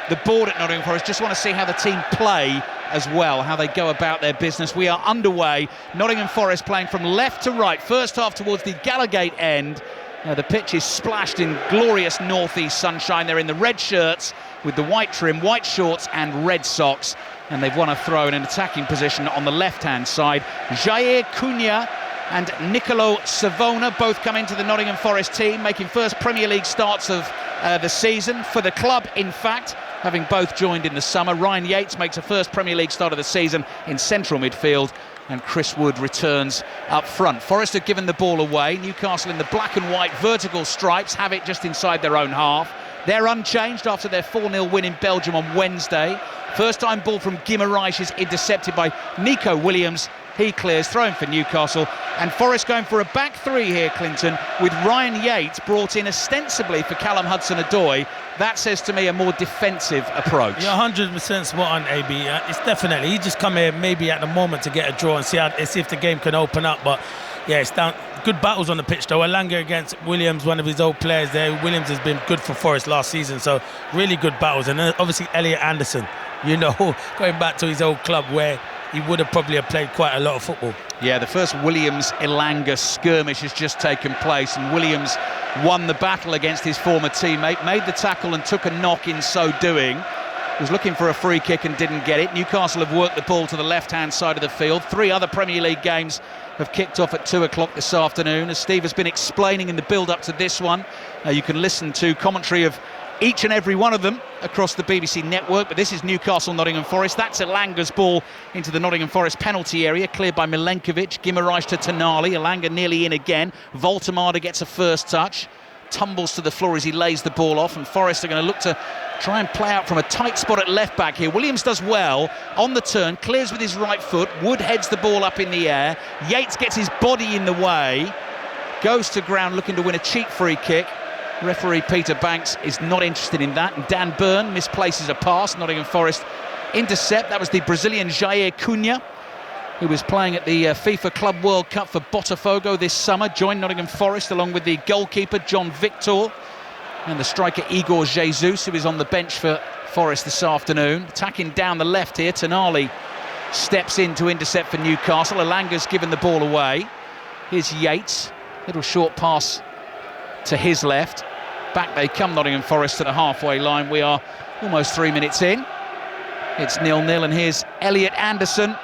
the board at Nottingham Forest. Just want to see how the team play as well, how they go about their business. We are underway. Nottingham Forest playing from left to right. First half towards the Gallowgate end. The pitch is splashed in glorious northeast sunshine. They're in the red shirts with the white trim, white shorts and red socks. And they've won a throw in an attacking position on the left-hand side. Jair Cunha and Nicolo Savona both come into the Nottingham Forest team, making first Premier League starts of the season for the club, in fact, having both joined in the summer. Ryan Yates makes a first Premier League start of the season in central midfield, and Chris Wood returns up front. Forest have given the ball away. Newcastle in the black and white vertical stripes have it just inside their own half. They're unchanged after their 4-0 win in Belgium on Wednesday. First time ball from Guimaraes is intercepted by Nico Williams. He clears, throwing for Newcastle. And Forest going for a back three here, Clinton, with Ryan Yates brought in ostensibly for Callum Hudson-Odoi. That says to me a more defensive approach. You're 100% spot on, AB. It's definitely, he just come here maybe at the moment to get a draw and see if the game can open up. But yeah, it's down. Good battles on the pitch though. Elanga against Williams, one of his old players there. Williams has been good for Forest last season, so really good battles. And then obviously Elliot Anderson, going back to his old club where he would have probably played quite a lot of football. Yeah, the first Williams-Elanga skirmish has just taken place, and Williams won the battle against his former teammate, made the tackle and took a knock in so doing. Was looking for a free kick and didn't get it. Newcastle have worked the ball to the left-hand side of the field. 3 other Premier League games have kicked off at 2 o'clock this afternoon. As Steve has been explaining in the build-up to this one, you can listen to commentary of each and every one of them across the BBC network. But this is Newcastle Nottingham Forest. That's Elanga's ball into the Nottingham Forest penalty area, cleared by Milenkovic. Guimaraes to Tonali. Elanga nearly in again. Voltemada gets a first touch, tumbles to the floor as he lays the ball off, and Forest are going to look to try and play out from a tight spot at left back here. Williams does well on the turn, clears with his right foot. Wood heads the ball up in the air. Yates gets his body in the way, goes to ground looking to win a cheap free kick. Referee Peter Banks is not interested in that, and Dan Byrne misplaces a pass. Nottingham Forest intercept. That was the Brazilian Jair Cunha, who was playing at the FIFA Club World Cup for Botafogo this summer, joined Nottingham Forest along with the goalkeeper John Victor and the striker Igor Jesus, who is on the bench for Forest this afternoon. Attacking down the left here, Tonali steps in to intercept for Newcastle. Elanga's given the ball away. Here's Yates, little short pass to his left. Back they come, Nottingham Forest, to the halfway line. We are almost 3 minutes in. It's 0-0, and here's Elliot Anderson.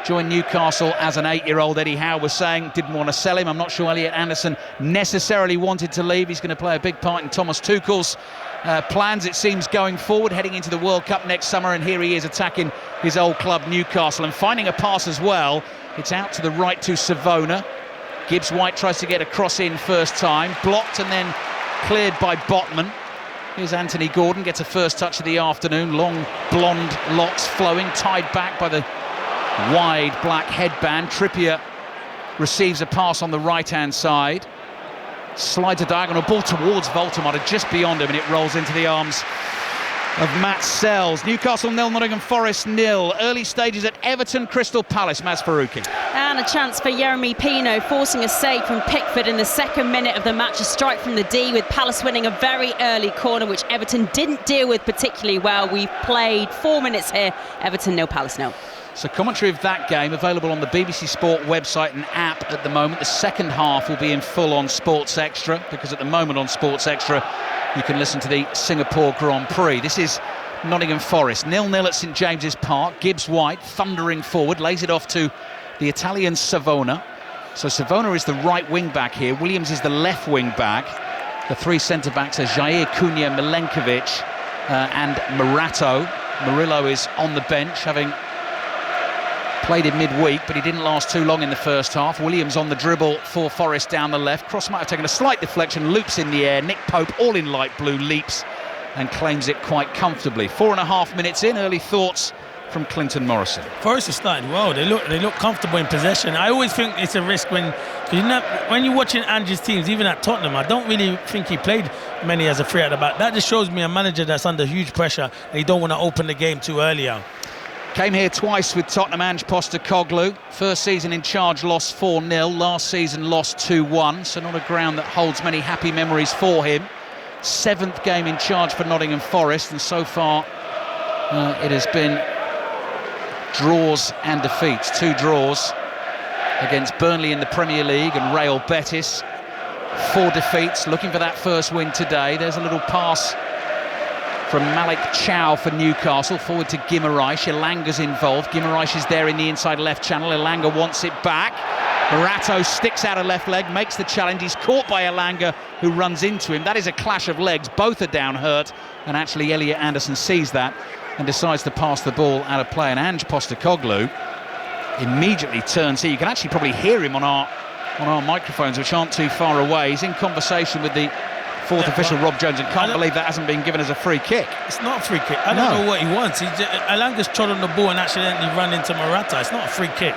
Joined Newcastle as an 8-year-old. Eddie Howe was saying didn't want to sell him. I'm not sure Elliot Anderson necessarily wanted to leave. He's going to play a big part in Thomas Tuchel's plans, it seems, going forward, heading into the World Cup next summer. And here he is attacking his old club Newcastle and finding a pass as well. It's out to the right to Savona. Gibbs White tries to get a cross in first time, blocked and then cleared by Botman. Here's Anthony Gordon, gets a first touch of the afternoon. Long blonde locks flowing, tied back by the wide black headband. Trippier receives a pass on the right-hand side. Slides a diagonal ball towards Voltemada, just beyond him, and it rolls into the arms of Matt Sells. Newcastle 0, Nottingham Forest 0. Early stages at Everton Crystal Palace. Maz Faruqi. And a chance for Jeremy Pino, forcing a save from Pickford in the 2nd minute of the match. A strike from the D, with Palace winning a very early corner, which Everton didn't deal with particularly well. We've played 4 minutes here. Everton 0, Palace 0. So commentary of that game available on the BBC Sport website and app at the moment. The second half will be in full on Sports Extra, because at the moment on Sports Extra you can listen to the Singapore Grand Prix. This is Nottingham Forest 0-0 at St James's Park. Gibbs White thundering forward, lays it off to the Italian Savona. So Savona is the right wing back here. Williams is the left wing back. The 3 centre backs are Jair Cunha, Milenkovic and Morato. Murillo is on the bench, having played in midweek, but he didn't last too long in the first half. Williams on the dribble for Forest down the left. Cross might have taken a slight deflection, loops in the air. Nick Pope, all in light blue, leaps and claims it quite comfortably. 4.5 minutes in. Early thoughts from Clinton Morrison. Forest has started well. They look comfortable in possession. I always think it's a risk when you're watching Ange's teams, even at Tottenham. I don't really think he played many as a free at the back. That just shows me a manager that's under huge pressure and he don't want to open the game too early out. Came here twice with Tottenham, Ange Postecoglou. First season in charge, lost 4-0. Last season, lost 2-1. So not a ground that holds many happy memories for him. 7th game in charge for Nottingham Forest, and so far it has been draws and defeats. 2 draws against Burnley in the Premier League and Real Betis. 4 defeats, looking for that first win today. There's a little pass from Malik Chow for Newcastle, forward to Guimaraes. Elanga's involved. Guimaraes is there in the inside left channel. Elanga wants it back. Morato sticks out a left leg, makes the challenge. He's caught by Elanga, who runs into him. That is a clash of legs. Both are down hurt, and actually Elliot Anderson sees that and decides to pass the ball out of play. And Ange Postecoglou immediately turns here. You can actually probably hear him on our microphones, which aren't too far away. He's in conversation with the fourth official, Rob Jones, and can't believe that hasn't been given as a free kick. It's not a free kick. I don't know what he wants. Elanga's trod on the ball and accidentally run into Morata. It's not a free kick.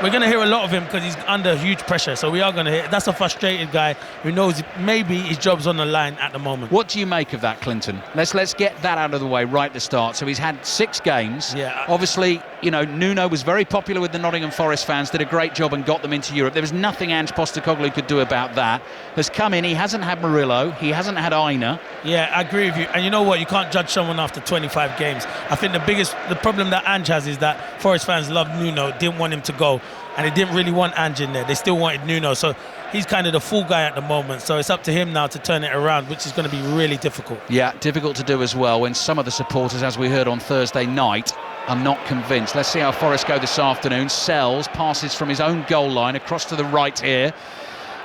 We're going to hear a lot of him because he's under huge pressure, so we are going to hear. That's a frustrated guy who knows maybe his job's on the line at the moment. What do you make of that, Clinton? Let's get that out of the way right at the start. So he's had 6 games. Yeah. Obviously, you know, Nuno was very popular with the Nottingham Forest fans, did a great job and got them into Europe. There was nothing Ange Postecoglou could do about that. Has come in, he hasn't had Murillo, he hasn't had Aina. Yeah, I agree with you. And you know what? You can't judge someone after 25 games. I think the problem that Ange has is that Forest fans love Nuno, didn't want him to go, and they didn't really want Ange in there. They still wanted Nuno, so he's kind of the fool guy at the moment. So it's up to him now to turn it around, which is going to be really difficult. Yeah, difficult to do as well when some of the supporters, as we heard on Thursday night, are not convinced. Let's see how Forest go this afternoon. Sells, passes from his own goal line across to the right here.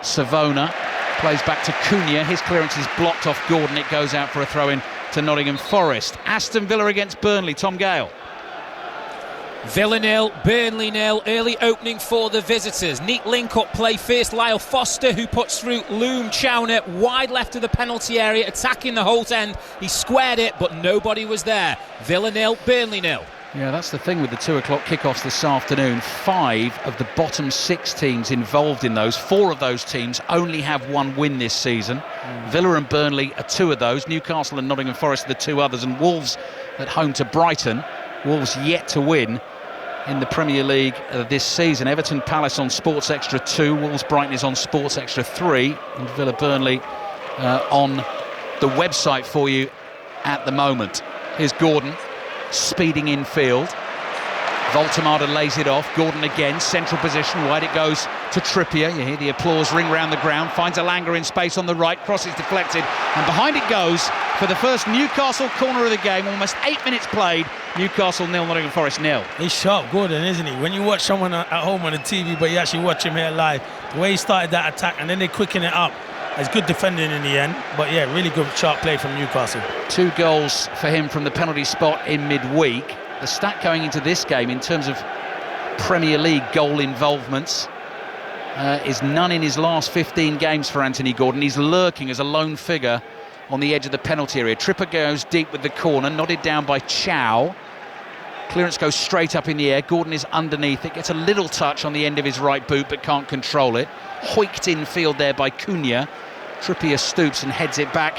Savona plays back to Cunha. His clearance is blocked off Gordon. It goes out for a throw-in to Nottingham Forest. Aston Villa against Burnley. Tom Gale. Villa 0, Burnley 0, early opening for the visitors. Neat link-up play first, Lyle Foster, who puts through Loom Chowner wide left of the penalty area, attacking the Holt end. He squared it, but nobody was there. Villa 0, Burnley 0. Yeah, that's the thing with the 2 o'clock kickoffs this afternoon. 5 of the bottom 6 teams involved in those. 4 of those teams only have 1 win this season. Villa and Burnley are 2 of those. Newcastle and Nottingham Forest are the 2 others. And Wolves at home to Brighton. Wolves yet to win in the Premier League this season. Everton Palace on Sports Extra 2. Wolves Brighton is on Sports Extra 3. And Villa Burnley on the website for you at the moment. Here's Gordon. Speeding infield. Voltemada lays it off. Gordon again, central position, wide it goes to Trippier. You hear the applause ring round the ground. Finds Elanga in space on the right. Cross is deflected, and behind it goes for the first Newcastle corner of the game. Almost 8 minutes played. Newcastle 0, Nottingham Forest 0. He's sharp, Gordon, isn't he? When you watch someone at home on the TV, but you actually watch him here live, the way he started that attack, and then they quicken it up. It's good defending in the end, but yeah, really good sharp play from Newcastle. 2 goals for him from the penalty spot in midweek. The stat going into this game in terms of Premier League goal involvements is none in his last 15 games for Anthony Gordon. He's lurking as a lone figure on the edge of the penalty area. Trippier goes deep with the corner, nodded down by Chow. Clearance goes straight up in the air. Gordon is underneath it, gets a little touch on the end of his right boot but can't control it. Hoiked in field there by Cunha. Trippier stoops and heads it back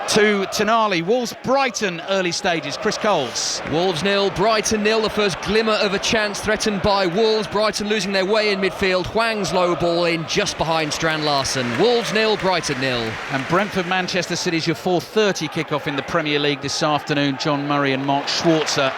to Tonali. Wolves Brighton early stages. Chris Coles. Wolves 0, Brighton 0. The first glimmer of a chance threatened by Wolves. Brighton losing their way in midfield. Hwang's low ball in just behind Strand Larsen. Wolves 0, Brighton 0. And Brentford Manchester City is your 4:30 kickoff in the Premier League this afternoon. John Murray and Mark Schwarzer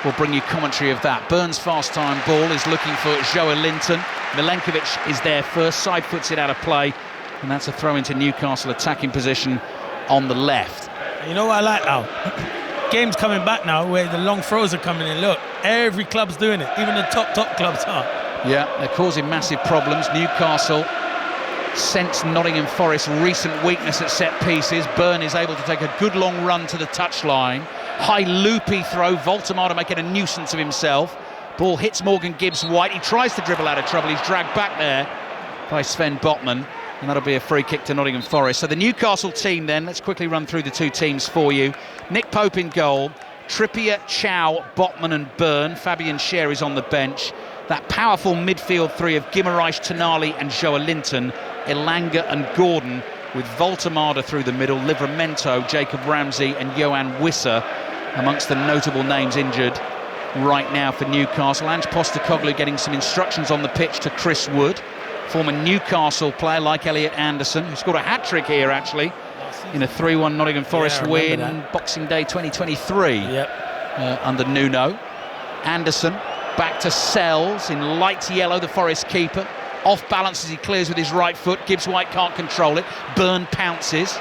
will bring you commentary of that. Burns' fast time ball is looking for Joe Linton. Milenkovic is there first, side foots it out of play, and that's a throw into Newcastle attacking position on the left. You know what I like now? Games coming back now where the long throws are coming in. Look, every club's doing it, even the top clubs are. Yeah, they're causing massive problems. Newcastle sense Nottingham Forest's recent weakness at set pieces. Burn is able to take a good long run to the touchline. High loopy throw, Voltemada making a nuisance of himself. Ball hits Morgan Gibbs-White. He tries to dribble out of trouble. He's dragged back there by Sven Botman, and that'll be a free kick to Nottingham Forest. So the Newcastle team then, let's quickly run through the 2 teams for you. Nick Pope in goal, Trippier, Chow, Botman and Byrne. Fabian Schär is on the bench. That powerful midfield 3 of Guimaraes, Tonali and Joe Linton, Elanga and Gordon, with Voltemada through the middle, Livramento, Jacob Ramsey and Johan Wissa amongst the notable names injured right now for Newcastle. Ange Postecoglou getting some instructions on the pitch to Chris Wood, former Newcastle player like Elliot Anderson, who scored a hat-trick here actually in a 3-1 Nottingham Forest win, that. Boxing Day 2023 under Nuno. Anderson back to Sells in light yellow, the Forest keeper. Off balance as he clears with his right foot. Gibbs White can't control it. Byrne pounces.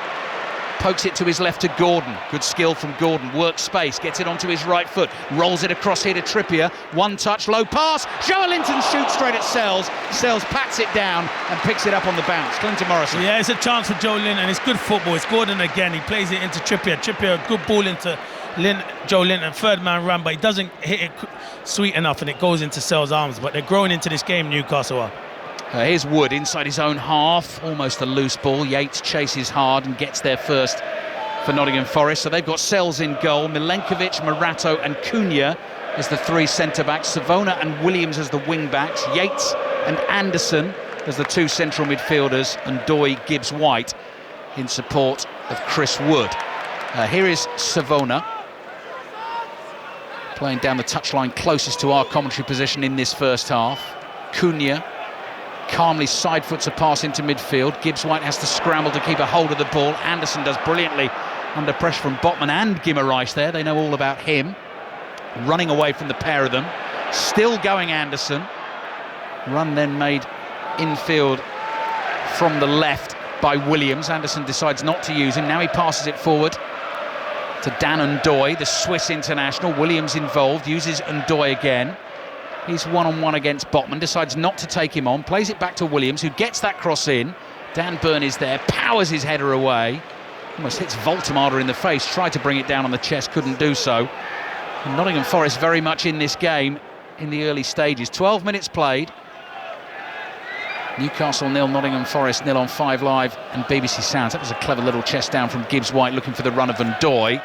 Pokes it to his left to Gordon. Good skill from Gordon. Works space. Gets it onto his right foot. Rolls it across here to Trippier. One touch. Low pass. Joe Linton shoots straight at Sells. Sells pats it down and picks it up on the bounce. Clinton Morrison. Yeah, it's a chance for Joe Linton. It's good football. It's Gordon again. He plays it into Trippier. Trippier, good ball into Joe Linton. Third man run, but he doesn't hit it sweet enough and it goes into Sells' arms. But they're growing into this game, Newcastle are. Here's Wood inside his own half, almost a loose ball. Yates chases hard and gets there first for Nottingham Forest. So they've got Sells in goal, Milenkovic, Morato and Cunha as the three centre-backs, Savona and Williams as the wing-backs, Yates and Anderson as the two central midfielders, and Doy, Gibbs White in support of Chris Wood. Here is Savona playing down the touchline closest to our commentary position in this first half. Cunha calmly side-foots a pass into midfield. Gibbs White has to scramble to keep a hold of the ball. Anderson does brilliantly under pressure from Botman and Guimaraes there. They know all about him. Running away from the pair of them. Still going Anderson. Run then made infield from the left by Williams. Anderson decides not to use him. Now he passes it forward to Dan Ndoye, the Swiss international. Williams involved, uses Ndoye again. He's one-on-one against Botman, decides not to take him on, plays it back to Williams, who gets that cross in. Dan Byrne is there, powers his header away, almost hits Voltemada in the face, tried to bring it down on the chest, couldn't do so. And Nottingham Forest very much in this game in the early stages. 12 minutes played. Newcastle 0, Nottingham Forest 0 on 5 Live and BBC Sounds. That was a clever little chest down from Gibbs White looking for the run of Ndoye.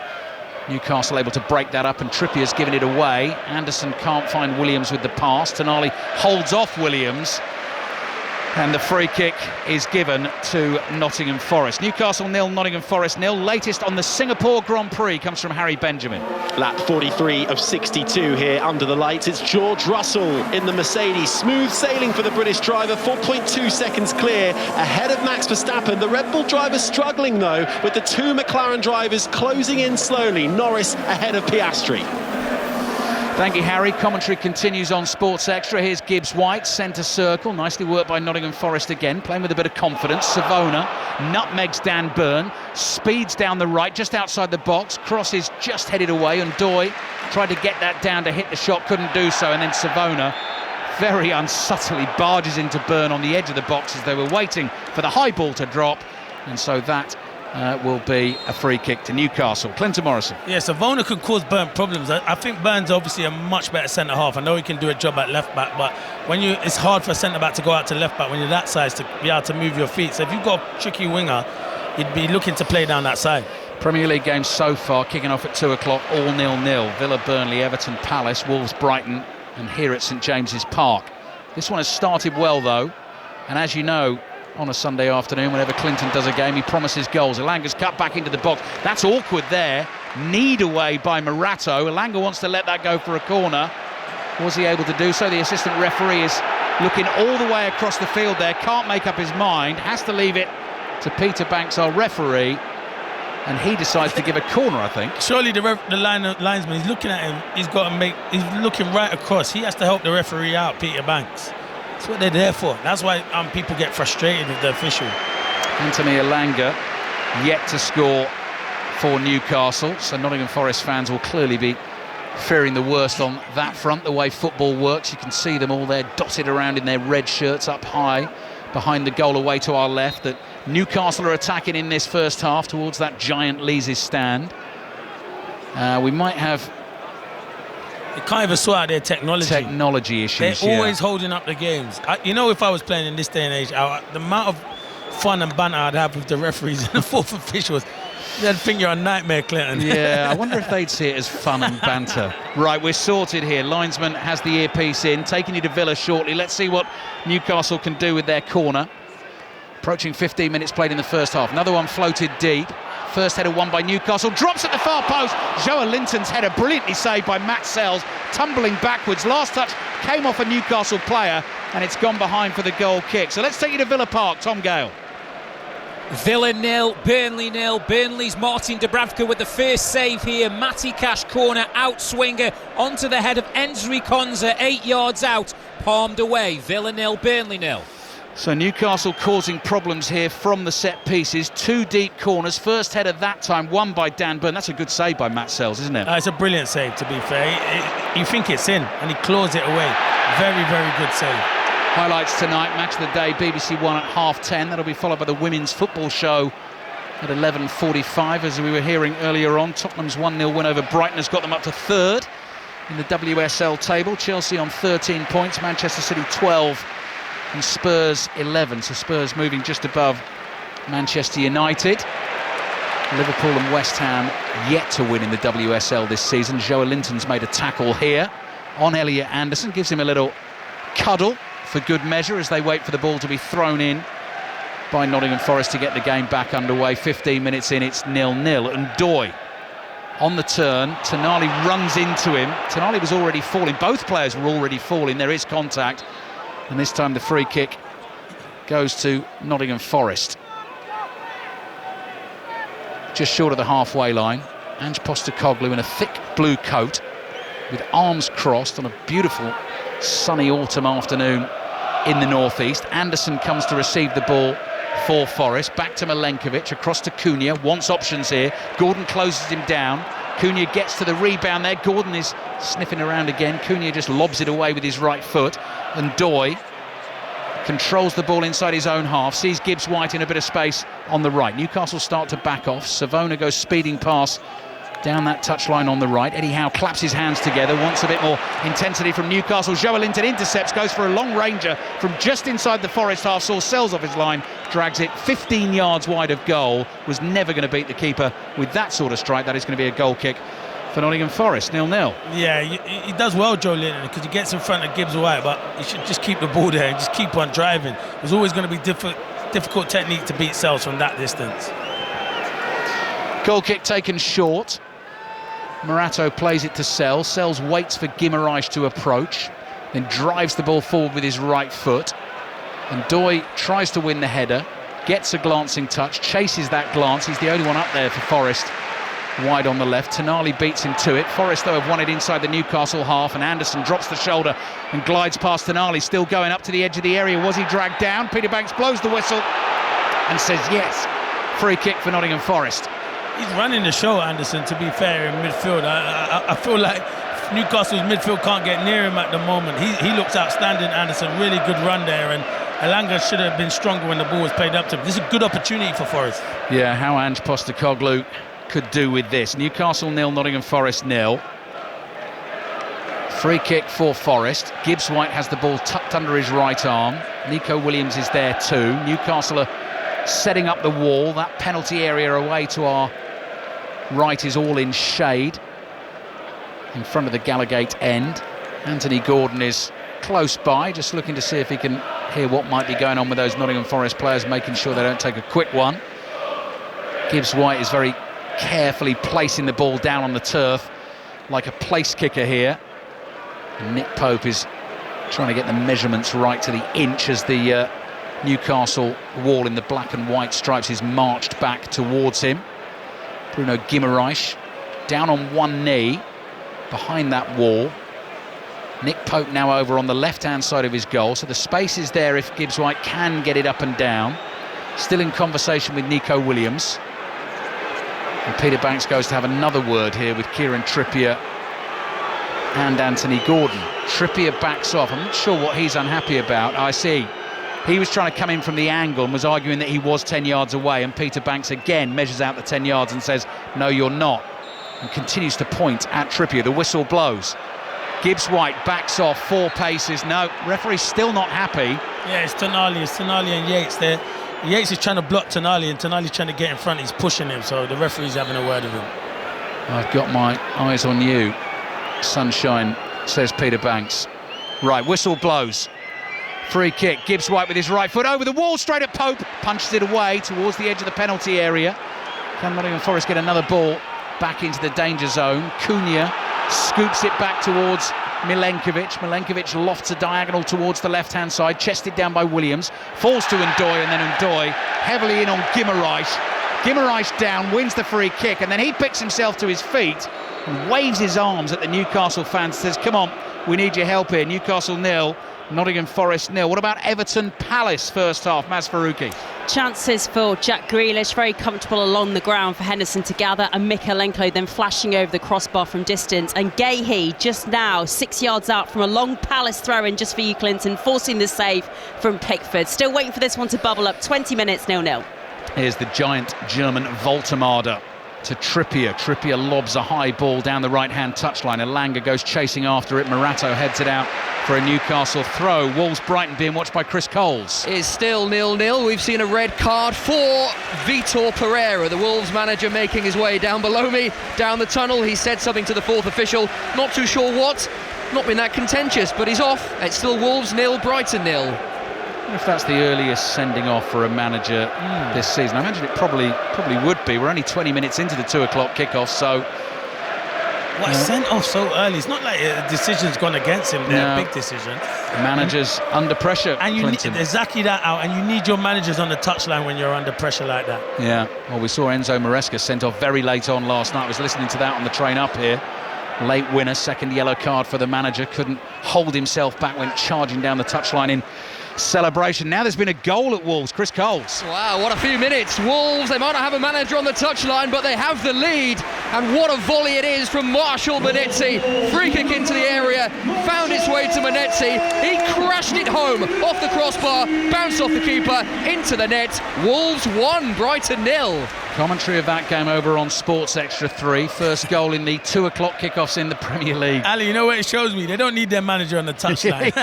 Newcastle able to break that up and Trippier's given it away. Anderson can't find Williams with the pass. Tonali holds off Williams and the free kick is given to Nottingham Forest. Newcastle 0, Nottingham Forest 0. Latest on the Singapore Grand Prix comes from Harry Benjamin. Lap 43 of 62 here under the lights. It's George Russell in the Mercedes. Smooth sailing for the British driver, 4.2 seconds clear ahead of Max Verstappen. The Red Bull driver struggling though, with the two McLaren drivers closing in slowly. Norris ahead of Piastri. Thank you, Harry. Commentary continues on Sports Extra. Here's Gibbs White, centre circle. Nicely worked by Nottingham Forest again, playing with a bit of confidence. Savona nutmegs Dan Byrne, speeds down the right, just outside the box. Cross is just headed away, and Doy tried to get that down to hit the shot, couldn't do so. And then Savona very unsubtly barges into Byrne on the edge of the box as they were waiting for the high ball to drop. And so that will be a free kick to Newcastle. Clinton Morrison. Yeah, Savona could cause Byrne problems. I think Byrne's obviously a much better centre-half. I know he can do a job at left-back, but it's hard for a centre-back to go out to left-back when you're that size to be able to move your feet. So if you've got a tricky winger, you'd be looking to play down that side. Premier League games so far, kicking off at 2 o'clock, all 0-0. Villa, Burnley, Everton, Palace, Wolves, Brighton, and here at St James's Park. This one has started well, though, and as you know, on a Sunday afternoon, whenever Clinton does a game, he promises goals. Elanga's cut back into the box. That's awkward there. Kneed away by Morato. Elanga wants to let that go for a corner. Was he able to do so? The assistant referee is looking all the way across the field there. Can't make up his mind. Has to leave it to Peter Banks, our referee. And he decides to give a corner, I think. Surely the linesman, he's looking at him. He's looking right across. He has to help the referee out, Peter Banks. That's what they're there for. That's why people get frustrated with the official. Anthony Elanga yet to score for Newcastle, so Nottingham Forest fans will clearly be fearing the worst on that front. The way football works, you can see them all there dotted around in their red shirts up high behind the goal away to our left. That Newcastle are attacking in this first half towards that giant Lee's stand. We might have They can't even sort out their technology issues. They're always holding up the games. If I was playing in this day and age, the amount of fun and banter I'd have with the referees and the fourth officials, they'd think you're a nightmare, Clinton. Yeah, I wonder if they'd see it as fun and banter. Right, we're sorted here. Linesman has the earpiece in, taking you to Villa shortly. Let's see what Newcastle can do with their corner. Approaching 15 minutes played in the first half. Another one floated deep. First header won by Newcastle, drops at the far post. Joe Linton's header brilliantly saved by Matt Sells, tumbling backwards. Last touch came off a Newcastle player and it's gone behind for the goal kick. So let's take you to Villa Park, Tom Gale. Villa 0, Burnley 0. Burnley's Martin Dubravka with the first save here. Matty Cash corner, outswinger onto the head of Enzri Konza, 8 yards out, palmed away. Villa 0, Burnley 0. So Newcastle causing problems here from the set pieces. 2 deep corners. First header that time won by Dan Burn. That's a good save by Matt Sells, isn't it? It's a brilliant save, to be fair. You think it's in, and he claws it away. Very, very good save. Highlights tonight, match of the day, BBC One at 10:30. That'll be followed by the women's football show at 11:45. As we were hearing earlier on, Tottenham's 1-0 win over Brighton has got them up to 3rd in the WSL table. Chelsea on 13 points, Manchester City 12 and Spurs 11. So Spurs moving just above Manchester United. Liverpool and West Ham yet to win in the WSL this season. Joe Linton's made a tackle here on Elliot Anderson, gives him a little cuddle for good measure as they wait for the ball to be thrown in by Nottingham Forest to get the game back underway. 15 minutes in, it's 0-0, and Doy on the turn. Tonali runs into him. Tonali was already falling. Both players were already falling. There is contact, and this time the free kick goes to Nottingham Forest. Just short of the halfway line, Ange Postecoglou in a thick blue coat with arms crossed on a beautiful sunny autumn afternoon in the northeast. Anderson comes to receive the ball for Forest. Back to Milenkovic, across to Cunha. Wants options here. Gordon closes him down. Cunha gets to the rebound there. Gordon is sniffing around again. Cunha just lobs it away with his right foot. And Doy controls the ball inside his own half. Sees Gibbs White in a bit of space on the right. Newcastle start to back off. Savona goes speeding past down that touchline on the right. Eddie Howe claps his hands together, wants a bit more intensity from Newcastle. Joe Linton intercepts, goes for a long ranger from just inside the Forest half, saw Sells off his line, drags it 15 yards wide of goal. Was never going to beat the keeper with that sort of strike. That is going to be a goal kick for Nottingham Forest, 0-0. Yeah, he does well, Joe Linton, because he gets in front of Gibbs White, but he should just keep the ball there and just keep on driving. There's always going to be difficult technique to beat Sells from that distance. Goal kick taken short. Morato plays it to Sells. Sells waits for Guimaraes to approach, then drives the ball forward with his right foot. And Doy tries to win the header, gets a glancing touch, chases that glance. He's the only one up there for Forest, wide on the left. Tonali beats him to it. Forest, though, have won it inside the Newcastle half, and Anderson drops the shoulder and glides past Tonali, still going up to the edge of the area. Was he dragged down? Peter Banks blows the whistle and says yes. Free kick for Nottingham Forest. He's running the show, Anderson, to be fair, in midfield. I feel like Newcastle's midfield can't get near him at the moment. He looks outstanding, Anderson. Really good run there, and Elanga should have been stronger when the ball was played up to him. This is a good opportunity for Forest. Yeah, how Ange Postecoglou could do with this. Newcastle 0, Nottingham Forest 0. Free kick for Forest. Gibbs White has the ball tucked under his right arm. Nico Williams is there too. Newcastle are setting up the wall. That penalty area away to our right is all in shade in front of the Gallagate end. Anthony Gordon is close by, just looking to see if he can hear what might be going on with those Nottingham Forest players, making sure they don't take a quick one. Gibbs White is very carefully placing the ball down on the turf like a place kicker here. And Nick Pope is trying to get the measurements right to the inch as the Newcastle wall in the black and white stripes is marched back towards him. Bruno Guimaraes down on one knee behind that wall. Nick Pope now over on the left-hand side of his goal, so the space is there if Gibbs White can get it up and down. Still in conversation with Nico Williams. And Peter Banks goes to have another word here with Kieran Trippier and Anthony Gordon. Trippier backs off. I'm not sure what he's unhappy about. I see. He was trying to come in from the angle and was arguing that he was 10 yards away, and Peter Banks again measures out the 10 yards and says, no, you're not, and continues to point at Trippier. The whistle blows. Gibbs White backs off 4 paces. No, referee's still not happy. Yeah, it's Tonali and Yates there. Yates is trying to block Tonali, and Tonali's trying to get in front. He's pushing him, so the referee's having a word with him. I've got my eyes on you, sunshine, says Peter Banks. Right, whistle blows. Free kick. Gibbs White with his right foot over the wall, straight at Pope. Punches it away towards the edge of the penalty area. Can Nottingham Forest get another ball back into the danger zone? Cunha scoops it back towards Milenkovic lofts a diagonal towards the left-hand side, chested down by Williams, falls to Ndoye, and then Ndoye heavily in on Guimaraes. Guimaraes down, wins the free kick, and then he picks himself to his feet and waves his arms at the Newcastle fans, says, come on, we need your help here. Newcastle 0, Nottingham Forest 0. What about Everton Palace first half, Maz Faruqi? Chances for Jack Grealish, very comfortable along the ground for Henderson to gather, and Mykolenko then flashing over the crossbar from distance. And Gahey just now 6 yards out from a long Palace throw-in just for you, Clinton, forcing the save from Pickford. Still waiting for this one to bubble up. 20 minutes, 0-0. Here's the giant German Voltemade to Trippier. Trippier lobs a high ball down the right-hand touchline. Elanga goes chasing after it. Morato heads it out for a Newcastle throw. Wolves-Brighton being watched by Chris Coles. Is still 0-0. We've seen a red card for Vitor Pereira, the Wolves manager, making his way down below me, down the tunnel. He said something to the fourth official. Not too sure what. Not been that contentious, but he's off. It's still Wolves 0, Brighton 0. If that's the earliest sending off for a manager this season, I imagine it probably would be. We're only 20 minutes into the 2 o'clock kickoff, so sent off so early? It's not like a decision's gone against him there, big decision. Managers under pressure, and you need exactly that out, and you need your managers on the touchline when you're under pressure like that. Yeah, well, we saw Enzo Maresca sent off very late on last night. I was listening to that on the train up here. Late winner, second yellow card for the manager, couldn't hold himself back, went charging down the touchline in celebration. Now there's been a goal at Wolves. Chris Coles. Wow, what a few minutes. Wolves, they might not have a manager on the touchline, but they have the lead. And what a volley it is from Marshall Manetzi. Free kick into the area, found its way to Manetzi. He crashed it home off the crossbar, bounced off the keeper, into the net. Wolves 1, Brighton 0. Commentary of that game over on Sports Extra 3. First goal in the 2 o'clock kickoffs in the Premier League. Ali, you know what it shows me? They don't need their manager on the touchline.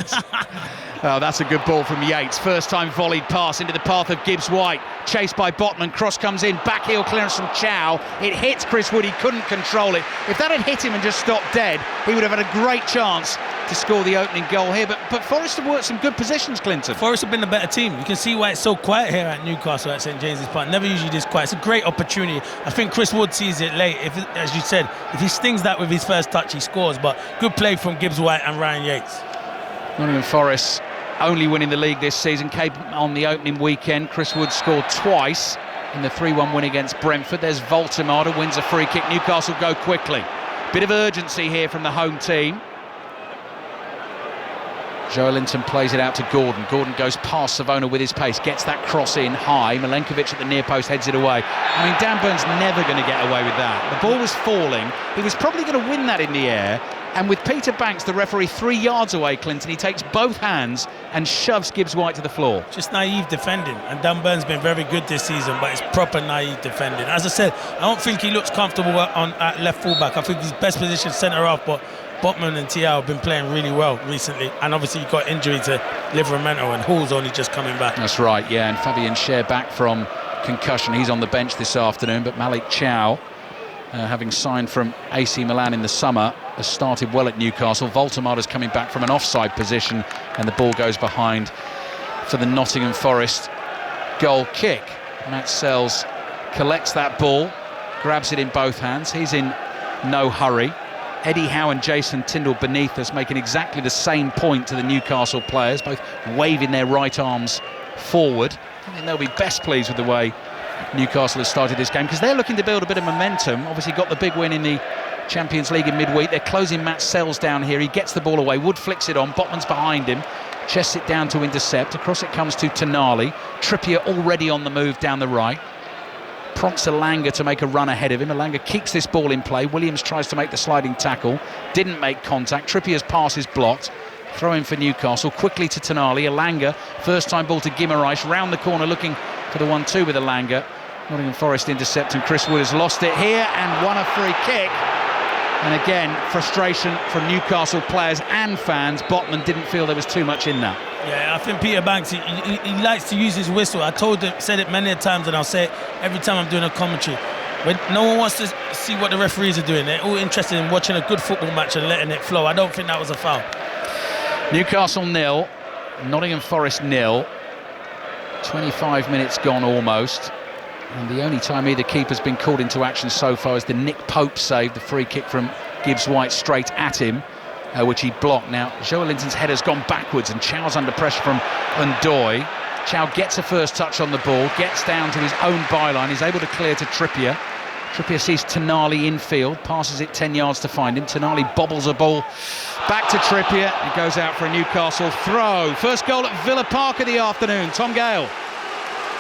Oh, that's a good ball from Yates. First time volleyed pass into the path of Gibbs-White. Chased by Botman. Cross comes in. Back heel clearance from Chow. It hits Chris Wood. He couldn't control it. If that had hit him and just stopped dead, he would have had a great chance to score the opening goal here. But Forest have worked some good positions, Clinton. Forest have been the better team. You can see why it's so quiet here at Newcastle at St James's Park. Never usually this quiet. It's a great opportunity. I think Chris Wood sees it late. As you said, if he stings that with his first touch, he scores. But good play from Gibbs-White and Ryan Yates. Nottingham Forest only winning the league this season, came on the opening weekend. Chris Wood scored twice in the 3-1 win against Brentford. There's Voltemade, wins a free kick. Newcastle go quickly. Bit of urgency here from the home team. Joelinton plays it out to Gordon. Gordon goes past Savona with his pace, gets that cross in high. Milenkovic at the near post heads it away. I mean, Dan Burn's never going to get away with that. The ball was falling. He was probably going to win that in the air. And with Peter Banks, the referee, 3 yards away, Clinton, he takes both hands and shoves Gibbs-White to the floor. Just naive defending. And Dan Burn's been very good this season, but it's proper naive defending. As I said, I don't think he looks comfortable at left fullback. I think his best position centre-half, but Botman and Thiaw have been playing really well recently, and obviously you've got injury to Livramento, and Hall's only just coming back. That's right, yeah, and Fabian Schär back from concussion. He's on the bench this afternoon, but Malik Chow, having signed from AC Milan in the summer, has started well at Newcastle. Voltemade's coming back from an offside position, and the ball goes behind for the Nottingham Forest goal kick. Matt Sells collects that ball, grabs it in both hands. He's in no hurry. Eddie Howe and Jason Tindall beneath us, making exactly the same point to the Newcastle players, both waving their right arms forward. I think they'll be best pleased with the way Newcastle has started this game, because they're looking to build a bit of momentum. Obviously got the big win in the Champions League in midweek. They're closing Matt Sells down here. He gets the ball away. Wood flicks it on. Botman's behind him. Chests it down to intercept. Across it comes to Tonali. Trippier already on the move down the right. Prompts Elanga to make a run ahead of him. Elanga keeps this ball in play. Williams tries to make the sliding tackle. Didn't make contact. Trippier's pass is blocked. Throw in for Newcastle. Quickly to Tonali. Elanga. First time ball to Guimaraes. Round the corner looking for the 1-2 with Elanga. Nottingham Forest intercept, and Chris Wood has lost it here and won a free kick. And again, frustration from Newcastle players and fans. Botman didn't feel there was too much in that. Yeah, I think Peter Banks, he likes to use his whistle. I said it many times, and I'll say it every time I'm doing a commentary. When no one wants to see what the referees are doing. They're all interested in watching a good football match and letting it flow. I don't think that was a foul. Newcastle 0, Nottingham Forest 0. 25 minutes gone almost. And the only time either keeper's been called into action so far is the Nick Pope save, the free kick from Gibbs-White straight at him. which he blocked. Now, Joe Linton's header's gone backwards and Chow's under pressure from Ndoye. Chow gets a first touch on the ball, gets down to his own byline, he's able to clear to Trippier. Trippier sees Tonali infield, passes it 10 yards to find him. Tonali bobbles a ball back to Trippier. He goes out for a Newcastle throw. First goal at Villa Park of the afternoon. Tom Gale.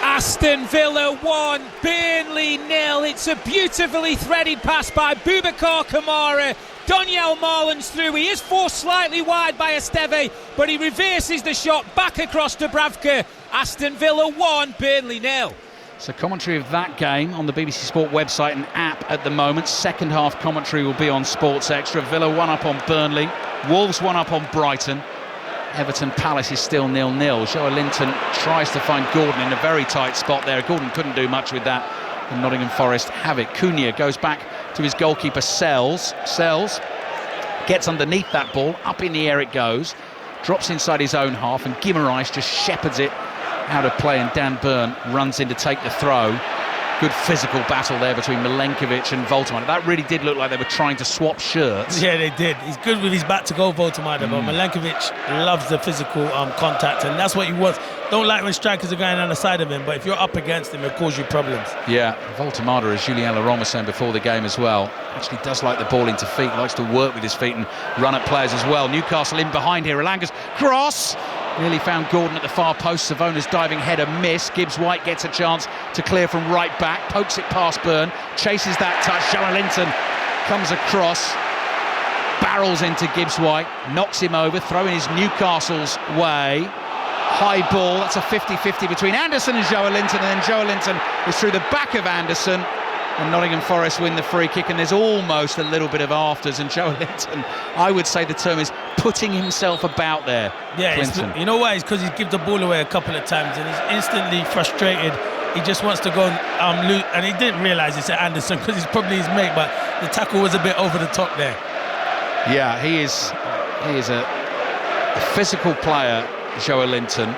Aston Villa 1, Burnley 0. It's a beautifully threaded pass by Boubacar Kamara. Donyell Marlon's through. He is forced slightly wide by Esteve, but he reverses the shot back across Dubravka. Aston Villa 1, Burnley 0. So commentary of that game on the BBC Sport website and app at the moment. Second half commentary will be on Sports Extra. Villa 1 up on Burnley. Wolves 1 up on Brighton. Everton Palace is still 0-0. Joe Linton tries to find Gordon in a very tight spot there. Gordon couldn't do much with that, and Nottingham Forest have it. Cunha goes back to his goalkeeper Sells. Sells gets underneath that ball, up in the air it goes, drops inside his own half, and Guimaraes just shepherds it out of play, and Dan Burn runs in to take the throw. Good physical battle there between Milenkovic and Voltemade. That really did look like they were trying to swap shirts. Yeah, they did. He's good with his back to goal, Voltemade, but Milenkovic loves the physical contact, and that's what he wants. Don't like when strikers are going on the side of him, but if you're up against him, it'll cause you problems. Yeah, Voltemade, as Julien Laurent was saying before the game as well, actually does like the ball into feet, likes to work with his feet and run at players as well. Newcastle in behind here. Elanga's cross nearly found Gordon at the far post. Savona's diving header miss. Gibbs White gets a chance to clear from right back, pokes it past Burn, chases that touch. Joe Linton comes across, barrels into Gibbs White, knocks him over, throwing his Newcastle's way. High ball, that's a 50-50 between Anderson and Joe Linton, and then Joe Linton is through the back of Anderson, and Nottingham Forest win the free kick, and there's almost a little bit of afters, and Joe Linton, I would say the term is putting himself about there. Yeah, you know why? It's because he's given the ball away a couple of times and he's instantly frustrated. He just wants to go and and he didn't realise it's at Anderson because he's probably his mate, but the tackle was a bit over the top there. Yeah, he is a physical player, Joe Linton,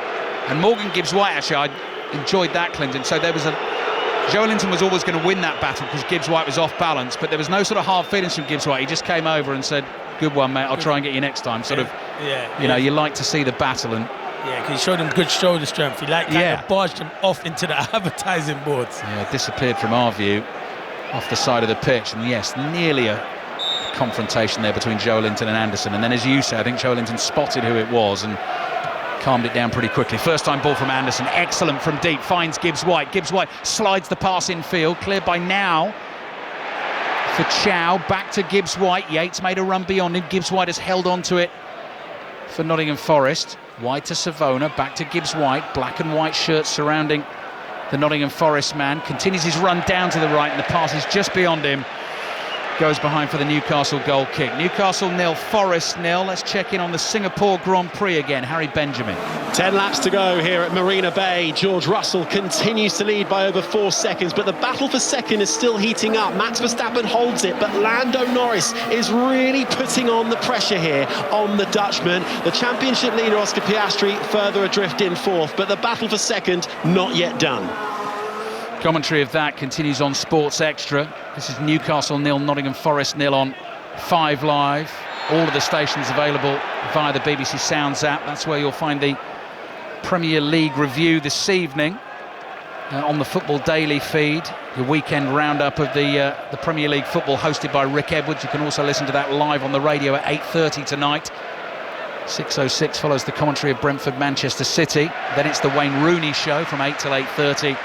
and Morgan Gibbs White, actually I enjoyed that, Clinton. So there was Joe Linton was always going to win that battle because Gibbs White was off balance, but there was no sort of hard feelings from Gibbs White. He just came over and said, good one, mate, I'll try and get you next time. You know, you like to see the battle. And yeah, because he showed him good shoulder strength. He kind of barged him off into the advertising boards. Yeah, disappeared from our view off the side of the pitch, and yes, nearly a confrontation there between Joe Linton and Anderson, and then as you say, I think Joe Linton spotted who it was and calmed it down pretty quickly. First time ball from Anderson, excellent from deep, finds Gibbs White. Gibbs White slides the pass in field, cleared by Now for Chow, back to Gibbs White. Yates made a run beyond him. Gibbs White has held on to it for Nottingham Forest. White to Savona, back to Gibbs White. Black and white shirts surrounding the Nottingham Forest man. Continues his run down to the right, and the pass is just beyond him. Goes behind for the Newcastle goal kick. Newcastle 0, Forest 0. Let's check in on the Singapore Grand Prix again. Harry Benjamin. 10 laps to go here at Marina Bay. George Russell continues to lead by over 4 seconds, but the battle for second is still heating up. Max Verstappen holds it, but Lando Norris is really putting on the pressure here on the Dutchman. The championship leader Oscar Piastri further adrift in fourth, but the battle for second not yet done. Commentary of that continues on Sports Extra. This is Newcastle 0, Nottingham Forest 0 on 5 Live. All of the stations available via the BBC Sounds app. That's where you'll find the Premier League review this evening on the Football Daily feed. The weekend roundup of the Premier League football hosted by Rick Edwards. You can also listen to that live on the radio at 8:30 tonight. 6:06 follows the commentary of Brentford Manchester City. Then it's the Wayne Rooney show from 8 till 8:30.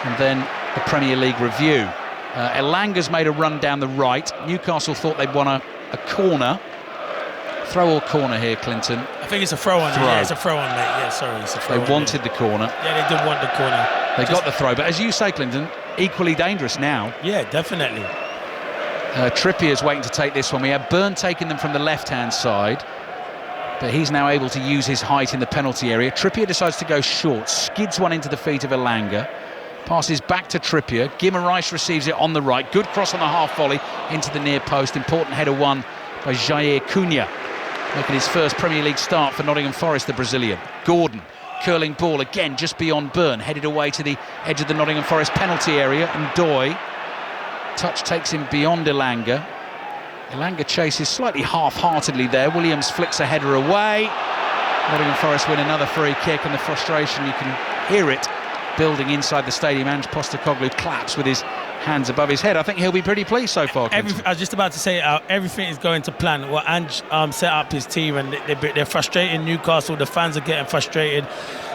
And then the Premier League review. Elanga's made a run down the right. Newcastle thought they'd won a corner. Throw or corner here, Clinton? I think it's a throw on. Yeah, it's a throw on, mate. Yeah, sorry, it's a throw on. They wanted the corner. Yeah, they did want the corner. They got the throw, but as you say, Clinton, equally dangerous now. Yeah, definitely. Trippier's waiting to take this one. We have Burn taking them from the left-hand side, but he's now able to use his height in the penalty area. Trippier decides to go short, skids one into the feet of Elanga. Passes back to Trippier. Guimaraes receives it on the right. Good cross on the half volley into the near post. Important header won by Jair Cunha, making his first Premier League start for Nottingham Forest, the Brazilian. Gordon, curling ball again just beyond Burn, headed away to the edge of the Nottingham Forest penalty area. And Ndoye, touch takes him beyond Elanga. Elanga chases slightly half-heartedly there. Williams flicks a header away. Nottingham Forest win another free kick, and the frustration, you can hear it building inside the stadium. Ange Postecoglou claps with his hands above his head. I think he'll be pretty pleased so far. I was just about to say everything is going to plan. Well, Ange set up his team, and they're frustrating Newcastle. The fans are getting frustrated.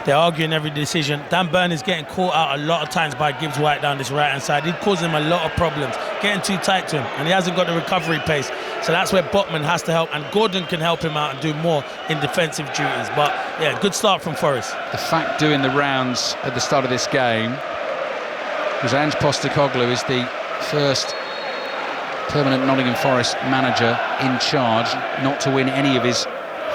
They're arguing every decision. Dan Burn is getting caught out a lot of times by Gibbs White down this right-hand side. He's causing him a lot of problems, getting too tight to him, and he hasn't got the recovery pace. So that's where Botman has to help, and Gordon can help him out and do more in defensive duties. But yeah, good start from Forest. The fact doing the rounds at the start of this game was Ange Postecoglou is the first permanent Nottingham Forest manager in charge not to win any of his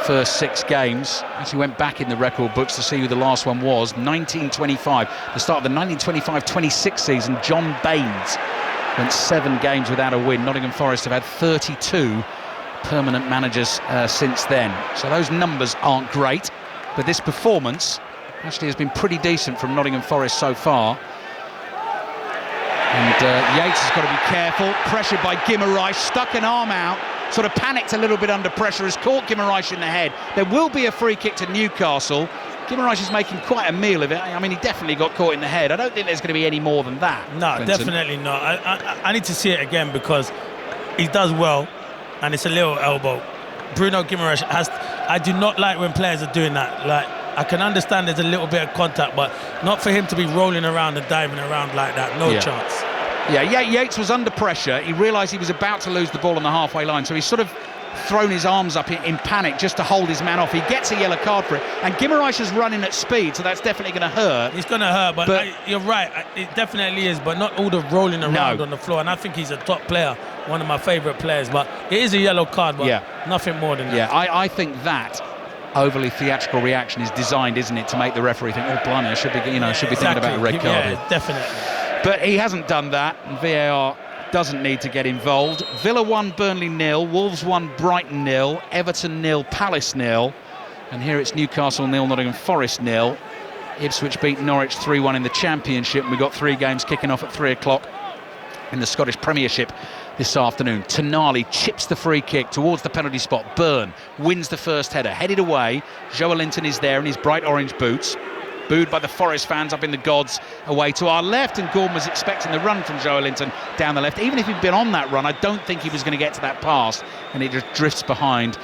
first 6 games. Actually went back in the record books to see who the last one was. 1925, the start of the 1925-26 season. John Baines went 7 games without a win. Nottingham Forest have had 32 permanent managers since then. So those numbers aren't great, but this performance actually has been pretty decent from Nottingham Forest so far. And Yates has got to be careful. Pressured by Guimaraes, stuck an arm out, sort of panicked a little bit under pressure, has caught Guimaraes in the head. There will be a free kick to Newcastle. Guimaraes is making quite a meal of it. I mean, he definitely got caught in the head. I don't think there's going to be any more than that. No, Vincent. Definitely not. I need to see it again because he does well, and it's a little elbow. Bruno Guimaraes I do not like when players are doing that. Like, I can understand there's a little bit of contact, but not for him to be rolling around and diving around like that. No chance. Yeah, Yates was under pressure. He realised he was about to lose the ball on the halfway line, so he's sort of thrown his arms up in panic just to hold his man off. He gets a yellow card for it, and Guimaraes is running at speed, so that's definitely going to hurt. It's going to hurt, but you're right. It definitely is, but not all the rolling around on the floor. And I think he's a top player, one of my favourite players. But it is a yellow card, but nothing more than that. Yeah, I think that overly theatrical reaction is designed, isn't it, to make the referee think, oh, blimey, I should be, thinking about a red card. Yeah, definitely. But he hasn't done that, and VAR doesn't need to get involved. Villa 1, Burnley 0, Wolves 1, Brighton 0, Everton 0, Palace 0, and here it's Newcastle 0, Nottingham Forest 0. Ipswich beat Norwich 3-1 in the Championship, and we've got 3 games kicking off at 3 o'clock in the Scottish Premiership this afternoon. Tonali chips the free kick towards the penalty spot. Byrne wins the first header, headed away. Joelinton is there in his bright orange boots, booed by the Forest fans up in the gods away to our left, and Gordon was expecting the run from Joelinton down the left. Even if he'd been on that run, I don't think he was going to get to that pass, and it just drifts behind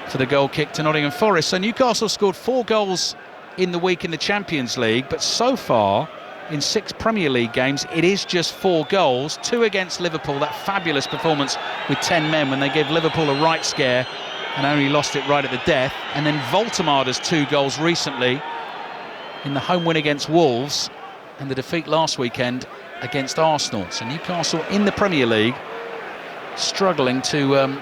for the goal kick to Nottingham Forest. So Newcastle scored 4 goals in the week in the Champions League, but so far in 6 Premier League games it is just 4 goals, 2 against Liverpool, that fabulous performance with 10 men when they gave Liverpool a right scare and only lost it right at the death. And then Voltemada's 2 goals recently in the home win against Wolves and the defeat last weekend against Arsenal. So Newcastle in the Premier League struggling to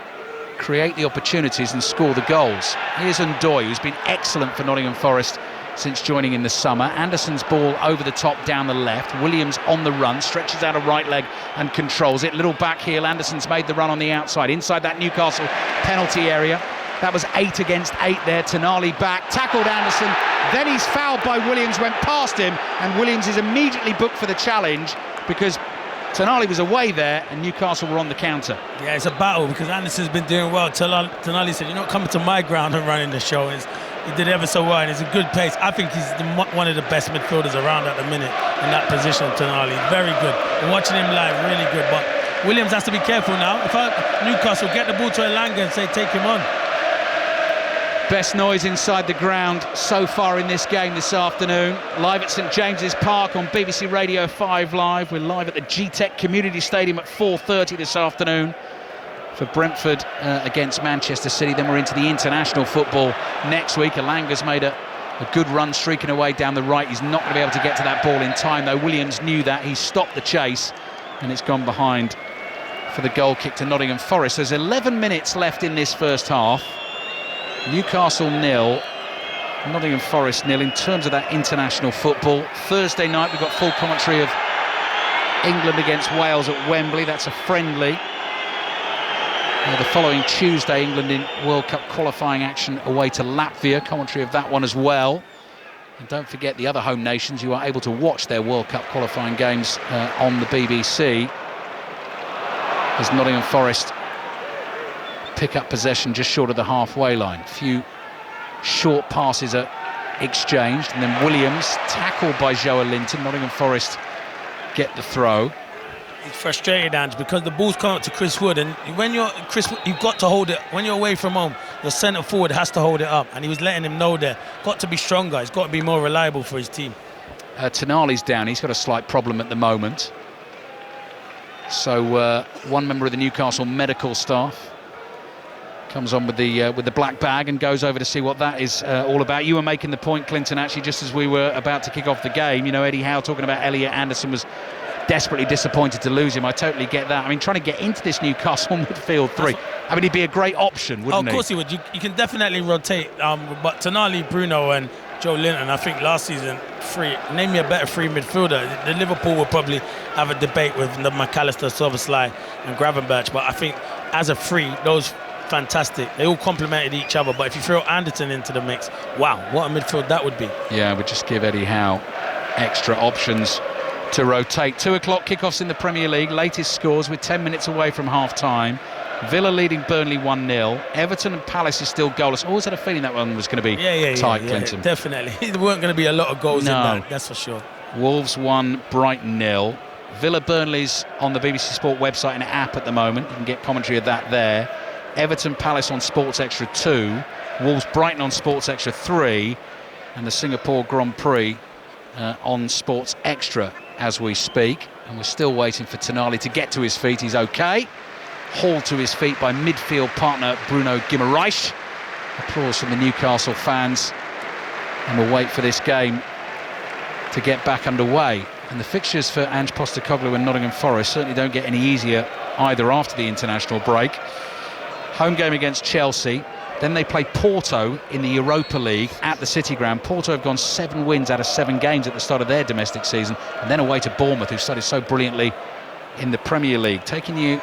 create the opportunities and score the goals. Here's Ndoye, who's been excellent for Nottingham Forest since joining in the summer. Anderson's ball over the top down the left. Williams on the run, stretches out a right leg and controls it. Little back heel. Anderson's made the run on the outside inside that Newcastle penalty area. That was 8 against 8 there. Tonali back, tackled Anderson, then he's fouled by Williams, went past him, and Williams is immediately booked for the challenge because Tonali was away there and Newcastle were on the counter. Yeah, it's a battle because Anderson's been doing well. Tonali said, you're not coming to my ground and running the show. He did ever so well, and it's a good pace. I think he's one of the best midfielders around at the minute in that position, Tonali. Very good. And watching him live, really good. But Williams has to be careful now. If Newcastle get the ball to Elanga and say, take him on. Best noise inside the ground so far in this game this afternoon. Live at St James's Park on BBC Radio 5 Live. We're live at the G-Tech Community Stadium at 4:30 this afternoon for Brentford against Manchester City. Then we're into the international football next week. Elanga's made a good run streaking away down the right. He's not going to be able to get to that ball in time, though. Williams knew that. He stopped the chase, and it's gone behind for the goal kick to Nottingham Forest. There's 11 minutes left in this first half. Newcastle 0, Nottingham Forest 0 in terms of that international football. Thursday night we've got full commentary of England against Wales at Wembley. That's a friendly. The following Tuesday, England in World Cup qualifying action away to Latvia. Commentary of that one as well. And don't forget the other home nations, you are able to watch their World Cup qualifying games on the BBC. As Nottingham Forest pick up possession just short of the halfway line. A few short passes are exchanged, and then Williams, tackled by Joe Linton. Nottingham Forest get the throw. It's frustrated, Ange, because the ball's come up to Chris Wood, and when you're Chris, you've got to hold it. When you're away from home, your centre forward has to hold it up, and he was letting him know there. Got to be stronger. He's got to be more reliable for his team. Tonali's down. He's got a slight problem at the moment. So one member of the Newcastle medical staff comes on with the black bag and goes over to see what that is all about. You were making the point, Clinton, actually, just as we were about to kick off the game. You know, Eddie Howe talking about Elliot Anderson was desperately disappointed to lose him. I totally get that. I mean, trying to get into this Newcastle midfield three, I mean, he'd be a great option, wouldn't he? Of course he would. You can definitely rotate. But Tonali, Bruno and Joe Linton, I think last season, name me a better free midfielder. The Liverpool will probably have a debate with the McAllister, Sobersley and Gravenberch, but I think as a free, those fantastic. They all complemented each other, but if you throw Anderson into the mix, wow, what a midfield that would be. Yeah, would just give Eddie Howe extra options to rotate. 2 o'clock kickoffs in the Premier League. Latest scores with 10 minutes away from half-time. Villa leading Burnley 1-0. Everton and Palace is still goalless. Always had a feeling that one was going to be tight, Clinton. Definitely. There weren't going to be a lot of goals in that, that's for sure. Wolves 1, Brighton 0. Villa Burnley's on the BBC Sport website and app at the moment. You can get commentary of that there. Everton Palace on Sports Extra 2. Wolves Brighton on Sports Extra 3. And the Singapore Grand Prix on Sports Extra as we speak. And we're still waiting for Tonali to get to his feet. He's okay. Hauled to his feet by midfield partner Bruno Guimaraes. Applause from the Newcastle fans. And we'll wait for this game to get back underway. And the fixtures for Ange Postecoglou and Nottingham Forest certainly don't get any easier either after the international break. Home game against Chelsea. Then they play Porto in the Europa League at the City Ground. Porto have gone 7 wins out of 7 games at the start of their domestic season. And then away to Bournemouth, who started so brilliantly in the Premier League. Taking you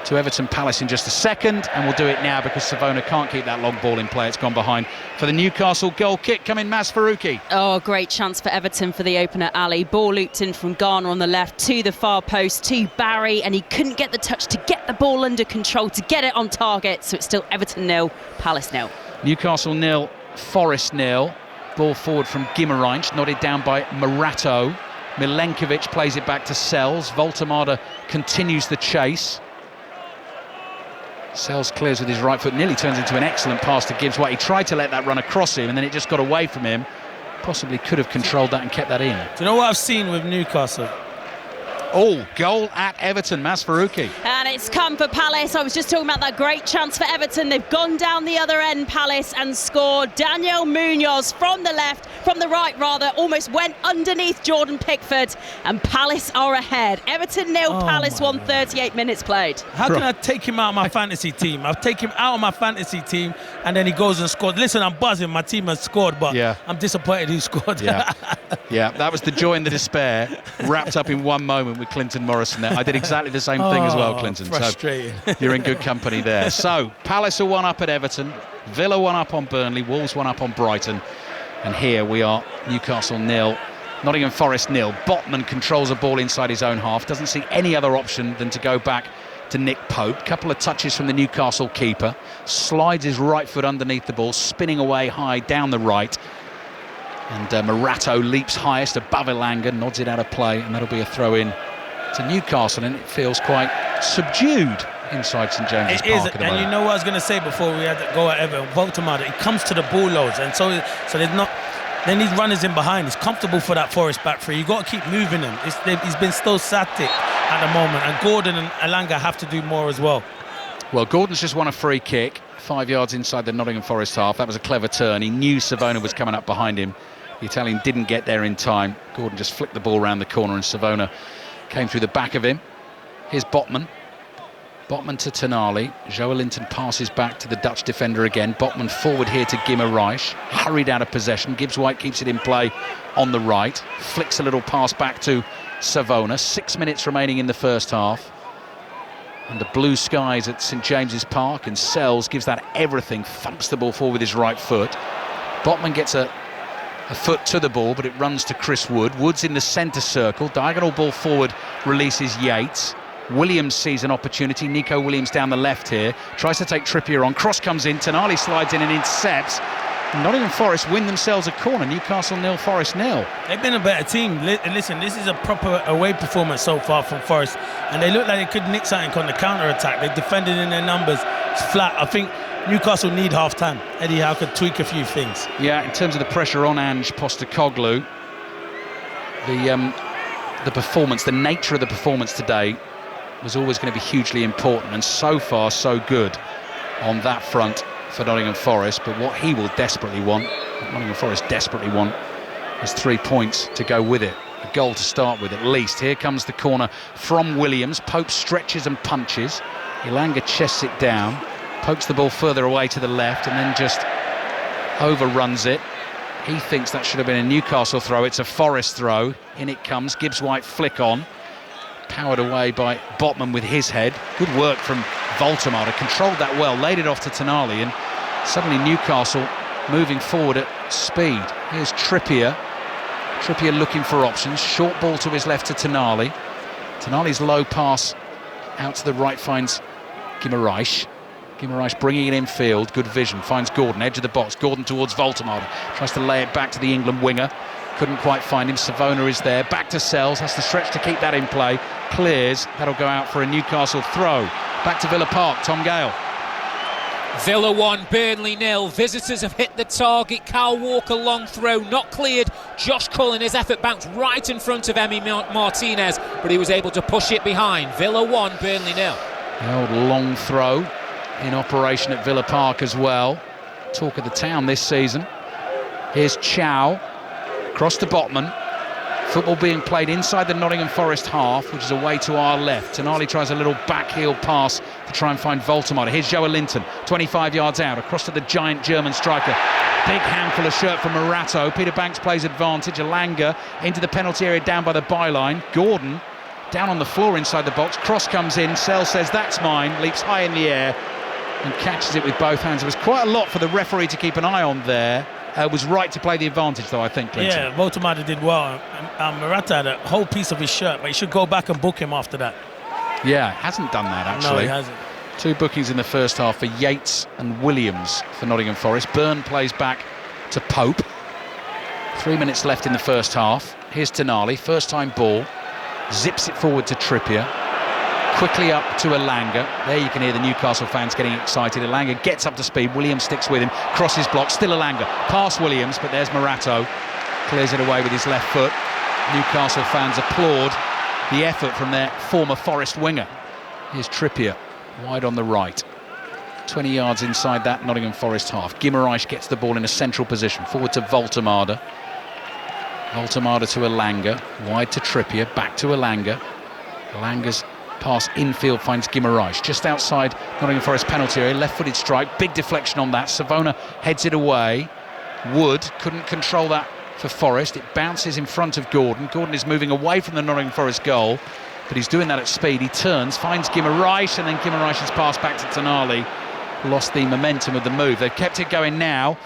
to Everton Palace in just a second, and we'll do it now because Savona can't keep that long ball in play. It's gone behind for the Newcastle goal kick. Coming, Maz Faruqi. Oh, great chance for Everton for the opener, Ali. Ball looped in from Garner on the left to the far post to Barry, and he couldn't get the touch to get the ball under control, to get it on target. So it's still Everton 0, Palace 0. Newcastle 0, Forest 0. Ball forward from Guimaraes, nodded down by Morato. Milenkovic plays it back to Sells. Voltemada continues the chase. Sells clears with his right foot, nearly turns into an excellent pass to Gibbs White. He tried to let that run across him and then it just got away from him. Possibly could have controlled that and kept that in. Do you know what I've seen with Newcastle? Oh, goal at Everton, Maz Faruqi. And it's come for Palace. I was just talking about that great chance for Everton. They've gone down the other end, Palace, and scored. Daniel Munoz from the left, from the right rather, almost went underneath Jordan Pickford, and Palace are ahead. Everton 0, Palace 1, 38 minutes played. How can I take him out of my fantasy team? I'll take him out of my fantasy team, and then he goes and scores. Listen, I'm buzzing. My team has scored, but I'm disappointed he scored. Yeah, that was the joy and the despair wrapped up in one moment with Clinton Morrison there. I did exactly the same thing as well, Clinton. Frustrating. So you're in good company there. So Palace are 1 up at Everton, Villa 1 up on Burnley, Wolves 1 up on Brighton, and here we are, Newcastle 0, Nottingham Forest 0. Botman controls a ball inside his own half, doesn't see any other option than to go back to Nick Pope. Couple of touches from the Newcastle keeper, slides his right foot underneath the ball, spinning away high down the right. And Morato leaps highest above Elanga, nods it out of play, and that'll be a throw-in to Newcastle, and it feels quite subdued inside St James's Park at the moment. And you know what I was going to say before we had to go at Everton, Voltemada, he comes to the ball loads, and so there's not. Then these runners in behind. It's comfortable for that Forest back three. You've got to keep moving him. He's been so static at the moment, and Gordon and Elanga have to do more as well. Well, Gordon's just won a free kick, 5 yards inside the Nottingham Forest half. That was a clever turn. He knew Savona was coming up behind him. The Italian didn't get there in time. Gordon just flicked the ball around the corner, and Savona came through the back of him. Here's Botman. Botman to Tonali. Joelinton passes back to the Dutch defender again. Botman forward here to Guimaraes. Hurried out of possession. Gibbs White keeps it in play on the right. Flicks a little pass back to Savona. 6 minutes remaining in the first half. And the blue skies at St James's Park, and Sells gives that everything. Thumps the ball forward with his right foot. Botman gets a foot to the ball, but it runs to Chris Wood. Wood's in the centre circle. Diagonal ball forward releases Yates. Williams sees an opportunity. Nico Williams down the left here, tries to take Trippier on. Cross comes in, Tonali slides in and intercepts. Nottingham Forest win themselves a corner. Newcastle 0, Forest 0. They've been a better team. Listen, this is a proper away performance so far from Forest, and they look like they could nick something on the counter-attack. They defended in their numbers. It's flat. I think Newcastle need half-time. Eddie Howe could tweak a few things. Yeah, in terms of the pressure on Ange Postecoglou, the performance, the nature of the performance today was always going to be hugely important, and so far so good on that front for Nottingham Forest. But what he will desperately want, what Nottingham Forest desperately want, is 3 points to go with it, a goal to start with at least. Here comes the corner from Williams. Pope stretches and punches. Ilanga chests it down, pokes the ball further away to the left, and then just overruns it. He thinks that should have been a Newcastle throw. It's a Forest throw. In it comes. Gibbs-White flick on. Powered away by Botman with his head. Good work from Voltemade. Controlled that well. Laid it off to Tonali. And suddenly Newcastle moving forward at speed. Here's Trippier. Trippier looking for options. Short ball to his left to Tonali. Tonali's low pass out to the right finds Guimaraes. Guimaraes bringing it in field, good vision, finds Gordon, edge of the box, Gordon towards Voltemade, tries to lay it back to the England winger, couldn't quite find him. Savona is there, back to Sells, has to stretch to keep that in play, clears, that'll go out for a Newcastle throw. Back to Villa Park, Tom Gale. Villa 1, Burnley 0. Visitors have hit the target. Kyle Walker long throw, not cleared. Josh Cullen, his effort bounced right in front of Emi Martinez, but he was able to push it behind. Villa 1, Burnley 0. The old long throw in operation at Villa Park as well. Talk of the town this season. Here's Chow, cross to Botman. Football being played inside the Nottingham Forest half, which is away to our left. Tonali tries a little backheel pass to try and find Voltemade. Here's Joe Linton, 25 yards out, across to the giant German striker. Big handful of shirt from Morato. Peter Banks plays advantage. Alanga into the penalty area down by the byline. Gordon down on the floor inside the box. Cross comes in. Sell says, that's mine. Leaps high in the air and catches it with both hands. It was quite a lot for the referee to keep an eye on there. Was right to play the advantage, though, I think, Clinton. Yeah, Voltemade did well. Morata had a whole piece of his shirt, but he should go back and book him after that. Yeah, hasn't done that, actually. No, he hasn't. 2 bookings in the first half for Yates and Williams for Nottingham Forest. Byrne plays back to Pope. 3 minutes left in the first half. Here's Tonali, first time ball. Zips it forward to Trippier. Quickly up to Elanga. There you can hear the Newcastle fans getting excited. Elanga gets up to speed. Williams sticks with him. Crosses block. Still Elanga. Past Williams, but there's Morato. Clears it away with his left foot. Newcastle fans applaud the effort from their former Forest winger. Here's Trippier, wide on the right. 20 yards inside that Nottingham Forest half. Guimaraes gets the ball in a central position. Forward to Voltemade. Voltemade to Elanga. Wide to Trippier. Back to Elanga. Elanga's pass infield finds Guimaraes just outside Nottingham Forest penalty area. Left-footed strike, big deflection on that. Savona heads it away. Wood couldn't control that for Forest. It bounces in front of Gordon. Gordon is moving away from the Nottingham Forest goal, but he's doing that at speed. He turns, finds Guimaraes, and then Guimaraes' pass back to Tonali. Lost the momentum of the move. They've kept it going now.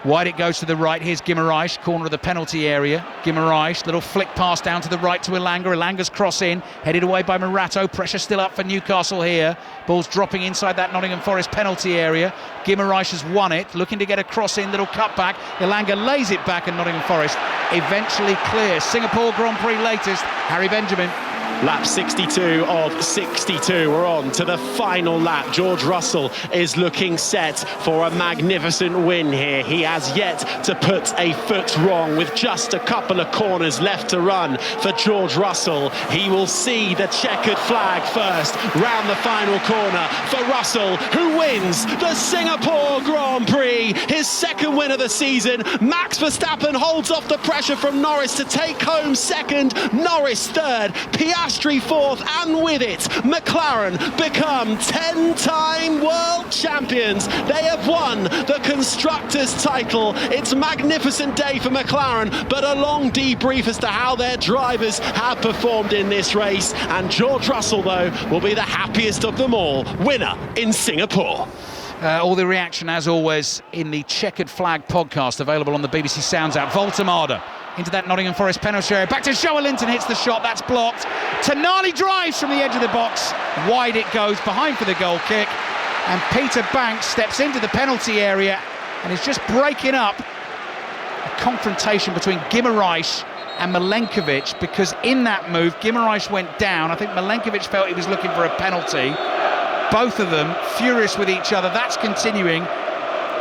Wide it goes to the right. Here's Guimaraes, corner of the penalty area. Guimaraes, little flick pass down to the right to Elanga. Elanga's cross in, headed away by Morato. Pressure still up for Newcastle here. Ball's dropping inside that Nottingham Forest penalty area. Guimaraes has won it, looking to get a cross in, little cut back. Elanga lays it back and Nottingham Forest eventually clear. Singapore Grand Prix latest, Harry Benjamin. Lap 62 of 62. We're on to the final lap. George Russell is looking set for a magnificent win here. He has yet to put a foot wrong with just a couple of corners left to run for George Russell. He will see the checkered flag first round the final corner for Russell, who wins the Singapore Grand Prix. His second win of the season. Max Verstappen holds off the pressure from Norris to take home second. Norris third. Piastri fourth, and with it, McLaren become 10-time world champions. They have won the Constructors' title. It's a magnificent day for McLaren, but a long debrief as to how their drivers have performed in this race. And George Russell, though, will be the happiest of them all. Winner in Singapore. All the reaction, as always, in the Checkered Flag podcast, available on the BBC Sounds app. Voltemada into that Nottingham Forest penalty area. Back to Joelinton, hits the shot, that's blocked. Tonali drives from the edge of the box. Wide it goes, behind for the goal kick. And Peter Banks steps into the penalty area and is just breaking up a confrontation between Guimaraes and Milenkovic, because in that move, Guimaraes went down. I think Milenkovic felt he was looking for a penalty. Both of them furious with each other. That's continuing.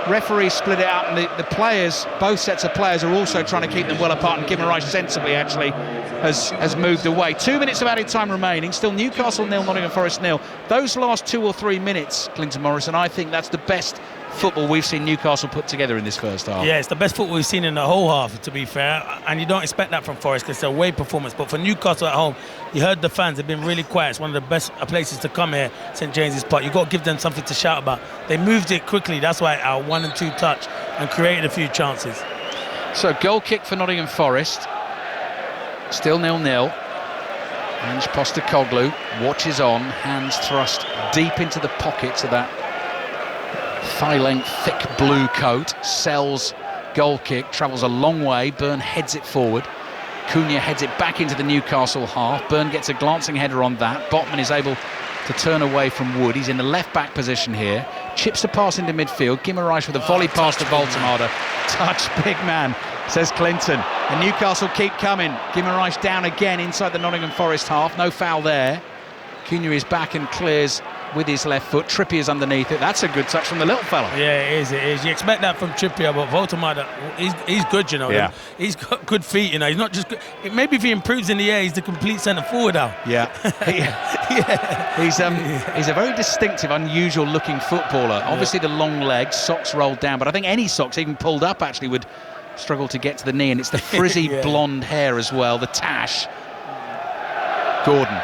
Referee split it up, and the players, both sets of players, are also trying to keep them well apart, and Guimaraes sensibly actually has moved away. 2 minutes of added time remaining, still Newcastle 0, Nottingham Forest 0. Those last 2 or 3 minutes, Clinton Morrison, I think that's the best football we've seen Newcastle put together in this first half. Yeah, it's the best football we've seen in the whole half, to be fair, and you don't expect that from Forest because it's a away performance. But for Newcastle at home, you heard the fans have been really quiet. It's one of the best places to come here, St James's Park. You've got to give them something to shout about. They moved it quickly, that's why our 1 and 2 touch, and created a few chances. So goal kick for Nottingham Forest, still 0-0. Ange Postecoglou watches on, hands thrust deep into the pockets of that thigh-length, thick blue coat. Sells goal kick, travels a long way. Byrne heads it forward. Cunha heads it back into the Newcastle half. Byrne gets a glancing header on that. Botman is able to turn away from Wood. He's in the left-back position here. Chips a pass into midfield. Guimaraes with a volley pass to Voltemada. Touch, big man, says Clinton. And Newcastle keep coming. Guimaraes down again inside the Nottingham Forest half. No foul there. Cunha is back and clears with his left foot. Trippier's underneath it. That's a good touch from the little fella. Yeah, it is. You expect that from Trippier, but Voltemada, he's good, you know. Yeah. He's got good feet, you know. He's not just good. Maybe if he improves in the air, he's the complete centre forward now. Yeah. He's a very distinctive, unusual looking footballer. Obviously the long legs, socks rolled down, but I think any socks, even pulled up, actually would struggle to get to the knee. And it's the frizzy blonde hair as well, the tash. Gordon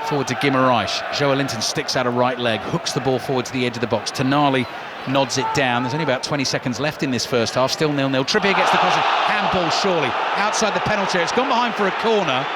forward to Guimaraes. Joelinton sticks out a right leg, hooks the ball forward to the edge of the box. Tonali nods it down. There's only about 20 seconds left in this first half, still 0-0. Trippier gets the cross, handball surely, outside the penalty area. It's gone behind for a corner.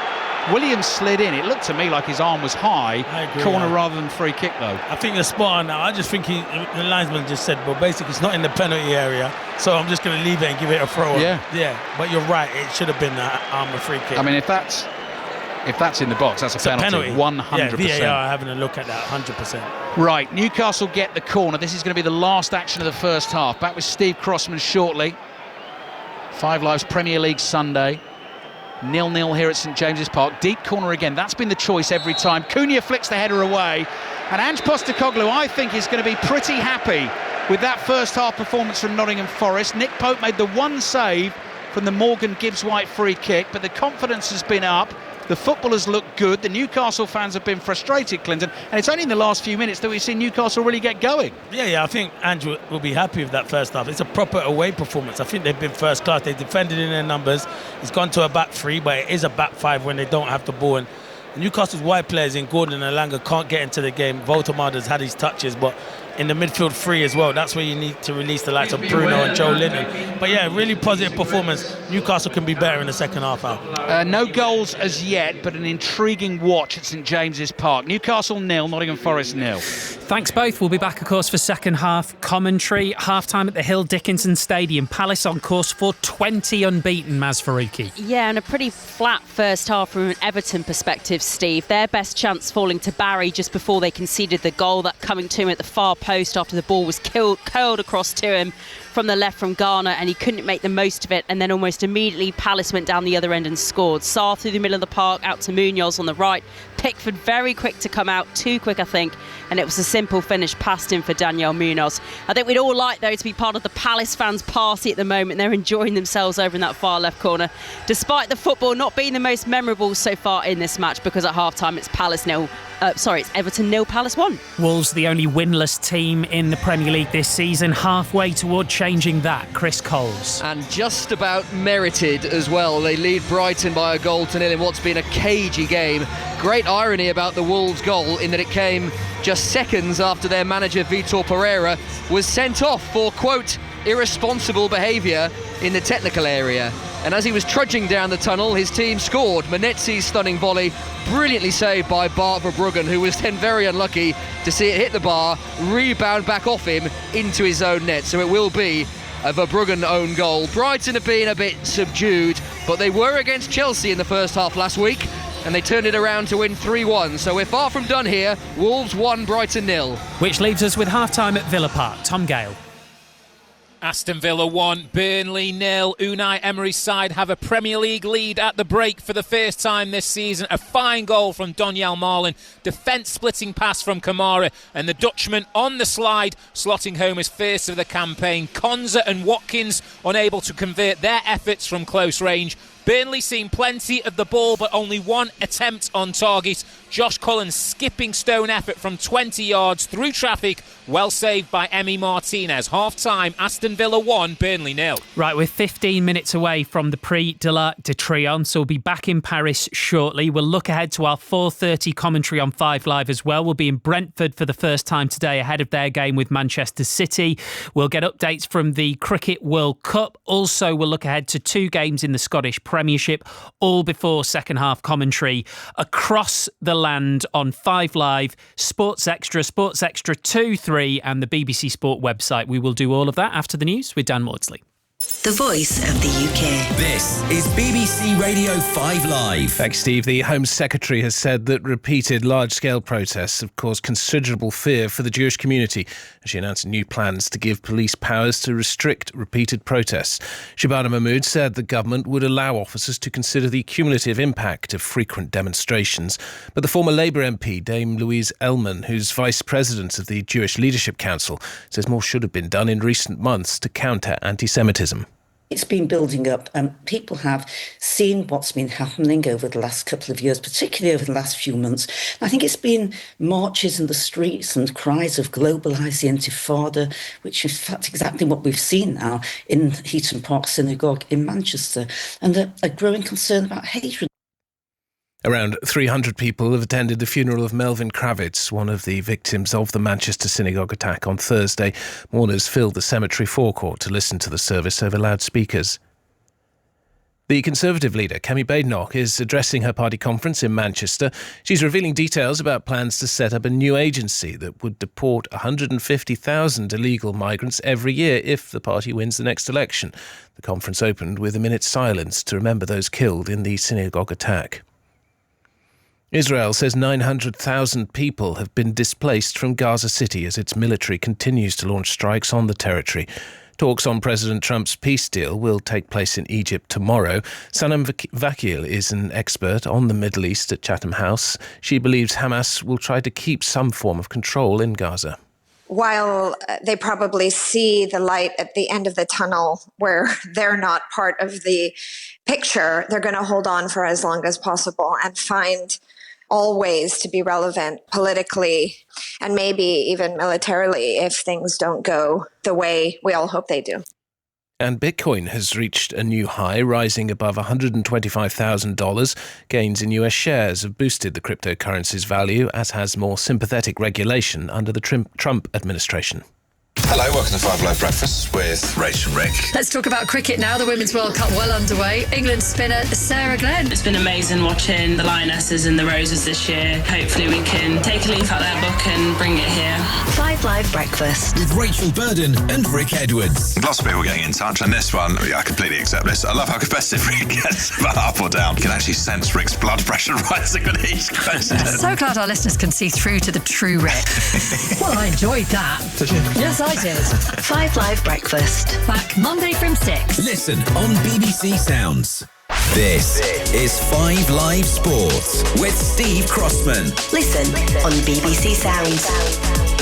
Williams slid in. It looked to me like his arm was high. Corner rather than free kick though. I think you're spot on now. I just think the linesman just said, well, basically it's not in the penalty area, so I'm just going to leave it and give it a throw. Yeah, but you're right, it should have been that arm a free kick. I mean, if that's in the box, that's a penalty. 100%. Yeah, VAR having a look at that, 100%. Right, Newcastle get the corner. This is going to be the last action of the first half. Back with Steve Crossman shortly. 5 Live's Premier League Sunday. 0-0 here at St James's Park. Deep corner again. That's been the choice every time. Cunha flicks the header away. And Ange Postecoglou, I think, is going to be pretty happy with that first half performance from Nottingham Forest. Nick Pope made the one save from the Morgan Gibbs-White free kick, but the confidence has been up. The footballers look good. The Newcastle fans have been frustrated, Clinton, and it's only in the last few minutes that we've seen Newcastle really get going. Yeah, I think Andrew will be happy with that first half. It's a proper away performance. I think they've been first class. They defended in their numbers. It's gone to a back 3, but it is a back 5 when they don't have the ball. And Newcastle's wide players in Gordon and Elanga can't get into the game. Voltemada's had his touches, but in the midfield 3 as well, that's where you need to release the likes of Bruno and Joelinton. But yeah, really positive performance. Newcastle can be better in the second half. No goals as yet, but an intriguing watch at St James's Park. Newcastle 0, Nottingham Forest 0. Thanks both. We'll be back, of course, for second half commentary. Half-time at the Hill Dickinson Stadium. Palace on course for 20 unbeaten, Maz Faruqi. Yeah, and a pretty flat first half from an Everton perspective, Steve. Their best chance falling to Barry just before they conceded the goal, that coming to him at the far post after the ball was curled across to him from the left from Garner, and he couldn't make the most of it. And then almost immediately Palace went down the other end and scored. Sarr through the middle of the park, out to Munoz on the right. Pickford very quick to come out, too quick I think, and it was a simple finish past him for Daniel Munoz. I think we'd all like though to be part of the Palace fans' party at the moment. They're enjoying themselves over in that far left corner, despite the football not being the most memorable so far in this match, because at half-time it's it's Everton 0, Palace 1. Wolves the only winless team in the Premier League this season, halfway toward changing that. Chris Coles. And just about merited as well. They lead Brighton by a goal to 0 in what's been a cagey game. Great irony about the Wolves goal in that it came just seconds after their manager Vitor Pereira was sent off for, quote, irresponsible behaviour in the technical area. and as he was trudging down the tunnel, his team scored. Manetzi's stunning volley, brilliantly saved by Bart Verbruggen, who was then very unlucky to see it hit the bar, rebound back off him into his own net. So it will be a Verbruggen own goal. Brighton have been a bit subdued, but they were against Chelsea in the first half last week, and they turned it around to win 3-1. So we're far from done here. Wolves 1, Brighton 0. Which leaves us with half-time at Villa Park. Tom Gale. Aston Villa 1, Burnley 0. Unai Emery's side have a Premier League lead at the break for the first time this season. A fine goal from Donyell Marlin, defence-splitting pass from Kamara, and the Dutchman on the slide, slotting home his first of the campaign. Konza and Watkins unable to convert their efforts from close range. Burnley seen plenty of the ball, but only one attempt on target. Josh Cullen's skipping stone effort from 20 yards through traffic, well saved by Emi Martinez. Half-time, Aston Villa 1, Burnley 0. Right, we're 15 minutes away from the Prix de l'Arc de Triomphe, so we'll be back in Paris shortly. We'll look ahead to our 4:30 commentary on 5 Live as well. We'll be in Brentford for the first time today ahead of their game with Manchester City. We'll get updates from the Cricket World Cup. Also, we'll look ahead to 2 games in the Scottish Premiership, all before second half commentary across the land on 5 Live, Sports Extra 2, 3 and the BBC Sport website. We will do all of that after the news with Dan Maudsley. The voice of the UK. This is BBC Radio 5 Live. Thanks, Steve. The Home Secretary has said that repeated large-scale protests have caused considerable fear for the Jewish community as she announced new plans to give police powers to restrict repeated protests. Shabana Mahmood said the government would allow officers to consider the cumulative impact of frequent demonstrations. But the former Labour MP, Dame Louise Ellman, who's Vice President of the Jewish Leadership Council, says more should have been done in recent months to counter anti-Semitism. It's been building up, and people have seen what's been happening over the last couple of years, particularly over the last few months. I think it's been marches in the streets and cries of globalise the Intifada, which is in fact exactly what we've seen now in Heaton Park Synagogue in Manchester, and a growing concern about hatred. Around 300 people have attended the funeral of Melvin Kravitz, one of the victims of the Manchester synagogue attack on Thursday. Mourners filled the cemetery forecourt to listen to the service over loudspeakers. The Conservative leader, Kemi Badenoch, is addressing her party conference in Manchester. She's revealing details about plans to set up a new agency that would deport 150,000 illegal migrants every year if the party wins the next election. The conference opened with a minute's silence to remember those killed in the synagogue attack. Israel says 900,000 people have been displaced from Gaza City as its military continues to launch strikes on the territory. Talks on President Trump's peace deal will take place in Egypt tomorrow. Sanam Vakil is an expert on the Middle East at Chatham House. She believes Hamas will try to keep some form of control in Gaza. While they probably see the light at the end of the tunnel where they're not part of the picture, they're going to hold on for as long as possible and find all ways to be relevant politically and maybe even militarily if things don't go the way we all hope they do. And Bitcoin has reached a new high, rising above $125,000. Gains in US shares have boosted the cryptocurrency's value, as has more sympathetic regulation under the Trump administration. Hello, welcome to 5 Live Breakfast with Rachel and Rick. Let's talk about cricket now. The Women's World Cup well underway. England spinner Sarah Glenn. It's been amazing watching the Lionesses and the Roses this year. Hopefully we can take a leaf out of their book and bring it here. 5 Live Breakfast with Rachel Burden and Rick Edwards. Lots of people getting in touch, and this one, I completely accept this. I love how competitive Rick gets, but up or down. You can actually sense Rick's blood pressure rising on each question. So glad our listeners can see through to the true Rick. Well, I enjoyed that. Did you? Yes, I did. 5 Live Breakfast. Back Monday from 6. Listen on BBC Sounds. This is 5 Live Sports with Steve Crossman. Listen on BBC Sounds.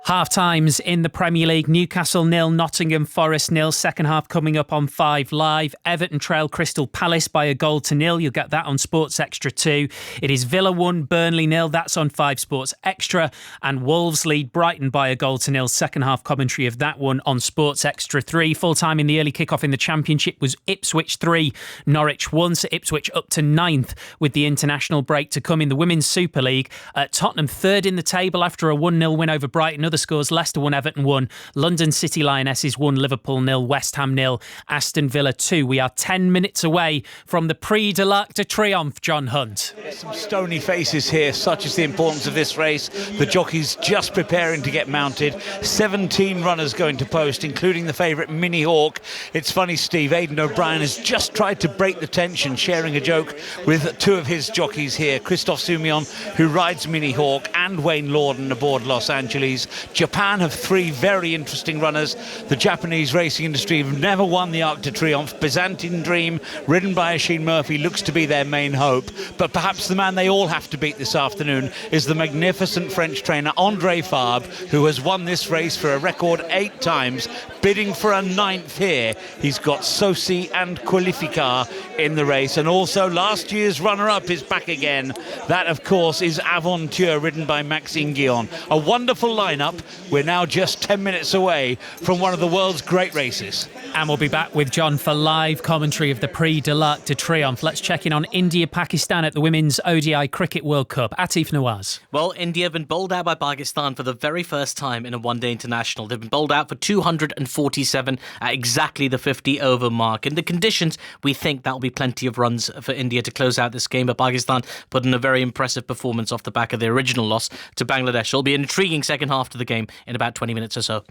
Half-times in the Premier League. Newcastle 0, Nottingham Forest 0. Second half coming up on 5 Live. Everton trail Crystal Palace by a goal to 0. You'll get that on Sports Extra 2. It is Villa 1, Burnley 0. That's on 5 Sports Extra. And Wolves lead Brighton by a goal to 0. Second half commentary of that one on Sports Extra 3. Full time in the early kickoff in the Championship was Ipswich 3, Norwich 1. So Ipswich up to 9th with the international break to come in the Women's Super League. Tottenham third in the table after a 1-0 win over Brighton. other scores: Leicester 1, Everton 1, London City Lionesses 1, Liverpool 0, West Ham 0, Aston Villa 2. We are 10 minutes away from the Prix de l'Arc de Triomphe, John Hunt. Some stony faces here, such is the importance of this race. The jockeys just preparing to get mounted. 17 runners going to post, including the favourite Mini Hawk. It's funny, Steve, Aidan O'Brien has just tried to break the tension, sharing a joke with two of his jockeys here, Christophe Soumillon, who rides Mini Hawk, and Wayne Lorden aboard Los Angeles. Japan have 3 very interesting runners. The Japanese racing industry have never won the Arc de Triomphe. Byzantine Dream, ridden by Oisin Murphy, looks to be their main hope. But perhaps the man they all have to beat this afternoon is the magnificent French trainer André Fabre, who has won this race for a record 8 times, bidding for a 9th here. He's got Sosi and Qualificar in the race, and also last year's runner-up is back again. That, of course, is Aventure, ridden by Maxime Guillon. A wonderful lineup. We're now just 10 minutes away from one of the world's great races. And we'll be back with John for live commentary of the Prix de l'Arc de Triomphe. Let's check in on India-Pakistan at the Women's ODI Cricket World Cup. Atif Nawaz. Well, India have been bowled out by Pakistan for the very first time in a one-day international. They've been bowled out for 247 at exactly the 50-over mark. In the conditions, we think that will be plenty of runs for India to close out this game, but Pakistan put in a very impressive performance off the back of their original loss to Bangladesh. It'll be an intriguing second half to the game in about 20 minutes or so.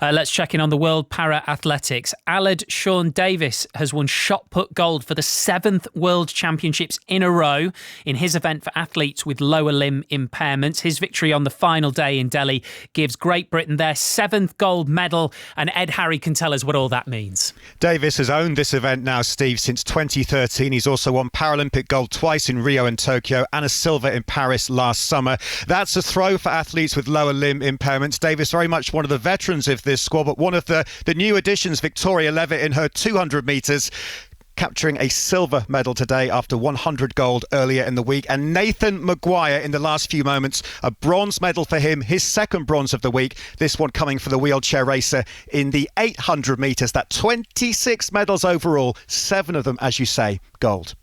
Let's check in on the World Para Athletics. Aled Sean Davis has won shot put gold for the 7th World Championships in a row in his event for athletes with lower limb impairments. His victory on the final day in Delhi gives Great Britain their 7th gold medal, and Ed Harry can tell us what all that means. Davis has owned this event now, Steve, since 2013. He's also won Paralympic gold twice in Rio and Tokyo, and a silver in Paris last summer. That's a throw for athletes with lower limb impairments. Davis very much one of the veterans of this squad, but one of the new additions, Victoria Levitt, in her 200 metres, capturing a silver medal today after 100 gold earlier in the week. And Nathan Maguire in the last few moments, a bronze medal for him, his 2nd bronze of the week. This one coming for the wheelchair racer in the 800 metres. That 26 medals overall, 7 of them, as you say, gold.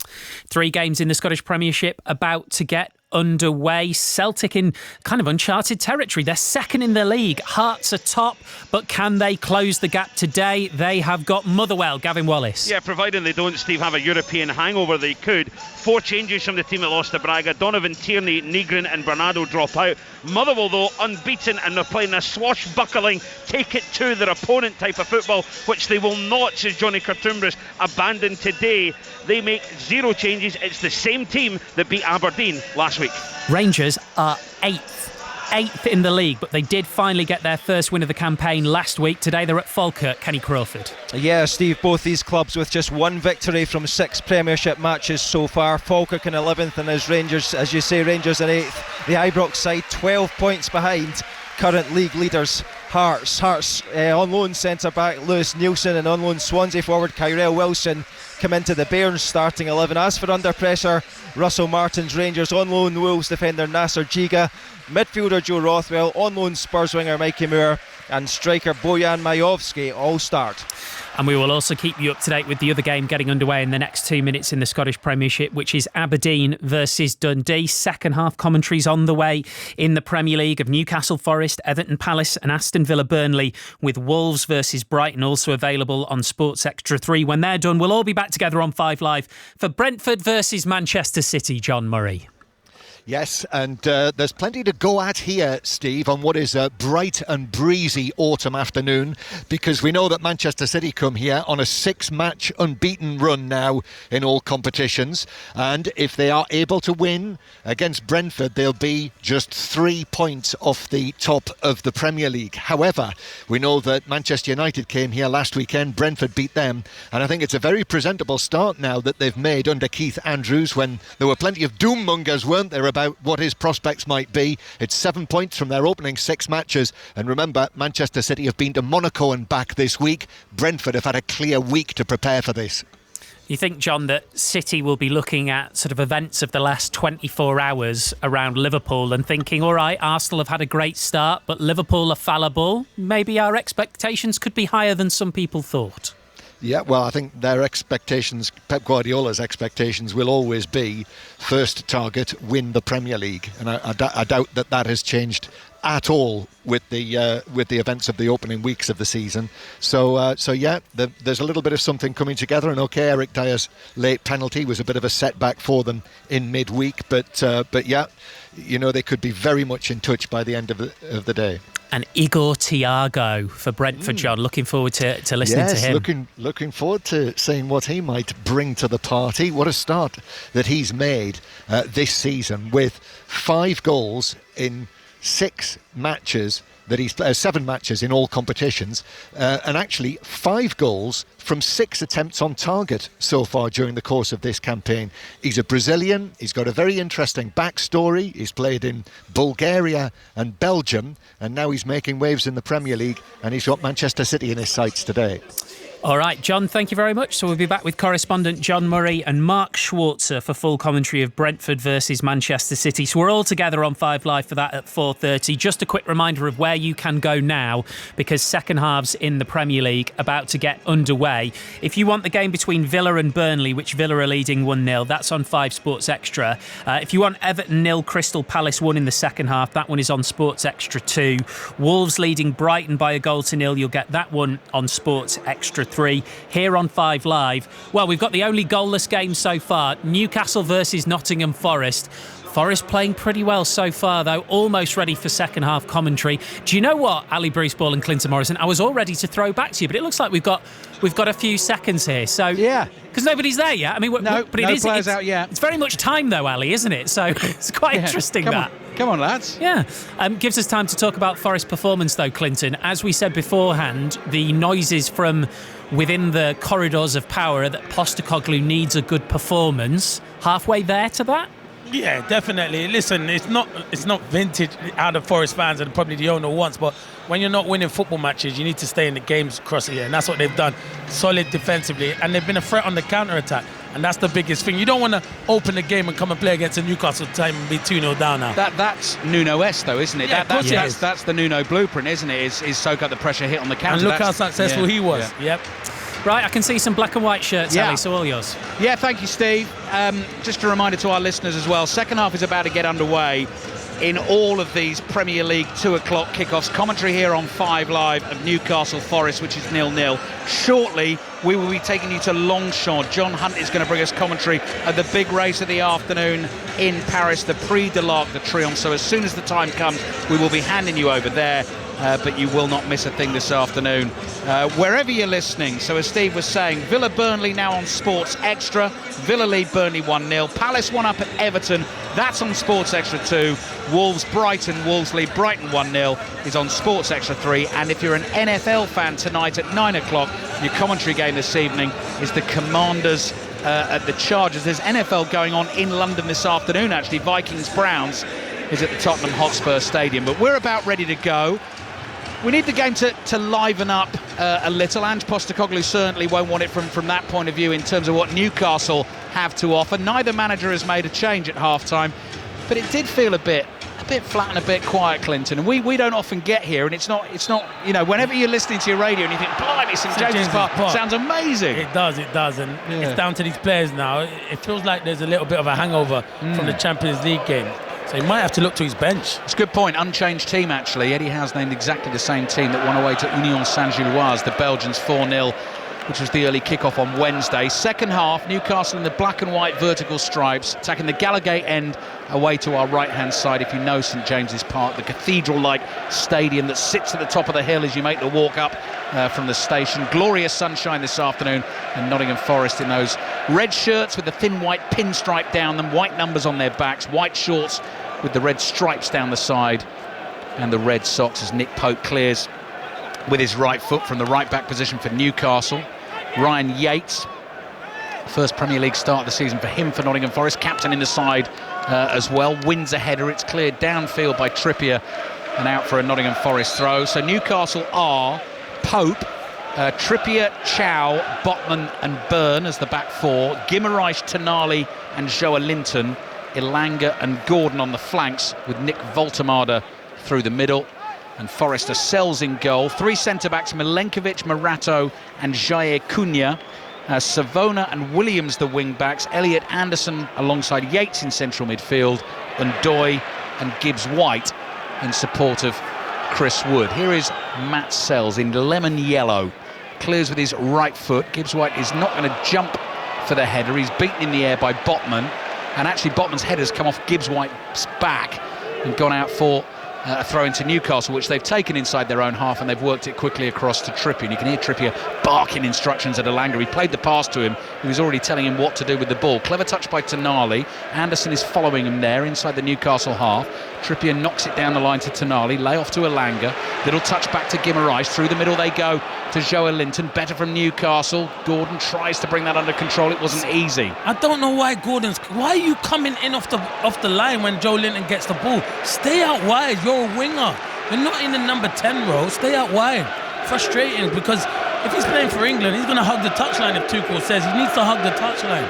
3 games in the Scottish Premiership about to get underway. Celtic in kind of uncharted territory. They're 2nd in the league. Hearts are top, but can they close the gap today? They have got Motherwell. Gavin Wallace. Yeah, providing they don't, Steve, have a European hangover, they could. 4 changes from the team that lost to Braga. Donovan Tierney, Negrin and Bernardo drop out. Motherwell, though, unbeaten, and they're playing a swashbuckling, take it to their opponent type of football, which they will not, says Johnny Curtumbras, abandon today. They make 0 changes. It's the same team that beat Aberdeen last week. Rangers are 8th in the league, but they did finally get their first win of the campaign last week. Today they're at Falkirk. Kenny Crawford. Yeah, Steve, both these clubs with just 1 victory from 6 Premiership matches so far. Falkirk in 11th, and as Rangers, as you say, Rangers in 8th. The Ibrox side 12 points behind current league leaders Hearts. On loan centre-back Lewis Nielsen, and on loan Swansea forward Kyrell Wilson come into the Bairns starting 11. As for under pressure, Russell Martin's Rangers, on loan Wolves defender Nasser Giga, midfielder Joe Rothwell, on loan Spurs winger Mikey Moore, and striker Bojan Majowski all start. And we will also keep you up to date with the other game getting underway in the next 2 minutes in the Scottish Premiership, which is Aberdeen versus Dundee. Second half commentaries on the way in the Premier League of Newcastle Forest, Everton Palace and Aston Villa Burnley, with Wolves versus Brighton also available on Sports Extra 3. When they're done, we'll all be back together on 5 Live for Brentford versus Manchester City. John Murray. Yes, and there's plenty to go at here, Steve, on what is a bright and breezy autumn afternoon, because we know that Manchester City come here on a 6-match unbeaten run now in all competitions, and if they are able to win against Brentford, they'll be just 3 points off the top of the Premier League. However, we know that Manchester United came here last weekend, Brentford beat them, and I think it's a very presentable start now that they've made under Keith Andrews, when there were plenty of doommongers, weren't there, about what his prospects might be. It's 7 points from their opening 6 matches, and remember, Manchester City have been to Monaco and back this week. Brentford have had a clear week to prepare for this. You think, John, that City will be looking at sort of events of the last 24 hours around Liverpool and thinking, all right, Arsenal have had a great start, but Liverpool are fallible. Maybe our expectations could be higher than some people thought. Yeah, well, I think their expectations, Pep Guardiola's expectations, will always be first target, win the Premier League. And I doubt that has changed at all with the events of the opening weeks of the season. So there's a little bit of something coming together. And okay, Eric Dyer's late penalty was a bit of a setback for them in midweek, but yeah, they could be very much in touch by the end of the day. And Igor Thiago for Brentford, John. Looking forward to listening to him. Yes, looking forward to seeing what he might bring to the party. What a start that he's made this season, with 5 goals in 6 matches that he's 7 matches in all competitions, and actually 5 goals from 6 attempts on target so far during the course of this campaign. He's a Brazilian. He's got a very interesting backstory. He's played in Bulgaria and Belgium, and now he's making waves in the Premier League, and he's got Manchester City in his sights today. All right, John, thank you very much. So we'll be back with correspondent John Murray and Mark Schwarzer for full commentary of Brentford versus Manchester City. So we're all together on 5 Live for that at 4:30. Just a quick reminder of where you can go now, because second halves in the Premier League about to get underway. If you want the game between Villa and Burnley, which Villa are leading 1-0, that's on 5 Sports Extra. If you want Everton 0, Crystal Palace 1 in the second half, that one is on Sports Extra 2. Wolves leading Brighton by 1-0, you'll get that one on Sports Extra 3. Here on 5 Live. Well, we've got the only goalless game so far, Newcastle versus Nottingham Forest. Forest playing pretty well so far, though, almost ready for second half commentary. Do you know what, Ali Bruceball and Clinton Morrison? I was all ready to throw back to you, but it looks like we've got a few seconds here. So yeah, because nobody's there yet. I mean, no players out yet. It's very much time, though, Ali, isn't it? So it's quite interesting. Come on, lads. Yeah. Gives us time to talk about Forest performance, though, Clinton. As we said beforehand, the noises from within the corridors of power that Postecoglou needs a good performance. Halfway there to that? Yeah, definitely. Listen, it's not vintage out of Forest fans, and probably the owner wants, but when you're not winning football matches, you need to stay in the games across here, and that's what they've done. Solid defensively, and they've been a threat on the counter-attack, and that's the biggest thing. You don't want to open the game and come and play against a Newcastle team and be 2-0 down now. That's Nuno-esque, though, isn't it? Yeah, that's the Nuno blueprint, isn't it? Is soak up the pressure, hit on the counter. And look how successful he was. Yeah. Yep. Right, I can see some black and white shirts, Ali, so all yours. Yeah, thank you, Steve. Just a reminder to our listeners as well, second half is about to get underway in all of these Premier League 2 o'clock kickoffs. Commentary here on 5 Live of Newcastle Forest, which is 0-0. Shortly, we will be taking you to Longchamp. John Hunt is going to bring us commentary of the big race of the afternoon in Paris, the Prix de l'Arc de Triomphe. So as soon as the time comes, we will be handing you over there. But you will not miss a thing this afternoon, wherever you're listening. So as Steve was saying, Villa Burnley now on Sports Extra. Villa lead Burnley 1-0. Palace 1 up at Everton. That's on Sports Extra 2. Wolves Brighton. Wolves lead Brighton 1-0 is on Sports Extra 3. And if you're an NFL fan, tonight at 9 o'clock, your commentary game this evening is the Commanders at the Chargers. There's NFL going on in London this afternoon, actually. Vikings-Browns is at the Tottenham Hotspur Stadium. But we're about ready to go. We need the game to liven up a little. Ange Postecoglou certainly won't want it from that point of view in terms of what Newcastle have to offer. Neither manager has made a change at half-time, but it did feel a bit flat and a bit quiet, Clinton. And we don't often get here, and it's not whenever you're listening to your radio and you think, blimey, St James's Park sounds amazing. It does, and it's down to these players now. It feels like there's a little bit of a hangover from the Champions League game. So he might have to look to his bench. It's a good point. Unchanged team, actually. Eddie Howe's named exactly the same team that won away to Union Saint-Gilloise, the Belgians 4-0, which was the early kick-off on Wednesday. Second half, Newcastle in the black and white vertical stripes, attacking the Gallowgate end away to our right-hand side. If you know St James's Park, the cathedral-like stadium that sits at the top of the hill as you make the walk up from the station. Glorious sunshine this afternoon, and Nottingham Forest in those red shirts with the thin white pinstripe down them, white numbers on their backs, white shorts with the red stripes down the side, and the red socks as Nick Pope clears with his right foot from the right back position for Newcastle. Ryan Yates, first Premier League start of the season for him for Nottingham Forest, captain in the side as well, wins a header. It's cleared downfield by Trippier and out for a Nottingham Forest throw. So Newcastle are Pope, Trippier, Chow, Botman and Byrne as the back four, Guimaraes, Tonali and Joa Linton, Ilanga and Gordon on the flanks, with Nick Voltemade through the middle. And Forrester Sells in goal. 3 centre-backs, Milenkovic, Morato and Jair Cunha. Savona and Williams the wing-backs. Elliot Anderson alongside Yates in central midfield. And Doy and Gibbs-White in support of Chris Wood. Here is Matt Sells in lemon yellow. Clears with his right foot. Gibbs White is not going to jump for the header. He's beaten in the air by Botman. And actually Botman's header's come off Gibbs White's back and gone out for a throw into Newcastle, which they've taken inside their own half, and they've worked it quickly across to Trippier. And you can hear Trippier barking instructions at Elanga. He played the pass to him. He was already telling him what to do with the ball. Clever touch by Tonali. Anderson is following him there inside the Newcastle half. Trippier knocks it down the line to Tonali. Lay off to Elanga. Little touch back to Guimaraes. Through the middle they go to Joelinton. Better from Newcastle. Gordon tries to bring that under control. It wasn't easy. I don't know why why are you coming in off the line when Joelinton gets the ball? Stay out wide. You're a winger. You're not in the number 10 role. Stay out wide. Frustrating, because if he's playing for England, he's going to hug the touchline. If Tuchel says he needs to hug the touchline.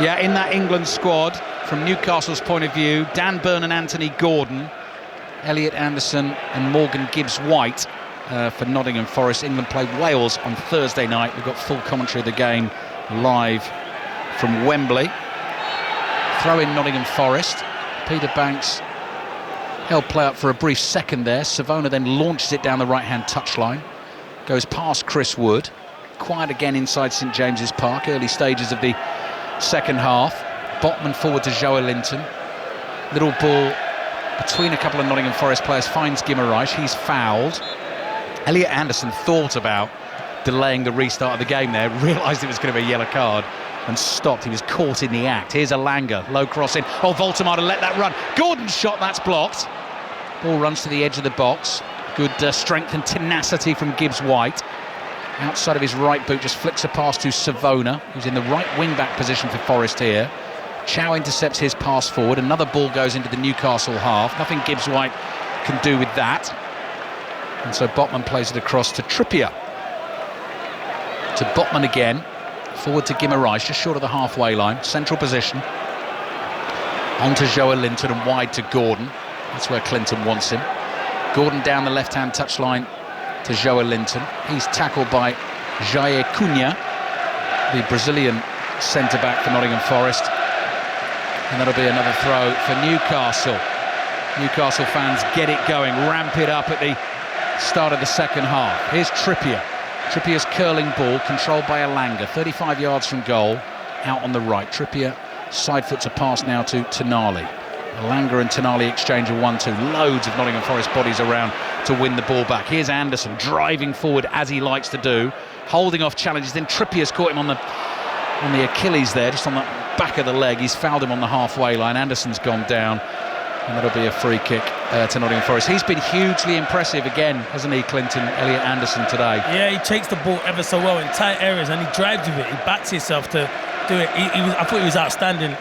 Yeah, in that England squad, from Newcastle's point of view, Dan Burn and Anthony Gordon, Elliot Anderson and Morgan Gibbs-White for Nottingham Forest. England play Wales on Thursday night. We've got full commentary of the game live from Wembley. Throw in Nottingham Forest. Peter Banks held play up for a brief second there. Savona then launches it down the right-hand touchline. Goes past Chris Wood. Quiet again inside St James's Park. Early stages of the second half. Botman forward to Joelinton. Little ball between a couple of Nottingham Forest players. Finds Guimaraes. He's fouled. Elliot Anderson thought about delaying the restart of the game there. Realised it was going to be a yellow card and stopped. He was caught in the act. Here's Elanga. Low cross in. Oh, Voltemar to let that run. Gordon's shot. That's blocked. Ball runs to the edge of the box. Good strength and tenacity from Gibbs-White. Outside of his right boot, just flicks a pass to Savona, who's in the right wing-back position for Forest here. Chow intercepts his pass forward. Another ball goes into the Newcastle half. Nothing Gibbs-White can do with that. And so Botman plays it across to Trippier. To Botman again. Forward to Guimaraes, just short of the halfway line. Central position. On to Joelinton and wide to Gordon. That's where Clinton wants him. Gordon down the left-hand touchline to Joelinton. He's tackled by Jair Cunha, the Brazilian centre-back for Nottingham Forest. And that'll be another throw for Newcastle. Newcastle fans get it going, ramp it up at the start of the second half. Here's Trippier. Trippier's curling ball, controlled by Elanga, 35 yards from goal, out on the right. Trippier side foots a pass now to Tonali. Elanga and Tonali exchange a 1-2. Loads of Nottingham Forest bodies around to win the ball back. Here's Anderson driving forward as he likes to do, holding off challenges. Then Trippier's caught him on the Achilles there, just on the back of the leg. He's fouled him on the halfway line. Anderson's gone down, and that'll be a free kick to Nottingham Forest. He's been hugely impressive again, hasn't he, Clinton? Elliot Anderson today. Yeah, he takes the ball ever so well in tight areas, and he drives with it. He backs himself to do it. I thought he was outstanding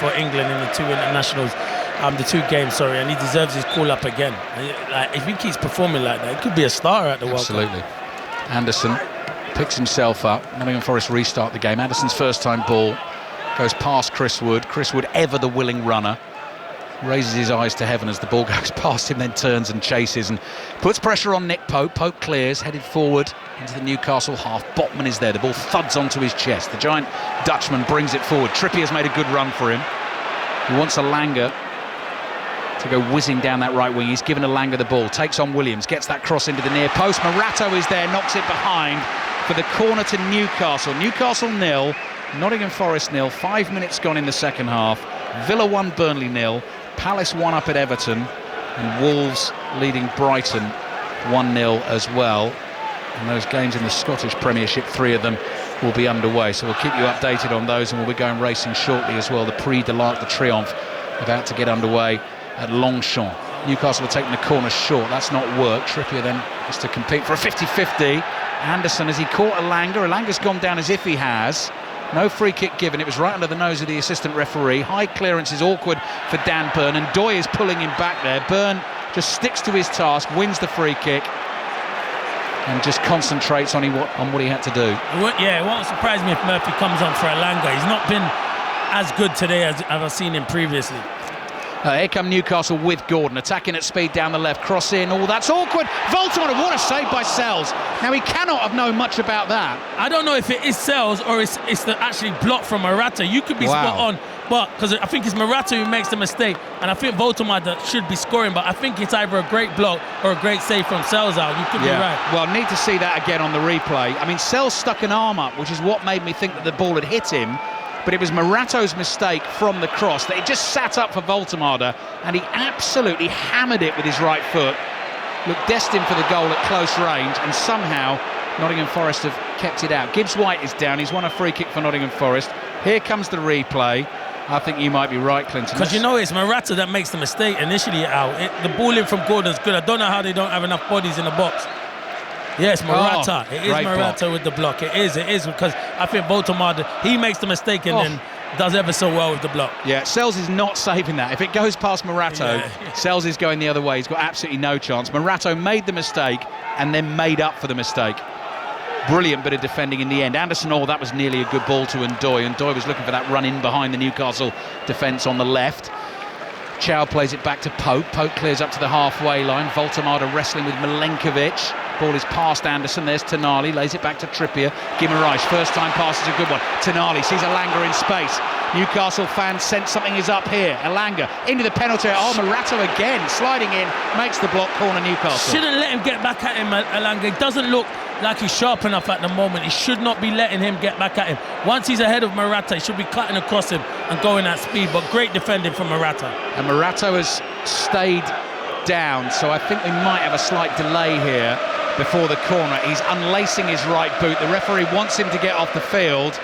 for England in the two internationals, the two games, and he deserves his call up again. If he keeps performing like that, he could be a star at the World Cup. Absolutely. Anderson picks himself up. Nottingham Forest restart the game. Anderson's first time ball goes past Chris Wood. Chris Wood, ever the willing runner, raises his eyes to heaven as the ball goes past him, then turns and chases and puts pressure on Nick Pope. Pope clears, headed forward into the Newcastle half. Botman is there. The ball thuds onto his chest. The giant Dutchman brings it forward. Trippier's made a good run for him. He wants Elanga to go whizzing down that right wing. He's given Elanga the ball. Takes on Williams. Gets that cross into the near post. Morato is there. Knocks it behind for the corner to Newcastle. Newcastle 0. Nottingham Forest 0. 5 minutes gone in the second half. Villa 1, Burnley 0. Palace 1 up at Everton, and Wolves leading Brighton 1-0 as well. And those games in the Scottish Premiership, 3 of them will be underway, so we'll keep you updated on those, and we'll be going racing shortly as well. The Prix de l'Arc de Triomphe about to get underway at Longchamp. Newcastle are taking the corner short. That's not worked. Trippier then has to compete for a 50-50. Anderson, has he caught Elanga? Elanga's gone down as if he has. No free kick given. It was right under the nose of the assistant referee. High clearance is awkward for Dan Burn, and Doy is pulling him back there. Burn just sticks to his task, wins the free kick, and just concentrates on what he had to do. Yeah, it won't surprise me if Murphy comes on for Elanga. He's not been as good today as I've seen him previously. Here come Newcastle with Gordon, attacking at speed down the left, cross in, that's awkward. Voltemar, what a save by Sells. Now, he cannot have known much about that. I don't know if it is Sells or it's actually blocked from Morata. You could be spot on, but because I think it's Morata who makes the mistake, and I think Voltemade should be scoring, but I think it's either a great block or a great save from Selzal. You could be right. Well, need to see that again on the replay. I mean, Selz stuck an arm up, which is what made me think that the ball had hit him, but it was Morato's mistake from the cross that it just sat up for Voltemade, and he absolutely hammered it with his right foot. Looked destined for the goal at close range, and somehow Nottingham Forest have kept it out. Gibbs White is down. He's won a free kick for Nottingham Forest. Here comes the replay. I think you might be right, Clinton. Because you know it's Morata that makes the mistake initially out. The ball in from Gordon's good. I don't know how they don't have enough bodies in the box. Yes, Morata. It is Morata with the block. It is because I think Voltemade, he makes the mistake and then does ever so well with the block. Yeah, Selz is not saving that. If it goes past Morato, Selz is going the other way. He's got absolutely no chance. Morato made the mistake and then made up for the mistake. Brilliant bit of defending in the end. Anderson, that was nearly a good ball to Ndoye. Ndoye was looking for that run in behind the Newcastle defence on the left. Chow plays it back to Pope. Pope clears up to the halfway line. Voltemade wrestling with Milenkovic. Ball is past Anderson. There's Tonali. Lays it back to Trippier. Guimaraes. First time pass is a good one. Tonali sees Elanga in space. Newcastle fans sense something is up here. Elanga into the penalty. Morato again sliding in. Makes the block corner Newcastle. Shouldn't let him get back at him, Elanga. It doesn't look like he's sharp enough at the moment. He should not be letting him get back at him. Once he's ahead of Morata, he should be cutting across him and going at speed, but great defending from Morata. And Morato has stayed down, so I think we might have a slight delay here before the corner. He's unlacing his right boot. The referee wants him to get off the field.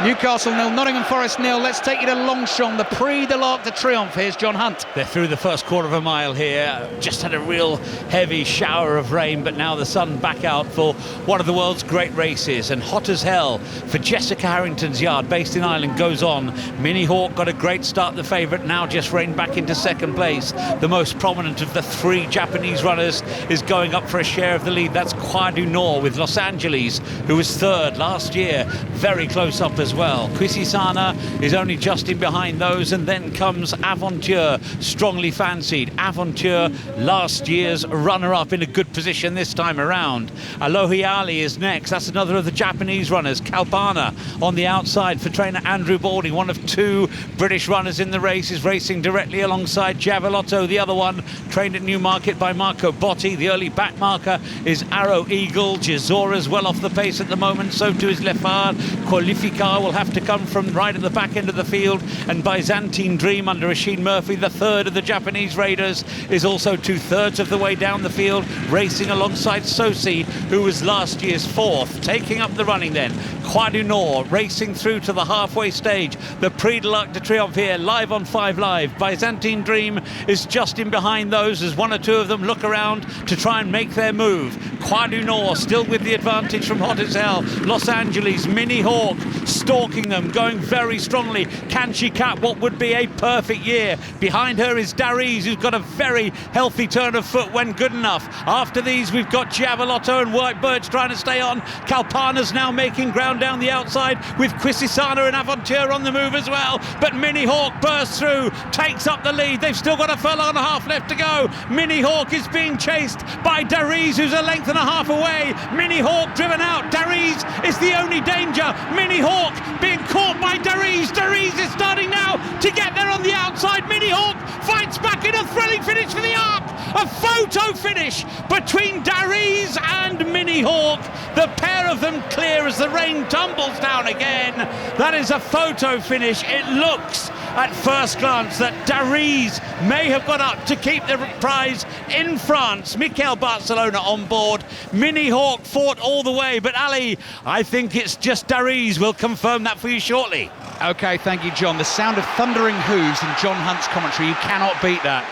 Newcastle 0, Nottingham Forest 0. Let's take you to Longchamp, the Prix de l'Arc de Triomphe. Here's John Hunt. They're through the first quarter of a mile here. Just had a real heavy shower of rain, but now the sun back out for one of the world's great races. And hot as hell for Jessica Harrington's yard, based in Ireland, goes on. Minnie Hawk got a great start, the favourite, now just reined back into second place. The most prominent of the three Japanese runners is going up for a share of the lead. That's Croix du Nord with Los Angeles, who was third last year, very close up as well. Quisisana is only just in behind those, and then comes Aventure, strongly fancied. Aventure, last year's runner-up, in a good position this time around. Alohi Ali is next. That's another of the Japanese runners. Kalbana on the outside for trainer Andrew Balding. One of two British runners in the race is racing directly alongside Giavellotto. The other one trained at Newmarket by Marco Botti. The early back marker is Arrow Eagle. Gizora's well off the pace at the moment, so too is Lefard. Qualificar will have to come from right at the back end of the field, and Byzantine Dream under Oisin Murphy, the third of the Japanese raiders, is also 2/3 of the way down the field, racing alongside Sosi, who was last year's fourth. Taking up the running then, Croix du Nord racing through to the halfway stage. The Prix de l'Arc de Triomphe here, live on 5 Live. Byzantine Dream is just in behind those as one or two of them look around to try and make their move. Croix du Nord still with the advantage from hot as hell. Los Angeles, Minnie Hawk stalking them, going very strongly. Can she cap what would be a perfect year? Behind her is Dariz, who's got a very healthy turn of foot when good enough. After these, we've got Giavellotto and White Birch trying to stay on. Kalpana's now making ground down the outside with Quisisana and Aventure on the move as well. But Minnie Hawk bursts through, takes up the lead. They've still got a furlong and a half left to go. Minnie Hawk is being chased by Dariz, who's a length and a half away. Minnie Hawk driven out. Dariz is the only danger. Minnie Hawk being caught by Dariz. Dariz is starting now to get there on the outside. Minnie Hawk fights back in a thrilling finish for the Arc. A photo finish between Dariz and Minnie Hawk. The pair of them clear as the rain tumbles down again. That is a photo finish. It looks at first glance that Dariz may have got up to keep the prize in France. Mikel Barcelona on board. Minnie Hawk fought all the way, but Ali, I think it's just Dariz. We'll confirm that for you shortly. OK, thank you, John. The sound of thundering hooves in John Hunt's commentary, you cannot beat that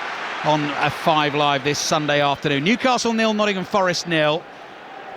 on a 5 Live this Sunday afternoon. Newcastle 0, Nottingham Forest 0.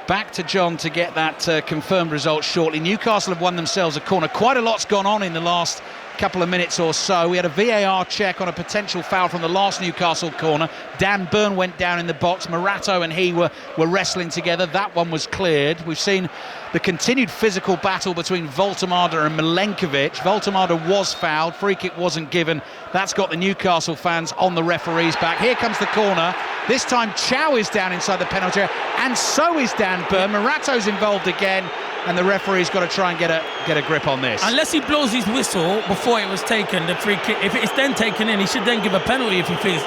Back to John to get that confirmed result shortly. Newcastle have won themselves a corner. Quite a lot's gone on in the last couple of minutes or so. We had a VAR check on a potential foul from the last Newcastle corner. Dan Burn went down in the box. Morato and he were wrestling together. That one was cleared. We've seen the continued physical battle between Voltemade and Milenkovic. Voltemade was fouled. Free kick wasn't given. That's got the Newcastle fans on the referee's back. Here comes the corner. This time Chow is down inside the penalty area, and so is Dan Burn. Morato's involved again. and the referee's got to try and get a grip on this. Unless he blows his whistle before it was taken, the free kick. If it's then taken in, he should then give a penalty if he feels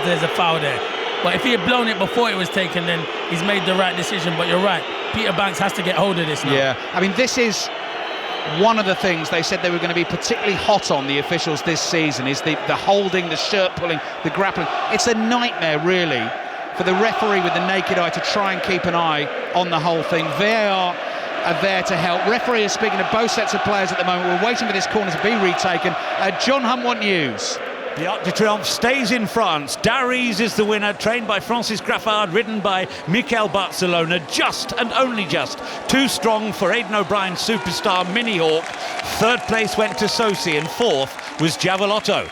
there's a foul there. But if he had blown it before it was taken, then he's made the right decision. But you're right, Peter Banks has to get hold of this now. Yeah, I mean, this is one of the things they said they were going to be particularly hot on, the officials this season, is the holding, the shirt pulling, the grappling. It's a nightmare, really, for the referee with the naked eye to try and keep an eye on the whole thing. VAR are there to help. Referee is speaking to both sets of players at the moment. We're waiting for this corner to be retaken. John Hunt, what news? The Arc de Triomphe stays in France. Dariz is the winner, trained by Francis Graffard, ridden by Mikel Barcelona. Just and only just too strong for Aidan O'Brien's superstar Mini Hawk. Third place went to Sosi and fourth was Javelotto.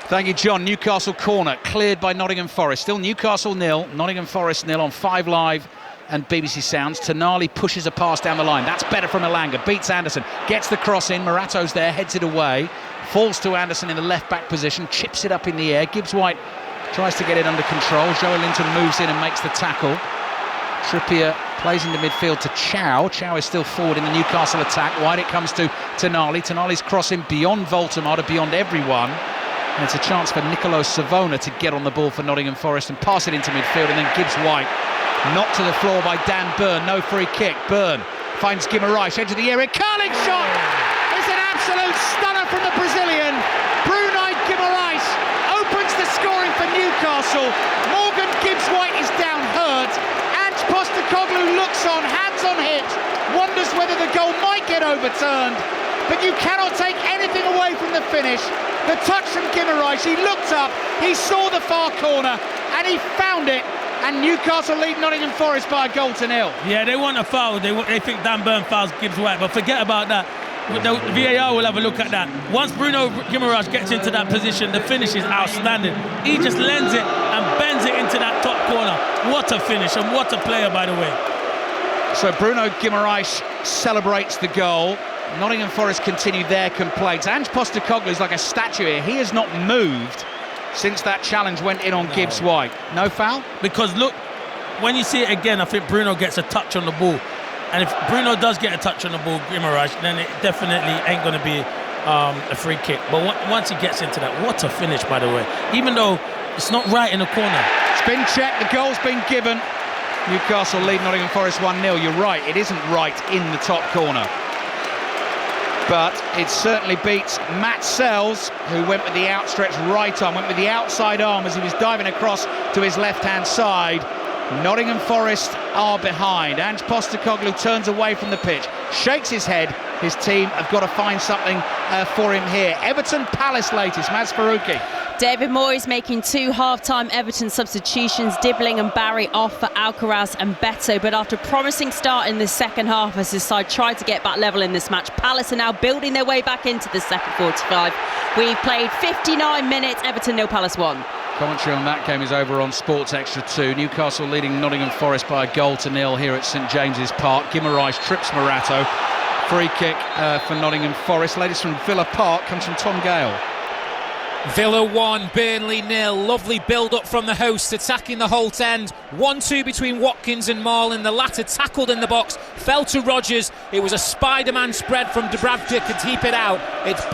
Thank you, John. Newcastle corner cleared by Nottingham Forest. Still Newcastle 0, Nottingham Forest 0 on 5 Live and BBC Sounds. Tonali pushes a pass down the line. That's better from Elanga. Beats Anderson. Gets the cross in. Morato's there. Heads it away. Falls to Anderson in the left-back position. Chips it up in the air. Gibbs White tries to get it under control. Joe Linton moves in and makes the tackle. Trippier plays into midfield to Chow. Chow is still forward in the Newcastle attack. Wide it comes to Tonali. Tonali's crossing beyond Voltemade, beyond everyone. And it's a chance for Nicolo Savona to get on the ball for Nottingham Forest and pass it into midfield. And then Gibbs White knocked to the floor by Dan Burn. No free kick. Burn finds Guimaraes, edge of the area. Curling shot! It's an absolute stunner from the Brazilian. Brunei Guimaraes opens the scoring for Newcastle. Morgan Gibbs White is down hurt. Ange Postecoglou looks on, hands on hips, wonders whether the goal might get overturned. But you cannot take anything away from the finish. The touch from Guimaraes, he looked up, he saw the far corner, and he found it. And Newcastle lead Nottingham Forest by a goal to 0. Yeah, they want a foul. They think Dan Burn fouls Gibbs White, but forget about that. The VAR will have a look at that. Once Bruno Guimaraes gets into that position, the finish is outstanding. He just lends it and bends it into that top corner. What a finish, and what a player, by the way. So Bruno Guimaraes celebrates the goal. Nottingham Forest continue their complaints. Ange Postecoglou is like a statue here. He has not moved since that challenge went in on Gibbs White. No foul? Because look, when you see it again, I think Bruno gets a touch on the ball. And if Bruno does get a touch on the ball, Guimaraes, then it definitely ain't going to be a free kick. But once he gets into that, what a finish, by the way. Even though it's not right in the corner. It's been checked, the goal's been given. Newcastle lead Nottingham Forest 1-0. You're right, it isn't right in the top corner. But it certainly beats Matt Sells, who went with the outstretched right arm, went with the outside arm as he was diving across to his left-hand side. Nottingham Forest are behind. Ange Postecoglou turns away from the pitch, shakes his head. His team have got to find something for him here. Everton Palace latest, Maz Faruqi. David Moyes making 2 half-time Everton substitutions, Dibbling and Barry off for Alcaraz and Beto. But after a promising start in the second half as his side tried to get back level in this match, Palace are now building their way back into the second 45. We've played 59 minutes, Everton 0, Palace 1. Commentary on that game is over on Sports Extra 2. Newcastle leading Nottingham Forest by a goal to 0 here at St James's Park. Guimaraes trips Morato. Free kick for Nottingham Forest. Latest from Villa Park comes from Tom Gale. Villa 1, Burnley 0. Lovely build-up from the hosts, attacking the Holt end. 1-2 between Watkins and Marlin. The latter tackled in the box, fell to Rodgers. It was a Spider-Man spread from Dubravka to keep it out. It's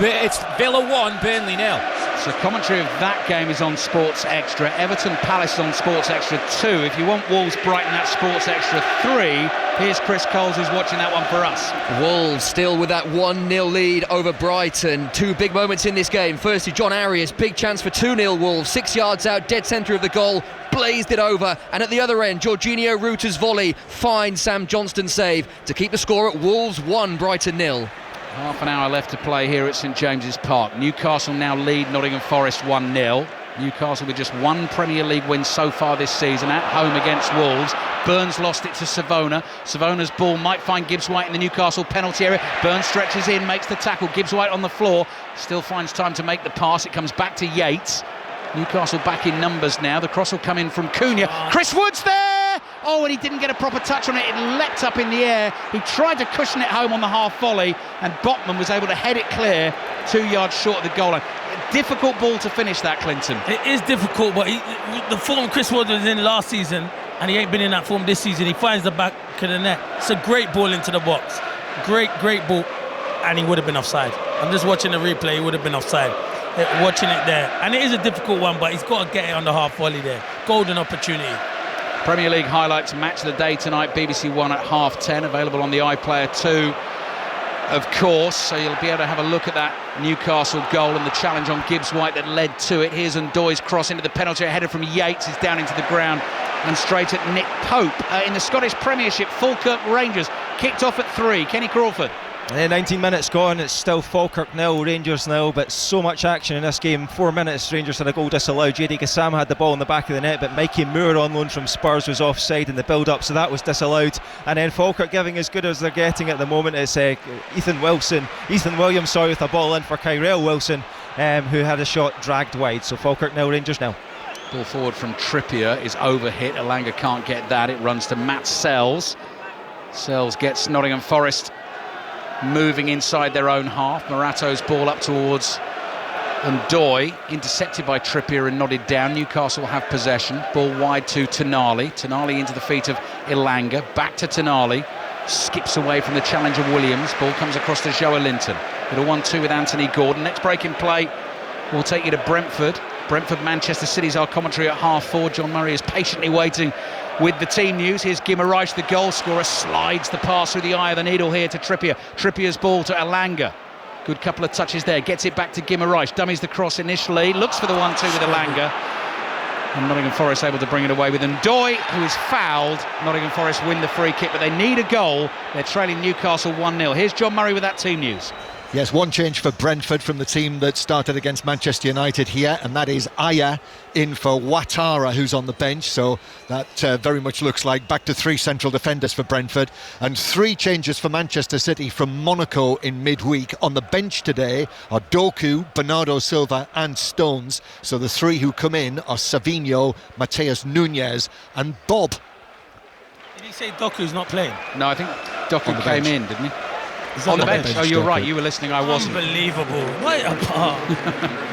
Villa 1, Burnley 0. So commentary of that game is on Sports Extra. Everton Palace is on Sports Extra 2. If you want Wolves Brighton, that's Sports Extra 3. Here's Chris Coles, who's watching that one for us. Wolves still with that 1-0 lead over Brighton. 2 big moments in this game. Firstly, John Arias, big chance for 2-0 Wolves. 6 yards out, dead centre of the goal, blazed it over. And at the other end, Jorginho Ruter's volley finds Sam Johnston's save to keep the score at Wolves 1, Brighton 0. Half an hour left to play here at St James's Park. Newcastle now lead Nottingham Forest 1-0. Newcastle with just 1 Premier League win so far this season at home against Wolves. Burns lost it to Savona. Savona's ball might find Gibbs White in the Newcastle penalty area. Burns stretches in, makes the tackle. Gibbs White on the floor, still finds time to make the pass. It comes back to Yates. Newcastle back in numbers now. The cross will come in from Cunha. Chris Wood's there! Oh, and he didn't get a proper touch on it. It leapt up in the air. He tried to cushion it home on the half volley, and Botman was able to head it clear 2 yards short of the goal line. A difficult ball to finish that, Clinton. It is difficult, but the form Chris Wood was in last season, and he ain't been in that form this season. He finds the back of the net. It's a great ball into the box. Great ball. And he would have been offside. I'm just watching the replay, he would have been offside. Watching it there. And it is a difficult one, but he's got to get it on the half volley there. Golden opportunity. Premier League highlights, match of the day tonight, BBC One at 10:30, available on the iPlayer 2, of course, so you'll be able to have a look at that Newcastle goal and the challenge on Gibbs-White that led to it. Here's Ndoye's cross into the penalty, a header from Yates, is down into the ground and straight at Nick Pope. In the Scottish Premiership, Falkirk Rangers kicked off at 3. Kenny Crawford. 19 minutes gone, it's still Falkirk 0, Rangers 0, but so much action in this game. 4 minutes, Rangers had a goal disallowed. JD Gassama had the ball in the back of the net, but Mikey Moore on loan from Spurs was offside in the build-up, so that was disallowed. And then Falkirk giving as good as they're getting at the moment. It's Ethan Williams, with a ball in for Kyrell Wilson, who had a shot dragged wide. So Falkirk 0, Rangers 0. Ball forward from Trippier is overhit. Elanga can't get that. It runs to Matt Sells. Sells gets Nottingham Forest moving inside their own half. Morato's ball up towards Ndoye, intercepted by Trippier and nodded down. Newcastle will have possession. Ball wide to Tonali. Tonali into the feet of Elanga. Back to Tonali. Skips away from the challenge of Williams. Ball comes across to Joe Linton. Bit of 1-2 with Anthony Gordon. Next break in play will take you to Brentford. Manchester City's our commentary at 4:30. John Murray is patiently waiting with the team news. Here's Guimaraes, the goal scorer, slides the pass through the eye of the needle here to Trippier. Trippier's ball to Elanga. Good couple of touches there. Gets it back to Guimaraes. Dummies the cross initially. Looks for the 1-2 with Elanga. And Nottingham Forest able to bring it away with Ndoye, who is fouled. Nottingham Forest win the free kick, but they need a goal. They're trailing Newcastle 1-0. Here's John Murray with that team news. Yes, one change for Brentford from the team that started against Manchester United here, and that is Aya in for Ouattara, who's on the bench. So that very much looks like back to 3 central defenders for Brentford. And 3 changes for Manchester City from Monaco in midweek. On the bench today are Doku, Bernardo Silva and Stones. So the 3 who come in are Savinho, Mateus Nunes and Bob. Did he say Doku's not playing? No, I think Doku came in, didn't he? On the bench. Oh, you're right. You were listening. I wasn't. Unbelievable. What a part.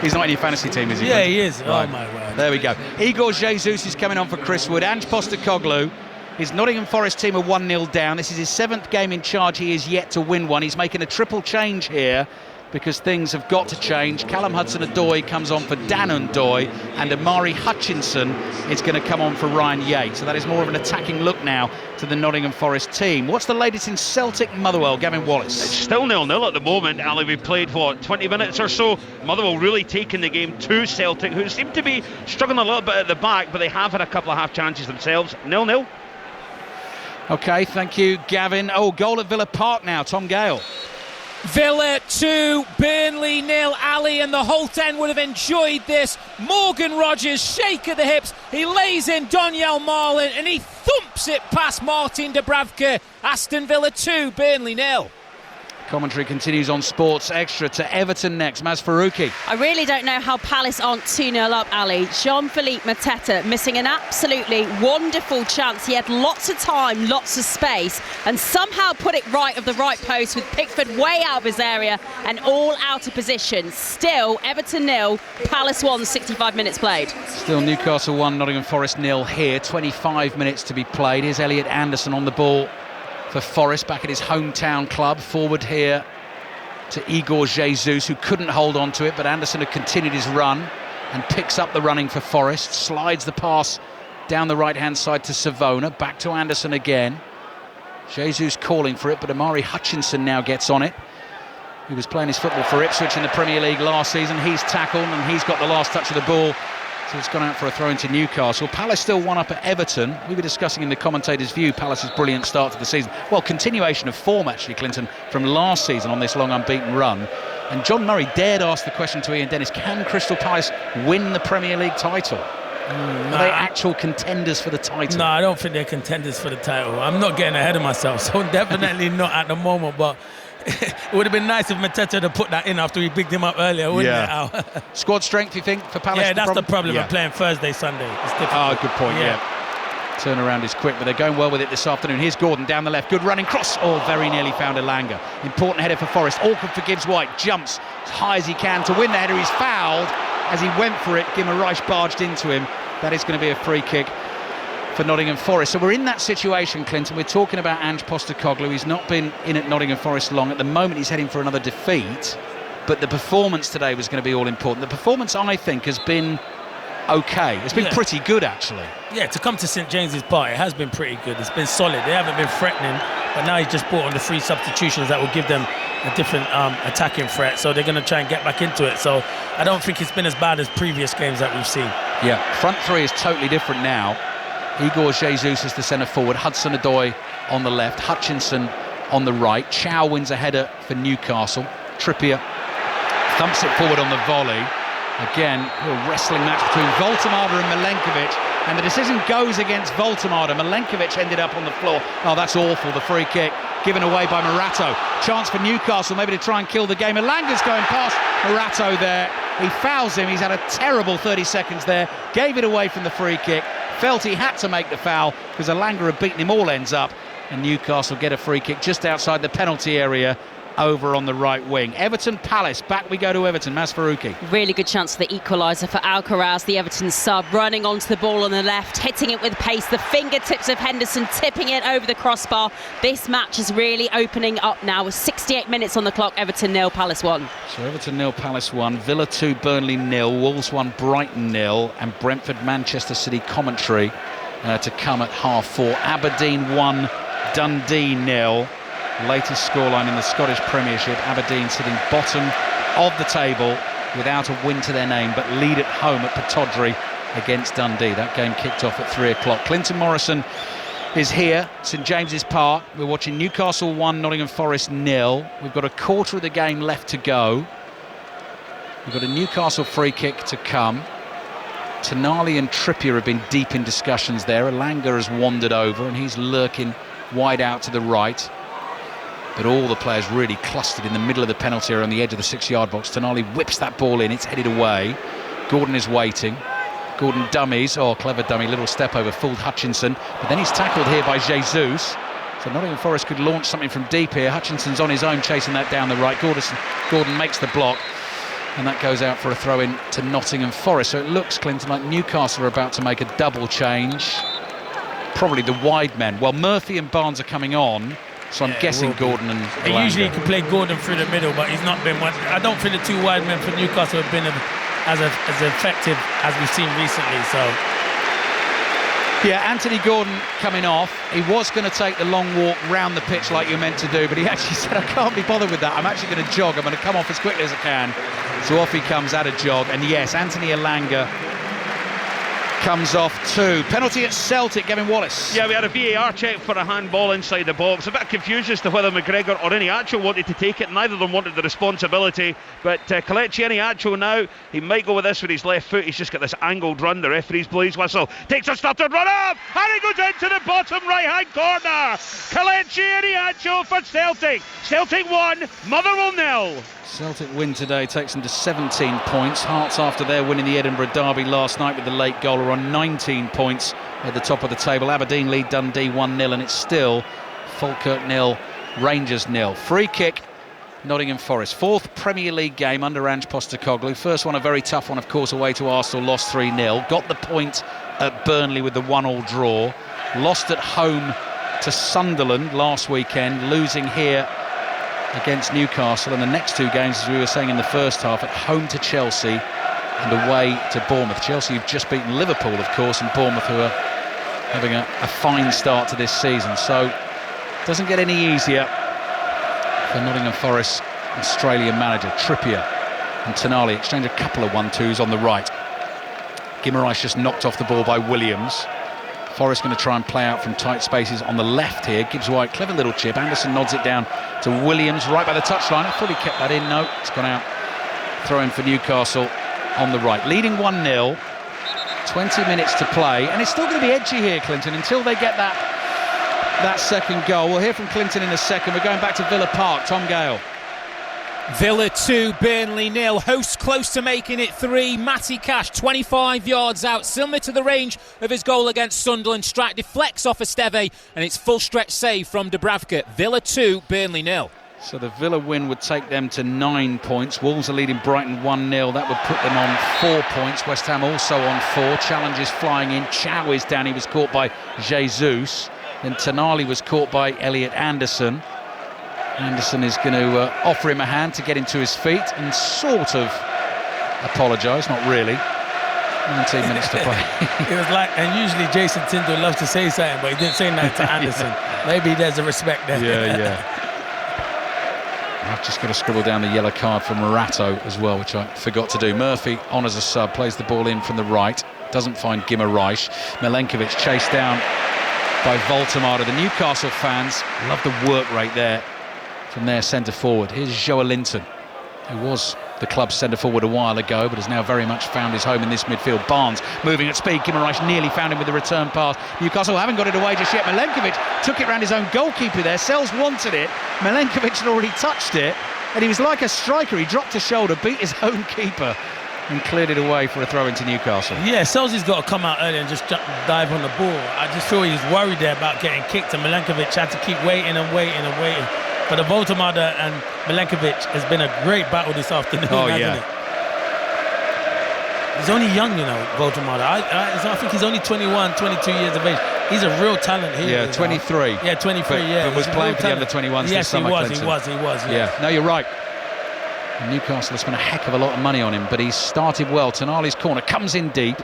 He's not in your fantasy team, is he? Yeah, he is. Right. Oh, my word. There we go. Igor Jesus is coming on for Chris Wood. Ange Postecoglou. His Nottingham Forest team are 1-0 down. This is his 7th game in charge. He is yet to win one. He's making a triple change here because things have got to change. Callum Hudson-Odoi comes on for Dan Ndoye, and Amari Hutchinson is going to come on for Ryan Yates. So that is more of an attacking look now to the Nottingham Forest team. What's the latest in Celtic Motherwell? Gavin Wallace. It's still 0-0 at the moment. Ali, we've played, 20 minutes or so. Motherwell really taking the game to Celtic, who seem to be struggling a little bit at the back, but they have had a couple of half chances themselves. 0-0. OK, thank you, Gavin. Oh, goal at Villa Park now, Tom Gale. Villa 2, Burnley 0. Ali and the Holt End would have enjoyed this. Morgan Rogers, shake of the hips. He lays in Donyell Marlin and he thumps it past Martin Dubravka. Aston Villa 2, Burnley 0. Commentary continues on Sports Extra to Everton next. Maz Faruqi. I really don't know how Palace aren't 2-0 up, Ali. Jean-Philippe Mateta missing an absolutely wonderful chance. He had lots of time, lots of space, and somehow put it right of the right post with Pickford way out of his area and all out of position. Still, Everton 0, Palace 1, 65 minutes played. Still Newcastle 1, Nottingham Forest 0 here. 25 minutes to be played. Here's Elliot Anderson on the ball for Forest, back at his hometown club. Forward here to Igor Jesus, who couldn't hold on to it, but Anderson had continued his run and picks up the running for Forest, slides the pass down the right-hand side to Savona, back to Anderson again. Jesus calling for it, but Amari Hutchinson now gets on it. He was playing his football for Ipswich in the Premier League last season. He's tackled and he's got the last touch of the ball. So it's gone out for a throw into Newcastle. Palace still 1 up at Everton. We were discussing in the commentator's view Palace's brilliant start to the season. Well, continuation of form, actually, Clinton, from last season on this long unbeaten run. And John Murray dared ask the question to Ian Dennis, can Crystal Palace win the Premier League title? Are they actual contenders for the title? No, I don't think they're contenders for the title. I'm not getting ahead of myself, so definitely not at the moment, but it would have been nice if Mateta had put that in after we bigged him up earlier, wouldn't it? Squad strength, you think, for Palace? Yeah, that's the problem of playing Thursday, Sunday. It's difficult. Oh, good point, yeah. Turnaround is quick, but they're going well with it this afternoon. Here's Gordon down the left. Good running cross. Oh, very nearly found Elanga. Important header for Forest. Awkward for Gibbs-White. Jumps as high as he can to win the header. He's fouled as he went for it. Guimaraes barged into him. That is going to be a free kick for Nottingham Forest. So we're in that situation, Clinton. We're talking about Ange Postecoglou. He's not been in at Nottingham Forest long. At the moment, he's heading for another defeat. But the performance today was going to be all important. The performance, I think, has been okay. It's been pretty good, actually. Yeah, to come to St James's Park, it has been pretty good. It's been solid. They haven't been threatening, but now he's just brought on the 3 substitutions that will give them a different attacking threat. So they're going to try and get back into it. So I don't think it's been as bad as previous games that we've seen. Yeah, front three is totally different now. Igor Jesus is the centre forward, Hudson-Odoi on the left, Hutchinson on the right. Chow wins a header for Newcastle. Trippier thumps it forward on the volley. Again, a wrestling match between Voltemada and Milenkovic, and the decision goes against Voltemada. Milenkovic ended up on the floor. Oh, that's awful, the free kick given away by Morato. Chance for Newcastle maybe to try and kill the game. Elanga's going past Morato there. He fouls him. He's had a terrible 30 seconds there. Gave it away from the free kick. Felt he had to make the foul because Elanga had beaten him all ends up. And Newcastle get a free kick just outside the penalty area over on the right wing. Everton Palace, back we go to Everton. Maz Faruqi. Really good chance for the equaliser for Alcaraz, the Everton sub, running onto the ball on the left, hitting it with pace, the fingertips of Henderson tipping it over the crossbar. This match is really opening up now with 68 minutes on the clock. Everton 0, Palace 1. So Everton 0, Palace 1, Villa 2, Burnley 0, Wolves 1, Brighton 0, and Brentford Manchester City commentary to come at 4:30. Aberdeen 1, Dundee 0. Latest scoreline in the Scottish Premiership. Aberdeen sitting bottom of the table without a win to their name, but lead at home at Pittodrie against Dundee. That game kicked off at 3 o'clock. Clinton Morrison is here, St James's Park. We're watching Newcastle 1, Nottingham Forest 0. We've got a quarter of the game left to go. We've got a Newcastle free kick to come. Tonali and Trippier have been deep in discussions there. Elanga has wandered over and he's lurking wide out to the right. But all the players really clustered in the middle of the penalty area on the edge of the 6-yard box. Tonali whips that ball in, it's headed away. Gordon is waiting. Gordon dummies, clever dummy, little step over, fooled Hutchinson. But then he's tackled here by Jesus. So Nottingham Forest could launch something from deep here. Hutchinson's on his own chasing that down the right. Gordon makes the block. And that goes out for a throw-in to Nottingham Forest. So it looks, Clinton, like Newcastle are about to make a double change. Probably the wide men. Well, Murphy and Barnes are coming on. So I'm guessing Gordon and He usually can play Gordon through the middle, but he's not been one. I don't think the 2 wide men for Newcastle have been as effective as we've seen recently. So yeah, Anthony Gordon coming off. He was going to take the long walk round the pitch like you're meant to do, but he actually said, I can't be bothered with that. I'm actually going to jog. I'm going to come off as quickly as I can. So off he comes at a jog. And yes, Anthony Elanga comes off too. Penalty at Celtic, Gavin Wallace. Yeah, we had a VAR check for a handball inside the box. A bit of confusion as to whether McGregor or Iheanacho wanted to take it. Neither of them wanted the responsibility. But Kelechi Iheanacho now, he might go with this with his left foot. He's just got this angled run. The referee's blow his whistle. Takes a started run up, and he goes into the bottom right-hand corner. Kelechi Iheanacho for Celtic. Celtic 1, Motherwell 0. Celtic win today takes them to 17 points. Hearts, after their win in the Edinburgh Derby last night with the late goal, are on 19 points at the top of the table. Aberdeen lead Dundee 1-0, and it's still Falkirk 0, Rangers 0. Free kick, Nottingham Forest. 4th Premier League game under Ange Postecoglou. First one a very tough one, of course, away to Arsenal, lost 3-0. Got the point at Burnley with the 1-1 draw. Lost at home to Sunderland last weekend, losing here against Newcastle, and the next 2 games, as we were saying in the first half, at home to Chelsea and away to Bournemouth. Chelsea have just beaten Liverpool, of course, and Bournemouth, who are having a fine start to this season. So it doesn't get any easier for Nottingham Forest Australian manager. Trippier and Tonali exchange a couple of 1-2s on the right. Guimaraes just knocked off the ball by Williams. Forest going to try and play out from tight spaces on the left here. Gibbs White, clever little chip. Anderson nods it down to Williams right by the touchline. I thought he kept that in. No, it's gone out. Throw in for Newcastle on the right. Leading 1-0. 20 minutes to play. And it's still going to be edgy here, Clinton, until they get that second goal. We'll hear from Clinton in a second. We're going back to Villa Park. Tom Gale. Villa 2, Burnley 0. Hosts close to making it 3. Matty Cash 25 yards out, similar to the range of his goal against Sunderland. Strike deflects off Esteve, and it's full stretch save from Dubravka. Villa 2, Burnley 0. So the Villa win would take them to 9 points. Wolves are leading Brighton 1-0. That would put them on 4 points. West Ham also on 4. Challenges flying in. Chow is down. He was caught by Jesus. Then Tonali was caught by Elliot Anderson. Anderson is going to offer him a hand to get him to his feet and sort of apologise. Not really. 19 minutes to play. It was like, and usually Jason Tindall loves to say something, but he didn't say that to Anderson. Maybe there's a respect there. Yeah. I've just got to scribble down the yellow card for Morato as well, which I forgot to do. Murphy on as a sub, plays the ball in from the right, doesn't find Guimaraes. Milenkovic chased down by Voltemada. The Newcastle fans love the work rate there from their centre forward. Here's Joelinton, who was the club's centre forward a while ago, but has now very much found his home in this midfield. Barnes moving at speed. Guimaraes nearly found him with the return pass. Newcastle haven't got it away just yet. Milenkovic took it round his own goalkeeper there. Sells wanted it. Milenkovic had already touched it, and he was like a striker. He dropped a shoulder, beat his own keeper, and cleared it away for a throw into Newcastle. Yeah, Selzy's got to come out early and just dive on the ball. I just feel he's worried there about getting kicked, and Milenkovic had to keep waiting. But the Voltemada and Milenkovic has been a great battle this afternoon, hasn't it? He's only young, Voltemada. I think he's only 21, 22 years of age. He's a real talent here. Yeah, 23. Yeah, 23, but was playing for the under-21s this summer. Yes, he was. Yeah, no, you're right. Newcastle has spent a heck of a lot of money on him, but he's started well. Tonali's corner comes in deep,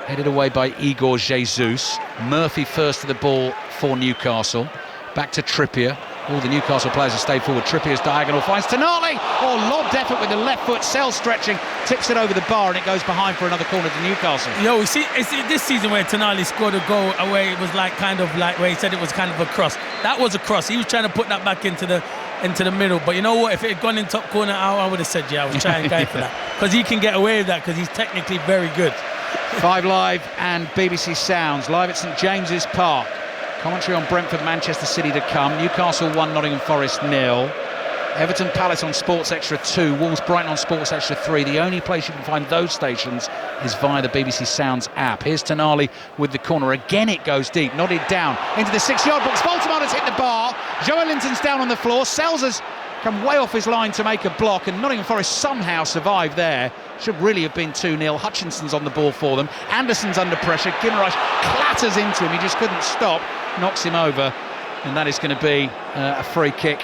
headed away by Igor Jesus. Murphy first to the ball for Newcastle. Back to Trippier. All the Newcastle players have stayed forward. Trippier's diagonal finds Tonali. Lobbed effort with the left foot. Sell stretching, tips it over the bar, and it goes behind for another corner to Newcastle. We see it's this season where Tonali scored a goal where it was like where he said it was kind of a cross. That was a cross. He was trying to put that back into the middle. But you know what? If it had gone in top corner, I would have said, I was trying to go for that. Because he can get away with that because he's technically very good. 5 Live and BBC Sounds. Live at St James's Park. Commentary on Brentford, Manchester City to come. Newcastle 1, Nottingham Forest 0. Everton Palace on Sports Extra 2. Wolves Brighton on Sports Extra 3. The only place you can find those stations is via the BBC Sounds app. Here's Tonali with the corner. Again it goes deep. Nodded down into the 6-yard box. Voltemada's hit the bar. Joelinton's down on the floor. Sells has come way off his line to make a block, and Nottingham Forest somehow survived there. Should really have been 2-0. Hutchinson's on the ball for them. Anderson's under pressure. Guimaraes clatters into him. He just couldn't stop. Knocks him over, and that is going to be a free kick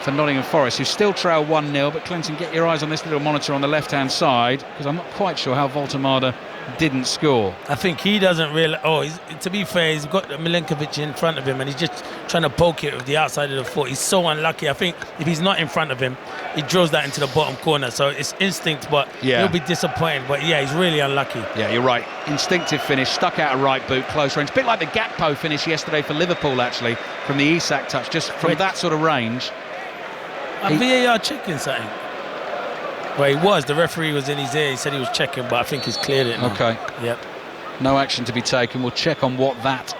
for Nottingham Forest, who still trail 1-0. But Clinton, get your eyes on this little monitor on the left-hand side, because I'm not quite sure how Voltemada didn't score. I think he doesn't realise. To be fair, he's got Milenkovic in front of him, and he's just trying to poke it with the outside of the foot. He's so unlucky. I think if he's not in front of him, he drills that into the bottom corner. So it's instinct, but he'll be disappointed. But he's really unlucky. Yeah, you're right. Instinctive finish, stuck out a right boot, close range. Bit like the Gakpo finish yesterday for Liverpool, actually, from the Isak touch, just from that sort of range. VAR checking something. Well, he was. The referee was in his ear. He said he was checking, but I think he's cleared it now. Okay. Yep. No action to be taken. We'll check on what that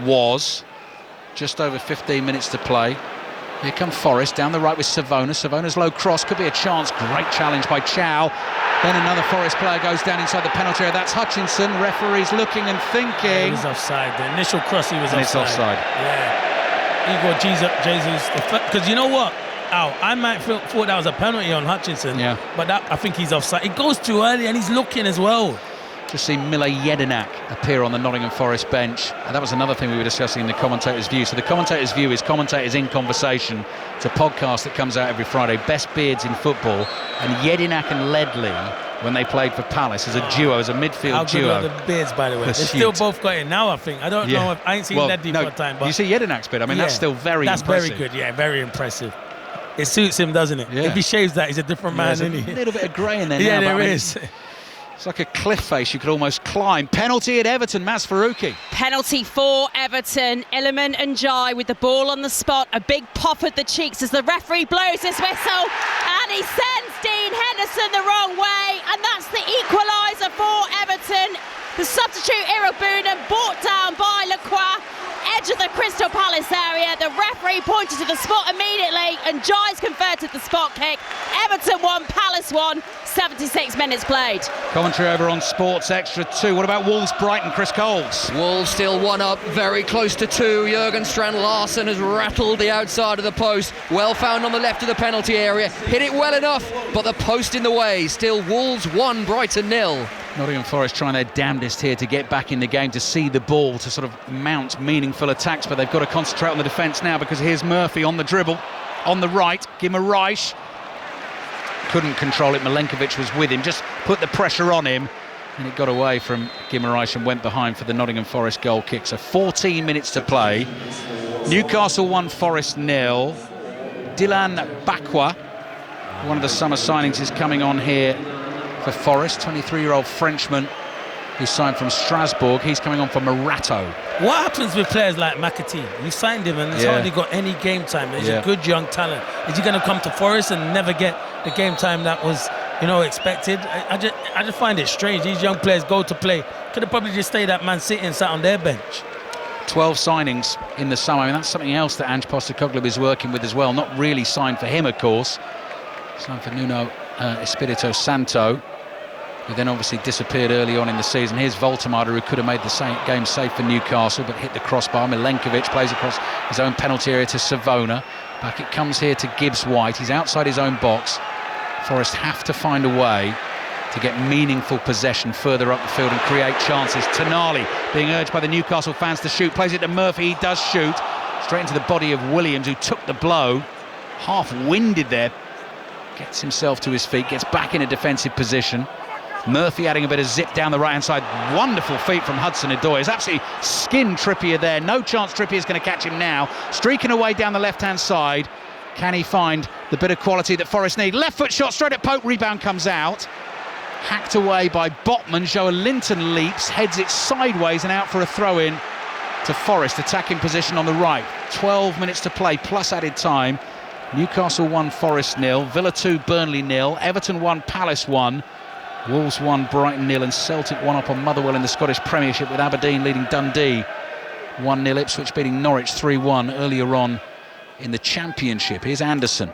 was. Just over 15 minutes to play. Here come Forest down the right with Savona. Savona's low cross could be a chance. Great challenge by Chow. Then another Forest player goes down inside the penalty area. That's Hutchinson. Referee's looking and thinking. He was offside. The initial cross, he was offside. It's offside. Yeah. Igor Jesus. Because you know what? I might thought that was a penalty on Hutchinson. Yeah. But I think he's offside. It goes too early, and he's looking as well. Just seen Mile Jedinak appear on the Nottingham Forest bench. And that was another thing we were discussing in the Commentator's View. So the Commentator's View is Commentators in Conversation. It's a podcast that comes out every Friday. Best beards in football. And Jedinak and Ledley, when they played for Palace as a duo, as a midfield duo. How good are the beards, by the way? They've still both got it now, I think. I don't know. I ain't seen Ledley for a time. But you see Jedinak's beard. I mean, that's still very impressive. That's very good, very impressive. It suits him, doesn't it? Yeah. If he shaves that, he's a different man, isn't he? A little bit of grey in there now. There is. It's like a cliff face you could almost climb. Penalty at Everton, Maz Faruqi. Penalty for Everton. Iliman and Jai with the ball on the spot. A big pop at the cheeks as the referee blows his whistle. And he sends Dean Henderson the wrong way. And that's the equaliser for Everton. The substitute Irabuna brought down by Lacroix. edge of the Crystal Palace area. The referee pointed to the spot immediately, and Giles converted the spot kick. Everton 1, Palace 1, 76 minutes played. Commentary over on Sports Extra 2. What about Wolves Brighton, Chris Coles? Wolves still 1 up, very close to 2. Jurgen Strand Larsen has rattled the outside of the post. Well found on the left of the penalty area. Hit it well enough, but the post in the way. Still Wolves 1, Brighton 0. Nottingham Forest trying their damnedest here to get back in the game, to see the ball, to sort of mount meaningful attacks, but they've got to concentrate on the defence now, because here's Murphy on the dribble, on the right, Guimaraes. Couldn't control it, Milenkovic was with him, just put the pressure on him, and it got away from Guimaraes and went behind for the Nottingham Forest goal kick. So 14 minutes to play. Newcastle 1, Forest 0. Dylan Bakwa, one of the summer signings, is coming on here for Forest, 23-year-old Frenchman who signed from Strasbourg. He's coming on for Morato. What happens with players like McAtee? You signed him and he's hardly got any game time. He's a good young talent. Is he going to come to Forest and never get the game time that was, expected? I just find it strange. These young players go to play. Could have probably just stayed at Man City and sat on their bench. 12 signings in the summer. I mean, that's something else that Ange Postecoglou is working with as well. Not really signed for him, of course. Signed for Nuno Espirito Santo, who then obviously disappeared early on in the season. Here's Voltemade, who could have made the game safe for Newcastle, but hit the crossbar. Milenkovic plays across his own penalty area to Savona. Back it comes here to Gibbs-White. He's outside his own box. Forest have to find a way to get meaningful possession further up the field and create chances. Tonali being urged by the Newcastle fans to shoot. Plays it to Murphy. He does shoot. Straight into the body of Williams, who took the blow. Half-winded there. Gets himself to his feet. Gets back in a defensive position. Murphy adding a bit of zip down the right-hand side. Wonderful feet from Hudson-Odoi. He's absolutely skinned Trippier there. No chance Trippier's going to catch him now. Streaking away down the left-hand side. Can he find the bit of quality that Forest need? Left foot shot straight at Pope. Rebound comes out. Hacked away by Botman. Joe Linton leaps, heads it sideways and out for a throw-in to Forest. Attacking position on the right. 12 minutes to play plus added time. Newcastle 1, Forest 0. Villa 2, Burnley 0. Everton 1, Palace 1. Wolves 1, Brighton 0, and Celtic 1 up on Motherwell in the Scottish Premiership, with Aberdeen leading Dundee 1-0. Ipswich beating Norwich 3-1 earlier on in the Championship. Here's Anderson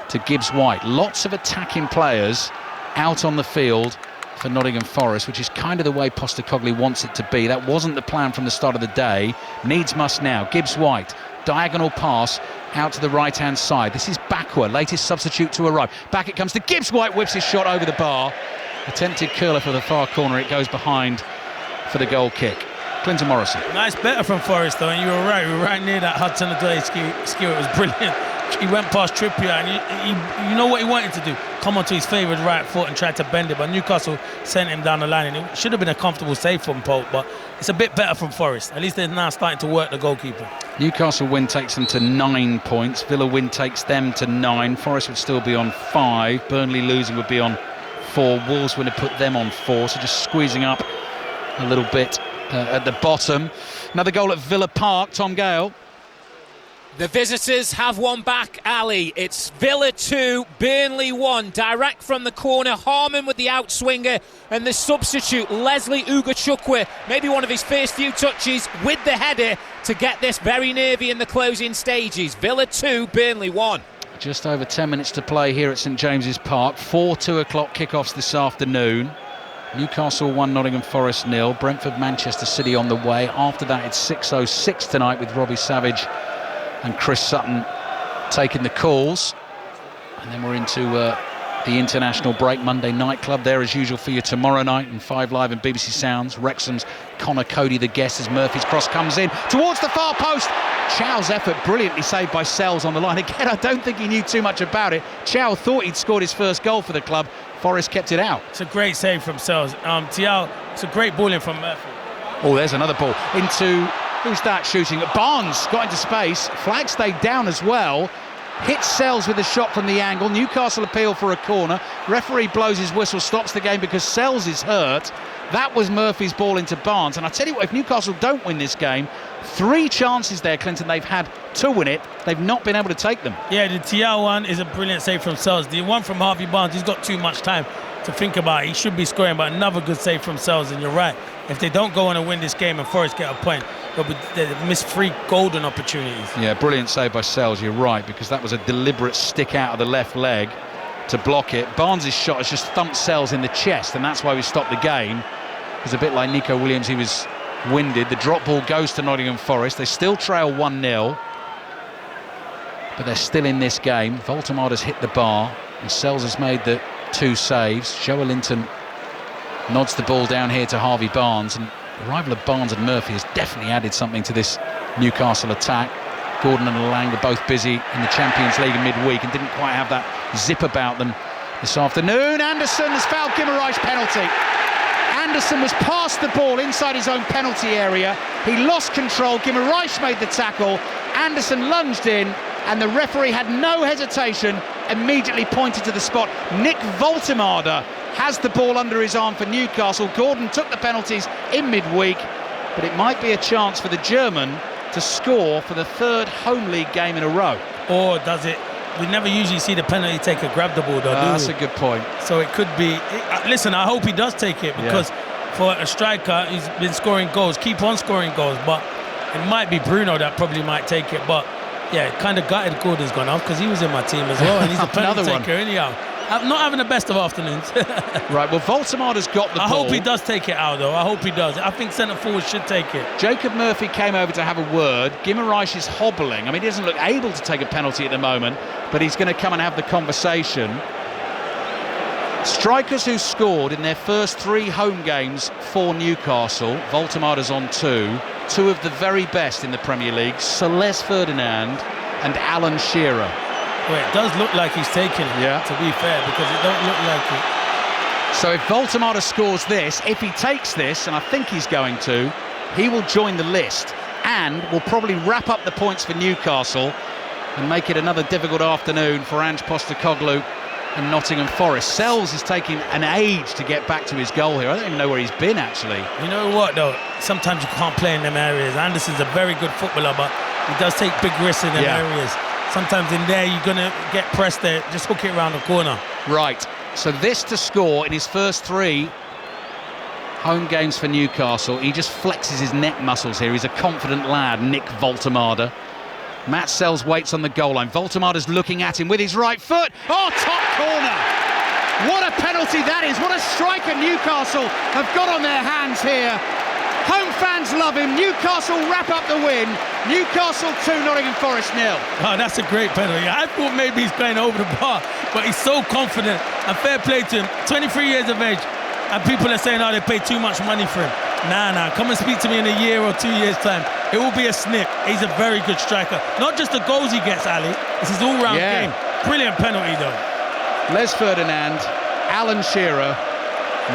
to Gibbs-White. Lots of attacking players out on the field for Nottingham Forest, which is kind of the way Postecoglou wants it to be. That wasn't the plan from the start of the day. Needs must now. Gibbs-White, diagonal pass out to the right-hand side. This is Bakwa, latest substitute to arrive. Back it comes to Gibbs-White, whips his shot over the bar. Attempted curler for the far corner. It goes behind for the goal kick. Clinton Morrison. Nice better from Forest, though, and you were right. We were right near that Hudson-Odoi skew. It was brilliant. He went past Trippier, and you know what he wanted to do? Come onto his favoured right foot and try to bend it, but Newcastle sent him down the line, and it should have been a comfortable save from Pope, but it's a bit better from Forest. At least they're now starting to work the goalkeeper. Newcastle win takes them to 9 points. Villa win takes them to 9. Forest would still be on 5. Burnley losing would be on 4. Wolves would have put them on 4, so just squeezing up a little bit at the bottom. Another goal at Villa Park. Tom Gale. The visitors have one back, Ali. It's Villa 2, Burnley 1. Direct from the corner, Harmon with the outswinger, and the substitute, Leslie Ugachukwu, maybe one of his first few touches with the header to get this very nervy in the closing stages. Villa 2, Burnley 1. Just over 10 minutes to play here at St James's Park. 4 2:00 kickoffs this afternoon. Newcastle 1, Nottingham Forest 0. Brentford, Manchester City on the way. After that, it's 6:06 tonight with Robbie Savage and Chris Sutton taking the calls. And then we're into the international break. Monday Night Club there as usual for you tomorrow night, and 5 Live and BBC Sounds. Wrexham's Connor Cody the guest as Murphy's cross comes in towards the far post. Chow's effort brilliantly saved by Sells on the line. Again, I don't think he knew too much about it. Chow thought he'd scored his first goal for the club. Forest kept it out. It's a great save from Sells. Tiao, it's a great ball in from Murphy. Oh, there's another ball into... Who's that shooting? Barnes got into space. Flag stayed down as well. Hits Sells with a shot from the angle. Newcastle appeal for a corner. Referee blows his whistle, stops the game because Sells is hurt. That was Murphy's ball into Barnes. And I tell you what, if Newcastle don't win this game, 3 chances there, Clinton, they've had to win it. They've not been able to take them. Yeah, the Tiao one is a brilliant save from Sells. The one from Harvey Barnes, he's got too much time to think about it. He should be scoring, but another good save from Sells. And you're right, if they don't go on and win this game and Forest get a point, They missed 3 golden opportunities. Yeah, brilliant save by Sells, you're right, because that was a deliberate stick out of the left leg to block it. Barnes' shot has just thumped Sells in the chest, and that's why we stopped the game. It was a bit like Nico Williams, he was winded. The drop ball goes to Nottingham Forest. They still trail 1-0, but they're still in this game. Voltemada's hit the bar, and Sells has made the 2 saves. Joe Linton nods the ball down here to Harvey Barnes, and the arrival of Barnes and Murphy has definitely added something to this Newcastle attack. Gordon and Lang are both busy in the Champions League in midweek and didn't quite have that zip about them this afternoon. Anderson has fouled Guimaraes' penalty. Anderson was past the ball inside his own penalty area. He lost control. Guimaraes made the tackle. Anderson lunged in, and the referee had no hesitation, immediately pointed to the spot. Nick Voltemada has the ball under his arm for Newcastle. Gordon took the penalties in midweek, but it might be a chance for the German to score for the 3rd home league game in a row. Or does it? We never usually see the penalty taker grab the ball, though. That's a good point. So it could be. Listen, I hope he does take it, because for a striker who's been scoring goals, keep on scoring goals. But it might be Bruno that probably might take it. But yeah, kind of gutted Gordon's gone off, because he was in my team as well, and he's a penalty taker anyhow. I'm not having the best of afternoons. Right, well, Voltemada's got the ball. I hope he does take it out, though. I hope he does. I think centre forward should take it. Jacob Murphy came over to have a word. Guimaraes is hobbling. I mean, he doesn't look able to take a penalty at the moment, but he's going to come and have the conversation. Strikers who scored in their first 3 home games for Newcastle. Voltemada's on 2 of the very best in the Premier League, Celeste Ferdinand and Alan Shearer. Well, it does look like he's taking it, to be fair, because it don't look like it. So if Voltemada scores this, if he takes this, and I think he's going to, he will join the list and will probably wrap up the points for Newcastle and make it another difficult afternoon for Ange Postecoglou and Nottingham Forest. Sells is taking an age to get back to his goal here. I don't even know where he's been, actually. You know what, though? Sometimes you can't play in them areas. Anderson's a very good footballer, but he does take big risks in them areas. Sometimes in there you're going to get pressed there, just hook it around the corner. Right, so this to score in his first 3 home games for Newcastle. He just flexes his neck muscles here. He's a confident lad, Nick Voltemada. Matt Sells waits on the goal line. Voltemada's looking at him with his right foot. Oh, top corner! What a penalty that is. What a striker Newcastle have got on their hands here. Home fans love him. Newcastle wrap up the win. Newcastle 2, Nottingham Forest 0. Oh, that's a great penalty. I thought maybe he's playing over the bar, but he's so confident. And fair play to him. 23 years of age, and people are saying, oh, they pay too much money for him. Nah, come and speak to me in a year or 2 years' time. It will be a snip. He's a very good striker. Not just the goals he gets, Ali. It's his all-round game. Brilliant penalty, though. Les Ferdinand, Alan Shearer,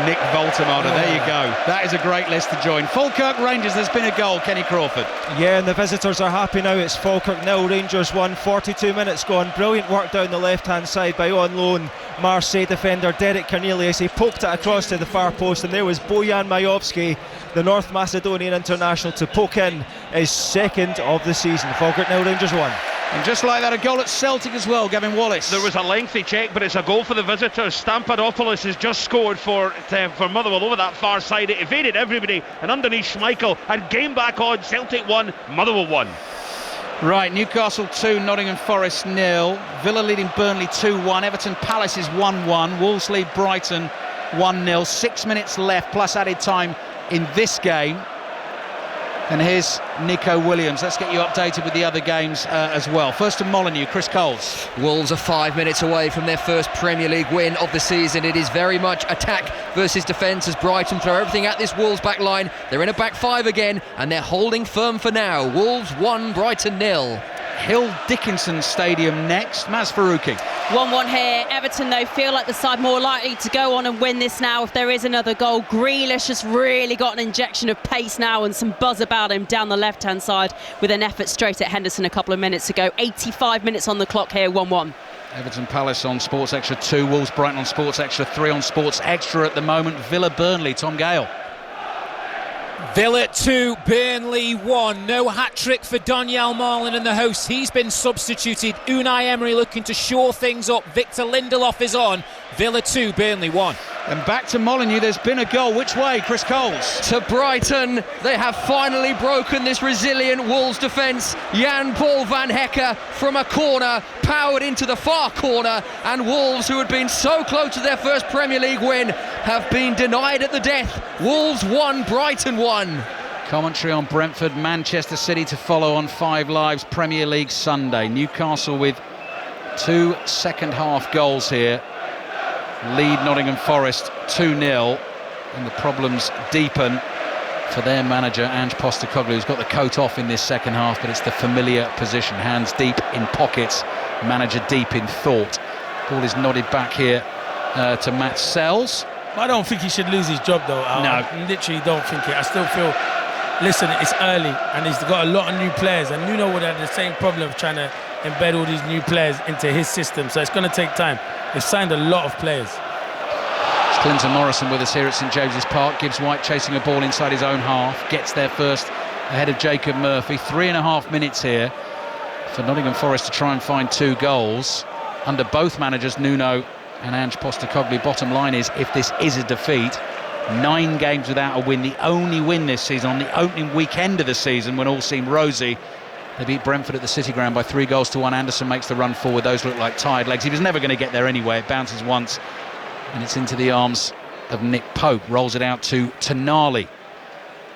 Nick Voltemada. There you go. That is a great list to join. Falkirk Rangers, there's been a goal. Kenny Crawford. Yeah, and the visitors are happy now. It's Falkirk 0, Rangers 1. 42 minutes gone. Brilliant work down the left-hand side by on loan Marseille defender Derek Cornelius. He poked it across to the far post, and there was Bojan Majovski, the North Macedonian international, to poke in his 2nd of the season. Falkirk 0, Rangers 1. And just like that, a goal at Celtic as well, Gavin Wallace. There was a lengthy check, but it's a goal for the visitors. Stampadopoulos has just scored for Motherwell over that far side. It evaded everybody, and underneath Schmeichel had game back on. Celtic 1, Motherwell 1. Right, Newcastle 2, Nottingham Forest 0. Villa leading Burnley 2-1. Everton Palace is 1-1. Wolves lead Brighton 1-0. 6 minutes left, plus added time in this game. And here's Nico Williams. Let's get you updated with the other games as well. First to Molineux, Chris Coles. Wolves are 5 minutes away from their first Premier League win of the season. It is very much attack versus defence as Brighton throw everything at this Wolves back line. They're in a back 5 again, and they're holding firm for now. Wolves 1, Brighton 0. Hill Dickinson Stadium next. Maz Faruqi. 1-1 here. Everton, though, feel like the side more likely to go on and win this now if there is another goal. Grealish has really got an injection of pace now and some buzz about him down the left-hand side with an effort straight at Henderson a couple of minutes ago. 85 minutes on the clock here, 1-1. Everton Palace on Sports Extra 2. Wolves Brighton on Sports Extra 3. On Sports Extra at the moment, Villa Burnley. Tom Gale. Villa 2, Burnley 1. No hat-trick for Donyell Marlin and the hosts. He's been substituted. Unai Emery looking to shore things up. Victor Lindelof is on. Villa 2, Burnley 1. And back to Molineux, there's been a goal. Which way, Chris Coles? To Brighton. They have finally broken this resilient Wolves defence. Jan-Paul van Hecke from a corner, powered into the far corner, and Wolves, who had been so close to their first Premier League win, have been denied at the death. Wolves 1, Brighton 1. Commentary on Brentford, Manchester City to follow on 5 Live's Premier League Sunday. Newcastle with 2 second-half goals here. Lead Nottingham Forest 2-0, and the problems deepen for their manager Ange Postecoglou, who's got the coat off in this second half, but it's the familiar position, hands deep in pockets, manager deep in thought. Ball is nodded back here to Matt Sells. I don't think he should lose his job though, Al. No. I literally don't think it. I still feel, listen, it's early and he's got a lot of new players, and Nuno would have the same problem of trying to embed all these new players into his system, so it's going to take time. They've signed a lot of players. It's Clinton Morrison with us here at St James's Park. Gibbs White chasing a ball inside his own half, gets there first ahead of Jacob Murphy. 3.5 minutes here for Nottingham Forest to try and find 2 goals under both managers, Nuno and Ange Postecoglou. Bottom line is, if this is a defeat, 9 games without a win, the only win this season on the opening weekend of the season when all seemed rosy. They beat Brentford at the City Ground by 3-1. Anderson makes the run forward. Those look like tired legs. He was never going to get there anyway. It bounces once and it's into the arms of Nick Pope. Rolls it out to Tonali.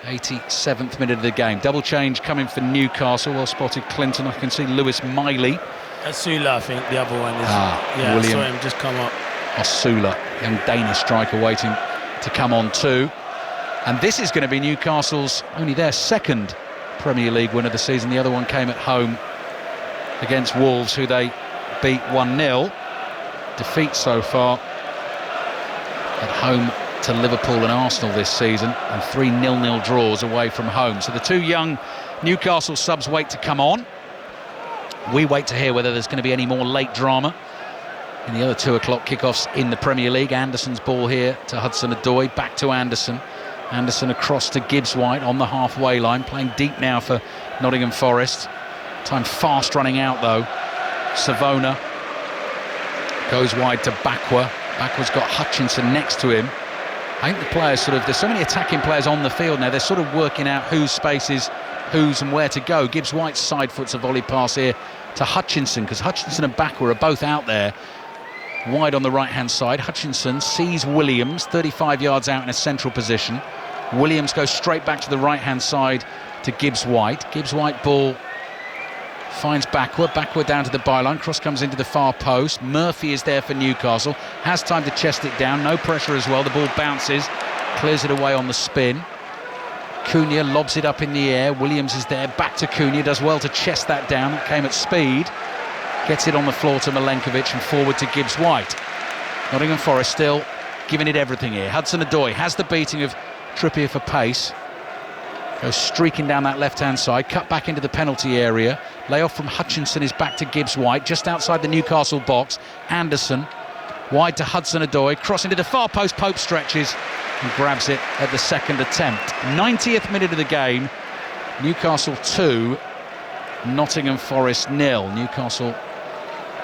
87th minute of the game. Double change coming for Newcastle. Well spotted Clinton. I can see Lewis Miley. Asula, I think the other one is. William. I saw him just come up. Asula, young Danish striker, waiting to come on too. And this is going to be Newcastle's only their second Premier League win of the season. The other one came at home against Wolves, who they beat 1-0. Defeat so far at home to Liverpool and Arsenal this season, and 3 0-0 draws away from home. So the 2 young Newcastle subs wait to come on. We wait to hear whether there's going to be any more late drama in the other 2 o'clock kickoffs in the Premier League. Anderson's ball here to Hudson-Odoi, back to Anderson. Anderson across to Gibbs White on the halfway line, playing deep now for Nottingham Forest. Time fast running out though. Savona goes wide to Bakwa. Bakwa's got Hutchinson next to him. I think the players there's so many attacking players on the field now, they're sort of working out whose space is whose and where to go. Gibbs White side foots a volley pass here to Hutchinson, because Hutchinson and Bakwa are both out there wide on the right hand side. Hutchinson sees Williams 35 yards out in a central position. Williams goes straight back to the right hand side to Gibbs White. Gibbs White ball finds Bakwa down to the byline. Cross comes into the far post. Murphy is there for Newcastle, has time to chest it down, no pressure as well. The ball bounces, clears it away on the spin. Cunha lobs it up in the air. Williams is there, back to Cunha, does well to chest that down. That came at speed. Gets it on the floor to Milenkovic and forward to Gibbs White. Nottingham Forest still giving it everything here. Hudson-Odoi has the beating of Trippier for pace. Goes streaking down that left-hand side, cut back into the penalty area. Layoff from Hutchinson is back to Gibbs White, just outside the Newcastle box. Anderson, wide to Hudson-Odoi, cross into the far post. Pope stretches and grabs it at the second attempt. 90th minute of the game. Newcastle 2, Nottingham Forest 0. Newcastle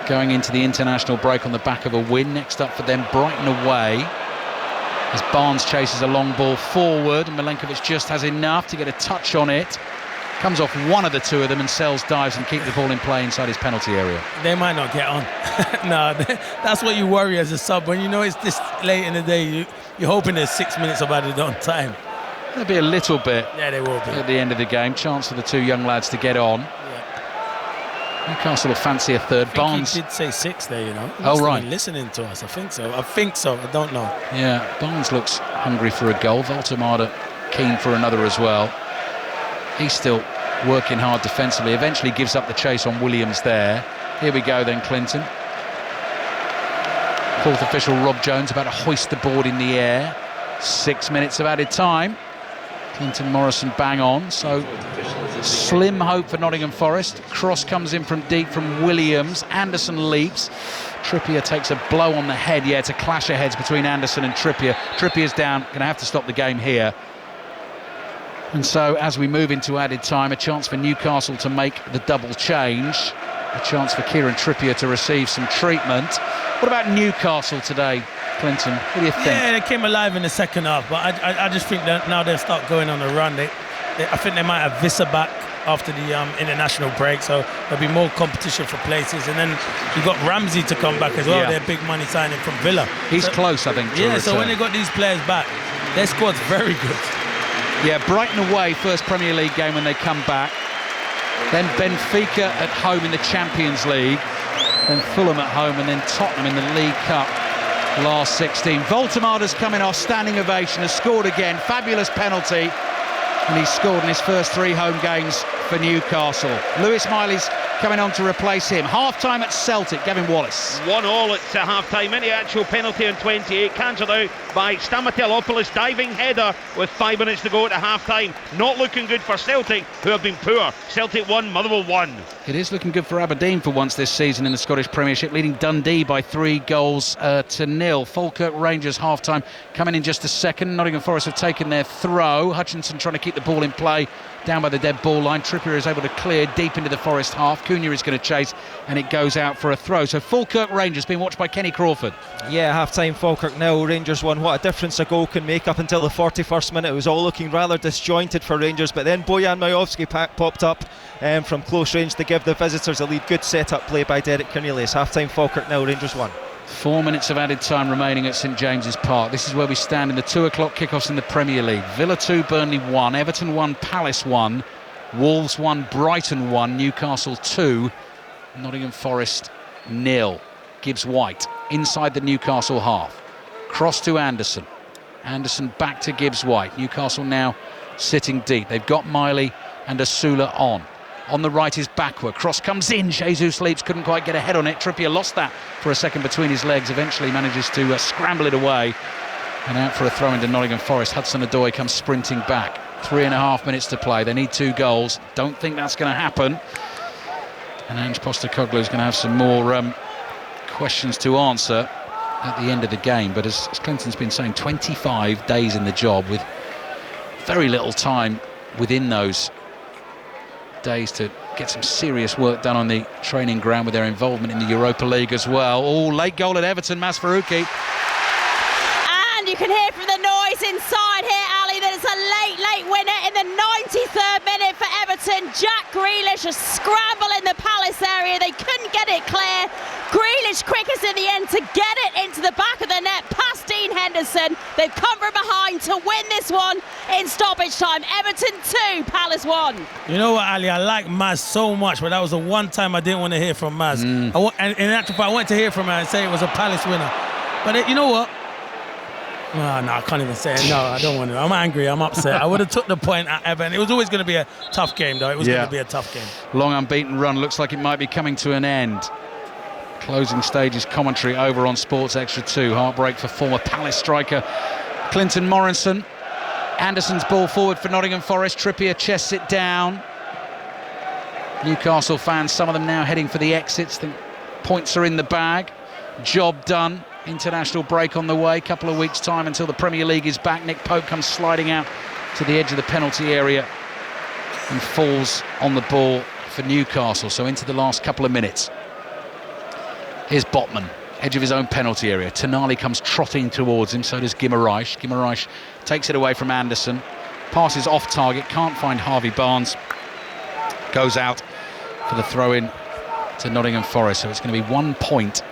going into the international break on the back of a win. Next up for them, Brighton away, as Barnes chases a long ball forward, and Milenkovic just has enough to get a touch on it. Comes off one of the 2 of them, and Sells dives and keeps the ball in play inside his penalty area. They might not get on. No, that's what you worry as a sub. When you know it's this late in the day, you're hoping there's 6 minutes of added on time. There'll be a little bit. Yeah, they will be. At the end of the game. Chance for the 2 young lads to get on. Newcastle will fancy a third. Barnes did say 6 there, you know. He oh, right. Listening to us. I think so. I don't know. Yeah, Barnes looks hungry for a goal. Voltemada keen for another as well. He's still working hard defensively. Eventually gives up the chase on Williams there. Here we go then, Clinton. 4th official Rob Jones about to hoist the board in the air. 6 minutes of added time. Clinton Morrison bang on, so slim hope for Nottingham Forest. Cross comes in from deep from Williams. Anderson leaps. Trippier takes a blow on the head. Yeah, it's a clash of heads between Anderson and Trippier. Trippier's down, going to have to stop the game here. And so as we move into added time, a chance for Newcastle to make the double change, a chance for Kieran Trippier to receive some treatment. What about Newcastle today, Clinton? What do you think? Yeah, they came alive in the second half, but I just think that now they'll start going on a run. I think they might have Visser back after the international break, so there'll be more competition for places. And then you've got Ramsey to come back as well, their big money signing from Villa. He's close, I think, to Yeah, return. so when they got these players back, their squad's very good. Yeah, Brighton away, first Premier League game when they come back. Then Benfica at home in the Champions League. Then Fulham at home, and then Tottenham in the League Cup last 16. Voltemada's coming off, standing ovation, has scored again. Fabulous penalty. And he's scored in his first 3 home games for Newcastle. Lewis Miley's coming on to replace him. Half-time at Celtic, Gavin Wallace. 1-1 at half-time. Any actual penalty on 28, cancelled out by Stamatelopoulos, diving header with 5 minutes to go at half-time. Not looking good for Celtic, who have been poor. Celtic 1, Motherwell 1. It is looking good for Aberdeen for once this season in the Scottish Premiership, leading Dundee by 3 goals to 0. Falkirk Rangers half-time coming in just a second. Nottingham Forest have taken their throw. Hutchinson trying to keep the ball in play down by the dead ball line. Trippier is able to clear deep into the Forest half. Cunha is going to chase, and it goes out for a throw. So Falkirk Rangers being watched by Kenny Crawford. Yeah, half-time Falkirk 0, Rangers 1. What a difference a goal can make. Up until the 41st minute, it was all looking rather disjointed for Rangers, but then Bojan Majowski popped up from close range to give the visitors a lead. Good set-up play by Derek Cornelius. Half-time Falkirk 0, Rangers 1. 4 minutes of added time remaining at St James's Park. This is where we stand in the 2 o'clock kickoffs in the Premier League. Villa 2, Burnley 1, Everton 1, Palace 1, Wolves 1, Brighton 1, Newcastle 2, Nottingham Forest 0. Gibbs White inside the Newcastle half. Cross to Anderson. Anderson back to Gibbs White. Newcastle now sitting deep. They've got Miley and Asula on. On the right is backward. Cross comes in. Jesus leaps, couldn't quite get ahead on it. Trippier lost that for a second between his legs. Eventually manages to scramble it away. And out for a throw into Nottingham Forest. Hudson-Odoi comes sprinting back. 3.5 minutes to play. They need 2 goals. Don't think that's going to happen. And Ange Postecoglou is going to have some more questions to answer at the end of the game. But as Clinton's been saying, 25 days in the job with very little time within those days to get some serious work done on the training ground with their involvement in the Europa League as well. Oh, late goal at Everton, Mas Faruqi. And you can hear from the noise inside here, Ali, that it's a late winner in the 93rd minute for Everton. Jack Grealish, a scramble in the Palace area. They couldn't get it clear. Grealish quickest in the end to get it into the back of the net past Dean Henderson. They've come from behind to win this one in stoppage time. Everton 2, Palace 1. You know what, Ali? I like Maz so much, but that was the one time I didn't want to hear from Maz. And in actual fact, I went to hear from her and say it was a Palace winner. But you know what? Oh, no, I can't even say it. No, I don't want to. I'm angry. I'm upset. I would have took the point at Everton. It was always going to be a tough game, though. It was going to be a tough game. Long unbeaten run. Looks like it might be coming to an end. Closing stages commentary over on Sports Extra 2. Heartbreak for former Palace striker Clinton Morrison. Anderson's ball forward for Nottingham Forest. Trippier chests it down. Newcastle fans, some of them now heading for the exits. The points are in the bag. Job done. International break on the way. Couple of weeks' time until the Premier League is back. Nick Pope comes sliding out to the edge of the penalty area and falls on the ball for Newcastle. So into the last couple of minutes. Here's Botman, edge of his own penalty area. Tonali comes trotting towards him, so does Guimaraes. Guimaraes takes it away from Anderson. Passes off target, can't find Harvey Barnes. Goes out for the throw-in to Nottingham Forest. So it's going to be 1 point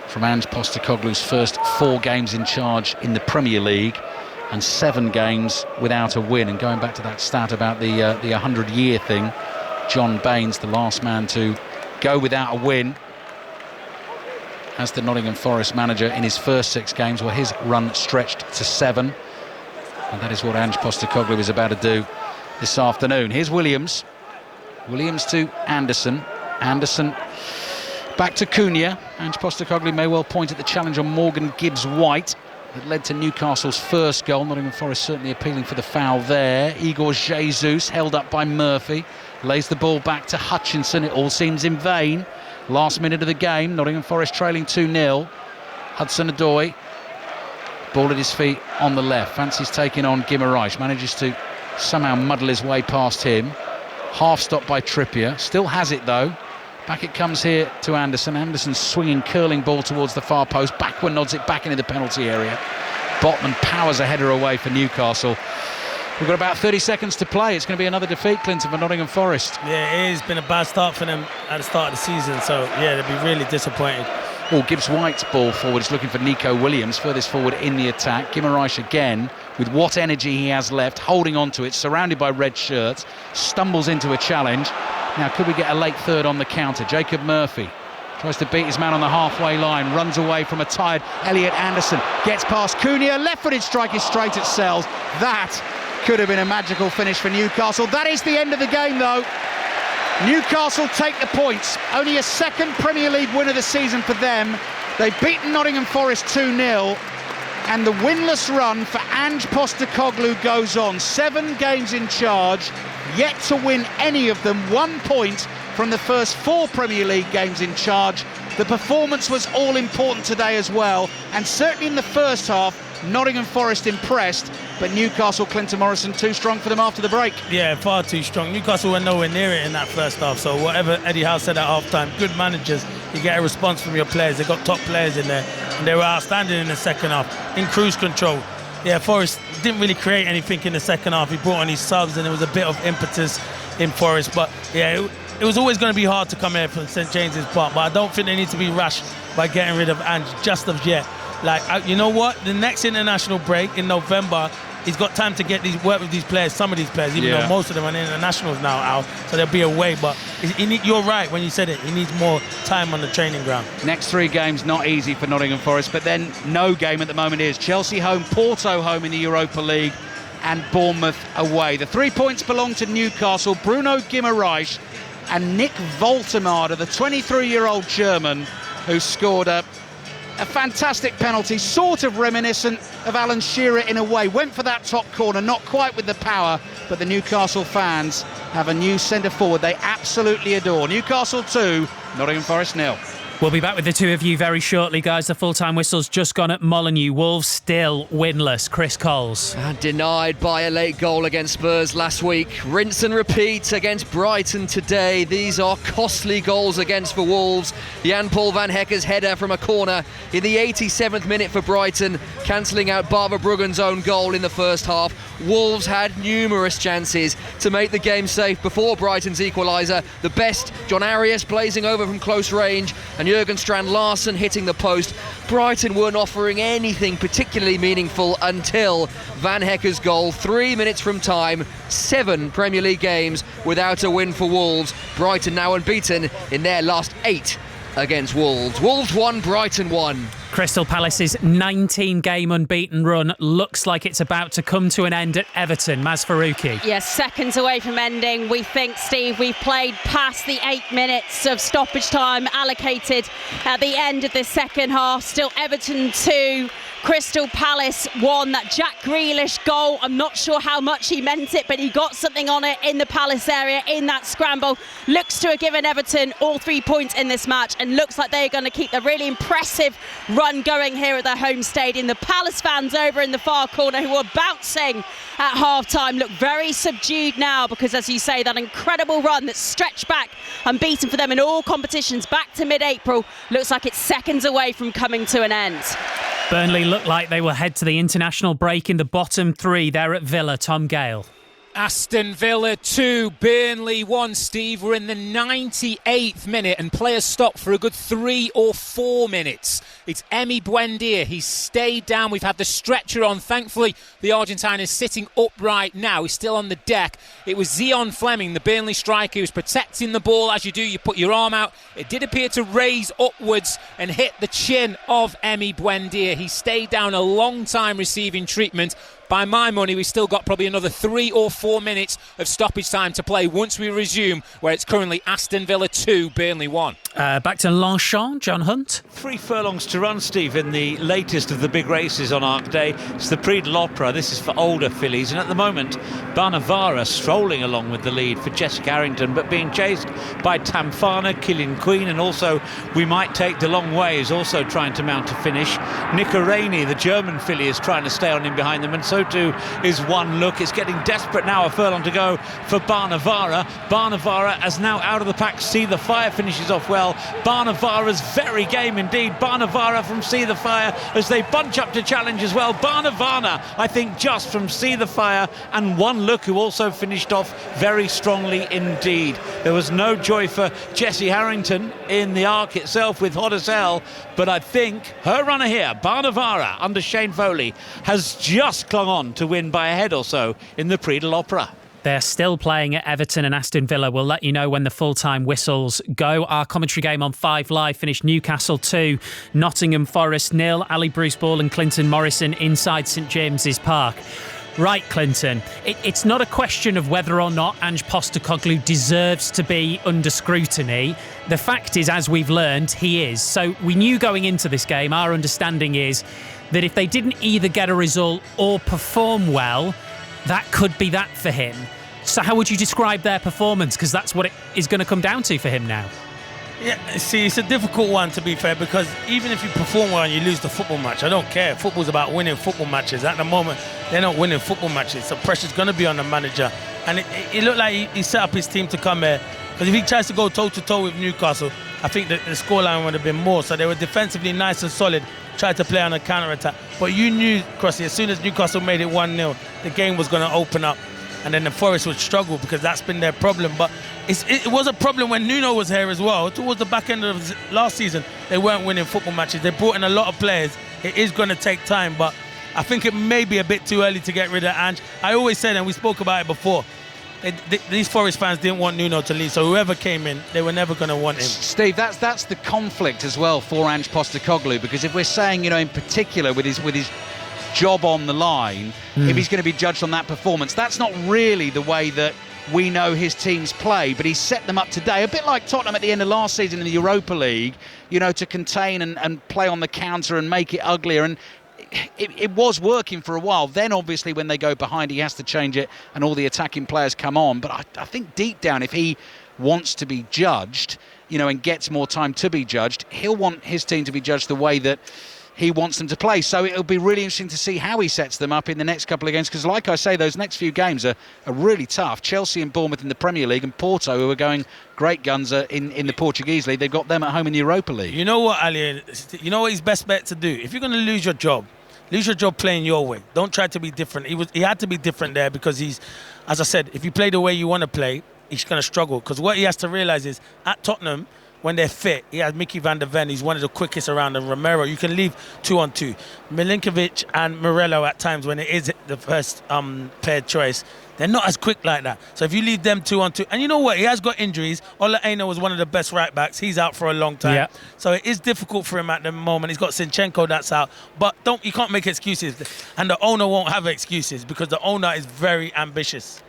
from Ange Postecoglou's first 4 games in charge in the Premier League and 7 games without a win. And going back to that stat about the 100-year thing, John Baines, the last man to go without a win as the Nottingham Forest manager in his first 6 games. Well, his run stretched to 7, and that is what Ange Postecoglou is about to do this afternoon. Here's Williams to Anderson. Anderson back to Cunha. Ange Postecoglou may well point at the challenge on Morgan Gibbs-White that led to Newcastle's first goal. Nottingham Forest certainly appealing for the foul there. Igor Jesus held up by Murphy, lays the ball back to Hutchinson. It all seems in vain. Last minute of the game, Nottingham Forest trailing 2-0. Hudson-Odoi, ball at his feet on the left. Fancies taking on Guimaraes, manages to somehow muddle his way past him. Half stop by Trippier, still has it though. Back it comes here to Anderson. Anderson's swinging, curling ball towards the far post. Backward nods it back into the penalty area. Botman powers a header away for Newcastle. We've got about 30 seconds to play. It's going to be another defeat, Clinton, for Nottingham Forest. Yeah, it has been a bad start for them at the start of the season. So, yeah, they'll be really disappointed. Well, Gibbs White's ball forward is looking for Nico Williams, furthest forward in the attack. Guimaraes again, with what energy he has left, holding on to it, surrounded by red shirts, stumbles into a challenge. Now, could we get a late third on the counter? Jacob Murphy tries to beat his man on the halfway line, runs away from a tired Elliot Anderson, gets past Cunha, left-footed strike is straight at Sells. That could have been a magical finish for Newcastle. That is the end of the game, though. Newcastle take the points. Only a second Premier League win of the season for them. They've beaten Nottingham Forest 2-0. And the winless run for Ange Postecoglou goes on. 7 games in charge, yet to win any of them. 1 point from the first 4 Premier League games in charge. The performance was all important today as well. And certainly in the first half, Nottingham Forest impressed, but Newcastle, Clinton Morrison, too strong for them after the break. Yeah, far too strong. Newcastle were nowhere near it in that first half. So whatever Eddie Howe said at half-time, good managers, you get a response from your players. They've got top players in there, and they were outstanding in the second half, in cruise control. Yeah, Forest didn't really create anything in the second half. He brought on his subs, and there was a bit of impetus in Forest. But yeah, it was always going to be hard to come here from St James's Park, but I don't think they need to be rash by getting rid of Ange just of yet. Like, you know what? The next international break in November, he's got time to work with these players, some of these players, even though most of them are internationals now, Al, so they'll be away. But you're right when you said it. He needs more time on the training ground. Next 3 games, not easy for Nottingham Forest, but then no game at the moment is. Chelsea home, Porto home in the Europa League, and Bournemouth away. The 3 points belong to Newcastle. Bruno Guimaraes and Nick Woltemade, the 23-year-old German, who scored a fantastic penalty, sort of reminiscent of Alan Shearer in a way. Went for that top corner, not quite with the power, but the Newcastle fans have a new centre forward they absolutely adore. Newcastle 2, Nottingham Forest 0. We'll be back with the two of you very shortly, guys. The full-time whistle's just gone at Molineux. Wolves still winless. Chris Coles. And denied by a late goal against Spurs last week. Rinse and repeat against Brighton today. These are costly goals against for Wolves. Jan-Paul van Hecke's header from a corner in the 87th minute for Brighton, cancelling out Barbara Bruggen's own goal in the first half. Wolves had numerous chances to make the game safe before Brighton's equaliser. The best, John Arias blazing over from close range, and Jurgen Strand Larsen hitting the post. Brighton weren't offering anything particularly meaningful until Van Hecke's goal. 3 minutes from time, 7 Premier League games without a win for Wolves. Brighton now unbeaten in their last 8 against Wolves. Wolves 1, Brighton 1. Crystal Palace's 19-game unbeaten run looks like it's about to come to an end at Everton. Maz Faruqi. Yes, seconds away from ending. We think, Steve, we've played past the 8 minutes of stoppage time allocated at the end of the second half. Still Everton 2, Crystal Palace 1. That Jack Grealish goal, I'm not sure how much he meant it, but he got something on it in the Palace area in that scramble. Looks to have given Everton all 3 points in this match, and looks like they're going to keep the really impressive run going here at their home stadium. The Palace fans over in the far corner, who were bouncing at half-time, look very subdued now because, as you say, that incredible run that's stretched back, unbeaten for them in all competitions back to mid-April, looks like it's seconds away from coming to an end. Burnley look like they will head to the international break in the bottom 3. They're at Villa. Tom Gale. Aston Villa 2, Burnley 1, Steve. We're in the 98th minute and players stopped for a good 3 or 4 minutes. It's Emi Buendia. He's stayed down. We've had the stretcher on. Thankfully, the Argentine is sitting upright now. He's still on the deck. It was Zion Fleming, the Burnley striker, who was protecting the ball. As you do, you put your arm out. It did appear to raise upwards and hit the chin of Emi Buendia. He stayed down a long time receiving treatment. By my money, we've still got probably another 3 or 4 minutes of stoppage time to play once we resume, where it's currently Aston Villa 2, Burnley 1. Back to Longchamp, John Hunt. 3 furlongs to run, Steve, in the latest of the big races on Arc Day. It's the Prix de l'Opera. This is for older fillies, and at the moment, Barnavara strolling along with the lead for Jessica Harrington, but being chased by Tamfana, Killian Queen, and also We Might Take the Long Way is also trying to mount a finish. Nicarani, the German filly, is trying to stay on in behind them, and so so too is one look. It's getting desperate now, a furlong to go for Barnavara. Barnavara as now out of the pack. See the Fire finishes off well. Barnavara's very game indeed. Barnavara from See the Fire as they bunch up to challenge as well. Barnavara, I think, just from See the Fire, and one look who also finished off very strongly indeed. There was no joy for Jessie Harrington in the arc itself with Hot as Hell, but I think her runner here, Barnavara, under Shane Foley, has just clung on to win by a head or so in the Prix de l'Opera. They're still playing at Everton and Aston Villa. We'll let you know when the full-time whistles go. Our commentary game on 5 Live finished Newcastle 2, Nottingham Forest 0. Ali Bruce Ball and Clinton Morrison inside St James's Park. Right, Clinton, it's not a question of whether or not Ange Postecoglou deserves to be under scrutiny. The fact is, as we've learned, he is. So we knew going into this game, our understanding is that if they didn't either get a result or perform well, that could be that for him. So how would you describe their performance? Because that's what it is going to come down to for him now. Yeah, see, it's a difficult one, to be fair, because even if you perform well and you lose the football match, I don't care. Football's about winning football matches. At the moment, they're not winning football matches, so pressure's going to be on the manager. And it looked like he set up his team to come here, because if he tries to go toe-to-toe with Newcastle, I think that the scoreline would have been more. So they were defensively nice and solid, tried to play on a counter-attack. But you knew, Crossy, as soon as Newcastle made it 1-0, the game was going to open up. And then the Forest would struggle because that's been their problem. But it was a problem when Nuno was here as well. Towards the back end of last season, they weren't winning football matches. They brought in a lot of players. It is going to take time, but I think it may be a bit too early to get rid of Ange. I always said, and we spoke about it before, these Forest fans didn't want Nuno to leave, so whoever came in, they were never going to want him. Steve, that's the conflict as well for Ange Postecoglou, because if we're saying, in particular with his job on the line, if he's going to be judged on that performance, that's not really the way that we know his teams play, but he set them up today, a bit like Tottenham at the end of last season in the Europa League, to contain and play on the counter and make it uglier, and it was working for a while. Then obviously when they go behind, he has to change it and all the attacking players come on. But I think deep down, if he wants to be judged, and gets more time to be judged, he'll want his team to be judged the way that he wants them to play. So it'll be really interesting to see how he sets them up in the next couple of games, because like I say, those next few games are really tough. Chelsea and Bournemouth in the Premier League, and Porto, who are going great guns in the Portuguese League, they've got them at home in the Europa League. You know what, Ali? You know what his best bet to do? If you're going to lose your job playing your way. Don't try to be different. He had to be different there, because he's, as I said, if you play the way you want to play, he's going to struggle. Because what he has to realise is, at Tottenham, when they're fit, he has Mickey van der Ven. He's one of the quickest around. And Romero, you can leave 2-on-2. Milinkovic and Morello at times, when it is the first paired choice, they're not as quick like that. So if you leave them 2-on-2, and you know what, he has got injuries. Ola Aina was one of the best right backs. He's out for a long time. Yeah. So it is difficult for him at the moment. He's got Zinchenko that's out. But you can't make excuses. And the owner won't have excuses, because the owner is very ambitious.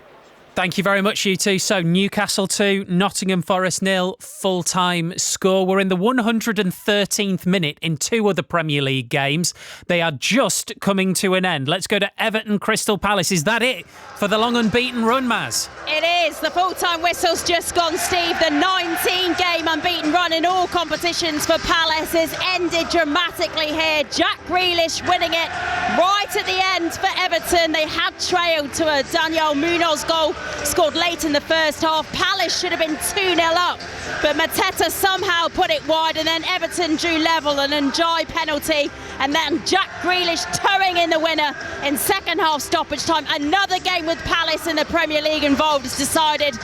Thank you very much, you two. So Newcastle 2, Nottingham Forest 0, full-time score. We're in the 113th minute in 2 other Premier League games. They are just coming to an end. Let's go to Everton Crystal Palace. Is that it for the long unbeaten run, Maz? It is. The full-time whistle's just gone, Steve. The 19-game unbeaten run in all competitions for Palace has ended dramatically here. Jack Grealish winning it right at the end for Everton. They had trailed to a Daniel Munoz goal, scored late in the first half. Palace should have been 2-0 up, but Mateta somehow put it wide, and then Everton drew level, an Njai penalty, and then Jack Grealish towing in the winner in second half stoppage time. Another game with Palace in the Premier League involved is decided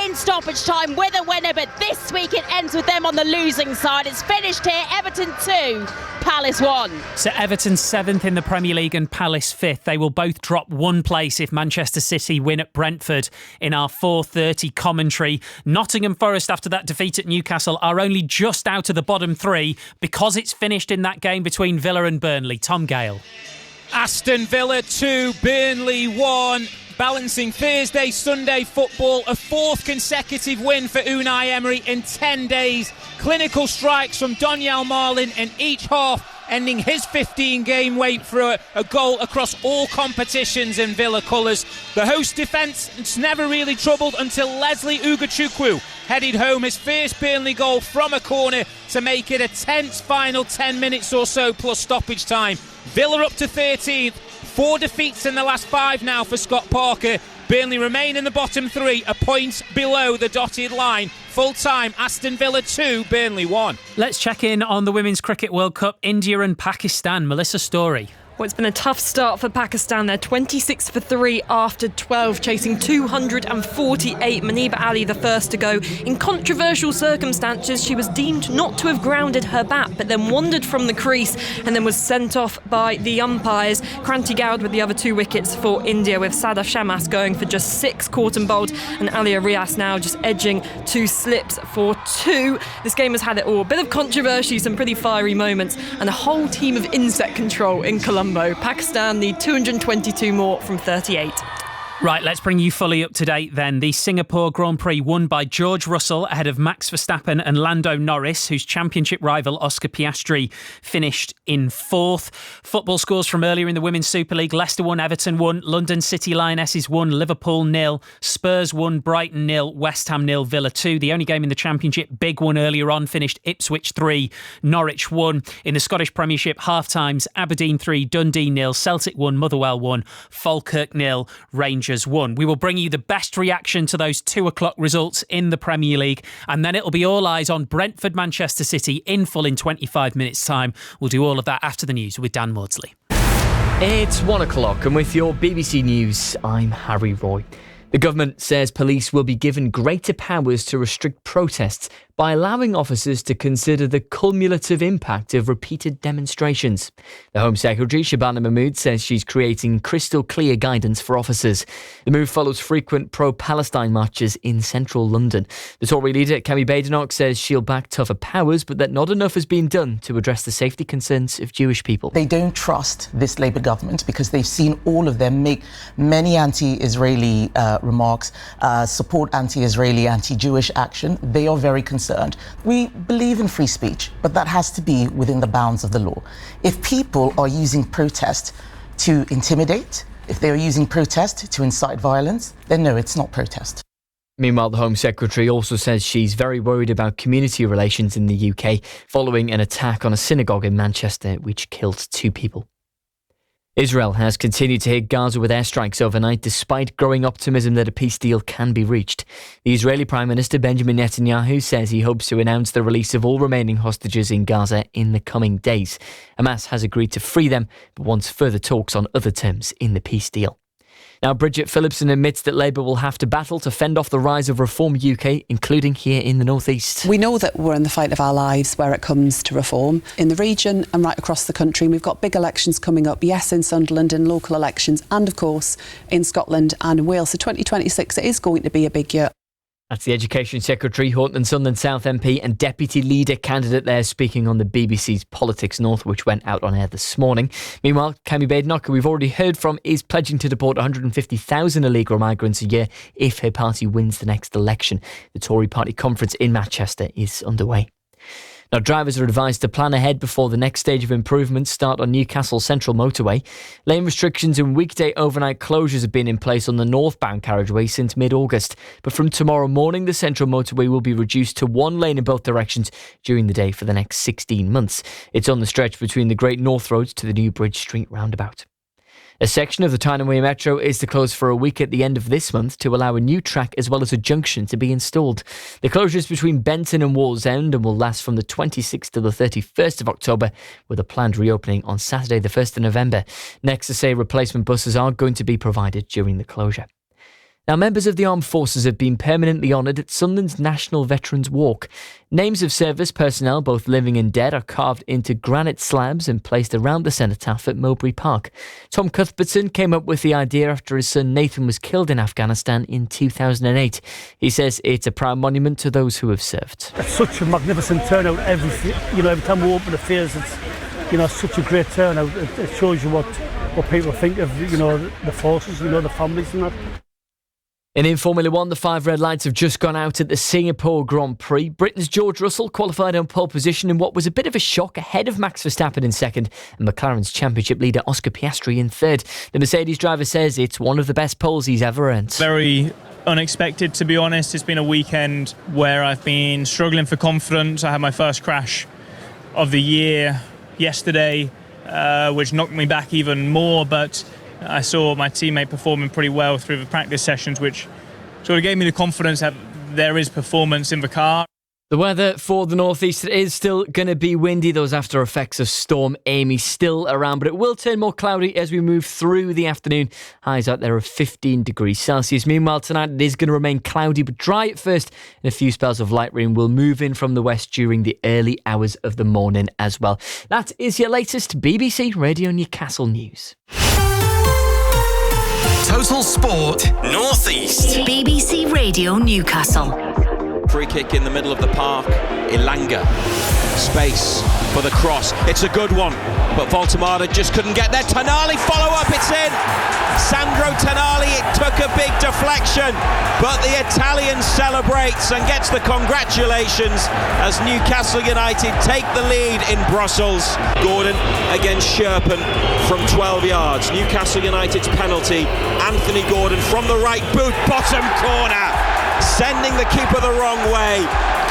in stoppage time with a winner, but this week it ends with them on the losing side. It's finished here, Everton 2, Palace 1. So Everton 7th in the Premier League and Palace 5th. They will both drop one place if Manchester City win at Brentford in our 4:30 commentary. Nottingham Forest, after that defeat at Newcastle, are only just out of the bottom 3 because it's finished in that game between Villa and Burnley. Tom Gale. Aston Villa 2, Burnley 1. Balancing Thursday, Sunday football, a 4th consecutive win for Unai Emery in 10 days. Clinical strikes from Donyell Marlin in each half, ending his 15-game wait for a goal across all competitions in Villa colours. The host defence is never really troubled until Leslie Ugachukwu headed home his first Burnley goal from a corner to make it a tense final 10 minutes or so plus stoppage time. Villa up to 13th, 4 defeats in the last 5 now for Scott Parker. Burnley remain in the bottom 3, a point below the dotted line. Full time, Aston Villa 2, Burnley 1. Let's check in on the Women's Cricket World Cup, India and Pakistan. Melissa Story. Well, it's been a tough start for Pakistan. They're 26 for 3 after 12, chasing 248. Maniba Ali, the first to go. In controversial circumstances, she was deemed not to have grounded her bat, but then wandered from the crease and then was sent off by the umpires. Kranti Goud with the other 2 wickets for India, with Sadaf Shamas going for just 6 caught and bowled, and Alia Rias now just edging 2 slips for 2. This game has had it all. A bit of controversy, some pretty fiery moments, and a whole team of insect control in Colombo. Pakistan need 222 more from 38. Right, let's bring you fully up to date then. The Singapore Grand Prix won by George Russell ahead of Max Verstappen and Lando Norris, whose championship rival Oscar Piastri finished in 4th. Football scores from earlier in the Women's Super League. Leicester won, Everton won, London City Lionesses won, Liverpool 0, Spurs won, Brighton 0, West Ham 0, Villa 2. The only game in the Championship, big one earlier on, finished Ipswich 3, Norwich 1. In the Scottish Premiership, half-times, Aberdeen 3, Dundee 0, Celtic 1, Motherwell 1, Falkirk 0, Rangers 1. We will bring you the best reaction to those 2 o'clock results in the Premier League, and then it'll be all eyes on Brentford Manchester City in full in 25 minutes time. We'll do all of that after the news with Dan Maudsley. It's 1 o'clock, and with your BBC News, I'm Harry Roy. The government says police will be given greater powers to restrict protests by allowing officers to consider the cumulative impact of repeated demonstrations. The Home Secretary, Shabana Mahmood, says she's creating crystal clear guidance for officers. The move follows frequent pro-Palestine marches in central London. The Tory leader, Kemi Badenoch, says she'll back tougher powers, but that not enough has been done to address the safety concerns of Jewish people. They don't trust this Labour government because they've seen all of them make many anti-Israeli remarks, support anti-Israeli, anti-Jewish action. They are very concerned. We believe in free speech, but that has to be within the bounds of the law. If people are using protest to intimidate, if they are using protest to incite violence, then no, it's not protest. Meanwhile, the Home Secretary also says she's very worried about community relations in the UK following an attack on a synagogue in Manchester which killed 2 people. Israel has continued to hit Gaza with airstrikes overnight despite growing optimism that a peace deal can be reached. The Israeli Prime Minister Benjamin Netanyahu says he hopes to announce the release of all remaining hostages in Gaza in the coming days. Hamas has agreed to free them but wants further talks on other terms in the peace deal. Now, Bridget Phillipson admits that Labour will have to battle to fend off the rise of Reform UK, including here in the North East. We know that we're in the fight of our lives where it comes to reform. In the region and right across the country, we've got big elections coming up, yes, in Sunderland, in local elections, and of course in Scotland and Wales. So 2026 is going to be a big year. That's the Education Secretary, Horton and Sunderland South MP and Deputy Leader candidate there speaking on the BBC's Politics North, which went out on air this morning. Meanwhile, Kemi Badenoch, who we've already heard from, is pledging to deport 150,000 illegal migrants a year if her party wins the next election. The Tory party conference in Manchester is underway. Now, drivers are advised to plan ahead before the next stage of improvements start on Newcastle Central Motorway. Lane restrictions and weekday overnight closures have been in place on the northbound carriageway since mid-August. But from tomorrow morning, the Central Motorway will be reduced to 1 lane in both directions during the day for the next 16 months. It's on the stretch between the Great North Road to the New Bridge Street roundabout. A section of the Tyne & Wear Metro is to close for a week at the end of this month to allow a new track as well as a junction to be installed. The closure is between Benton and Wallsend and will last from the 26th to the 31st of October, with a planned reopening on Saturday the 1st of November. Next, say replacement buses are going to be provided during the closure. Now, members of the armed forces have been permanently honoured at Sunderland's National Veterans Walk. Names of service personnel, both living and dead, are carved into granite slabs and placed around the cenotaph at Mowbray Park. Tom Cuthbertson came up with the idea after his son Nathan was killed in Afghanistan in 2008. He says it's a proud monument to those who have served. It's such a magnificent turnout every time we open the fairs. It's such a great turnout. It shows you what people think of the forces, the families and that. And in Formula 1, the 5 red lights have just gone out at the Singapore Grand Prix. Britain's George Russell qualified on pole position in what was a bit of a shock, ahead of Max Verstappen in second and McLaren's championship leader Oscar Piastri in third. The Mercedes driver says it's one of the best poles he's ever earned. Very unexpected, to be honest. It's been a weekend where I've been struggling for confidence. I had my first crash of the year yesterday, which knocked me back even more, but I saw my teammate performing pretty well through the practice sessions, which sort of gave me the confidence that there is performance in the car. The weather for the northeast is still going to be windy. Those after effects of Storm Amy still around, but it will turn more cloudy as we move through the afternoon. Highs out there of 15 degrees Celsius. Meanwhile, tonight it is going to remain cloudy but dry at first, and a few spells of light rain will move in from the west during the early hours of the morning as well. That is your latest BBC Radio Newcastle news. Total Sport Northeast. BBC Radio Newcastle. Free kick in the middle of the park. Ilanga. Space for the cross. It's a good one, but Voltemada just couldn't get there. Tonali follow up. It's in. Sandro Tonali. It took a big deflection, but the Italian celebrates and gets the congratulations as Newcastle United take the lead in Brussels. Gordon against Sherpen from 12 yards. Newcastle United's penalty. Anthony Gordon from the right boot, bottom corner, sending the keeper the wrong way.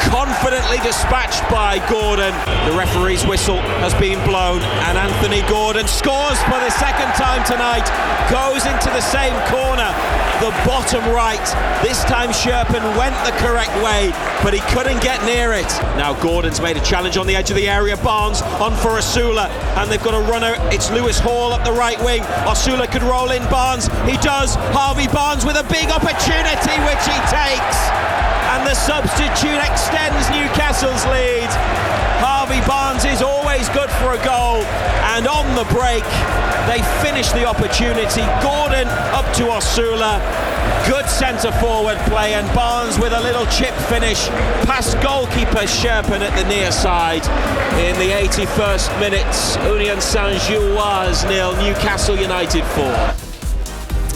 Confidently dispatched by Gordon. The referee's whistle has been blown, and Anthony Gordon scores for the second time tonight. Goes into the same corner, the bottom right. This time Sherpen went the correct way, but he couldn't get near it. Now Gordon's made a challenge on the edge of the area. Barnes on for Osula, and they've got a runner. It's Lewis Hall up the right wing. Osula could roll in. Barnes, he does. Harvey Barnes with a big opportunity, which he takes. And the substitute extends Newcastle's lead. Harvey Barnes is always good for a goal, and on the break they finish the opportunity. Gordon up to Osula, good centre forward play, and Barnes with a little chip finish past goalkeeper Sherpen at the near side. In the 81st minute, Union Saint-Gilloise 0, Newcastle United 4.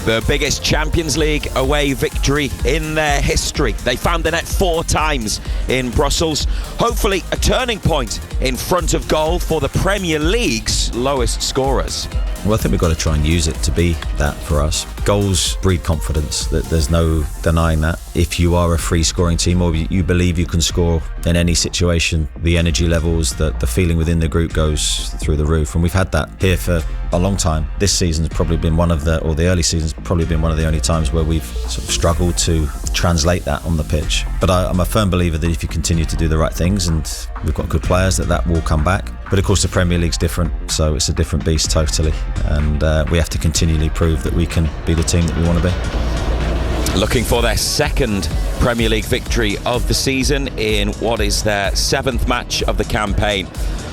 The biggest Champions League away victory in their history. They found the net 4 times in Brussels. Hopefully a turning point in front of goal for the Premier League's lowest scorers. Well, I think we've got to try and use it to be that for us. Goals breed confidence. There's no denying that. If you are a free scoring team, or you believe you can score in any situation, the energy levels, the feeling within the group goes through the roof. And we've had that here for a long time. This season's probably been the early season's probably been one of the only times where we've sort of struggled to translate that on the pitch. But I'm a firm believer that if you continue to do the right things, and we've got good players, that will come back. But of course the Premier League's different, so it's a different beast totally. And we have to continually prove that we can be the team that we want to be. Looking for their second Premier League victory of the season in what is their 7th match of the campaign.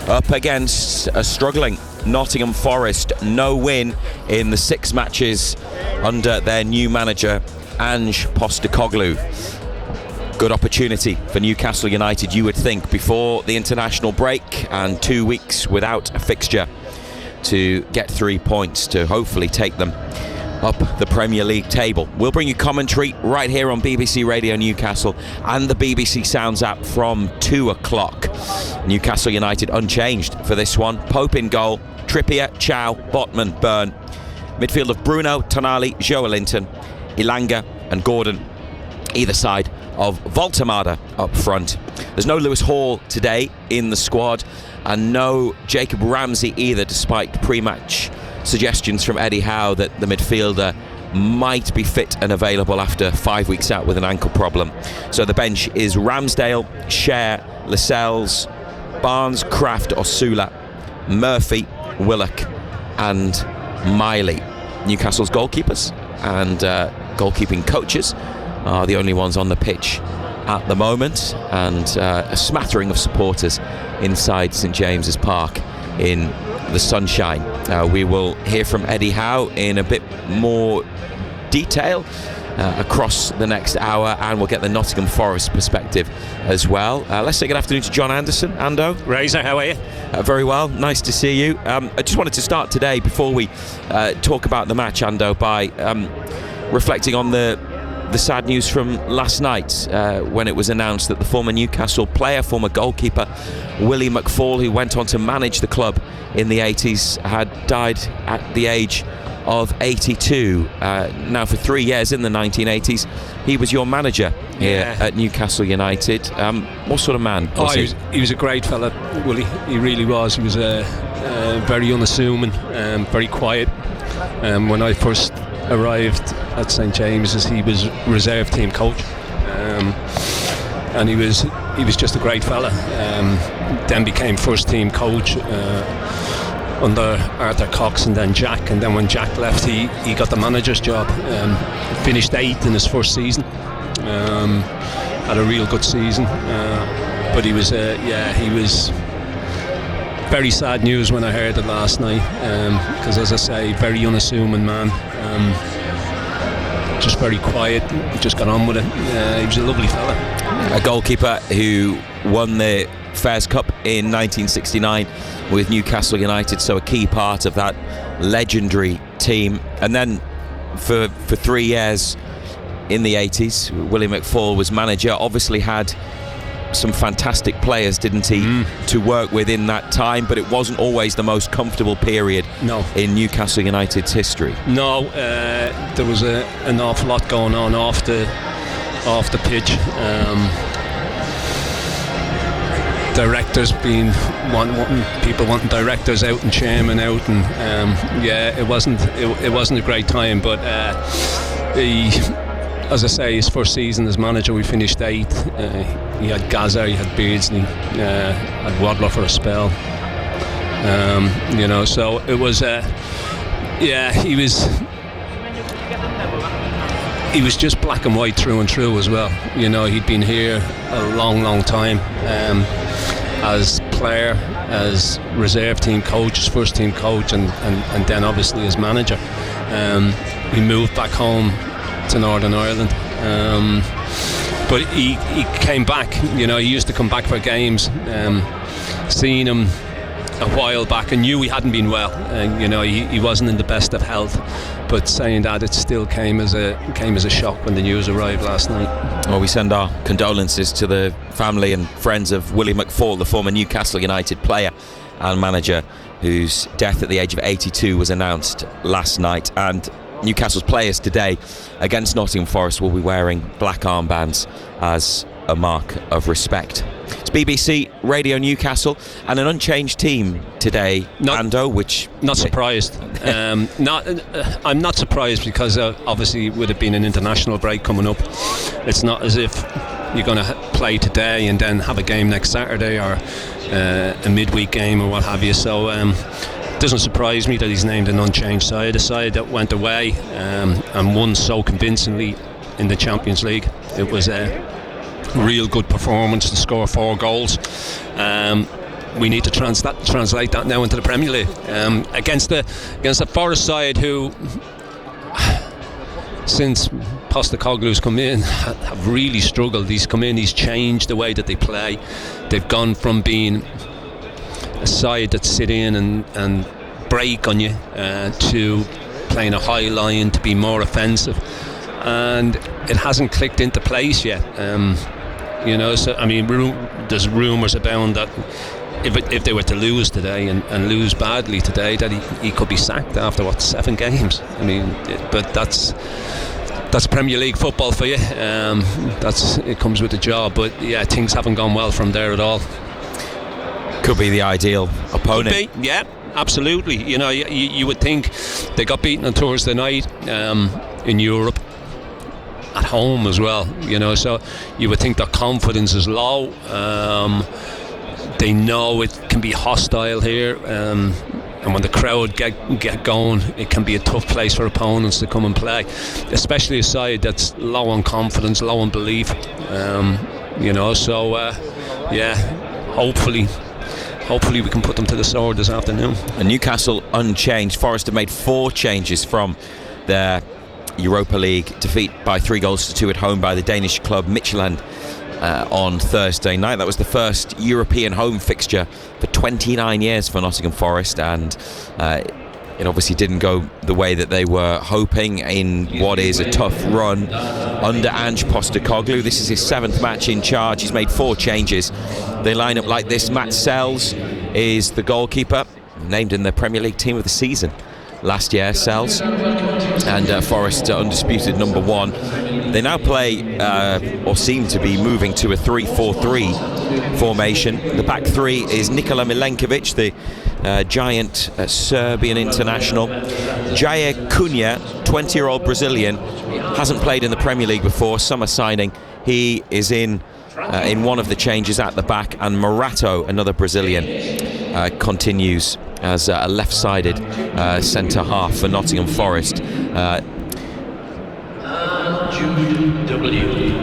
Up against a struggling Nottingham Forest, no win in the 6 matches under their new manager Ange Postecoglou. Good opportunity for Newcastle United, you would think, before the international break and 2 weeks without a fixture, to get 3 points to hopefully take them up the Premier League table. We'll bring you commentary right here on BBC Radio Newcastle and the BBC Sounds app from 2 o'clock. Newcastle United unchanged for this one. Pope in goal, Trippier, Chow, Botman, Byrne. Midfield of Bruno, Tonali, Joelinton, Ilanga and Gordon either side of Voltemada up front. There's no Lewis Hall today in the squad, and no Jacob Ramsey either, despite pre-match suggestions from Eddie Howe that the midfielder might be fit and available after 5 weeks out with an ankle problem. So the bench is Ramsdale, Cher, Lascelles, Barnes, Kraft, Osula, Murphy, Willock and Miley. Newcastle's goalkeepers and goalkeeping coaches are the only ones on the pitch at the moment, and a smattering of supporters inside St James's Park in the sunshine. We will hear from Eddie Howe in a bit more detail across the next hour, and we'll get the Nottingham Forest perspective as well. Let's say good afternoon to John Anderson. Ando. Razor, how are you? Very well, nice to see you. I just wanted to start today, before we talk about the match, Ando, by reflecting on the sad news from last night when it was announced that the former Newcastle player, former goalkeeper Willie McFall, who went on to manage the club in the 80s, had died at the age of 82. Now for 3 years in the 1980s he was your manager here at Newcastle United. What sort of man was he? He was a great fella, Willie. He really was. He was very unassuming, very quiet, When I first arrived at St James's, he was reserve team coach, and he was just a great fella. Then became first team coach under Arthur Cox and then Jack, and then when Jack left, he got the manager's job. Finished 8th in his first season. Had a real good season, but he was very sad news when I heard it last night, because as I say, very unassuming man, just very quiet, just got on with it. He was a lovely fella. A goalkeeper who won the Fairs Cup in 1969 with Newcastle United, so a key part of that legendary team. And then for 3 years in the 80s, Willie McFall was manager. Obviously had some fantastic players, didn't he, to work with in that time, but it wasn't always the most comfortable period in Newcastle United's history. No, there was an awful lot going on off the pitch. Directors being people wanting directors out and chairman out, and it wasn't a great time, but as I say, his first season as manager, we finished 8th. He had Gaza, he had Beardsley, had Wadler for a spell. So it was, he was just black and white through and through as well. He'd been here a long time, as player, as reserve team coach, as first team coach, and then obviously as manager. He moved back home to Northern Ireland, but he came back. He used to come back for games. Seeing him a while back, and knew he hadn't been well, and he wasn't in the best of health, but saying that, it still came as a shock when the news arrived last night. Well, we send our condolences to the family and friends of Willie McFall, the former Newcastle United player and manager, whose death at the age of 82 was announced last night. And Newcastle's players today against Nottingham Forest will be wearing black armbands as a mark of respect. It's BBC Radio Newcastle and an unchanged team today, Ando, which... Not surprised. I'm not surprised, because obviously it would have been an international break coming up. It's not as if you're going to play today and then have a game next Saturday, or a midweek game or what have you, so it doesn't surprise me that he's named an unchanged side, a side that went away and won so convincingly in the Champions League. It was a real good performance to score 4 goals. We need to translate that now into the Premier League, against the Forest side, who since Postecoglou's come in have really struggled. He's come in, he's changed the way that they play. They've gone from being a side that sit in and break on you to playing a high line, to be more offensive, and it hasn't clicked into place yet. So I mean, there's rumours abound that if they were to lose today and lose badly today, that he could be sacked after 7 games. I mean, but that's Premier League football for you. It comes with the job. But yeah, things haven't gone well from there at all. Could be the ideal opponent. Could be, yeah, absolutely. You would think they got beaten on Thursday night in Europe, at home as well. So you would think their confidence is low. They know it can be hostile here, and when the crowd get going, it can be a tough place for opponents to come and play, especially a side that's low on confidence, low on belief. Hopefully we can put them to the sword this afternoon. And Newcastle unchanged. Forest have made 4 changes from their Europa League defeat by 3-2 at home by the Danish club Midtjylland on Thursday night. That was the first European home fixture for 29 years for Nottingham Forest, and it obviously didn't go the way that they were hoping in what is a tough run under Ange Postecoglou. This is his 7th match in charge. He's made 4 changes. They line up like this. Matt Sells is the goalkeeper, named in the Premier League team of the season last year. Sells and Forest undisputed number 1. They now play, or seem to be moving to a 3-4-3 formation. The back three is Nikola Milenkovic, the giant Serbian international. Jair Cunha, 20-year-old Brazilian, hasn't played in the Premier League before, summer signing. He is in one of the changes at the back, and Morato, another Brazilian, continues as a left-sided centre half for Nottingham Forest.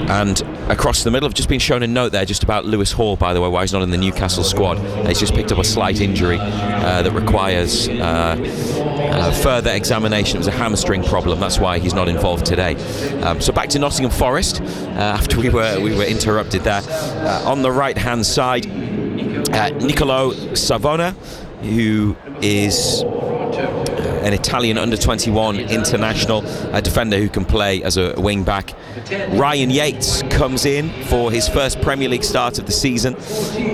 And across the middle, I've just been shown a note there just about Lewis Hall, by the way, why he's not in the Newcastle squad. He's just picked up a slight injury that requires further examination. It was a hamstring problem, that's why he's not involved today. So back to Nottingham Forest after we were interrupted there. On the right hand side, Niccolò Savona, who is an Italian under-21 international, a defender who can play as a wing-back. Ryan Yates comes in for his first Premier League start of the season,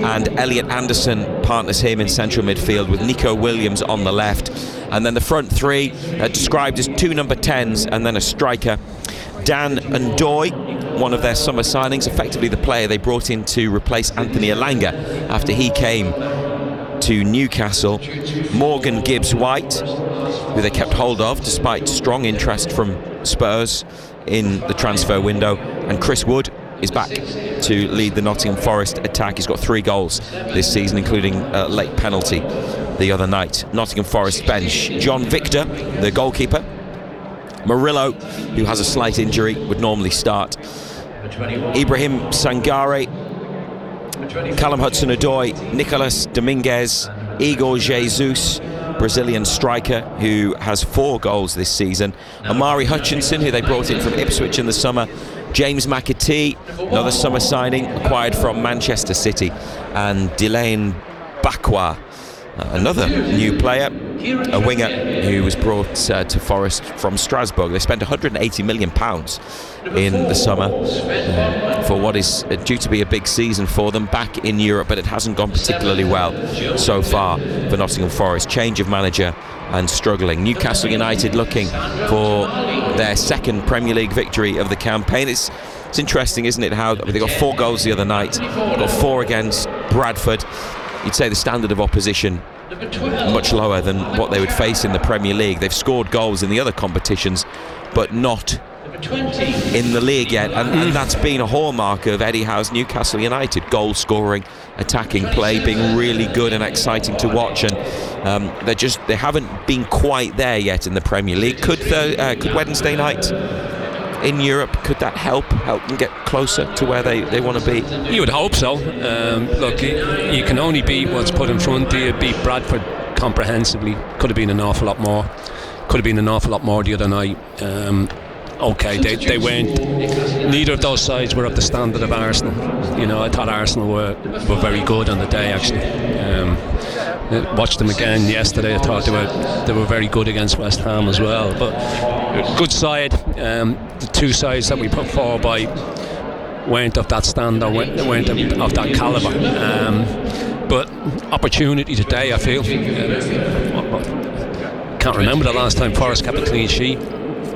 and Elliot Anderson partners him in central midfield with Nico Williams on the left. And then the front three described as 2 number 10s and then a striker. Dan Ndoye, one of their summer signings, effectively the player they brought in to replace Anthony Elanga after he came to Newcastle. Morgan Gibbs-White, who they kept hold of despite strong interest from Spurs in the transfer window, and Chris Wood is back to lead the Nottingham Forest attack. He's got 3 goals this season, including a late penalty the other night. Nottingham Forest bench: John Victor, the goalkeeper. Murillo, who has a slight injury, would normally start. Ibrahim Sangare, Callum Hudson-Odoi, Nicolas Dominguez, Igor Jesus, Brazilian striker who has 4 goals this season. Amari Hutchinson, who they brought in from Ipswich in the summer. James McAtee, another summer signing acquired from Manchester City. And Dylan Bakwa, another new player, a winger who was brought to Forest from Strasbourg. They spent £180 million in the summer for what is due to be a big season for them back in Europe, but it hasn't gone particularly well so far for Nottingham Forest. Change of manager and struggling. Newcastle United looking for their second Premier League victory of the campaign. It's interesting, isn't it, how they got 4 goals the other night, got 4 against Bradford. You'd say the standard of opposition much lower than what they would face in the Premier League. They've scored goals in the other competitions, but not in the league yet, and that's been a hallmark of Eddie Howe's Newcastle United. Goal scoring, attacking play, being really good and exciting to watch, and they haven't been quite there yet in the Premier League. Could Wednesday night in Europe, could that help them get closer to where they want to be? You would hope so. Look, you can only beat what's put in front of you. Beat Bradford comprehensively. Could have been an awful lot more. Could have been an awful lot more the other night. Okay, they weren't. Neither of those sides were of the standard of Arsenal. You know, I thought Arsenal were very good on the day, actually. Watched them again yesterday. I thought they were very good against West Ham as well. But good side. The 2 sides that we put forward by weren't of that standard, weren't of that calibre. But opportunity today, I feel. Can't remember the last time Forest kept a clean sheet.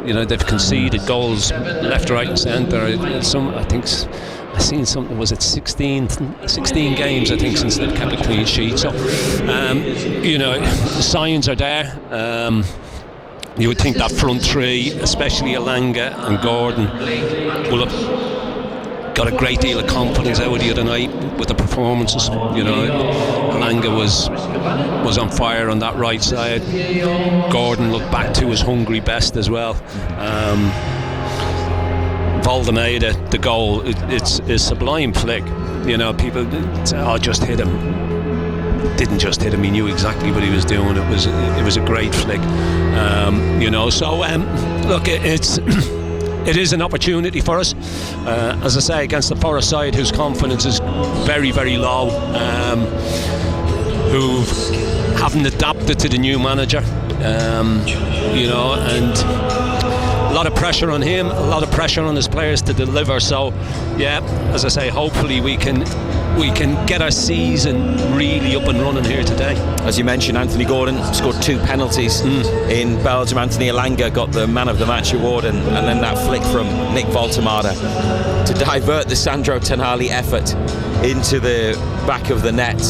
You know, they've conceded goals left, right and centre. I think I've seen something, was it 16 games, I think, since they've kept a clean sheet. So, you know, the signs are there. You would think that front three, especially Elanga and Gordon, will have got a great deal of confidence out of the other night with the performances. You know, Elanga was on fire on that right side. Gordon looked back to his hungry best as well. Valdemeda, the goal, it's a sublime flick. You know, people say, "Oh, just hit him." Didn't just hit him. He knew exactly what he was doing. It was a great flick. You know, so look, it is an opportunity for us, as I say, against the Forest side, whose confidence is very, very low, who haven't adapted to the new manager, you know, and a lot of pressure on him, a lot of pressure on his players to deliver. So yeah, as I say, hopefully we can get our season really up and running here today. As you mentioned, Anthony Gordon scored 2 penalties in Belgium. Anthony Elanga got the man of the match award, and then that flick from Nick Voltemade to divert the Sandro Tonali effort into the back of the net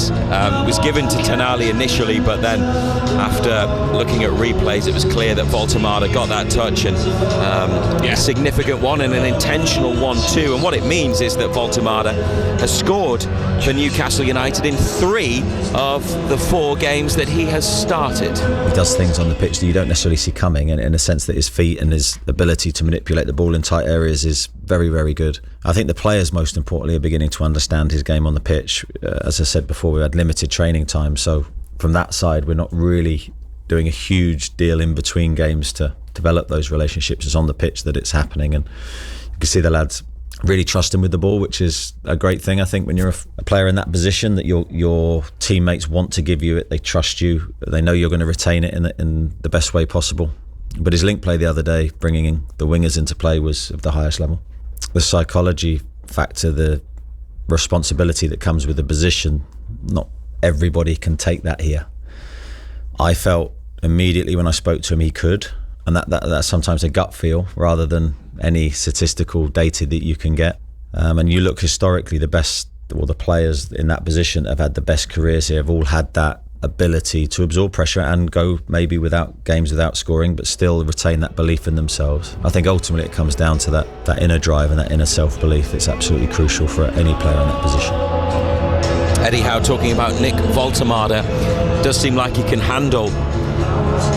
was given to Tonali initially, but then after looking at replays it was clear that Voltemade got that touch, and a significant one and an intentional one too. And what it means is that Voltemade has scored for Newcastle United in 3 of the 4 games that he has started. He does things on the pitch that you don't necessarily see coming, and in a sense that his feet and his ability to manipulate the ball in tight areas is very, very good. I think the players, most importantly, are beginning to understand his game on the pitch. As I said before, we had limited training time, so from that side we're not really doing a huge deal in between games to develop those relationships. It's on the pitch that it's happening, and you can see the lads really trust him with the ball, which is a great thing. I think when you're a player in that position, that your teammates want to give you it, they trust you, they know you're going to retain it in the best way possible. But his link play the other day, bringing the wingers into play, was of the highest level. The psychology factor, the responsibility that comes with the position, not everybody can take that here. I felt immediately when I spoke to him he could, and that's sometimes a gut feel rather than any statistical data that you can get. And you look historically, the players in that position have had the best careers here, have all had that ability to absorb pressure and go maybe games without scoring, but still retain that belief in themselves. I think ultimately it comes down to that inner drive and that inner self-belief. It's absolutely crucial for any player in that position. Eddie Howe talking about Nick Voltemade. Does seem like he can handle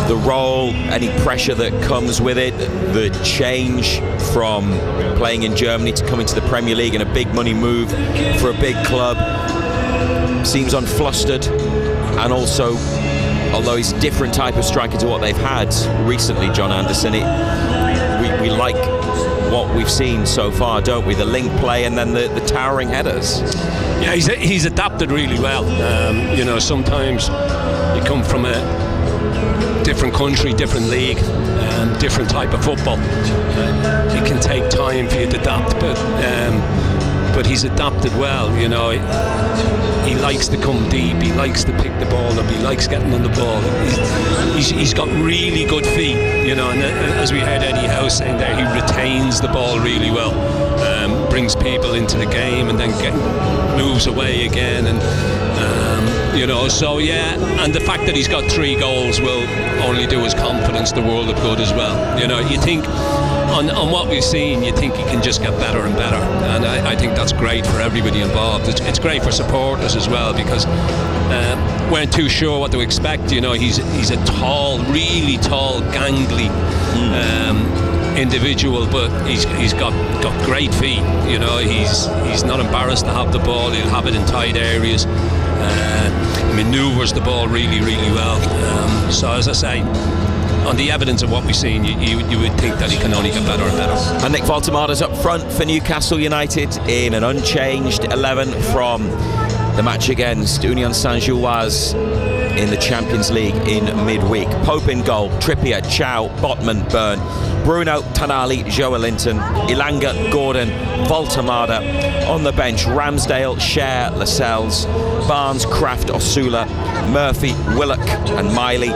the role, any pressure that comes with it, the change from playing in Germany to coming to the Premier League and a big money move for a big club. Seems unflustered, and also, although he's a different type of striker to what they've had recently, John Anderson, we like what we've seen so far, don't we? The link play and then the towering headers. Yeah, he's adapted really well. Sometimes you come from a different country, different league, different type of football. It can take time for you to adapt, but he's adapted well. He likes to come deep, he likes to pick the ball up, he likes getting on the ball. He's got really good feet, and as we heard Eddie Howe saying there, he retains the ball really well, brings people into the game and then moves away again, and and the fact that he's got 3 goals will only do his confidence the world of good as well. You think on what we've seen, you think he can just get better and better, and I think that's great for everybody involved. It's great for supporters as well, because weren't too sure what to expect. He's a tall, really tall, gangly individual, but he's got great feet. He's not embarrassed to have the ball. He'll have it in tight areas. Manoeuvres the ball really, really well. So as I say, on the evidence of what we've seen, you would think that he can only get better and better. And Nick Voltemade's up front for Newcastle United in an unchanged 11 from the match against Union Saint-Gilloise in the Champions League in midweek. Pope in goal, Trippier, Chow, Botman, Byrne, Bruno, Tonali, Joelinton, Elanga, Gordon, Voltemade. On the bench, Ramsdale, Cher, Lascelles, Barnes, Kraft, Osula, Murphy, Willock and Miley.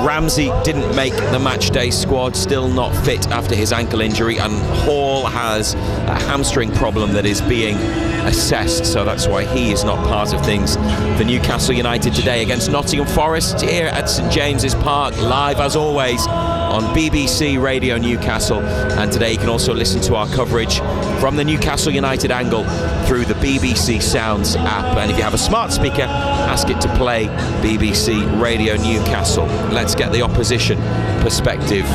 Ramsey didn't make the matchday squad, still not fit after his ankle injury, and Hall has a hamstring problem that is being assessed, so that's why he is not part of things for Newcastle United today against Nottingham Forest here at St James's Park, live as always on BBC Radio Newcastle. And today you can also listen to our coverage from the Newcastle United angle through the BBC Sounds app, and if you have a smart speaker, ask it to play BBC Radio Newcastle. Let's get the opposition perspective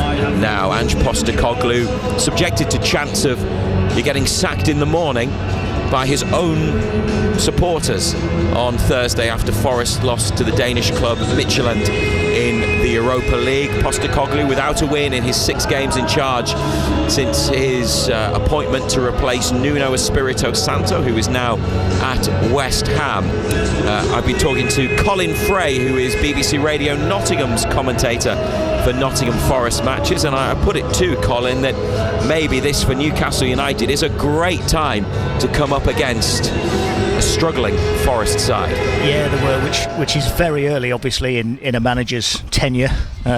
now. Ange Postecoglou subjected to chance of you getting sacked in the morning by his own supporters on Thursday after Forest lost to the Danish club Midtjylland in the Europa League. Postecoglou without a win in his 6 games in charge since his appointment to replace Nuno Espirito Santo, who is now at West Ham. I've been talking to Colin Fray, who is BBC Radio Nottingham's commentator for Nottingham Forest matches, and I put it to Colin that maybe this for Newcastle United is a great time to come up against a struggling Forest side. Yeah, there were, which is very early, obviously, in a manager's tenure.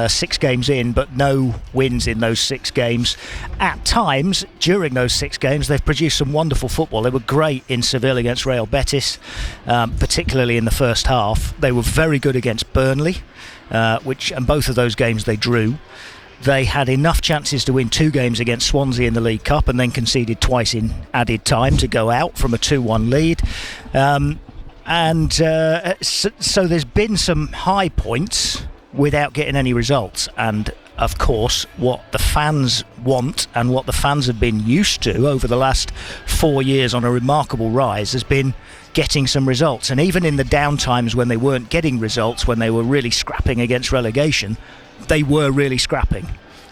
6 games in, but no wins in those 6 games. At times, during those 6 games, they've produced some wonderful football. They were great in Seville against Real Betis, particularly in the first half. They were very good against Burnley, and both of those games they drew. They had enough chances to win 2 games against Swansea in the League Cup and then conceded twice in added time to go out from a 2-1 lead. So there's been some high points without getting any results. And of course, what the fans want and what the fans have been used to over the last 4 years on a remarkable rise has been getting some results. And even in the down times when they weren't getting results, when they were really scrapping against relegation, they were really scrapping.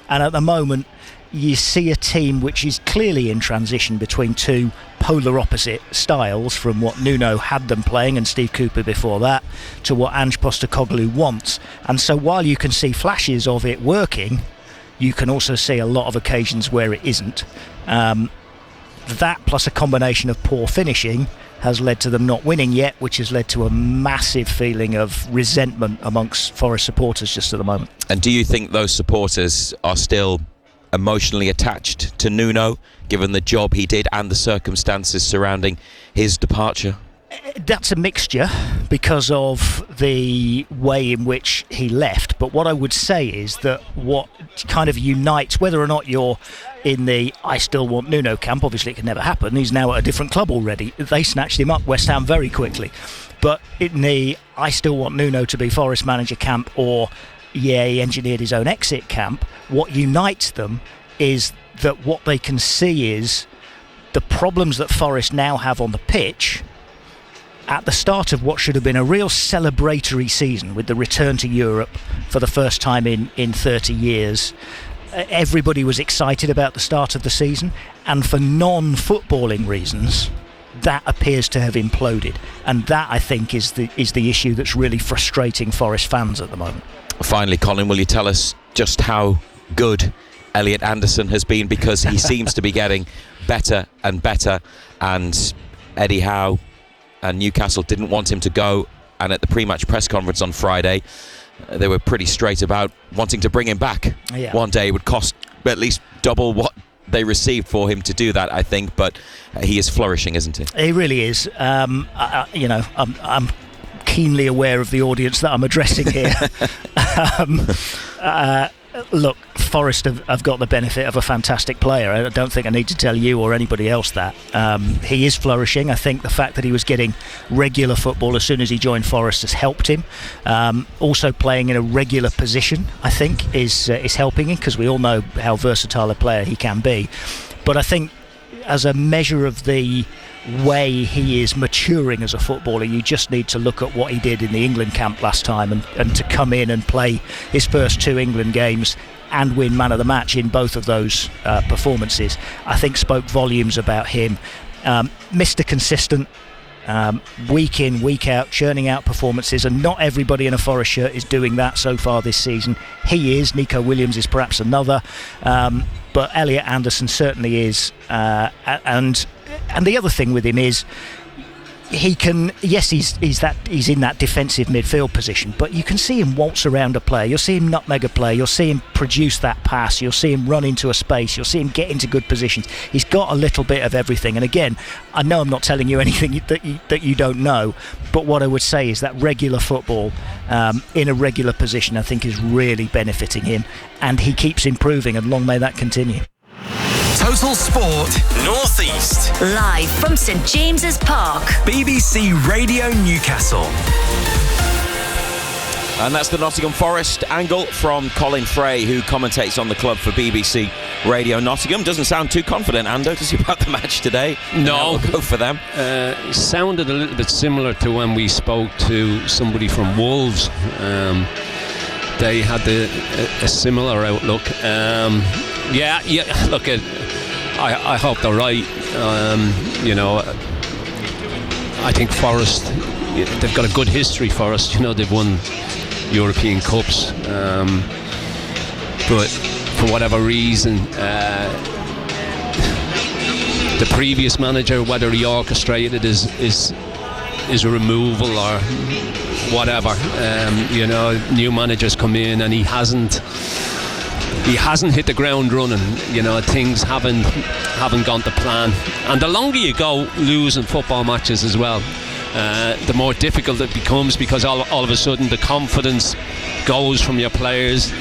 And at the moment, you see a team which is clearly in transition between 2 polar opposite styles, from what Nuno had them playing and Steve Cooper before that to what Ange Postecoglou wants. And so while you can see flashes of it working, you can also see a lot of occasions where it isn't. That plus a combination of poor finishing has led to them not winning yet, which has led to a massive feeling of resentment amongst Forest supporters just at the moment. And do you think those supporters are still emotionally attached to Nuno, given the job he did and the circumstances surrounding his departure? That's a mixture because of the way in which he left. But what I would say is that what kind of unites, whether or not you're in the I still want Nuno camp, obviously it can never happen, he's now at a different club already. They snatched him up, West Ham, very quickly. But in the I still want Nuno to be Forest manager camp, or yeah, he engineered his own exit camp, what unites them is that what they can see is the problems that Forest now have on the pitch at the start of what should have been a real celebratory season with the return to Europe for the first time in 30 years. Everybody was excited about the start of the season, and for non-footballing reasons, that appears to have imploded. And that, I think, is the issue that's really frustrating Forest fans at the moment. Finally, Colin, will you tell us just how good Elliot Anderson has been? Because he seems to be getting better and better, and Eddie Howe and Newcastle didn't want him to go, and at the pre-match press conference on Friday they were pretty straight about wanting to bring him back. One day it would cost at least double what they received for him to do that, I think, but he is flourishing, isn't he? He really is. I'm keenly aware of the audience that I'm addressing here. Look, Forest have got the benefit of a fantastic player. I don't think I need to tell you or anybody else that. He is flourishing. I think the fact that he was getting regular football as soon as he joined Forest has helped him. Also playing in a regular position, I think, is helping him, because we all know how versatile a player he can be. But I think as a measure of the way he is maturing as a footballer, you just need to look at what he did in the England camp last time, and to come in and play his first 2 England games and win man of the match in both of those performances, I think spoke volumes about him. Mr. Consistent, week in, week out, churning out performances, and not everybody in a Forest shirt is doing that so far this season. He is. Nico Williams is perhaps another, but Elliot Anderson certainly is. And the other thing with him is he can, yes, he's in that defensive midfield position, but you can see him waltz around a player, you'll see him nutmeg a player, you'll see him produce that pass, you'll see him run into a space, you'll see him get into good positions. He's got a little bit of everything. And again, I know I'm not telling you anything that you don't know, but what I would say is that regular football in a regular position, I think, is really benefiting him, and he keeps improving, and long may that continue. Total Sport North East. Live from St James's Park. BBC Radio Newcastle. And that's the Nottingham Forest angle from Colin Fray, who commentates on the club for BBC Radio Nottingham. Doesn't sound too confident, Ando, does he, about the match today? No. We'll go for them. It sounded a little bit similar to when we spoke to somebody from Wolves. they had a similar outlook. Look, I hope they're right. I think Forest, they've got a good history, Forest. They've won European Cups, but for whatever reason, the previous manager, whether he orchestrated is a removal or whatever, new managers come in and he hasn't hit the ground running. Things haven't gone to plan, and the longer you go losing football matches as well, the more difficult it becomes, because all of a sudden the confidence goes from your players.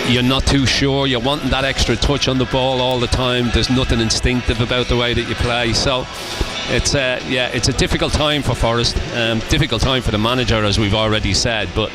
You're not too sure, you're wanting that extra touch on the ball all the time. There's nothing instinctive about the way that you play, so it's a difficult time for Forest, difficult time for the manager, as we've already said, but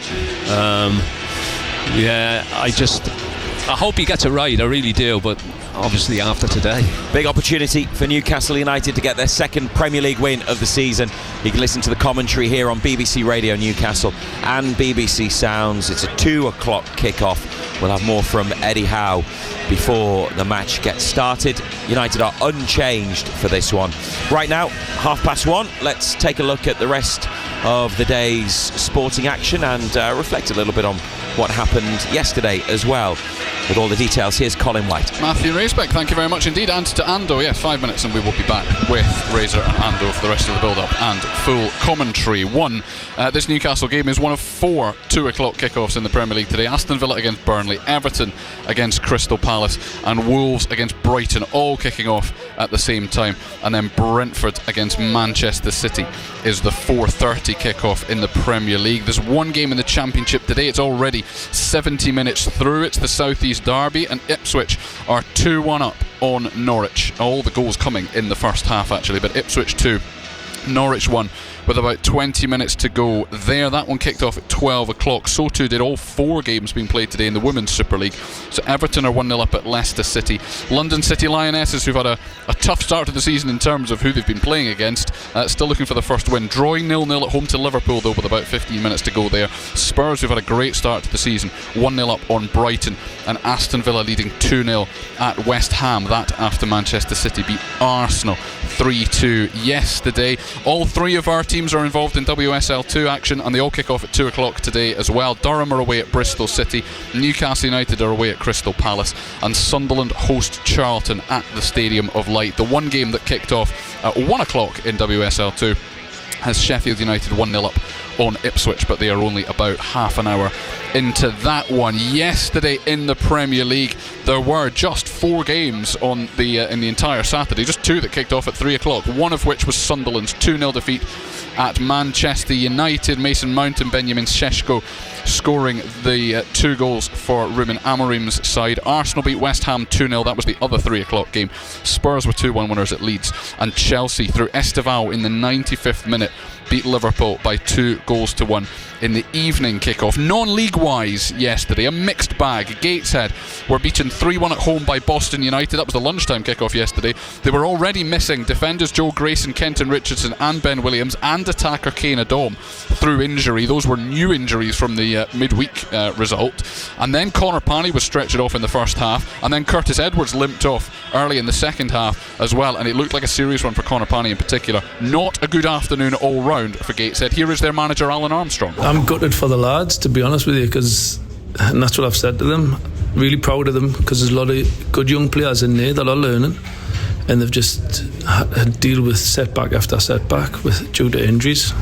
I hope he gets it right, I really do, but obviously after today. Big opportunity for Newcastle United to get their second Premier League win of the season. You can listen to the commentary here on BBC Radio Newcastle and BBC Sounds. It's a 2 o'clock kickoff. We'll have more from Eddie Howe before the match gets started. United are unchanged for this one. Right now, 1:30. Let's take a look at the rest of the day's sporting action and reflect a little bit on what happened yesterday as well. With all the details, here's Colin White. Matthew Racebeck, thank you very much indeed. And to Ando, 5 minutes and we will be back with Razor and Ando for the rest of the build-up and full commentary. This Newcastle game is one of 4 2 o'clock kickoffs in the Premier League today. Aston Villa against Burnley, Everton against Crystal Palace and Wolves against Brighton, all kicking off at the same time. And then Brentford against Manchester City is the 4:30 kickoff in the Premier League. There's one game in the Championship today. It's already 70 minutes through. It's the South East Derby, and Ipswich are 2-1 up on Norwich. All the goals coming in the first half actually, but Ipswich 2, Norwich 1 with about 20 minutes to go there. That one kicked off at 12 o'clock. So too did all 4 games being played today in the Women's Super League. So Everton are 1-0 up at Leicester City. London City Lionesses, who've had a tough start to the season in terms of who they've been playing against, still looking for the first win. Drawing 0-0 at home to Liverpool though with about 15 minutes to go there. Spurs, who've had a great start to the season, 1-0 up on Brighton. And Aston Villa leading 2-0 at West Ham. That after Manchester City beat Arsenal 3-2 yesterday. All 3 of our teams are involved in WSL2 action and they all kick off at 2 o'clock today as well. Durham are away at Bristol City, Newcastle United are away at Crystal Palace, and Sunderland host Charlton at the Stadium of Light. The one game that kicked off at 1 o'clock in WSL2 has Sheffield United 1-0 up on Ipswich, but they are only about half an hour into that one. Yesterday in the Premier League there were just 4 games on the in the entire Saturday, just 2 that kicked off at 3 o'clock, one of which was Sunderland's 2-0 defeat at Manchester United. Mason Mount and Benjamin Šeško scoring the 2 goals for Ruben Amorim's side. Arsenal beat West Ham 2-0, that was the other 3 o'clock game. Spurs were 2-1 winners at Leeds, and Chelsea through Estevao in the 95th minute beat Liverpool by 2-1 in the evening kickoff. Non-league wise yesterday, a mixed bag. Gateshead were beaten 3-1 at home by Boston United. That was the lunchtime kickoff yesterday. They were already missing defenders Joe Grayson, Kenton Richardson and Ben Williams, and attacker Kane Adom through injury. Those were new injuries from the midweek result. And then Connor Pani was stretched off in the first half, and then Curtis Edwards limped off early in the second half as well, and it looked like a serious one for Connor Pani in particular. Not a good afternoon all round for Gateshead. Here is their manager Alan Armstrong. I'm gutted for the lads, to be honest with you, and that's what I've said to them. Really proud of them, because there's a lot of good young players in there that are learning, and they've just had to deal with setback after setback due to injuries.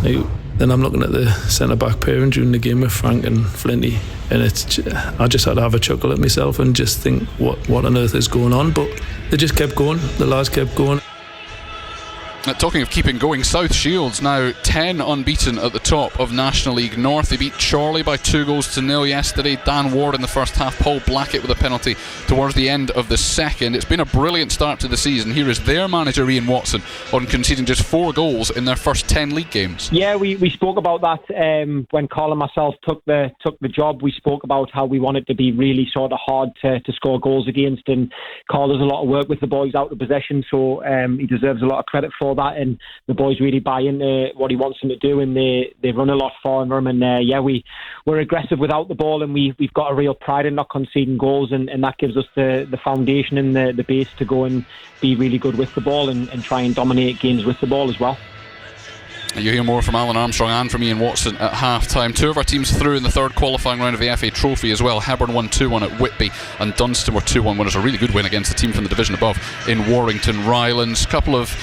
Then I'm looking at the centre-back pairing during the game with Frank and Flinty, and I just had to have a chuckle at myself and just think what on earth is going on, but they just kept going, the lads kept going. Talking of keeping going, South Shields now 10 unbeaten at the top of National League North. They beat Chorley by 2-0 yesterday. Dan Ward in the first half, Paul Blackett with a penalty towards the end of the second. It's been a brilliant start to the season. Here is their manager Ian Watson on conceding just 4 goals in their first 10 league games. Yeah, we spoke about that when Carl and myself took the job. We spoke about how we wanted to be really sort of hard to score goals against, and Carl does a lot of work with the boys out of possession, so he deserves a lot of credit for that, and the boys really buy into what he wants them to do, and they run a lot for him. And we're aggressive without the ball, and we've got a real pride in not conceding goals, and that gives us the foundation and the base to go and be really good with the ball and try and dominate games with the ball as well. You hear more from Alan Armstrong and from Ian Watson at half-time. Two of our teams through in the third qualifying round of the FA Trophy as well. Hebburn won 2-1 at Whitby, and Dunstan were 2-1 winners. A really good win against the team from the division above in Warrington Rylands. Couple of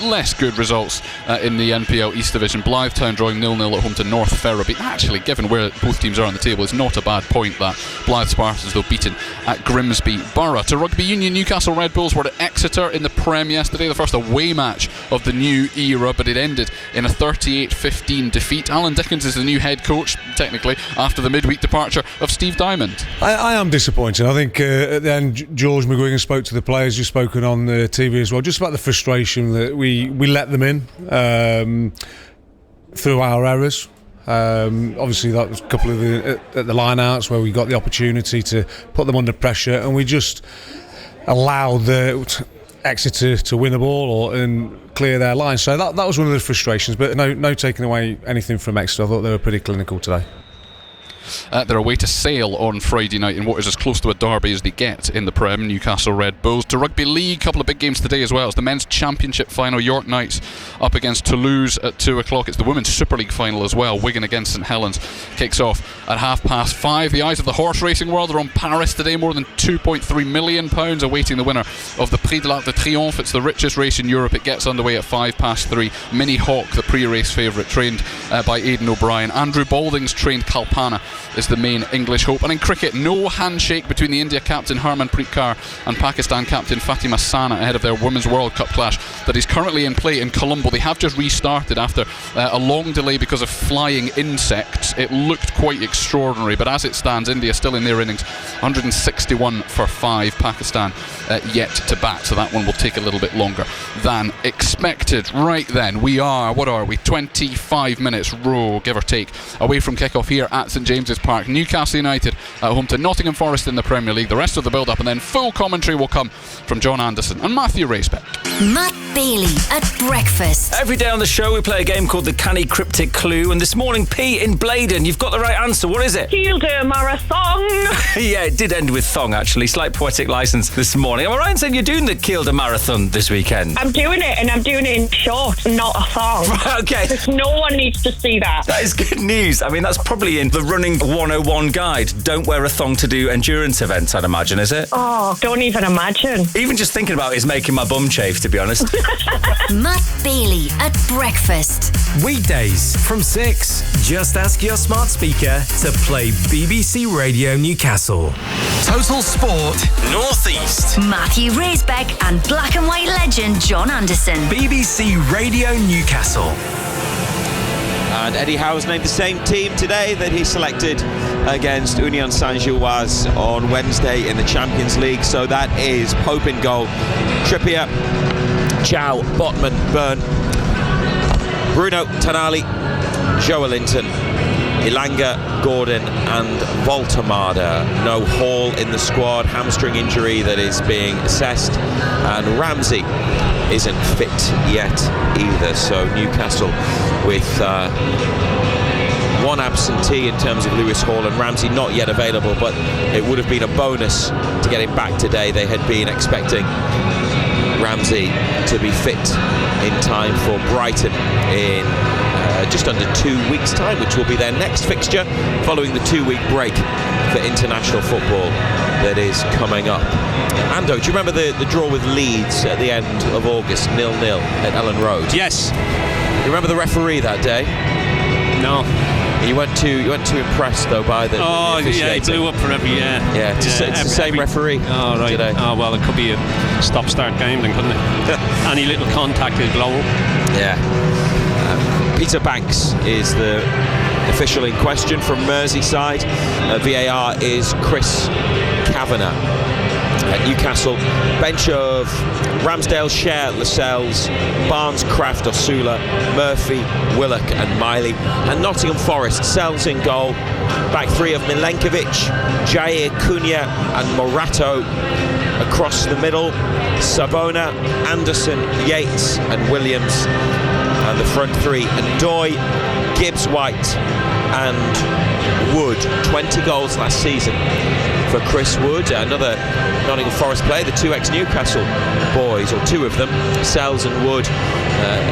less good results in the NPL East Division. Blythetown drawing 0-0 at home to North Ferriby. Actually, given where both teams are on the table, it's not a bad point, that. Blythe Spartans, though, beaten at Grimsby Borough. To rugby union, Newcastle Red Bulls were at Exeter in the Prem yesterday, the first away match of the new era, but it ended in a 38-15 defeat. Alan Dickens is the new head coach, technically, after the midweek departure of Steve Diamond. I am disappointed. I think at the end, George McGuigan spoke to the players, you've spoken on the TV as well, just about the frustration that we let them in through our errors. Obviously that was a couple of the line-outs where we got the opportunity to put them under pressure, and we just allowed Exeter to win the ball and clear their line. So that was one of the frustrations, but no taking away anything from Exeter. I thought they were pretty clinical today. They're away to Sale on Friday night in what is as close to a derby as they get in the Prem, Newcastle Red Bulls. To Rugby League, couple of big games today as well. It's the men's championship final, York Knights up against Toulouse at 2 o'clock. It's the women's Super League final as well, Wigan against St Helens. Kicks off at 5:30. The eyes of the horse racing world are on Paris today. More than £2.3 million awaiting the winner of the Prix de l'Arc de Triomphe. It's the richest race in Europe. It gets underway at 3:05. Minnie Hawk, the pre-race favourite, trained by Aidan O'Brien. Andrew Balding's trained Kalpana is the main English hope. And in cricket, no handshake between the India captain Harmanpreet Kaur and Pakistan captain Fatima Sana ahead of their Women's World Cup clash that is currently in play in Colombo. They have just restarted after a long delay because of flying insects. It looked quite extraordinary, but as it stands, India still in their innings, 161 for 5. Pakistan yet to bat, so that one will take a little bit longer than expected. Right then, we are 25 minutes give or take, away from kick-off here at St James's Park. Newcastle United at home to Nottingham Forest in the Premier League. The rest of the build-up, and then full commentary will come from John Anderson and Matthew Racebeck. Matt Bailey at breakfast. Every day on the show we play a game called the Canny Cryptic Clue, and this morning, Pete in Blaydon, you've got the right answer. What is it? Kielder Marathon. Yeah, it did end with thong, actually. Slight poetic licence this morning. Am I right in saying you're doing the Kielder Marathon this weekend? I'm doing it, and I'm doing it in short, not a thong. Right, okay. Because no one needs to see that. That is good news. I mean, that's probably in the Running 101 guide. Don't wear a thong to do endurance events, I'd imagine, is it? Oh, don't even imagine. Even just thinking about it is making my bum chafe, to be honest. Matt Bailey at breakfast. Weekdays from 6. Just ask your smart speaker to play BBC Radio Newcastle. Total Sport Northeast. Matthew Racebeck and black and white legend John Anderson. BBC Radio Newcastle. And Eddie Howe's named the same team today that he selected against Union Saint-Gilloise on Wednesday in the Champions League. So that is Pope in goal, Trippier, Chow, Botman, Byrne, Bruno, Tonali, Joelinton, Ilanga, Gordon and Voltemada. No Hall in the squad, hamstring injury that is being assessed, and Ramsey isn't fit yet either. So Newcastle with one absentee in terms of Lewis Hall, and Ramsey not yet available, but it would have been a bonus to get him back today. They had been expecting Ramsey to be fit in time for Brighton in just under 2 weeks' time, which will be their next fixture following the 2-week break for international football that is coming up. Ando, do you remember the draw with Leeds at the end of August, 0-0 at Ellen Road? Yes. You remember the referee that day? No. You weren't too impressed though by the yeah, he blew up for every year. Yeah, it's the same referee. Oh right. Today. Oh well, it could be a stop-start game then, couldn't it? Any little contact is blow up. Yeah. Peter Banks is the official in question from Merseyside. VAR is Chris Kavanagh. At Newcastle, bench of Ramsdale, Share, Lascelles, Barnes, Kraft, Osula, Murphy, Willock and Miley. And Nottingham Forest, Sells in goal. Back three of Milenkovic, Jair, Cunha and Morato. across the middle, Sabona, Anderson, Yates and Williams. And the front three, Ndoye, Gibbs-White and Wood. 20 goals last season for Chris Wood, another Nottingham Forest player. The two ex-Newcastle boys, or two of them, Sells and Wood,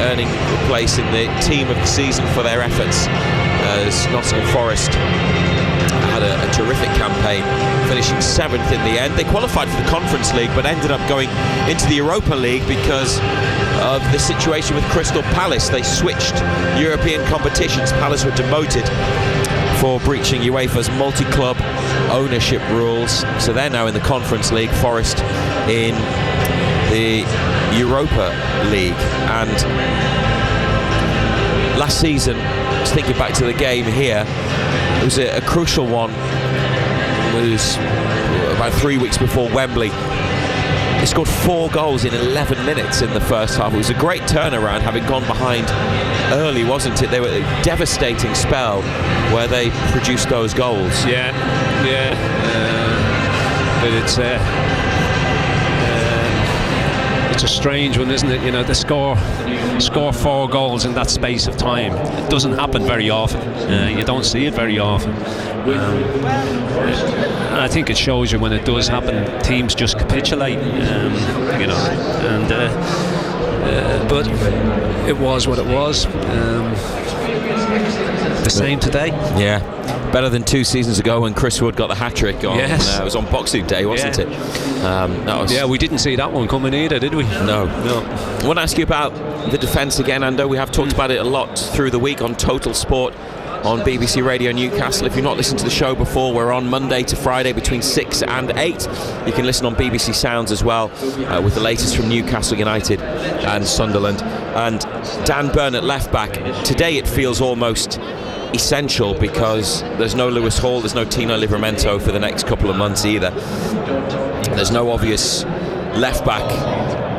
earning a place in the team of the season for their efforts, as Nottingham Forest had a terrific campaign, finishing 7th in the end. They qualified for the Conference League but ended up going into the Europa League because of the situation with Crystal Palace. They switched European competitions. Palace were demoted for breaching UEFA's multi-club ownership rules, so they're now in the Conference League, Forest in the Europa League. And last season, just thinking back to the game here, it was a crucial one. It was about 3 weeks before Wembley. They scored 4 goals in 11 minutes in the first half. It was a great turnaround, having gone behind early, wasn't it? They were a devastating spell where they produced those goals. Yeah. But it's a strange one, isn't it? You know, they score 4 goals in that space of time. It doesn't happen very often. You don't see it very often. I think it shows you when it does happen, teams just capitulate. You know, and but it was what it was. The same today. Yeah, better than 2 seasons ago when Chris Wood got the hat-trick on, yes. It was on Boxing Day, wasn't it? Yeah, we didn't see that one coming either, did we? No. I want to ask you about the defence again, Ando. We have talked about it a lot through the week on Total Sport on BBC Radio Newcastle. If you've not listened to the show before, we're on Monday to Friday between 6 and 8. You can listen on BBC Sounds as well, with the latest from Newcastle United and Sunderland. And Dan Burn at left back. Today it feels almost essential because there's no Lewis Hall, there's no Tino Livramento for the next couple of months either. There's no obvious left back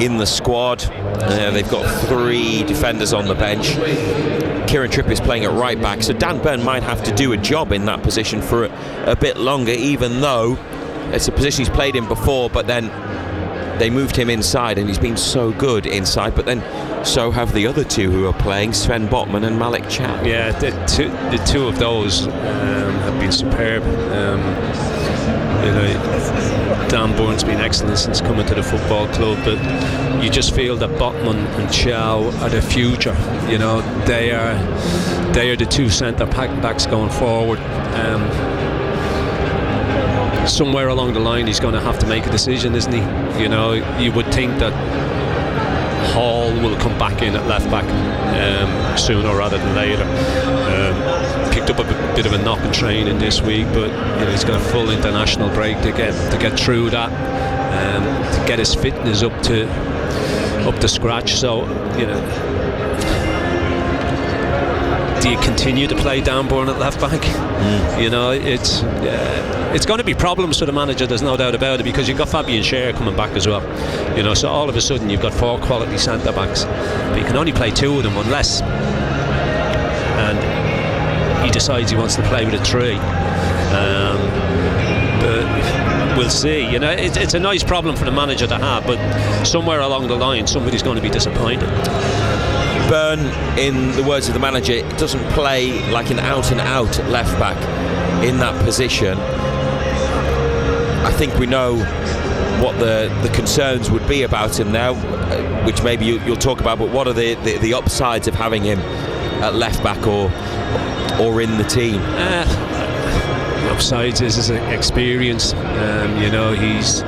in the squad. They've got 3 defenders on the bench. Kieran Trippier's playing at right back, so Dan Burn might have to do a job in that position for a bit longer, even though it's a position he's played in before, but then they moved him inside and he's been so good inside, but then so have the other 2 who are playing, Sven Botman and Malik Chow. Yeah, the two of those have been superb. You know, Dan Byrne's been excellent since coming to the football club, but you just feel that Botman and Chow are the future. You know, they are the 2 centre backs going forward. Somewhere along the line he's going to have to make a decision, isn't he? You know, you would think that Hall will come back in at left back sooner rather than later. Picked up a bit of a knock in training this week, but you know, he's got a full international break to get through that, to get his fitness up to scratch. So, you know, do you continue to play Dan Burn at left back? You know, it's going to be problems for the manager, there's no doubt about it, because you've got Fabian Schär coming back as well. You know, so all of a sudden you've got 4 quality centre backs, but you can only play 2 of them unless he decides he wants to play with a 3. But we'll see. You know, it's a nice problem for the manager to have, but somewhere along the line somebody's going to be disappointed. Burn, in the words of the manager, doesn't play like an out-and-out left back in that position. I think we know what the concerns would be about him now, which maybe you'll talk about, but what are the upsides of having him at left back or in the team? Upsides is his experience. You know, he's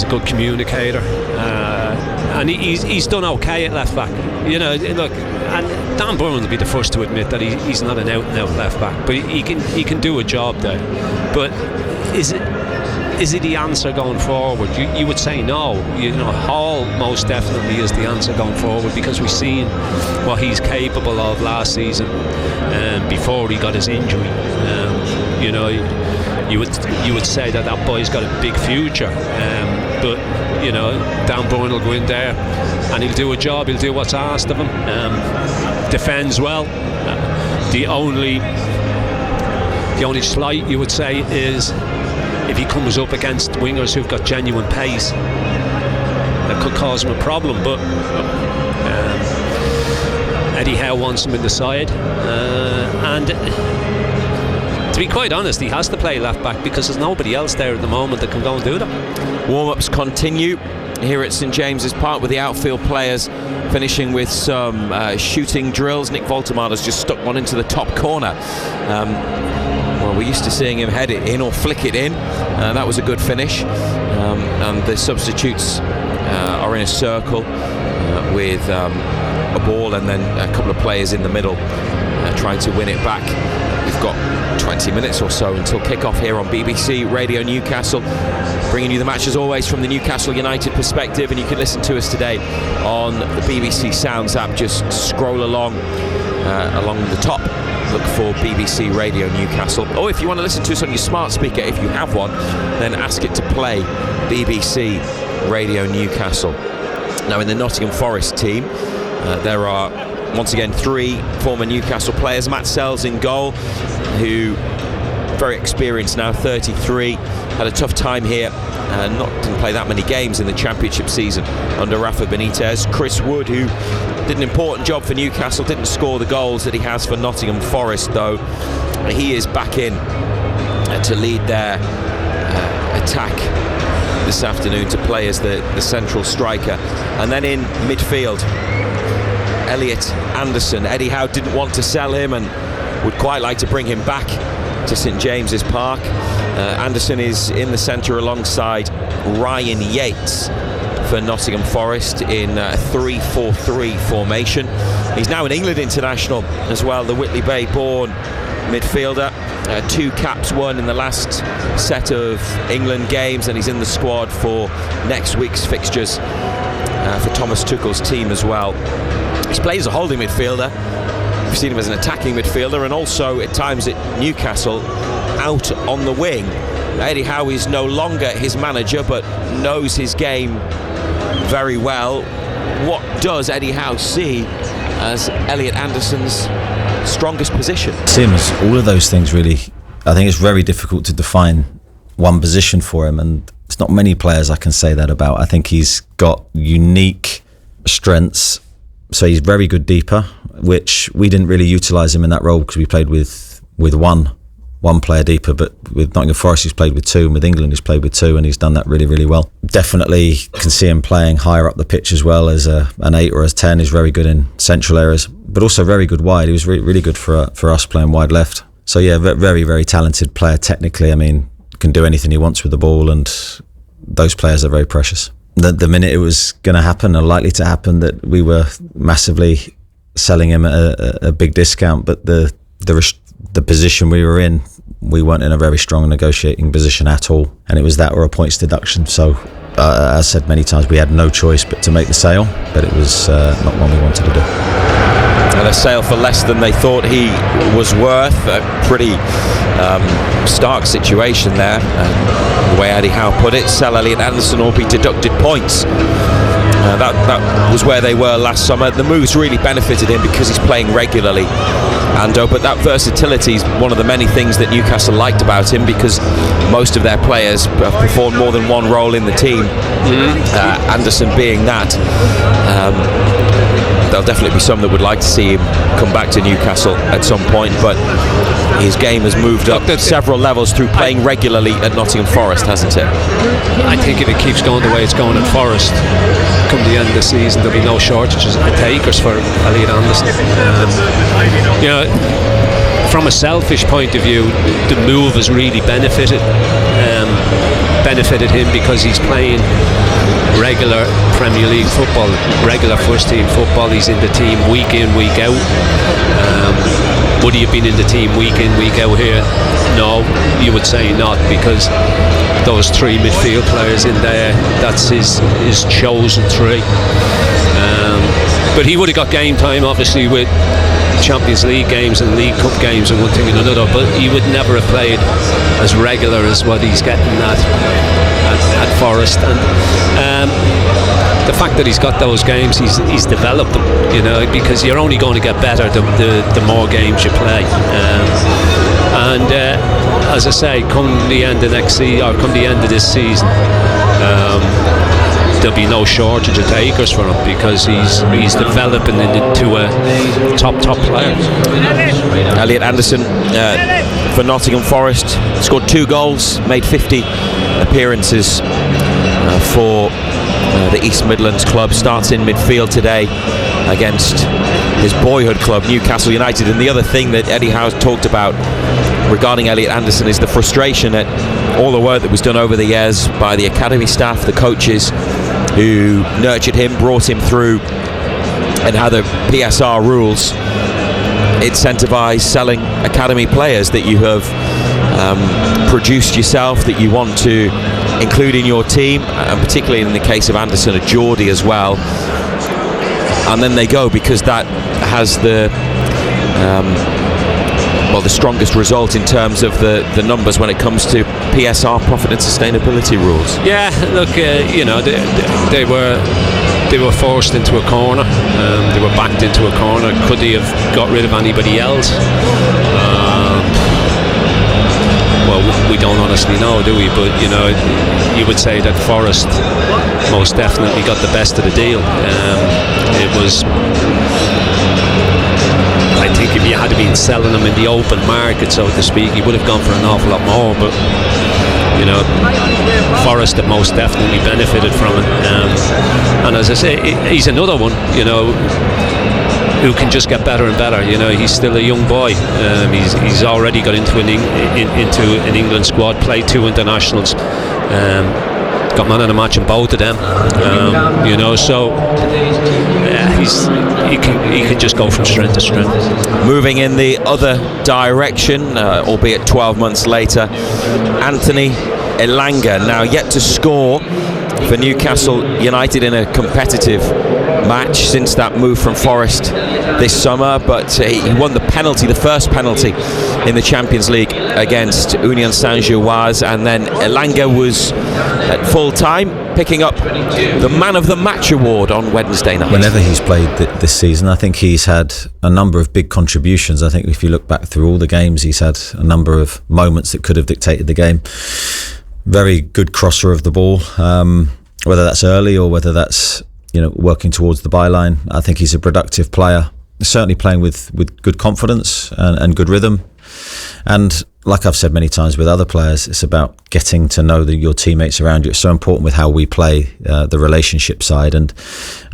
a good communicator, and he's done okay at left back. You know, look, and Dan Burn will be the first to admit that he's not an out-and-out left back, but he can do a job there. But is it the answer going forward? You would say no. You know, Hall most definitely is the answer going forward, because we've seen what he's capable of last season, before he got his injury. You know, you would say that boy's got a big future, but you know, Dan Burn will go in there and he'll do a job. He'll do what's asked of him. Defends well. The only slight you would say is if he comes up against wingers who've got genuine pace, that could cause him a problem. But Eddie Howe wants him in the side, and to be quite honest, he has to play left back because there's nobody else there at the moment that can go and do that. Warm-ups continue here at St James's Park with the outfield players finishing with some shooting drills. Nick Voltemada's just stuck one into the top corner. Well, we're used to seeing him head it in or flick it in. That was a good finish. And the substitutes are in a circle with a ball and then a couple of players in the middle trying to win it back. We've got 20 minutes or so until kick-off here on BBC Radio Newcastle, bringing you the match as always from the Newcastle United perspective, and you can listen to us today on the BBC Sounds app. Just scroll along the top, look for BBC Radio Newcastle, or if you want to listen to us on your smart speaker, if you have one, then ask it to play BBC Radio Newcastle. Now in the Nottingham Forest team, there are once again 3 former Newcastle players. Matt Sells in goal, who very experienced now, 33, had a tough time here, didn't play that many games in the Championship season under Rafa Benitez. Chris Wood, who did an important job for Newcastle, didn't score the goals that he has for Nottingham Forest though. He is back in to lead their attack this afternoon, to play as the central striker. And then in midfield, Elliot Anderson. Eddie Howe didn't want to sell him and would quite like to bring him back to St James's Park. Anderson is in the centre alongside Ryan Yates for Nottingham Forest in a 3-4-3 formation. He's now an England international as well, the Whitley Bay born midfielder. 2 caps won in the last set of England games, and he's in the squad for next week's fixtures for Thomas Tuchel's team as well. He's played as a holding midfielder. We've seen him as an attacking midfielder, and also at times at Newcastle out on the wing. Eddie Howe is no longer his manager, but knows his game very well. What does Eddie Howe see as Elliot Anderson's strongest position? Sims, all of those things really. I think it's very difficult to define one position for him, and it's not many players I can say that about. I think he's got unique strengths. So he's very good deeper, which we didn't really utilise him in that role because we played with one player deeper, but with Nottingham Forest he's played with 2, and with England he's played with 2, and he's done that really, really well. Definitely can see him playing higher up the pitch as well, as an 8 or a 10. He's very good in central areas, but also very good wide. He was really good for us playing wide left. So yeah, very, very talented player technically. I mean, can do anything he wants with the ball, and those players are very precious. The minute it was going to happen, or likely to happen, that we were massively selling him at a big discount, but the position we were in, we weren't in a very strong negotiating position at all, and it was that or a points deduction. So as I said many times, we had no choice but to make the sale, but it was not one we wanted to do. And a sale for less than they thought he was worth. A pretty stark situation there, the way Eddie Howe put it. Sell Elliot Anderson or be deducted points. That was where they were last summer. The moves really benefited him because he's playing regularly, but that versatility is one of the many things that Newcastle liked about him, because most of their players have performed more than one role in the team, Anderson being that. There'll definitely be some that would like to see him come back to Newcastle at some point, but his game has moved up several levels through playing regularly at Nottingham Forest, hasn't it? I think if it keeps going the way it's going at Forest, come the end of the season there'll be no shortages of takers for Elliot Anderson. From a selfish point of view, the move has really benefited him, because he's playing regular Premier League football, regular first team football. He's in the team week in, week out. Would he have been in the team week in, week out here? No, you would say not, because those 3 midfield players in there, that's his chosen 3. But he would have got game time obviously with Champions League games and League Cup games and one thing and another, but he would never have played as regular as what he's getting at Forest. And the fact that he's got those games, he's developed them, because you're only going to get better the more games you play. And as I say, come the end of next season, or come the end of this season, there'll be no shortage of takers for him, because he's developing into a top player. Elliot Anderson for Nottingham Forest scored 2 goals, made 50 appearances for the East Midlands club. Starts in midfield today against his boyhood club, Newcastle United. And the other thing that Eddie Howe's talked about regarding Elliot Anderson is the frustration at all the work that was done over the years by the academy staff, the coaches who nurtured him, brought him through, and how the PSR rules incentivise selling academy players that you have produced yourself, that you want to include in your team, and particularly in the case of Anderson, a Geordie as well. And then they go because that has the strongest result in terms of the numbers when it comes to PSR, profit and sustainability rules. Yeah, look, they were forced into a corner. They were backed into a corner. Could they have got rid of anybody else? Well, we don't honestly know, do we? But you would say that Forest most definitely got the best of the deal. It was, I think, if you had been selling them in the open market, so to speak, you would have gone for an awful lot more. But Forest have most definitely benefited from it. And as I say, he's another one, who can just get better and better. He's still a young boy. He's already got into an England squad, played 2 internationals, got man of the match in both of them. So he can just go from strength to strength. Moving in the other direction, albeit 12 months later, Anthony Elanga, now yet to score for Newcastle United in a competitive match since that move from Forest this summer, but he won the first penalty in the Champions League against Union Saint-Gilloise, and then Elanga was at full time picking up the Man of the Match award on Wednesday night. Whenever he's played this season, I think he's had a number of big contributions. I think if you look back through all the games, he's had a number of moments that could have dictated the game. Very good crosser of the ball, whether that's early or whether that's working towards the byline. I think he's a productive player, certainly playing with good confidence and good rhythm. And like I've said many times with other players, it's about getting to know your teammates around you. It's so important with how we play, the relationship side. And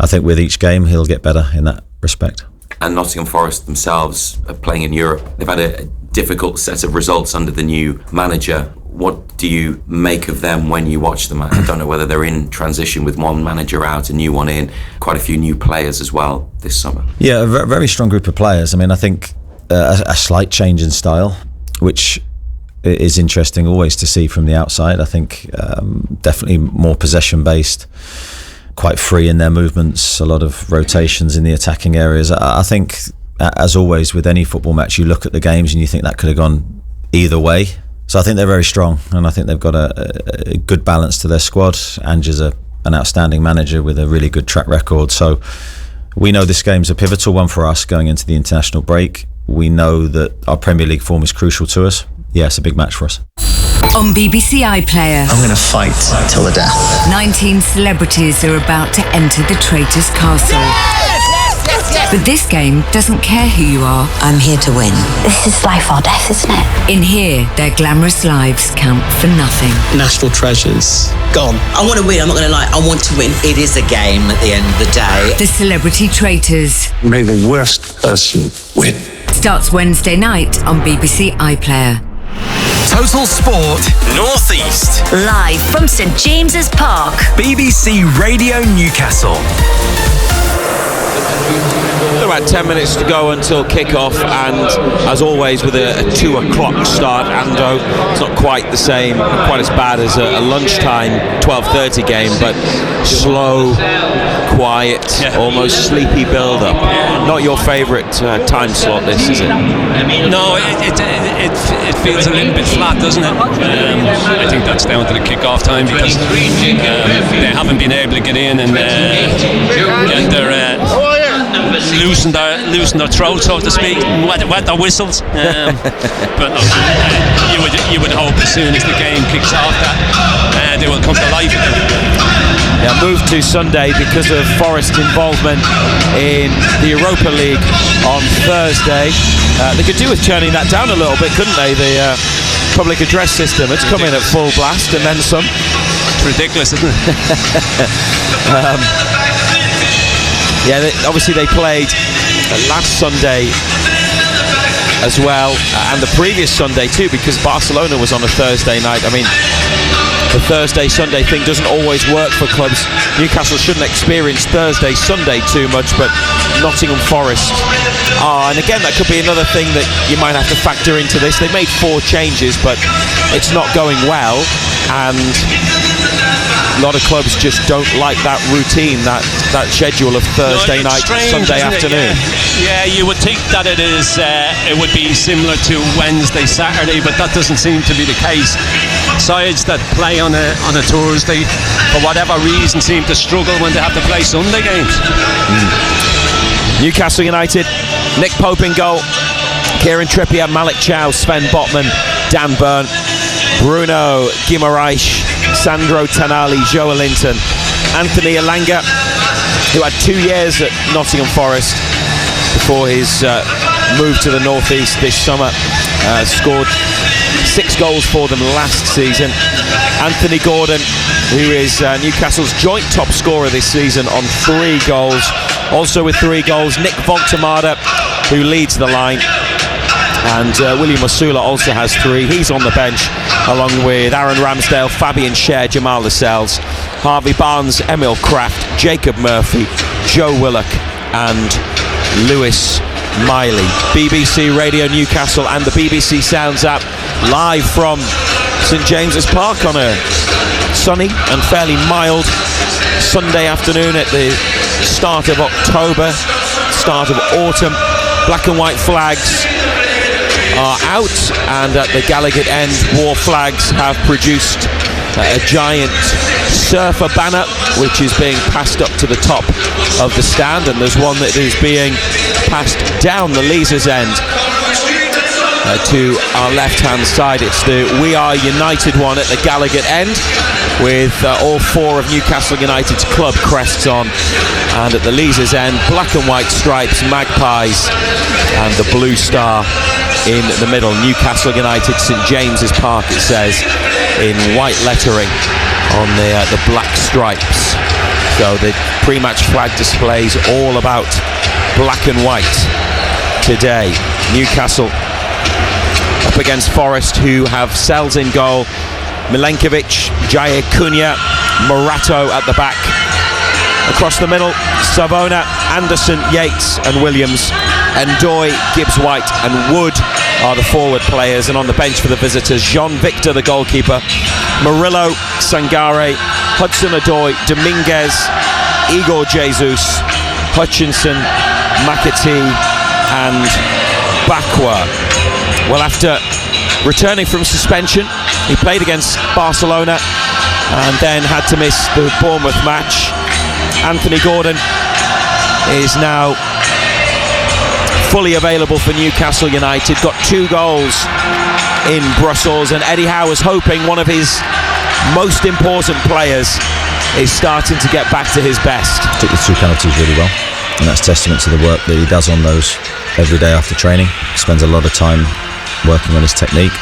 I think with each game, he'll get better in that respect. And Nottingham Forest themselves are playing in Europe. They've had a difficult set of results under the new manager. What do you make of them when you watch them? I don't know whether they're in transition with one manager out, a new one in, quite a few new players as well this summer. Yeah, a very strong group of players. I mean, I think a slight change in style, which is interesting always to see from the outside. I think definitely more possession based, quite free in their movements, a lot of rotations in the attacking areas. I think, as always with any football match, you look at the games and you think that could have gone either way. So I think they're very strong, and I think they've got a good balance to their squad. Ange is an outstanding manager with a really good track record. So we know this game's a pivotal one for us going into the international break. We know that our Premier League form is crucial to us. Yeah, it's a big match for us. On BBC iPlayer, I'm going to fight till the death. 19 celebrities are about to enter the traitor's castle. But this game doesn't care who you are. I'm here to win. This is life or death, isn't it? In here, their glamorous lives count for nothing. National treasures. Gone. I want to win, I'm not going to lie. I want to win. It is a game at the end of the day. The Celebrity Traitors. May the worst person win. Starts Wednesday night on BBC iPlayer. Total Sport North East. Live from St James's Park. BBC Radio Newcastle. About 10 minutes to go until kick-off, and as always with a 2 o'clock start, Ando, it's not quite the same, quite as bad as a lunchtime 12:30 game, but slow, quiet, almost sleepy build-up. Not your favourite time slot, this, is it? No, it feels a little bit flat, doesn't it? I think that's down to the kick-off time, because they haven't been able to get in and get their loosen their throat, so to speak, wet their whistles. But look, you would hope as soon as the game kicks off that they will come to life again. Yeah, moved to Sunday because of Forest's involvement in the Europa League on Thursday. They could do with turning that down a little bit, couldn't they? The public address system, it's come in at full blast and then some. It's ridiculous, isn't it? Obviously they played last Sunday as well, and the previous Sunday too, because Barcelona was on a Thursday night. I mean, the Thursday-Sunday thing doesn't always work for clubs. Newcastle shouldn't experience Thursday-Sunday too much, but Nottingham Forest are. And again, that could be another thing that you might have to factor into this. They made 4 changes, but it's not going well, and a lot of clubs just don't like that routine, that schedule of Thursday night, Sunday afternoon. Yeah, you would think that it would be similar to Wednesday, Saturday, but that doesn't seem to be the case. Sides that play on a Thursday, for whatever reason, seem to struggle when they have to play Sunday games. Newcastle United, Nick Pope in goal, Kieran Trippier, Malik Chow, Sven Botman, Dan Burn, Bruno Guimaraes, Sandro Tonali, Joe Linton, Anthony Elanga, who had 2 years at Nottingham Forest before his move to the northeast this summer, scored 6 goals for them last season. Anthony Gordon, who is Newcastle's joint top scorer this season on 3 goals. Also with 3 goals, Nick Vontamada, who leads the line. And William Osula also has 3. He's on the bench, along with Aaron Ramsdale, Fabian Schär, Jamal Lascelles, Harvey Barnes, Emil Kraft, Jacob Murphy, Joe Willock and Lewis Miley. BBC Radio Newcastle and the BBC Sounds app, live from St James's Park on a sunny and fairly mild Sunday afternoon at the start of October, start of autumn. Black and white flags are out, and at the Gallagher end, war flags have produced a giant surfer banner which is being passed up to the top of the stand, and there's one that is being passed down the Leazes end to our left hand side. It's the We Are United one at the Gallagher end, with all 4 of Newcastle United's club crests on, and at the Leazes end, black and white stripes, magpies and the blue star in the middle. Newcastle United, St James's Park, it says in white lettering on the black stripes. So the pre-match flag displays all about black and white today. Newcastle up against Forest, who have Sells in goal, Milenkovic, Jair Cunha, Morato at the back. Across the middle, Savona, Anderson, Yates and Williams, Ndoye, Gibbs-White and Wood are the forward players, and on the bench for the visitors, Jean-Victor the goalkeeper, Murillo, Sangare, Hudson-Odoi, Dominguez, Igor Jesus, Hutchinson, McAtee and Bakwa. Well, after returning from suspension, he played against Barcelona and then had to miss the Bournemouth match. Anthony Gordon is now fully available for Newcastle United, got 2 goals in Brussels, and Eddie Howe was hoping one of his most important players is starting to get back to his best. Took the 2 penalties really well, and that's testament to the work that he does on those every day after training. Spends a lot of time working on his technique,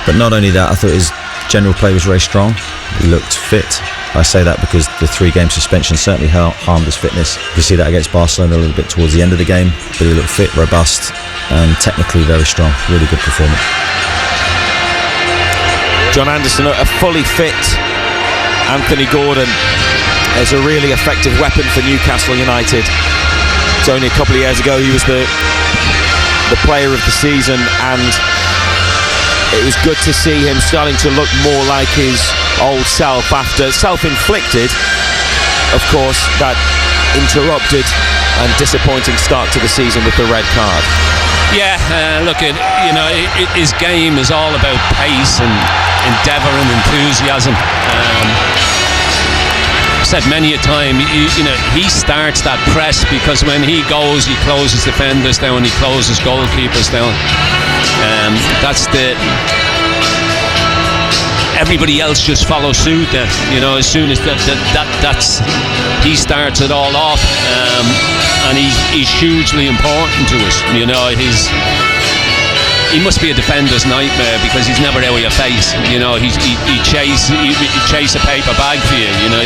but not only that, I thought his general play was very strong. He looked fit. I say that because the 3-game suspension certainly harmed his fitness. You see that against Barcelona a little bit towards the end of the game, but he looked fit, robust and technically very strong. Really good performance. John Anderson, a fully fit Anthony Gordon, is a really effective weapon for Newcastle United. It's only a couple of years ago he was the player of the season, and it was good to see him starting to look more like his old self after self-inflicted, of course, that interrupted and disappointing start to the season with the red card. Yeah, look, his game is all about pace and endeavour and enthusiasm. said many a time, you know, he starts that press because when he goes, he closes defenders down, he closes goalkeepers down. That's the. Everybody else just follows suit then, you know, as soon as that's he starts it all off, and he's hugely important to us, you know. He must be a defender's nightmare because he's never out of your face, you know. He chase a paper bag for you, you know.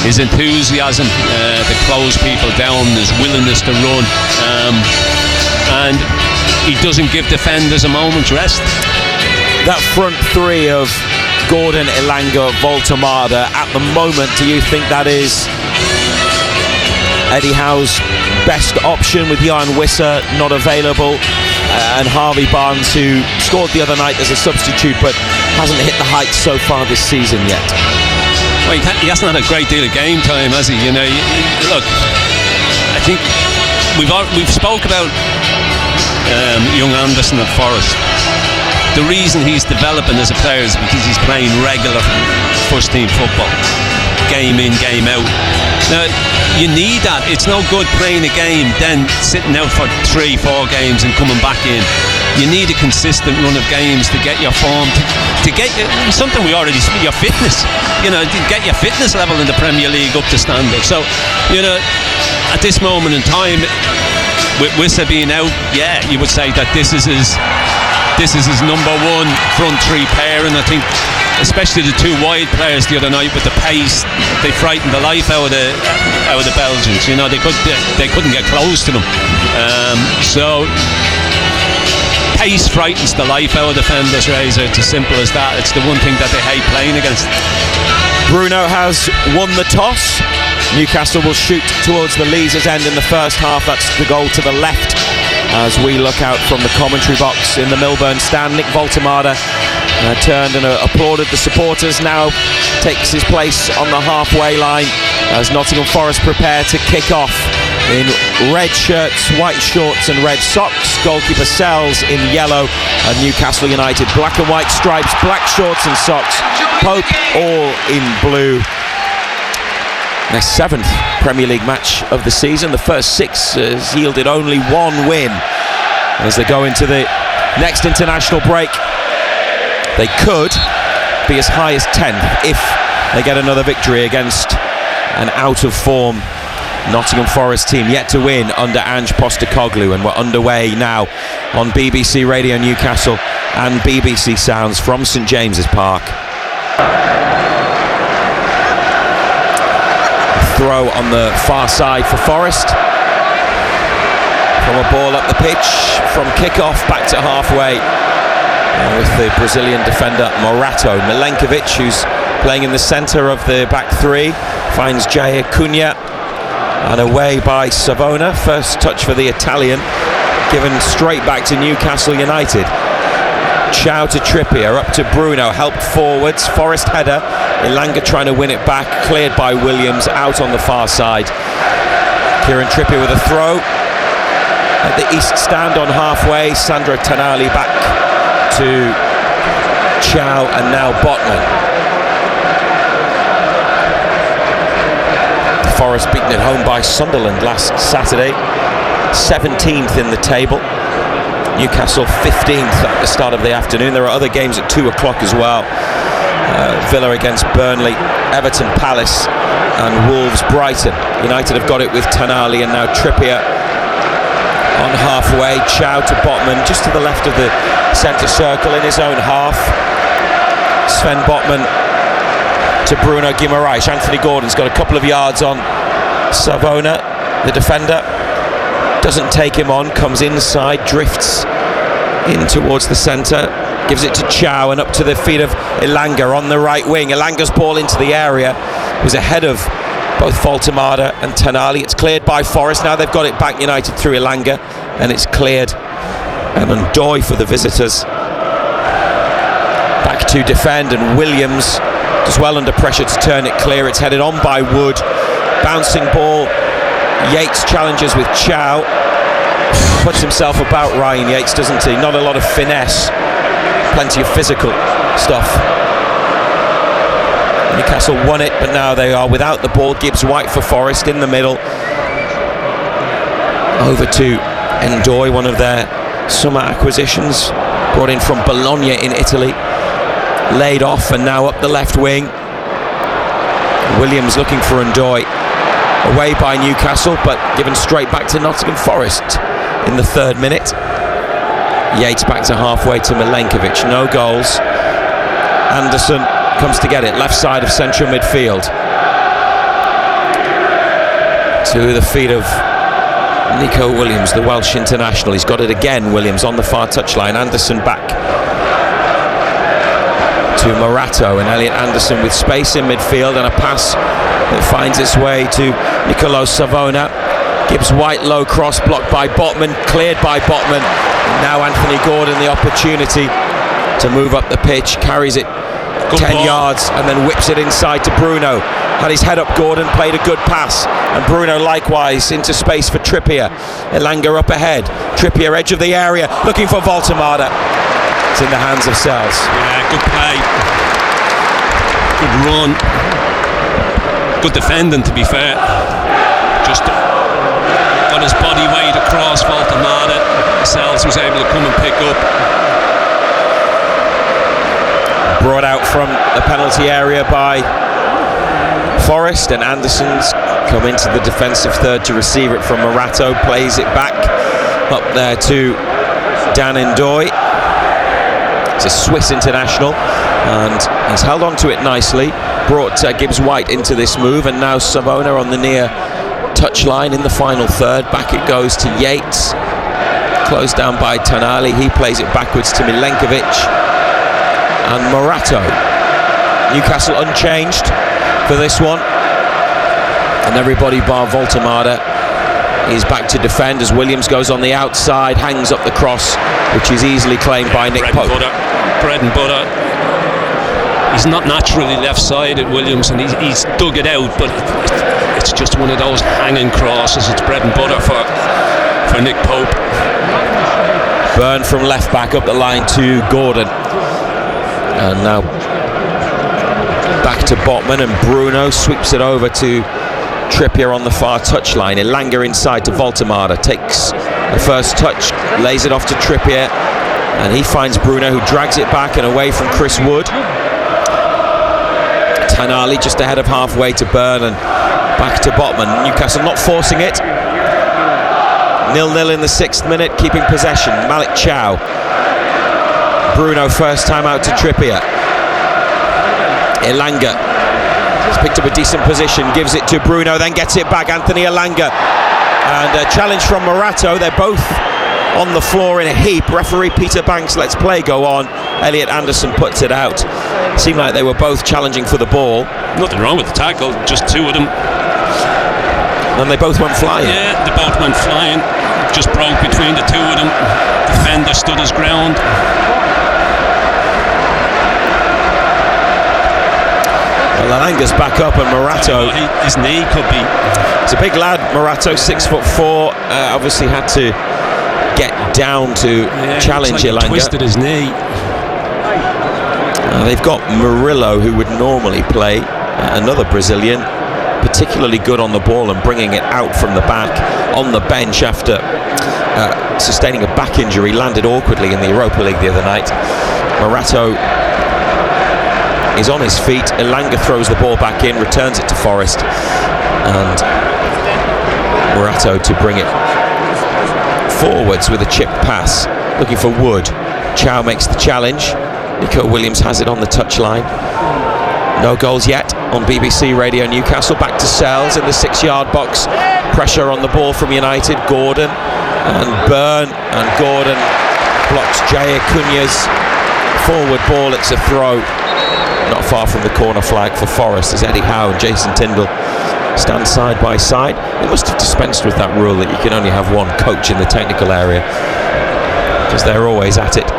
His enthusiasm to close people down, his willingness to run, and he doesn't give defenders a moment's rest. That front three of Gordon, Elanga, Voltemada, at the moment, do you think that is Eddie Howe's best option with Jan Wisser not available, and Harvey Barnes, who scored the other night as a substitute but hasn't hit the heights so far this season yet? Well, he hasn't had a great deal of game time, has he? You know, look, I think we've spoke about young Anderson at Forest. The reason he's developing as a player is because he's playing regular first team football, game in, game out. Now, you need that. It's no good playing a game, then sitting out for 3-4 games and coming back in. You need a consistent run of games to get your form, to get something we already see, your fitness, you know, to get your fitness level in the Premier League up to standard. So, you know, at this moment in time, with Wisser being out, yeah, you would say that this is his number one front three pair, and I think especially the two wide players the other night with the pace, they frightened the life out of the Belgians. You know, they couldn't get close to them. So pace frightens the life out of defenders, Razor. It's as simple as that. It's the one thing that they hate playing against. Bruno has won the toss. Newcastle will shoot towards the Leazes end in the first half. That's the goal to the left as we look out from the commentary box in the Milburn stand. Nick Voltemada turned and applauded the supporters, now takes his place on the halfway line as Nottingham Forest prepare to kick off in red shirts, white shorts and red socks. Goalkeeper Sells in yellow, and Newcastle United black and white stripes, black shorts and socks. Pope all in blue. Their 7th Premier League match of the season. The first 6 has yielded only 1 win. As they go into the next international break, they could be as high as 10th if they get another victory against an out-of-form Nottingham Forest team yet to win under Ange Postecoglou. And we're underway now on BBC Radio Newcastle and BBC Sounds from St James's Park. Throw on the far side for Forest. From a ball up the pitch, from kick-off back to halfway, with the Brazilian defender Morato. Milenkovic, who's playing in the centre of the back three, finds Jair Cunha, and away by Savona. First touch for the Italian, given straight back to Newcastle United. Chow to Trippier, up to Bruno, helped forwards, Forest header, Elanga trying to win it back, cleared by Williams, out on the far side. Kieran Trippier with a throw at the east stand on halfway. Sandro Tonali back to Chow, and now Botman. Forest beaten at home by Sunderland last Saturday, 17th in the table. Newcastle 15th at the start of the afternoon. There are other games at 2 o'clock as well. Villa against Burnley, Everton Palace, and Wolves Brighton. United have got it with Tonali, and now Trippier on halfway. Chow to Botman, just to the left of the centre circle in his own half. Sven Botman to Bruno Guimaraes. Anthony Gordon's got a couple of yards on Savona, the defender. Doesn't take him on, comes inside, drifts in towards the centre, gives it to Chow, and up to the feet of Elanga on the right wing. Elanga's ball into the area was ahead of both Voltemada and Tonali. It's cleared by Forest. Now they've got it back, United, through Elanga, and it's cleared. And Ndoye for the visitors. Back to defend, and Williams does well under pressure to turn it clear. It's headed on by Wood. Bouncing ball. Yates challenges with Chow. Puts himself about Ryan Yates, doesn't he? Not a lot of finesse. Plenty of physical stuff. When he Newcastle won it, but now they are without the ball. Gibbs White for Forest in the middle. Over to Ndoye, one of their summer acquisitions, brought in from Bologna in Italy. Laid off and now up the left wing. Williams looking for Ndoye. Away by Newcastle, but given straight back to Nottingham Forest in the 3rd minute. Yates back to halfway to Milenkovic. No goals. Anderson comes to get it. Left side of central midfield. To the feet of Nico Williams, the Welsh international. He's got it again, Williams, on the far touchline. Anderson back to Morato, and Elliot Anderson with space in midfield and a pass that finds its way to Nicolo Savona. Gibbs White, low cross, blocked by Botman, cleared by Botman. And now Anthony Gordon the opportunity to move up the pitch, carries it 10 yards and then whips it inside to Bruno. Had his head up, Gordon played a good pass, and Bruno likewise into space for Trippier. Elanga up ahead, Trippier edge of the area, looking for Voltemada. It's in the hands of Sells. Yeah, good play, good run, good defending, to be fair. Just got his body weight across Voltemada. Sells was able to come and pick up. Brought out from the penalty area by Forest, and Anderson's come into the defensive third to receive it from Morato. Plays it back up there to Dan Ndoye. It's a Swiss international, and he's held on to it nicely. Brought Gibbs White into this move, and now Savona on the near touchline in the final third. Back it goes to Yates, closed down by Tonali. He plays it backwards to Milenkovic and Morato. Newcastle unchanged for this one, and everybody bar Voltemada is back to defend as Williams goes on the outside, hangs up the cross, which is easily claimed by Nick Pope. Bread and butter. He's not naturally left-sided, Williams, and he's dug it out, but it's just one of those hanging crosses. It's bread and butter for Nick Pope. Burn from left back up the line to Gordon, and now back to Botman, and Bruno sweeps it over to Trippier on the far touchline. Elanga inside to Voltemada, takes the first touch, lays it off to Trippier, and he finds Bruno, who drags it back and away from Chris Wood. Tonali just ahead of halfway to Burn, and back to Botman. Newcastle not forcing it. 0-0 in the 6th minute, keeping possession. Malik Chow. Bruno first time out to Trippier. Elanga has picked up a decent position, gives it to Bruno, then gets it back. Anthony Elanga, and a challenge from Morato. They're both on the floor in a heap. Referee Peter Banks lets play go on. Elliot Anderson puts it out. Seemed like they were both challenging for the ball. Nothing wrong with the tackle, just two of them. And they both went flying. Yeah, they both went flying. Just broke between the two of them. Defender stood his ground. Well, Elanga's back up, and Morato, his knee could be. It's a big lad, Morato, 6'4". Obviously had to get down to challenge Elanga. Twisted his knee. They've got Murillo, who would normally play, another Brazilian, particularly good on the ball and bringing it out from the back, on the bench after sustaining a back injury. Landed awkwardly in the Europa League the other night. Morato is on his feet. Elanga throws the ball back in, returns it to Forest, and Morato to bring it forwards with a chip pass, looking for Wood. Chow makes the challenge. Nico Williams has it on the touchline. No goals yet on BBC Radio Newcastle. Back to Sells in the 6-yard box. Pressure on the ball from United. Gordon and Burn, and Gordon blocks Jair Cunha's forward ball. It's a throw not far from the corner flag for Forest, as Eddie Howe and Jason Tyndall stand side by side. They must have dispensed with that rule that you can only have one coach in the technical area, because they're always at it.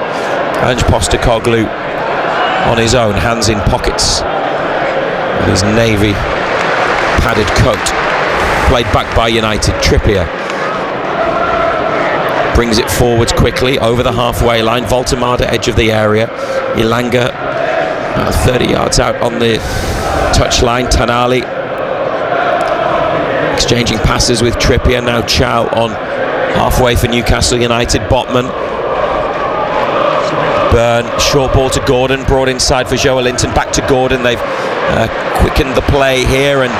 Ange Postecoglou on his own, hands in pockets, with his navy padded coat. Played back by United. Trippier brings it forwards quickly over the halfway line. Voltemada edge of the area. Elanga 30 yards out on the touchline. Tonali exchanging passes with Trippier. Now Chow on halfway for Newcastle United. Botman. Byrne, short ball to Gordon, brought inside for Joelinton, back to Gordon. They've quickened the play here, and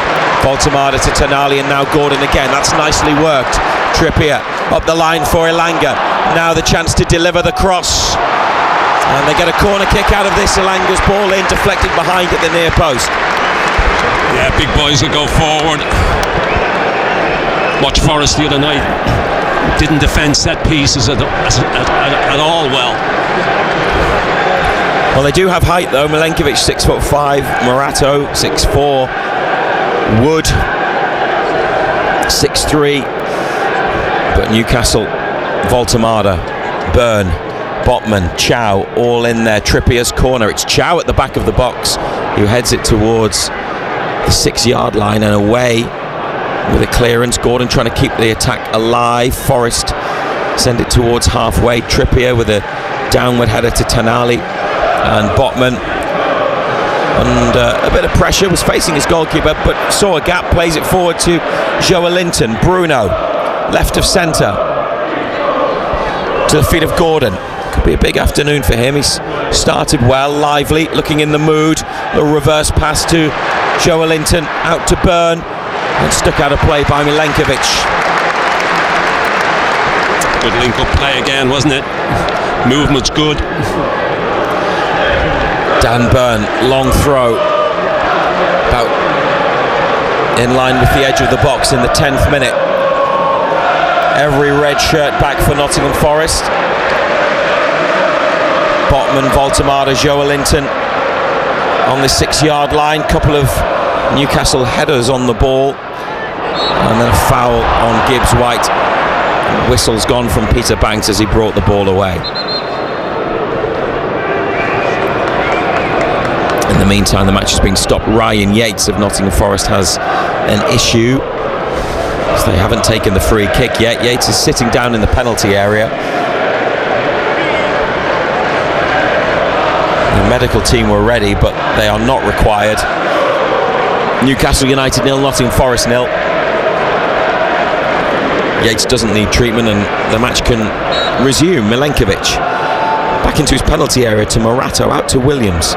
Voltemada to Tonali, and now Gordon again. That's nicely worked. Trippier up the line for Elanga. Now the chance to deliver the cross, and they get a corner kick out of this. Elanga's ball in, deflected behind at the near post. Yeah, big boys will go forward. Watch Forest the other night. Didn't defend set pieces at all well. Well, they do have height though. Milenkovic 6'5", Morato 6'4", Wood 6'3", but Newcastle, Voltemada, Byrne, Botman, Chow all in there. Trippier's corner. It's Chow at the back of the box who heads it towards the 6-yard line and away with a clearance. Gordon trying to keep the attack alive. Forest send it towards halfway. Trippier with a downward header to Tonali, and Botman under a bit of pressure was facing his goalkeeper but saw a gap, plays it forward to Joelinton. Bruno left of centre to the feet of Gordon. Could be a big afternoon for him. He's started well, lively, looking in the mood. A reverse pass to Joelinton, out to Byrne, and stuck out of play by Milenkovic. Good link-up play again, wasn't it? Movement's good. Dan Byrne, long throw, about in line with the edge of the box in the 10th minute. Every red shirt back for Nottingham Forest. Botman, Voltemada, Joelinton on the 6-yard line. Couple of Newcastle headers on the ball, and then a foul on Gibbs White. Whistle's gone from Peter Banks as he brought the ball away. In the meantime, the match has been stopped. Ryan Yates of Nottingham Forest has an issue, so they haven't taken the free kick yet. Yates is sitting down in the penalty area. The medical team were ready, but they are not required. Newcastle United 0, Nottingham Forest 0. Yates doesn't need treatment, and the match can resume. Milenkovic back into his penalty area to Morato, out to Williams.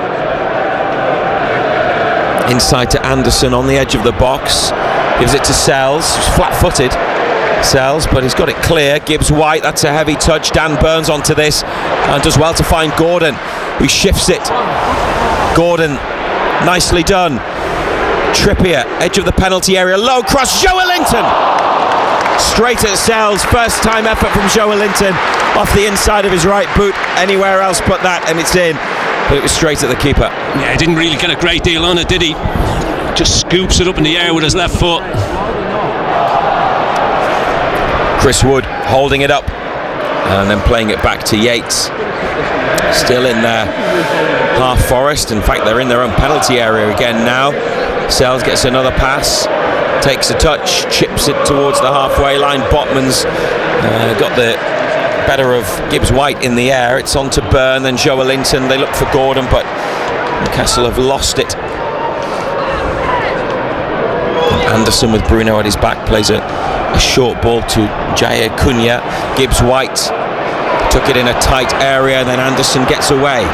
Inside to Anderson on the edge of the box. Gives it to Sells, flat-footed Sells, but he's got it clear. Gibbs White, that's a heavy touch. Dan Burns onto this and does well to find Gordon, who shifts it. Gordon, nicely done. Trippier, edge of the penalty area, low cross, Joelinton! Straight at Sells, first time effort from Joelinton, off the inside of his right boot, anywhere else but that, and it's in. But it was straight at the keeper. Yeah, he didn't really get a great deal on it, did he? Just scoops it up in the air with his left foot. Chris Wood holding it up and then playing it back to Yates. Still in there, half Forest. In fact, they're in their own penalty area again now. Sells gets another pass, takes a touch, chips it towards the halfway line. Botman's got the better of Gibbs White in the air. It's on to Byrne, then Joelinton. They look for Gordon, but Newcastle have lost it. Anderson with Bruno at his back plays a short ball to Jair Cunha. Gibbs White took it in a tight area, then Anderson gets away.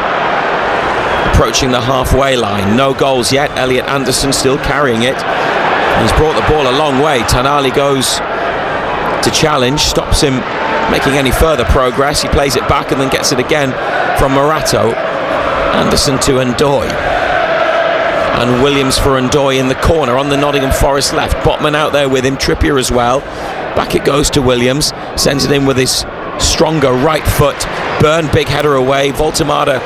Approaching the halfway line, no goals yet. Elliot Anderson still carrying it. He's brought the ball a long way. Tonali goes to challenge, stops him making any further progress. He plays it back and then gets it again from Morato. Anderson to Ndoye, and Williams for Ndoye in the corner on the Nottingham Forest left. Botman out there with him, Trippier as well. Back it goes to Williams, sends it in with his stronger right foot. Byrne, big header away. Voltemada,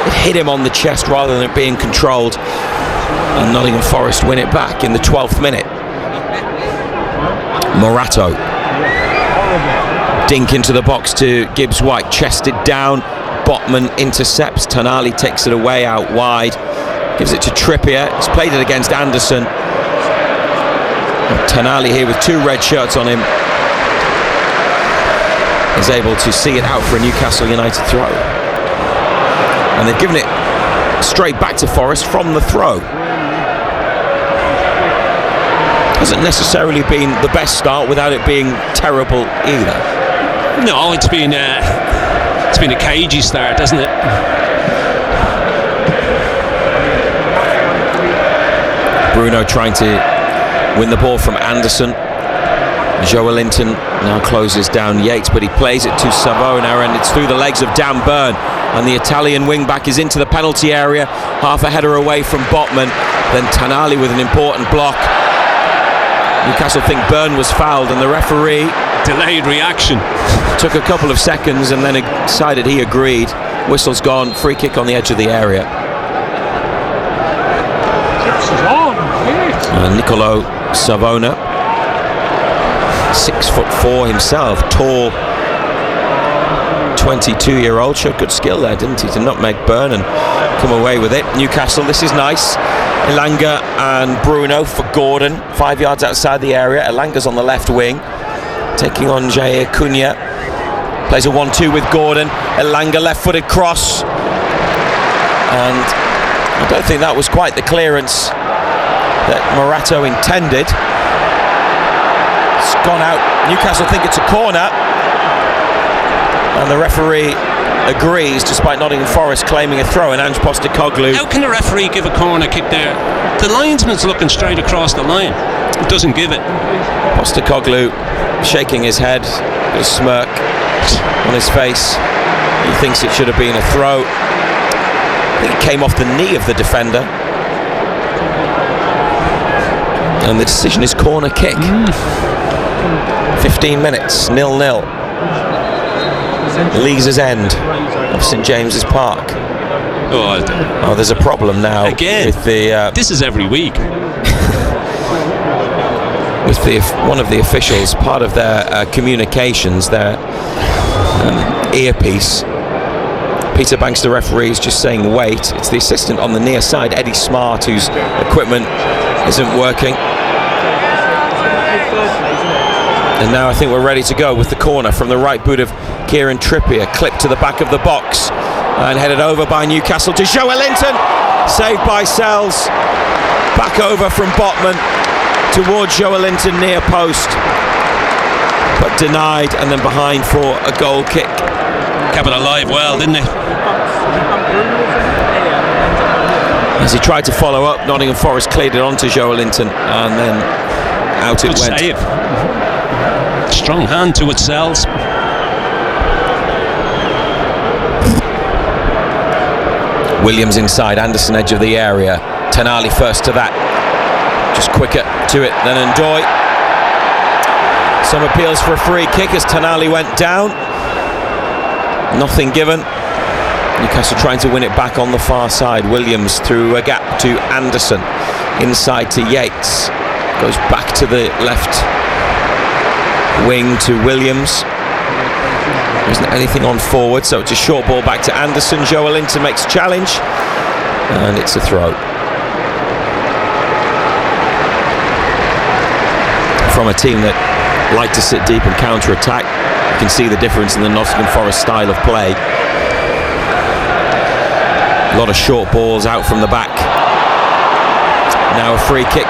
it hit him on the chest rather than it being controlled, and Nottingham Forest win it back in the 12th minute. Morato, dink into the box to Gibbs White, chested down. Botman intercepts. Tonali takes it away out wide, gives it to Trippier. He's played it against Anderson. Tonali here with 2 red shirts on him is able to see it out for a Newcastle United throw, and they've given it straight back to Forest from the throw. hasn't necessarily been the best start without it being terrible either. No, it's been a cagey start, hasn't it? Bruno trying to win the ball from Anderson. Joelinton now closes down Yates, but he plays it to Savona, and it's through the legs of Dan Burn, and the Italian wing-back is into the penalty area, half a header away from Botman. Then Tonali with an important block. Newcastle think Burn was fouled, and the referee... Delayed reaction. Took a couple of seconds and then decided he agreed. Whistle's gone, free kick on the edge of the area. Nicolo Savona, 6'4" himself, tall 22-year-old, showed good skill there, didn't he, to nutmeg Burn and come away with it. Newcastle, this is nice. Elanga and Bruno for Gordon, 5 yards outside the area. Elanga's on the left wing, taking on Jair Cunha. Plays a 1-2 with Gordon. Elanga left-footed cross, and I don't think that was quite the clearance that Morato intended. It's gone out. Newcastle think it's a corner, and the referee agrees, despite Nottingham Forest claiming a throw. And Ange Postecoglou. How can the referee give a corner kick there? The linesman's looking straight across the line. It doesn't give it. Postecoglou shaking his head, with a smirk on his face. He thinks it should have been a throw. I think it came off the knee of the defender. And the decision is corner kick. 15 minutes, 0-0. Leeds' end of St James's Park. Oh, there's a problem now. Again, with the, this is every week. With one of the officials, part of their communications, their earpiece. Peter Banks, the referee, is just saying wait. It's the assistant on the near side, Eddie Smart, whose equipment isn't working. And now I think we're ready to go with the corner from the right boot of Kieran Trippier, clipped to the back of the box and headed over by Newcastle to Joelinton, saved by Sells. Back over from Botman towards Joelinton near post, but denied, and then behind for a goal kick. Kept it alive well, didn't he? As he tried to follow up, Nottingham Forest cleared it onto Joelinton, and then out it went. Save. Strong hand to itself. Williams inside, Anderson edge of the area. Tonali first to that. Just quicker to it than Ndoye. Some appeals for a free kick as Tonali went down. Nothing given. Newcastle trying to win it back on the far side. Williams through a gap to Anderson. Inside to Yates. Goes back to the left wing to Williams. There isn't anything on forward, so it's a short ball back to Anderson. Joelinton makes a challenge, and it's a throw. From a team that like to sit deep and counter-attack. You can see the difference in the Nottingham Forest style of play. A lot of short balls out from the back. Now a free kick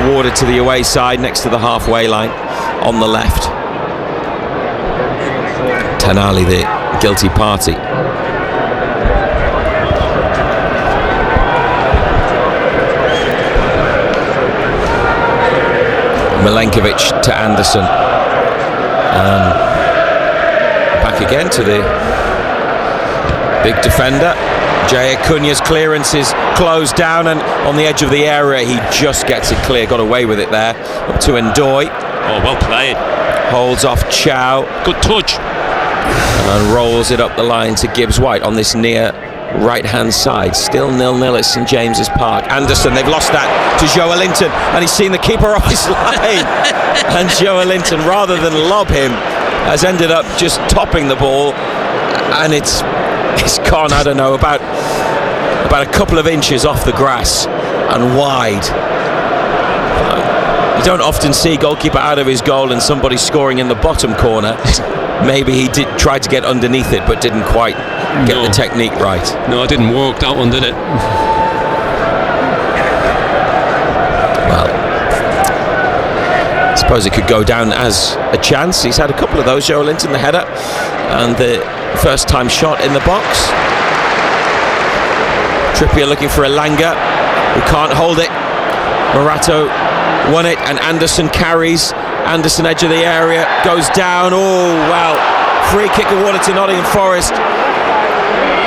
awarded to the away side next to the halfway line on the left. Tonali, the guilty party. Milenkovic to Anderson. Back again to the big defender. Jair Cunha's clearance is closed down, and on the edge of the area he just gets it clear. Got away with it there. Up to Ndoye. Oh, well played. Holds off Chow. Good touch. And rolls it up the line to Gibbs White on this near right-hand side. Still 0-0 at St James's Park. Anderson, they've lost that to Joelinton, and he's seen the keeper off his line. And Joelinton, rather than lob him, has ended up just topping the ball, and it's gone, I don't know, about a couple of inches off the grass and wide. You don't often see goalkeeper out of his goal and somebody scoring in the bottom corner. Maybe he did try to get underneath it, but didn't quite get the technique right. No, it didn't work, that one, did it? Well, suppose it could go down as a chance. He's had a couple of those. Joe Linton, the header, and the first time shot in the box. Trippier looking for Elanga, who can't hold it. Morato won it, and Anderson carries. Anderson, edge of the area, goes down. Oh, wow. Free kick awarded to Nottingham Forest.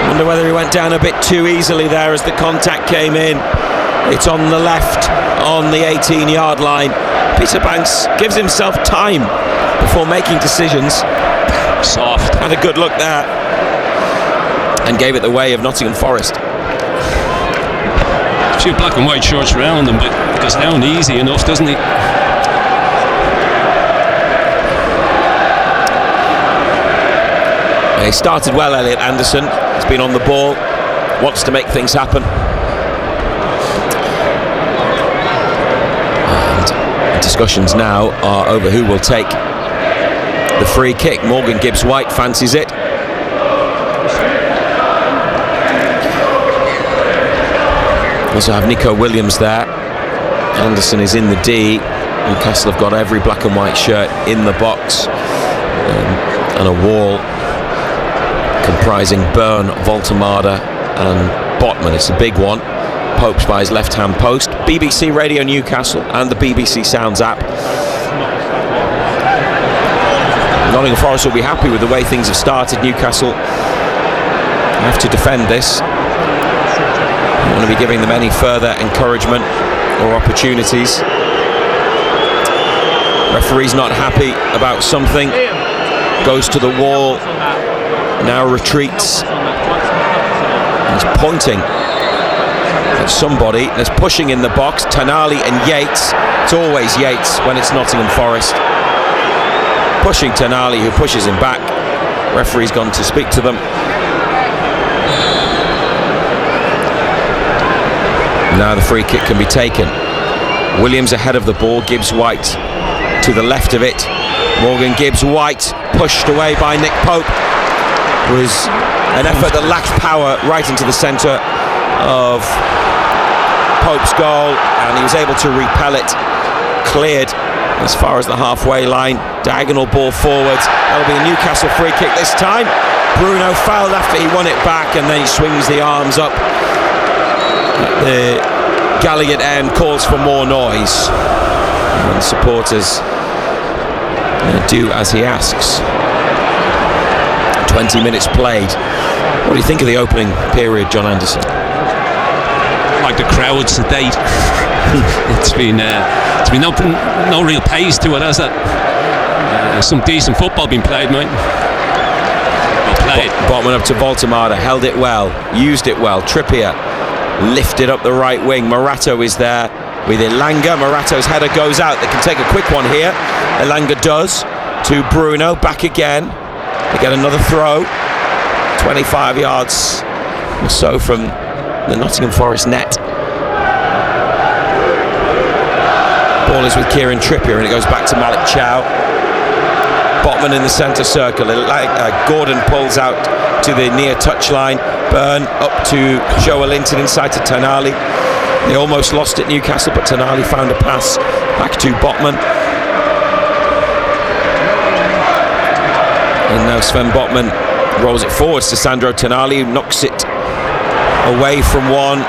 Wonder whether he went down a bit too easily there as the contact came in. It's on the left, on the 18-yard line. Peter Banks gives himself time before making decisions. Soft. Had a good look there and gave it the way of Nottingham Forest. A few black and white shirts around him, but he goes down easy enough, doesn't he? He started well, Elliot Anderson. He's been on the ball, wants to make things happen. And discussions now are over who will take the free kick. Morgan Gibbs-White fancies it. Also have Nico Williams there. Anderson is in the D. Newcastle have got every black and white shirt in the box, and a wall comprising Byrne, Voltemada and Botman. It's a big one. Pope's by his left-hand post. BBC Radio Newcastle and the BBC Sounds app. Nottingham Forest will be happy with the way things have started. Newcastle have to defend this. Don't want to be giving them any further encouragement or opportunities. Referee's not happy about something. Goes to the wall. Now retreats. He's pointing at somebody. There's pushing in the box. Tonali and Yates. It's always Yates when it's Nottingham Forest. Pushing Tonali, who pushes him back. Referee's gone to speak to them. Now the free kick can be taken. Williams ahead of the ball. Gibbs-White to the left of it. Morgan Gibbs-White pushed away by Nick Pope. Was an effort that lacked power right into the centre of Pope's goal, and he was able to repel it. Cleared as far as the halfway line. Diagonal ball forwards. That'll be a Newcastle free kick this time. Bruno fouled after he won it back, and then he swings the arms up at the Gallagher end, calls for more noise, and supporters do as he asks. 20 minutes played. What do you think of the opening period, John Anderson? Like the crowd sedate. It's been no real pace to it, has it? Some decent football being played, mate. Well played. Botman up to Voltemada, held it well, used it well. Trippier lifted up the right wing. Morato is there with Elanga. Morato's header goes out. They can take a quick one here. Elanga does to Bruno. Back again. They get another throw. 25 yards or so from the Nottingham Forest net. Ball is with Kieran Trippier, and it goes back to Malik Chow. Botman in the centre circle. Gordon pulls out to the near touchline. Byrne up to Joe Linton inside to Tonali. They almost lost it, Newcastle, but Tonali found a pass back to Botman. And now Sven Botman rolls it forwards to Sandro Tonali, who knocks it away from one.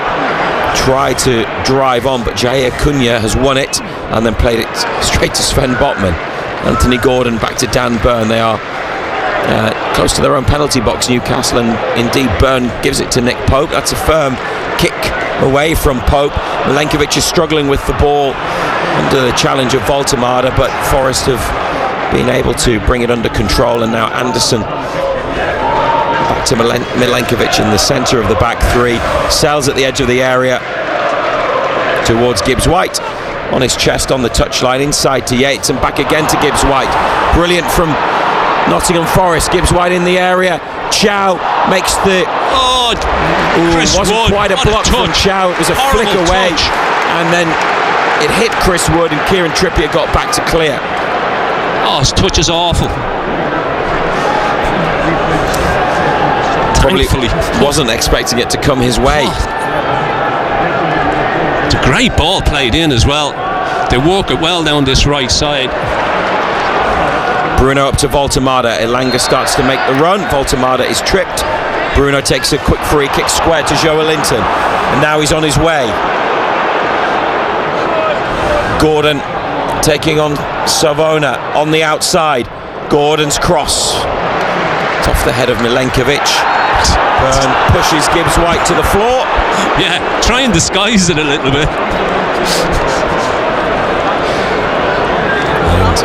Tried to drive on, but Jair Cunha has won it and then played it straight to Sven Botman. Anthony Gordon back to Dan Byrne. They are close to their own penalty box, Newcastle, and indeed Byrne gives it to Nick Pope. That's a firm kick away from Pope. Milenkovic is struggling with the ball under the challenge of Voltemada, but Forest have been able to bring it under control, and now Anderson back to Milenkovic in the centre of the back three. Sells at the edge of the area towards Gibbs-White. On his chest on the touchline, inside to Yates and back again to Gibbs-White. Brilliant from Nottingham Forest. Gibbs-White in the area. Chow makes the... Chris wasn't Wood, quite a block from Chow. It was a horrible flick away. touch. And then it hit Chris Wood, and Kieran Trippier got back to clear. Oh, his touch is awful. Probably wasn't expecting it to come his way. It's a great ball played in as well. They walk it well down this right side. Bruno up to Voltemada. Elanga starts to make the run. Voltemada is tripped. Bruno takes a quick free kick square to Joe Linton, and now he's on his way. Gordon taking on Savona on the outside. Gordon's cross. It's off the head of Milenkovic. Byrne pushes Gibbs White to the floor. Yeah, try and disguise it a little bit. And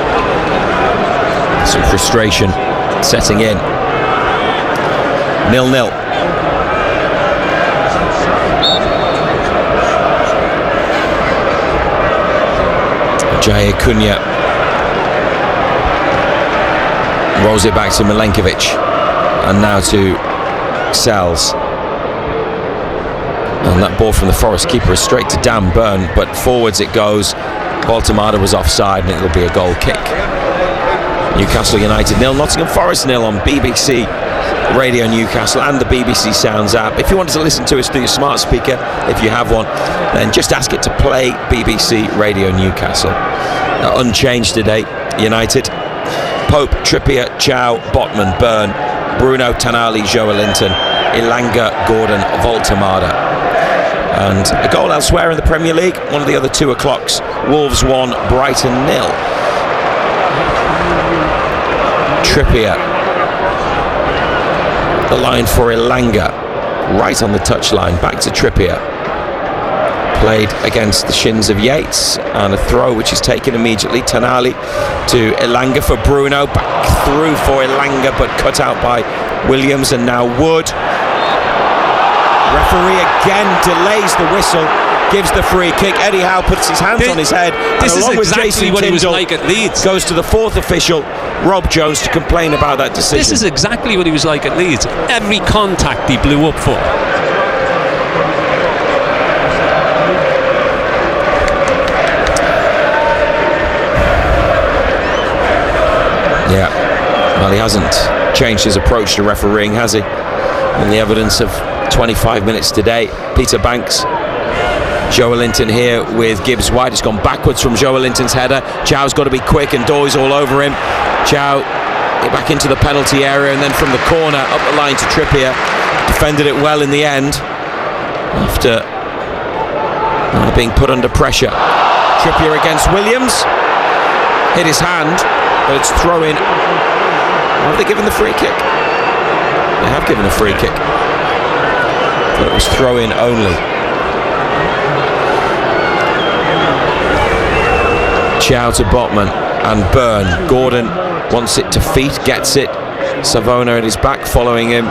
some frustration setting in. 0-0. Jay Cunha rolls it back to Milenkovic, and now to Sells. And that ball from the Forest keeper is straight to Dan Byrne, but forwards it goes. Voltemada was offside, and it'll be a goal kick. Newcastle United 0, Nottingham Forest 0 on BBC Radio Newcastle and the BBC Sounds app. If you wanted to listen to us through your smart speaker, if you have one, then just ask it to play BBC Radio Newcastle. Unchanged today, United. Pope, Trippier, Chow, Botman, Byrne, Bruno, Tonali, Joe Linton, Elanga, Gordon, Voltemada. And a goal elsewhere in the Premier League, one of the other 2 o'clocks. Wolves 1, Brighton 0. Trippier, the line for Elanga, right on the touchline, back to Trippier. Played against the shins of Yates, and a throw which is taken immediately. Tonali to Elanga for Bruno, back through for Elanga, but cut out by Williams, and now Wood. Referee again delays the whistle, gives the free kick. Eddie Howe puts his hands on his head. This is exactly what he was Tyndall like at Leeds. Goes to the 4th official, Rob Jones, to complain about that decision. This is exactly what he was like at Leeds. Every contact he blew up for. Yeah, well, he hasn't changed his approach to refereeing, has he? And the evidence of 25 minutes today. Peter Banks, Joe Linton here with Gibbs White. It's gone backwards from Joe Linton's header. Chow's got to be quick, and Doy's all over him. Chow back into the penalty area, and then from the corner up the line to Trippier. Defended it well in the end after being put under pressure. Trippier against Williams. Hit his hand, but it's throw in. Have they given the free kick? They have given a free kick. But it was throw in only. Chow to Botman and Byrne. Gordon wants it to feet, gets it. Savona at his back, following him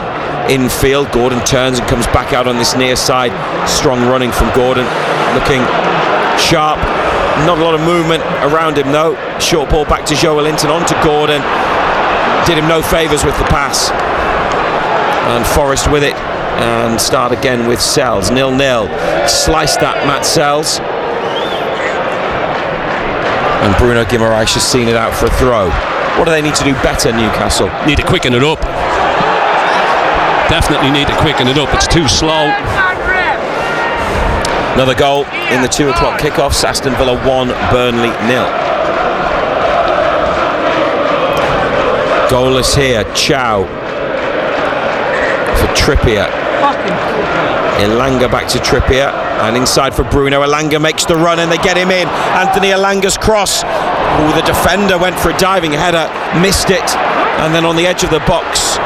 infield. Gordon turns and comes back out on this near side. Strong running from Gordon, looking sharp. Not a lot of movement around him though. Short ball back to Joe Linton, on to Gordon. Did him no favours with the pass. And Forest with it. And start again with Sells. 0-0. Sliced that, Matt Sells. And Bruno Guimaraes has seen it out for a throw. What do they need to do better, Newcastle? Need to quicken it up. Definitely need to quicken it up. It's too slow. Another goal in the 2 o'clock kickoffs. Aston Villa 1, Burnley 0. Goalless here. Chow for Trippier. Elanga back to Trippier, and inside for Bruno. Elanga makes the run and they get him in. Anthony Elanga's cross. Oh, the defender went for a diving header, missed it, and then on the edge of the box,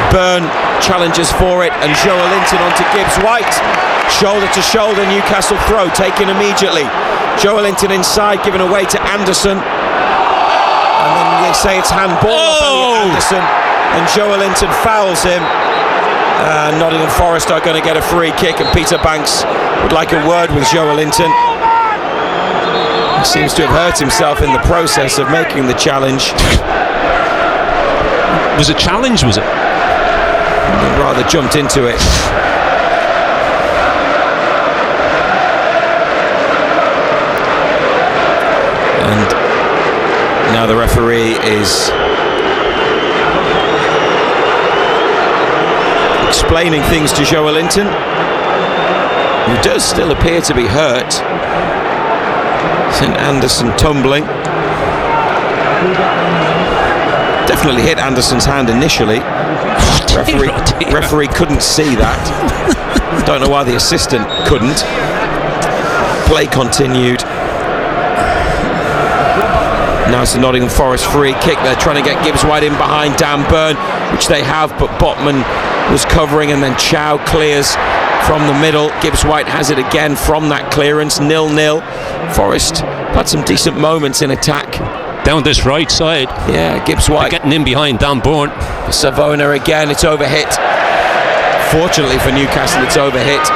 Byrne challenges for it, and Joe Linton onto Gibbs White. Shoulder to shoulder, Newcastle throw taken immediately. Joe Linton inside, given away to Anderson, and then they say it's handball off Elliot Anderson, and Joe Linton fouls him. And Nottingham Forest are going to get a free kick, and Peter Banks would like a word with Joe Linton. He seems to have hurt himself in the process of making the challenge. Was it challenge, was it? He rather jumped into it. And now the referee is explaining things to Joe Linton, who does still appear to be hurt. Sent Anderson tumbling. Definitely hit Anderson's hand initially. Referee couldn't see that. Don't know why the assistant couldn't. Play continued. Now it's the Nottingham Forest free kick. They're trying to get Gibbs White in behind Dan Burn, which they have, but Botman was covering, and then Chow clears from the middle. Gibbs White has it again from that clearance. 0-0. Forest had some decent moments in attack. Down this right side. Yeah, Gibbs White. They're getting in behind Dan Burn. Savona again, it's overhit. Fortunately for Newcastle, it's overhit.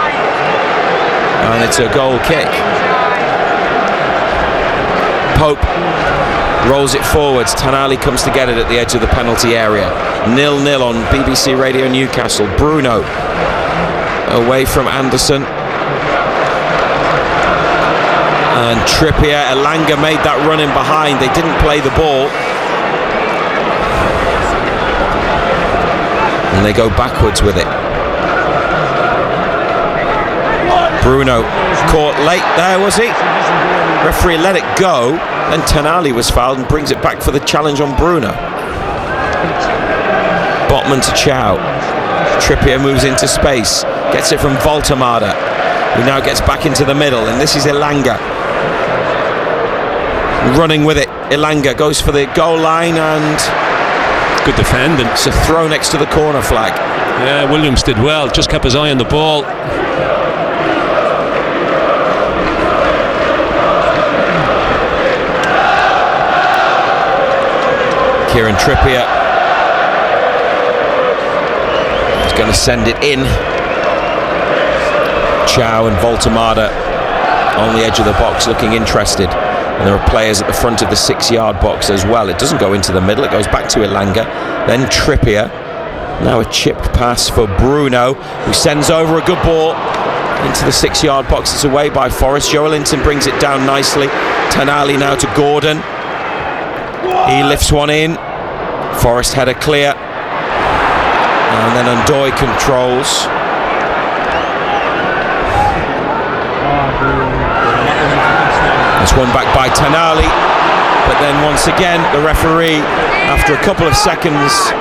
And it's a goal kick. Pope rolls it forwards. Tanali comes to get it at the edge of the penalty area. 0-0 on BBC Radio Newcastle. Bruno away from Anderson. And Trippier, Elanga made that run in behind. They didn't play the ball. And they go backwards with it. Bruno caught late there, was he? Referee let it go. Then Tanali was fouled and brings it back for the challenge on Bruno. Botman to Chow. Trippier moves into space. Gets it from Voltemada, who now gets back into the middle. And this is Elanga. Running with it. Elanga goes for the goal line and... Good defending. It's a throw next to the corner flag. Yeah, Williams did well. Just kept his eye on the ball. Kieran Trippier is going to send it in. Chow and Voltemada on the edge of the box looking interested. And there are players at the front of the 6-yard box as well. It doesn't go into the middle, it goes back to Elanga. Then Trippier. Now a chipped pass for Bruno, who sends over a good ball into the 6-yard box. It's away by Forest. Joelinton brings it down nicely. Tanali now to Gordon. He lifts one in. Forest header clear. And then Ndoye controls. It's won back by Tanali, but then once again the referee, after a couple of seconds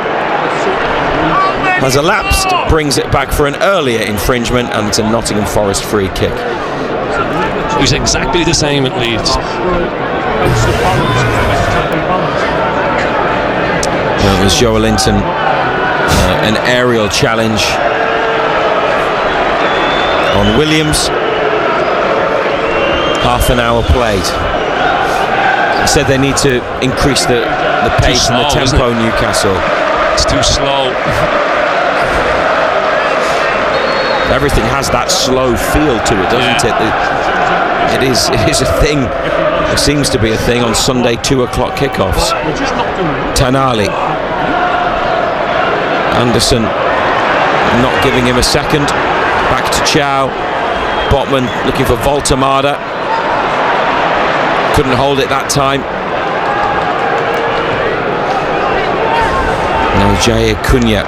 has elapsed, brings it back for an earlier infringement, and it's a Nottingham Forest free kick. It was exactly the same at Leeds. Well, it was Joelinton, an aerial challenge on Williams. Half an hour played. He said they need to increase the pace and the tempo, Newcastle. It's too slow. Everything has that slow feel to it, doesn't it? It is a thing. It seems to be a thing on Sunday 2 o'clock kickoffs. Tanali. Anderson not giving him a second. Back to Chow. Botman looking for Voltemada. Couldn't hold it that time. Now Jair Cunha.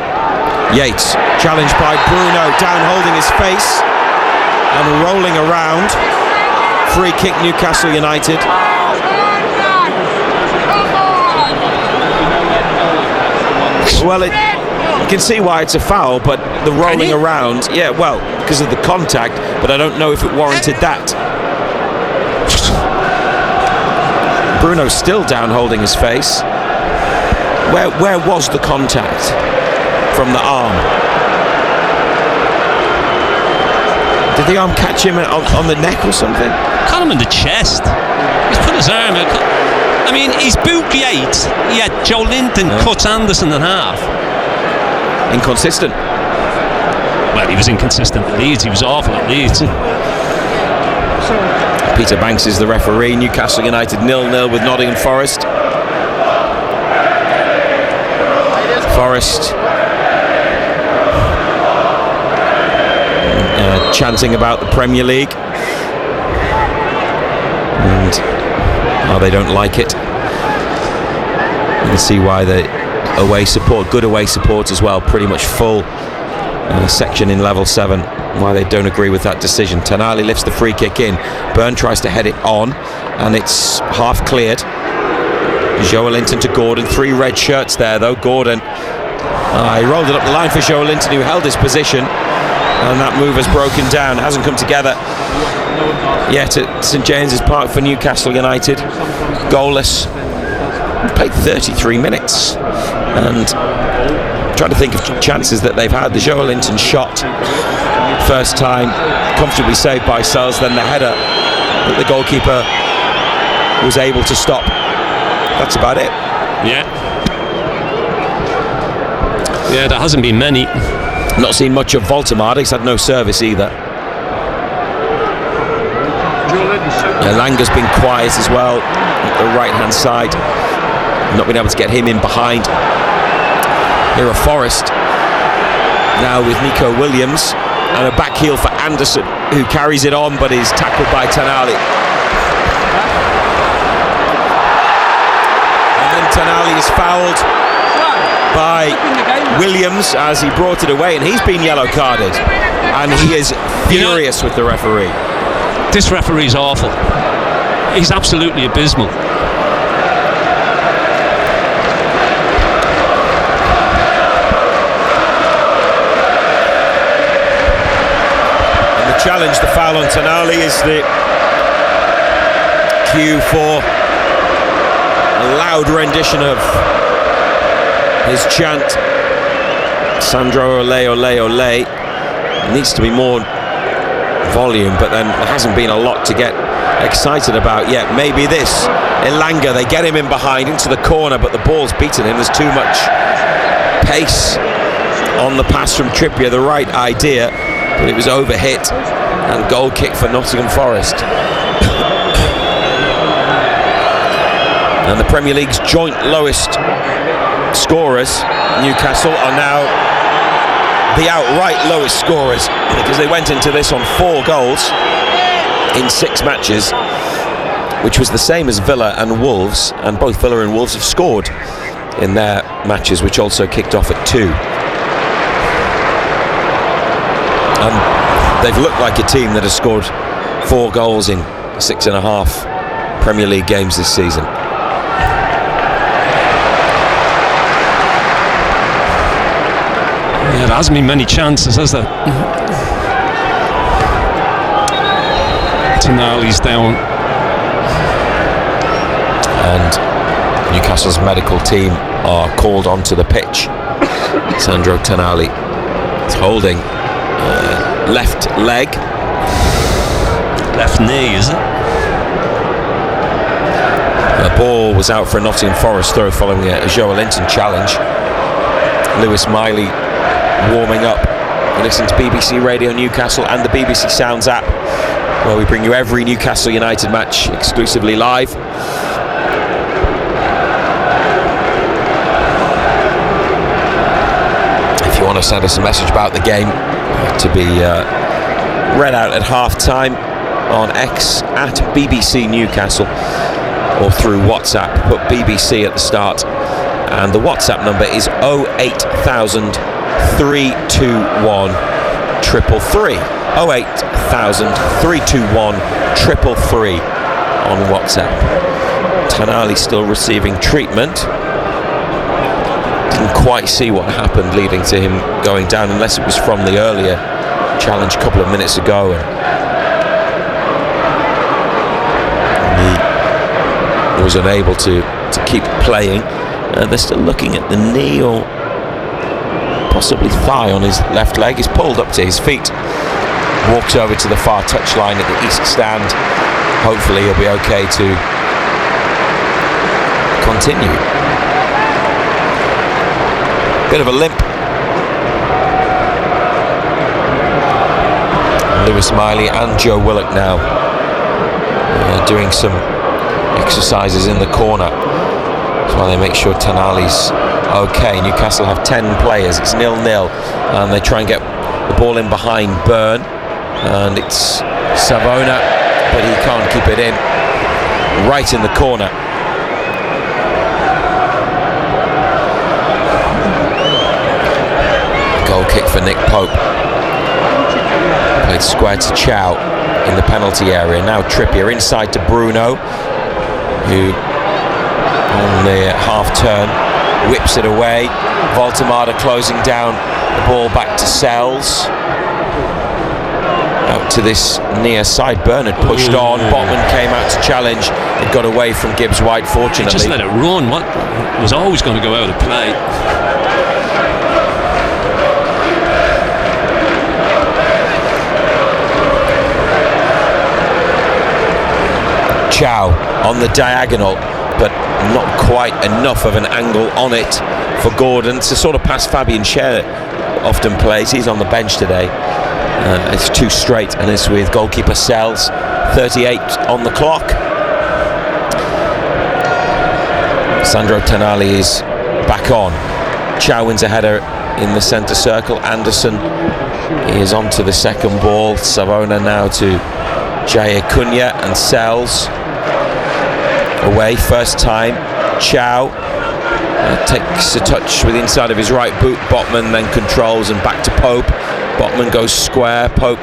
Yates challenged by Bruno, down holding his face and rolling around. Free kick Newcastle United. Well, you can see why it's a foul, but the rolling around, yeah, well, because of the contact, but I don't know if it warranted that. Bruno's still down holding his face. Where was the contact from the arm? Did the arm catch him on the neck or something? Caught him in the chest. He's put his arm out. I mean, he's boot Yates, yet Joelinton cuts Anderson in half. Inconsistent. Well, he was inconsistent at Leeds. He was awful at Leeds. Peter Banks is the referee. Newcastle United 0-0 with Nottingham Forest. Forest chanting about the Premier League, and they don't like it. You can see why the away support, good away support as well, pretty much full section in level 7, why they don't agree with that decision. Tanali lifts the free kick in. Byrne tries to head it on. and it's half cleared. Joelinton to Gordon, 3 red shirts there though. Gordon, he rolled it up the line for Joelinton, who held his position, and that move has broken down, hasn't come together yet at St James's Park for Newcastle United. Goalless. Played 33 minutes, and trying to think of chances that they've had. The Joelinton shot, first time, comfortably saved by Sells, then the header that the goalkeeper was able to stop. That's about it. Yeah, there hasn't been many. Not seen much of Voltemade. He's had no service either. Langa's been quiet as well at the right hand side. Not been able to get him in behind. Here are Forest now with Nico Williams, and a back heel for Anderson, who carries it on but is tackled by Tonali. And then Tonali is fouled by Williams as he brought it away, and he's been yellow carded, and he is furious with the referee. This referee's awful. He's absolutely abysmal. Challenge, the foul on Tonali, is the cue for a loud rendition of his chant. Sandro ole ole ole. It needs to be more volume, but then there hasn't been a lot to get excited about yet. Maybe this. Elanga, they get him in behind into the corner, but the ball's beaten him. There's too much pace on the pass from Trippier. The right idea, but it was overhit, and goal kick for Nottingham Forest. And the Premier League's joint lowest scorers, Newcastle, are now the outright lowest scorers, because they went into this on 4 goals in 6 matches, which was the same as Villa and Wolves, and both Villa and Wolves have scored in their matches, which also kicked off at 2. And they've looked like a team that has scored 4 goals in 6.5 Premier League games this season. Yeah, there hasn't been many chances, has there? Tonali's down. And Newcastle's medical team are called onto the pitch. Sandro Tonali is holding left leg. Left knee, is it? The ball was out for a Nottingham Forest throw following a Joelinton challenge. Lewis Miley warming up. You listen to BBC Radio Newcastle and the BBC Sounds app, where we bring you every Newcastle United match exclusively live. If you want to send us a message about the game to be read out at half-time on X at BBC Newcastle, or through WhatsApp, put BBC at the start, and the WhatsApp number is 08000 321 333. 08000 321 333 on WhatsApp. Tonali still receiving treatment. Didn't quite see what happened leading to him going down, unless it was from the earlier challenge a couple of minutes ago. He was unable to keep playing. They're still looking at the knee or possibly thigh on his left leg. He's pulled up to his feet, walks over to the far touchline at the east stand. Hopefully he'll be okay to continue. Bit of a limp. Lewis Miley and Joe Willock now doing some exercises in the corner. That's why they make sure Tonali's okay. Newcastle have 10 players. It's 0-0, and they try and get the ball in behind Byrne, and it's Savona, but he can't keep it in. Right in the corner. Goal kick for Nick Pope. Played square to Chow in the penalty area. Now Trippier inside to Bruno. who on the half turn whips it away. Voltemada closing down the ball back to Sells. Out to this near side. Byrne had pushed on. Botman came out to challenge. It got away from Gibbs White, fortunately. Just let it run. What was always going to go out of play. Chow on the diagonal, but not quite enough of an angle on it for Gordon to sort of pass Fabian Schär often plays. He's on the bench today. It's too straight, and it's with goalkeeper Sells. 38 on the clock. Sandro Tonali is back on. Chow wins a header in the centre circle. Anderson is on to the second ball. Savona now to Jaya Cunha, and Sells away first time. Chow takes a touch with the inside of his right boot. Botman then controls and back to Pope. Botman goes square. Pope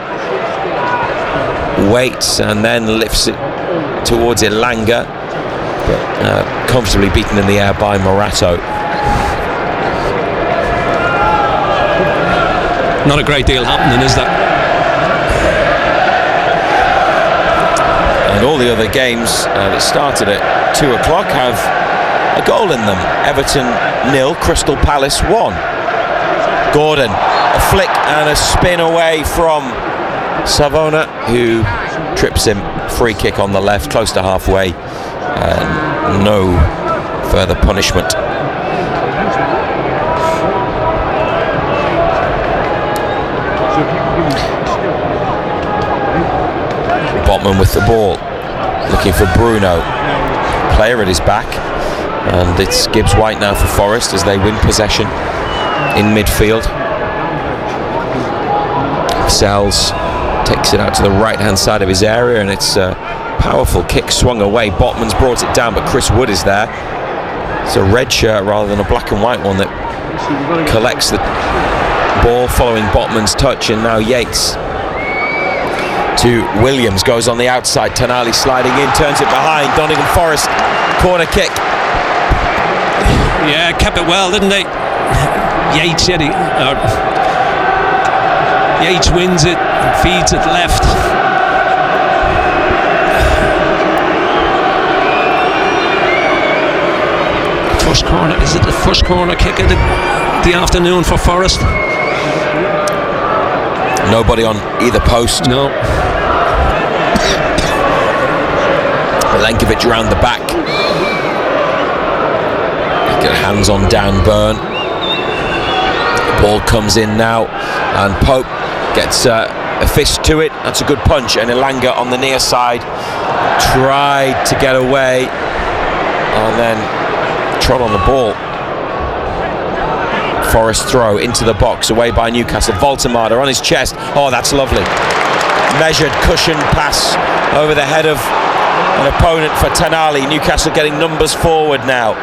waits and then lifts it towards Elanga, but comfortably beaten in the air by Morato. Not a great deal happening, is that? And all the other games that started at 2 o'clock have a goal in them. Everton 0, Crystal Palace 1. Gordon, a flick and a spin away from Savona, who trips him. Free kick on the left, close to halfway. No further punishment. Botman with the ball, looking for Bruno. Player at his back, and it's Gibbs White now for Forest as they win possession in midfield. Sells takes it out to the right hand side of his area, and it's a powerful kick swung away. Botman's brought it down, but Chris Wood is there. It's a red shirt rather than a black and white one that collects the ball following Botman's touch, and now Yates to Williams, goes on the outside. Tonali sliding in, turns it behind. Nottingham Forest corner kick. Yeah, kept it well, didn't they? Yates, Yates wins it, feeds it left. First corner, is it the first corner kick of the afternoon for Forest? Nobody on either post. No. Milenkovic around the back. Get hands on Dan Byrne. Ball comes in now, and Pope gets a fist to it. That's a good punch, and Elanga on the near side tried to get away and then trod on the ball. Forest throw into the box, away by Newcastle. Voltemada on his chest. Oh, that's lovely. Measured cushion pass over the head of an opponent for Tonali. Newcastle getting numbers forward now.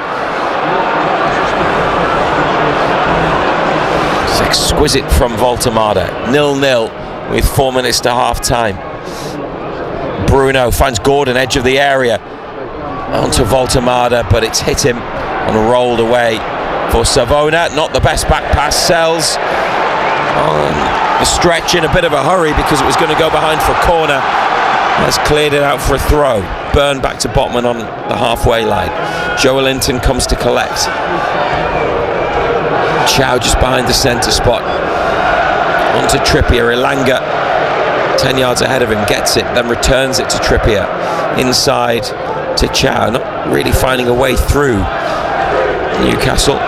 It's exquisite from Voltemada. 0-0 with 4 minutes to half time. Bruno finds Gordon, edge of the area, onto Voltemada, but it's hit him and rolled away for Savona. Not the best back pass. Sells on the stretch in a bit of a hurry because it was going to go behind for a corner. Has cleared it out for a throw. Byrne back to Botman on the halfway line. Joelinton comes to collect. Chow just behind the centre spot. Onto Trippier. Elanga 10 yards ahead of him, gets it, then returns it to Trippier. Inside to Chow, not really finding a way through Newcastle.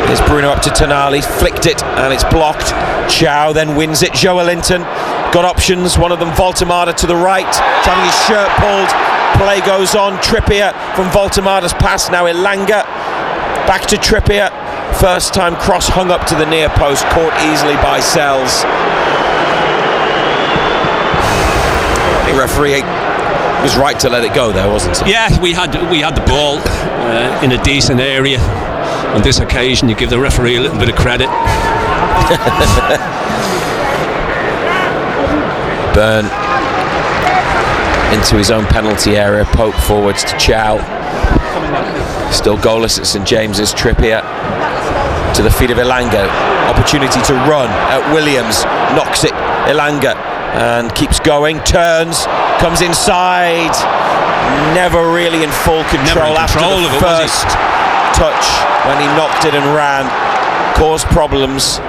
Here's Bruno up to Tonali, flicked it and it's blocked. Chow then wins it. Joelinton got options, one of them Voltemada to the right. He's having his shirt pulled. Play goes on. Trippier from Voltemada's pass. Now Elanga back to Trippier. First time cross hung up to the near post, caught easily by Sells. The referee was right to let it go there, wasn't he? Yeah, we had the ball in a decent area. On this occasion, you give the referee a little bit of credit. Byrne. 1 into his own penalty area. Pope forwards to Chow. Still goalless at St James's. Trippier to the feet of Elanga. Opportunity to run at Williams. Knocks it. Elanga and keeps going. Turns. Comes inside. Never really in full control after the first touch when he knocked it and ran. Caused problems.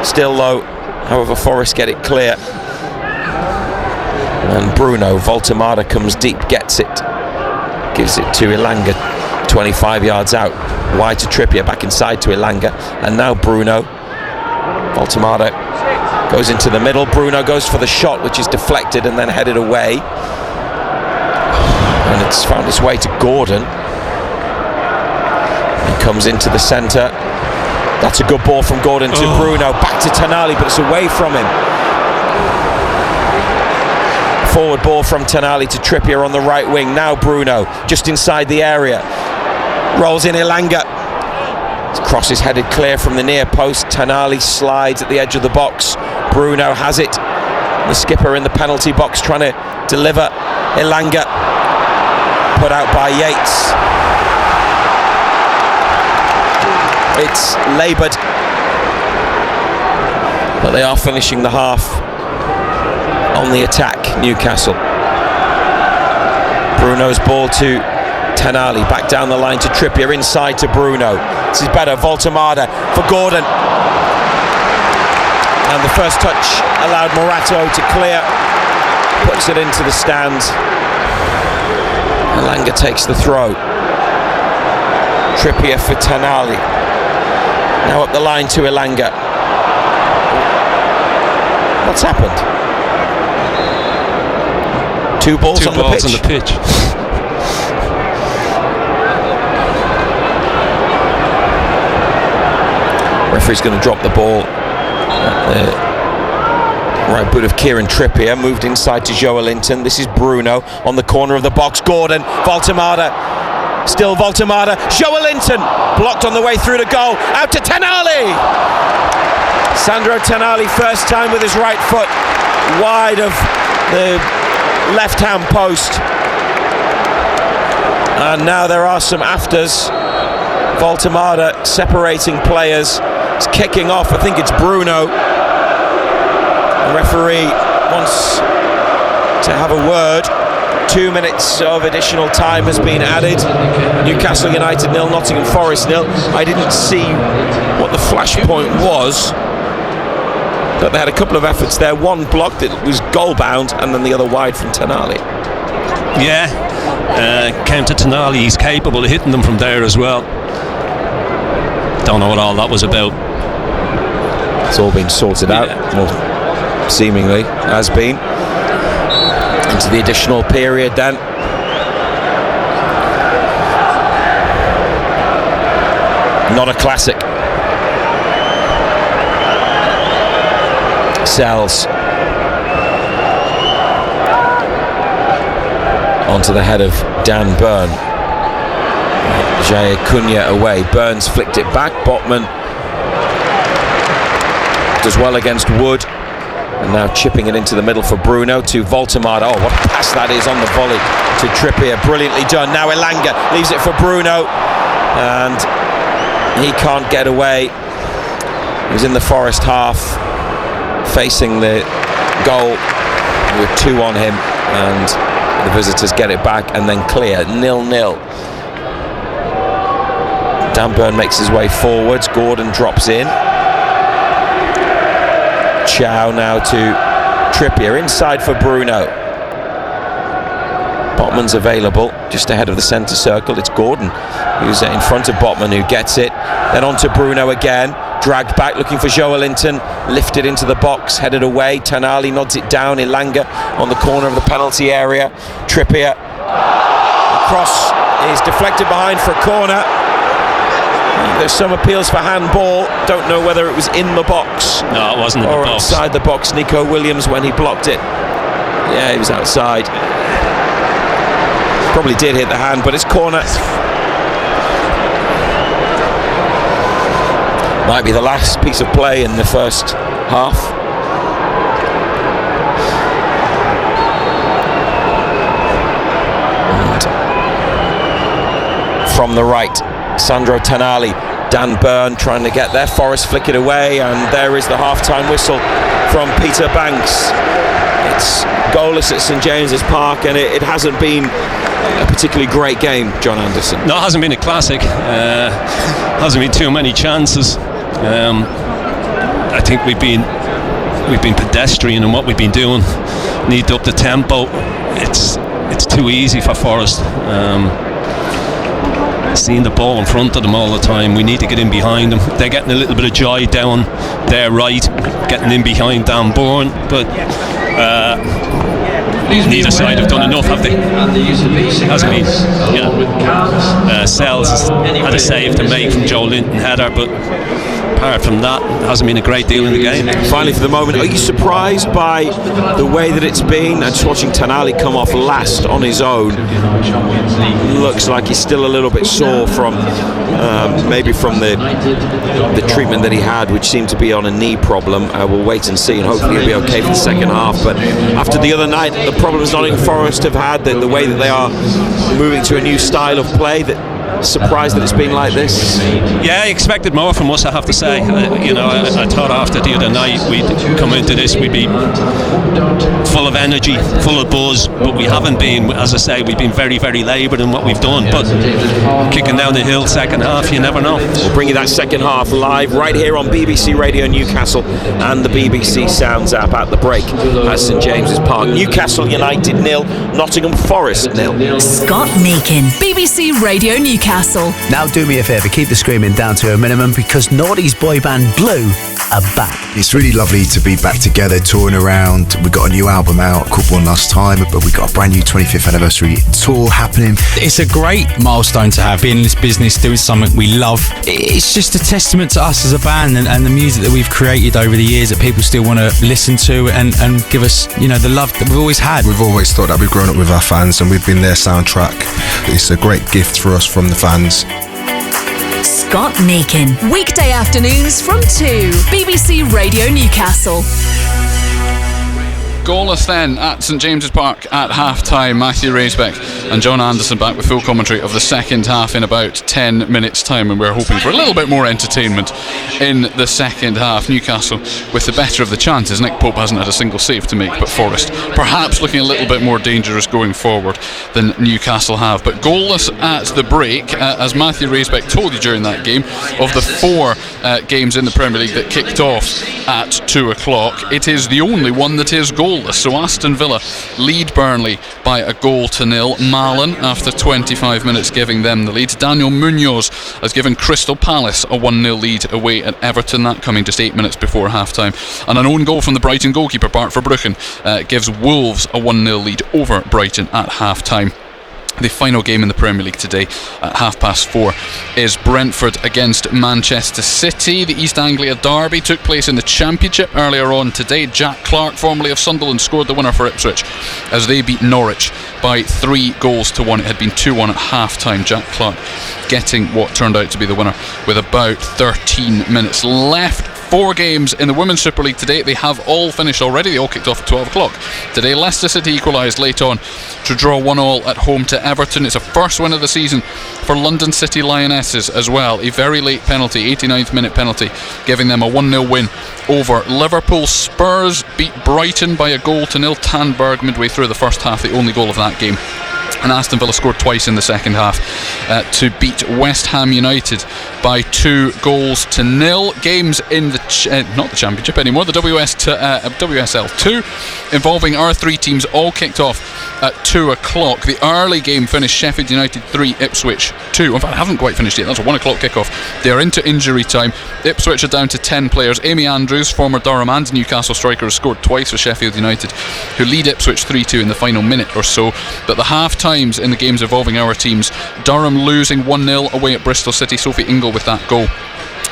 Still though, however, Forest get it clear. And Bruno, Voltemada comes deep, gets it. Gives it to Elanga, 25 yards out. Wide to Trippier, back inside to Elanga. And now Bruno. Voltemada goes into the middle. Bruno goes for the shot, which is deflected and then headed away. And it's found its way to Gordon. He comes into the centre. That's a good ball from Gordon to Bruno. Back to Tonali, but it's away from him. Forward ball from Tonali to Trippier on the right wing. Now Bruno, just inside the area. Rolls in Elanga. His cross is headed clear from the near post. Tonali slides at the edge of the box. Bruno has it. The skipper in the penalty box trying to deliver. Elanga put out by Yates. It's laboured, but they are finishing the half on the attack, Newcastle. Bruno's ball to Tonali, back down the line to Trippier, inside to Bruno. This is better, Voltemada for Gordon. And the first touch allowed Morato to clear, puts it into the stands. Elanga takes the throw. Trippier for Tonali. Now up the line to Elanga. What's happened? Two balls on the pitch. Referee's going to drop the ball. Right boot of Kieran Trippier, moved inside to Joelinton. This is Bruno on the corner of the box. Gordon, Voltemada. Still Voltemada. Joelinton blocked on the way through to goal. Out to Tonali. Sandro Tonali, first time with his right foot wide of the left-hand post. And now there are some afters. Voltemada separating players. It's kicking off. I think it's Bruno. The referee wants to have a word. 2 minutes of additional time has been added. Newcastle United 0, Nottingham Forest 0. I didn't see what the flashpoint was, but they had a couple of efforts there. One blocked, it was goal bound, and then the other wide from Tonali. Yeah, came to Tonali. He's capable of hitting them from there as well. Don't know what all that was about. It's all been sorted out. Well, seemingly has been. Into the additional period then. Not a classic. Sells onto the head of Dan Burn. Jay Cunha away. Burns flicked it back. Botman does well against Wood. And now chipping it into the middle for Bruno to Voltemada. Oh, what a pass that is on the volley to Trippier. Brilliantly done. Now Elanga leaves it for Bruno. And he can't get away. He was in the Forest half, facing the goal with 2 on him. And the visitors get it back and then clear. 0-0. Dan Burn makes his way forwards. Gordon drops in. Chow now to Trippier, inside for Bruno. Botman's available just ahead of the centre circle. It's Gordon who's in front of Botman, who gets it. Then on to Bruno again, dragged back looking for Joelinton, lifted into the box, headed away. Tonali nods it down. Elanga on the corner of the penalty area. Trippier, the cross is deflected behind for a corner. There's some appeals for handball. Don't know whether it was in the box. No, it wasn't in the box. Or outside the box. Nico Williams when he blocked it. Yeah, he was outside. Probably did hit the hand, but it's corner. Might be the last piece of play in the first half. from the right. Sandro Tonali, Dan Burn trying to get there. Forrest flick it away, and there is the half-time whistle from Peter Banks. It's goalless at St James's Park, and it hasn't been a particularly great game, John Anderson. No, it hasn't been a classic. Hasn't been too many chances. I think we've been pedestrian in what we've been doing. Need to up the tempo. It's too easy for Forest. Seeing the ball in front of them all the time, we need to get in behind them. They're getting a little bit of joy down their right, getting in behind Dan Bourne, but neither side have done enough, have they? Hasn't been. Sells had a save to make from Joe Linton header, but apart from that, it hasn't been a great deal in the game. Finally, for the moment, are you surprised by the way that it's been? And just watching Tonali come off last on his own, looks like he's still a little bit sore from maybe from the treatment that he had, which seemed to be on a knee problem. We'll wait and see, and hopefully he'll be okay for the second half. But after the other night, the problems Nottingham Forest have had, the way that they are moving to a new style of play, that surprised that it's been like this? Yeah, I expected more from us, I have to say. I thought after the other night we'd come into this, we'd be full of energy, full of buzz, but we haven't been. As I say, we've been very, very laboured in what we've done, but kicking down the hill second half, you never know. We'll bring you that second half live right here on BBC Radio Newcastle and the BBC Sounds app at the break at St James's Park. Newcastle United 0, Nottingham Forest 0. Scott Meakin, BBC Radio Newcastle. Now do me a favour, keep the screaming down to a minimum, because Naughty's boy band Blue are back. It's really lovely to be back together, touring around. We got a new album out called One Last Time, but we got a brand new 25th anniversary tour happening. It's a great milestone to have, being in this business, doing something we love. It's just a testament to us as a band and the music that we've created over the years that people still want to listen to and give us, the love that we've always had. We've always thought that we've grown up with our fans and we've been their soundtrack. It's a great gift for us from the fans. Scott Meakin, weekday afternoons from 2, BBC Radio Newcastle. Goalless then at St James's Park at half-time. Matthew Raisbeck and John Anderson back with full commentary of the second half in about 10 minutes' time, and we're hoping for a little bit more entertainment in the second half. Newcastle with the better of the chances. Nick Pope hasn't had a single save to make, but Forest perhaps looking a little bit more dangerous going forward than Newcastle have. But goalless at the break, as Matthew Raisbeck told you during that game, of the 4 games in the Premier League that kicked off at 2 o'clock, it is the only one that is goalless. So Aston Villa lead Burnley by a 0-0. Malen, after 25 minutes, giving them the lead. Daniel Munoz has given Crystal Palace a 1-0 lead away at Everton, that coming just 8 minutes before half-time. And an own goal from the Brighton goalkeeper, Bart Verbruggen, gives Wolves a 1-0 lead over Brighton at half-time. The final game in the Premier League today at 4:30 is Brentford against Manchester City. The East Anglia derby took place in the Championship earlier on today. Jack Clarke, formerly of Sunderland, scored the winner for Ipswich as they beat Norwich by 3-1. It had been 2-1 at half-time. Jack Clarke getting what turned out to be the winner with about 13 minutes left. 4 games in the Women's Super League today. They have all finished already. They all kicked off at 12 o'clock. Today, Leicester City equalised late on to draw 1-1 at home to Everton. It's a first win of the season for London City Lionesses as well. A very late penalty, 89th minute penalty, giving them a 1-0 win over Liverpool. Spurs beat Brighton by a 0-0. Tandberg midway through the first half, the only goal of that game. And Aston Villa scored twice in the second half to beat West Ham United by 2-0. Games in the not the Championship anymore, the WSL 2, involving our 3 teams, all kicked off at 2 o'clock. The early game finished Sheffield United 3, Ipswich 2. In fact, I haven't quite finished yet. That's a 1 o'clock kickoff. They are into injury time. Ipswich are down to 10 players. Amy Andrews, former Durham and Newcastle striker, has scored twice for Sheffield United, who lead Ipswich 3-2 in the final minute or so. But the half times in the games involving our teams, Durham losing 1-0 away at Bristol City. Sophie Ingle with that goal.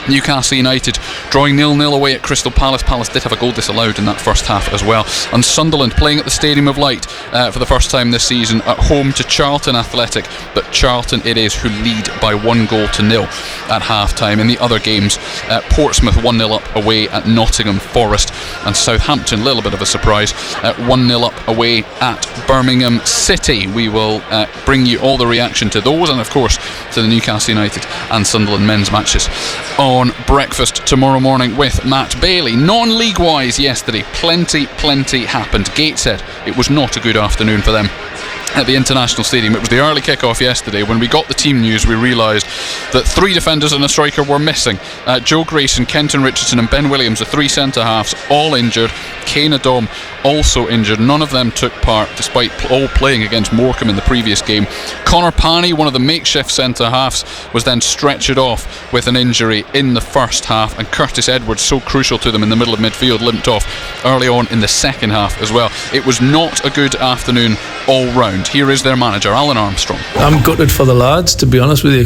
Newcastle United drawing 0-0 away at Crystal Palace. Palace did have a goal disallowed in that first half as well. And Sunderland playing at the Stadium of Light for the first time this season at home to Charlton Athletic. But Charlton it is who lead by 1-0 at half-time. In the other games, Portsmouth 1-0 up away at Nottingham Forest, and Southampton, a little bit of a surprise, 1-0 up away at Birmingham City. We will bring you all the reaction to those, and of course to the Newcastle United and Sunderland men's matches on breakfast tomorrow morning with Matt Bailey. Non-league wise yesterday, plenty happened. Gateshead, it was not a good afternoon for them at the International Stadium. It was the early kick-off yesterday. When we got the team news, we realised that 3 defenders and a striker were missing. Joe Grayson, Kenton Richardson and Ben Williams, the 3 centre-halves, all injured. Kane Adom also injured. None of them took part, despite all playing against Morecambe in the previous game. Connor Pani, one of the makeshift centre-halves, was then stretchered off with an injury in the first half, and Curtis Edwards, so crucial to them in the middle of midfield, limped off early on in the second half as well. It was not a good afternoon all round. Here is their manager, Alan Armstrong. I'm gutted for the lads, to be honest with you,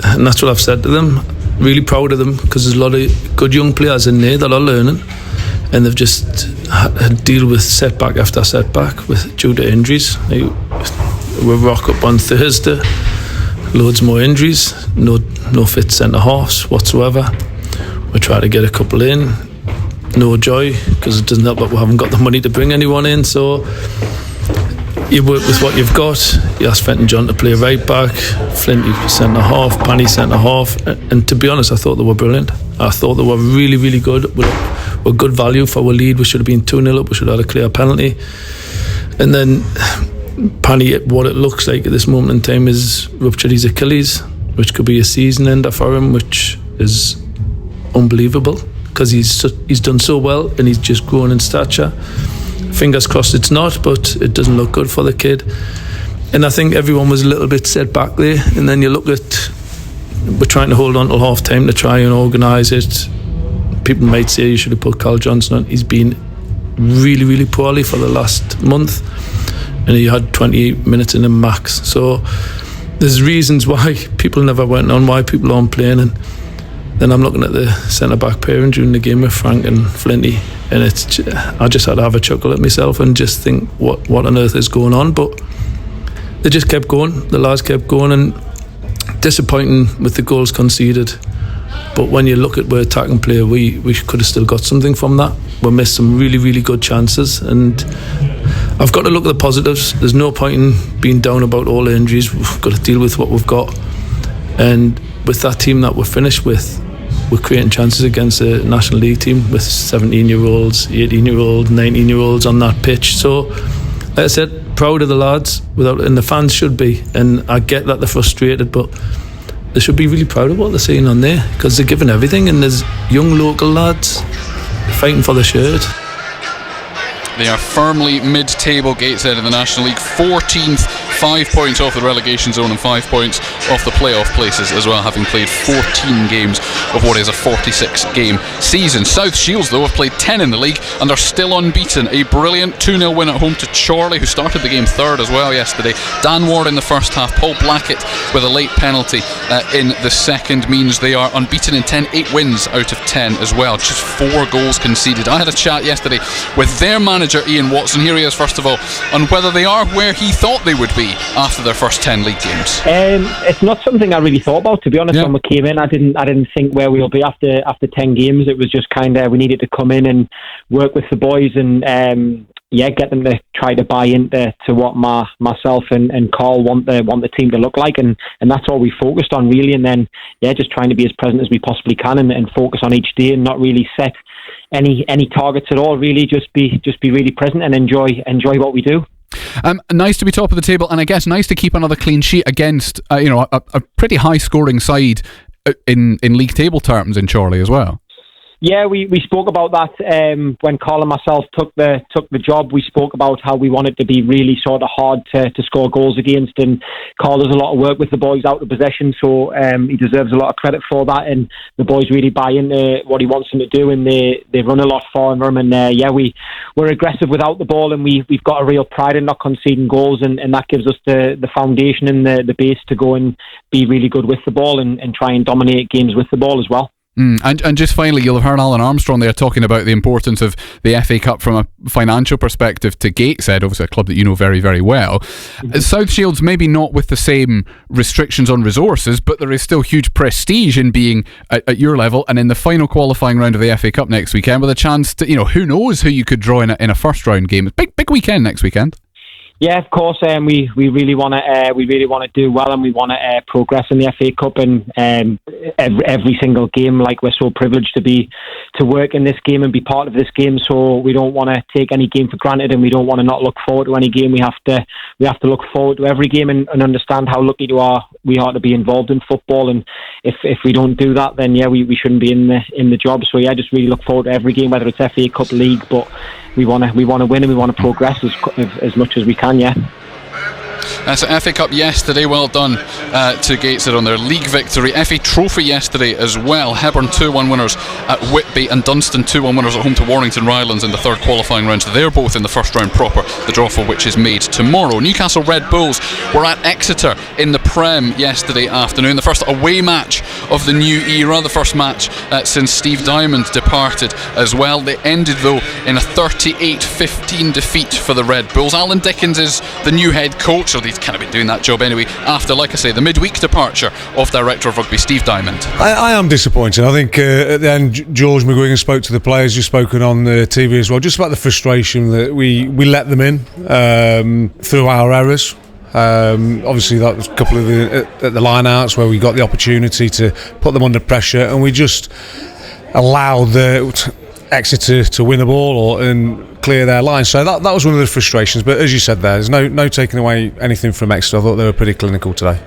and that's what I've said to them. Really proud of them, because there's a lot of good young players in there that are learning, and they've just had to deal with setback after setback due to injuries. We rock up on Thursday, loads more injuries, no fit centre halves whatsoever. We try to get a couple in, no joy, because it doesn't help that we haven't got the money to bring anyone in. So you work with what you've got. You ask Fenton John to play right back, Flinty centre half, Panny centre half, and to be honest, I thought they were brilliant. I thought they were really good. Were good value for our lead. We should have been 2-0 up. We should have had a clear penalty. And then Panny, what it looks like at this moment in time, is ruptured his Achilles, which could be a season ender for him, which is unbelievable, because he's done so well and he's just grown in stature. Fingers crossed it's not, but it doesn't look good for the kid. And I think everyone was a little bit set back there. And then you look at, we're trying to hold on till half time to try and organise it. People might say you should have put Carl Johnson on. He's been really poorly for the last month, and he had 28 minutes in him max. So there's reasons why people never went on, why people aren't playing. And then I'm looking at the centre-back pairing during the game with Frank and Flinty, and I just had to have a chuckle at myself and just think, what on earth is going on? But they just kept going. The lads kept going, and disappointing with the goals conceded. But when you look at our attacking play, we could have still got something from that. We missed some really good chances, and I've got to look at the positives. There's no point in being down about all the injuries. We've got to deal with what we've got, and with that team that we're finished with, we're creating chances against a National League team with 17-year-olds, 18-year-olds, 19-year-olds on that pitch. So, like I said, proud of the lads, and the fans should be. And I get that they're frustrated, but they should be really proud of what they're seeing on there, because they're giving everything, and there's young local lads fighting for the shirt. They are firmly mid-table, Gateshead in the National League, 14th, 5 points off the relegation zone and 5 points off the playoff places as well, having played 14 games of what is a 46-game season. South Shields, though, have played 10 in the league and are still unbeaten. A brilliant 2-0 win at home to Chorley, who started the game third as well yesterday. Dan Ward in the first half, Paul Blackett with a late penalty in the second, means they are unbeaten in 10, 8 wins out of 10 as well. Just 4 goals conceded. I had a chat yesterday with their manager Ian Watson. Here he is first of all, on whether they are where he thought they would be after their first 10 league games. It's not something I really thought about, to be honest. When we came in, I didn't think where we'll be after 10 games. It was just kind of, we needed to come in and work with the boys and get them to try to buy into what myself and Carl want the team to look like, and that's all we focused on really. And then just trying to be as present as we possibly can and focus on each day and not really set any targets at all. Really, just be really present and enjoy what we do. Nice to be top of the table, and I guess nice to keep another clean sheet against a pretty high scoring side in league table terms in Chorley as well. Yeah, we spoke about that when Carl and myself took the job. We spoke about how we wanted to be really sort of hard to score goals against, and Carl does a lot of work with the boys out of possession, so he deserves a lot of credit for that, and the boys really buy into what he wants them to do, and they run a lot for him, and we're aggressive without the ball, and we've got a real pride in not conceding goals, and that gives us the foundation and the base to go and be really good with the ball and try and dominate games with the ball as well. And just finally, you'll have heard Alan Armstrong there talking about the importance of the FA Cup from a financial perspective to Gateshead, obviously a club that you know very, very well. South Shields maybe not with the same restrictions on resources, but there is still huge prestige in being at your level and in the final qualifying round of the FA Cup next weekend with a chance to, who knows who you could draw in a first round game. Big weekend next weekend. Yeah, of course. We really want to do well, and we want to progress in the FA Cup. And every single game, like, we're so privileged to work in this game and be part of this game. So we don't want to take any game for granted, and we don't want to not look forward to any game. We have to look forward to every game and understand how lucky we are to be involved in football. And if we don't do that, then we shouldn't be in the job. So just really look forward to every game, whether it's FA Cup, League, but we want to win and we want to progress as much as we can. So FA Cup yesterday, well done to Gateshead on their league victory. FA Trophy yesterday as well. Hebburn 2-1 winners at Whitby and Dunstan 2-1 winners at home to Warrington Rylands in the third qualifying round. So they're both in the first round proper, the draw for which is made tomorrow. Newcastle Red Bulls were at Exeter in the Prem yesterday afternoon. The first away match of the new era, the first match since Steve Diamond departed as well. They ended though in a 38-15 defeat for the Red Bulls. Alan Dickens is the new head coach, or he's kind of been doing that job anyway, after, like I say, the midweek departure of Director of Rugby Steve Diamond. I am disappointed. I think at the end, George McGuigan spoke to the players, you've spoken on the TV as well, just about the frustration that we let them in through our errors. Obviously that was a couple of the line-outs where we got the opportunity to put them under pressure, and we just allowed Exeter to win a ball and clear their line. So that was one of the frustrations. But as you said there's no taking away anything from Exeter. I thought they were pretty clinical today.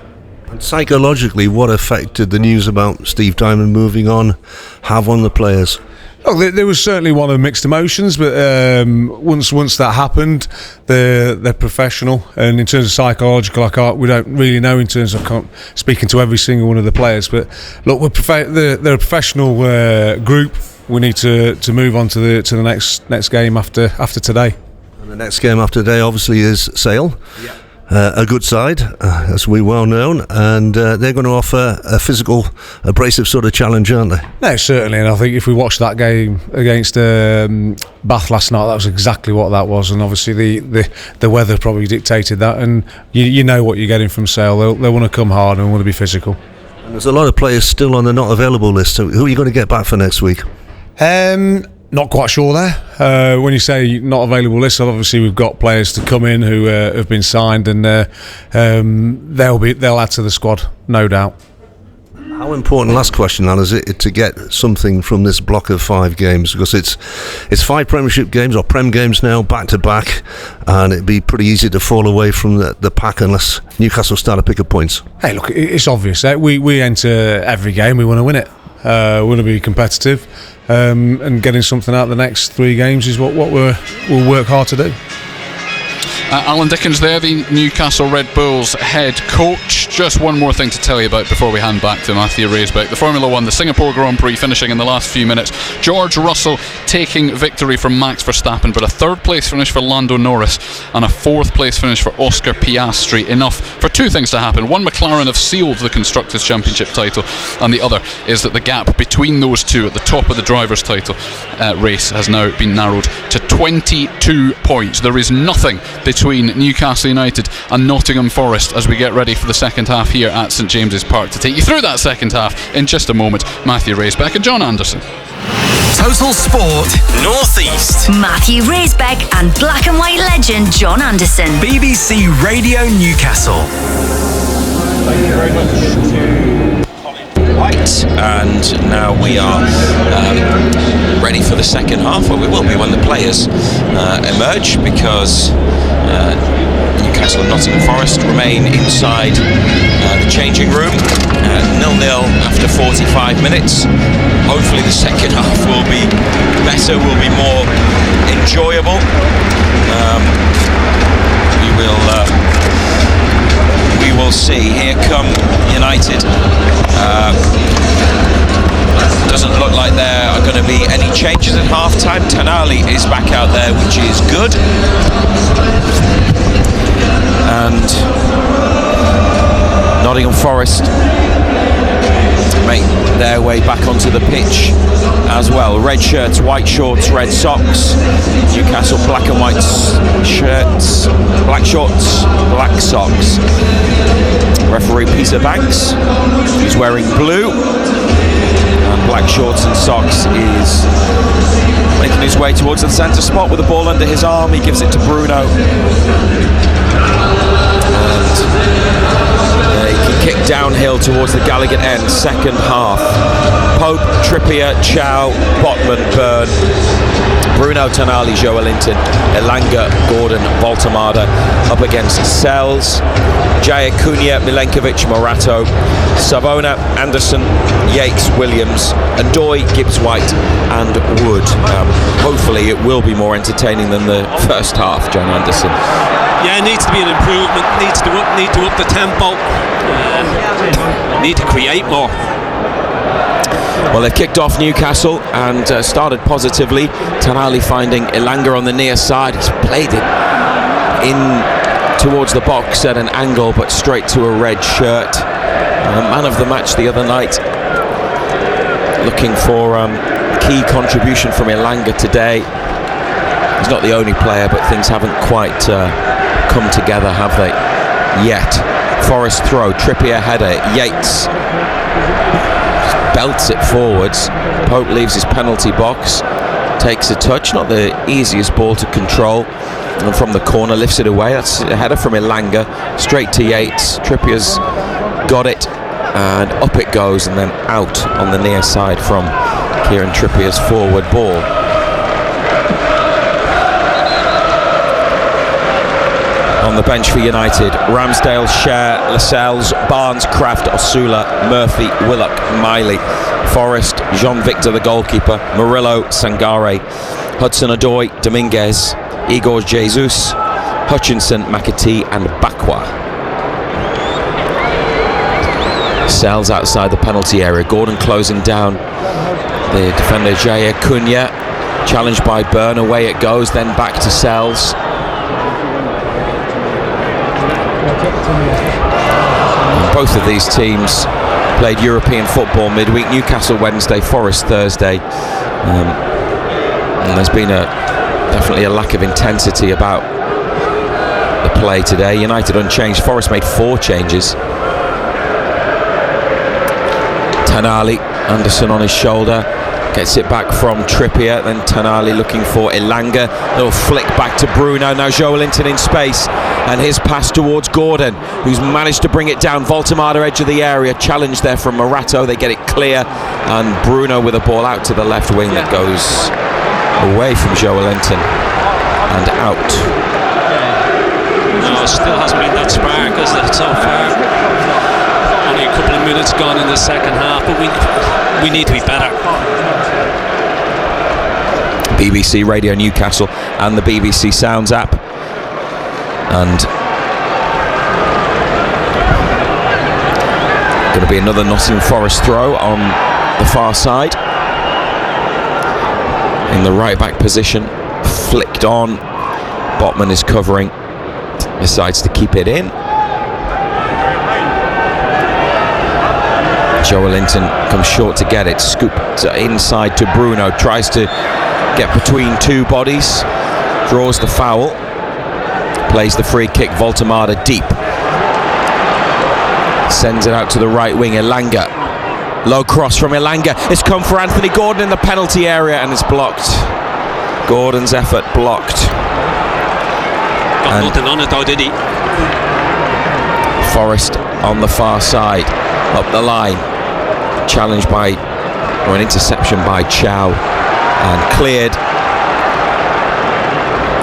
And psychologically, what effect did the news about Steve Diamond moving on have on the players? Oh, there was certainly one of mixed emotions, but once that happened, they're professional, and in terms of psychological, we don't really know in terms of speaking to every single one of the players. But look, they're a professional group. We need to move on to the next game after today. And the next game after today, obviously, is Sale. Yeah. A good side, as we well known, and they're going to offer a physical, abrasive sort of challenge, aren't they? No, certainly, and I think if we watched that game against Bath last night, that was exactly what that was, and obviously the weather probably dictated that, and you know what you're getting from Sale. They want to come hard and want to be physical. And there's a lot of players still on the not available list, so who are you going to get back for next week? Not quite sure there. When you say not available list, obviously we've got players to come in who have been signed, and they'll add to the squad, no doubt. How important, last question, Alan, is it to get something from this block of 5 games? Because it's 5 Premiership games or Prem games now, back to back, and it'd be pretty easy to fall away from the pack unless Newcastle start to pick up points. Hey, look, it's obvious. We enter every game, we want to win it. We want to be competitive. And getting something out of the next 3 games is what we'll work hard to do. Alan Dickens there, the Newcastle Red Bulls head coach. Just one more thing to tell you about before we hand back to Matthew Raisbeck. The Formula 1, the Singapore Grand Prix finishing in the last few minutes. George Russell taking victory from Max Verstappen, but a 3rd place finish for Lando Norris and a 4th place finish for Oscar Piastri. Enough for 2 things to happen. One, McLaren have sealed the Constructors' Championship title, and the other is that the gap between those two at the top of the Drivers' title race has now been narrowed to 22 points. There is nothing between Newcastle United and Nottingham Forest as we get ready for the second half here at St James's Park. To take you through that second half in just a moment, Matthew Raisbeck and John Anderson. Total Sport North East. Matthew Raisbeck and black and white legend John Anderson. BBC Radio Newcastle. Thank you very much. Right, and now we are ready for the second half, where we will be when the players emerge, because Newcastle and Nottingham Forest remain inside the changing room, 0-0 after 45 minutes. Hopefully the second half will be better, will be more enjoyable. We will see. Here come United. Doesn't look like there are going to be any changes at half-time. Tonali is back out there, which is good. And Nottingham Forest make their way back onto the pitch as well. Red shirts, white shorts, red socks. Newcastle black and white shirts, black shorts, black socks. Referee Peter Banks is wearing blue, and black shorts and socks is making his way towards the centre spot with the ball under his arm. He gives it to Bruno. And he can kick downhill towards the Gallagher end, second half. Pope, Trippier, Chow, Botman, Byrne, Bruno, Tonali, Joelinton, Elanga, Gordon, Voltemada up against Sells, Jaya Cunha, Milenkovic, Morato, Savona, Anderson, Yates, Williams, Ndoye, Gibbs-White and Wood. Hopefully it will be more entertaining than the first half, John Anderson. Yeah, it needs to be an improvement, need to up the tempo, need to create more. Well, they've kicked off Newcastle and started positively. Tonali finding Elanga on the near side. He's played it in towards the box at an angle, but straight to a red shirt. Man of the match the other night. Looking for key contribution from Elanga today. He's not the only player, but things haven't quite come together, have they? Yet. Forrest throw, Trippier header, Yates belts it forwards. Pope leaves his penalty box, takes a touch, not the easiest ball to control, and from the corner lifts it away. That's a header from Elanga straight to Yates. Trippier's got it and up it goes, and then out on the near side from Kieran Trippier's forward ball. On the bench for United, Ramsdale, Share, Lascelles, Barnes, Kraft, Osula, Murphy, Willock, Miley, Forrest, Jean-Victor the goalkeeper, Murillo, Sangare, Hudson-Odoi, Dominguez, Igor Jesus, Hutchinson, McAtee and Bakwa. Sells outside the penalty area, Gordon closing down the defender Jaya Cunha, challenged by Byrne, away it goes, then back to Sells. Both of these teams played European football midweek. Newcastle Wednesday, Forest Thursday. And there's been definitely a lack of intensity about the play today. United unchanged. Forest made 4 changes. Tonali, Anderson on his shoulder, gets it back from Trippier, then Tonali looking for Elanga, little flick back to Bruno, now Joelinton in space, and his pass towards Gordon, who's managed to bring it down. Voltemada edge of the area, challenge there from Morato, they get it clear, and Bruno with a ball out to the left wing that goes away from Joelinton and out. No, it still hasn't been that spark, is it, so far? Only a couple of minutes gone in the second half, but we need to be better. BBC Radio Newcastle and the BBC Sounds app, and going to be another Nottingham Forest throw on the far side in the right back position, flicked on. Botman is covering, decides to keep it in. Joelinton comes short to get it, scooped inside to Bruno, tries to get between 2 bodies, draws the foul, plays the free kick. Voltemada deep, sends it out to the right wing. Elanga, low cross from Elanga, it's come for Anthony Gordon in the penalty area and it's blocked. Gordon's effort blocked. Got nothing on it though, did he? Forrest on the far side, up the line, challenged by, or an interception by Chow, and cleared.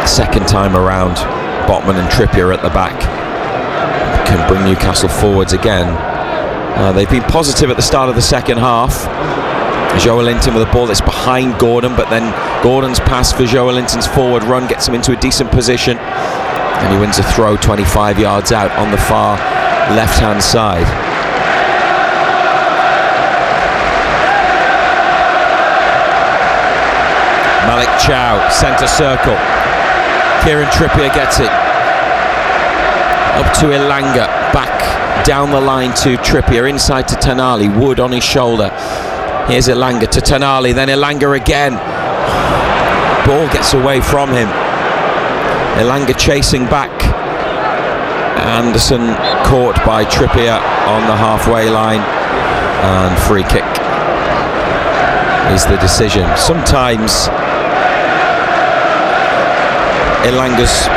Second time around, Botman and Trippier at the back can bring Newcastle forwards again. They've been positive at the start of the second half. Joelinton with a ball that's behind Gordon, but then Gordon's pass for Joelinton's forward run gets him into a decent position, and he wins a throw 25 yards out on the far left hand side. Malik Chow, centre circle. Kieran Trippier gets it up to Elanga, back down the line to Trippier, inside to Tonali, Wood on his shoulder. Here's Elanga to Tonali, then Elanga again. Ball gets away from him. Elanga chasing back. Anderson caught by Trippier on the halfway line, and free kick is the decision. Sometimes Elanga's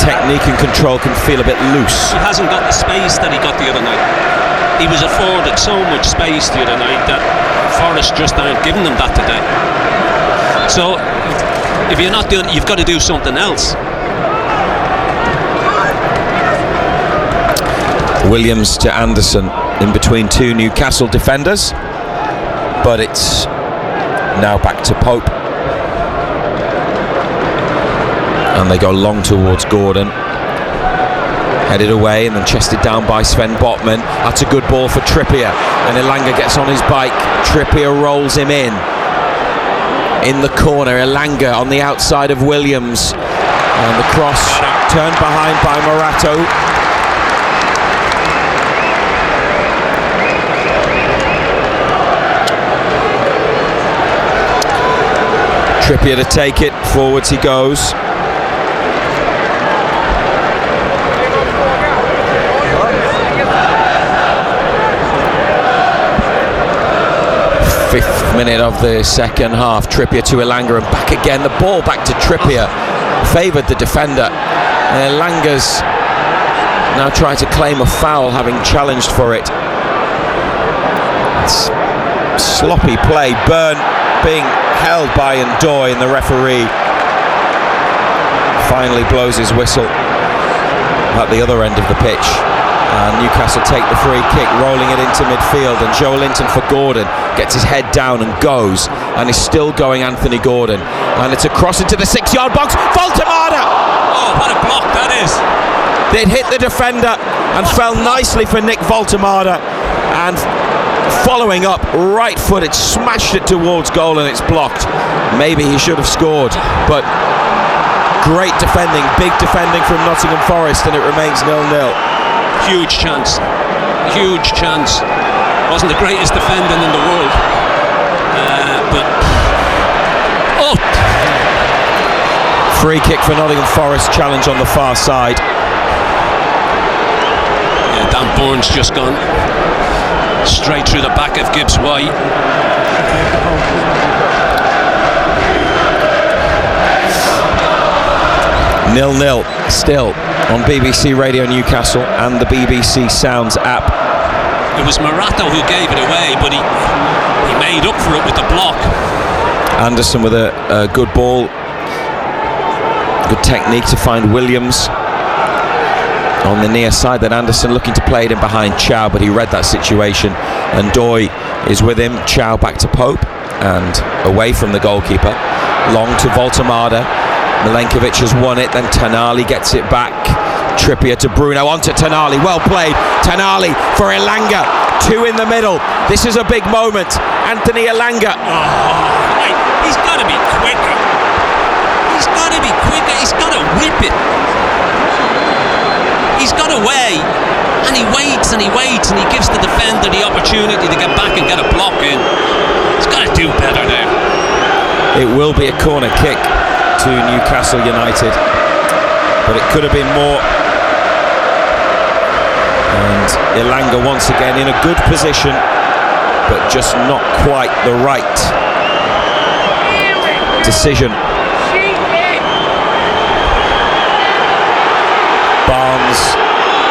technique and control can feel a bit loose. He hasn't got the space that he got the other night. He was afforded so much space the other night that Forest just aren't giving them that today. So if you're not doing it, you've got to do something else. Williams to Anderson in between two Newcastle defenders, but it's now back to Pope, and they go long towards Gordon, headed away and then chested down by Sven Botman. That's a good ball for Trippier, and Elanga gets on his bike. Trippier rolls him in the corner. Elanga on the outside of Williams, and the cross turned behind by Morato. Trippier to take it, forwards he goes. Fifth minute of the second half. Trippier to Elanga and back again. The ball back to Trippier. Favoured the defender. And Elanga's now trying to claim a foul, having challenged for it. It's sloppy play. Byrne being held by Ndoye, and the referee finally blows his whistle at the other end of the pitch. And Newcastle take the free kick, rolling it into midfield, and Joe Linton for Gordon gets his head down and goes, and is still going, Anthony Gordon, and it's a cross into the 6-yard box. Voltemada! Oh, what a block that is! They'd hit the defender and fell nicely for Nick Voltemada, and following up, right-footed, smashed it towards goal, and it's blocked. Maybe he should have scored, but great defending, big defending from Nottingham Forest, and it remains 0-0. Huge chance. Wasn't the greatest defending in the world, but free kick for Nottingham Forest. Challenge on the far side. Yeah, Dan Burns just gone straight through the back of Gibbs White. 0-0 still on BBC Radio Newcastle and the BBC Sounds app. It was Morato who gave it away, but he made up for it with the block. Anderson with a good ball, good technique to find Williams on the near side. Then Anderson looking to play it in behind Chow, but he read that situation, and Ndoye is with him. Chow back to Pope and away from the goalkeeper, long to Voltemada. Milenkovic has won it, then Tonali gets it back. Trippier to Bruno, onto Tonali, well played. Tonali for Elanga, two in the middle. This is a big moment. Anthony Elanga. He's got to be quicker. He's got to whip it. He's got away, and he waits and he gives the defender the opportunity to get back and get a block in. He's got to do better there. It will be a corner kick to Newcastle United, but it could have been more. And Elanga once again in a good position, but just not quite the right decision. Barnes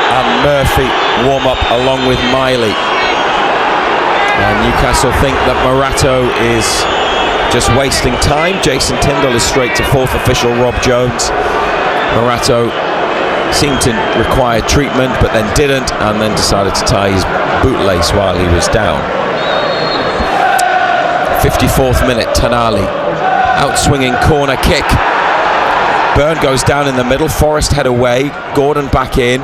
and Murphy warm up along with Miley, and Newcastle think that Morato is just wasting time. Jason Tyndall is straight to fourth official Rob Jones. Morato seemed to require treatment, but then didn't, and then decided to tie his bootlace while he was down. 54th minute, Tonali out-swinging corner kick. Byrne goes down in the middle, Forrest head away, Gordon back in,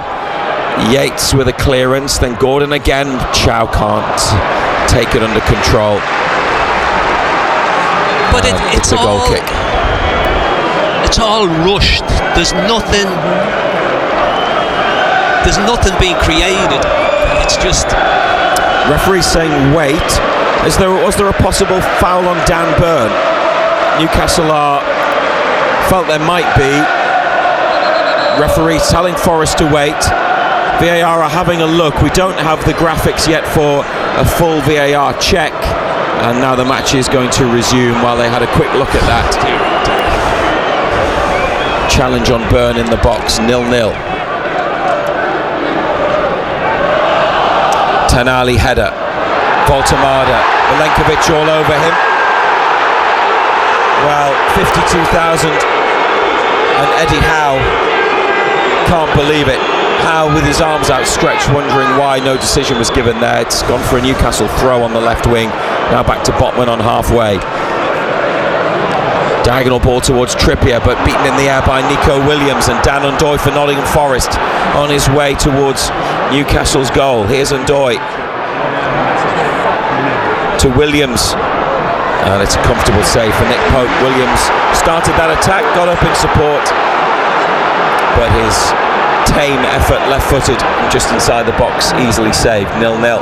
Yates with a clearance, then Gordon again. Chow can't take it under control. But it's a goal kick. It's all rushed. There's nothing. There's nothing being created. It's just... Referee saying wait. Was there a possible foul on Dan Burn? Newcastle felt there might be. Referee telling Forest to wait. VAR are having a look. We don't have the graphics yet for a full VAR check, and now the match is going to resume while they had a quick look at that. Challenge on Burn in the box, 0-0. Tonali header, Voltemada, Milenkovic all over him. Well, 52,000 and Eddie Howe can't believe it. Howe with his arms outstretched, wondering why no decision was given there. It's gone for a Newcastle throw on the left wing. Now back to Botman on halfway. Diagonal ball towards Trippier, but beaten in the air by Nico Williams, and Dan Ndoye for Nottingham Forest on his way towards Newcastle's goal. Here's Ndoye to Williams, and it's a comfortable save for Nick Pope. Williams started that attack, got up in support, but his tame effort, left-footed, just inside the box, easily saved. 0-0.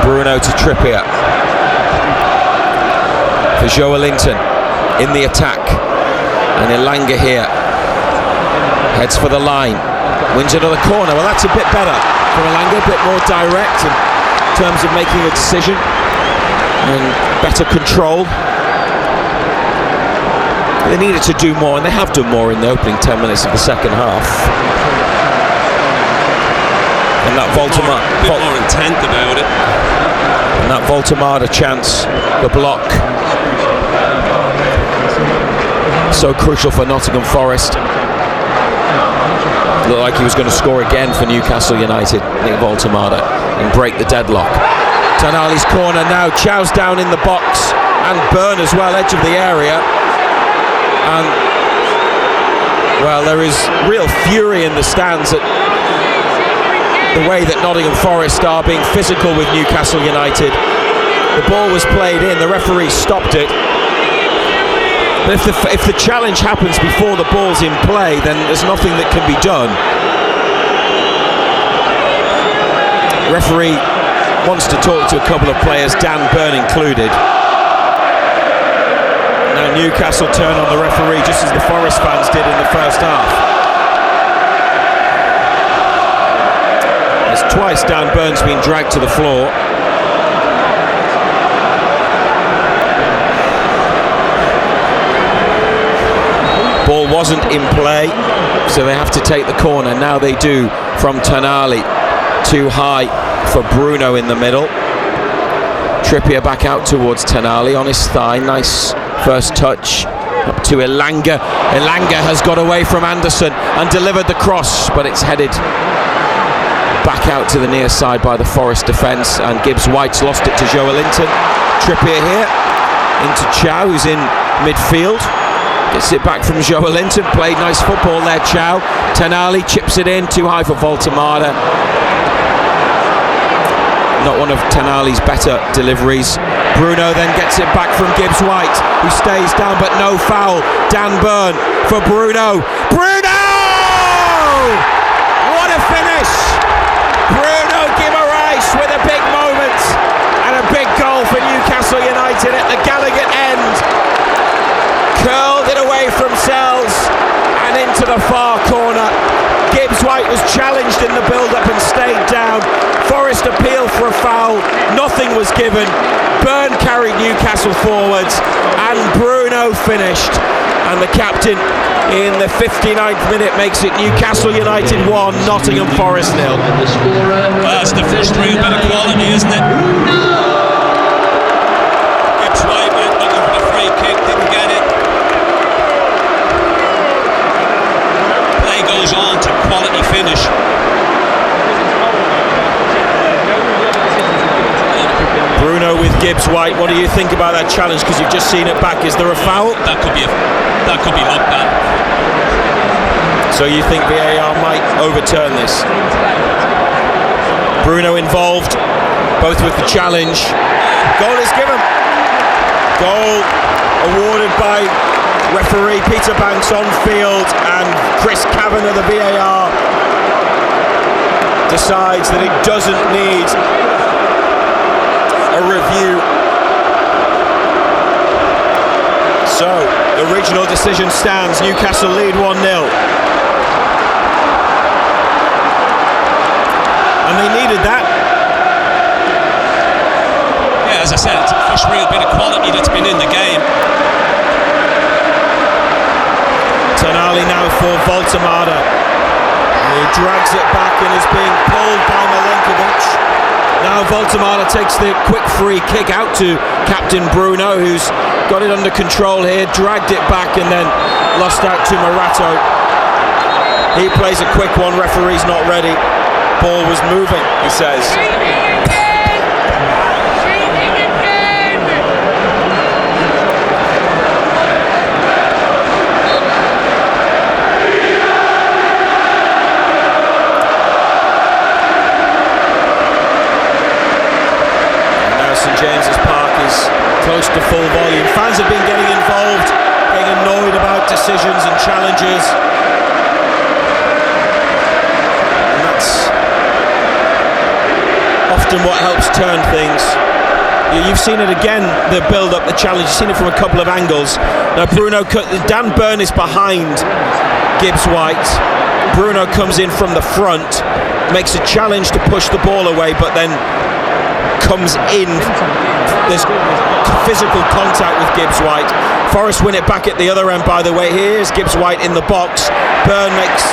Bruno to Trippier for Joelinton in the attack, and Elanga here heads for the line, wins another corner. Well, that's a bit better from Elanga, a bit more direct in terms of making a decision and better control. They needed to do more, and they have done more in the opening 10 minutes of the second half. And that Voltemada, a bit more intent about it. And that Voltemada chance, the block, so crucial for Nottingham Forest. Looked like he was going to score again for Newcastle United, Nick Voltemada, and break the deadlock. Tonali's corner now. Chow's down in the box, and Burn as well, edge of the area. And well, there is real fury in the stands at the way that Nottingham Forest are being physical with Newcastle United. The ball was played in, the referee stopped it. But if the challenge happens before the ball's in play, then there's nothing that can be done. Referee wants to talk to a couple of players, Dan Burn included. Now Newcastle turn on the referee just as the Forest fans did in the first half. As twice Dan Burn's been dragged to the floor. Ball wasn't in play, so they have to take the corner. Now they do from Tonali. Too high for Bruno in the middle. Trippier back out towards Tonali on his thigh. Nice first touch. Up to Elanga. Elanga has got away from Anderson and delivered the cross, but it's headed back out to the near side by the Forest defence, and Gibbs-White's lost it to Joelinton. Trippier here into Chow, who's in midfield. Gets it back from Joelinton. Played nice football there, Chow. Tonali chips it in, too high for Voltemada. Not one of Tonali's better deliveries. Bruno then gets it back from Gibbs-White, who stays down, but no foul. Dan Burn for Bruno. Bruno! What a finish! Bruno Guimaraes with a big moment and a big goal for Newcastle United at the Gallagher end. Curled it away from Sells and into the far corner. Gibbs-White was challenged in the build-up and stayed down. Forest appealed for a foul. Nothing was given. Burn carried Newcastle forwards and Bruno finished. And the captain in the 59th minute makes it Newcastle United 1, Nottingham Forest 0. That's the first real bit of quality, isn't it? Gibbs-White went looking for the free kick, didn't get it. Play goes on to quality finish. Bruno with Gibbs-White. What do you think about that challenge? Because you've just seen it back. Is there a foul? That could be looked at. So you think VAR might overturn this? Bruno involved, both with the challenge. Goal is given. Goal awarded by Referee Peter Banks on field, and Chris Cavan of the VAR decides that it doesn't need a review. So, the original decision stands. Newcastle lead 1-0. And they needed that. Yeah, as I said, it's the first real bit of quality that's been in the game. Tonali now for Voltemada, who drags it back and is being pulled by Milinkovic. Now Voltemada takes the quick free kick out to captain Bruno, who's got it under control here, dragged it back and then lost out to Morato. He plays a quick one, referee's not ready. Ball was moving, he says. James's Park is close to full volume. Fans have been getting involved, getting annoyed about decisions and challenges. And that's often what helps turn things. You've seen it again, the build-up, the challenge. You've seen it from a couple of angles. Now Dan Burn is behind Gibbs White. Bruno comes in from the front, makes a challenge to push the ball away, but then comes in. There's physical contact with Gibbs White. Forest win it back at the other end, by the way. Here's Gibbs White in the box. Burn makes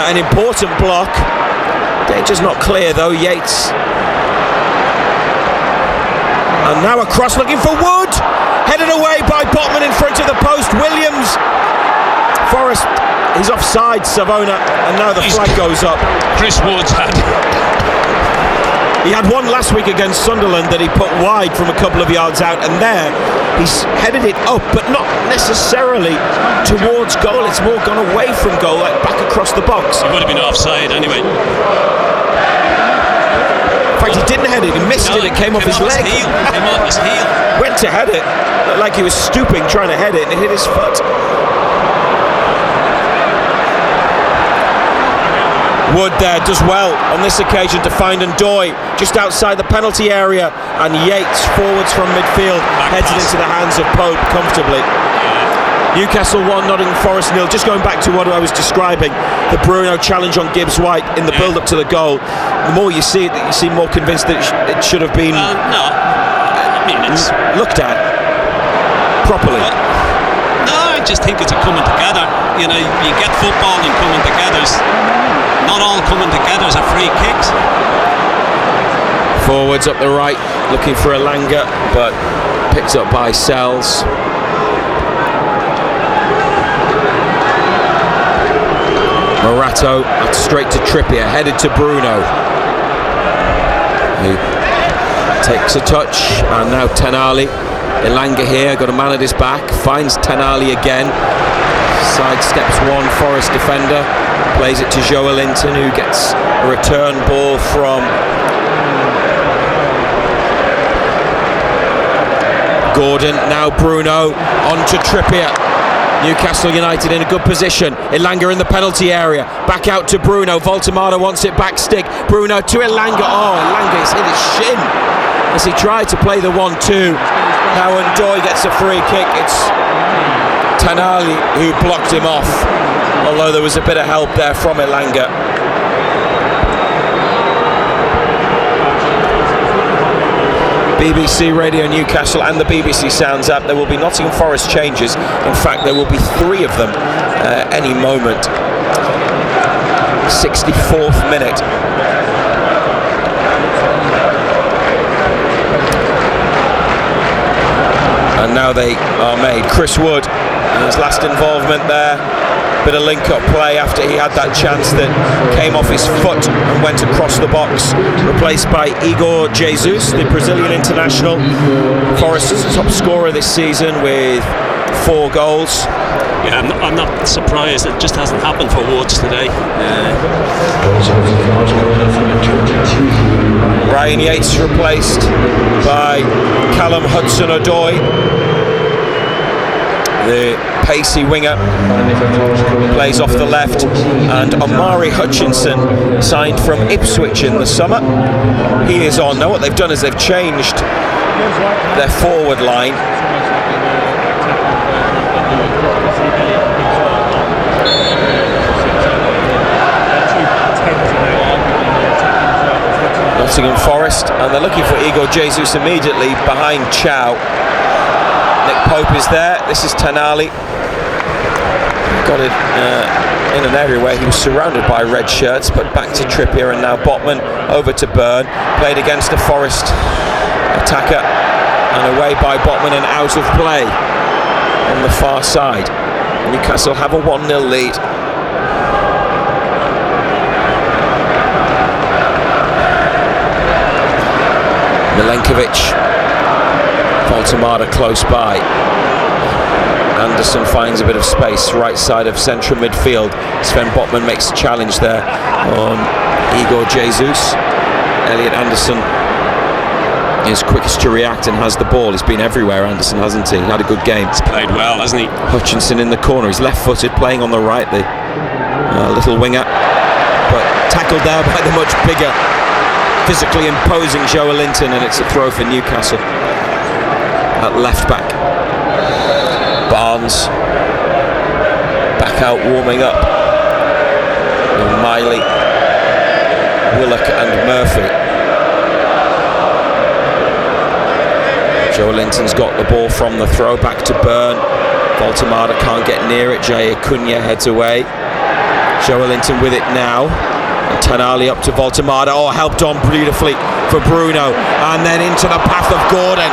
an important block. Danger's not clear though. Yates. And now a cross looking for Wood. Headed away by Botman in front of the post. Williams. Forest. He's offside, Savona. And now the flag goes up. Chris Wood's had. He had one last week against Sunderland that he put wide from a couple of yards out, and there he's headed it up, but not necessarily towards goal. It's more gone away from goal, like back across the box. He would have been offside anyway. In fact, he didn't head it, he missed it, it came off his leg. Came off his heel. Went to head it, looked like he was stooping trying to head it, and it hit his foot. Wood there does well on this occasion to find Ndoye just outside the penalty area, and Yates forwards from midfield heads it into the hands of Pope comfortably. Newcastle 1, Nottingham Forest 0. Just going back to what I was describing, the Bruno challenge on Gibbs White in the build-up to the goal. The more you see it, you seem more convinced that it should have been looked at properly. No, I just think it's a coming together. You know, you get football and coming together. Not all coming together are free kicks. Forwards up the right, looking for Elanga, but picked up by Sells. Morato straight to Trippier, headed to Bruno, who takes a touch, and now Tonali. Elanga here, got a man at his back, finds Tonali again, sidesteps one Forest defender, plays it to Joelinton, who gets a return ball from Gordon. Now Bruno on to Trippier. Newcastle United in a good position. Elanga in the penalty area. Back out to Bruno. Voltemada wants it back stick. Bruno to Elanga. Oh, Elanga has hit his shin as he tried to play the 1-2. Now Ndoye gets a free kick. It's Tonali who blocked him off, although there was a bit of help there from Elanga. BBC Radio Newcastle and the BBC Sounds app. There will be Nottingham Forest changes. In fact, there will be 3 of them any moment. 64th minute. And now they are made. Chris Wood, his last involvement there. Bit of link-up play after he had that chance that came off his foot and went across the box. Replaced by Igor Jesus, the Brazilian international. Forest's top scorer this season with 4 goals. Yeah, I'm not surprised. It just hasn't happened for Woods today. Ryan Yates replaced by Callum Hudson-Odoi. the pacey winger, plays off the left, and Omari Hutchinson, signed from Ipswich in the summer, he is on. Now what they've done is they've changed their forward line. Nottingham Forest, and they're looking for Igor Jesus immediately behind Chow. Nick Pope is there. This is Tanali. Got it in an area where he was surrounded by red shirts, but back to Trippier, and now Botman over to Byrne. Played against a Forest attacker, and away by Botman and out of play on the far side. Newcastle have a 1-0 lead. Milenkovic, Voltemada close by. Anderson finds a bit of space right side of central midfield. Sven Botman makes a challenge there on Igor Jesus. Elliot Anderson is quickest to react and has the ball. He's been everywhere, Anderson, hasn't he? He had a good game. He's played well, hasn't he? Hutchinson in the corner. He's left-footed, playing on the right, the little winger, but tackled there by the much bigger, physically imposing Joe Linton, and it's a throw for Newcastle at left back. Barnes back out warming up. Miley, Willock and Murphy. Joe Linton's got the ball from the throw back to Byrne. Voltemada can't get near it. Jay Cunha heads away. Joe Linton with it now. And Tanali up to Voltemada. Oh, helped on beautifully for Bruno. And then into the path of Gordon.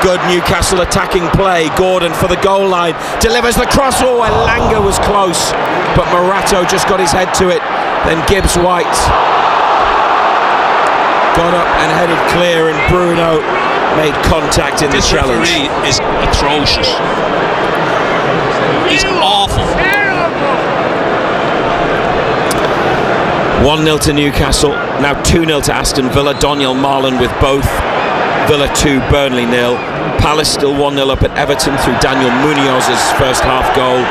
Good Newcastle attacking play. Gordon for the goal line. Delivers the cross. Oh, Elanga was close. But Morato just got his head to it. Then Gibbs White got up and headed clear, and Bruno made contact in the challenge. This referee is atrocious. He's awful. 1-0 to Newcastle. Now 2-0 to Aston Villa. Doniel Marlon with both. Villa 2, Burnley 0. Palace still 1-0 up at Everton through Daniel Munoz's first half goal.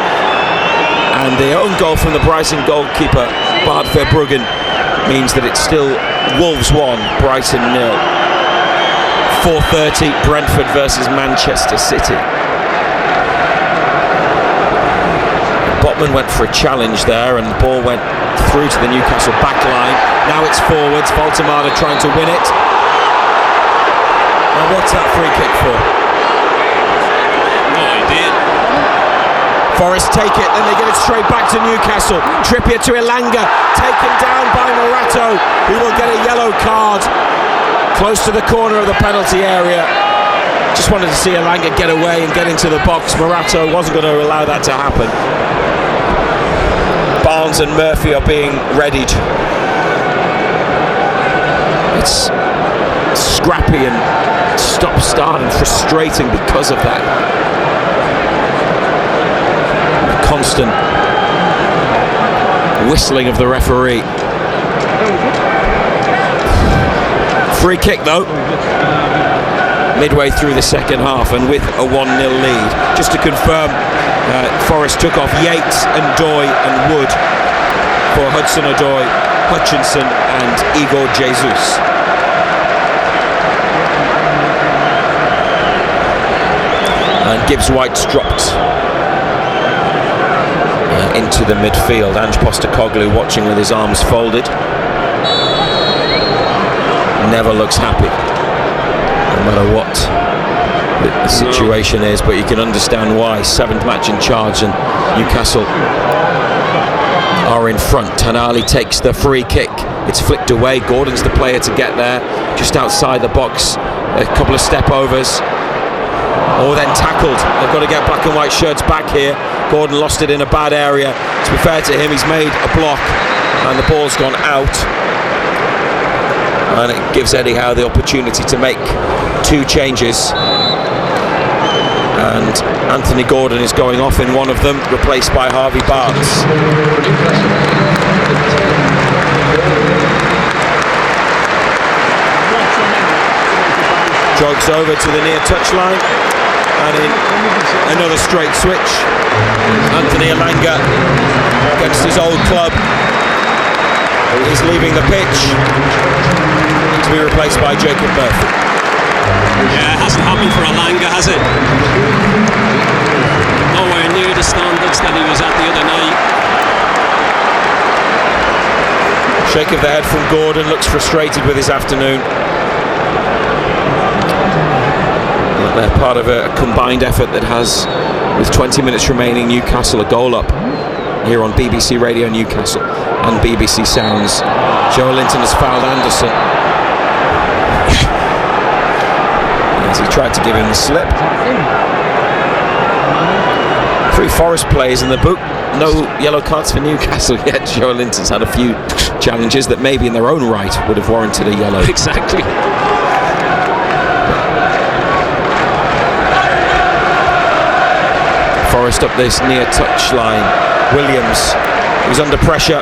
And the own goal from the Brighton goalkeeper, Bart Verbruggen, means that it's still Wolves 1, Brighton 0. 4:30, Brentford versus Manchester City. Botman went for a challenge there, and the ball went through to the Newcastle back line. Now it's forwards. Voltemada trying to win it. Now what's that free kick for? No idea. Forest take it, then they get it straight back to Newcastle. Trippier to Elanga, taken down by Morato, who will get a yellow card. Close to the corner of the penalty area. Just wanted to see Elanga get away and get into the box. Morato wasn't going to allow that to happen. Barnes and Murphy are being readied. It's scrappy and stop-start and frustrating because of that. The constant whistling of the referee. Free kick though, midway through the second half, and with a 1-0 lead. Just to confirm, Forest took off Yates and Doy and Wood for Hudson-Odoi, Hutchinson and Igor Jesus. And Gibbs White's dropped into the midfield. Ange Postecoglou watching with his arms folded. Never looks happy, no matter what the situation is, but you can understand why. 7th match in charge, and Newcastle are in front. Tanali takes the free kick. It's flicked away. Gordon's the player to get there, just outside the box. A couple of step overs. Oh, then tackled. They've got to get black and white shirts back here. Gordon lost it in a bad area. To be fair to him, he's made a block, and the ball's gone out. And it gives Eddie Howe the opportunity to make 2 changes. And Anthony Gordon is going off in one of them, replaced by Harvey Barnes. Jogs over to the near touchline. And in another straight switch, Anthony Elanga against his old club is leaving the pitch to be replaced by Jacob Murphy. Yeah, it hasn't happened for Elanga, has it? Nowhere near the standards that he was at the other night. Shake of the head from Gordon, looks frustrated with his afternoon. They're part of a combined effort that has, with 20 minutes remaining, Newcastle a goal up here on BBC Radio Newcastle and BBC Sounds. Joe Linton has fouled Anderson as he tried to give him the slip. 3 Forest players in the boot. No yellow cards for Newcastle yet. Joe Linton's had a few challenges that maybe in their own right would have warranted a yellow. Exactly. Forest up this near touchline. Williams, who's under pressure.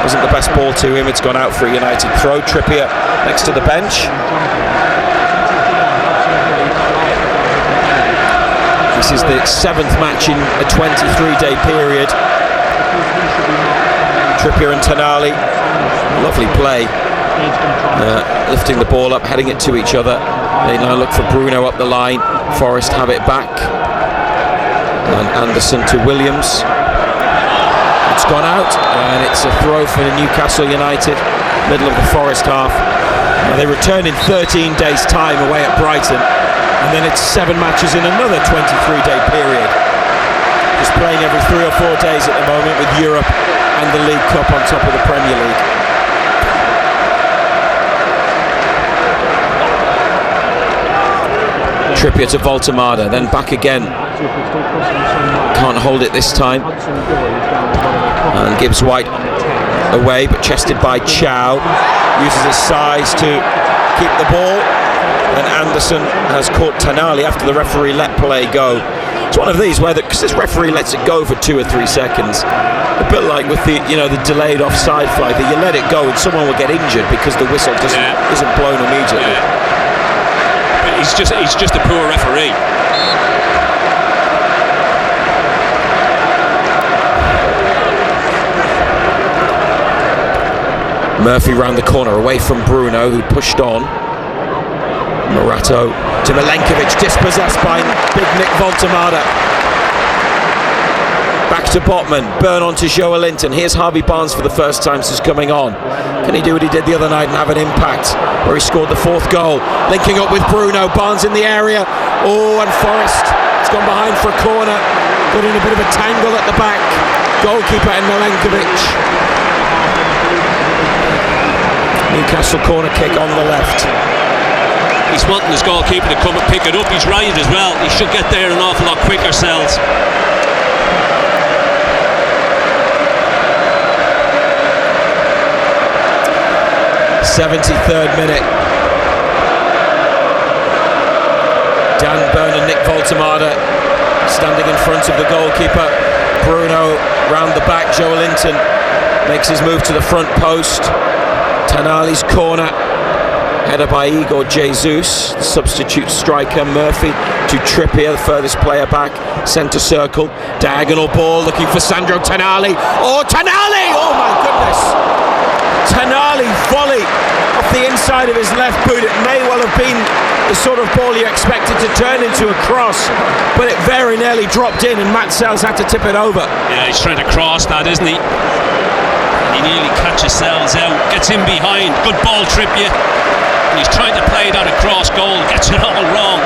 Wasn't the best ball to him. It's gone out for a United throw. Trippier next to the bench. This is the 7th match in a 23-day period. Trippier and Tonali, lovely play. Lifting the ball up, heading it to each other. They now look for Bruno up the line. Forest have it back. And Anderson to Williams. It's gone out, and it's a throw for Newcastle United, middle of the Forest half. They return in 13 days' time away at Brighton, and then it's 7 matches in another 23-day period. Just playing every 3 or 4 days at the moment, with Europe and the League Cup on top of the Premier League. Trippier to Voltemada, then back again. Can't hold it this time. And Gibbs White away, but chested by Chow. Uses his size to keep the ball. And Anderson has caught Tonali after the referee let play go. It's one of these where, because this referee lets it go for 2 or 3 seconds, a bit like with the delayed offside flag, that you let it go and someone will get injured because the whistle isn't blown immediately. Yeah. He's just a poor referee. Murphy round the corner away from Bruno, who pushed on. Morato to Milenkovic, dispossessed by big Nick Voltemada. Back to Botman, burn on to Joe Linton. Here's Harvey Barnes for the first time since coming on. Can he do what he did the other night and have an impact, where he scored the 4th goal? Linking up with Bruno, Barnes in the area. Oh, and Forrest has gone behind for a corner. Got in a bit of a tangle at the back. Goalkeeper and Milenkovic. Newcastle corner kick on the left. He's wanting his goalkeeper to come and pick it up. He's right as well. He should get there an awful lot quicker, Sells. '73rd minute. Dan Burn and Nick Voltemada standing in front of the goalkeeper. Bruno round the back. Joe Linton makes his move to the front post. Tonali's corner, header by Igor Jesus, the substitute striker. Murphy to Trippier, the furthest player back, centre circle, diagonal ball, looking for Sandro Tonali. Oh, Tonali! Oh my goodness! Tonali volley off the inside of his left boot. It may well have been the sort of ball you expected to turn into a cross, but it very nearly dropped in, and Matt Sells had to tip it over. Yeah, he's trying to cross that, isn't he? He nearly catches Sells out, gets in behind. Good ball, Trippier. And he's trying to play that across goal, gets it all wrong.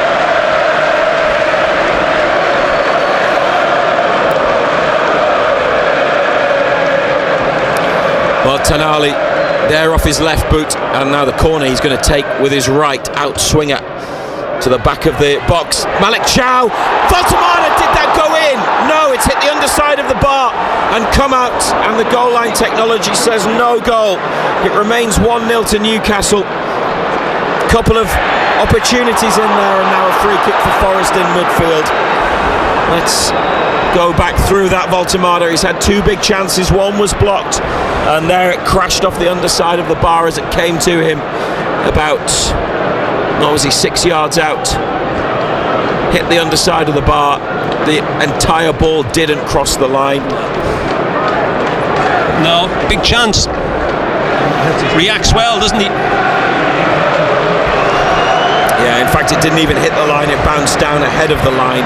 Well, Tonali there off his left boot, and now the corner he's going to take with his right, out swinger to the back of the box. Malik Chow, Voltemada, did that go in? No, it's hit the underside of the bar and come out, and the goal line technology says no goal. It remains 1-0 to Newcastle. Couple of opportunities in there, and now a free kick for Forest in midfield. Let's go back through that. Voltemada, he's had 2 big chances, one was blocked, and there it crashed off the underside of the bar as it came to him about, 6 yards out. hit the underside of the bar. The entire ball didn't cross the line. No, big chance. Reacts well, doesn't he? Yeah, in fact, it didn't even hit the line. It bounced down ahead of the line.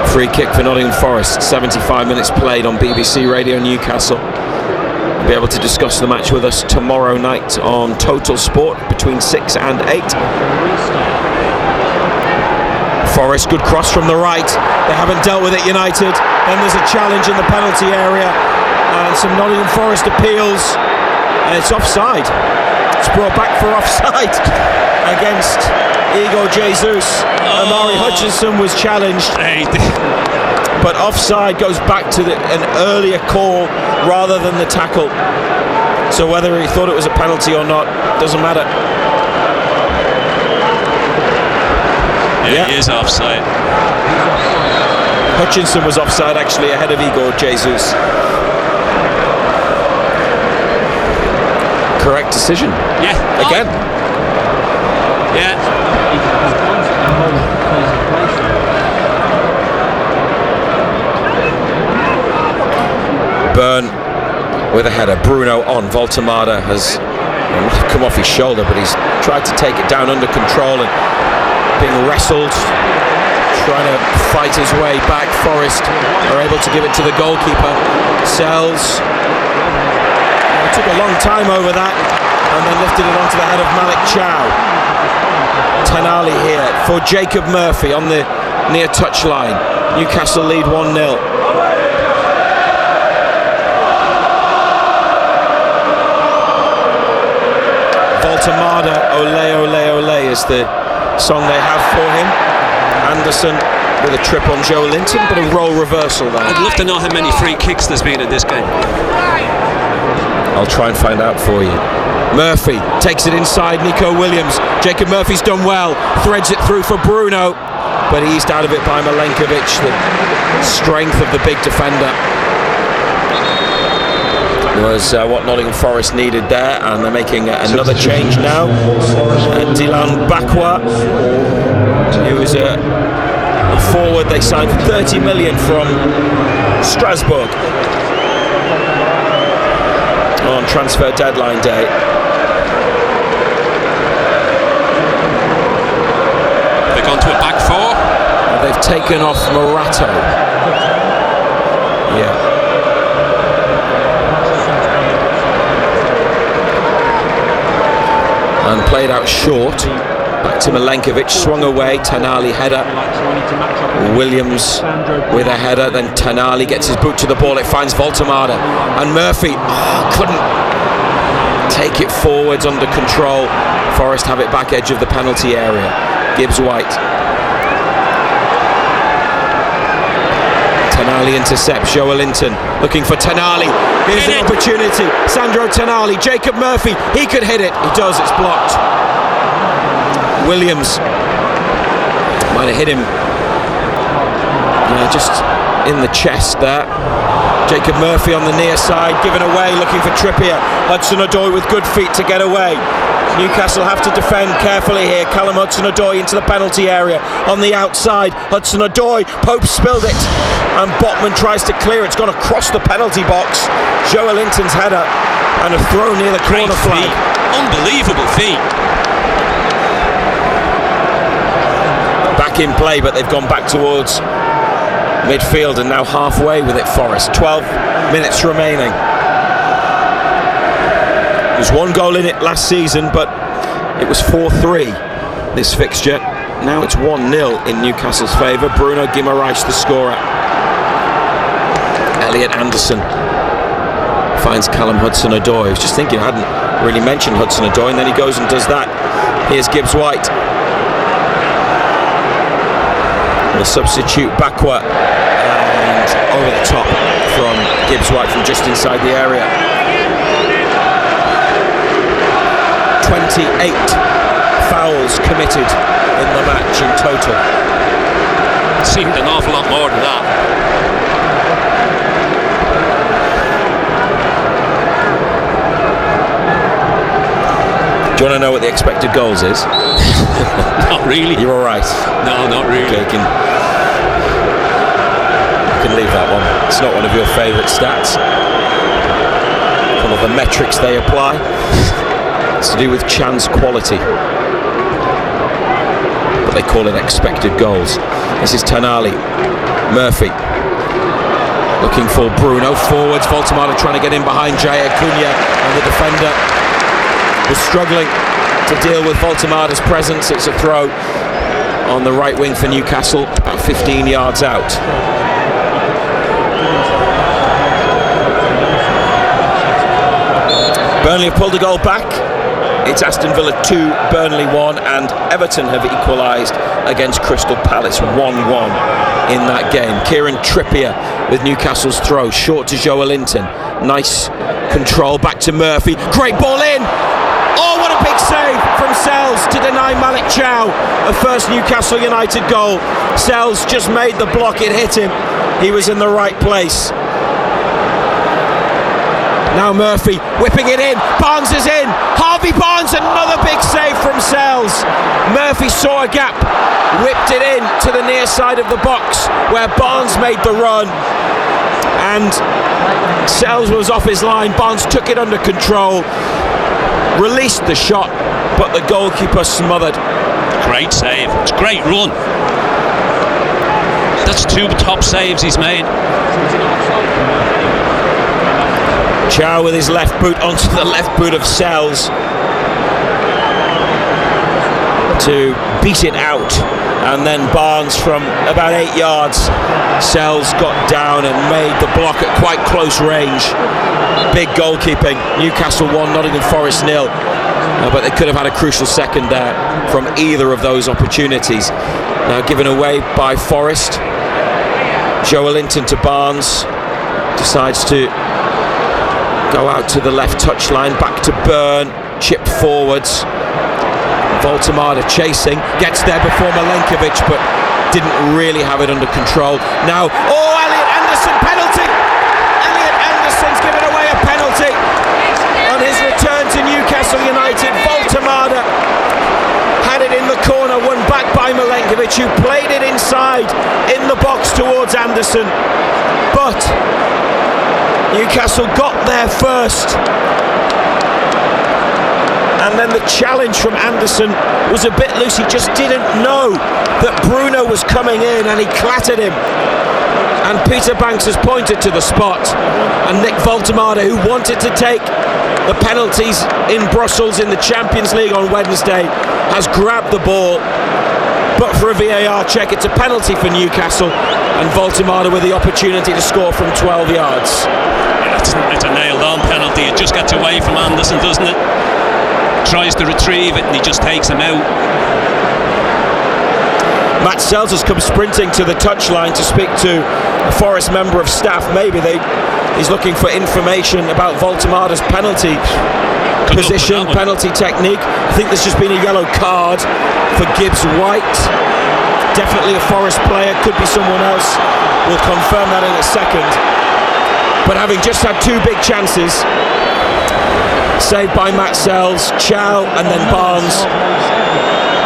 Free kick for Nottingham Forest. 75 minutes played on BBC Radio Newcastle. You'll be able to discuss the match with us tomorrow night on Total Sport between 6 and 8. Forest, good cross from the right. They haven't dealt with it, United. Then there's a challenge in the penalty area. And some Nottingham Forest appeals. And it's offside. It's brought back for offside against Igor Jesus. Amari Hutchinson was challenged. But offside goes back to an earlier call rather than the tackle. So whether he thought it was a penalty or not, doesn't matter. Yeah, he is offside. Hutchinson was offside actually ahead of Igor Jesus. Correct decision. Yeah. Again. Yeah. Byrne with a header. Bruno on. Voltemada has come off his shoulder, but he's tried to take it down under control and being wrestled, trying to fight his way back. Forest are able to give it to the goalkeeper. Sells. It took a long time over that, and then lifted it onto the head of Malik Chow. Tenali here for Jacob Murphy on the near touchline. Newcastle lead 1-0. Voltemada, ole ole ole is the song they have for him. Anderson with a trip on Joe Linton, but a role reversal there. I'd love to know how many free kicks there's been in this game. I'll try and find out for you. Murphy takes it inside. Nico Williams. Jacob Murphy's done well. Threads it through for Bruno, but eased out of it by Milenkovic. The strength of the big defender was what Nottingham Forest needed there, and they're making another change now. Dylan Bakwa, who is a forward they signed for 30 million from Strasbourg on transfer deadline day. They've gone to a back four. They've taken off Morato. Yeah. And played out short. Back to Milenkovic, swung away. Tenali header. Williams with a header. Then Tenali gets his boot to the ball. It finds Voltemada. And Murphy couldn't take it forwards under control. Forest have it back edge of the penalty area. Gibbs White. Tenali intercepts. Joe Linton looking for Tenali. Here's an opportunity. Sandro Tenali. Jacob Murphy. He could hit it. He does. It's blocked. Williams might have hit him just in the chest there. Jacob Murphy on the near side, given away, looking for Trippier. Hudson-Odoi with good feet to get away. Newcastle have to defend carefully here. Callum Hudson-Odoi into the penalty area on the outside. Hudson-Odoi, Pope spilled it, and Botman tries to clear. It's gone across the penalty box. Joe Linton's header and a throw near the corner flag. Unbelievable feat. Back in play, but they've gone back towards midfield and now halfway with it. Forest. 12 minutes remaining. There's one goal in it last season, but it was 4-3 this fixture. Now it's 1-0 in Newcastle's favour. Bruno Guimaraes the scorer. Elliot Anderson finds Callum Hudson-Odoi. I was just thinking I hadn't really mentioned Hudson-Odoi, and then he goes and does that. Here's Gibbs White. The substitute Bakwa, and over the top from Gibbs White from just inside the area. 28 fouls committed in the match in total. Seemed an awful lot more than that. you want to know what the expected goals is? Not really. You're all right. No, not really. Okay, you can leave that one. It's not one of your favourite stats. Some of the metrics they apply. It's to do with chance quality. But they call it expected goals. This is Tonali. Murphy. Looking for Bruno. Forwards. Voltemada trying to get in behind Jaya Cunha. And the defender was struggling to deal with Voltemada's presence. It's a throw on the right wing for Newcastle, about 15 yards out. Burnley have pulled a goal back. It's Aston Villa 2, Burnley 1, and Everton have equalised against Crystal Palace 1-1 in that game. Kieran Trippier with Newcastle's throw, short to Joelinton. Nice control, back to Murphy. Great ball in! Oh, what a big save from Sells to deny Malik Chow a first Newcastle United goal. Sells just made the block, it hit him. He was in the right place. Now Murphy whipping it in. Barnes is in. Harvey Barnes, another big save from Sells. Murphy saw a gap, whipped it in to the near side of the box where Barnes made the run. And Sells was off his line. Barnes took it under control, released the shot, but the goalkeeper smothered. Great save. It's a great run. That's 2 top saves he's made. Chow with his left boot onto the left boot of Sells to beat it out, and then Barnes from about 8 yards. Sells got down and made the block at quite close range. Big goalkeeping. Newcastle 1, Nottingham Forest 0. But they could have had a crucial second there from either of those opportunities. Now given away by Forest. Joelinton to Barnes. Decides to go out to the left touchline, back to Byrne, chip forwards. Voltemada chasing, gets there before Milenkovic, but didn't really have it under control. Now, Elliot Anderson, penalty! Elliot Anderson's given away a penalty on his return to Newcastle United. Voltemada had it in the corner, won back by Milenkovic, who played it inside in the box towards Anderson. But Newcastle got there first, and then the challenge from Anderson was a bit loose. He just didn't know that Bruno was coming in, and he clattered him. And Peter Banks has pointed to the spot, and Nick Voltemada, who wanted to take the penalties in Brussels in the Champions League on Wednesday, has grabbed the ball. But for a VAR check, it's a penalty for Newcastle, and Voltemada with the opportunity to score from 12 yards. It's a nailed-on penalty. It just gets away from Anderson, doesn't it? Tries to retrieve it, and he just takes him out. Matt Sells has come sprinting to the touchline to speak to a Forest member of staff. Maybe he's looking for information about Voltemada's penalty position, penalty technique. I think there's just been a yellow card for Gibbs White. Definitely a Forest player, could be someone else. We'll confirm that in a second. But having just had 2 big chances, saved by Matt Sells, Chow and then Barnes,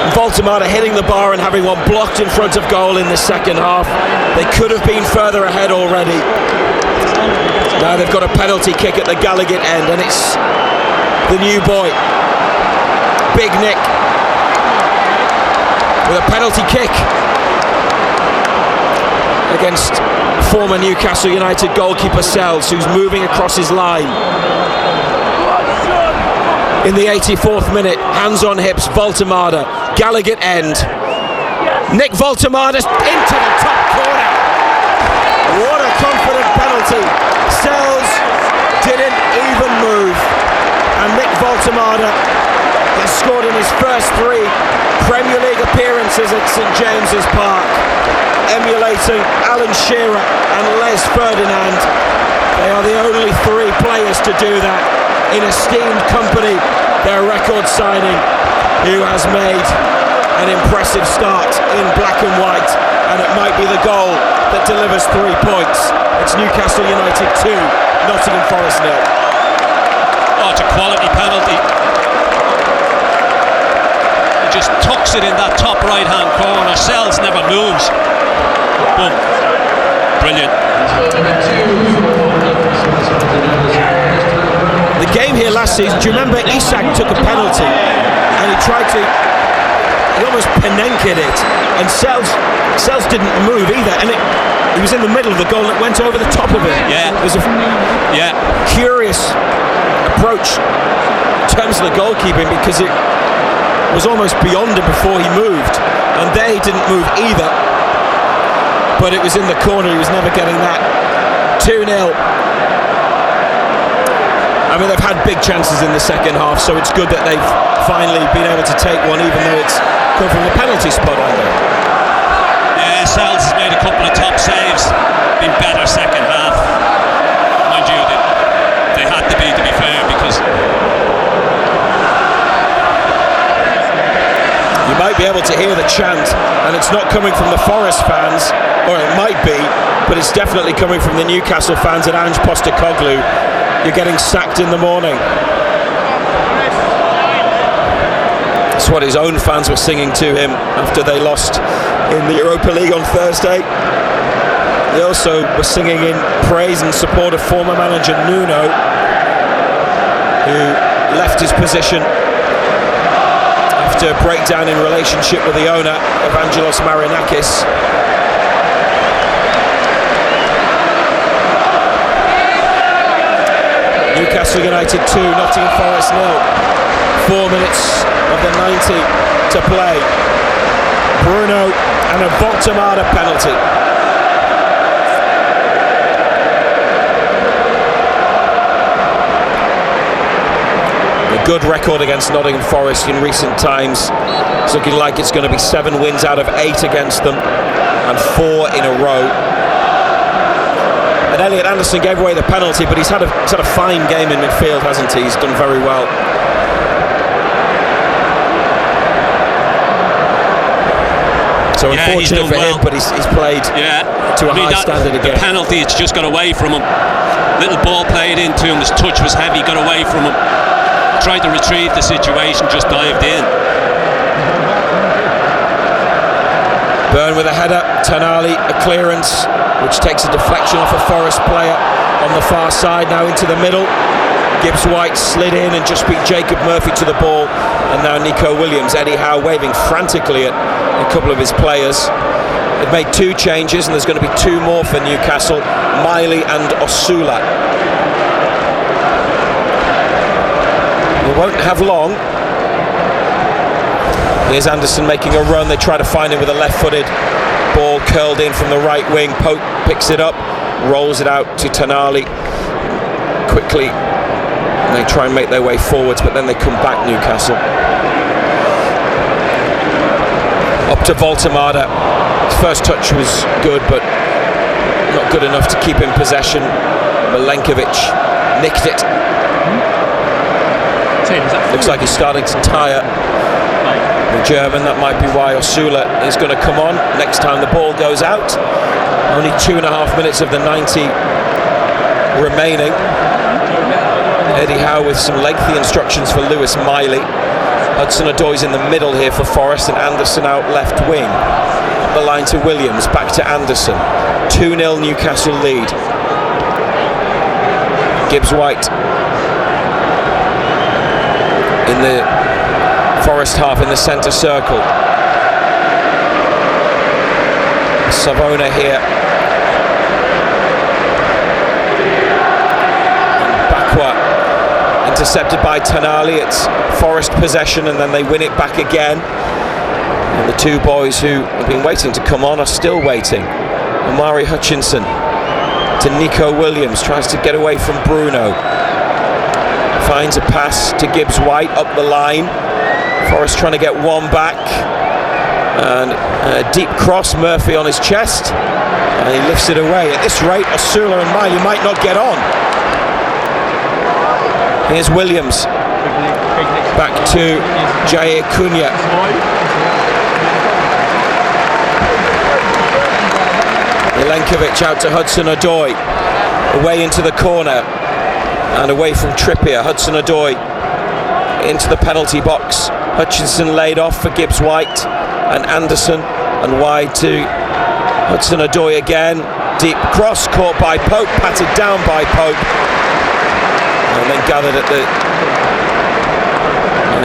and Voltemada hitting the bar and having one blocked in front of goal in the second half. They could have been further ahead already. Now they've got a penalty kick at the Gallagher end, and it's the new boy, Big Nick, with a penalty kick against former Newcastle United goalkeeper Sells, who's moving across his line. In the 84th minute, hands on hips, Voltemada, Gallagher end. Nick Voltemada into the top corner. What a confident penalty. Sells didn't even move, and Nick Voltemada has scored in his first 3 Premier League appearances at St James's Park, emulating Alan Shearer and Les Ferdinand. They are the only 3 players to do that in esteemed company. Their record signing, who has made an impressive start in black and white, and it might be the goal that delivers 3 points. It's Newcastle United 2, Nottingham Forest 0. Oh, it's a quality penalty. sticks it in that top right hand corner. Sells never moves. Boom. Brilliant. The game here last season, do you remember Isak took a penalty and he almost Penenki'd it, and Sells didn't move either, and he was in the middle of the goal and it went over the top of it. Yeah. It was a curious approach in terms of the goalkeeping, because it was almost beyond him before he moved, and there he didn't move either, but it was in the corner. He was never getting that. 2-0. I mean, they've had big chances in the second half, so it's good that they've finally been able to take one, even though it's come from the penalty spot, I know. Yeah, Sells has made a couple of top saves, been better second half. Mind you, they had to be fair, because you might be able to hear the chant, and it's not coming from the Forest fans, or it might be, but it's definitely coming from the Newcastle fans at Ange Postecoglou. You're getting sacked in the morning. That's what his own fans were singing to him after they lost in the Europa League on Thursday. They also were singing in praise and support of former manager Nuno, who left his position after a breakdown in relationship with the owner, Evangelos Marinakis. Newcastle United 2, Nottingham Forest 0. 4 minutes of the 90 to play. Bruno and a Voltemada penalty. A good record against Nottingham Forest in recent times. It's looking like it's going to be 7 wins out of 8 against them, and 4 in a row. And Elliot Anderson gave away the penalty, but he's had a fine game in midfield, hasn't he? He's done very well. So unfortunate for him, but he's played to a high standard again. The penalty, it's just got away from him. Little ball played into him, his touch was heavy, got away from him. Tried to retrieve the situation, just dived in. Byrne with a header, Tonali a clearance, which takes a deflection off a Forest player on the far side, now into the middle. Gibbs White slid in and just beat Jacob Murphy to the ball, and now Nico Williams. Eddie Howe waving frantically at a couple of his players. They've made 2 changes, and there's going to be 2 more for Newcastle, Miley and Osula. They won't have long. Here's Anderson making a run. They try to find him with a left-footed ball curled in from the right wing. Pope picks it up, rolls it out to Tonali quickly. And they try and make their way forwards, but then they come back, Newcastle. Up to Voltemada. His first touch was good, but not good enough to keep in possession. Milenkovic nicked it. Looks like he's starting to tire. The German, that might be why Osula is going to come on next time the ball goes out. Only 2.5 minutes of the 90 remaining. Eddie Howe with some lengthy instructions for Lewis Miley. Hudson-Odoi's in the middle here for Forest, and Anderson out left wing. Up the line to Williams, back to Anderson. 2-0 Newcastle lead. Gibbs White in the Forest half in the centre circle. Savona here. And Bakwa intercepted by Tonali. It's Forest possession, and then they win it back again. And the 2 boys who have been waiting to come on are still waiting. Omari Hutchinson to Nico Williams, tries to get away from Bruno. Finds a pass to Gibbs White up the line. Forest trying to get one back, and a deep cross, Murphy on his chest, and he lifts it away. At this rate, Osula and Miley might not get on. Here's Williams, back to Jair Cunha. Milenkovic out to Hudson-Odoi, away into the corner, and away from Trippier. Hudson-Odoi into the penalty box, Hutchinson laid off for Gibbs White and Anderson, and wide to Hudson-Odoi again. Deep cross caught by Pope, patted down by Pope, and then gathered at the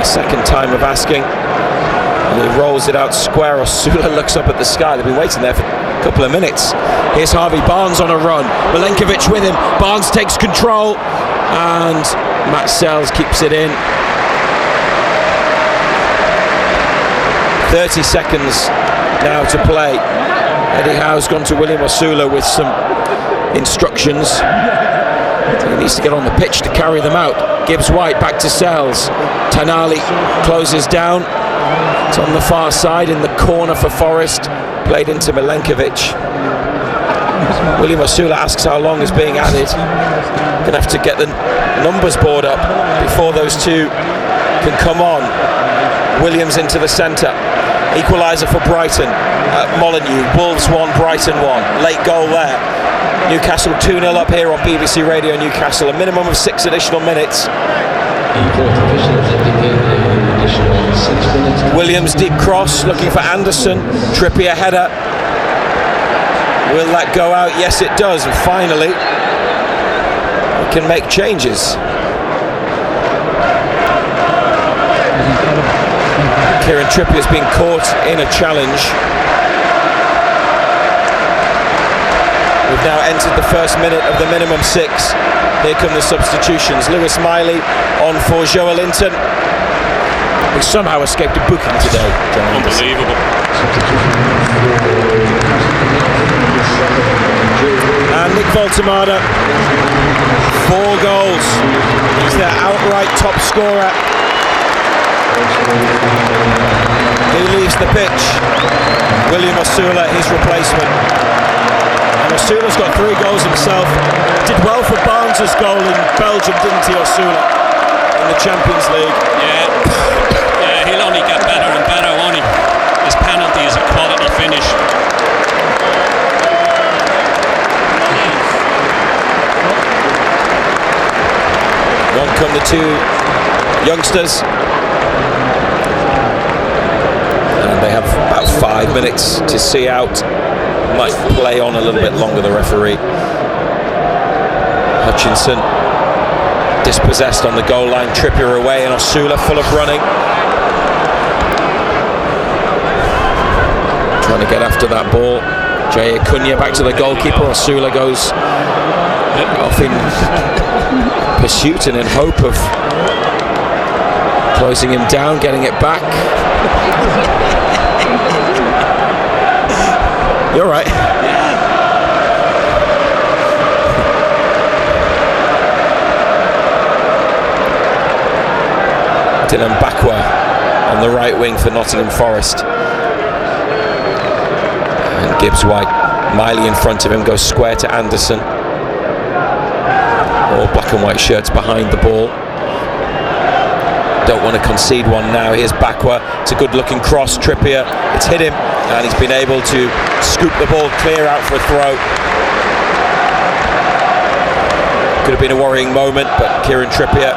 second time of asking. And he rolls it out square. Osula looks up at the sky. They've been waiting there for a couple of minutes. Here's Harvey Barnes on a run. Milenkovic with him. Barnes takes control, and Matt Sells keeps it in. 30 seconds now to play. Eddie Howe's gone to William Osula with some instructions. He needs to get on the pitch to carry them out. Gibbs White back to Sells. Tanali closes down. It's on the far side in the corner for Forest. Played into Milenkovic. William Osula asks how long is being added. Gonna have to get the numbers board up before those two can come on. Williams into the centre. Equaliser for Brighton at Molineux. Wolves 1, Brighton 1. Late goal there. Newcastle 2-0 up here on BBC Radio Newcastle. A minimum of 6 additional minutes. Williams deep cross looking for Anderson. Trippier header. Will that go out? Yes, it does. And finally, we can make changes. Kieran Trippier's been caught in a challenge. We've now entered the first minute of the minimum 6. Here come the substitutions. Lewis Miley on for Joelinton, who somehow escaped a booking today. Unbelievable. And Nick Voltemada, 4 goals. He's their outright top scorer. He leaves the pitch. William Osula, his replacement. And Osula's got 3 goals himself. Did well for Barnes' goal in Belgium, didn't he, Osula, in the Champions League? Yeah, he'll only get better and better, won't he? His penalty is a quality finish. On come the 2 youngsters. And they have about 5 minutes to see out. Might play on a little bit longer, the referee. Hutchinson dispossessed on the goal line. Trippier away and Osula full of running. Trying to get after that ball. Jay Acuna back to the goalkeeper. Osula goes off in pursuit and in hope of closing him down, getting it back. You're right. Dylan Bakwa on the right wing for Nottingham Forest. And Gibbs White. Miley in front of him, goes square to Anderson. All black and white shirts behind the ball. Don't want to concede one now. Here's Bakwa. It's a good looking cross. Trippier, it's hit him, and he's been able to scoop the ball clear out for a throw. Could have been a worrying moment, but Kieran Trippier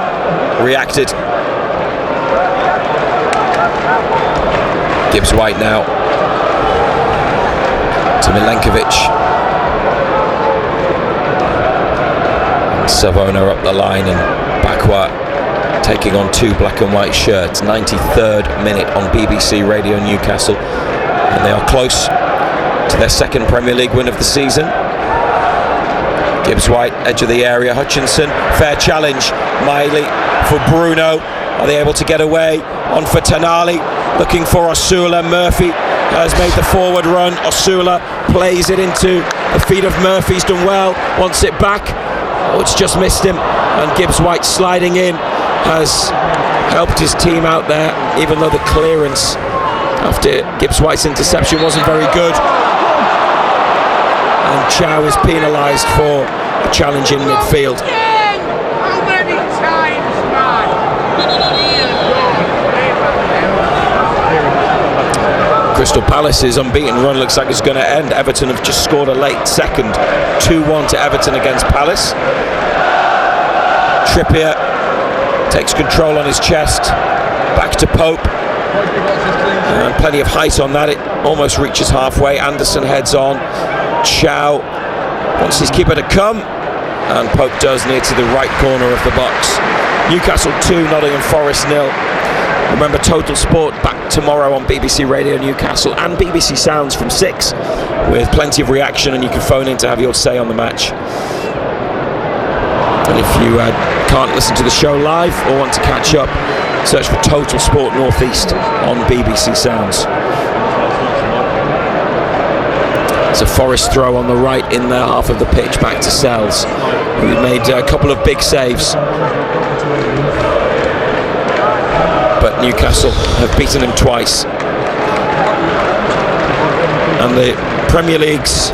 reacted. Gibbs White now to Milenkovic. Savona up the line, and Bakwa taking on 2 black and white shirts. 93rd minute on BBC Radio Newcastle, and they are close to their 2nd Premier League win of the season. Gibbs White, edge of the area. Hutchinson, fair challenge. Miley for Bruno. Are they able to get away? On for Tanali, looking for Osula. Murphy has made the forward run. Osula plays it into the feet of Murphy. He's done well, wants it back. Oh, it's just missed him. And Gibbs White sliding in has helped his team out there, even though the clearance after Gibbs White's interception wasn't very good. And Chow is penalised for a challenge in midfield. How many times, man? Crystal Palace's unbeaten run looks like it's going to end. Everton have just scored a late second. 2-1 to Everton against Palace. Trippier takes control on his chest. Back to Pope. And plenty of height on that. It almost reaches halfway. Anderson heads on. Chow wants his keeper to come, and Pope does, near to the right corner of the box. Newcastle 2, Nottingham Forest 0. Remember, Total Sport back tomorrow on BBC Radio Newcastle and BBC Sounds from 6, with plenty of reaction, and you can phone in to have your say on the match. And if you can't listen to the show live or want to catch up, search for Total Sport North East on BBC Sounds. It's a Forest throw on the right in their half of the pitch, back to Sells, who made a couple of big saves. But Newcastle have beaten him twice. And the Premier League's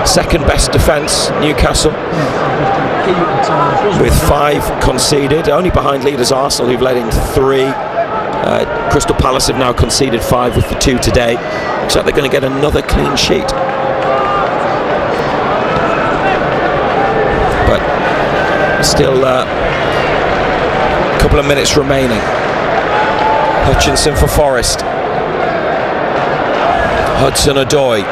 second best defence, Newcastle, with 5 conceded, only behind leaders Arsenal, who've led in 3. Crystal Palace have now conceded 5 with the 2 today. Looks like they're going to get another clean sheet. But still a couple of minutes remaining. Hutchinson for Forest. Hudson-Odoi.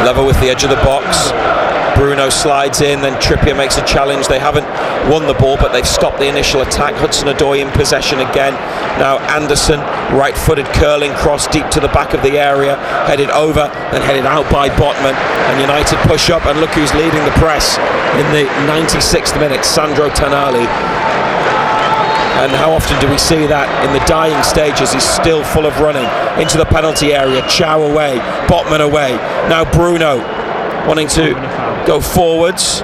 Level with the edge of the box. Bruno slides in, then Trippier makes a challenge. They haven't won the ball, but they've stopped the initial attack. Hudson-Odoi in possession again. Now Anderson, right-footed curling cross deep to the back of the area, headed over, then headed out by Botman. And United push up, and look who's leading the press in the 96th minute, Sandro Tonali. And how often do we see that in the dying stages? He's still full of running into the penalty area. Chow away, Botman away. Now Bruno wanting to go forwards.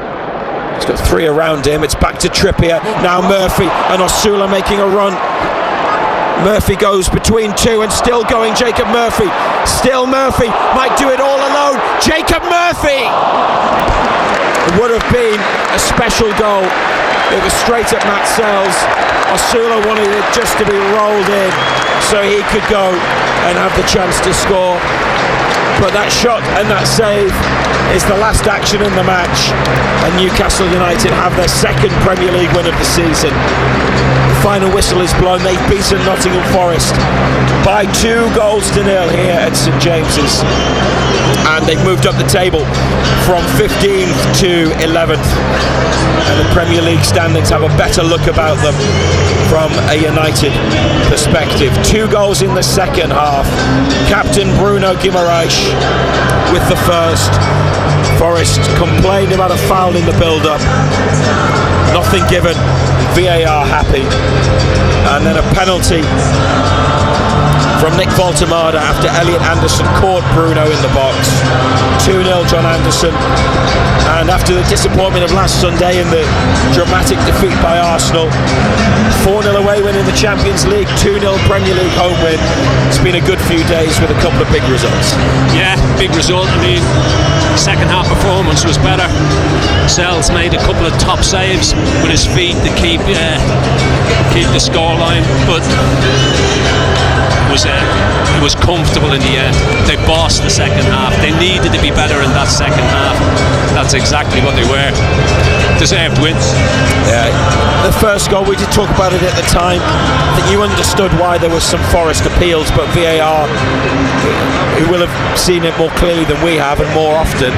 He's got 3 around him. It's back to Trippier. Now Murphy and Osula making a run. Murphy goes between 2 and still going. Jacob Murphy. Still Murphy. Might do it all alone. Jacob Murphy! It would have been a special goal. It was straight at Matt Sells. Osula wanted it just to be rolled in so he could go and have the chance to score. But that shot and that save is the last action in the match, and Newcastle United have their second Premier League win of the season. The final whistle is blown. They've beaten Nottingham Forest by 2-0 here at St James's, and they've moved up the table from 15th to 11th, and the Premier League standings have a better look about them from a United perspective. 2 goals in the second half. Captain Bruno Guimaraes with the first. Forest complained about a foul in the build-up. Nothing given. VAR happy. And then a penalty from Nick Voltemada after Elliot Anderson caught Bruno in the box. 2-0 John Anderson. And after the disappointment of last Sunday in the dramatic defeat by Arsenal, 4-0 away win in the Champions League, 2-0 Premier League home win. It's been a good few days with a couple of big results. Yeah, big result. I mean, second half performance was better. Sells made a couple of top saves with his feet to keep the scoreline, but it was comfortable in the end. They bossed the second half. They needed to be better in that second half. That's exactly what they were. Deserved wins. Yeah, the first goal, we did talk about it at the time. I think you understood why there was some Forest appeals, but VAR, who will have seen it more clearly than we have and more often,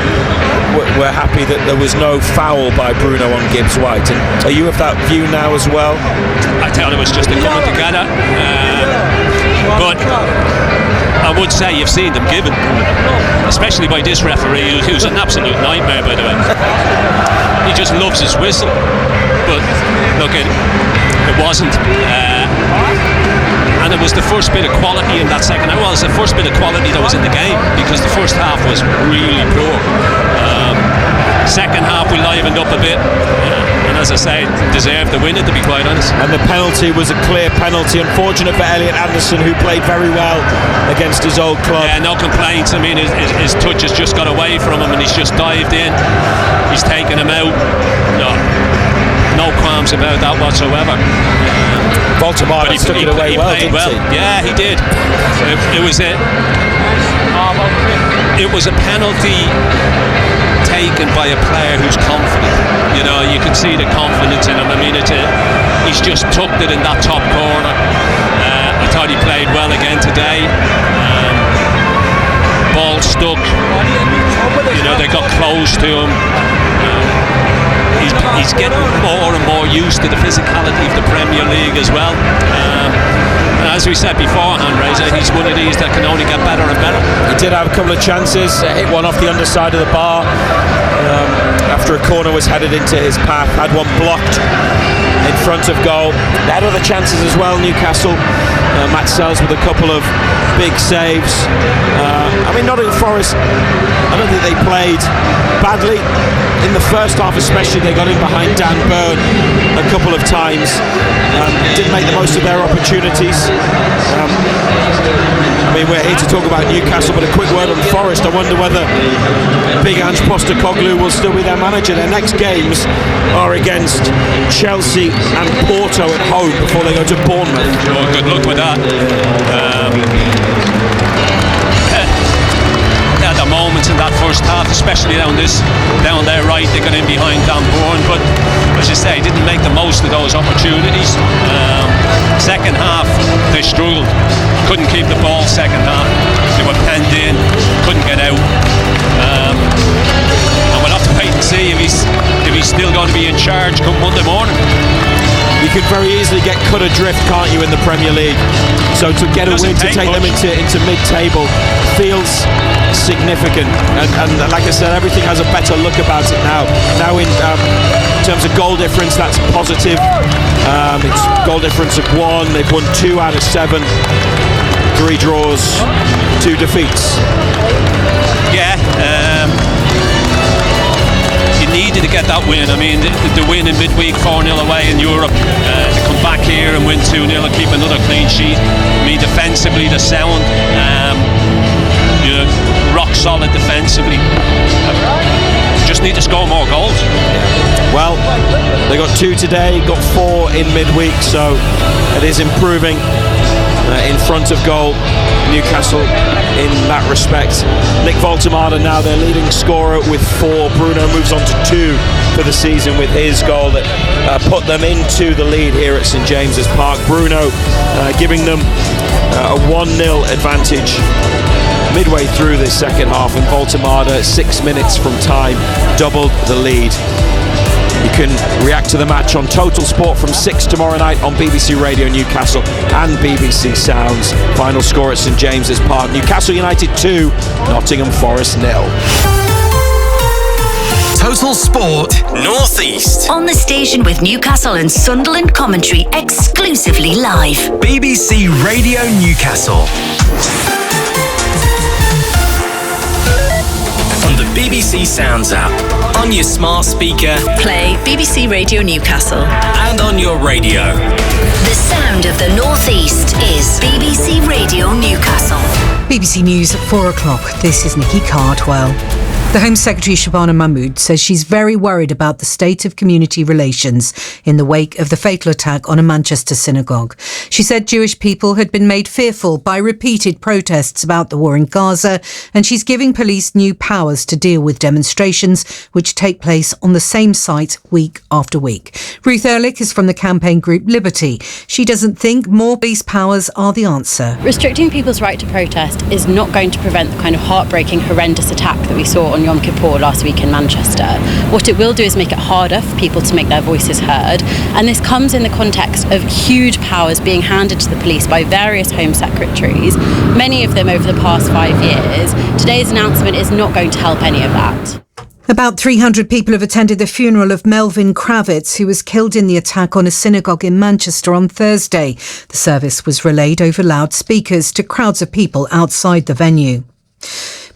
we're happy that there was no foul by Bruno on Gibbs White. And are you of that view now as well? I thought it was just a coming together. But I would say you've seen them given, especially by this referee, who's an absolute nightmare, by the way. He just loves his whistle. But look, it wasn't. And it was the first bit of quality in that second half. Well, it's the first bit of quality that was in the game, because the first half was really poor. Second half we livened up a bit, and as I say, deserved the winner, to be quite honest. And the penalty was a clear penalty. Unfortunate for Elliot Anderson, who played very well against his old club. Yeah, no complaints. I mean, his touch has just got away from him, and he's just dived in. He's taken him out. No qualms about that whatsoever. Baltimore took it away well, didn't he? Yeah, he did. It was a penalty taken by a player who's confident. You know, you can see the confidence in him. I mean, he's just tucked it in that top corner. I thought he played well again today. Ball stuck. They got close to him. He's getting more and more used to the physicality of the Premier League as well. And as we said beforehand, Razor, he's one of these that can only get better and better. He did have a couple of chances, hit one off the underside of the bar after a corner was headed into his path, had one blocked in front of goal. They had other chances as well, Newcastle. Matt Sells with a couple of big saves. Nottingham Forest, I don't think they played badly. In the first half especially, they got in behind Dan Burn a couple of times. Didn't make the most of their opportunities. We're here to talk about Newcastle, but a quick word on Forest. I wonder whether Big Ange Postecoglou will still be their manager. Their next games are against Chelsea and Porto at home before they go to Bournemouth. Oh, good luck with that. At the moments in that first half, especially down their right, they got in behind Dan Burn, but as you say, didn't make the most of those opportunities. Second half, they struggled. Couldn't keep the ball second half. They were penned in, couldn't get out. And we'll have to wait and see if he's still going to be in charge come Monday morning. You could very easily get cut adrift, can't you, in the Premier League? So to get a win to take them into mid-table feels significant. And like I said, everything has a better look about it now. Now in terms of goal difference, that's positive. It's goal difference of 1. They've won 2 out of 7. 3 draws, 2 defeats. Yeah. Needed to get that win. The win in midweek 4-0 away in Europe, to come back here and win 2-0 and keep another clean sheet. Defensively they're sound, rock solid defensively. Just need to score more goals. Well, they got 2 today, got 4 in midweek, so it is improving in front of goal, Newcastle, in that respect. Nick Voltemada now their leading scorer with 4. Bruno moves on to 2 for the season with his goal that put them into the lead here at St James's Park. Bruno giving them a 1-0 advantage midway through this second half, and Voltemada 6 minutes from time doubled the lead. You can react to the match on Total Sport from 6 tomorrow night on BBC Radio Newcastle and BBC Sounds. Final score at St James's Park: Newcastle United 2, Nottingham Forest 0. Total Sport North East. On the station with Newcastle and Sunderland commentary exclusively live. BBC Radio Newcastle. On the BBC Sounds app, on your smart speaker, play BBC Radio Newcastle, and on your radio. The sound of the North East is BBC Radio Newcastle. BBC News at 4 o'clock. This is Nikki Cardwell. The Home Secretary Shabana Mahmood says she's very worried about the state of community relations in the wake of the fatal attack on a Manchester synagogue. She said Jewish people had been made fearful by repeated protests about the war in Gaza, and she's giving police new powers to deal with demonstrations which take place on the same site week after week. Ruth Ehrlich is from the campaign group Liberty. She doesn't think more police powers are the answer. Restricting people's right to protest is not going to prevent the kind of heartbreaking, horrendous attack that we saw on Yom Kippur last week in Manchester. What it will do is make it harder for people to make their voices heard, and this comes in the context of huge powers being handed to the police by various Home Secretaries, many of them over the past 5 years. Today's announcement is not going to help any of that. About 300 people have attended the funeral of Melvin Kravitz, who was killed in the attack on a synagogue in Manchester on Thursday. The service was relayed over loudspeakers to crowds of people outside the venue.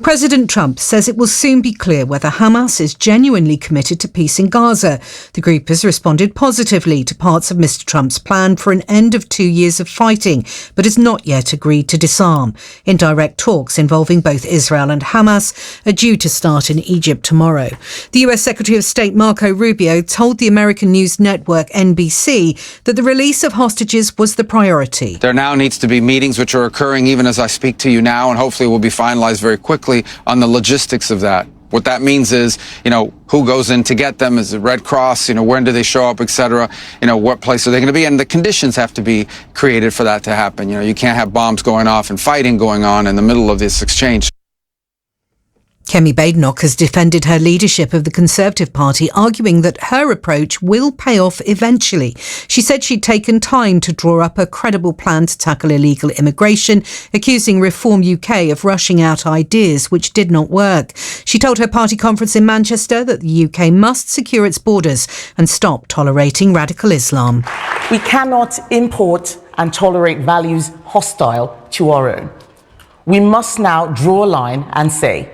President Trump says it will soon be clear whether Hamas is genuinely committed to peace in Gaza. The group has responded positively to parts of Mr. Trump's plan for an end of 2 years of fighting, but has not yet agreed to disarm. Indirect talks involving both Israel and Hamas are due to start in Egypt tomorrow. The US Secretary of State Marco Rubio told the American news network NBC that the release of hostages was the priority. There now needs to be meetings which are occurring even as I speak to you now, and hopefully will be finalized very quickly on the logistics of that. What that means is, who goes in to get them? Is it Red Cross? When do they show up, etc.? What place are they going to be? And the conditions have to be created for that to happen. You can't have bombs going off and fighting going on in the middle of this exchange. Kemi Badenoch has defended her leadership of the Conservative Party, arguing that her approach will pay off eventually. She said she'd taken time to draw up a credible plan to tackle illegal immigration, accusing Reform UK of rushing out ideas which did not work. She told her party conference in Manchester that the UK must secure its borders and stop tolerating radical Islam. We cannot import and tolerate values hostile to our own. We must now draw a line and say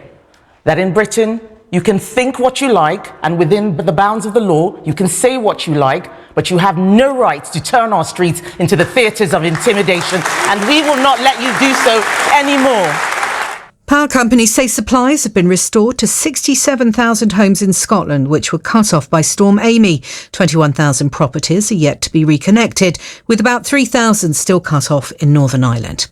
that in Britain, you can think what you like, and within the bounds of the law, you can say what you like, but you have no right to turn our streets into the theatres of intimidation, and we will not let you do so anymore. Power companies say supplies have been restored to 67,000 homes in Scotland, which were cut off by Storm Amy. 21,000 properties are yet to be reconnected, with about 3,000 still cut off in Northern Ireland.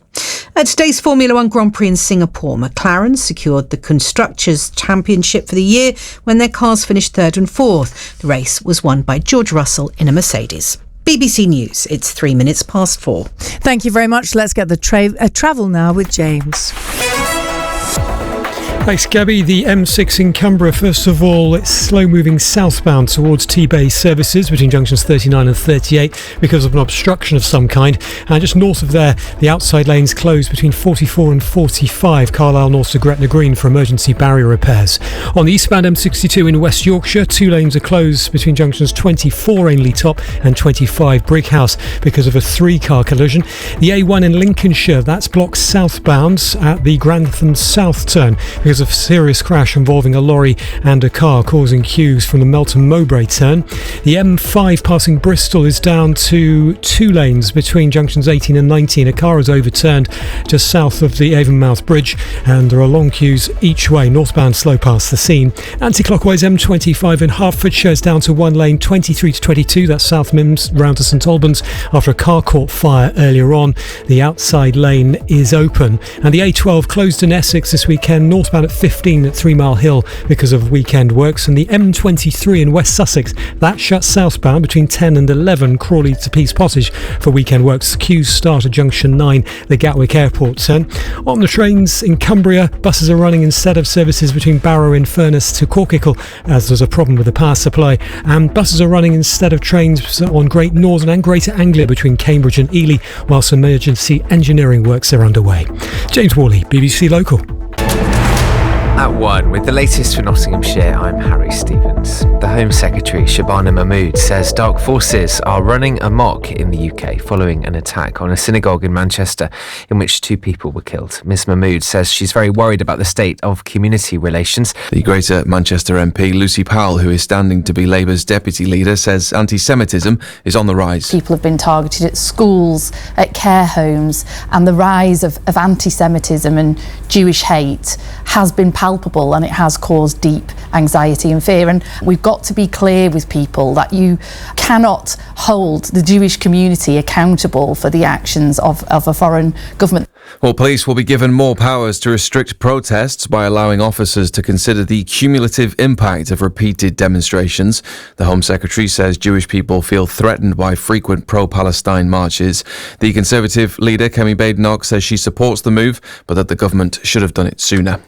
At today's Formula One Grand Prix in Singapore, McLaren secured the Constructors' Championship for the year when their cars finished third and fourth. The race was won by George Russell in a Mercedes. BBC News, it's 3 minutes past 4. Thank you very much. Let's get the travel now with James. Thanks, Gabby. The M6 in Cumbria, first of all, it's slow-moving southbound towards T-Bay services between junctions 39 and 38 because of an obstruction of some kind. And just north of there, the outside lanes closed between 44 and 45, Carlisle north to Gretna Green for emergency barrier repairs. On the eastbound M62 in West Yorkshire, 2 lanes are closed between junctions 24 Ainley Top and 25 Brighouse because of a 3-car collision. The A1 in Lincolnshire, that's blocked southbound at the Grantham South turn because of a serious crash involving a lorry and a car, causing queues from the Melton Mowbray turn. The M5 passing Bristol is down to 2 lanes between junctions 18 and 19. A car is overturned just south of the Avonmouth Bridge, and there are long queues each way. Northbound slow past the scene. Anti-clockwise M25 in Hertfordshire is down to 1 lane, 23 to 22. That's South Mims round to St Albans after a car caught fire earlier on. The outside lane is open. And the A12 closed in Essex this weekend, northbound at 15 at 3 Mile Hill because of weekend works. And the M23 in West Sussex, that shuts southbound between 10 and 11 Crawley to Pease Pottage for weekend works. Queues start at junction 9, the Gatwick Airport turn. On the trains in Cumbria, buses are running instead of services between Barrow and Furness to Corkicle as there's a problem with the power supply, and buses are running instead of trains on Great Northern and Greater Anglia between Cambridge and Ely whilst emergency engineering works are underway. James Worley, BBC Local. At 1, with the latest for Nottinghamshire, I'm Harry Stevens. The Home Secretary, Shabana Mahmood, says dark forces are running amok in the UK following an attack on a synagogue in Manchester in which 2 people were killed. Ms Mahmood says she's very worried about the state of community relations. The Greater Manchester MP, Lucy Powell, who is standing to be Labour's deputy leader, says anti-Semitism is on the rise. People have been targeted at schools, at care homes, and the rise of anti-Semitism and Jewish hate has been palpable, and it has caused deep anxiety and fear. And we've got to be clear with people that you cannot hold the Jewish community accountable for the actions of a foreign government. Well, police will be given more powers to restrict protests by allowing officers to consider the cumulative impact of repeated demonstrations. The Home Secretary says Jewish people feel threatened by frequent pro-Palestine marches. The Conservative leader, Kemi Badenoch, says she supports the move, but that the government should have done it sooner.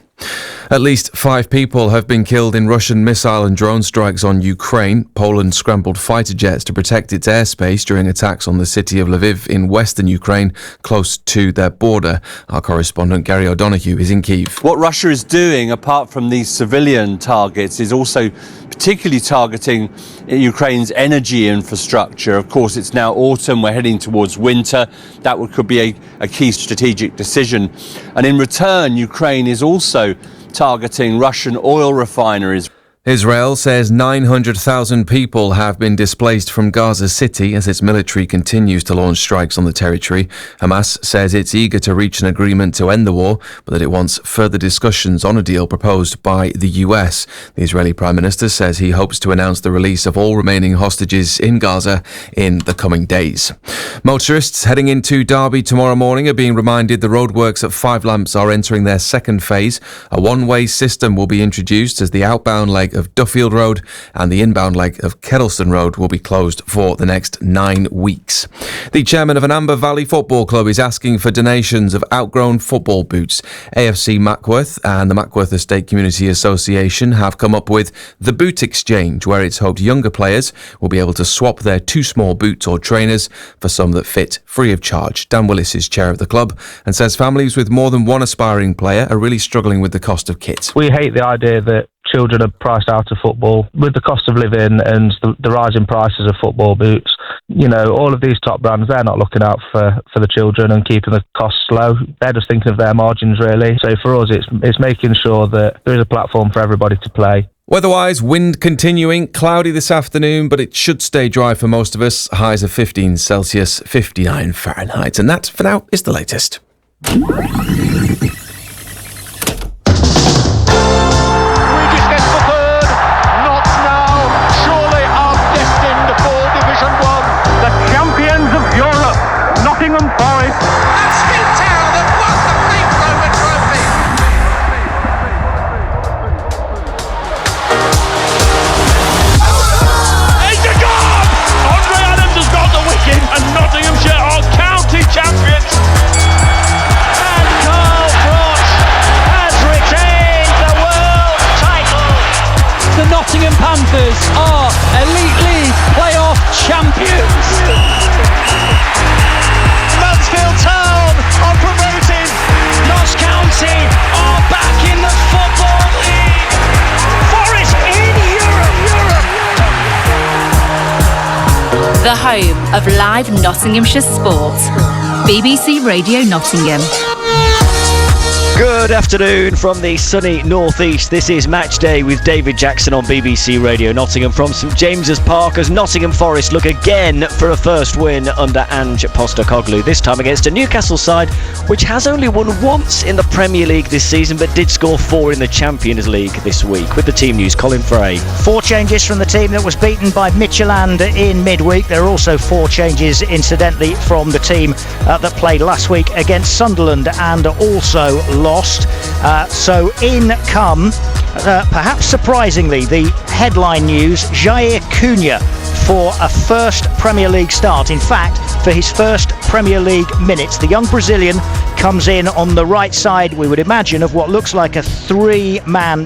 At least 5 people have been killed in Russian missile and drone strikes on Ukraine. Poland scrambled fighter jets to protect its airspace during attacks on the city of Lviv in western Ukraine, close to their border. Our correspondent Gary O'Donoghue is in Kyiv. What Russia is doing, apart from these civilian targets, is also particularly targeting Ukraine's energy infrastructure. Of course, it's now autumn, we're heading towards winter. That could be a key strategic decision. And in return, Ukraine is also targeting Russian oil refineries. Israel says 900,000 people have been displaced from Gaza City as its military continues to launch strikes on the territory. Hamas says it's eager to reach an agreement to end the war, but that it wants further discussions on a deal proposed by the US. The Israeli Prime Minister says he hopes to announce the release of all remaining hostages in Gaza in the coming days. Motorists heading into Derby tomorrow morning are being reminded the roadworks at Five Lamps are entering their second phase. A one-way system will be introduced as the outbound leg of Duffield Road and the inbound leg of Kettleston Road will be closed for the next 9 weeks. The chairman of an Amber Valley football club is asking for donations of outgrown football boots. AFC Mackworth and the Mackworth Estate Community Association have come up with the Boot Exchange, where it's hoped younger players will be able to swap their too small boots or trainers for some that fit free of charge. Dan Willis is chair of the club and says families with more than one aspiring player are really struggling with the cost of kit. We hate the idea that children are priced out of football with the cost of living and the rising prices of football boots. You know, all of these top brands, they're not looking out for the children and keeping the costs low. They're just thinking of their margins, really. So for us, it's making sure that there is a platform for everybody to play. Weather-wise, wind continuing, cloudy this afternoon, but it should stay dry for most of us. Highs of 15 Celsius, 59 Fahrenheit. And that, for now, is the latest. Nottingham Forest. That's Steve Tower that won the League Rover Trophy. It's a goal! Andre Adams has got the wicket and Nottinghamshire are county champions. And Carl Froch has retained the world title. The Nottingham Panthers are Elite League playoff champions. Town are promoted. Notts County are back in the Football League. Forest in Europe. The home of live Nottinghamshire sport. BBC Radio Nottingham. Good afternoon from the sunny northeast. This is Match Day with David Jackson on BBC Radio Nottingham from St James's Park as Nottingham Forest look again for a first win under Ange Postecoglou, this time against a Newcastle side which has only won once in the Premier League this season but did score 4 in the Champions League this week. With the team news, Colin Fray. 4 changes from the team that was beaten by Midtjylland in midweek. There are also 4 changes, incidentally, from the team that played last week against Sunderland and also lost. So in come, perhaps surprisingly, the headline news: Jair Cunha for a first Premier League start. In fact, for his first Premier League minutes, the young Brazilian comes in on the right side, we would imagine, of what looks like a 3-man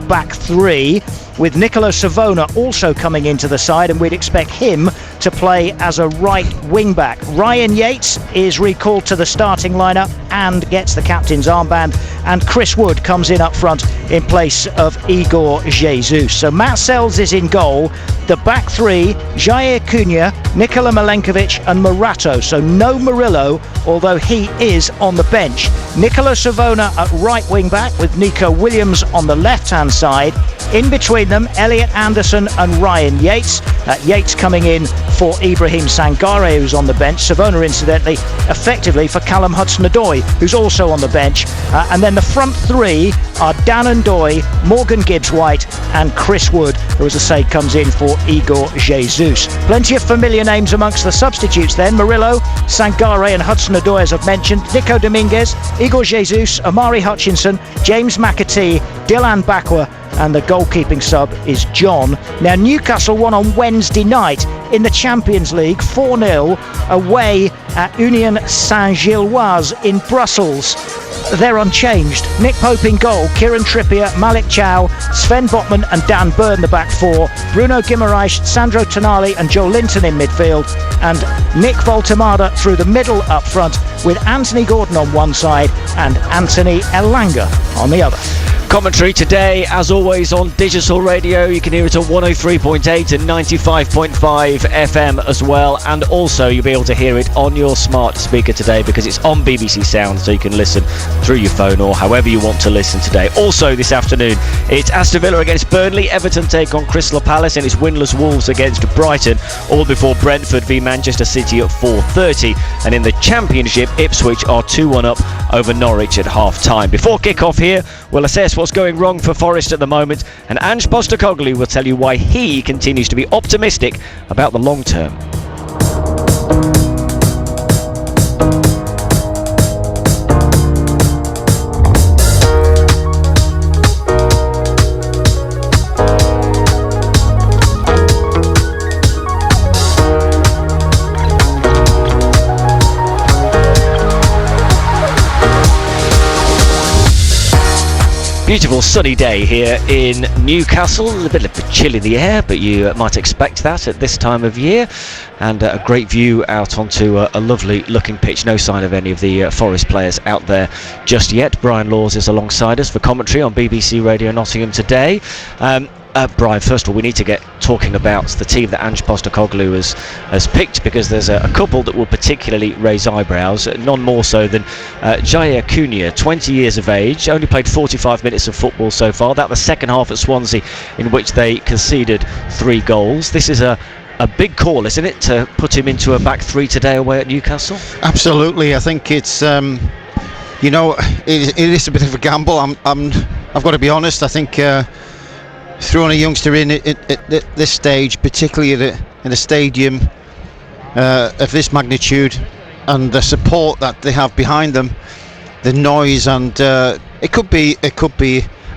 back 3, with Nicolo Savona also coming into the side, and we'd expect him to play as a right wing-back. Ryan Yates is recalled to the starting lineup and gets the captain's armband, and Chris Wood comes in up front in place of Igor Jesus. So Matt Sells is in goal. The back 3, Jair Cunha, Nikola Milenkovic and Morato. So no Murillo, although he is on the bench. Nicolo Savona at right wing-back with Nico Williams on the left-hand side. In between them, Elliot Anderson and Ryan Yates. Yates coming in for Ibrahim Sangare, who's on the bench. Savona, incidentally, effectively for Callum Hudson-Odoi, who's also on the bench. And then the front 3 are Dan Ndoye, Morgan Gibbs-White and Chris Wood, who, as I say, comes in for Igor Jesus. Plenty of familiar names amongst the substitutes then. Murillo, Sangare and Hudson-Odoi, as I've mentioned. Nico Dominguez, Igor Jesus, Amari Hutchinson, James McAtee, Dylan Bakwa, and the goalkeeping sub is John. Now, Newcastle won on Wednesday night in the Champions League 4-0 away at Union Saint-Gilloise in Brussels. They're unchanged. Nick Pope in goal, Kieran Trippier, Malik Chow, Sven Botman and Dan Burn the back 4, Bruno Guimaraes, Sandro Tonali and Joe Linton in midfield, and Nick Voltemada through the middle up front with Anthony Gordon on one side and Anthony Elanga on the other. Commentary today, as always, on digital radio. You can hear it on 103.8 and 95.5 FM as well, and also you'll be able to hear it on your smart speaker today because it's on BBC Sound, so you can listen through your phone or however you want to listen today. Also this afternoon, it's Aston Villa against Burnley, Everton take on Crystal Palace, and it's winless Wolves against Brighton, all before Brentford v Manchester City at 4:30. And in the Championship, Ipswich are 2-1 up over Norwich at half-time. Before kick-off here, we'll assess what's going wrong for Forest at the moment, and Ange Postecoglou will tell you why he continues to be optimistic about the long term. Beautiful sunny day here in Newcastle. A bit of a chill in the air, but you might expect that at this time of year. And a great view out onto a lovely looking pitch. No sign of any of the Forest players out there just yet. Brian Laws is alongside us for commentary on BBC Radio Nottingham today. Brian, first of all, we need to get talking about the team that Ange Postecoglou has picked, because there's a couple that will particularly raise eyebrows, none more so than Jair Cunha, 20 years of age, only played 45 minutes of football so far. That was the second half at Swansea, in which they conceded 3 goals. This is a big call, isn't it, to put him into a back three today away at Newcastle? Absolutely. I think it's it is a bit of a gamble. I've got to be honest. I think throwing a youngster in at this stage, particularly in a stadium of this magnitude, and the support that they have behind them, the noise, and it could be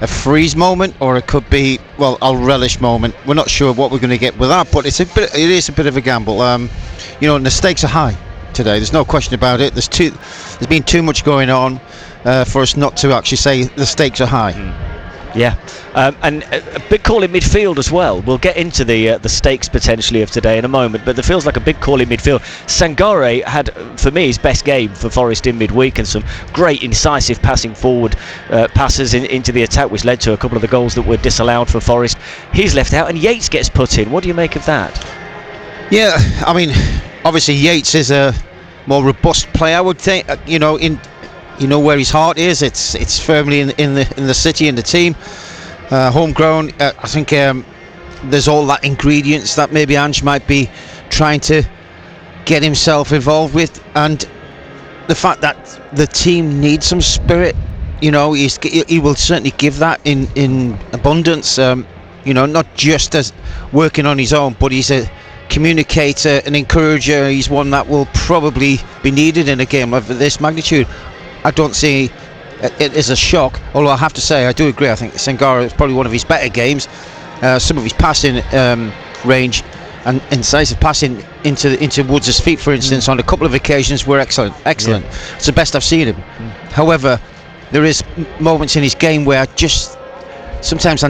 a freeze moment, or it could be, well, a relish moment. We're not sure what we're going to get with that, but it is a bit of a gamble. And the stakes are high today. There's no question about it. There's been too much going on for us not to actually say the stakes are high. Yeah, and a big call in midfield as well. We'll get into the stakes potentially of today in a moment, but there feels like a big call in midfield. Sangare had, for me, his best game for Forest in midweek, and some great incisive passing forward passes into the attack, which led to a couple of the goals that were disallowed for Forest. He's left out, and Yates gets put in. What do you make of that? Yeah, I mean, obviously Yates is a more robust player, I would think. Where his heart is. It's firmly in the city, in the team. Homegrown. I think there's all that ingredients that maybe Ange might be trying to get himself involved with, and the fact that the team needs some spirit. He will certainly give that in abundance. Not just as working on his own, but he's a communicator, an encourager. He's one that will probably be needed in a game of this magnitude. I don't see it as a shock, although I have to say I do agree. I think Sangare is probably one of his better games. Some of his passing range and incisive passing into Woods' feet, for instance, on a couple of occasions were excellent. Yeah. It's the best I've seen him. There is moments in his game where sometimes I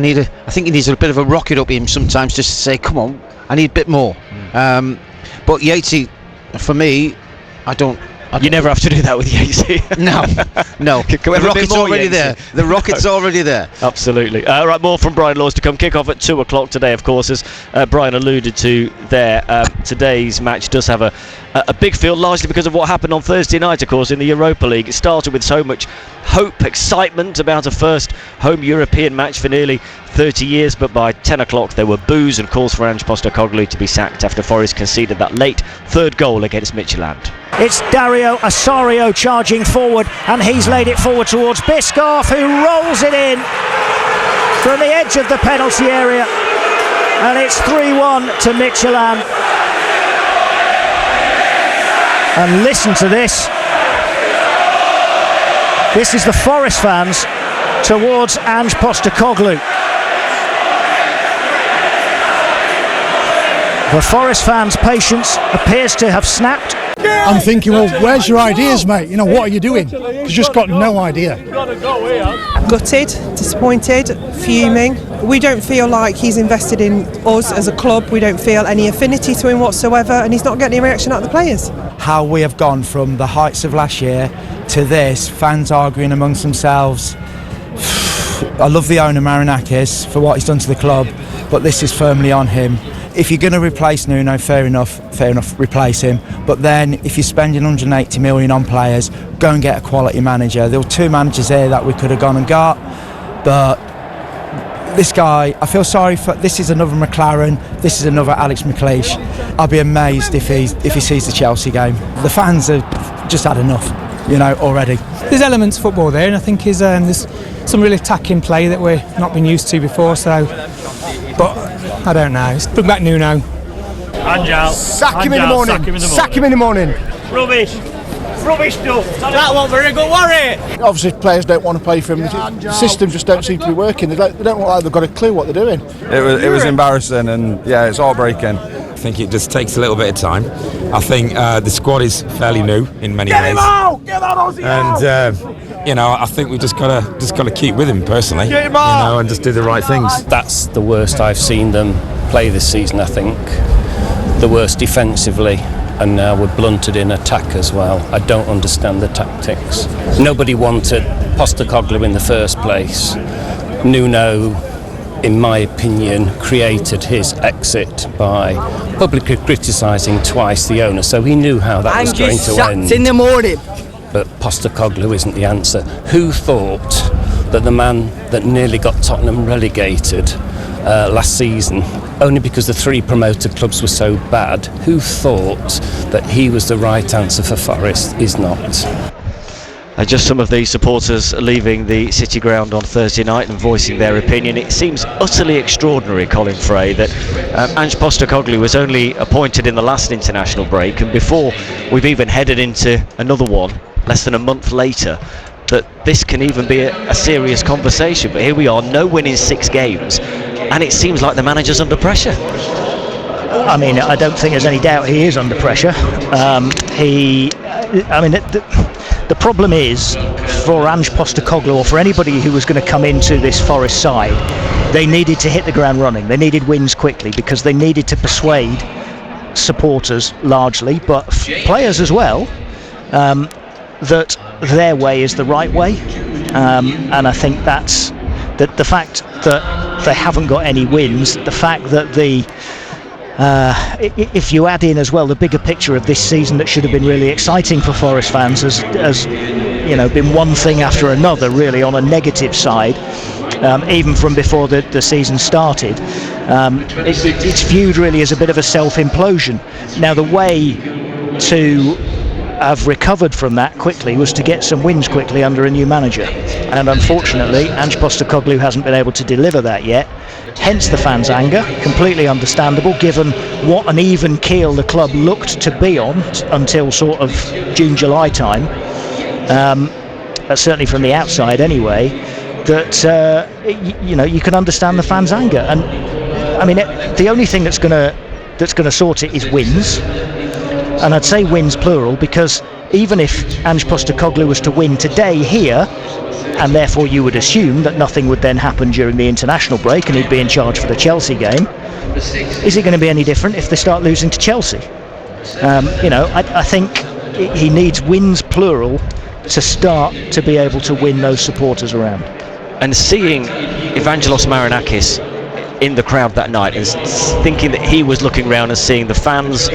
think he needs a bit of a rocket up him sometimes, just to say, come on, I need a bit more. But Yatesy, for me, you never have to do that with Yatesy. No. The rocket's already there. The rocket's already there. Absolutely. Right, more from Brian Laws to come. Kick off at 2 o'clock today, of course, as Brian alluded to there. Today's match does have a big feel, largely because of what happened on Thursday night, of course, in the Europa League. It started with so much hope, excitement about a first home European match for nearly 30 years, but by 10 o'clock there were boos and calls for Ange Postecoglou to be sacked after Forest conceded that late third goal against Midtjylland. It's Dario Osorio charging forward, and he's laid it forward towards Biscoff, who rolls it in from the edge of the penalty area, and it's 3-1 to Midtjylland. And listen to this. This is the Forest fans towards Ange Postecoglou. The Forest fans' patience appears to have snapped. I'm thinking, well, where's your ideas, mate? What are you doing? You've just got no idea. Gutted, disappointed, fuming. We don't feel like he's invested in us as a club. We don't feel any affinity to him whatsoever, and he's not getting any reaction out of the players. How we have gone from the heights of last year to this, fans arguing amongst themselves. I love the owner Marinakis for what he's done to the club, but this is firmly on him. If you're going to replace Nuno, fair enough, replace him. But then, if you're spending 180 million on players, go and get a quality manager. There were 2 managers there that we could have gone and got, but this guy, I feel sorry for. This is another McLaren. This is another Alex McLeish. I'll be amazed if he sees the Chelsea game. The fans have just had enough, already. There's elements of football there, and I think there's some really attacking play that we've not been used to before. So, but I don't know. Let's bring back Nuno. Angel. Sack him in the morning. Sack him in the morning. Rubbish stuff. That wasn't very good, was it? Obviously, players don't want to play for him. The system just don't seem to be working. They don't look like they've got a clue what they're doing. It was embarrassing, and it's heartbreaking. I think it just takes a little bit of time. I think the squad is fairly new in many ways. Get him out! Get that Aussie out! And I think we just gotta keep with him personally. Get him out! And just do the right things. That's the worst I've seen them play this season. I think the worst defensively. And now we're blunted in attack as well. I don't understand the tactics. Nobody wanted Postecoglou in the first place. Nuno, in my opinion, created his exit by publicly criticising twice the owner, so he knew how that was going to end. In the morning. But Postecoglou isn't the answer. Who thought that the man that nearly got Tottenham relegated last season, only because the 3 promoted clubs were so bad, who thought that he was the right answer for Forest is not. Just some of the supporters leaving the City Ground on Thursday night and voicing their opinion. It seems utterly extraordinary, Colin Frey, that Ange Postecoglou was only appointed in the last international break, and before we've even headed into another one, less than a month later, that this can even be a serious conversation. But here we are, no win in 6 games, and it seems like the manager's under pressure. I mean, I don't think there's any doubt he is under pressure. The problem is, for Ange Postecoglou, or for anybody who was going to come into this Forest side, they needed to hit the ground running. They needed wins quickly, because they needed to persuade supporters largely, but players as well, that their way is the right way. And I think that's the fact that they haven't got any wins, the fact that if you add in as well the bigger picture of this season that should have been really exciting for Forest fans has been one thing after another, really, on a negative side, even from before the season started. It's viewed really as a bit of a self-implosion. Now, the way to have recovered from that quickly was to get some wins quickly under a new manager, and unfortunately Ange Postecoglou hasn't been able to deliver that yet, hence the fans' anger. Completely understandable, given what an even keel the club looked to be on until sort of June-July time, certainly from the outside anyway, that you can understand the fans' anger. And I mean, the only thing that's going to sort it is wins. And I'd say wins plural, because even if Ange Postecoglou was to win today here, and therefore you would assume that nothing would then happen during the international break and he'd be in charge for the Chelsea game, is it going to be any different if they start losing to Chelsea? I think he needs wins plural to start to be able to win those supporters around. And seeing Evangelos Marinakis in the crowd that night and thinking that he was looking around and seeing the fans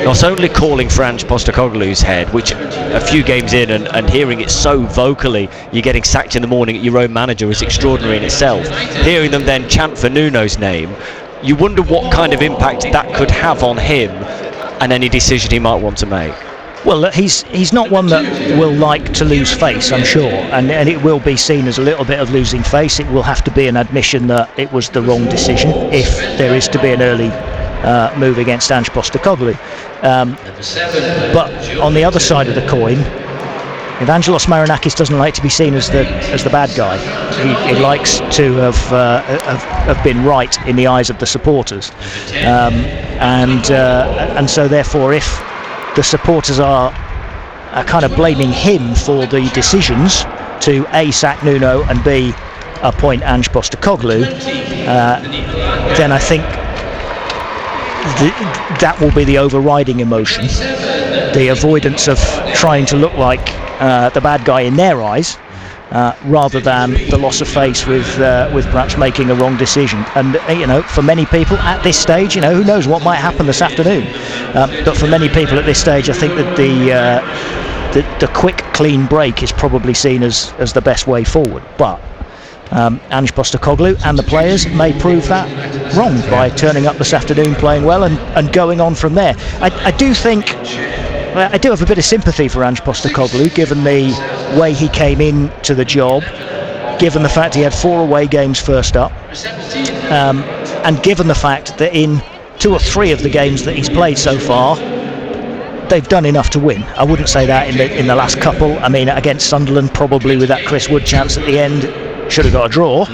not only calling for Ange Postecoglou's head, which a few games in, and hearing it so vocally, you're getting sacked in the morning at your own manager, is extraordinary in itself. Hearing them then chant for Nuno's name, you wonder what kind of impact that could have on him and any decision he might want to make. Well, he's not one that will like to lose face, I'm sure, and it will be seen as a little bit of losing face. It will have to be an admission that it was the wrong decision if there is to be an early move against Ange Postecoglou. But on the other side of the coin, Evangelos Marinakis doesn't like to be seen as the bad guy. He likes to have been right in the eyes of the supporters, and so therefore, if the supporters are kind of blaming him for the decisions to A, sack Nuno, and B, appoint Ange Postecoglou, then I think that will be the overriding emotion, the avoidance of trying to look like the bad guy in their eyes, rather than the loss of face with perhaps making a wrong decision. And for many people at this stage, who knows what might happen this afternoon. But for many people at this stage, I think that the quick, clean break is probably seen as the best way forward. But Ange Postecoglou and the players may prove that wrong by turning up this afternoon, playing well, and going on from there. I do have a bit of sympathy for Ange Postecoglou, given the way he came into the job, given the fact he had 4 away games first up, and given the fact that in 2 or 3 of the games that he's played so far, they've done enough to win. I wouldn't say that in the last couple. I mean, against Sunderland, probably with that Chris Wood chance at the end, should have got a draw.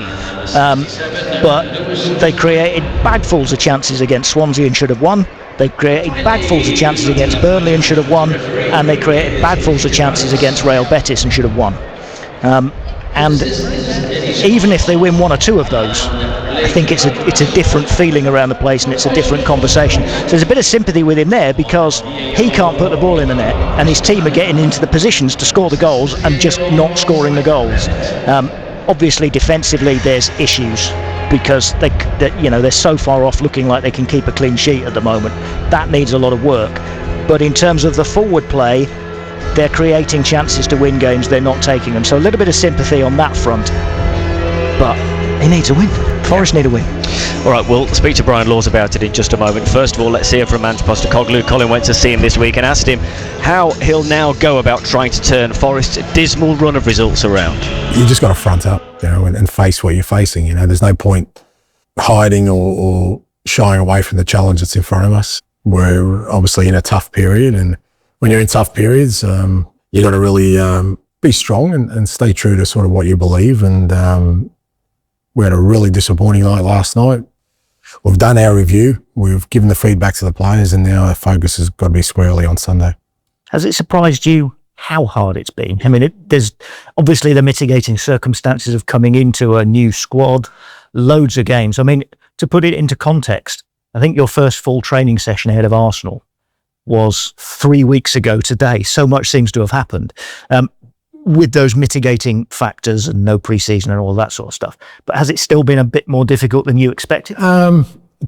But they created bagfuls of chances against Swansea and should have won. They created bagfuls of chances against Burnley and should have won. And they created bagfuls of chances against Real Betis and should have won. And even if they win 1 or 2 of those, I think it's a different feeling around the place and it's a different conversation. So there's a bit of sympathy with him there, because he can't put the ball in the net and his team are getting into the positions to score the goals and just not scoring the goals. Obviously defensively there's issues, because they're so far off looking like they can keep a clean sheet at the moment. That needs a lot of work. But in terms of the forward play, they're creating chances to win games, they're not taking them. So a little bit of sympathy on that front. But he needs a win. Forest need a win. All right, we'll speak to Brian Laws about it in just a moment. First of all, let's hear from Ange Postecoglou. Colin went to see him this week and asked him how he'll now go about trying to turn Forest's dismal run of results around. You just got to front up, and face what you're facing. There's no point hiding or shying away from the challenge that's in front of us. We're obviously in a tough period, and when you're in tough periods, you got to really be strong and stay true to sort of what you believe. And we had a really disappointing night last night. We've done our review. We've given the feedback to the players, and now our focus has got to be squarely on Sunday. Has it surprised you how hard it's been? I mean, there's obviously the mitigating circumstances of coming into a new squad, loads of games. I mean, to put it into context, I think your first full training session ahead of Arsenal was 3 weeks ago today. So much seems to have happened. With those mitigating factors and no pre-season and all that sort of stuff. But has it still been a bit more difficult than you expected?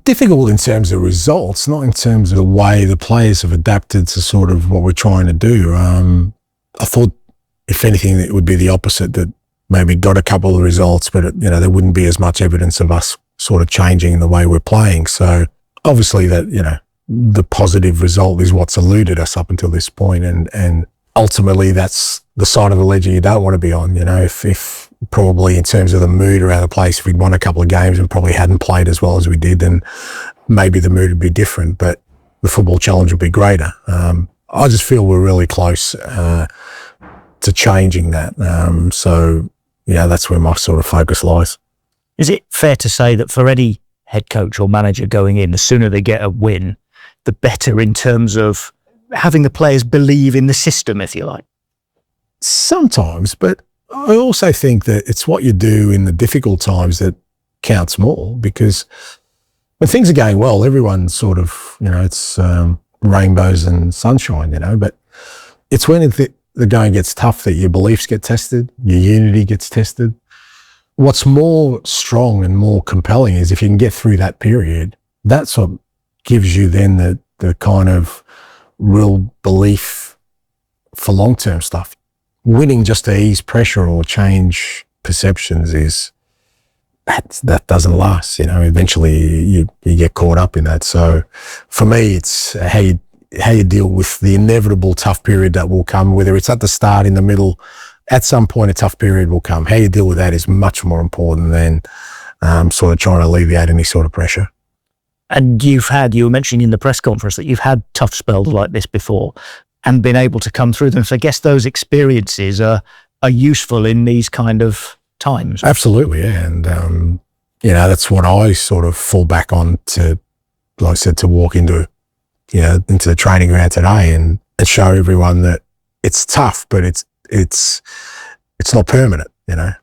Difficult in terms of results, not in terms of the way the players have adapted to sort of what we're trying to do. I thought, if anything, it would be the opposite, that maybe got a couple of results, but there wouldn't be as much evidence of us sort of changing the way we're playing. So obviously that, the positive result is what's eluded us up until this point, and ultimately that's the side of the ledger you don't want to be on. If probably in terms of the mood around the place, if we'd won a couple of games and probably hadn't played as well as we did, then maybe the mood would be different, but the football challenge would be greater. I just feel we're really close to changing that. So that's where my sort of focus lies. Is it fair to say that for any head coach or manager going in, the sooner they get a win, the better in terms of having the players believe in the system, if you like? Sometimes, but I also think that it's what you do in the difficult times that counts more, because when things are going well, everyone's sort of, it's rainbows and sunshine, but it's when the going gets tough that your beliefs get tested, your unity gets tested. What's more strong and more compelling is if you can get through that period, that's what gives you then the kind of real belief for long-term stuff. Winning just to ease pressure or change perceptions that doesn't last. Eventually you get caught up in that. So for me, it's how you deal with the inevitable tough period that will come, whether it's at the start, in the middle, at some point a tough period will come. How you deal with that is much more important than sort of trying to alleviate any sort of pressure. And you were mentioning in the press conference that you've had tough spells like this before and been able to come through them. So I guess those experiences are useful in these kind of times. Absolutely, yeah. And, that's what I sort of fall back on to, like I said, to walk into the training ground today and show everyone that it's tough, but it's not permanent.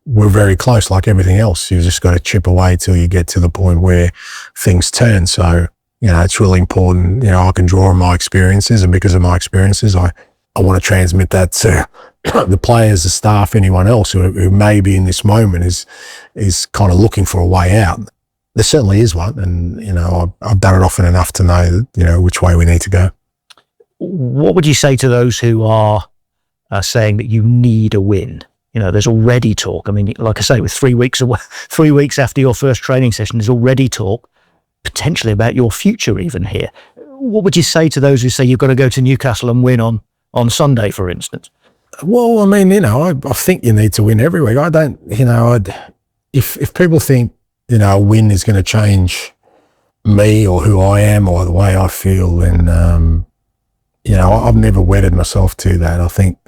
We're very close, like everything else. You've just got to chip away till you get to the point where things turn. So, it's really important. I can draw on my experiences, and because of my experiences, I I want to transmit that to the players, the staff, anyone else who maybe in this moment is kind of looking for a way out. There certainly is one, and I've done it often enough to know that, which way we need to go. What would you say to those who are saying that you need a win? There's already talk. I mean, like I say, with 3 weeks away, 3 weeks after your first training session, there's already talk potentially about your future even here. What would you say to those who say you've got to go to Newcastle and win on Sunday, for instance? Well, I mean, I think you need to win every week. I don't, if people think, a win is going to change me or who I am or the way I feel, then, I've never wedded myself to that. I think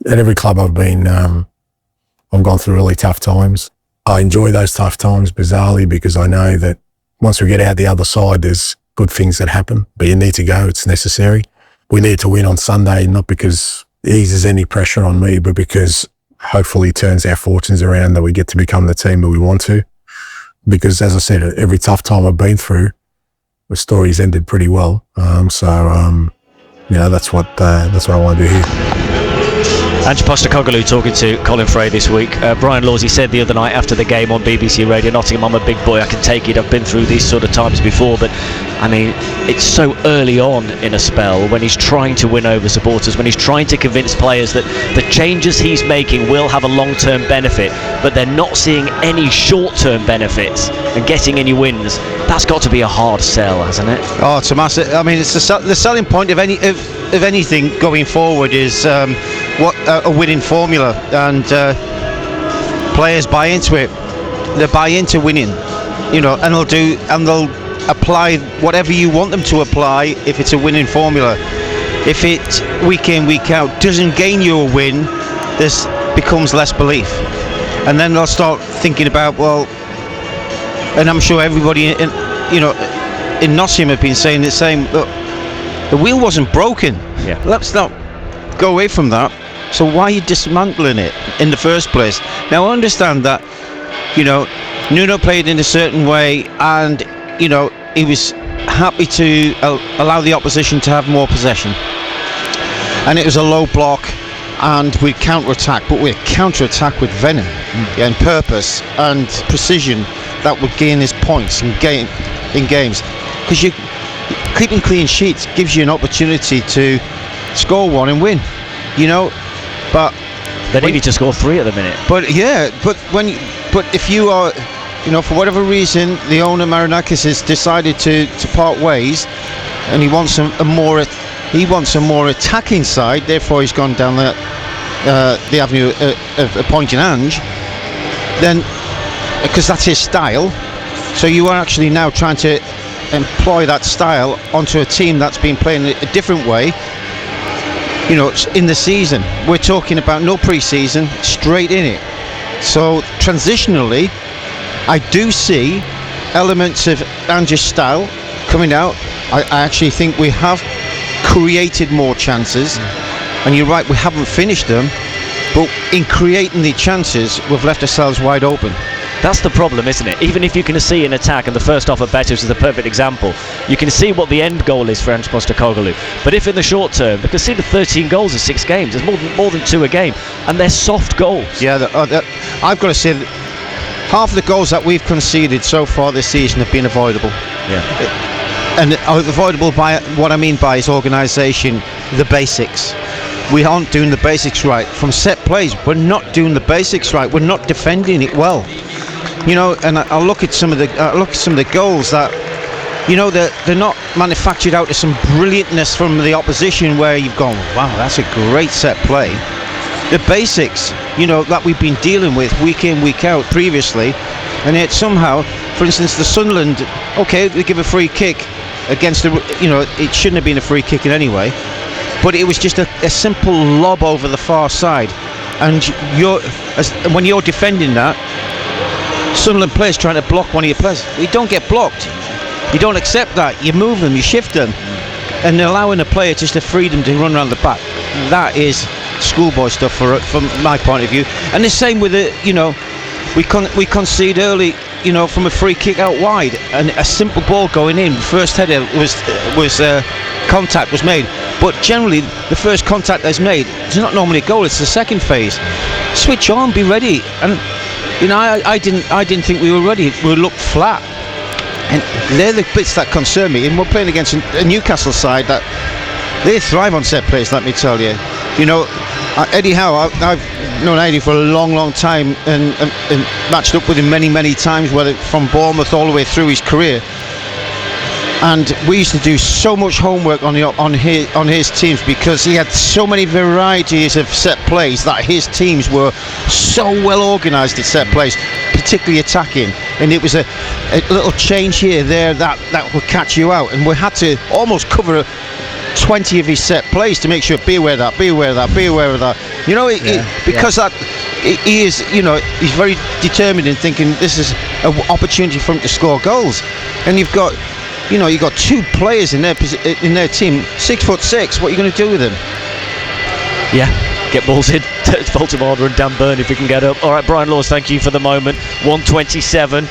at every club I've been, I've gone through really tough times. I enjoy those tough times bizarrely because I know that once we get out the other side, there's good things that happen, but you need to go. It's necessary. We need to win on Sunday, not because it eases any pressure on me, but because hopefully it turns our fortunes around that we get to become the team that we want to. Because as I said, every tough time I've been through, the story's ended pretty well. That's what I want to do here. Ange Postecoglou talking to Colin Fray this week. Brian Lawsey said the other night after the game on BBC Radio Nottingham, I'm a big boy, I can take it, I've been through these sort of times before, but I mean, it's so early on in a spell when he's trying to win over supporters, when he's trying to convince players that the changes he's making will have a long-term benefit, but they're not seeing any short-term benefits and getting any wins. That's got to be a hard sell, hasn't it? Oh, it's a massive. I mean, it's the selling point of anything going forward is a winning formula, and players buy into it. They buy into winning, and they'll apply whatever you want them to apply if it's a winning formula. If it week in, week out doesn't gain you a win, this becomes less belief, and then they'll start thinking about, well, and I'm sure everybody in Nottingham have been saying the same. Look, the wheel wasn't broken. Yeah. Let's not go away from that. So why are you dismantling it in the first place? Now I understand that, Nuno played in a certain way, and he was happy to allow the opposition to have more possession, and it was a low block, and we counter-attack, but we counter-attack with venom and purpose and precision that would gain his points in games, because you keeping clean sheets gives you an opportunity to score one and win, but they needed to score 3 at the minute. But if you are, for whatever reason, the owner Marinakis has decided to part ways, and he wants a more attacking side. Therefore, he's gone down the avenue of appointing Ange. Then, because that's his style, so you are actually now trying to employ that style onto a team that's been playing a different way. In the season, we're talking about no pre-season, straight in it. So transitionally, I do see elements of Ange's style coming out. I actually think we have created more chances, and you're right, we haven't finished them, but in creating the chances, we've left ourselves wide open. That's the problem, isn't it? Even if you can see an attack, and the first half of Betis is the perfect example, you can see what the end goal is for Ange Postecoglou. But if in the short term, they conceded 13 goals in 6 games, there's more than 2 a game, and they're soft goals. Yeah, I've got to say that half of the goals that we've conceded so far this season have been avoidable. Yeah. And avoidable by what I mean by is organisation, the basics. We aren't doing the basics right. From set plays, we're not doing the basics right. We're not defending it well. And I look at some of the goals that, they're not manufactured out of some brilliantness from the opposition where you've gone, wow, that's a great set play. The basics, that we've been dealing with week in, week out previously, and yet somehow, for instance, the Sunderland, okay, they give a free kick against it shouldn't have been a free kick in any way, but it was just a simple lob over the far side, and when you're defending that, Sunderland players trying to block one of your players, you don't get blocked. You don't accept that. You move them, you shift them, and allowing a player just the freedom to run around the back. That is schoolboy stuff from my point of view. And the same with we concede early from a free kick out wide, and a simple ball going in. First header was contact was made, but generally the first contact that's made is not normally a goal. It's the second phase. Switch on, be ready. And I didn't think we were ready. We looked flat, and they're the bits that concern me. And we're playing against a Newcastle side that they thrive on set plays. Let me tell you. Eddie Howe, I've known Eddie for a long time and matched up with him many times, whether from Bournemouth all the way through his career. And we used to do so much homework on his teams, because he had so many varieties of set plays that his teams were so well organised at set plays, particularly attacking. And it was a little change here, there, that would catch you out. And we had to almost cover 20 of his set plays to make sure, be aware of that. Because he is, he's very determined in thinking this is an opportunity for him to score goals. And you've got two players in their team, 6'6". What are you going to do with them? Yeah, get balls in to Baltimore and Dan Burn if we can get up. All right, Brian Laws, thank you for the moment. 1:27.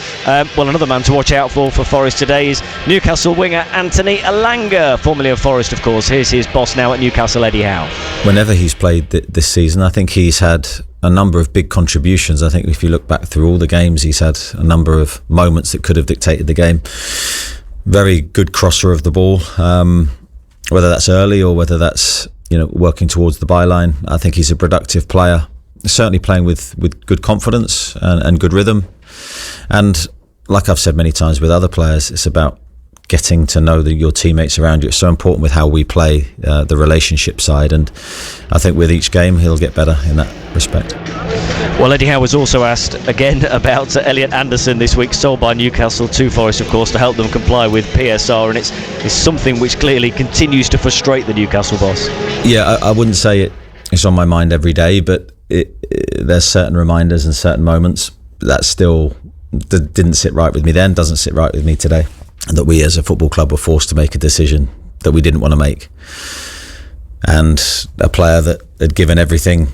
Well, another man to watch out for Forest today is Newcastle winger Anthony Elanga, formerly of Forest, of course. Here's his boss now at Newcastle, Eddie Howe. Whenever he's played this season, I think he's had a number of big contributions. I think if you look back through all the games, he's had a number of moments that could have dictated the game. Very good crosser of the ball, whether that's early or whether that's working towards the byline. I think he's a productive player, certainly playing with good confidence and good rhythm. And like I've said many times with other players, it's about getting to know your teammates around you. It's so important with how we play the relationship side, and I think with each game he'll get better in that respect. Well, Eddie Howe was also asked again about Elliot Anderson this week, sold by Newcastle to Forest, of course, to help them comply with PSR, and it's something which clearly continues to frustrate the Newcastle boss. Yeah, I wouldn't say it's on my mind every day, but there's certain reminders and certain moments that still didn't sit right with me then, doesn't sit right with me today, that we as a football club were forced to make a decision that we didn't want to make. And a player that had given everything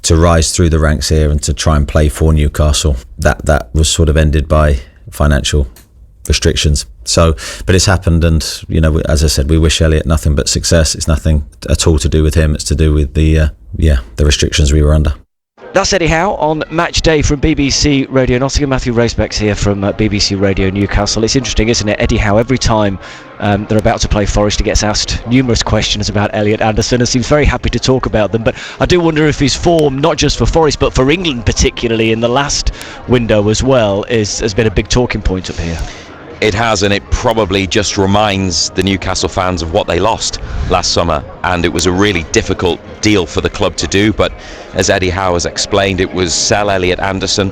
to rise through the ranks here and to try and play for Newcastle, that was sort of ended by financial restrictions. So, but it's happened, and as I said, we wish Elliot nothing but success. It's nothing at all to do with him. It's to do with the restrictions we were under. That's Eddie Howe on Match Day from BBC Radio Nottingham. Matthew Racebeck's here from BBC Radio Newcastle. It's interesting, isn't it? Eddie Howe, every time they're about to play Forest, he gets asked numerous questions about Elliot Anderson and seems very happy to talk about them. But I do wonder if his form, not just for Forest, but for England particularly in the last window as well, has been a big talking point up here. It has, and it probably just reminds the Newcastle fans of what they lost last summer, and it was a really difficult deal for the club to do. But as Eddie Howe has explained, it was sell Elliot Anderson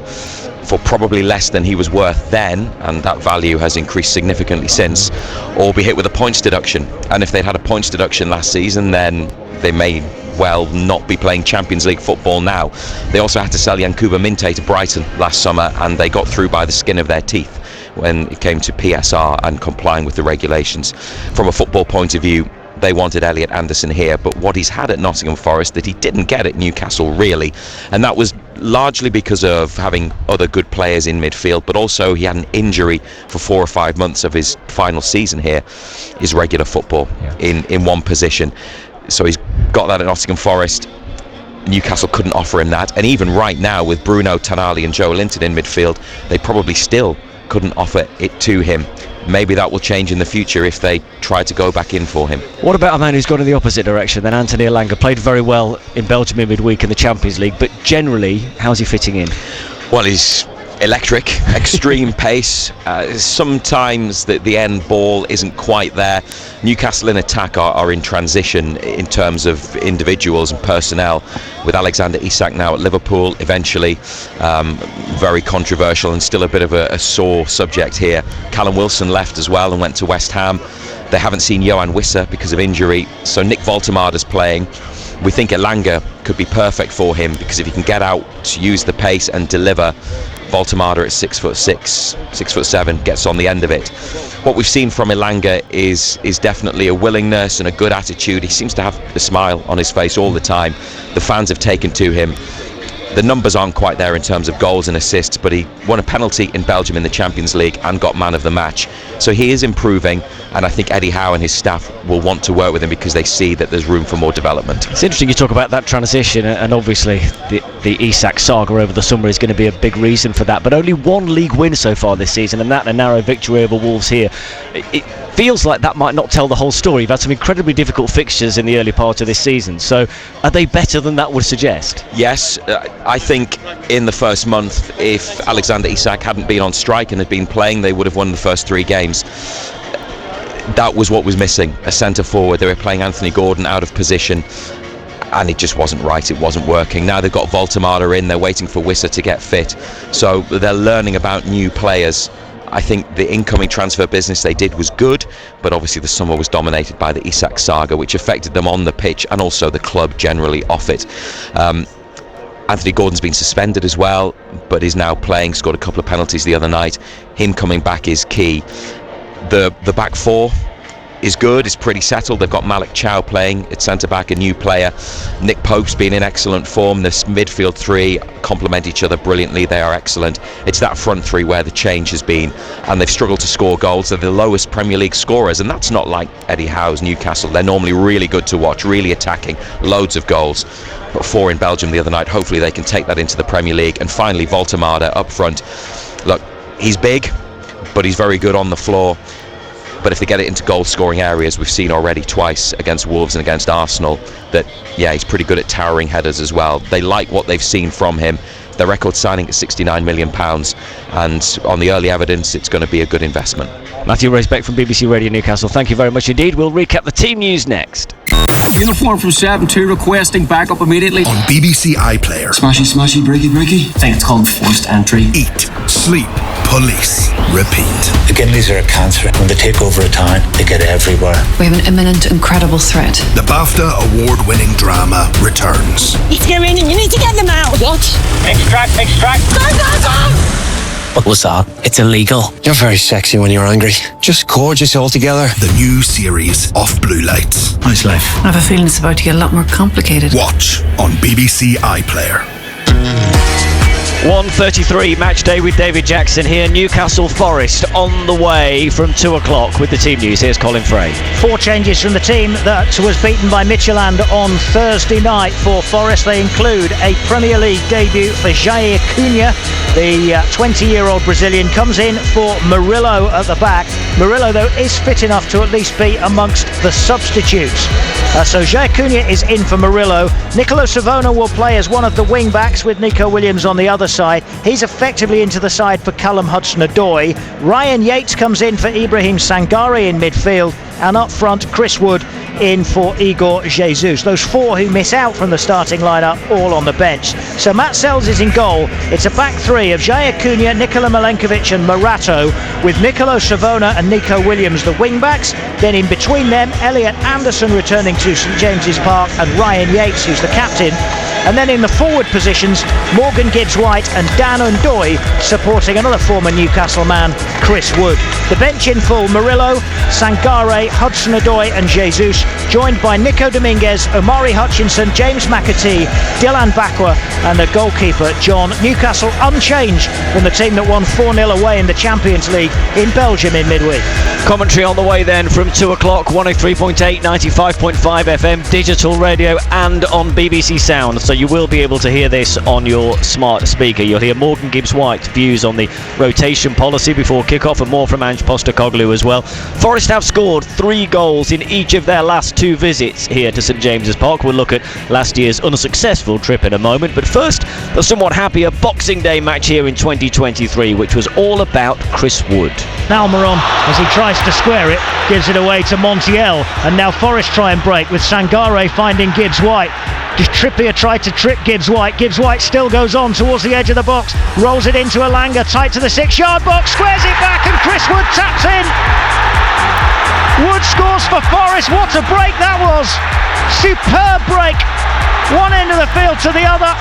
for probably less than he was worth then, and that value has increased significantly since, or be hit with a points deduction. And if they'd had a points deduction last season, then they may well not be playing Champions League football now. They also had to sell Yankuba Minte to Brighton last summer, and they got through by the skin of their teeth when it came to PSR and complying with the regulations. From a football point of view, they wanted Elliot Anderson here, but what he's had at Nottingham Forest that he didn't get at Newcastle really, and that was largely because of having other good players in midfield, but also he had an injury for 4 or 5 months of his final season here, his regular football in one position. So he's got that at Nottingham Forest. Newcastle couldn't offer him that, and even right now with Bruno Tonali and Joe Linton in midfield, they probably still couldn't offer it to him. Maybe that will change in the future if they try to go back in for him. What about a man who's gone in the opposite direction then? Anthony Elanga played very well in Belgium in midweek in the Champions League, but generally, how's he fitting in? Well, he's electric, extreme pace. Sometimes the end ball isn't quite there. Newcastle in attack are in transition in terms of individuals and personnel, with Alexander Isak now at Liverpool eventually. Very controversial and still a bit of a sore subject here. Callum Wilson left as well and went to West Ham. They haven't seen Johan Wissa because of injury, so Nick Voltemada's playing. We think Elanga could be perfect for him because if he can get out to use the pace and deliver, Voltemada at 6'6", 6'7", gets on the end of it. What we've seen from Elanga is definitely a willingness and a good attitude. He seems to have a smile on his face all the time. The fans have taken to him. the numbers aren't quite there in terms of goals and assists, but he won a penalty in Belgium in the Champions League and got man of the match. So he is improving, and I think Eddie Howe and his staff will want to work with him because they see that there's room for more development. It's interesting you talk about that transition, and obviously the Isak saga over the summer is going to be a big reason for that, but only one league win so far this season, and that a narrow victory over Wolves here. It feels like that might not tell the whole story. You've had some incredibly difficult fixtures in the early part of this season, so are they better than that would suggest? Yes, I think in the first month, if Alexander Isak hadn't been on strike and had been playing, they would have won the first 3 games. That was what was missing, a centre forward. They were playing Anthony Gordon out of position, and it just wasn't right, it wasn't working. Now they've got Voltemada in, they're waiting for Wissa to get fit, so they're learning about new players. I think the incoming transfer business they did was good, but obviously the summer was dominated by the Isak saga, which affected them on the pitch and also the club generally off it. Anthony Gordon's been suspended as well, but is now playing, scored a couple of penalties the other night. Him coming back is key. The back four is good, it's pretty settled. They've got Malik Chow playing at centre-back, a new player. Nick Pope's been in excellent form. This midfield 3 complement each other brilliantly. They are excellent. It's that front 3 where the change has been, and they've struggled to score goals. They're the lowest Premier League scorers, and that's not like Eddie Howe's Newcastle. They're normally really good to watch, really attacking, loads of goals. But 4 in Belgium the other night. Hopefully they can take that into the Premier League. And finally, Voltemada up front. Look, he's big, but he's very good on the floor. But if they get it into goal-scoring areas, we've seen already twice against Wolves and against Arsenal that, yeah, he's pretty good at towering headers as well. They like what they've seen from him. Their record signing at £69 million, and on the early evidence, it's going to be a good investment. Matthew Racebeck from BBC Radio Newcastle, thank you very much indeed. We'll recap the team news next. Uniform from 7-2 requesting backup immediately. On BBC iPlayer. Smashy, smashy, breaky, breaky. I think it's called forced entry. Eat, sleep, police, repeat. The Guineas are a cancer. When they take over a town, they get everywhere. We have an imminent, incredible threat. The BAFTA award-winning drama returns. You need to get in and you need to get them out. What? Extract. Go, go, go! What was that? It's illegal. You're very sexy when you're angry. Just gorgeous altogether. The new series, Off Blue Lights. How's life? I have a feeling it's about to get a lot more complicated. Watch on BBC iPlayer. 1:33 match day with David Jackson here. Newcastle Forest on the way from 2 o'clock with the team news. Here's Colin Fray. 4 changes from the team that was beaten by Midtjylland on Thursday night for Forest. They include a Premier League debut for Jair Cunha. The 20-year-old Brazilian comes in for Murillo at the back. Murillo, though, is fit enough to at least be amongst the substitutes. So Jair Cunha is in for Murillo. Nicolo Savona will play as one of the wing-backs with Nico Williams on the other side. He's effectively into the side for Callum Hudson-Odoi. Ryan Yates comes in for Ibrahim Sangare in midfield, and up front Chris Wood in for Igor Jesus. Those 4 who miss out from the starting lineup all on the bench. So Matt Sells is in goal. It's a back 3 of Jair Cunha, Nikola Milenkovic and Morato, with Nicolo Savona and Nico Williams the wing backs. Then in between them, Elliot Anderson returning to St James's Park, and Ryan Yates, who's the captain. And then in the forward positions, Morgan Gibbs-White and Dan Undoy supporting another former Newcastle man, Chris Wood. The bench in full: Murillo, Sangare, Hudson-Odoi and Jesus, joined by Nico Dominguez, Omari Hutchinson, James McAtee, Dylan Bakwa and the goalkeeper John. Newcastle unchanged from the team that won 4-0 away in the Champions League in Belgium in midweek. Commentary on the way then from 2 o'clock, 103.8, 95.5 FM, digital radio and on BBC Sound. So you will be able to hear this on your smart speaker. You'll hear Morgan Gibbs-White's views on the rotation policy before kick-off, and more from Ange Postecoglou as well. Forest have scored 3 goals in each of their last 2 visits here to St James's Park. We'll look at last year's unsuccessful trip in a moment, but first, the somewhat happier Boxing Day match here in 2023, which was all about Chris Wood. Almiron, as he tries to square it, gives it away to Montiel, and now Forest try and break with Sangare finding Gibbs-White. Trippier tried to trip Gibbs-White. Gibbs-White still goes on towards the edge of the box, rolls it into Elanga, tight to the 6-yard box, squares it back, and Chris Wood taps in. Wood scores for Forest. What a break that was! Superb break. One end of the field to the other,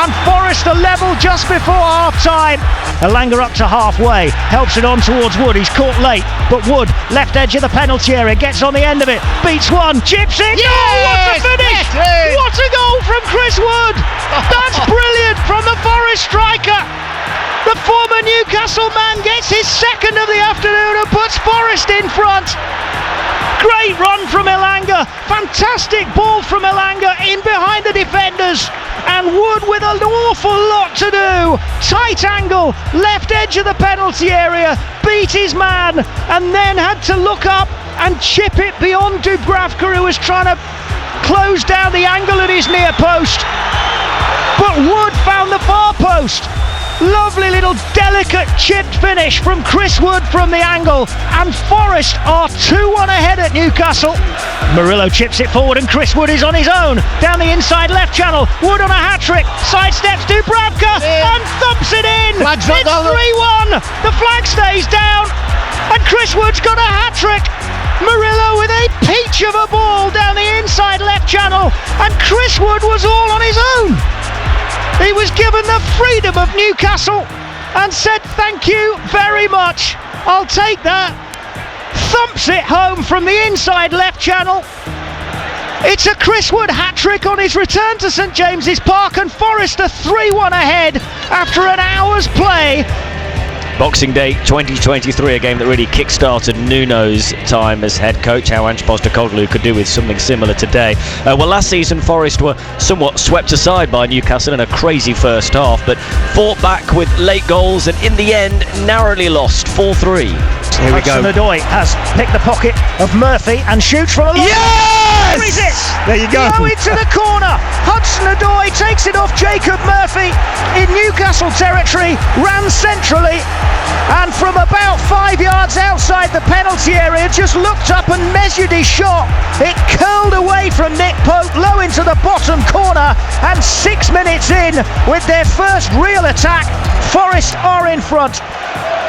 and Forest are level just before half-time. Elanga up to halfway, helps it on towards Wood. He's caught late, but Wood, left edge of the penalty area, gets on the end of it, beats one, chips it. Yes! Oh, what a finish! Yes! What a goal from Chris Wood! That's brilliant! Forest striker. The former Newcastle man gets his second of the afternoon and puts Forest in front. Great run from Elanga, fantastic ball from Elanga in behind the defenders, and Wood with an awful lot to do. Tight angle, left edge of the penalty area, beat his man, and then had to look up and chip it beyond Dubravka, who was trying to close down the angle at his near post. But Wood found the far post. Lovely little delicate chipped finish from Chris Wood from the angle, and Forest are 2-1 ahead at Newcastle. Murillo chips it forward and Chris Wood is on his own down the inside left channel. Wood on a hat-trick, sidesteps Dubravka and thumps it in. It's 3-1. The flag stays down and Chris Wood's got a hat-trick. Murillo with a peach of a ball down the inside left channel, and Chris Wood was all on his own. He was given the freedom of Newcastle and said thank you very much, I'll take that. Thumps it home from the inside left channel. It's a Chris Wood hat-trick on his return to St James's Park, and Forest are 3-1 ahead after an hour's play. Boxing Day 2023, a game that really kick-started Nuno's time as head coach. How Ange Postecoglou could do with something similar today. Well, last season Forest were somewhat swept aside by Newcastle in a crazy first half, but fought back with late goals and in the end narrowly lost 4-3. Here we go. Hudson-Odoi has picked the pocket of Murphy and shoots from a long... Yes! Where is it? There you go. Low into the corner. Hudson-Odoi takes it off Jacob Murphy in Newcastle territory, ran centrally, and from about 5 yards outside the penalty area just looked up and measured his shot. It curled away from Nick Pope low into the bottom corner, and 6 minutes in with their first real attack, Forest are in front.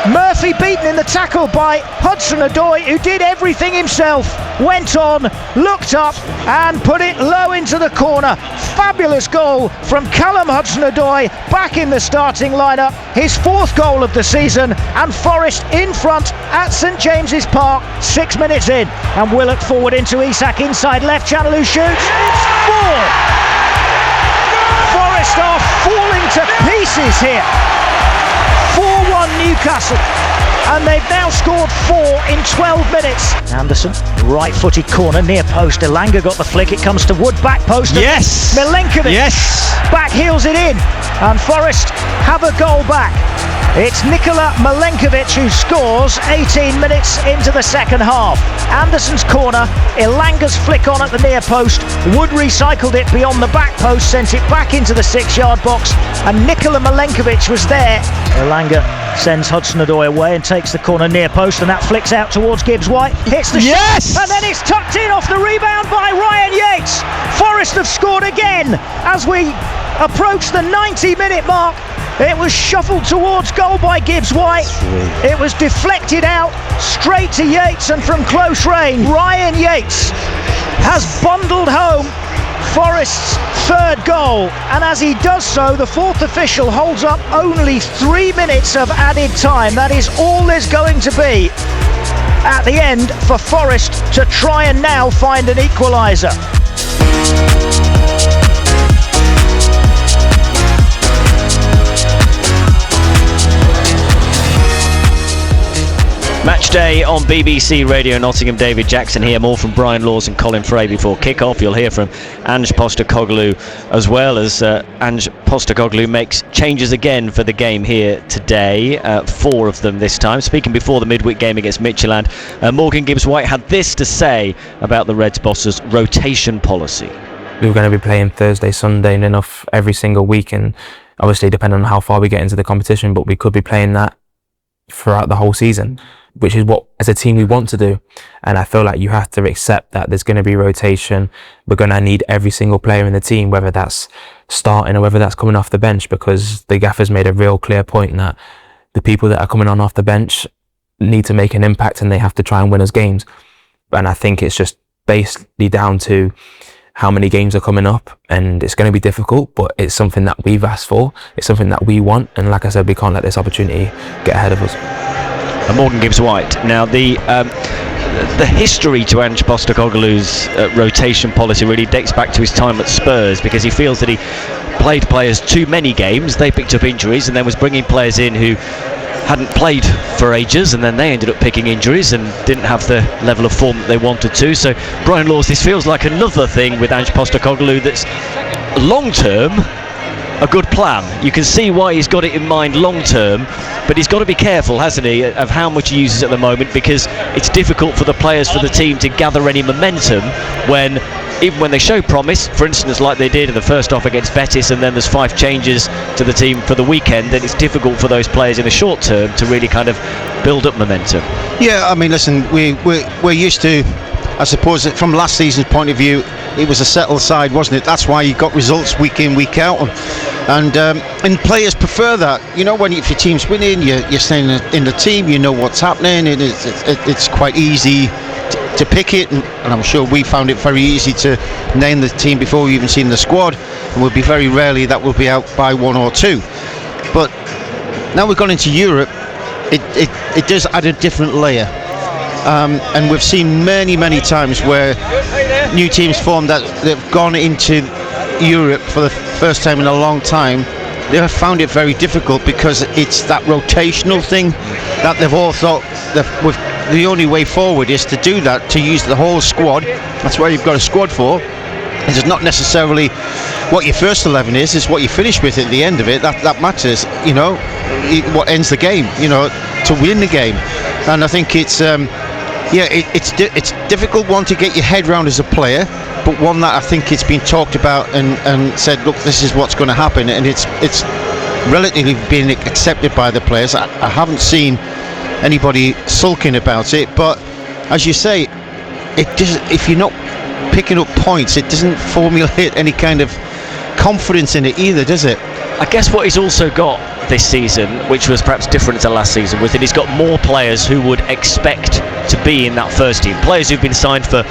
Murphy beaten in the tackle by Hudson-Odoi, who did everything himself, went on, looked up and put it low into the corner. Fabulous goal from Callum Hudson-Odoi, back in the starting lineup, his fourth goal of the season, and Forest in front at St James's Park 6 minutes in. And Willock forward into Isak inside left channel, who shoots. It's 4! Forest are falling to pieces here. 4-1 Newcastle, and they've now scored 4 in 12 minutes. Anderson, right-footed corner, near post. Elanga got the flick. It comes to Wood, back post. Yes! Milenkovic. Yes! Back heels it in, and Forest have a goal back. It's Nikola Milenkovic who scores 18 minutes into the second half. Anderson's corner, Elanga's flick on at the near post. Wood recycled it beyond the back post, sent it back into the 6-yard box, and Nikola Milenkovic was there. Elanga sends Hudson-Odoi away and takes the corner near post, and that flicks out towards Gibbs-White. Hits the yes! shot, and then it's tucked in off the rebound by Ryan Yates. Forest have scored again as we approach the 90-minute mark. It was shuffled towards goal by Gibbs-White. It was deflected out straight to Yates, and from close range, Ryan Yates has bundled home Forest's third goal, and as he does so, the fourth official holds up only 3 minutes of added time. That is all there's going to be at the end for Forest to try and now find an equaliser. Match day on BBC Radio Nottingham. David Jackson here. More from Brian Laws and Colin Fray before kick-off. You'll hear from Ange Postecoglou, as well as Ange Postecoglou makes changes again for the game here today. 4 of them this time. Speaking before the midweek game against Midtjylland, Morgan Gibbs-White had this to say about the Reds boss's rotation policy. We were going to be playing Thursday, Sunday and enough every single week, and obviously depending on how far we get into the competition, but we could be playing that throughout the whole season, which is what as a team we want to do. And I feel like you have to accept that there's going to be rotation. We're going to need every single player in the team, whether that's starting or whether that's coming off the bench, because the gaffer's made a real clear point that the people that are coming on off the bench need to make an impact and they have to try and win us games. And I think it's just basically down to how many games are coming up, and it's going to be difficult, but it's something that we've asked for, it's something that we want, and like I said, we can't let this opportunity get ahead of us. Morgan Gibbs-White. Now the history to Ange Postecoglou's rotation policy really dates back to his time at Spurs, because he feels that he played players too many games. They picked up injuries and then was bringing players in who hadn't played for ages, and then they ended up picking injuries and didn't have the level of form that they wanted to. So Brian Laws, this feels like another thing with Ange Postecoglou that's long term a good plan. You can see why he's got it in mind long term, but he's got to be careful, hasn't he, of how much he uses at the moment, because it's difficult for the players, for the team to gather any momentum when, even when they show promise, for instance like they did in the first half against Betis, and then there's 5 changes to the team for the weekend, then it's difficult for those players in the short term to really kind of build up momentum. Yeah, I mean, listen, we're used to, I suppose, from last season's point of view, it was a settled side, wasn't it? That's why you got results week in, week out, and players prefer that. You know, when if your team's winning, you're staying in the team, you know what's happening, and it's quite easy to pick it, and I'm sure we found it very easy to name the team before we even seen the squad, and we'll be very rarely that will be out by 1 or 2. But now we've gone into Europe, it does add a different layer. And we've seen many times where new teams formed that they've gone into Europe for the first time in a long time. They have found it very difficult because it's that rotational thing that they've all thought that the only way forward is to do that, to use the whole squad. That's what you've got a squad for. It's not necessarily what your first 11 is, it's what you finish with at the end of it that matters, you know, what ends the game, you know, to win the game. And I think it's it's difficult one to get your head round as a player, but one that I think it's been talked about and said, look, this is what's going to happen, and it's relatively been accepted by the players. I haven't seen anybody sulking about it, but as you say, if you're not picking up points, it doesn't formulate any kind of confidence in it either, does it? I guess what he's also got this season, which was perhaps different to last season, was that he's got more players who would expect to be in that first team. Players who've been signed for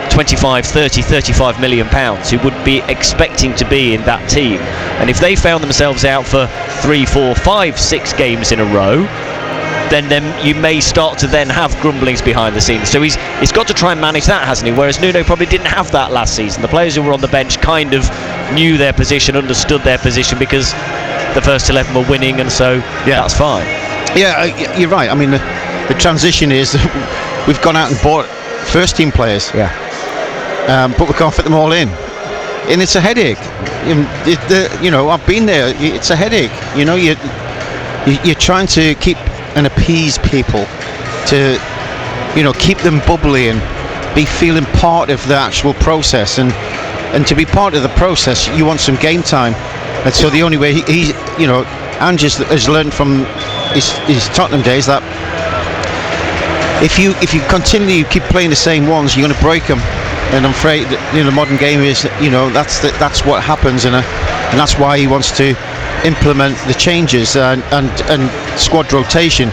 25, 30, 35 million pounds, who would be expecting to be in that team. And if they found themselves out for 3, 4, 5, 6 games in a row, then you may start to then have grumblings behind the scenes. So he's got to try and manage that, hasn't he? Whereas Nuno probably didn't have that last season. The players who were on the bench kind of knew their position, understood their position, because the first 11 were winning, and so that's fine. Yeah, you're right. I mean, the transition is we've gone out and bought first team players. Yeah. But we can't fit them all in. And it's a headache. You know, I've been there. It's a headache. You know, you're trying to keep and appease people, to, you know, keep them bubbly and be feeling part of the actual process, and to be part of the process you want some game time. And so the only way he you know, Ange has learned from his Tottenham days that if you continue keep playing the same ones, you're going to break them. And I'm afraid that, you know, the modern game is, you know, that's what happens, and that's why he wants to implement the changes and squad rotation.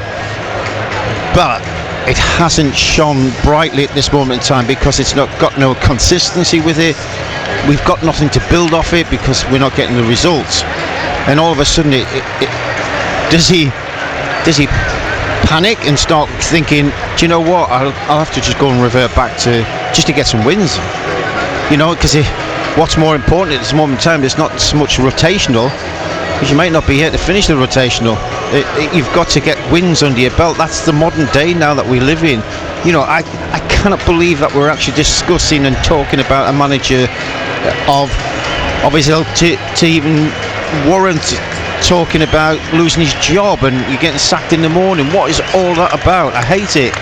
But it hasn't shone brightly at this moment in time because it's not got no consistency with it. We've got nothing to build off it because we're not getting the results. And all of a sudden, does he panic and start thinking, do you know what, I'll have to just go and revert back to just to get some wins, you know, because what's more important at this moment in time is not so much rotational, because you might not be here to finish the rotational. You've got to get wins under your belt. That's the modern day now that we live in. You know, I cannot believe that we're actually discussing and talking about a manager of his ilk to even warrant talking about losing his job and you're getting sacked in the morning. What is all that about? I hate it,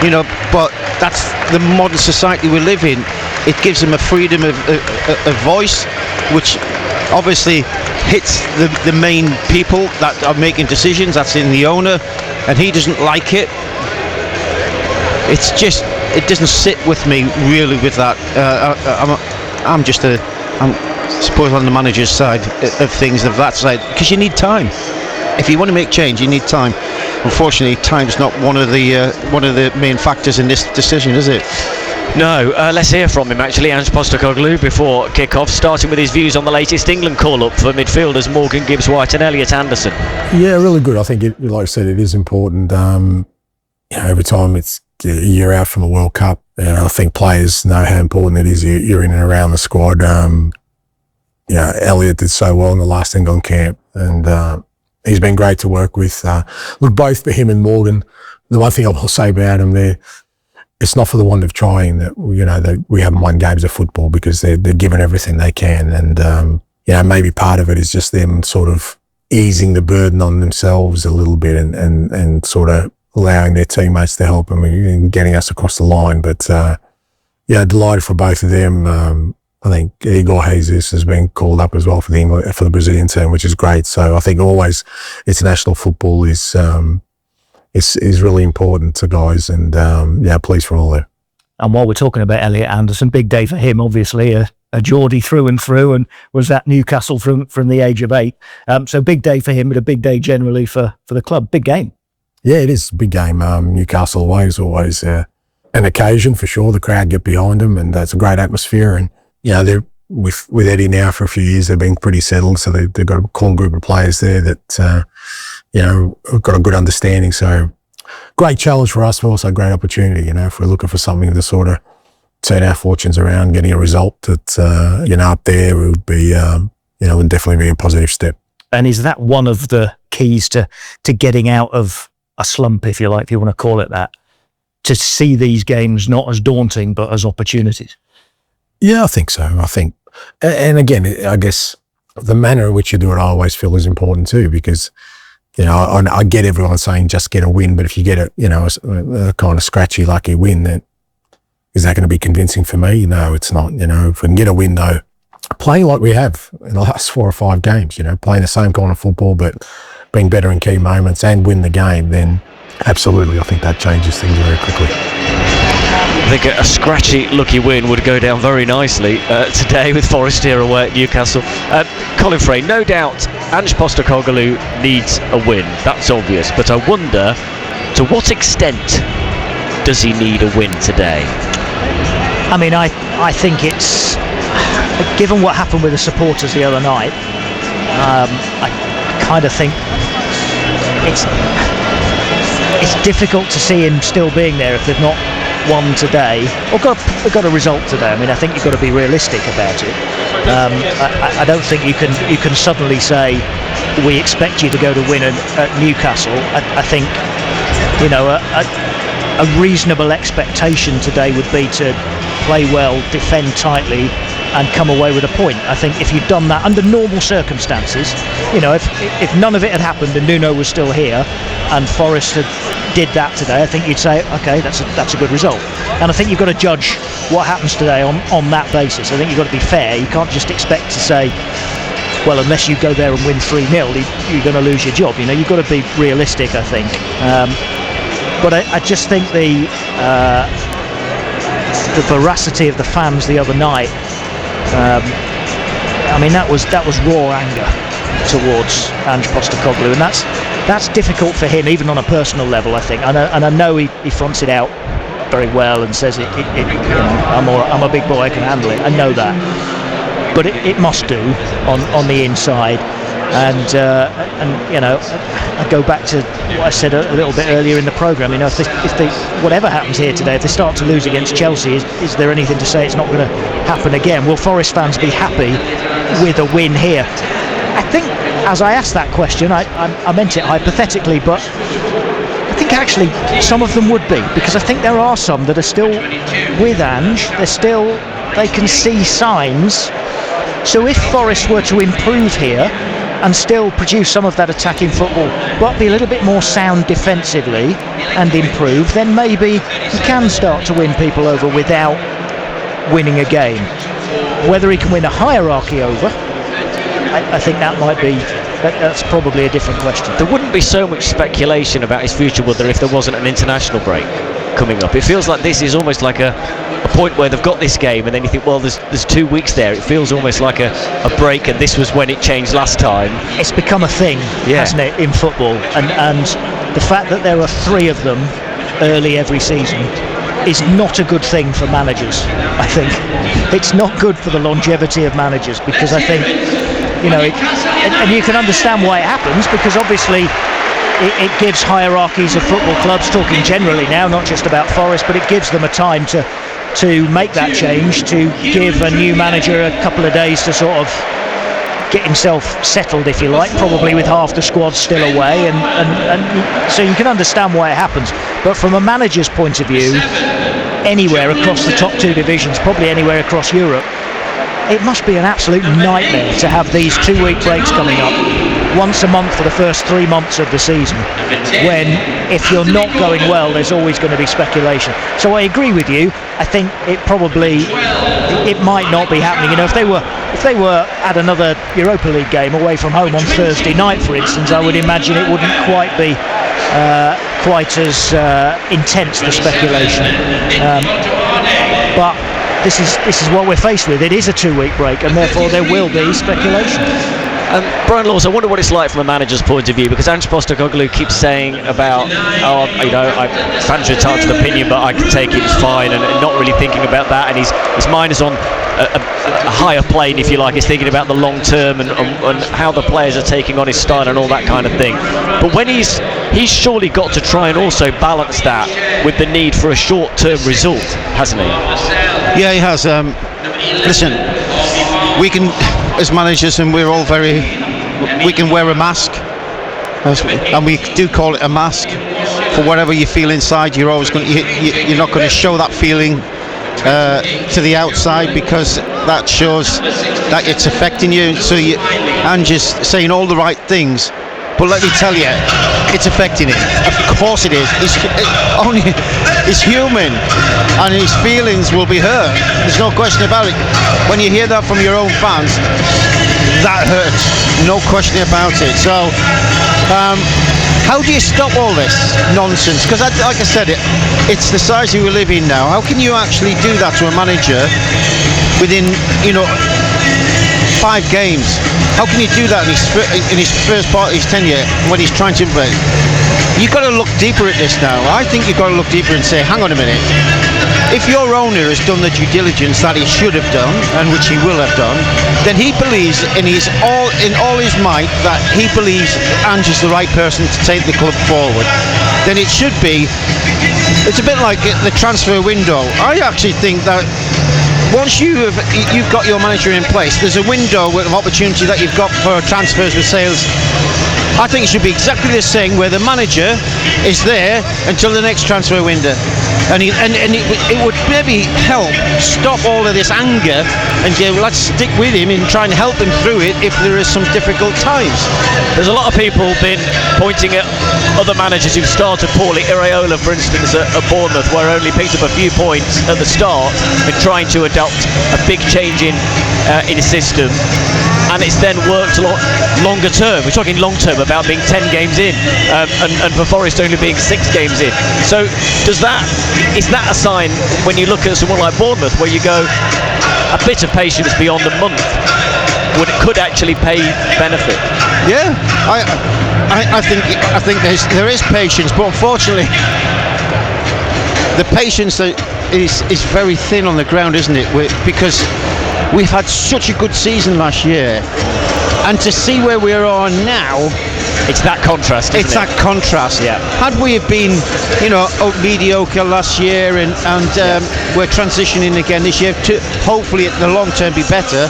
you know, but that's the modern society we live in. It gives him a freedom of voice, which obviously hits the main people that are making decisions. That's in the owner, and he doesn't like it. It's just, it doesn't sit with me really with that. I'm suppose on the manager's side of things, of that side, because you need time. If you want to make change, you need time. Unfortunately, time's not one of the main factors in this decision, is it? No. Let's hear from him actually, Ange Postecoglou, before kick-off, starting with his views on the latest England call-up for midfielders Morgan Gibbs-White and Elliot Anderson. Yeah, really good. I think, like I said, it is important. You know, every time it's a year out from a World Cup, I think players know how important it is. You're in and around the squad. Elliot did so well in the last England camp, and he's been great to work with. Look, both for him and Morgan, the one thing I will say about him there, it's not for the want of trying that we haven't won games of football, because they're giving everything they can, and maybe part of it is just them sort of easing the burden on themselves a little bit, and sort of allowing their teammates to help them in getting us across the line. But delighted for both of them. I think Igor Jesus has been called up as well for the Brazilian team, which is great. So I think always international football is really important to guys, and pleased for all that. And while we're talking about Elliot Anderson, big day for him, obviously a Geordie through and through, and was at Newcastle from the age of 8. So big day for him, but a big day generally for the club. Big game. Yeah, it is a big game. Newcastle away is always an occasion for sure. The crowd get behind them, and it's a great atmosphere. And they're with Eddie now for a few years. They've been pretty settled, so they've got a core group of players there that have got a good understanding. So great challenge for us, but also a great opportunity. If we're looking for something to sort of turn our fortunes around, getting a result that up there would be would definitely be a positive step. And is that one of the keys to getting out of a slump, if you like, if you want to call it that, to see these games not as daunting but as opportunities? Yeah, I think so. And again, I guess the manner in which you do it, I always feel is important too, because I get everyone saying just get a win, but if you get a kind of scratchy, lucky win, then is that going to be convincing for me? No, it's not. If we can get a win, though, playing like we have in the last 4 or 5 games, playing the same kind of football, but being better in key moments and win the game, then absolutely, I think that changes things very quickly. I think a scratchy, lucky win would go down very nicely today with Forest here away at Newcastle. Colin Frey, no doubt Ange Postecoglou needs a win. That's obvious. But I wonder, to what extent does he need a win today? I mean, I think it's, given what happened with the supporters the other night, I kind of think it's difficult to see him still being there if they've not won today or got a result today. I mean, I think you've got to be realistic about it. I don't think you can suddenly say we expect you to go to win at Newcastle. I think a reasonable expectation today would be to play well, defend tightly, and come away with a point. I think if you'd done that under normal circumstances, if none of it had happened and Nuno was still here and Forest did that today, I think you'd say, okay, that's a good result. And I think you've got to judge what happens today on that basis. I think you've got to be fair. You can't just expect to say, well, unless you go there and win 3-0, you're going to lose your job. You've got to be realistic, I think. But I just think the veracity of the fans the other night, I mean, that was raw anger towards Ange Postecoglou, and that's difficult for him, even on a personal level, I think. And I know he fronts it out very well and says I'm a big boy, I can handle it. I know that, but it must do on the inside. And I go back to what I said a little bit earlier in the programme. If they whatever happens here today, if they start to lose against Chelsea, is there anything to say it's not going to happen again? Will Forest fans be happy with a win here? I think, as I asked that question, I meant it hypothetically, but I think actually some of them would be, because I think there are some that are still with Ange. They can see signs. So if Forest were to improve here and still produce some of that attacking football, but be a little bit more sound defensively and improve, then maybe he can start to win people over without winning a game. Whether he can win a hierarchy over, I think that's probably a different question. There wouldn't be so much speculation about his future, would there, if there wasn't an international break coming up? It feels like this is almost like a point where they've got this game and then you think, well, there's 2 weeks there. It feels almost like a break, and this was when it changed last time. It's become a thing, hasn't it, in football, and the fact that there are 3 of them early every season is not a good thing for managers. I think it's not good for the longevity of managers, because I think and you can understand why it happens, because obviously it gives hierarchies of football clubs, talking generally now, not just about Forest, but it gives them a time to make that change, to give a new manager a couple of days to sort of get himself settled, if you like, probably with half the squad still away, and so you can understand why it happens. But from a manager's point of view, anywhere across the top 2 divisions, probably anywhere across Europe, it must be an absolute nightmare to have these 2-week breaks coming up once a month for the first 3 months of the season, when if you're not going well, there's always going to be speculation. So I agree with you. I think it might not be happening. You know, if they were at another Europa League game away from home on Thursday night, for instance, I would imagine it wouldn't quite be quite as intense, the speculation. But this is what we're faced with. It is a 2-week break, and therefore there will be speculation. Brian Laws, I wonder what it's like from a manager's point of view, because Ange Postecoglou keeps saying about, fans are entitled to an opinion, but I can take it, it's fine, and not really thinking about that, and his mind is on a higher plane, if you like. He's thinking about the long term and how the players are taking on his style and all that kind of thing. But when he's surely got to try and also balance that with the need for a short-term result, hasn't he? Yeah, he has. Listen, we can, as managers, and we're all we can wear a mask, and we do call it a mask. For whatever you feel inside, you're always you're not going to show that feeling to the outside, because that shows that it's affecting you. So and just saying all the right things, but let me tell you, it's affecting it. Of course it is. He's human, and his feelings will be hurt. There's no question about it. When you hear that from your own fans, that hurts. No question about it. So, how do you stop all this nonsense? Because, like I said, it's the society we live in now. How can you actually do that to a manager within, 5 games? How can you do that in his first part of his tenure when he's trying to implement? You've got to look deeper at this now. I think you've got to look deeper and say, hang on a minute. If your owner has done the due diligence that he should have done, and which he will have done, then he believes in all his might that he believes Ange is the right person to take the club forward. Then it should be. It's a bit like the transfer window. I actually think that once you've got your manager in place, there's a window of opportunity that you've got for transfers with sales. I think it should be exactly the same, where the manager is there until the next transfer window, and it would maybe help stop all of this anger, and let's stick with him and try and help him through it if there is some difficult times. There's a lot of people been pointing at other managers who've started poorly. Iraola, for instance, at Bournemouth, where only picked up a few points at the start, and trying to adopt a big change in his system, and it's then worked a lot longer term. We're talking long term about being 10 games in, and for Forest only being 6 games in. So is that a sign, when you look at someone like Bournemouth, where you go, a bit of patience beyond a month could actually pay benefit? Yeah, I think there is patience, but unfortunately the patience is very thin on the ground, isn't it? Because we've had such a good season last year, and to see where we are now, it's that contrast, isn't it? It's that contrast. Yeah. Had we have been, mediocre last year, and we're transitioning again this year to hopefully at the long term be better.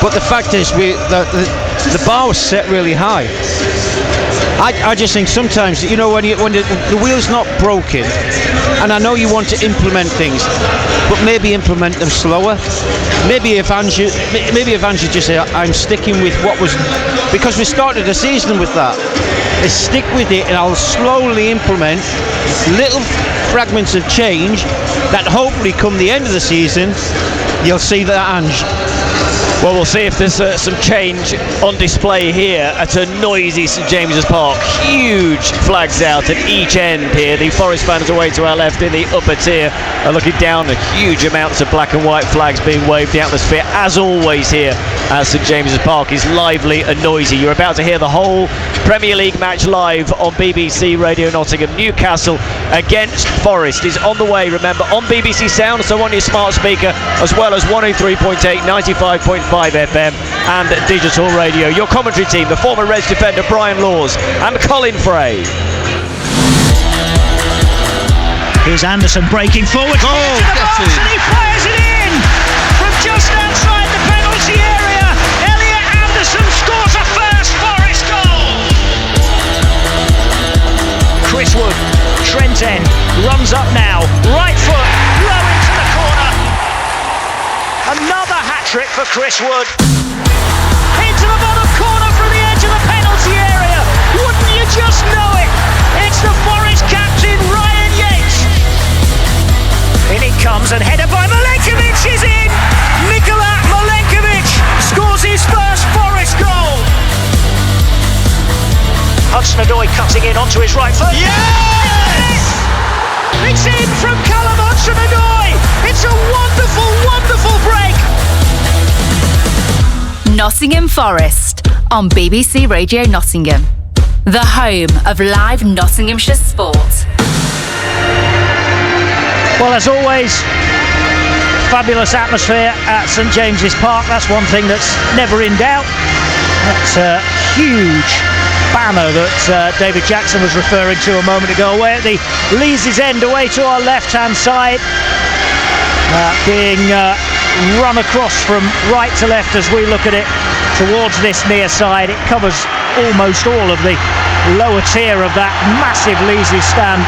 But the fact is, the bar was set really high. I just think sometimes, when the wheel's not broken, and I know you want to implement things, but maybe implement them slower. Maybe if Ange just say, I'm sticking with what was, because we started the season with that. Let's stick with it, and I'll slowly implement little fragments of change that hopefully come the end of the season, you'll see that Ange. Well, we'll see if there's some change on display here at a noisy St James's Park. Huge flags out at each end here. The Forest fans away to our left in the upper tier are looking down at huge amounts of black and white flags being waved. The atmosphere, as always here at St James's Park, is lively and noisy. You're about to hear the whole Premier League match live on BBC Radio Nottingham. Newcastle against Forest is on the way, remember, on BBC Sound, so on your smart speaker, as well as 103.8, 95.5 FM and digital radio. Your commentary team, the former Reds defender Brian Laws and Colin Fray. Here's Anderson breaking forward. And he fires it in from just outside the penalty area. Elliot Anderson end. Runs up now, right foot, low into the corner. Another hat-trick for Chris Wood. Into the bottom corner from the edge of the penalty area. Wouldn't you just know it? It's the Forest captain, Ryan Yates. In it comes, and header by Milenkovic is in. Nikola Milenkovic scores his first Forest goal. Hudson-Odoi cutting in onto his right foot. Yes! It's in from Callum Hudson-Odoi. It's a wonderful, wonderful break. Nottingham Forest on BBC Radio Nottingham, the home of live Nottinghamshire sport. Well, as always, fabulous atmosphere at St James's Park. That's one thing that's never in doubt. That's a huge banner that David Jackson was referring to a moment ago, away at the Lees' end, away to our left-hand side, being run across from right to left as we look at it towards this near side. It covers almost all of the lower tier of that massive Lees stand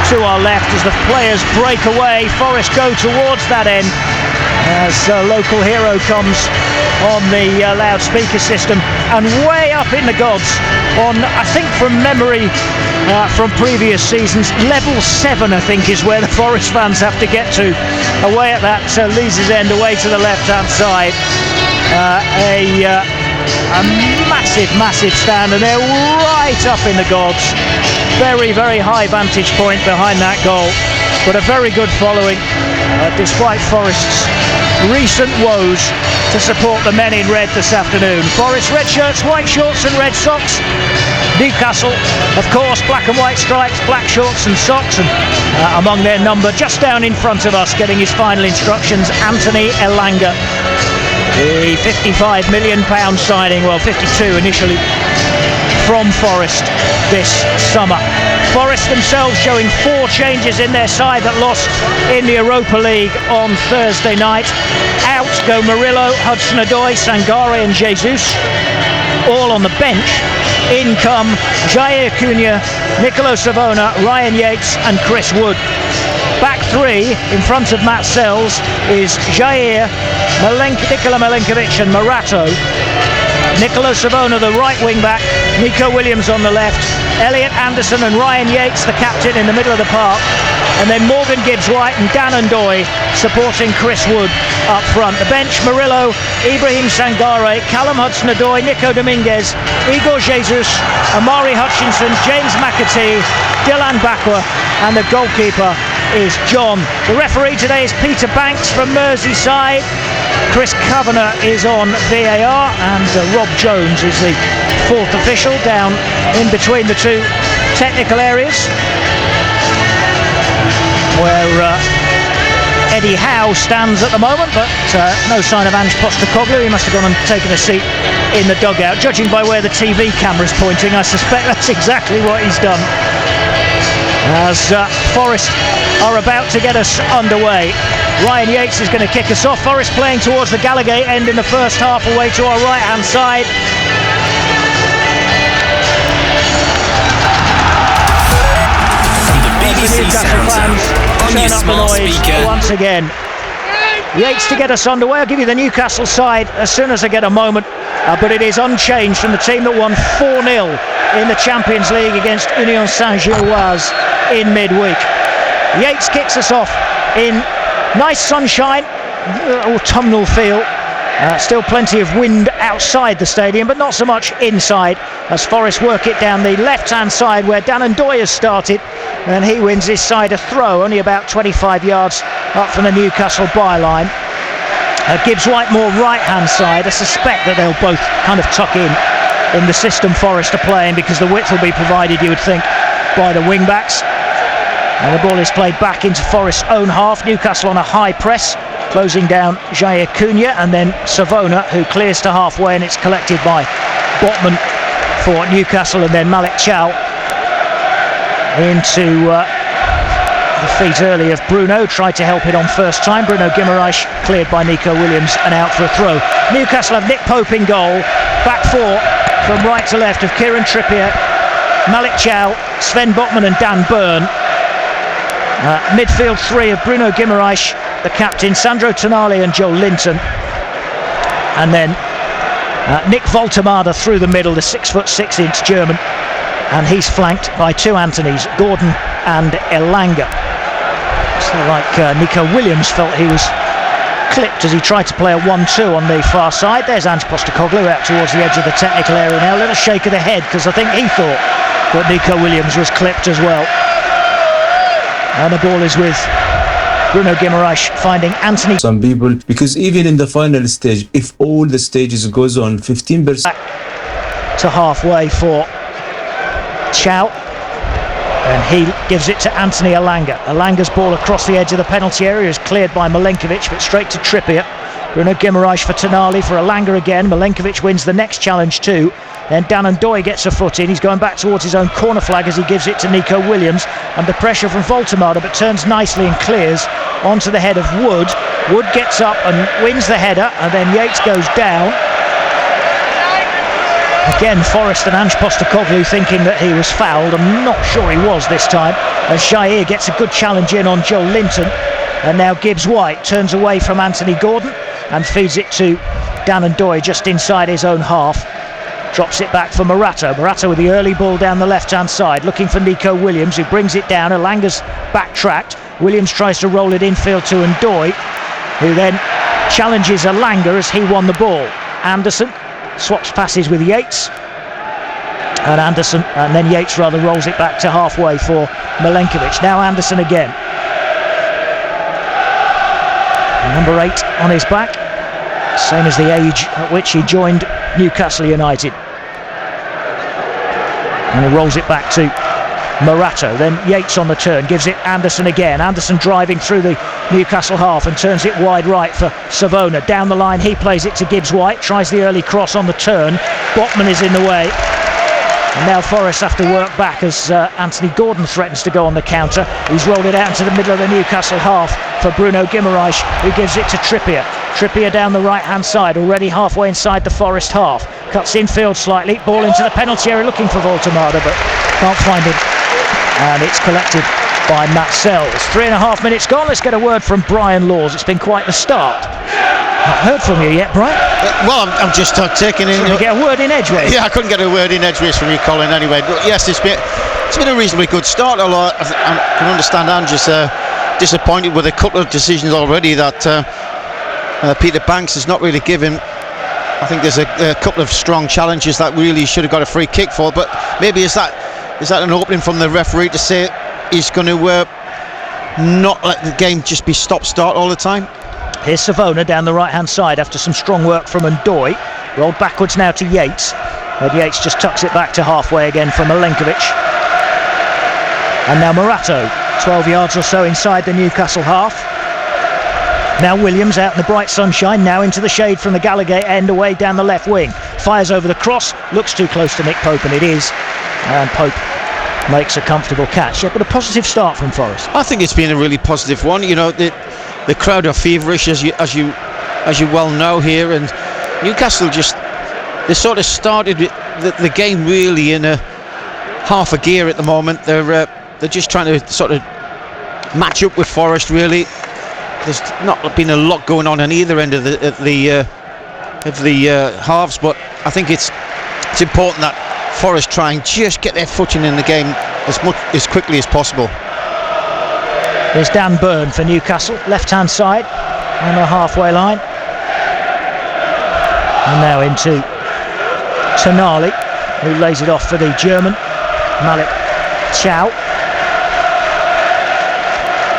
to our left as the players break away. Forest go towards that end as local hero comes on the loudspeaker system, and way up in the gods on, I think from memory from previous seasons, level 7 I think is where the Forest fans have to get to, away at that Lees' end, away to the left hand side. A massive stand, and they're right up in the gods. Very high vantage point behind that goal, but a very good following despite Forest's recent woes to support the men in red this afternoon. Forest red shirts, white shorts and red socks. Newcastle, of course, black and white stripes, black shorts and socks, and among their number, just down in front of us, getting his final instructions, Anthony Elanga. The £55 million signing, well 52 initially, from Forest this summer. Forest themselves showing 4 changes in their side that lost in the Europa League on Thursday night. Out go Murillo, Hudson-Odoi, Sangare and Jesus, all on the bench. In come Jair Cunha, Nicolo Savona, Ryan Yates and Chris Wood. Back 3 in front of Matt Sells is Jair, Nikola Milenkovic and Morato. Nicolo Savona, the right wing back, Nico Williams on the left, Elliot Anderson and Ryan Yates, the captain, in the middle of the park, and then Morgan Gibbs-White and Dan Ndoye supporting Chris Wood up front. The bench, Murillo, Ibrahim Sangare, Callum Hudson-Odoi, Nico Dominguez, Igor Jesus, Amari Hutchinson, James McAtee, Dylan Bakwa, and the goalkeeper is John. The referee today is Peter Banks from Merseyside. Chris Kavanagh is on VAR, and Rob Jones is the 4th official down in between the 2 technical areas, where Eddie Howe stands at the moment, but no sign of Ange Postecoglou. He must have gone and taken a seat in the dugout. Judging by where the TV camera's pointing, I suspect that's exactly what he's done. As Forest are about to get us underway. Ryan Yates is going to kick us off. Forest playing towards the Gallagher end in the first half, away to our right hand side. From the BBC Sounds app, on your smart speaker. Once again, Yates to get us underway. I'll give you the Newcastle side as soon as I get a moment, but it is unchanged from the team that won 4-0 in the Champions League against Union Saint-Gilloise in midweek. Yates kicks us off in nice sunshine, autumnal feel. Still plenty of wind outside the stadium, but not so much inside, as Forest work it down the left-hand side where Dan Ndoye has started, and he wins his side a throw, only about 25 yards up from the Newcastle byline. Gibbs-White more right-hand side. I suspect that they'll both kind of tuck in the system Forest are playing, because the width will be provided, you would think, by the wing-backs. And the ball is played back into Forest's own half. Newcastle on a high press, closing down Jair Cunha, and then Savona, who clears to halfway, and it's collected by Botman for Newcastle, and then Malik Chow into the feet early of Bruno, tried to help it on first time. Bruno Guimaraes cleared by Nico Williams and out for a throw. Newcastle have Nick Pope in goal. Back 4 from right to left of Kieran Trippier, Malik Chow, Sven Botman and Dan Burn. Midfield three of Bruno Guimaraes, the captain, Sandro Tonali and Joe Linton. And then Nick Voltemade through the middle, the 6'6" German. And he's flanked by two Anthonys, Gordon and Elanga. So like Nico Williams felt he was clipped as he tried to play a 1-2 on the far side. There's Ange Postecoglou out towards the edge of the technical area now. A little shake of the head because I think he thought that Nico Williams was clipped as well. And the ball is with Bruno Guimaraes finding Anthony. Some people, because even in the final stage, if all the stages goes on 15%. To halfway for Chow. And he gives it to Anthony Elanga. Elanga's ball across the edge of the penalty area is cleared by Milenkovic, but straight to Trippier. Bruno Guimaraes for Tonali, for Elanga again. Milenkovic wins the next challenge too. Then Dan Ndoye gets a foot in. He's going back towards his own corner flag as he gives it to Nico Williams. Under pressure from Voltemade, but turns nicely and clears onto the head of Wood. Wood gets up and wins the header, and then Yates goes down. Again, Forest and Ange Postecoglou thinking that he was fouled. I'm not sure he was this time. As Jair gets a good challenge in on Joe Linton. And now Gibbs White turns away from Anthony Gordon and feeds it to Dan Ndoye just inside his own half. Drops it back for Morata. Morata with the early ball down the left-hand side, looking for Nico Williams, who brings it down. Elanga's backtracked. Williams tries to roll it infield to Ndoye, who then challenges Elanga as he won the ball. Anderson swaps passes with Yates. And then Yates rolls it back to halfway for Milenkovic. Now Anderson again. Number 8 on his back, same as the age at which he joined Newcastle United. And he rolls it back to Morata. Then Yates on the turn, gives it Anderson again. Anderson driving through the Newcastle half and turns it wide right for Savona. Down the line, he plays it to Gibbs White, tries the early cross on the turn. Botman is in the way. And now Forest have to work back as Anthony Gordon threatens to go on the counter. He's rolled it out into the middle of the Newcastle half for Bruno Guimaraes, who gives it to Trippier. Trippier down the right-hand side, already halfway inside the Forest half. Cuts infield slightly, ball into the penalty area looking for Voltemade, but can't find him. And it's collected by Matt Sells. 3.5 minutes gone. Let's get a word from Brian Laws. It's been quite the start. Not heard from you yet, Brian? Well, I'm just taking in. Trying to get a word in edgeways. Yeah, I couldn't get a word in edgeways from you, Colin. Anyway, but yes, it's been a reasonably good start. Although I can understand Andrew's disappointed with a couple of decisions already that Peter Banks has not really given. I think there's a couple of strong challenges that really should have got a free kick for. But maybe is that an opening from the referee to say he's going to not let the game just be stop-start all the time? Here's Savona down the right-hand side after some strong work from Ndoye. Rolled backwards now to Yates. But Yates just tucks it back to halfway again for Milenkovic. And now Morata, 12 yards or so inside the Newcastle half. Now Williams out in the bright sunshine, now into the shade from the Gallagher end away down the left wing. Fires over the cross, looks too close to Nick Pope, and it is. And Pope makes a comfortable catch. Yeah, but a positive start from Forest. I think it's been a really positive one. You know, the crowd are feverish, as you well know here, and Newcastle they sort of started the game really in a half a gear at the moment. They're just trying to sort of match up with Forest really. There's not been a lot going on either end of the halves, but I think it's important that Forest try and just get their footing in the game as quickly as possible. There's Dan Burn for Newcastle, left-hand side on the halfway line. And now into Tonali, who lays it off for the German, Malik Chow.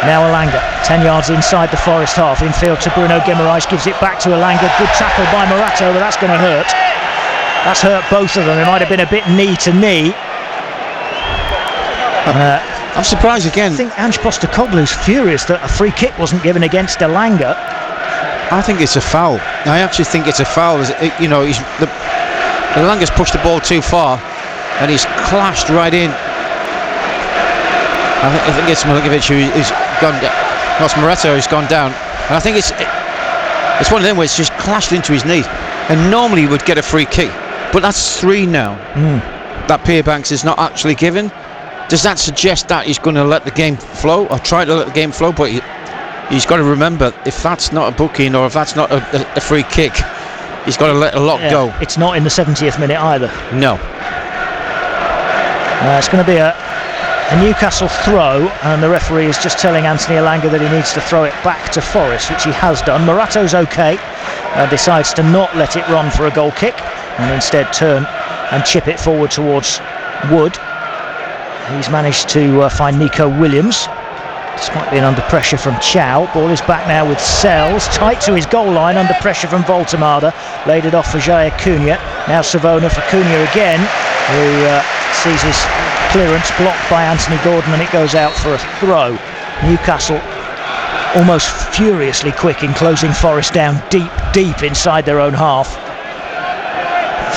Now Elanga, 10 yards inside the Forest half, infield to Bruno Guimaraes, gives it back to Elanga. Good tackle by Morata, but that's going to hurt. That's hurt both of them. It might have been a bit knee to knee. I'm surprised again. I think Ange Postecoglou's furious that a free kick wasn't given against Elanga. I think it's a foul. I actually think it's a foul. Elanga's pushed the ball too far, and he's clashed right in. I think it's Milenkovic who's gone down. No, it's Morata who's gone down, and I think it's one of them where it's just clashed into his knee. And normally he would get a free kick, but that's 3 now. That Pierre Banks is not actually given. does that suggest that he's going to let the game flow, or try to let the game flow? But he's got to remember, if that's not a booking, or if that's not a free kick, he's got to let a lot go. It's not in the 70th minute either. No. It's going to be a Newcastle throw, and the referee is just telling Anthony Elanga that he needs to throw it back to Forest, which he has done. Morato's okay, decides to not let it run for a goal kick and instead turn and chip it forward towards Wood. He's managed to find Nico Williams despite being under pressure from Chow. Ball is back now with Sells, tight to his goal line, under pressure from Voltemada. Laid it off for Jair Cunha. Now Savona for Cunha again, who sees his clearance blocked by Anthony Gordon, and it goes out for a throw. Newcastle almost furiously quick in closing Forest down deep inside their own half.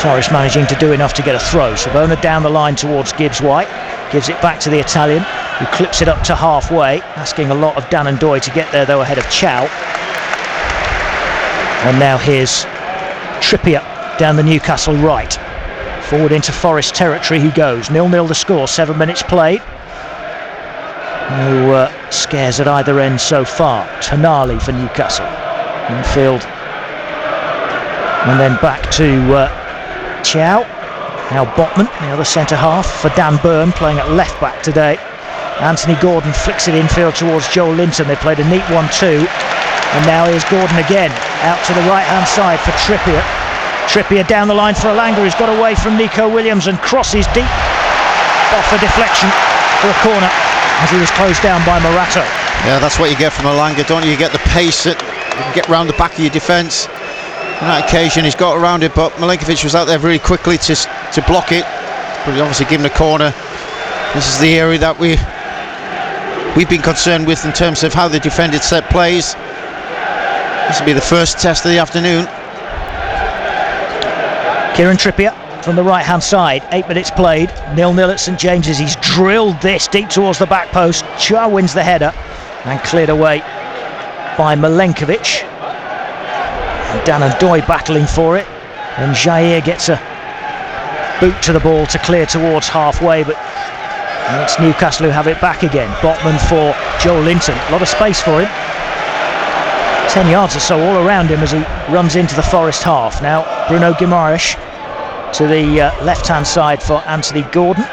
Forest managing to do enough to get a throw. Savona down the line towards Gibbs-White, gives it back to the Italian, who clips it up to halfway, asking a lot of Dan and Doy to get there though ahead of Chow. And now here's Trippier down the Newcastle right. Forward into Forest territory he goes. 0-0 the score, 7 minutes played. No scares at either end so far. Tonali for Newcastle. Infield. And then back to Chow. Now Botman, the other centre half, for Dan Burn, playing at left back today. Anthony Gordon flicks it infield towards Joel Linton. They played a neat 1-2. And now here's Gordon again, out to the right-hand side for Trippier. Trippier down the line for Elanga, who's got away from Nico Williams and crosses deep off a deflection for a corner as he was closed down by Morato. Yeah, that's what you get from Elanga, don't you? You get the pace that you can get round the back of your defence. On that occasion he's got around it, but Milinkovic was out there very quickly to block it, but he obviously given a corner. This is the area that we've been concerned with in terms of how the defended set plays. This will be the first test of the afternoon. Kieran Trippier from the right hand side, 8 minutes played, 0-0 at St James's. He's drilled this deep towards the back post. Char wins the header and cleared away by Milenkovic. And Dan and Doy battling for it, and Jair gets a boot to the ball to clear towards halfway, but it's Newcastle who have it back again. Botman for Joel Linton, a lot of space for him, 10 yards or so all around him as he runs into the Forest half. Now Bruno Guimaraes to the left hand side for Anthony Gordon.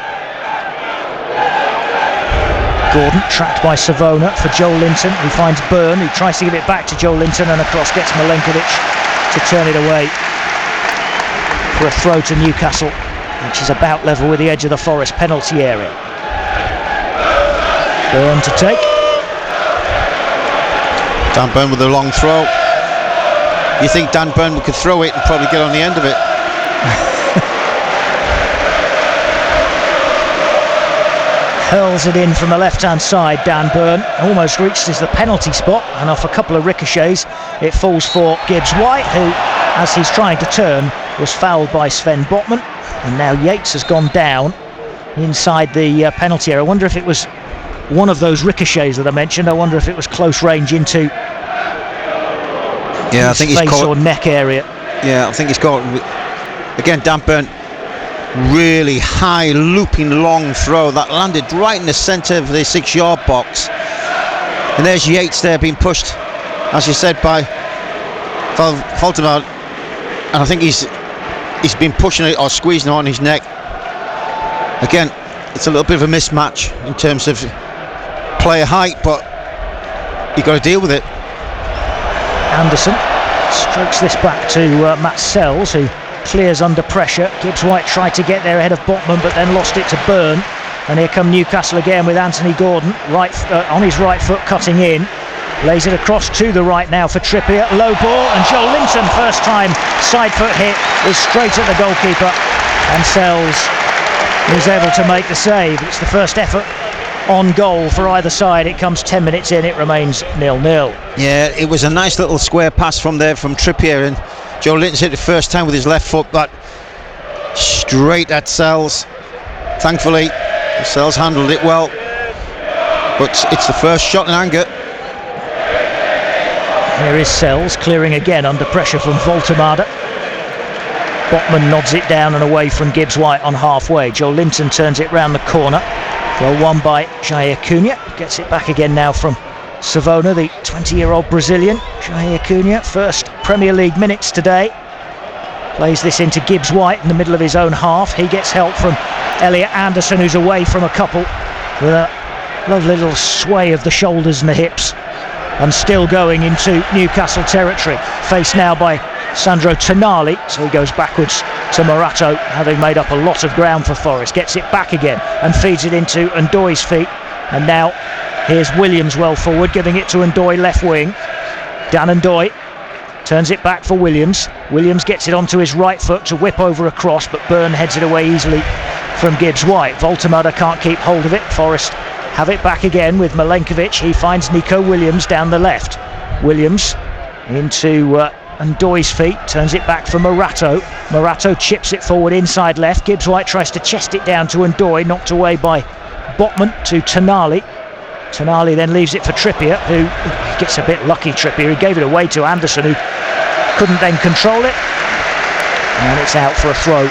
Gordon tracked by Savona for Joel Linton, who finds Byrne, who tries to give it back to Joel Linton, and across gets Milenkovic to turn it away for a throw to Newcastle, which is about level with the edge of the Forest penalty area. Byrne to take. Dan Burn with a long throw. You think Dan Burn could throw it and probably get on the end of it. Hurls it in from the left hand side. Dan Burn almost reaches the penalty spot, and off a couple of ricochets it falls for Gibbs-White, who, as he's trying to turn, was fouled by Sven Botman. And now Yates has gone down inside the penalty area. I wonder if it was one of those ricochets that I mentioned. I wonder if it was close range into I think he's face caught, or neck area. Yeah, I think he's caught. Again, Dan Burn, really high looping long throw that landed right in the centre of the 6-yard box. And there's Yates there being pushed, as you said, by Voltemada, and I think he's been pushing it or squeezing it on his neck. Again, it's a little bit of a mismatch in terms of player height, but you've got to deal with it. Anderson strokes this back to Matt Sells, who clears under pressure. Gibbs-White tried to get there ahead of Botman, but then lost it to Byrne. And here come Newcastle again with Anthony Gordon on his right foot, cutting in. Lays it across to the right now for Trippier. Low ball, and Joel Linton, first time side foot hit, is straight at the goalkeeper, and Sells is able to make the save. It's the first effort on goal for either side. It comes 10 minutes in, it remains 0-0. Yeah, it was a nice little square pass from Trippier, and Joel Linton's hit it first time with his left foot, but straight at Sells. Thankfully, Sells handled it well, but it's the first shot in anger. Here is Sells clearing again under pressure from Voltemada. Botman nods it down and away from Gibbs-White on halfway. Joel Linton turns it round the corner Well won by Jair Cunha. Gets it back again now from Savona, the 20-year-old Brazilian. Jair Cunha, first Premier League minutes today. Plays this into Gibbs White in the middle of his own half. He gets help from Elliot Anderson, who's away from a couple, with a lovely little sway of the shoulders and the hips, and still going into Newcastle territory. Faced now by Sandro Tonali, so he goes backwards to Morato, having made up a lot of ground for Forest. Gets it back again and feeds it into Ndoye's feet. And now here's Williams well forward, giving it to Ndoye left wing. Dan Ndoye turns it back for Williams. Williams gets it onto his right foot to whip over a cross, but Byrne heads it away easily from Gibbs White. Voltemada can't keep hold of it. Forest have it back again with Milenkovic. He finds Nico Williams down the left. Williams into Ndoye's feet, turns it back for Morato. Morato chips it forward inside left. Gibbs White tries to chest it down to Ndoye, knocked away by Botman to Tonali. Tonali then leaves it for Trippier, who gets a bit lucky. Trippier, he gave it away to Anderson, who couldn't then control it, and it's out for a throw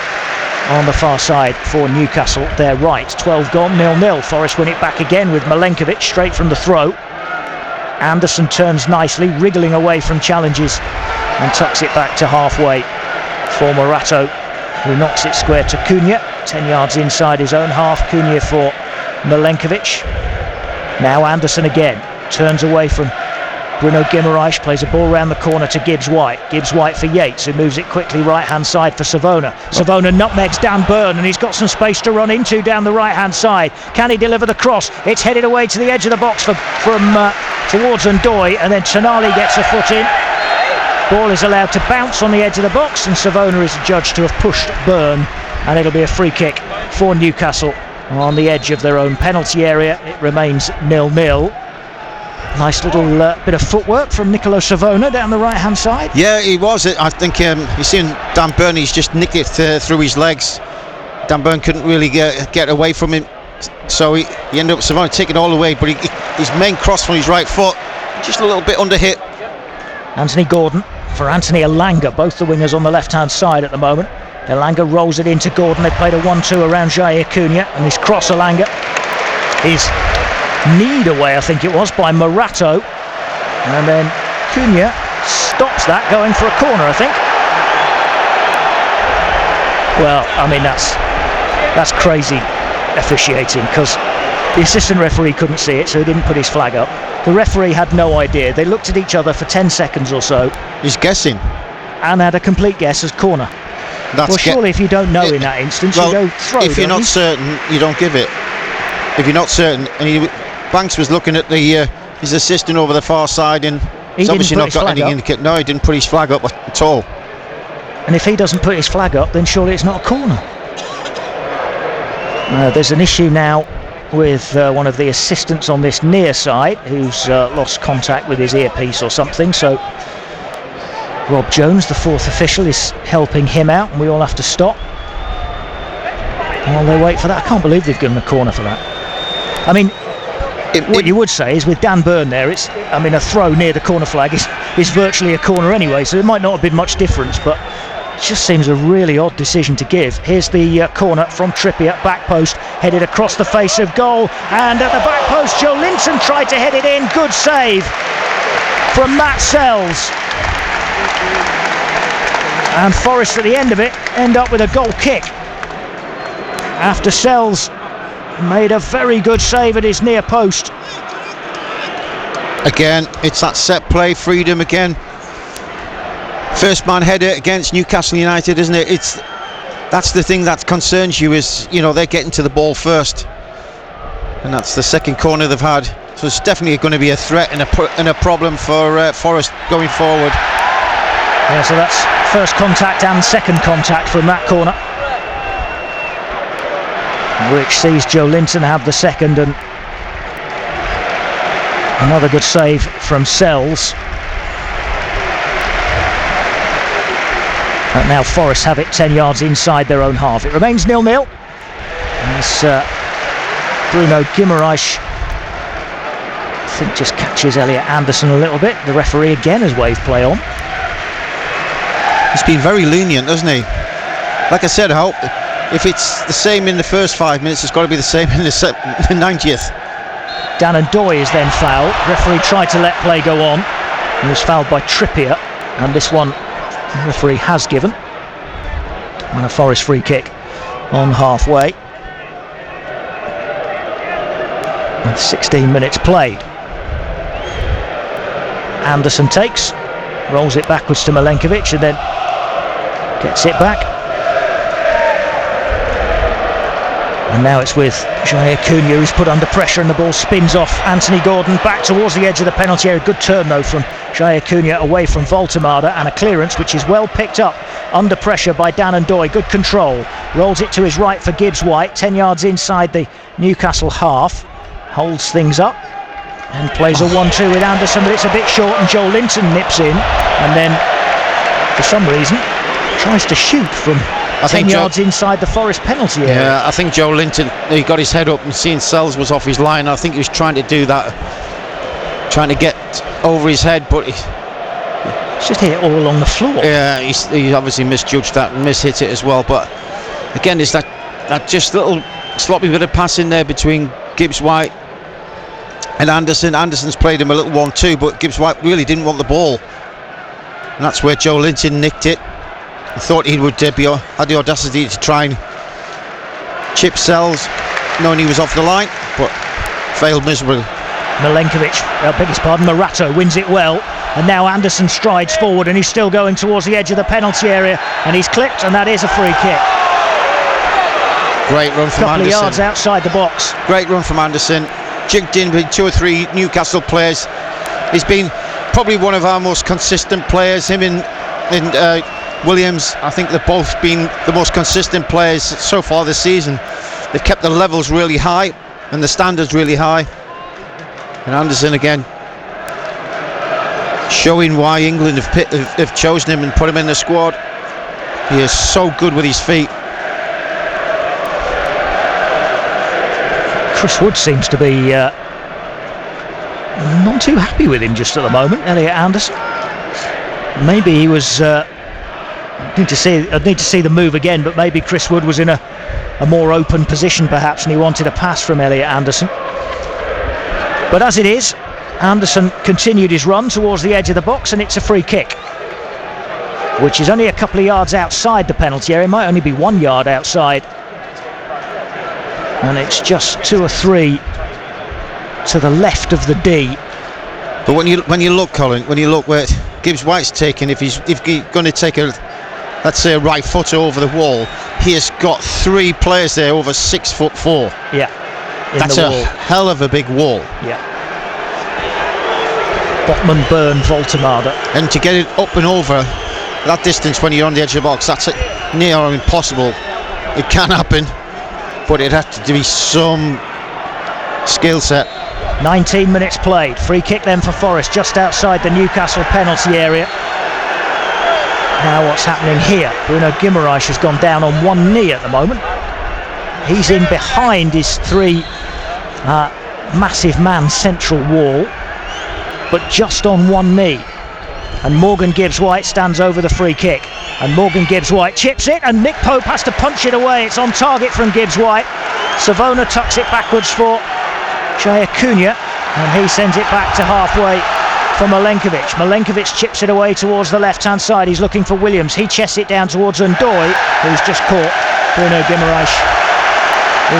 on the far side for Newcastle, their right. 12 gone, 0-0. Forest win it back again with Milenkovic straight from the throw. Anderson turns nicely, wriggling away from challenges, and tucks it back to halfway for Morato, who knocks it square to Cunha, 10 yards inside his own half. Cunha for Milenkovic. Now Anderson again, turns away from Bruno Guimaraes, plays a ball round the corner to Gibbs White. Gibbs White for Yates, who moves it quickly right hand side for Savona. Savona nutmegs Dan Byrne, and he's got some space to run into down the right hand side. Can he deliver the cross? It's headed away to the edge of the box from towards Ndoye, and then Tonali gets a foot in. Ball is allowed to bounce on the edge of the box, and Savona is adjudged to have pushed Byrne, and it'll be a free kick for Newcastle on the edge of their own penalty area. It remains 0-0. Nice little bit of footwork from Nicolo Savona down the right hand side. Yeah, he was. I think you've seen Dan Byrne, he's just nicked it through his legs. Dan Byrne couldn't really get away from him, so he ended up Savona taking it all away, but his main cross from his right foot, just a little bit under hit. Anthony Gordon for Anthony Elanga, both the wingers on the left hand side at the moment. Elanga rolls it into Gordon. They played a 1-2 around Jair Cunha, and this cross Elanga is kneed away, I think it was, by Morato, and then Cunha stops that, going for a corner, I think. Well, I mean, that's crazy officiating, because the assistant referee couldn't see it, so he didn't put his flag up. The referee had no idea. They looked at each other for 10 seconds or so. He's guessing, and had a complete guess as corner. Well, surely if you don't know in that instance, you go throw. If you're not certain, you don't give it. If you're not certain, and Banks was looking at his assistant over the far side, and he's obviously not got any indication. No, he didn't put his flag up at all. And if he doesn't put his flag up, then surely it's not a corner. There's an issue now with one of the assistants on this near side, who's lost contact with his earpiece or something. So Rob Jones, the fourth official, is helping him out, and we all have to stop while they wait for that. I can't believe they've given a corner for that. I mean, what you would say is with Dan Byrne there, a throw near the corner flag is virtually a corner anyway, so it might not have been much difference, but it just seems a really odd decision to give. Here's the corner from Trippier, back post, headed across the face of goal, and at the back post, Joe Linton tried to head it in. Good save from Matt Sells. And Forest at the end of it end up with a goal kick after Sells made a very good save at his near post. Again, it's that set play freedom again. First man header against Newcastle United, isn't it? That's the thing that concerns you, is they're getting to the ball first, and that's the second corner they've had. So it's definitely going to be a threat and a problem for Forest going forward. Yeah, so that's first contact and second contact from that corner, which sees Joe Linton have the second, and another good save from Sells. And now Forest have it 10 yards inside their own half. It remains 0-0. As Bruno Guimaraes, I think, just catches Elliot Anderson a little bit. The referee again has waved play on. He's been very lenient, hasn't he? Like I said, if it's the same in the first 5 minutes, it's got to be the same in the 90th. Dan Doy is then fouled. Referee tried to let play go on. He was fouled by Trippier, and this one the referee has given. And a Forest free kick on halfway. And 16 minutes played. Anderson takes, rolls it backwards to Milenkovic, and then gets it back. And now it's with Jair Cunha, who's put under pressure, and the ball spins off Anthony Gordon back towards the edge of the penalty area. Good turn though from Jair Cunha away from Voltemada, and a clearance which is well picked up under pressure by Dan Doy. Good control, rolls it to his right for Gibbs-White, 10 yards inside the Newcastle half, holds things up and plays a 1-2 with Anderson, but it's a bit short, and Joel Linton nips in and then for some reason tries to shoot from 10 yards inside the Forest penalty area. Yeah, I think Joe Linton, he got his head up and seeing Sells was off his line. I think he was trying to do that, trying to get over his head, but he just hit it all along the floor. Yeah, he obviously misjudged that and mishit it as well. But again, it's that just little sloppy bit of passing there between Gibbs-White and Anderson. Anderson's played him a little 1-2, but Gibbs-White really didn't want the ball, and that's where Joe Linton nicked it. I thought he would had the audacity to try and chip Sells, knowing he was off the line, but failed miserably. Milenkovic, Morato wins it well, and now Anderson strides forward, and he's still going towards the edge of the penalty area, and he's clipped, and that is a free kick. Great run from Anderson. Couple of yards outside the box. Great run from Anderson. Jigged in with 2 or 3 Newcastle players. He's been probably one of our most consistent players. Him and Williams, I think they've both been the most consistent players so far this season. They've kept the levels really high and the standards really high. And Anderson again showing why England have chosen him and put him in the squad. He is so good with his feet. Chris Wood seems to be not too happy with him just at the moment, Elliot Anderson. Maybe he was I'd need to see the move again, but maybe Chris Wood was in a more open position perhaps, and he wanted a pass from Elliot Anderson. But as it is, Anderson continued his run towards the edge of the box, and it's a free kick, which is only a couple of yards outside the penalty area. It might only be 1 yard outside, and it's just 2 or 3 to the left of the D. But when you look, Colin, when you look where Gibbs-White's taken, if he's going to take let's say a right footer over the wall, he has got 3 players there over 6'4". Yeah, that's a hell of a big wall. Yeah. Botman, Byrne, Voltemada, and to get it up and over that distance when you're on the edge of the box, that's near impossible. It can happen, but it has to be some skill set. 19 minutes played. Free kick then for Forest just outside the Newcastle penalty area. Now what's happening here? Bruno Guimaraes has gone down on one knee at the moment. He's in behind his 3 massive man central wall, but just on one knee. And Morgan Gibbs-White stands over the free kick, and Morgan Gibbs-White chips it, and Nick Pope has to punch it away. It's on target from Gibbs-White. Savona tucks it backwards for Jair Cunha, and he sends it back to halfway for Milenkovic. Milenkovic chips it away towards the left-hand side. He's looking for Williams. He chests it down towards Ndoye, who's just caught Bruno Guimaraes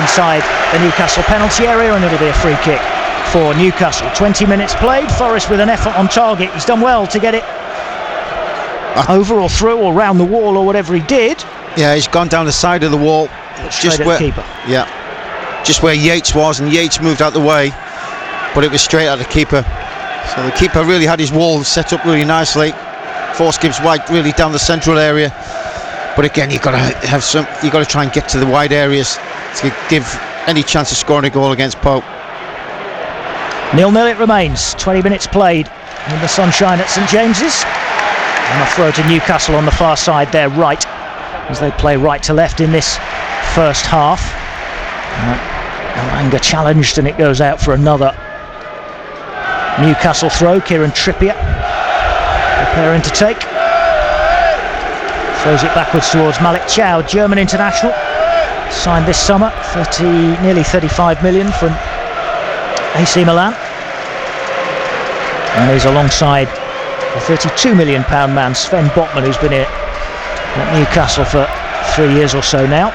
inside the Newcastle penalty area, and it'll be a free kick for Newcastle. 20 minutes played. Forest with an effort on target. He's done well to get it over or through or round the wall or whatever he did. Yeah, he's gone down the side of the wall, just where the keeper. Yeah, just where Yates was, and Yates moved out the way, but it was straight at the keeper. So the keeper really had his wall set up really nicely. Forced Gibbs-White really down the central area. But again, you've got to try and get to the wide areas to give any chance of scoring a goal against Pope. 0-0 it remains. 20 minutes played in the sunshine at St James's. And a throw to Newcastle on the far side there, right, as they play right to left in this first half. Elanga challenged, and it goes out for another Newcastle throw. Kieran Trippier preparing to take. Throws it backwards towards Malik Chow, German international. signed this summer, nearly 35 million from AC Milan. And he's alongside the £32 million man Sven Botman, who's been here at Newcastle for 3 years or so now,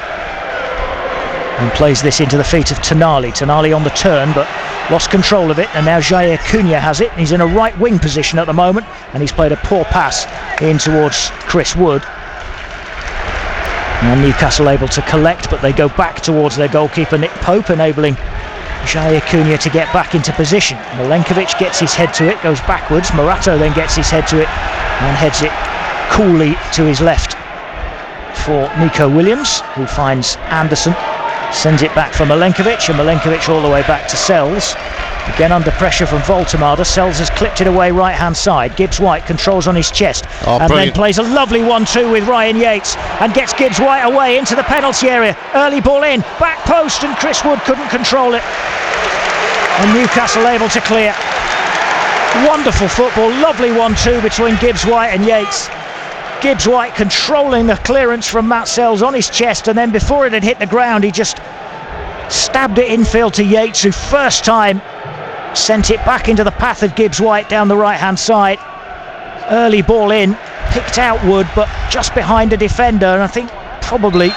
and plays this into the feet of Tonali. Tonali on the turn, but lost control of it, and now Jair Cunha has it. He's in a right wing position at the moment, and he's played a poor pass in towards Chris Wood. And Newcastle able to collect, but they go back towards their goalkeeper Nick Pope, enabling Jair Cunha to get back into position. Milenkovic gets his head to it, goes backwards. Morato then gets his head to it and heads it coolly to his left for Nico Williams, who finds Anderson, sends it back for Milenkovic, and Milenkovic all the way back to Sells. Again under pressure from Voltemade. Sells has clipped it away right hand side. Gibbs White controls on his chest, and brilliant. Then plays a lovely 1-2 with Ryan Yates and gets Gibbs White away into the penalty area. Early ball in, back post, and Chris Wood couldn't control it, and Newcastle able to clear. Wonderful football, lovely 1-2 between Gibbs White and Yates. Gibbs White controlling the clearance from Matt Sells on his chest, and then before it had hit the ground he just stabbed it infield to Yates, who first time sent it back into the path of Gibbs White down the right hand side. Early ball in, picked out Wood, but just behind a defender, and I think probably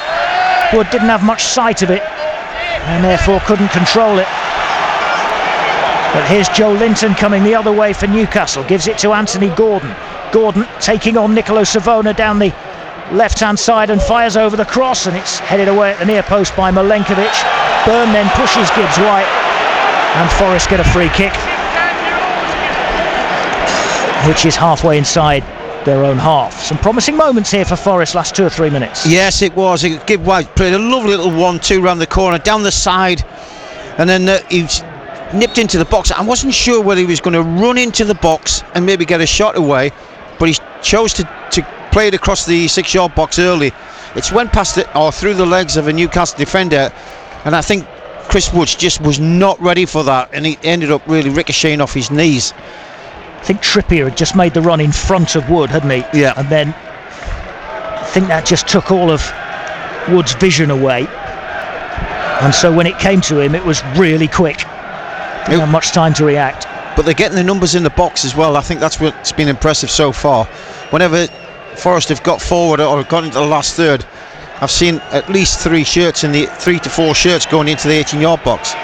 Wood didn't have much sight of it and therefore couldn't control it. But here's Joe Linton coming the other way for Newcastle, gives it to Anthony Gordon. Gordon taking on Nicolo Savona down the left hand side and fires over the cross, and it's headed away at the near post by Milenkovic. Byrne then pushes Gibbs White, and Forest get a free kick, which is halfway inside their own half. Some promising moments here for Forest last 2 or 3 minutes. Yes, it was. Gibbs White played a lovely little 1-2 round the corner, down the side, and then he's nipped into the box. I wasn't sure whether he was going to run into the box and maybe get a shot away, but he chose to play it across the 6-yard box early. It's went past it or through the legs of a Newcastle defender, and I think Chris Woods just was not ready for that, and he ended up really ricocheting off his knees. I think Trippier had just made the run in front of Wood, hadn't he? Yeah. And then I think that just took all of Wood's vision away, and so when it came to him it was really quick. Didn't have much time to react. But they're getting the numbers in the box as well. I think that's what's been impressive so far. Whenever Forest have got forward or got into the last third, I've seen at least 3 to 4 shirts going into the 18-yard box.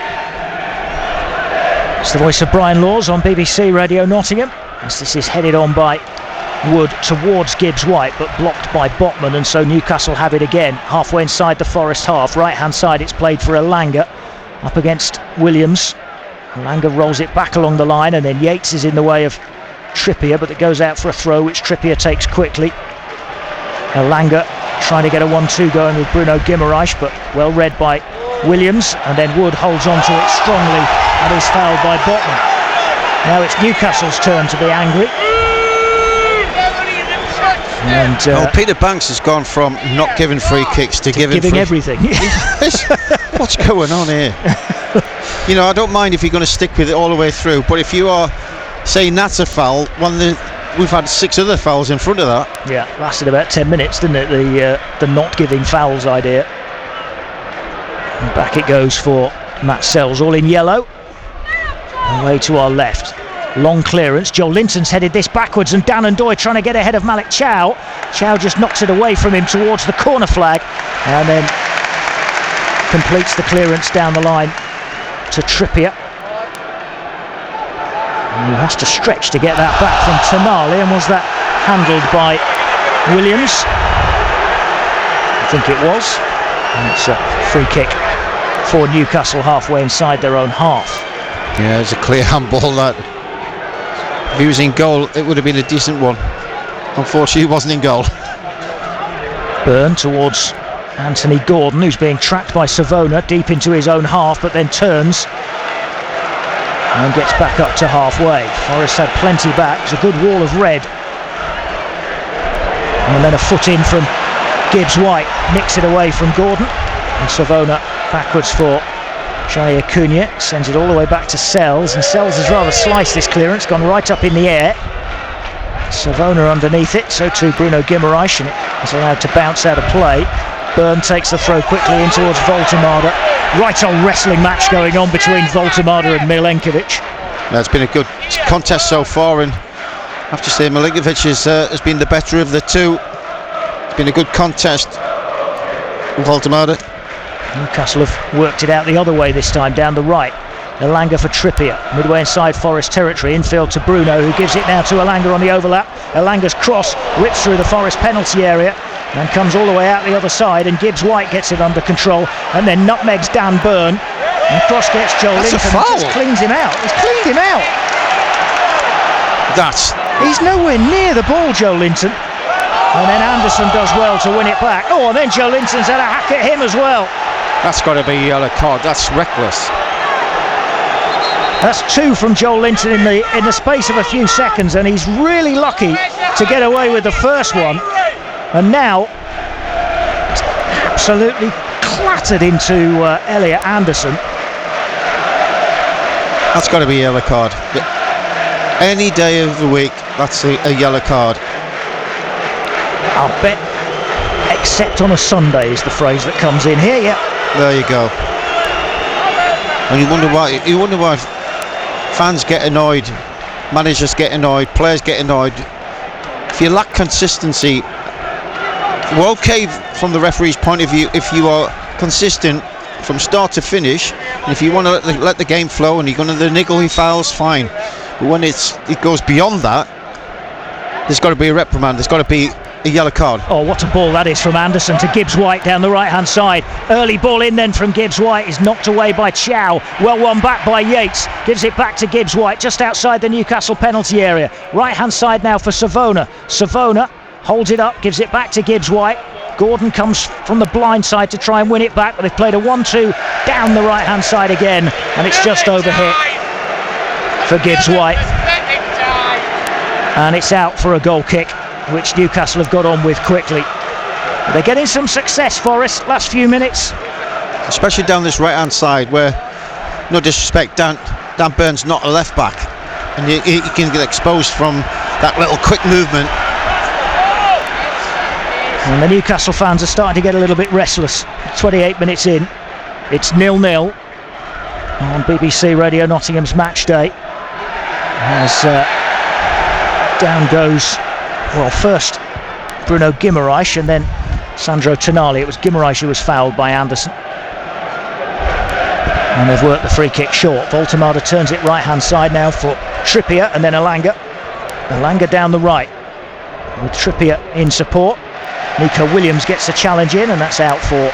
It's the voice of Brian Laws on BBC Radio Nottingham, as this is headed on by Wood towards Gibbs White, but blocked by Botman, and so Newcastle have it again halfway inside the Forest half. Right hand side it's played for Elanga up against Williams. Elanga rolls it back along the line, and then Yates is in the way of Trippier, but it goes out for a throw which Trippier takes quickly. Elanga trying to get a 1-2 going with Bruno Guimaraes, but well read by Williams, and then Wood holds on to it strongly and is fouled by Botman. Now it's Newcastle's turn to be angry. And Peter Banks has gone from not giving free kicks to giving everything. What's going on here? You know, I don't mind if you're going to stick with it all the way through, but if you are saying that's a foul, we've had 6 other fouls in front of that. Yeah, lasted about 10 minutes, didn't it? The not giving fouls idea. And back it goes for Matt Sells, all in yellow. Away to our left. Long clearance. Joe Linton's headed this backwards, and Dan and Doy trying to get ahead of Malik Chow. Chow just knocks it away from him towards the corner flag, and then completes the clearance down the line to Trippier, who has to stretch to get that back from Tonali, and was that handled by Williams? I think it was, and it's a free kick for Newcastle halfway inside their own half. Yeah, it's a clear handball. That if he was in goal it would have been a decent one. Unfortunately he wasn't in goal. Byrne towards Anthony Gordon, who's being tracked by Savona deep into his own half, but then turns and gets back up to halfway. Forest had plenty back. It's a good wall of red, and then a foot in from Gibbs White, nicks it away from Gordon, and Savona backwards for Jair Cunha, sends it all the way back to Sells, and Sells has rather sliced this clearance, gone right up in the air. Savona underneath it, so too Bruno Guimaraes, and it is allowed to bounce out of play. Byrne takes the throw quickly in towards Voltemada. Right on wrestling match going on between Voltemada and Milenkovic. It's been a good contest so far, and I have to say Milenkovic has been the better of the two. It's been a good contest. Voltemada. Newcastle have worked it out the other way this time, down the right. Elanga for Trippier, midway inside Forest territory, infield to Bruno, who gives it now to Elanga on the overlap. Elanga's cross rips through the Forest penalty area and comes all the way out the other side, and Gibbs White gets it under control and then nutmegs Dan Byrne, and cross gets Joe Linton and just cleans him out. He's cleaned him out. He's nowhere near the ball, Joe Linton. And then Anderson does well to win it back. Oh, and then Joe Linton's had a hack at him as well. That's got to be a yellow card. That's reckless. That's two from Joel Linton in the space of a few seconds, and he's really lucky to get away with the first one. And now it's absolutely clattered into Elliot Anderson. That's got to be a yellow card. Any day of the week, that's a yellow card. I'll bet, except on a Sunday is the phrase that comes in here. Yeah. There you go. And you wonder why fans get annoyed, managers get annoyed, players get annoyed. If you lack consistency, we're okay from the referee's point of view if you are consistent from start to finish, and if you want to let the game flow and you're going to the niggly fouls, fine. But when it goes beyond that, there's got to be a reprimand, there's got to be a yellow card. Oh, what a ball that is from Anderson to Gibbs White down the right hand side. Early ball in then from Gibbs White is knocked away by Chow. Well won back by Yates. Gives it back to Gibbs White just outside the Newcastle penalty area. Right hand side now for Savona. Savona holds it up, gives it back to Gibbs White. Gordon comes from the blind side to try and win it back, but they've played a 1-2 down the right hand side again, and it's just over hit for Gibbs White. And it's out for a goal kick, which Newcastle have got on with quickly. They're getting some success, Forest, last few minutes. Especially down this right-hand side where, no disrespect, Dan Byrne's not a left-back. And he can get exposed from that little quick movement. And the Newcastle fans are starting to get a little bit restless. 28 minutes in, it's 0-0 on BBC Radio Nottingham's match day. As down goes, well, first Bruno Guimaraes and then Sandro Tonali. It was Guimaraes who was fouled by Anderson. And they've worked the free kick short. Voltemada turns it right hand side now for Trippier and then Elanga. Elanga down the right with Trippier in support. Nico Williams gets the challenge in, and that's out for a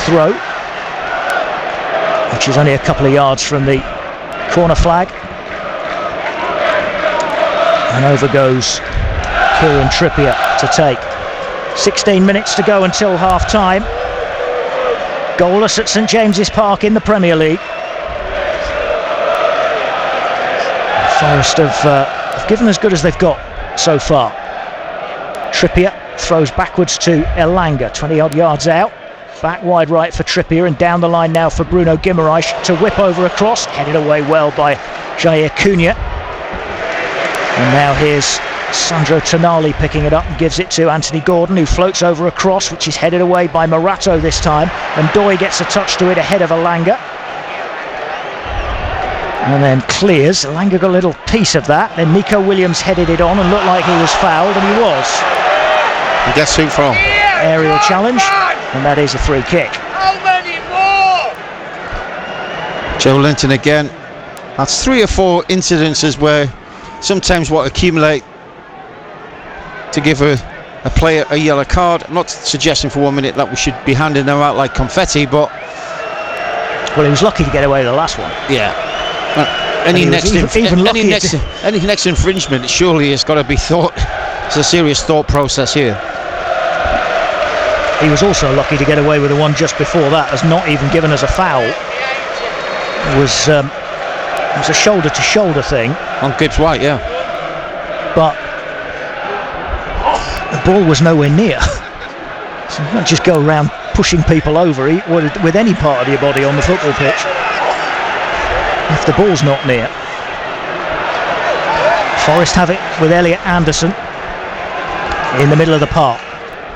throw, which is only a couple of yards from the corner flag. And over goes Kieran Trippier to take. 16 minutes to go until half time. Goalless at St James's Park in the Premier League. Forest have given as good as they've got so far. Trippier throws backwards to Elanga, 20 odd yards out. Back wide right for Trippier, and down the line now for Bruno Guimaraes to whip over a cross, headed away well by Jair Cunha. And now here's Sandro Tonali picking it up and gives it to Anthony Gordon, who floats over a cross which is headed away by Morato this time, and Doy gets a touch to it ahead of Elanga and then clears. Elanga got a little piece of that, then Nico Williams headed it on and looked like he was fouled, and he was. And guess who from? Aerial challenge, and that is a free kick. How many more? Joe Linton again. That's 3 or 4 incidences where sometimes what accumulate to give a player a yellow card. I'm not suggesting for 1 minute that we should be handing them out like confetti, but well, he was lucky to get away with the last one. Yeah. Any next infringement surely has got to be thought. It's a serious thought process here. He was also lucky to get away with the one just before that, as not even given as a foul. It was a shoulder-to-shoulder thing on Gibbs White, yeah. But the ball was nowhere near. So you can't just go around pushing people over with any part of your body on the football pitch if the ball's not near. Forest have it with Elliot Anderson in the middle of the park.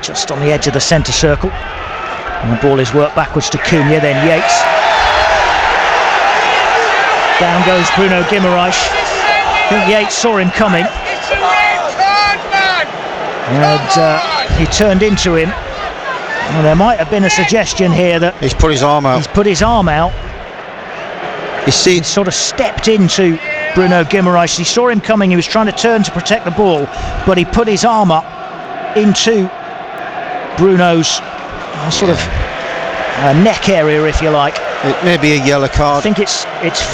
just on the edge of the centre circle. And the ball is worked backwards to Cunha, then Yates. Down goes Bruno Guimaraes. I think Yates saw him coming. And he turned into him. Well, there might have been a suggestion here that he's put his arm out. He's put his arm out. He sort of stepped into Bruno Guimaraes. He saw him coming. He was trying to turn to protect the ball, but he put his arm up into Bruno's sort of neck area, if you like. It may be a yellow card. I think it's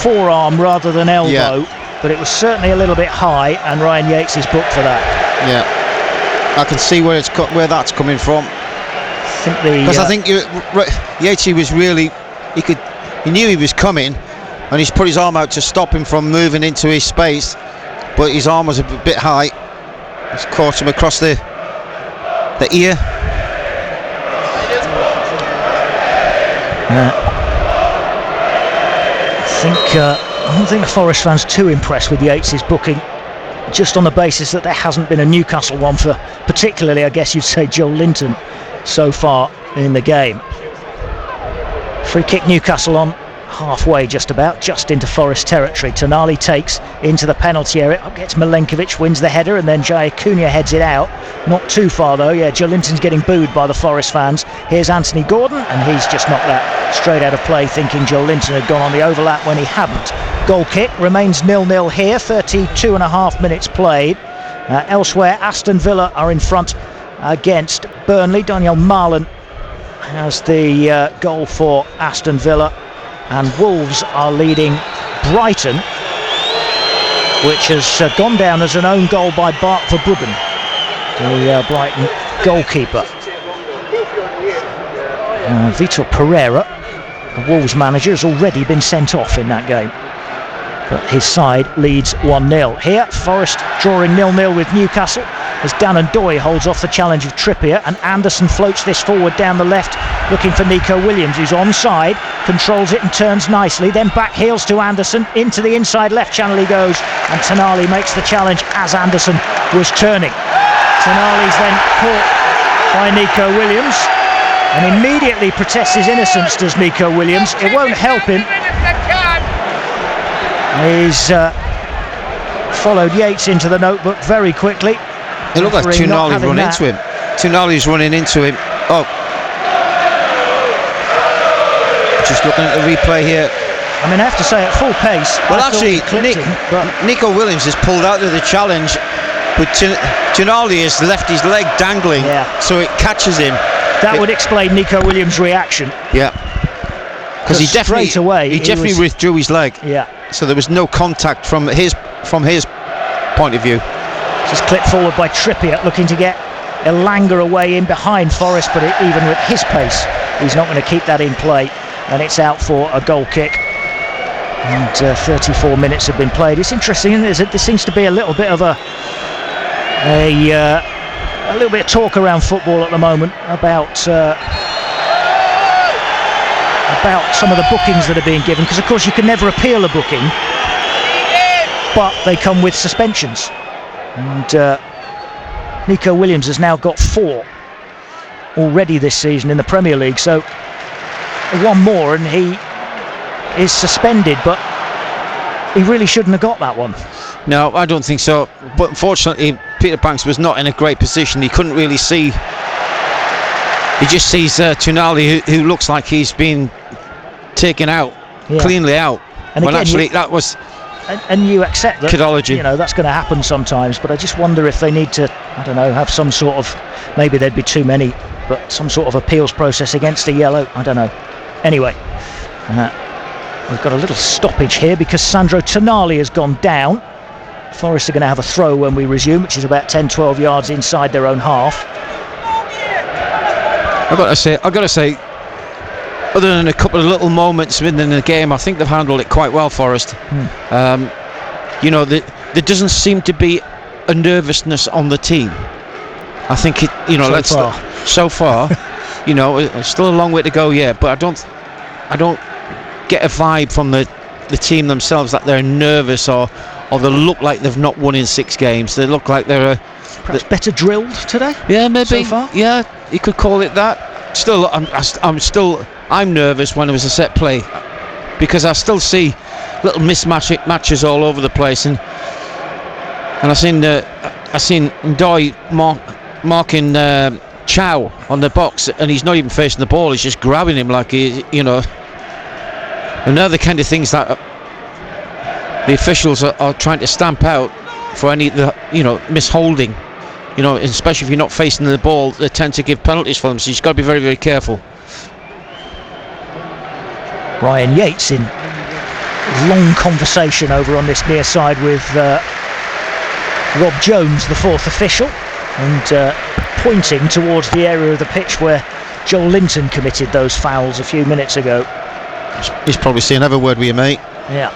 forearm rather than elbow, but it was certainly a little bit high, and Ryan Yates is booked for that. Yeah, I can see where that's coming from. I think Yates was really he knew he was coming, and he's put his arm out to stop him from moving into his space, but his arm was a bit high. It's caught him across the ear. I don't think the Forest fans too impressed with Yates' booking, just on the basis that there hasn't been a Newcastle one for, particularly, I guess you'd say, Joe Linton so far in the game. Free kick Newcastle on halfway, just into Forest territory. Tonali takes into the penalty area, up gets Milenkovic, wins the header, and then Jai Cunha heads it out. Not too far though. Joe Linton's getting booed by the Forest fans. Here's Anthony Gordon, and he's just knocked that straight out of play, thinking Joe Linton had gone on the overlap when he hadn't. Goal kick remains 0-0 here, 32.5 minutes played. Elsewhere, Aston Villa are in front against Burnley. Daniel Marlon has the goal for Aston Villa, and Wolves are leading Brighton, which has gone down as an own goal by Bart Verbruggen, the Brighton goalkeeper. Vitor Pereira, the Wolves manager, has already been sent off in that game, but his side leads 1-0. Here, Forest drawing 0-0 with Newcastle, as Dan Ndoye holds off the challenge of Trippier, and Anderson floats this forward down the left, looking for Nico Williams, who's onside, controls it and turns nicely, then back heels to Anderson, into the inside left channel he goes, and Tonali makes the challenge as Anderson was turning. Tonali's then caught by Nico Williams, and immediately protests his innocence, does Nico Williams. It won't help him. He's followed Yates into the notebook very quickly. It looked like Tonali run into him. Tonali's running into him. Oh. Just looking at the replay here. I mean, I have to say, at full pace. Well, actually, Nico Williams has pulled out of the challenge, but Tonali has left his leg dangling, so it catches him. That would explain Nico Williams' reaction. Yeah. Because he definitely withdrew his leg. Yeah. So there was no contact from his point of view. Just clipped forward by Trippier, looking to get Elanga away in behind Forest, but even with his pace, he's not going to keep that in play, and it's out for a goal kick. And 34 minutes have been played. It's interesting, isn't it? There seems to be a little bit of a little bit of talk around football at the moment about some of the bookings that are being given, because of course you can never appeal a booking, but they come with suspensions. And Nico Williams has now got 4 already this season in the Premier League, so one more and he is suspended, but he really shouldn't have got that one. No, I don't think so, but unfortunately Peter Banks was not in a great position. He couldn't really see. He just sees Tonali, who looks like he's been taken out, cleanly out. And well, again, actually, that was. And you accept that, Kidology. You know, that's going to happen sometimes, but I just wonder if they need to, I don't know, have some sort of, maybe there'd be too many, but some sort of appeals process against a yellow, I don't know. Anyway, we've got a little stoppage here because Sandro Tonali has gone down. Forest are going to have a throw when we resume, which is about 10-12 yards inside their own half. I've got to say, other than a couple of little moments within the game, I think they've handled it quite well, Forest. You know, there doesn't seem to be a nervousness on the team. I think it, you know, so far, you know, it's still a long way to go yet, but I don't get a vibe from the team themselves that they're nervous or they look like they've not won in 6 games. They look like they're perhaps better drilled today. Yeah, maybe. So far? Yeah, You could call it that. Still, I'm nervous when it was a set play, because I still see little mismatches all over the place, and I seen Ndoye marking Chow on the box, and he's not even facing the ball. He's just grabbing him like and they're the kind of things that the officials are trying to stamp out for any misholding. Especially if you're not facing the ball, they tend to give penalties for them. So you've got to be very, very careful. Ryan Yates in long conversation over on this near side with Rob Jones, the fourth official, and pointing towards the area of the pitch where Joel Linton committed those fouls a few minutes ago. He's probably saying, have a word with you, mate. Yeah.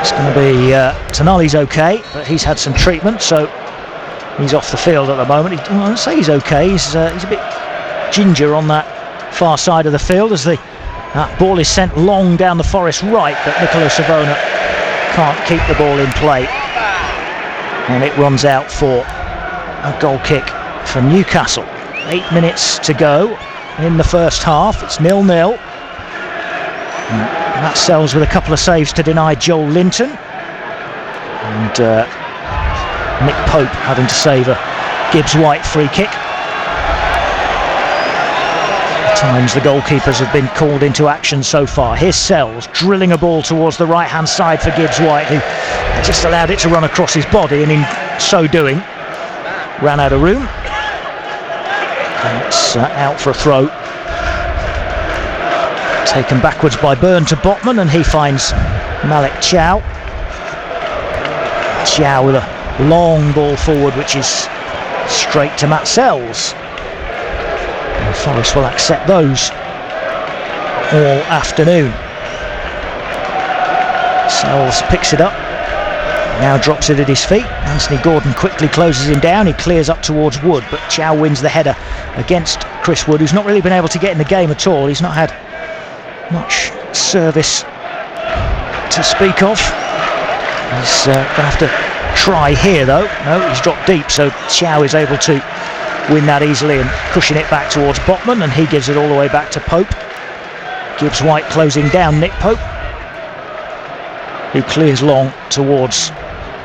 It's going to be Tonali's okay, but he's had some treatment, so he's off the field at the moment. I'd say he's okay. He's a bit ginger on that far side of the field as that ball is sent long down the Forest right, but Nicolo Savona can't keep the ball in play, and it runs out for a goal kick for Newcastle. 8 minutes to go in the first half. It's 0-0. Matt Sells with a couple of saves to deny Joel Linton, and Nick Pope having to save a Gibbs-White free kick. At times the goalkeepers have been called into action so far. Here's Sells drilling a ball towards the right hand side for Gibbs-White, who just allowed it to run across his body, and in so doing ran out of room, and it's out for a throw. Taken backwards by Byrne to Botman, and he finds Malik Chow. Chow with a long ball forward, which is straight to Matt Sells. And Forest will accept those all afternoon. Sells picks it up, now drops it at his feet. Anthony Gordon quickly closes him down. He clears up towards Wood, but Chow wins the header against Chris Wood, who's not really been able to get in the game at all. He's not had much service to speak of. He's going to have to try here though. No, he's dropped deep, so Chow is able to win that easily and cushion it back towards Botman, and he gives it all the way back to Pope. Gibbs-White closing down Nick Pope, who clears long towards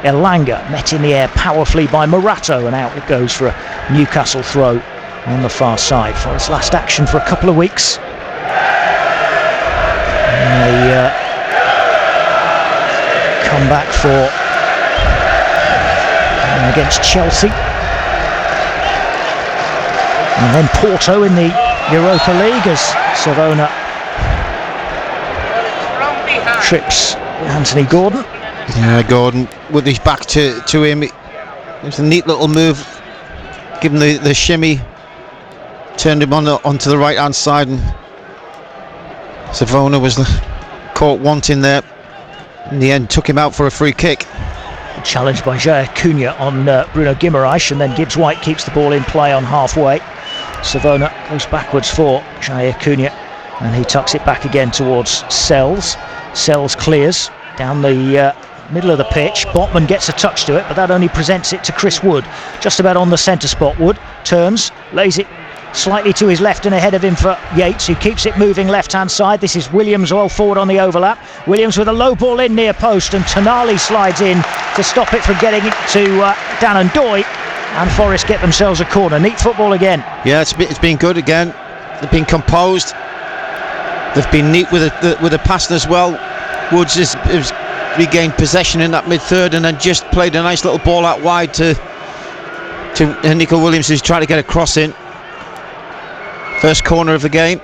Elanga, met in the air powerfully by Morato, and out it goes for a Newcastle throw on the far side. For its last action for a couple of weeks. They come back for against Chelsea, and then Porto in the Europa League as Savona trips Anthony Gordon. Yeah, Gordon with his back to him. It was a neat little move, given the shimmy, turned him onto the right hand side, and Savona was caught wanting there. In the end, took him out for a free kick. Challenged by Jair Cunha on Bruno Guimaraes, and then Gibbs-White keeps the ball in play on halfway. Savona goes backwards for Jair Cunha, and he tucks it back again towards Sells. Sells clears down the middle of the pitch. Botman gets a touch to it, but that only presents it to Chris Wood, just about on the centre spot. Wood turns, lays it slightly to his left and ahead of him for Yates, who keeps it moving left hand side. This is Williams well forward on the overlap. Williams with a low ball in near post, and Tonali slides in to stop it from getting it to Dan and Ndoye, and Forest get themselves a corner. Neat football again. Yeah, it's been good again. They've been composed. They've been neat with the passing as well. Woods has regained possession in that mid-third, and then just played a nice little ball out wide to Nico Williams, who's trying to get a cross in. First corner of the game,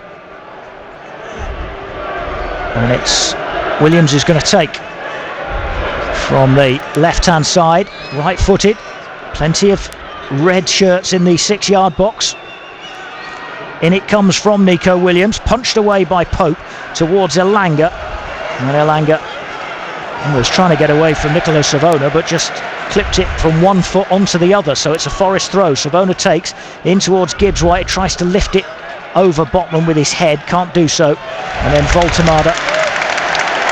and it's Williams who's going to take from the left hand side, right footed. Plenty of red shirts in the 6-yard box. In it comes from Nico Williams, punched away by Pope towards Elanga, and Elanga was trying to get away from Nicolo Savona, but just clipped it from one foot onto the other, so it's a Forest throw. Savona takes in towards Gibbs-White, tries to lift it over Botman with his head, can't do so, and then Voltemada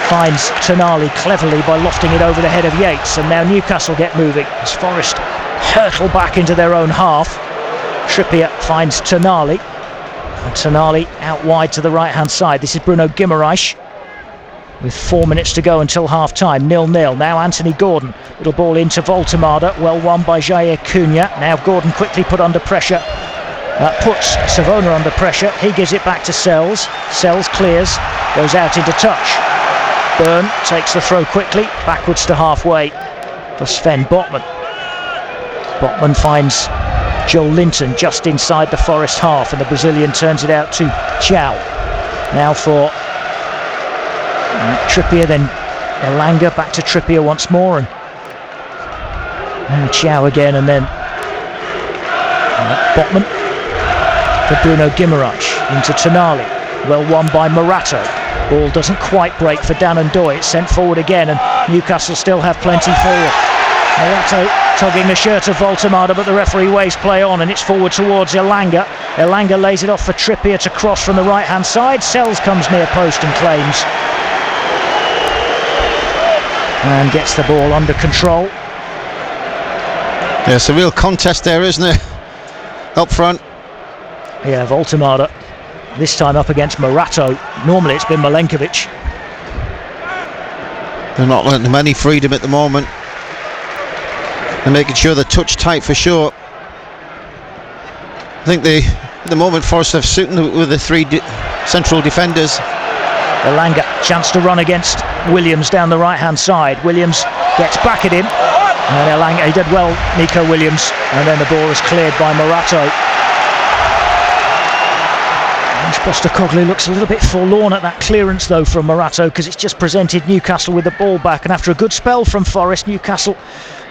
finds Tonali cleverly by lofting it over the head of Yates, and now Newcastle get moving as Forest hurtle back into their own half. Trippier finds Tonali, and Tonali out wide to the right hand side. This is Bruno Guimaraes with 4 minutes to go until half time. 0-0. Now Anthony Gordon, little ball into Voltemada, well won by Jair Cunha. Now Gordon quickly put under pressure, puts Savona under pressure. He gives it back to Sells. Sells clears, goes out into touch. Byrne takes the throw quickly, backwards to halfway for Sven Botman. Botman finds Joel Linton just inside the Forest half, and the Brazilian turns it out to Chow. Now for Trippier, then Elanga, back to Trippier once more, and Chow again, and then Botman for Bruno Guimaraes into Tonali. Well won by Morato. Ball doesn't quite break for Dan and Doy. It's sent forward again, and Newcastle still have plenty forward. Morato tugging the shirt of Voltemada, but the referee waves play on, and it's forward towards Elanga. Elanga lays it off for Trippier to cross from the right hand side. Sells comes near post and claims, and gets the ball under control. Yeah, it's a real contest there, isn't it? Up front. Yeah, Voltemada this time up against Morato. Normally it's been Milenkovic. They're not letting them any freedom at the moment. They're making sure they're touch tight for sure. I think at the moment Forest have suited with the three central defenders. Elanga, chance to run against Williams down the right hand side. Williams gets back at him, and Elanga, he did well, Nico Williams, and then the ball is cleared by Morato. Postecoglou looks a little bit forlorn at that clearance though from Morato, because it's just presented Newcastle with the ball back, and after a good spell from Forest, Newcastle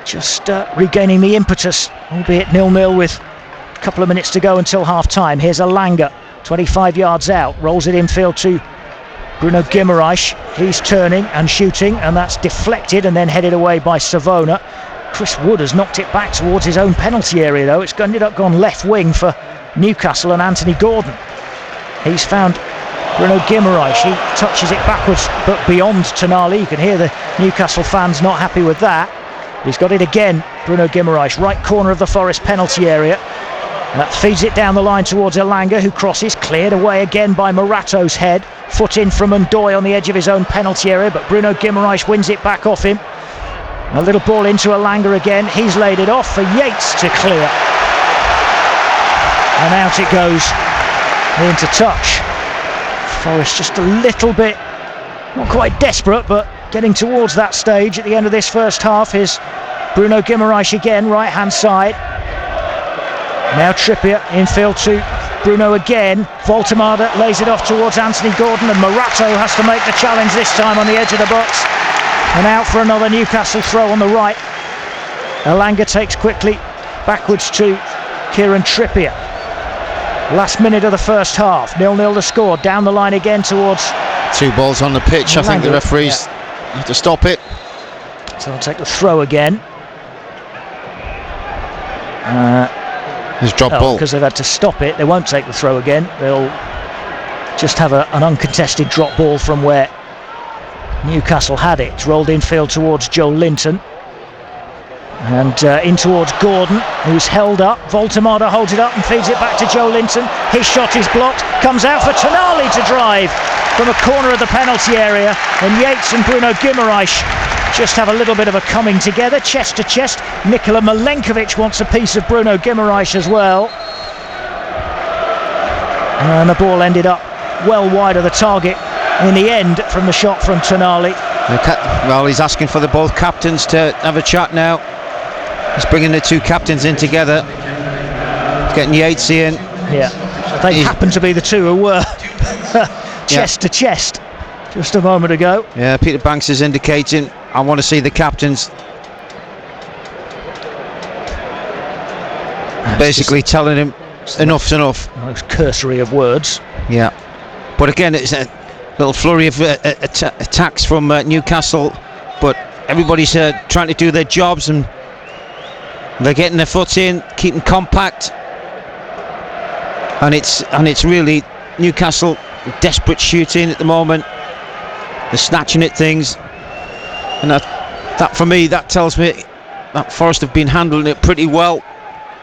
just regaining the impetus, albeit 0-0 with a couple of minutes to go until half time. Here's Elanga, 25 yards out, rolls it infield to Bruno Guimaraes. He's turning and shooting, and that's deflected and then headed away by Savona. Chris Wood has knocked it back towards his own penalty area though. It's ended up gone left wing for Newcastle and Anthony Gordon. He's found Bruno Guimaraes. He touches it backwards but beyond Tonali. You can hear the Newcastle fans not happy with that. He's got it again, Bruno Guimaraes, right corner of the Forest penalty area. That feeds it down the line towards Elanga, who crosses, cleared away again by Morato's head. Foot in from Ndoye on the edge of his own penalty area, but Bruno Guimaraes wins it back off him. A little ball into Elanga again. He's laid it off for Yates to clear. And out it goes into touch. Forest just a little bit, not quite desperate, but getting towards that stage at the end of this first half. Is Bruno Guimaraes again, right hand side. Now Trippier infield to Bruno again. Voltemada lays it off towards Anthony Gordon, and Morato has to make the challenge this time on the edge of the box. And out for another Newcastle throw on the right. Elanga takes quickly backwards to Kieran Trippier. Last minute of the first half, 0-0 the score. Down the line again towards... Two balls on the pitch. I think the referees have to stop it. So I'll take the throw again. His drop ball. Because they've had to stop it, they won't take the throw again. They'll just have an uncontested drop ball from where Newcastle had it. It's rolled infield towards Joel Linton. And in towards Gordon, who's held up. Voltemada holds it up and feeds it back to Joe Linton. His shot is blocked, comes out for Tonali to drive from a corner of the penalty area, and Yates and Bruno Guimaraes just have a little bit of a coming together, chest to chest. Nikola Milenkovic wants a piece of Bruno Guimaraes as well, and the ball ended up well wide of the target in the end from the shot from Tonali. Well, he's asking for the both captains to have a chat now. He's bringing the two captains in together. He's getting Yates in. Yeah, they happen to be the two who were chest to chest just a moment ago. Yeah, Peter Banks is indicating, I want to see the captains. Basically telling him enough's enough. Most cursory of words. Yeah, but again, it's a little flurry of attacks from Newcastle, but everybody's trying to do their jobs, and they're getting their foot in, keeping compact, and it's really Newcastle desperate shooting at the moment. They're snatching at things, and that for me, that tells me that Forest have been handling it pretty well,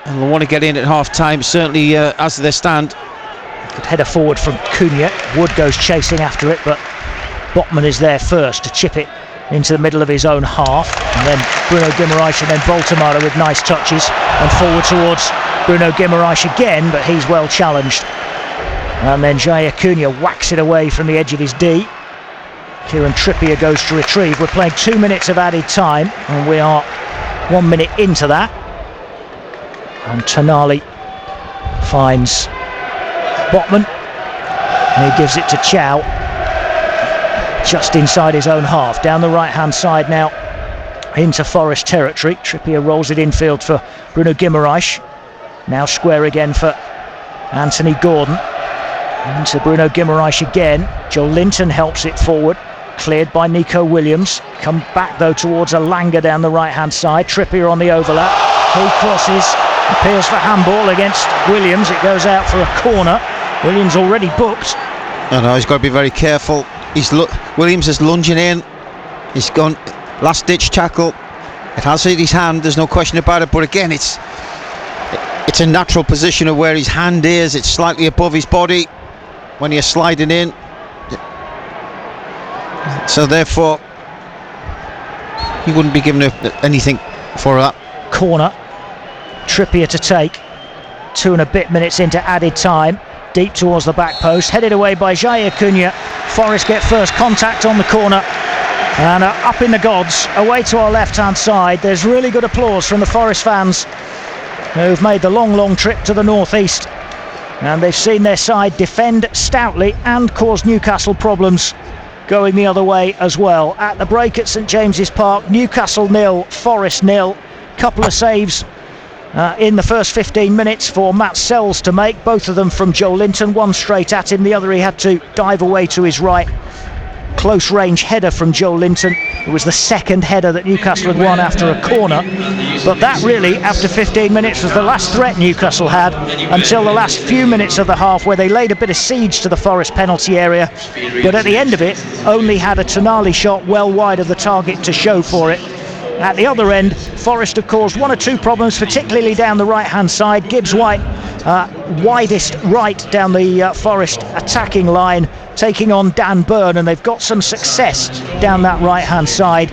and they want to get in at half-time, certainly as they stand. Good header forward from Cunha. Wood goes chasing after it, but Botman is there first to chip it into the middle of his own half, and then Bruno Guimaraes and then Voltemara with nice touches, and forward towards Bruno Guimaraes again, but he's well challenged. And then Jair Cunha whacks it away from the edge of his D. Kieran Trippier goes to retrieve. We're playing 2 minutes of added time, and we are 1 minute into that. And Tonali finds Botman, and he gives it to Chow, just inside his own half, down the right hand side now into Forest territory. Trippier rolls it infield for Bruno Guimaraes, now square again for Anthony Gordon, into Bruno Guimaraes again. Joe Linton helps it forward, cleared by Nico Williams. Come back though towards Elanga down the right hand side. Trippier on the overlap, he crosses, appeals for handball against Williams. It goes out for a corner. Williams already booked. I know, he's got to be very careful. Williams is lunging in. He's gone last ditch tackle. It has hit his hand, there's no question about it, but again it's a natural position of where his hand is. It's slightly above his body when you're sliding in, so therefore he wouldn't be given anything for that. Corner, Trippier to take, 2 and a bit minutes into added time, deep towards the back post, headed away by Jair Cunha. Forest get first contact on the corner, and up in the gods, away to our left hand side. There's really good applause from the Forest fans who've made the long trip to the northeast, and they've seen their side defend stoutly and cause Newcastle problems going the other way as well. At the break at St James's Park, Newcastle 0, Forest 0. Couple of saves in the first 15 minutes for Matt Sells to make, both of them from Joe Linton, one straight at him, the other he had to dive away to his right. Close range header from Joe Linton. It was the second header that Newcastle had won after a corner, but that really, after 15 minutes, was the last threat Newcastle had until the last few minutes of the half, where they laid a bit of siege to the Forest penalty area, but at the end of it only had a Tonali shot well wide of the target to show for it. At the other end, Forest have caused 1 or 2 problems, particularly down the right hand side. Gibbs White widest right down the Forest attacking line, taking on Dan Burn, and they've got some success down that right hand side.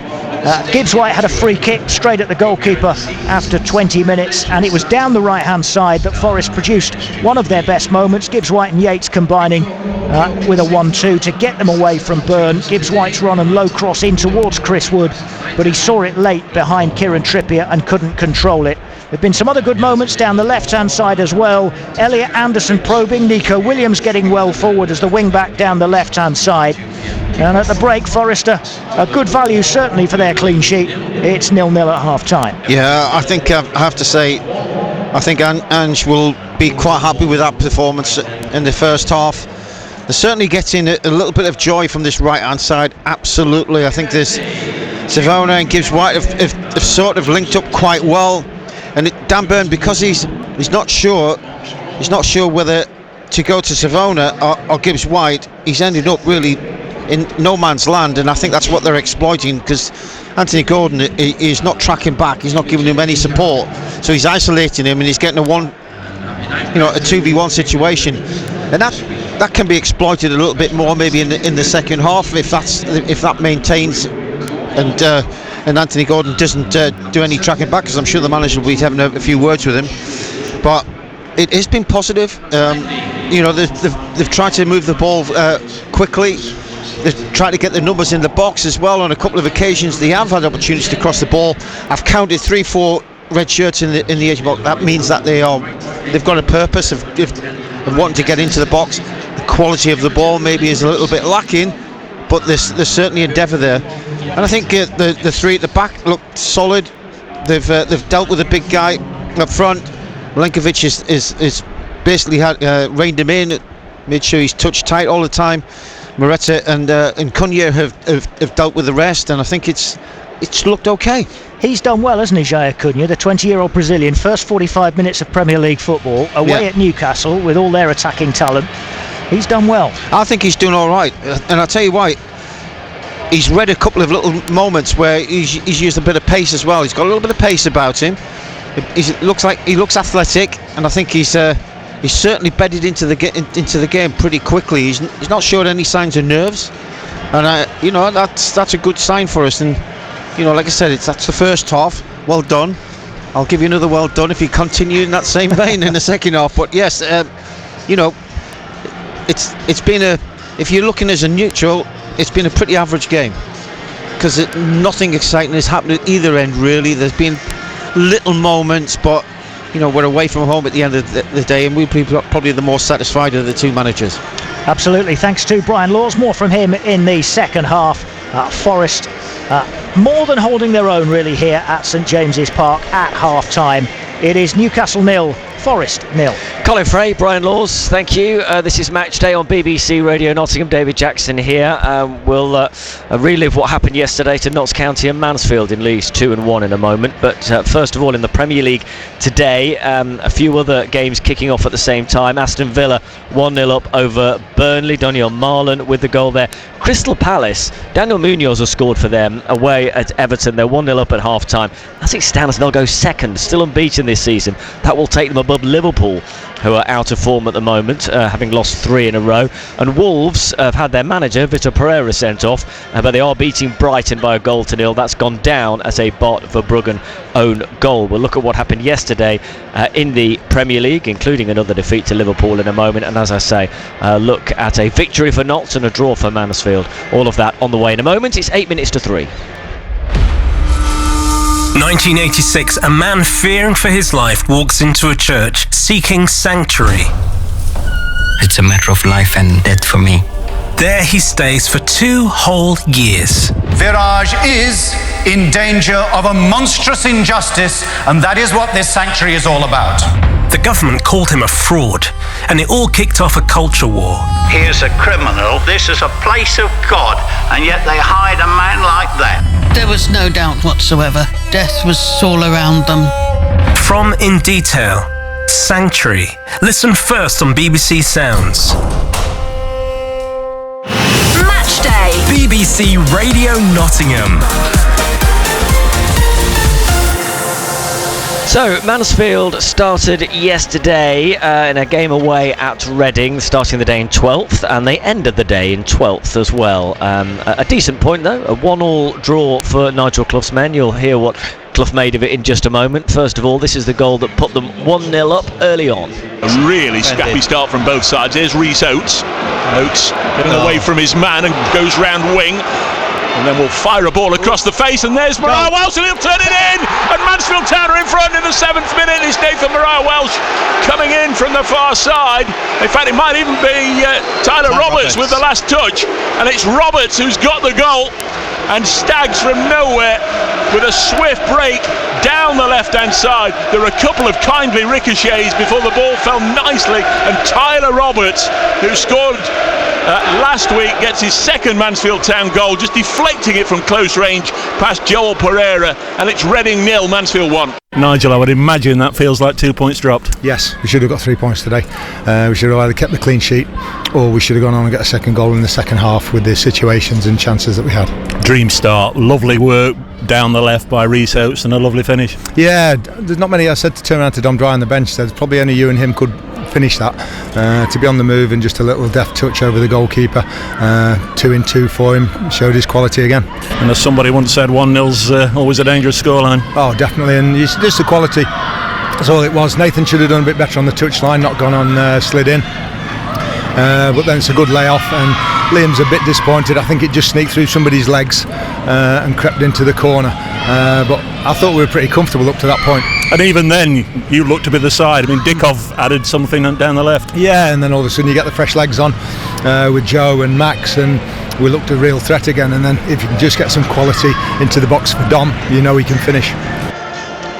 Gibbs White had a free kick straight at the goalkeeper after 20 minutes, and it was down the right hand side that Forest produced one of their best moments. Gibbs White and Yates combining with a 1-2 to get them away from Burn. Gibbs White's run and low cross in towards Chris Wood, but he saw it late behind Kieran Trippier and couldn't control it. There have been some other good moments down the left hand side as well. Elliot Anderson probing, Nico Williams getting well forward as the wing back down the left hand side. And at the break, Forest a good value certainly for their clean sheet. It's 0-0 at half time. Yeah, I think I have to say, I think Ange will be quite happy with that performance in the first half. They're certainly getting a little bit of joy from this right hand side, absolutely. I think there's Savona and Gibbs White have sort of linked up quite well, and Dan Burn, because he's not sure whether to go to Savona or Gibbs White, he's ended up really in no man's land, and I think that's what they're exploiting, because Anthony Gordon is not tracking back, he's not giving him any support, so he's isolating him and he's getting a 2v1 situation, and that can be exploited a little bit more maybe in the second half if that maintains, and Anthony Gordon doesn't do any tracking back, because I'm sure the manager will be having a few words with him. But it has been positive. They've tried to move the ball quickly. They've tried to get the numbers in the box as well. On a couple of occasions they have had opportunities to cross the ball. I've counted 3-4 red shirts in the edge box. That means that they've got a purpose of wanting to get into the box. The quality of the ball maybe is a little bit lacking, but there's certainly endeavour there. And I think the three at the back look solid. They've dealt with a big guy up front. Milenkovic is basically reined him in, made sure he's touch tight all the time. Moreta and Cunha have dealt with the rest, and I think it's looked okay. He's done well, hasn't he, Jair Cunha, the 20-year-old Brazilian? First 45 minutes of Premier League football away at Newcastle with all their attacking talent. He's done well. I think he's doing all right, and I'll tell you why. he's read a couple of little moments where he's used a bit of pace as well. He's got a little bit of pace about him. He looks athletic, and I think he's certainly bedded into the game pretty quickly. He's not showed any signs of nerves, and that's a good sign for us. And like I said, that's the first half. Well done. I'll give you another well done if you continue in that same vein in the second half. But yes, it's been if you're looking as a neutral, it's been a pretty average game, because nothing exciting has happened at either end really. There's been little moments, but we're away from home at the end of the day, and we'll be probably the more satisfied of the two managers. Absolutely. Thanks to Brian Laws. More from him in the second half. Forest more than holding their own really here at St James's Park at half time. It is Newcastle 0, Forest 0. Colin Fray, Brian Laws, thank you. This is Match Day on BBC Radio Nottingham. David Jackson here. We'll relive what happened yesterday to Notts County and Mansfield in Leagues 2 and 1 in a moment. But first of all, in the Premier League today, a few other games kicking off at the same time. Aston Villa 1-0 up over Burnley. Daniel Marlon with the goal there. Crystal Palace, Daniel Munoz has scored for them away at Everton. They're 1-0 up at half time. As it stands, they'll go second, still unbeaten this season. That will take them above Liverpool, who are out of form at the moment, having lost 3 in a row. And Wolves have had their manager, Vitor Pereira, sent off, but they are beating Brighton by 1-0. That's gone down as a Bart Verbruggen own goal. We'll look at what happened yesterday in the Premier League, including another defeat to Liverpool in a moment. And as I say, look at a victory for Notts and a draw for Mansfield. All of that on the way in a moment. It's 8 minutes to 3. 1986, a man fearing for his life walks into a church seeking sanctuary. It's a matter of life and death for me. There he stays for 2 whole years. Virage is in danger of a monstrous injustice, and that is what this sanctuary is all about. The government called him a fraud, and it all kicked off a culture war. He is a criminal. This is a place of God, and yet they hide a man like that. There was no doubt whatsoever. Death was all around them. From In Detail, Sanctuary. Listen first on BBC Sounds. Match Day. BBC Radio Nottingham. So, Mansfield started yesterday in a game away at Reading, starting the day in 12th, and they ended the day in 12th as well. A decent point, though, a 1-1 draw for Nigel Clough's men. You'll hear what Clough made of it in just a moment. First of all, this is the goal that put them 1-0 up early on. A really scrappy start from both sides. There's Rhys Oates. Oates getting away from his man and goes round wing. And then we'll fire a ball across the face, and there's Mariah Welsh, and he'll turn it in! And Mansfield Town are in front in the 7th minute. It's Nathan Mariah Welsh coming in from the far side. In fact, it might even be Tyler Roberts with the last touch. And it's Roberts who's got the goal. And Staggs from nowhere with a swift break down the left-hand side. There were a couple of kindly ricochets before the ball fell nicely. And Tyler Roberts, who scored last week, gets his second Mansfield Town goal, just deflecting it from close range past Joel Pereira, and it's Reading 0, Mansfield 1. Nigel, I would imagine that feels like 2 points dropped. Yes, we should have got 3 points today. We should have either kept the clean sheet, or we should have gone on and got a second goal in the second half with the situations and chances that we had. Dream start, lovely work down the left by Rhys Oates, and a lovely finish. Yeah, there's not many. I said to turn around to Dom Dry on the bench, there's probably only you and him could finish that. To be on the move and just a little deft touch over the goalkeeper, 2 in 2 for him, showed his quality again. And as somebody once said, 1-0's always a dangerous scoreline. Oh, definitely, and it's just the quality. That's all it was. Nathan should have done a bit better on the touchline, not gone on slid in. But then it's a good layoff, and Liam's a bit disappointed. I think it just sneaked through somebody's legs and crept into the corner. But I thought we were pretty comfortable up to that point. And even then, you looked to be the side. I mean, Dickov added something down the left. Yeah, and then all of a sudden you get the fresh legs on with Joe and Max, and we looked a real threat again. And then if you can just get some quality into the box for Dom, you know he can finish.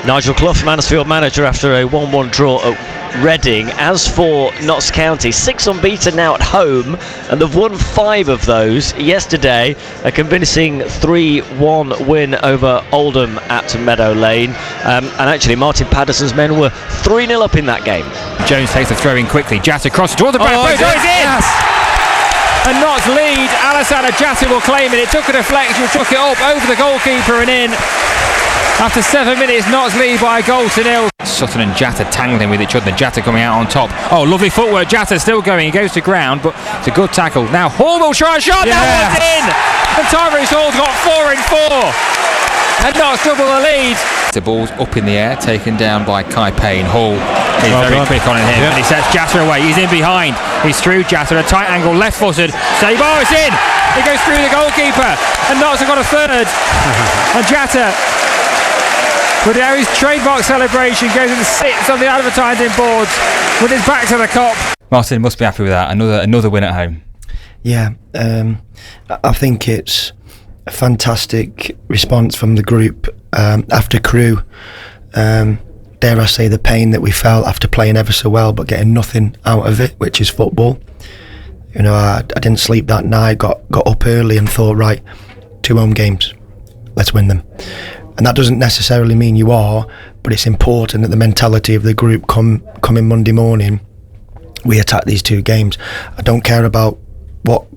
Nigel Clough, Mansfield manager, after a 1-1 draw at Reading. As for Notts County, 6 unbeaten now at home, and they've won 5 of those yesterday. A convincing 3-1 win over Oldham at Meadow Lane. And actually, Martin Patterson's men were 3-0 up in that game. Jones takes the throw in quickly. Jatta crosses towards the back post. It's in! Yes. and Notts lead. Alassane Jatta will claim it. It took a deflection, took it up over the goalkeeper and in. After 7 minutes, Notts lead by a goal to nil. Sutton and Jatta tangling with each other. Jatta coming out on top. Oh, lovely footwork. Jatta still going. He goes to ground, but it's a good tackle. Now Hall will try a shot. Yeah. That one's in. And Tyrese Hall's got 4 in 4. And Notts double the lead. The ball's up in the air, taken down by Kai Payne. Hall is very quick on him, and he sets Jatta away. He's in behind. He's through Jatta, a tight angle, left-footed. Save. Oh, it's in. It goes through the goalkeeper, and Notts have got a third. And Jatta, with his trademark celebration, goes and sits on the advertising boards with his back to the Kop. Martin must be happy with that. Another win at home. Yeah, I think it's a fantastic response from the group after Crewe. Dare I say the pain that we felt after playing ever so well but getting nothing out of it, which is football. You know, I didn't sleep that night, got up early and thought, right, 2 home games, let's win them. And that doesn't necessarily mean you are, but it's important that the mentality of the group coming Monday morning, we attack these 2 games. I don't care about what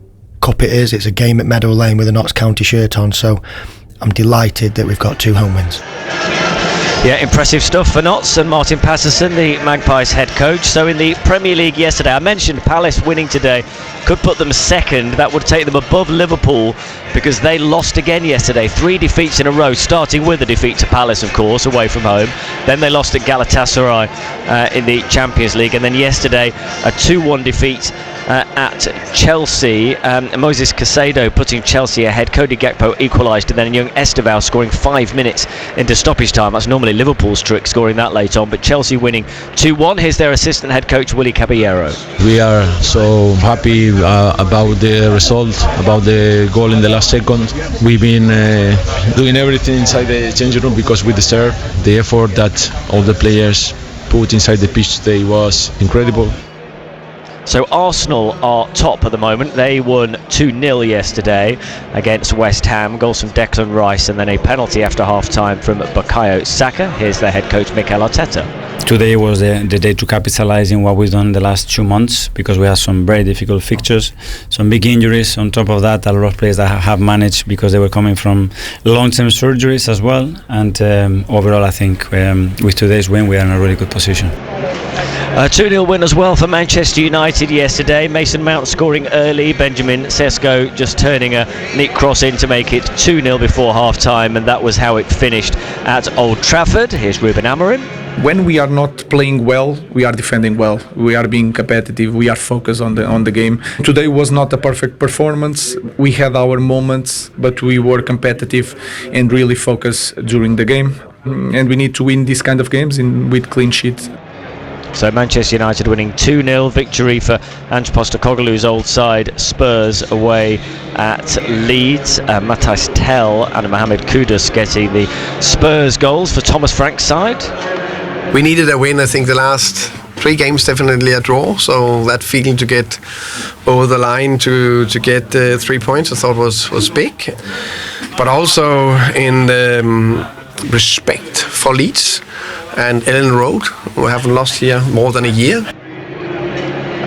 cup it is. It's a game at Meadow Lane with a Notts County shirt on, so I'm delighted that we've got 2 home wins. Yeah, impressive stuff for Notts and Martin Patterson, the Magpies head coach. So in the Premier League yesterday, I mentioned Palace winning today could put them second. That would take them above Liverpool because they lost again yesterday. 3 defeats in a row, starting with a defeat to Palace, of course, away from home. Then they lost at Galatasaray in the Champions League. And then yesterday, a 2-1 defeat at Chelsea. Moses Caicedo putting Chelsea ahead. Cody Gakpo equalised, and then young Esteval scoring 5 minutes into stoppage time. That's normally Liverpool's trick, scoring that late on, but Chelsea winning 2-1. Here's their assistant head coach Willy Caballero. We are so happy about the result, about the goal in the last second. We've been doing everything inside the changing room because we deserve. The effort that all the players put inside the pitch today was incredible. So Arsenal are top at the moment. They won 2-0 yesterday against West Ham. Goals from Declan Rice and then a penalty after half-time from Bukayo Saka. Here's their head coach Mikel Arteta. Today was the day to capitalize in what we've done the last 2 months because we had some very difficult fixtures, some big injuries. On top of that, a lot of players that have managed because they were coming from long-term surgeries as well. And overall, I think with today's win, we are in a really good position. A 2-0 win as well for Manchester United yesterday. Mason Mount scoring early, Benjamin Sesko just turning a neat cross in to make it 2-0 before half-time, and that was how it finished at Old Trafford. Here's Ruben Amorim. When we are not playing well, we are defending well. We are being competitive. We are focused on the game. Today was not a perfect performance. We had our moments, but we were competitive and really focused during the game. And we need to win these kind of games with clean sheets. So Manchester United winning 2-0, victory for Ange Postecoglou's old side Spurs away at Leeds. Matthijs Tel and Mohamed Kudus getting the Spurs goals for Thomas Frank's side. We needed a win. I think the last 3 games definitely a draw, so that feeling to get over the line to get 3 points I thought was big, but also in the respect for Leeds and Ellen Road, who haven't lost here more than a year.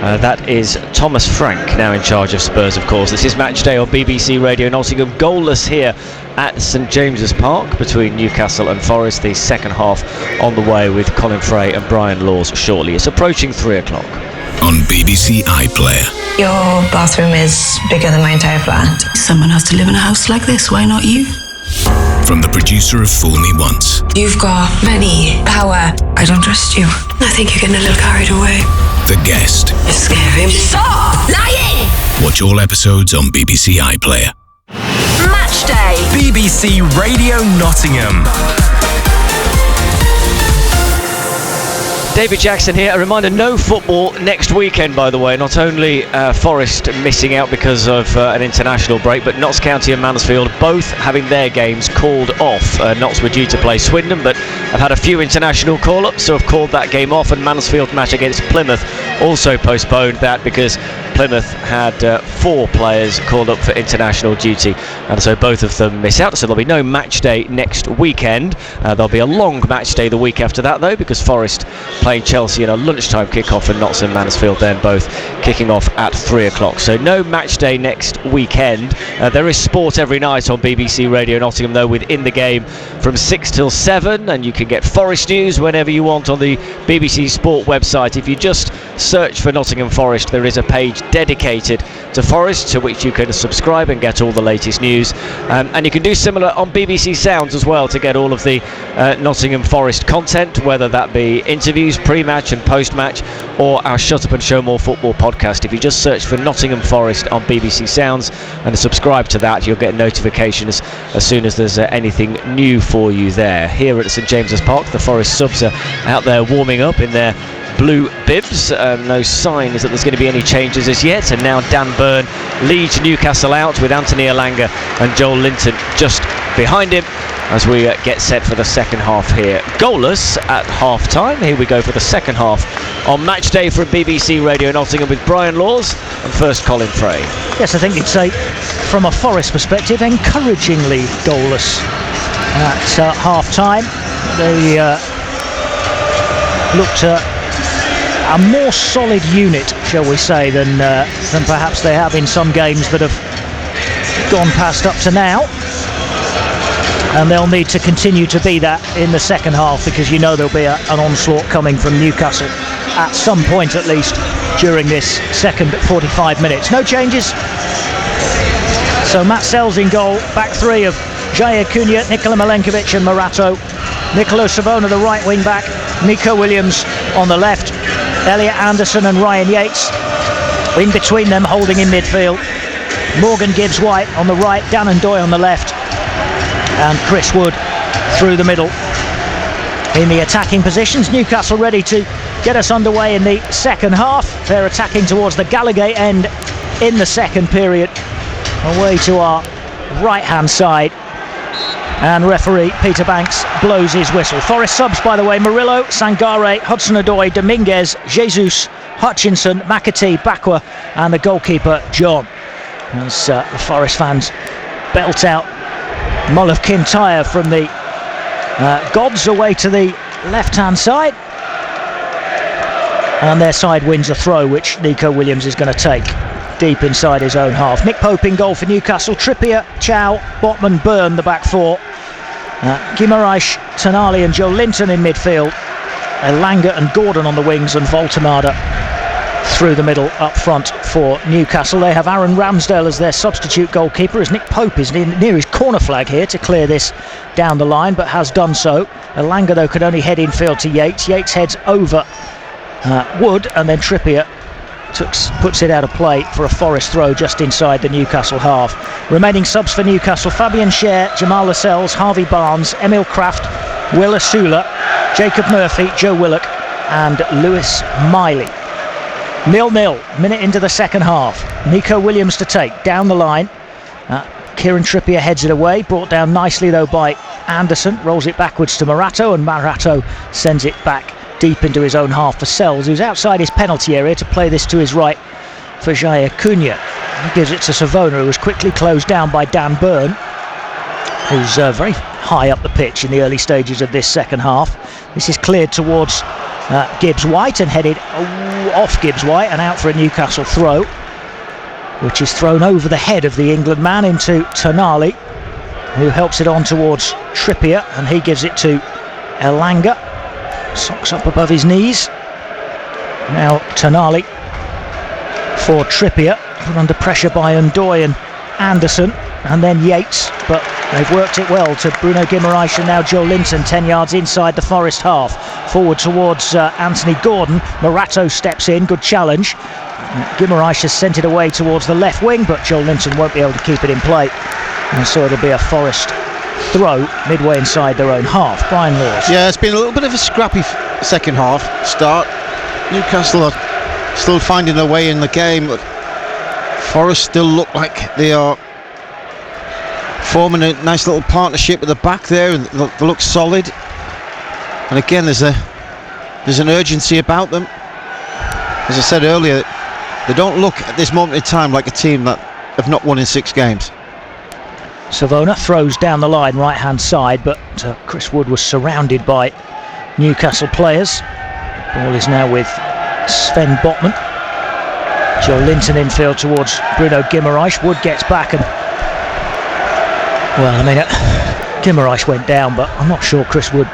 That is Thomas Frank now in charge of Spurs, of course. This is match day on BBC Radio Nottingham. Goalless here at St James's Park between Newcastle and Forest. The second half on the way with Colin Fray and Brian Laws shortly. It's approaching 3 o'clock. On BBC iPlayer. Your bathroom is bigger than my entire flat. Someone has to live in a house like this, why not you? From the producer of Fool Me Once. You've got money, power. I don't trust you. I think you're getting a little carried away. The Guest. It's scary. Stop lying! Watch all episodes on BBC iPlayer. Match day. BBC Radio Nottingham. David Jackson here. A reminder, no football next weekend, by the way. Not only Forest missing out because of an international break, but Notts County and Mansfield both having their games called off. Notts were due to play Swindon, but have had a few international call-ups, so have called that game off, and Mansfield's match against Plymouth also postponed that because Plymouth had 4 players called up for international duty, and so both of them miss out. So there'll be no match day next weekend. There'll be a long match day the week after that, though, because Forest playing Chelsea in a lunchtime kick-off, and Nottingham Mansfield then both kicking off at 3 o'clock. So no match day next weekend. There is sport every night on BBC Radio Nottingham, though, within the game from 6 till 7, and you can get Forest news whenever you want on the BBC Sport website. If you just search for Nottingham Forest, there is a page dedicated to Forest to which you can subscribe and get all the latest news, and you can do similar on BBC Sounds as well to get all of the Nottingham Forest content, whether that be interviews pre-match and post-match, or our Shut Up and Show More Football podcast. If you just search for Nottingham Forest on BBC Sounds and subscribe to that, you'll get notifications as soon as there's anything new for you there. Here at St James's Park, the Forest subs are out there warming up in their blue bibs. No signs that there's going to be any changes as yet, and now Dan Burn leads Newcastle out with Anthony Elanga and Joel Linton just behind him as we get set for the second half here. Goalless at half time. Here we go for the second half on match day from BBC Radio Nottingham with Brian Laws and first Colin Frey. Yes, I think you'd say from a Forest perspective encouragingly goalless at half time. They looked a more solid unit, shall we say, than perhaps they have in some games that have gone past up to now. And they'll need to continue to be that in the second half, because you know there'll be an onslaught coming from Newcastle at some point, at least during this second 45 minutes. No changes. So Matt Sells in goal, back three of Jair Cunha, Nikola Milenkovic and Morato. Nicolo Savona, the right wing back, Nico Williams on the left, Elliot Anderson and Ryan Yates in between them, holding in midfield. Morgan Gibbs-White on the right, Dan and Doy on the left, and Chris Wood through the middle in the attacking positions. Newcastle ready to get us underway in the second half. They're attacking towards the Gallowgate end in the second period, away to our right hand side, and referee Peter Banks blows his whistle. Forest subs, by the way: Murillo, Sangare, Hudson-Odoi, Dominguez, Jesus, Hutchinson, McAtee, Bakwa and the goalkeeper John, as the Forest fans belt out Mullif Kintyre from the gods away to the left hand side, and their side wins a throw which Nico Williams is going to take deep inside his own half. Nick Pope in goal for Newcastle. Trippier, Chow, Botman, Byrne the back four, Guimaraes, Tonali and Joe Linton in midfield, Elanga and Gordon on the wings, and Voltemada through the middle up front for Newcastle. They have Aaron Ramsdale as their substitute goalkeeper, as Nick Pope is near his corner flag here to clear this down the line, but has done so. Elanga, though, could only head infield to Yates. Yates heads over Wood, and then Trippier puts it out of play for a Forest throw just inside the Newcastle half. Remaining subs for Newcastle: Fabian Schär, Jamal Lascelles, Harvey Barnes, Emil Kraft, Will Asula, Jacob Murphy, Joe Willock and Lewis Miley. 0-0, minute into the second half. Nico Williams to take down the line. Kieran Trippier heads it away, brought down nicely though by Anderson, rolls it backwards to Morato, and Morato sends it back deep into his own half for Sells, who's outside his penalty area to play this to his right for Jair Cunha. He gives it to Savona, who was quickly closed down by Dan Byrne, who's very high up the pitch in the early stages of this second half. This is cleared towards Gibbs-White and headed off Gibbs-White and out for a Newcastle throw, which is thrown over the head of the England man into Tonali, who helps it on towards Trippier, and he gives it to Elanga. Socks up above his knees. Now Tonali for Trippier, put under pressure by Ndoye and Anderson, and then Yates, but they've worked it well to Bruno Guimaraes and now Joe Linton 10 yards inside the Forest half. Forward towards Anthony Gordon. Morato steps in, good challenge. Guimaraes has sent it away towards the left wing, but Joe Linton won't be able to keep it in play, and so it'll be a Forest throw midway inside their own half. Brian Laws. Yeah, it's been a little bit of a scrappy second half start. Newcastle are still finding their way in the game, but Forest still look like they are forming a nice little partnership with the back there, and they look solid. And again, there's an urgency about them. as I said earlier, they don't look at this moment in time like a team that have not won in 6 games. Savona throws down the line, right hand side, but Chris Wood was surrounded by Newcastle players. Ball is now with Sven Botman. Joe Linton infield towards Bruno Guimaraes. Wood gets back and, well, I mean, Guimaraes went down, but I'm not sure Chris Wood.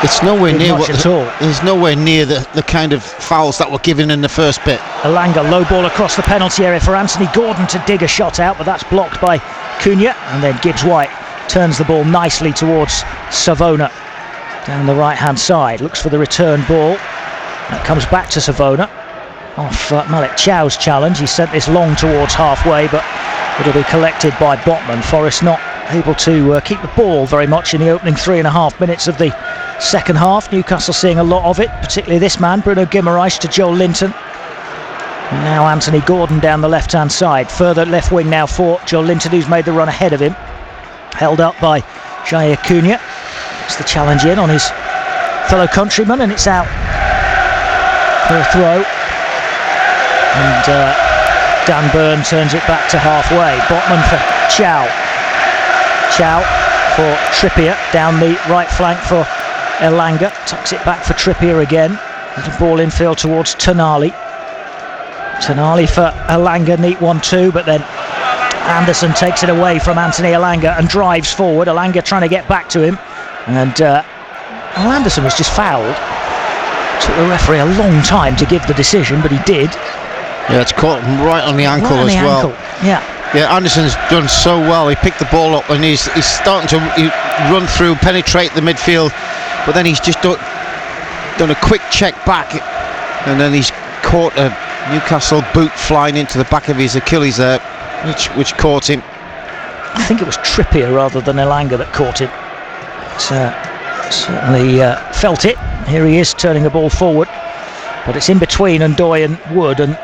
It's nowhere near much at all. It's nowhere near the kind of fouls that were given in the first bit. Elanga, low ball across the penalty area for Anthony Gordon to dig a shot out, but that's blocked by Cunha, and then Gibbs White turns the ball nicely towards Savona down the right hand side, looks for the return ball. That comes back to Savona off Malik Chow's challenge. He sent this long towards halfway, but it'll be collected by Botman. Forest not able to keep the ball very much in the opening 3.5 minutes of the second half. Newcastle seeing a lot of it, particularly this man, Bruno Guimaraes, to Joe Linton. And now Anthony Gordon down the left hand side, further left wing now for Joe Linton, who's made the run ahead of him, held up by Jair Cunha. Gets the challenge in on his fellow countryman, and it's out for a throw, and Dan Burn turns it back to halfway. Botman for Chow for Trippier down the right flank for Elanga, tucks it back for Trippier again. Little ball infield towards Tonali for Elanga, neat 1-2, but then Anderson takes it away from Anthony Elanga and drives forward. Elanga trying to get back to him, and Anderson was just fouled. Took the referee a long time to give the decision, but he did. Yeah, it's caught him right on the ankle right on as the well. Ankle. Yeah, Anderson's done so well. He picked the ball up and he's starting to run through, penetrate the midfield, but then he's just done a quick check back, and then he's caught a Newcastle boot flying into the back of his Achilles there, which caught him. I think it was Trippier rather than Elanga that caught him. Certainly felt it. Here he is turning the ball forward, but it's in between Ndoye and Wood, and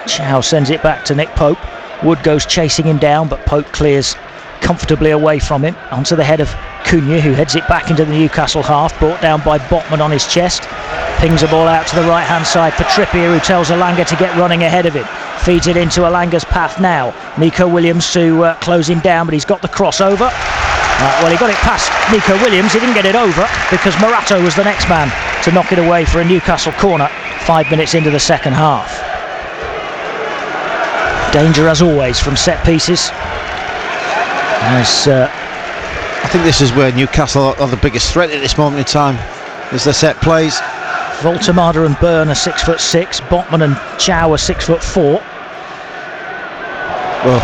Chow sends it back to Nick Pope. Wood goes chasing him down, but Pope clears comfortably away from him onto the head of Cunha, who heads it back into the Newcastle half, brought down by Botman on his chest. Pings the ball out to the right hand side for Trippier, who tells Elanga to get running ahead of him. Feeds it into Elanga's path now. Nico Williams to close him down, but he's got the crossover. Well, he got it past Nico Williams. He didn't get it over because Morato was the next man to knock it away for a Newcastle corner 5 minutes into the second half. Danger as always from set pieces. I think this is where Newcastle are the biggest threat at this moment in time, is the set plays. Voltemada and Byrne are 6'6", Botman and Chow are 6'4". Well,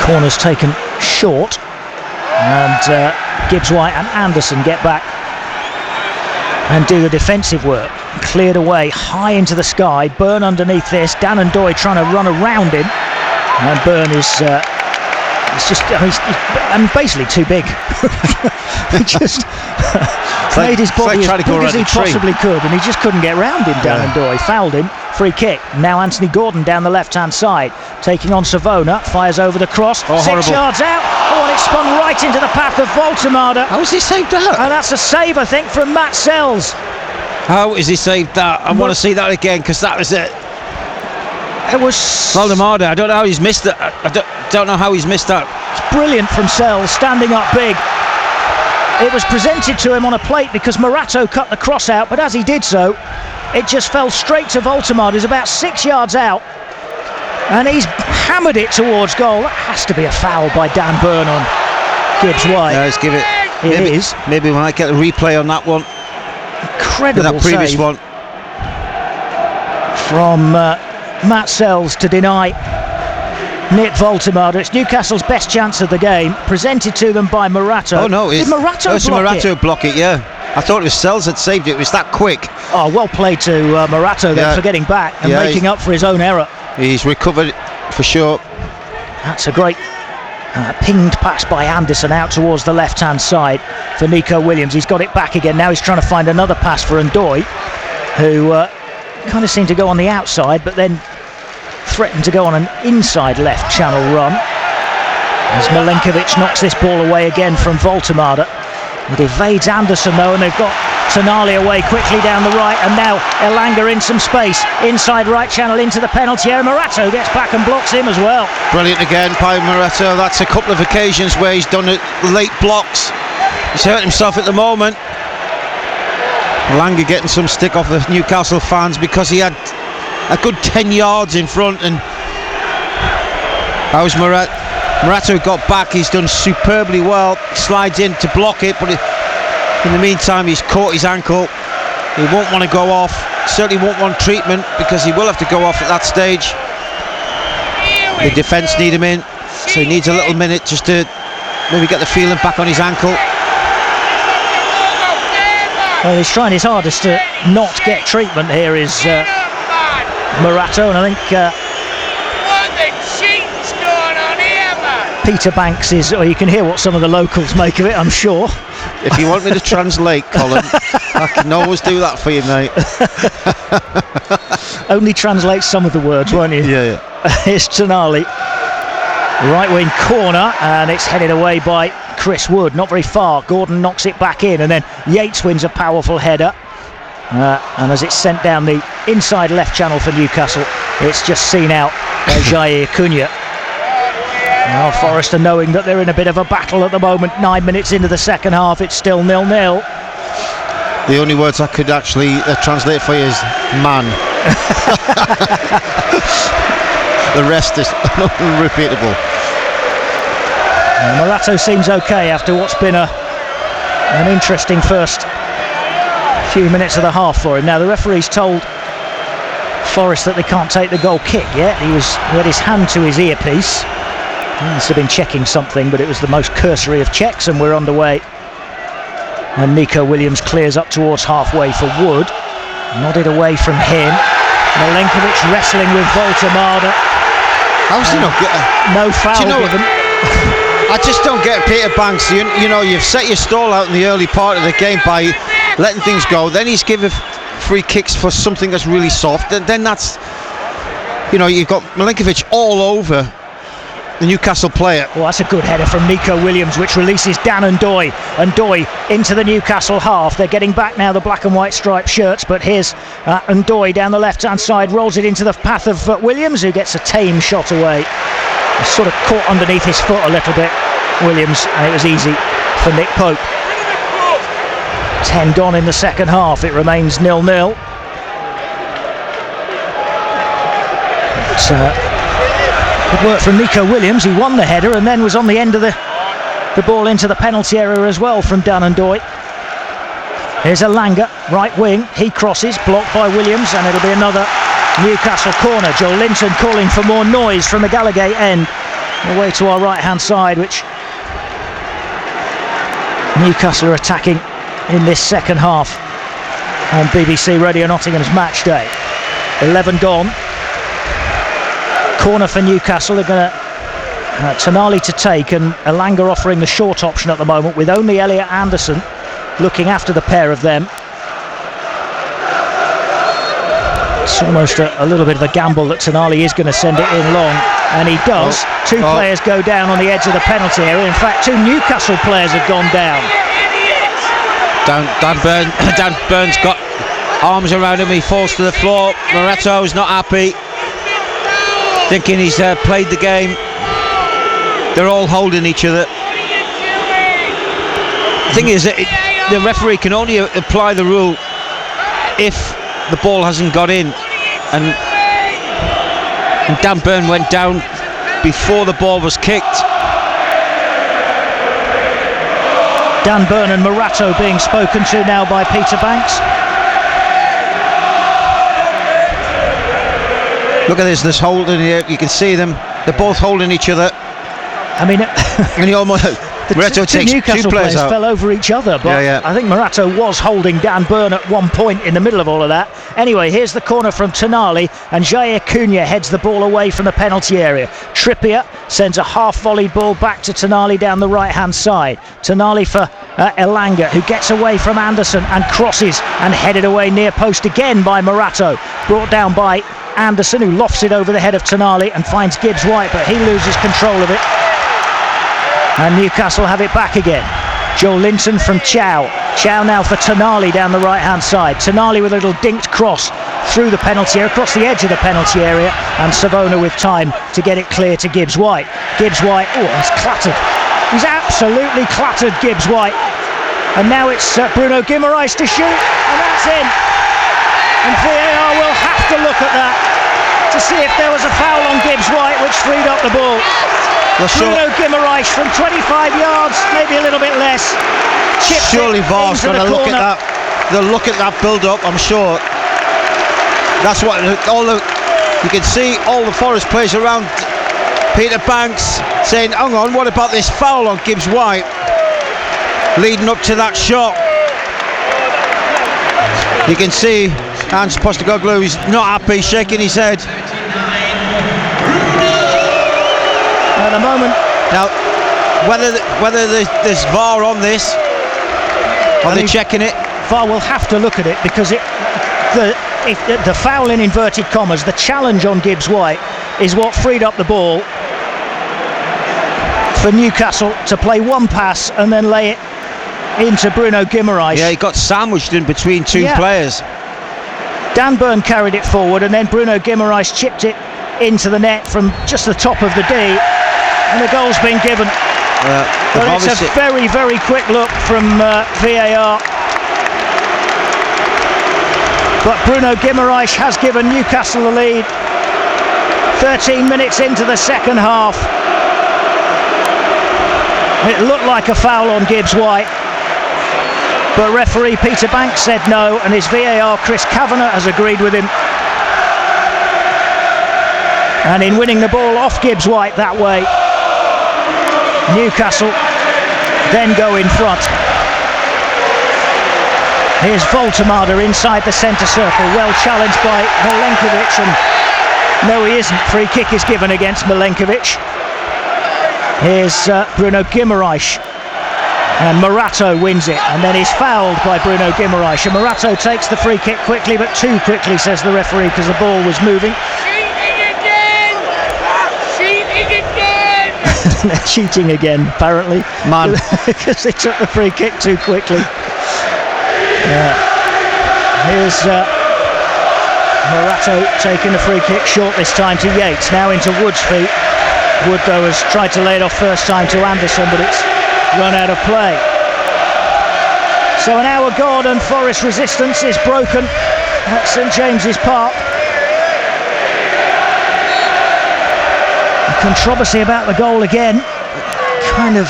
corners taken short, and Gibbs White and Anderson get back and do the defensive work. Cleared away high into the sky. Byrne underneath this. Dan and Ndoye trying to run around him, and Byrne is he's basically too big. He just made his body as big as he possibly could, and he just couldn't get round him. Dan and Ndoye fouled him. Free kick. Now Anthony Gordon down the left hand side, taking on Savona, fires over the cross, 6 yards out. And it spun right into the path of Voltemada. How has he saved that? And that's a save, I think, from Matt Sells. How has he saved that? I want to see that again, because that was it. It was Voltemada. I don't know how he's missed it. I don't know how he's missed that. It's brilliant from Sells, standing up big. It was presented to him on a plate because Morato cut the cross out, but as he did so, it just fell straight to Voltemada, who's about 6 yards out, and he's hammered it towards goal. That has to be a foul by Dan Byrne on Gibbs White. Yeah, let's give it. It is. Maybe we might get a replay on that one. Incredible that previous save one from Matt Sells to deny Nick Voltemada. It's Newcastle's best chance of the game, presented to them by Morato. Oh no, did Morato block it? Yeah, I thought it was Sells had saved it. It was that quick. Oh, well played to Morato then for getting back and making up for his own error. He's recovered for sure. That's a great pinged pass by Anderson out towards the left hand side for Nico Williams. He's got it back again. Now he's trying to find another pass for Ndoye, who kind of seemed to go on the outside but then threatened to go on an inside left channel run, as Milenkovic knocks this ball away again from Voltemada. It evades Anderson though, and they've got Tonali away quickly down the right, and now Elanga in some space inside right channel into the penalty area. Morato gets back and blocks him as well. Brilliant again by Morato. That's a couple of occasions where he's done it, late blocks. He's hurt himself at the moment. Elanga getting some stick off the Newcastle fans because he had a good 10 yards in front, and how's Morato got back. He's done superbly well. Slides in to block it, but in the meantime he's caught his ankle. He won't want to go off, certainly won't want treatment, because he will have to go off at that stage. The defence need him in, so he needs a little minute just to maybe get the feeling back on his ankle. Well, he's trying his hardest to not get treatment here, is Morato, and I think Peter Banks is, or you can hear what some of the locals make of it, I'm sure. If you want me to translate, Colin, I can always do that for you, mate. Only translate some of the words, won't you? Yeah. Here's Tonali, right wing corner, and it's headed away by Chris Wood, not very far. Gordon knocks it back in, and then Yates wins a powerful header, and as it's sent down the inside left channel for Newcastle, it's just seen out by Jair Cunha. Now Forest are knowing that they're in a bit of a battle at the moment. 9 minutes into the second half, it's still 0-0. The only words I could actually translate for you is man. The rest is unrepeatable. Morato seems okay after what's been an interesting first few minutes of the half for him. Now the referee's told Forest that they can't take the goal kick yet. He had his hand to his earpiece. He must have been checking something, but it was the most cursory of checks, and we're underway. And Nico Williams clears up towards halfway for Wood. Nodded away from him. Milenkovic wrestling with Voltemada. How's he not getting? No foul given. I just don't get Peter Banks. You know, you've set your stall out in the early part of the game by letting things go. Then he's given free kicks for something that's really soft. And then that's, you know, you've got Milenkovic all over the Newcastle player. Well, that's a good header from Nico Williams, which releases Dan Ndoye. Ndoye into the Newcastle half. They're getting back now, the black and white striped shirts, but here's Ndoye down the left hand side, rolls it into the path of Williams, who gets a tame shot away. He's sort of caught underneath his foot a little bit, Williams, and it was easy for Nick Pope. 10 gone in the second half, it remains 0-0. Good work from Nico Williams. He won the header and then was on the end of the ball into the penalty area as well from Dan Ndoye. Here's Elanga, right wing. He crosses, blocked by Williams, and it'll be another Newcastle corner. Joel Linton calling for more noise from the Gallowgate end. Away to our right hand side, which Newcastle are attacking in this second half on BBC Radio Nottingham's match day. 11 gone. Corner for Newcastle. They're going to Tonali to take, and Elanga offering the short option at the moment, with only Elliot Anderson looking after the pair of them. It's almost a little bit of a gamble that Tonali is going to send it in long, and he does. Two players go down on the edge of the penalty area. In fact, two Newcastle players have gone down. Dan Burn's got arms around him. He falls to the floor. Morato's not happy, thinking he's played the game. They're all holding each other. The thing is that the referee can only apply the rule if the ball hasn't got in, and Dan Burn went down before the ball was kicked. Dan Burn and Morato being spoken to now by Peter Banks. Look at this, there's holding here, you can see them, they're both holding each other. I mean, and he almost, Morato takes Newcastle two players out. Fell over each other, but I think Morato was holding Dan Burn at one point in the middle of all of that. Anyway, here's the corner from Tonali, and Jair Cunha heads the ball away from the penalty area. Trippier sends a half-volleyed ball back to Tonali down the right-hand side. Tonali for Elanga, who gets away from Anderson and crosses, and headed away near post again by Morato. Brought down by Anderson, who lofts it over the head of Tonali and finds Gibbs White, but he loses control of it. And Newcastle have it back again. Joel Linton from Chow Chow now for Tonali down the right hand side. Tonali with a little dinked cross through the penalty area, across the edge of the penalty area, and Savona with time to get it clear to Gibbs White. Gibbs White, oh, he's clattered. He's absolutely clattered Gibbs White. And now it's Bruno Guimaraes to shoot, and that's in. And VAR will have to look at that to see if there was a foul on Gibbs White, which freed up the ball. Bruno Guimaraes from 25 yards, maybe a little bit less. Surely VAR's going to look at that. They'll look at that build-up, I'm sure. That's what you can see all the Forest players around Peter Banks saying, hang on, what about this foul on Gibbs White leading up to that shot? You can see Ange Postecoglou is not happy, shaking his head. At the moment, now whether there's VAR on this, are they checking it? VAR will have to look at it because the foul in inverted commas, the challenge on Gibbs White, is what freed up the ball for Newcastle to play one pass and then lay it into Bruno Guimaraes. Yeah, he got sandwiched in between two players. Dan Burn carried it forward, and then Bruno Guimaraes chipped it into the net from just the top of the D, and the goal's been given. But it's a very, very quick look from VAR. But Bruno Guimaraes has given Newcastle the lead. 13 minutes into the second half. It looked like a foul on Gibbs White, but referee Peter Banks said no, and his VAR Chris Kavanagh has agreed with him. And in winning the ball off Gibbs White that way, Newcastle then go in front. Here's Voltemada inside the centre circle, well challenged by Milenkovic, and no, he isn't. Free kick is given against Milenkovic. Here's Bruno Guimaraes, and Morato wins it, and then he's fouled by Bruno Guimaraes, and Morato takes the free kick quickly, but too quickly, says the referee, because the ball was moving. They're cheating again, apparently, because they took the free kick too quickly. Here's Morato taking the free kick short this time to Yates, now into Wood's feet. Wood, though, has tried to lay it off first time to Anderson, but it's run out of play. So an hour gone and Forest resistance is broken at St James's Park. Controversy about the goal again. Kind of.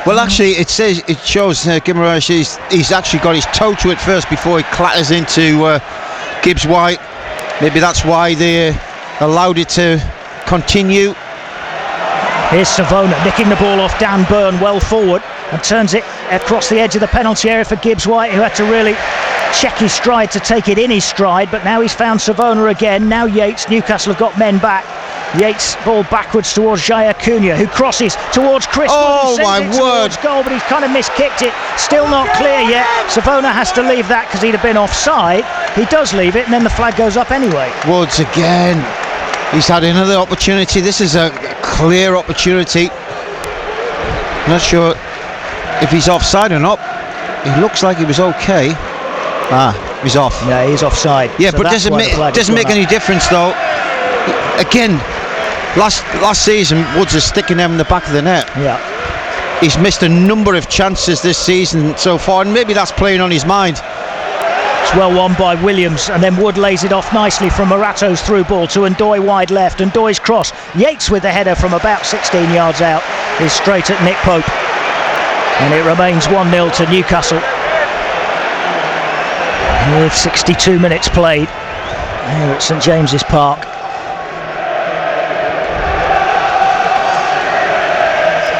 Well, actually, it shows Guimaraes. He's actually got his toe to it first before he clatters into Gibbs White. Maybe that's why they allowed it to continue. Here's Savona nicking the ball off Dan Burn well forward and turns it across the edge of the penalty area for Gibbs White, who had to really check his stride to take it in his stride, but now he's found Savona again. Now Yates, Newcastle have got men back. Yates ball backwards towards Jair Cunha, who crosses towards Chris Wood, my word, goal, but he's kind of miskicked it. Still not clear yet. Savona has to leave that because he'd have been offside. He does leave it, and then the flag goes up anyway. Woods again. He's had another opportunity. This is a clear opportunity. Not sure if he's offside or not. He looks like he was okay. He's off. Yeah, he's offside. Yeah, so but doesn't make any difference though. Again, last season Woods is sticking them in the back of the net. Yeah. He's missed a number of chances this season so far, and maybe that's playing on his mind. It's well won by Williams, and then Wood lays it off nicely from Morato's through ball to Ndoye wide left, and Ndoye's cross. Yates with the header from about 16 yards out is straight at Nick Pope, and it remains 1-0 to Newcastle with 62 minutes played here at St James's Park.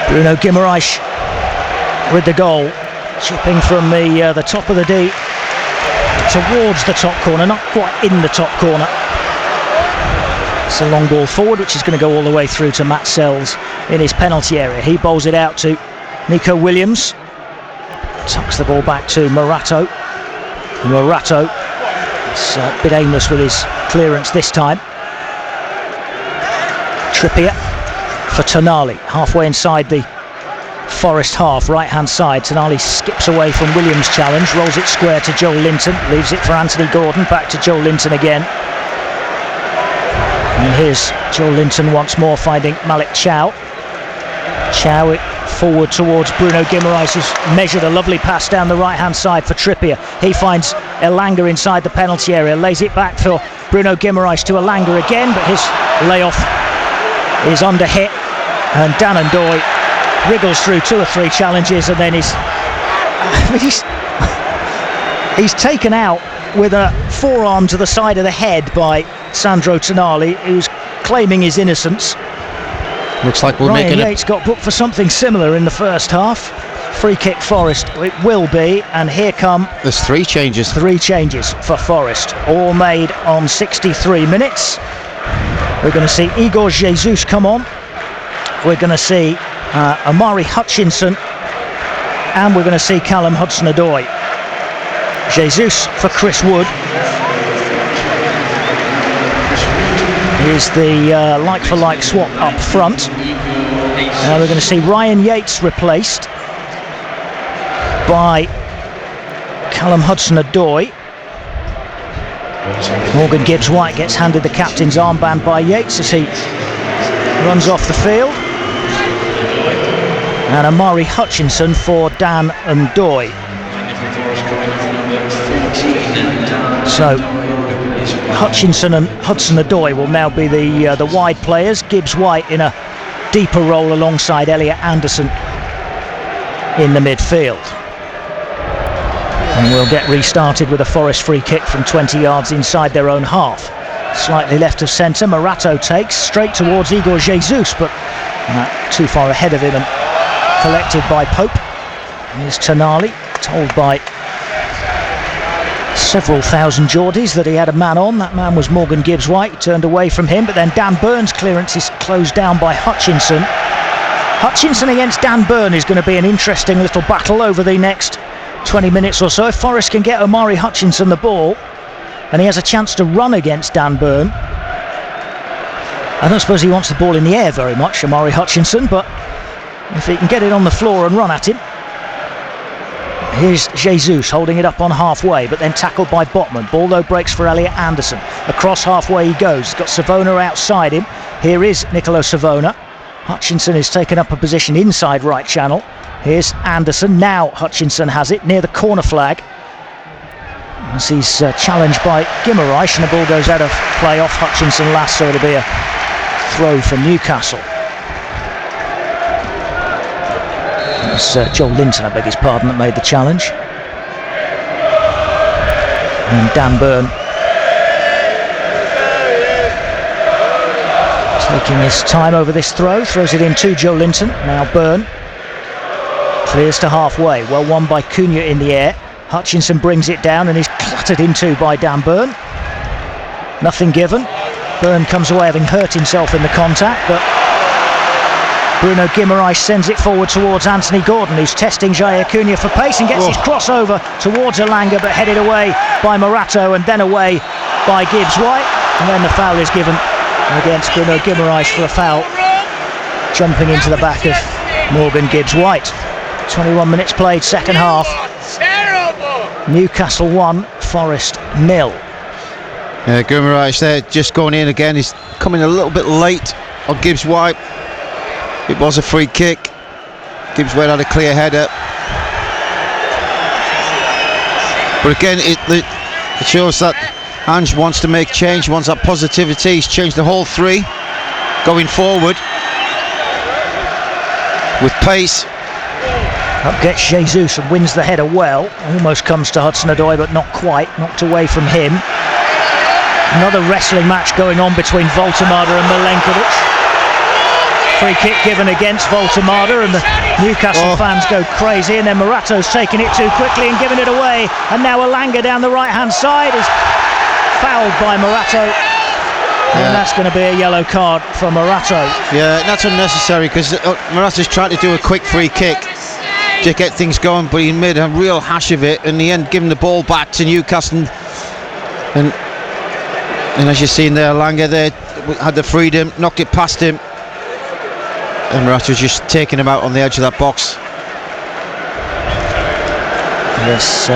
Bruno Guimaraes with the goal, chipping from the top of the D towards the top corner, not quite in the top corner. It's a long ball forward, which is going to go all the way through to Matt Sells in his penalty area. He bowls it out to Nico Williams, tucks the ball back to Morato. Morato is a bit aimless with his clearance this time. Trippier for Tonali, halfway inside the Forest half, right hand side. Tonali skips away from Williams' challenge, rolls it square to Joel Linton, leaves it for Anthony Gordon, back to Joel Linton again. And here's Joel Linton once more, finding Malik Chow. Chow it forward towards Bruno Guimaraes, who's measured a lovely pass down the right hand side for Trippier. He finds Elanga inside the penalty area, lays it back for Bruno Guimaraes to Elanga again, but his layoff is under hit, and Dan Ndoye wriggles through 2 or 3 challenges, and then he's taken out with a forearm to the side of the head by Sandro Tonali, who's claiming his innocence. Looks like we're Ryan making Yates got booked for something similar in the first half. Free kick Forest, it will be, and here come... There's 3 changes. 3 changes for Forest, all made on 63 minutes. We're going to see Igor Jesus come on. We're going to see Amari Hutchinson, and we're going to see Callum Hudson-Odoi. Jesus for Chris Wood. Here's the like-for-like swap up front. Now we're going to see Ryan Yates replaced by Callum Hudson-Odoi. Morgan Gibbs-White gets handed the captain's armband by Yates as he runs off the field. And Amari Hutchinson for Dan Ndoye. So Hutchinson and Hudson-Odoi will now be the wide players. Gibbs-White in a deeper role alongside Elliot Anderson in the midfield. And we'll get restarted with a Forest free kick from 20 yards inside their own half. Slightly left of centre, Morato takes straight towards Igor Jesus, but too far ahead of him and collected by Pope. Here's Tonali, told by several thousand Geordies that he had a man on. That man was Morgan Gibbs-White. He turned away from him, but then Dan Byrne's clearance is closed down by Hutchinson. Hutchinson against Dan Byrne is going to be an interesting little battle over the next 20 minutes or so. If Forest can get Omari Hutchinson the ball, and he has a chance to run against Dan Byrne. I don't suppose he wants the ball in the air very much, Omari Hutchinson, but if he can get it on the floor and run at him. Here's Jesus holding it up on halfway, but then tackled by Botman. Ball though breaks for Elliot Anderson. Across halfway he goes. He's got Savona outside him. Here is Nicolo Savona. Hutchinson is taking up a position inside right channel. Here's Anderson. Now Hutchinson has it near the corner flag. As he's challenged by Guimaraes, and the ball goes out of play off Hutchinson last, so it'll be a throw for Newcastle. It's Joel Linton, I beg his pardon, that made the challenge. And Dan Byrne taking his time over this throw, throws it in to Joel Linton. Now Byrne clears to halfway, well won by Cunha in the air. Hutchinson brings it down and is clattered into by Dan Byrne. Nothing given. Byrne comes away having hurt himself in the contact, but Bruno Guimaraes sends it forward towards Anthony Gordon, who's testing Jair Cunha for pace and gets his crossover towards Elanga, but headed away by Morato and then away by Gibbs-White. And then the foul is given against Bruno Guimaraes for a foul, jumping into the back of Morgan Gibbs-White. 21 minutes played, second half. Newcastle 1, Forest 0. Guimaraes there just going in again. He's coming a little bit late on Gibbs-White. It was a free kick. Gibbs-White had a clear header. But again, it shows that Ange wants to make change, wants that positivity. He's changed the whole 3 going forward with pace. Up gets Jesus and wins the header well. Almost comes to Hudson-Odoi, but not quite. Knocked away from him. Another wrestling match going on between Voltemada and Milenkovic. Free kick given against Voltemada, and the Newcastle fans go crazy, and then Morato's taking it too quickly and giving it away. And now Elanga down the right-hand side is fouled by Morato. And that's going to be a yellow card for Morato. Yeah, that's unnecessary, because Morato's trying to do a quick free kick to get things going, but he made a real hash of it. In the end, giving the ball back to Newcastle, and as you've seen there, Elanga there had the freedom, knocked it past him, and Morato's just taking him out on the edge of that box. There's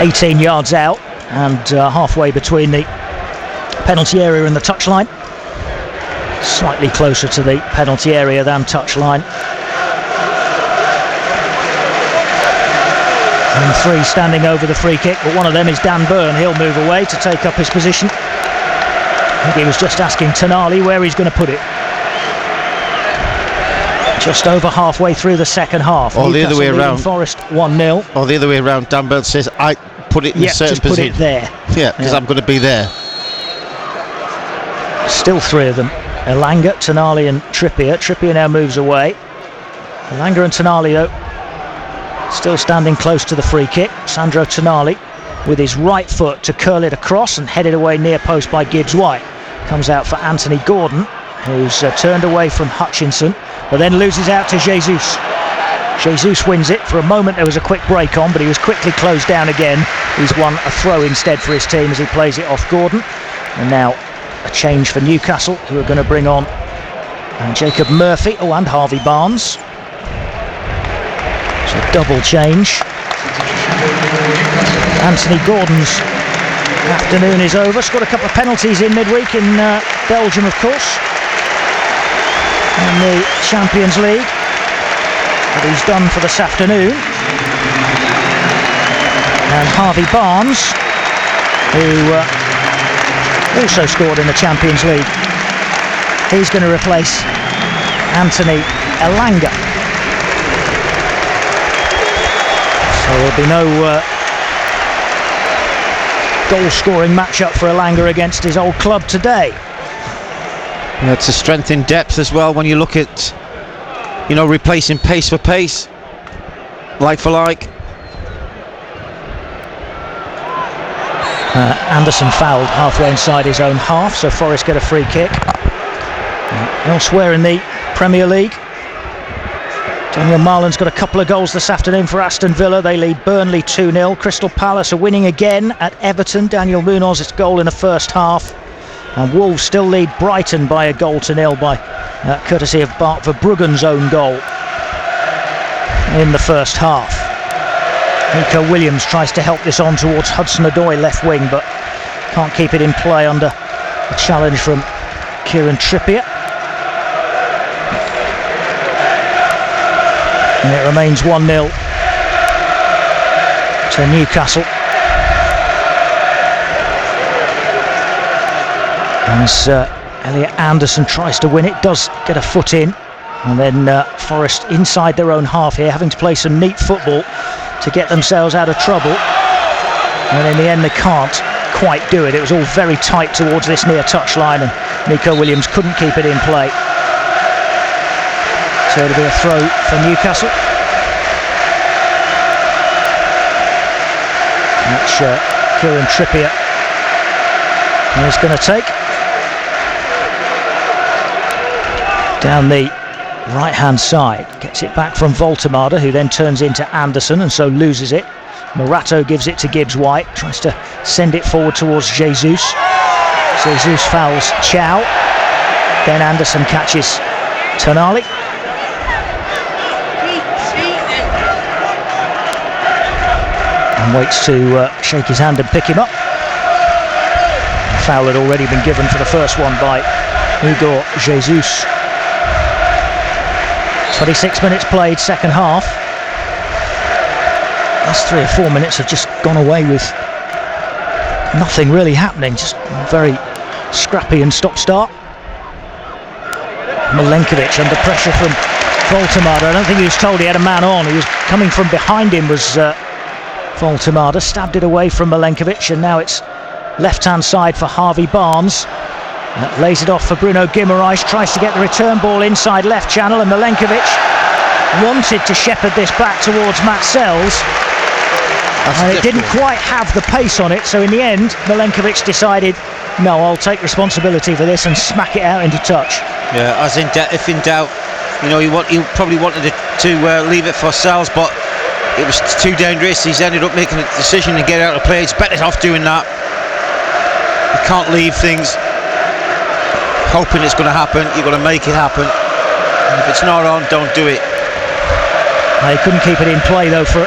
18 yards out and halfway between the penalty area and the touchline. Slightly closer to the penalty area than touchline. And 3 standing over the free kick, but one of them is Dan Byrne. He'll move away to take up his position. I think he was just asking Tonali where he's going to put it. Just over halfway through the second half. Or the other way around. Forest 1-0. Or the other way around. Dan Byrne says, I put it in a certain just position. Put it there. Yeah, because I'm going to be there. Still 3 of them. Elanga, Tonali and Trippier. Trippier now moves away. Elanga and Tonali though still standing close to the free kick. Sandro Tonali with his right foot to curl it across and head it away near post by Gibbs-White. Comes out for Anthony Gordon, who's turned away from Hutchinson, but then loses out to Jesus. Jesus wins it. For a moment there was a quick break on, but he was quickly closed down again. He's won a throw instead for his team as he plays it off Gordon. And now a change for Newcastle, who are going to bring on Jacob Murphy and Harvey Barnes. So double change. Anthony Gordon's afternoon is over. Scored a couple of penalties in midweek in Belgium, of course, in the Champions League. But he's done for this afternoon. And Harvey Barnes, who also scored in the Champions League, he's going to replace Anthony Elanga. So there'll be no goal-scoring matchup for Elanga against his old club today. Yeah, it's a strength in depth as well when you look at, you know, replacing pace for pace, like for like. Anderson fouled halfway inside his own half, so Forest get a free kick. Elsewhere in the Premier League, Daniel Marlin's got a couple of goals this afternoon for Aston Villa. They lead Burnley 2-0. Crystal Palace are winning again at Everton. Daniel Munoz's goal in the first half. And Wolves still lead Brighton by 1-0 by courtesy of Bart Verbruggen's own goal in the first half. Nico Williams tries to help this on towards Hudson-Odoi left wing, but can't keep it in play under a challenge from Kieran Trippier. And it remains 1-0 to Newcastle. As Elliot Anderson tries to win it, does get a foot in, and then Forest inside their own half here, having to play some neat football to get themselves out of trouble, and in the end they can't quite do it. It was all very tight towards this near touchline, and Nico Williams couldn't keep it in play. So it'll be a throw for Newcastle, which Kieran Trippier is going to take down the right hand side. Gets it back from Voltemade, who then turns into Anderson and so loses it. Morato gives it to Gibbs-White, tries to send it forward towards Jesus. Jesus fouls Chow, then Anderson catches Tonali. And waits to shake his hand and pick him up. The foul had already been given for the first one by Hugo Jesus. 26 minutes played, second half. Last 3 or 4 minutes have just gone away with nothing really happening, just very scrappy and stop-start. Milenkovic under pressure from Voltemade. I don't think he was told he had a man on. He was coming from behind him, was Voltemade. Stabbed it away from Milenkovic, and now it's left-hand side for Harvey Barnes. Lays it off for Bruno Guimaraes, tries to get the return ball inside left channel, and Milenkovic wanted to shepherd this back towards Matt Sells, and it didn't quite have the pace on it, so in the end Milenkovic decided, no, I'll take responsibility for this and smack it out into touch. Yeah, as in if in doubt, you know, he probably wanted to leave it for Sells, but it was too dangerous. He's ended up making a decision to get out of play. It's better off doing that. You can't leave things hoping it's going to happen. You've got to make it happen, and if it's not on, don't do it. He couldn't keep it in play though for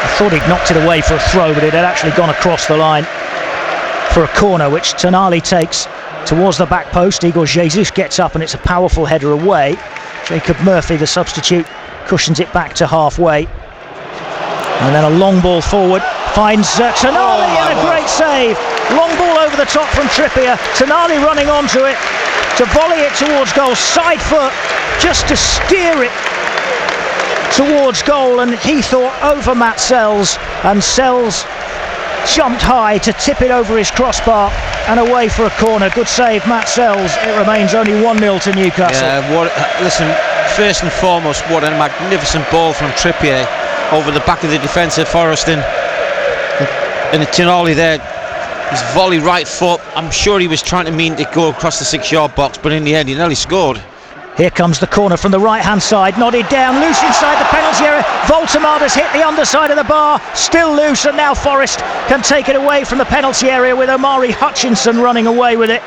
I thought he'd knocked it away for a throw, but it had actually gone across the line for a corner, which Tonali takes towards the back post. Igor Jesus gets up and it's a powerful header away. Jacob Murphy, the substitute, cushions it back to halfway. And then a long ball forward, finds Tonali and a great save. Long ball over the top from Trippier. Tonali running onto it to volley it towards goal. Side foot just to steer it towards goal, and he thought over Matt Sells, and Sells jumped high to tip it over his crossbar and away for a corner. Good save, Matt Sells. It remains only 1-0 to Newcastle. Yeah, listen, first and foremost, what a magnificent ball from Trippier over the back of the defence at Forest, and Tonali there, his volley right foot. I'm sure he was trying to mean to go across the 6-yard box, but in the end he nearly scored. Here comes the corner from the right hand side, nodded down, loose inside the penalty area. Voltemada's hit the underside of the bar, still loose, and now Forest can take it away from the penalty area with Omari Hutchinson running away with it.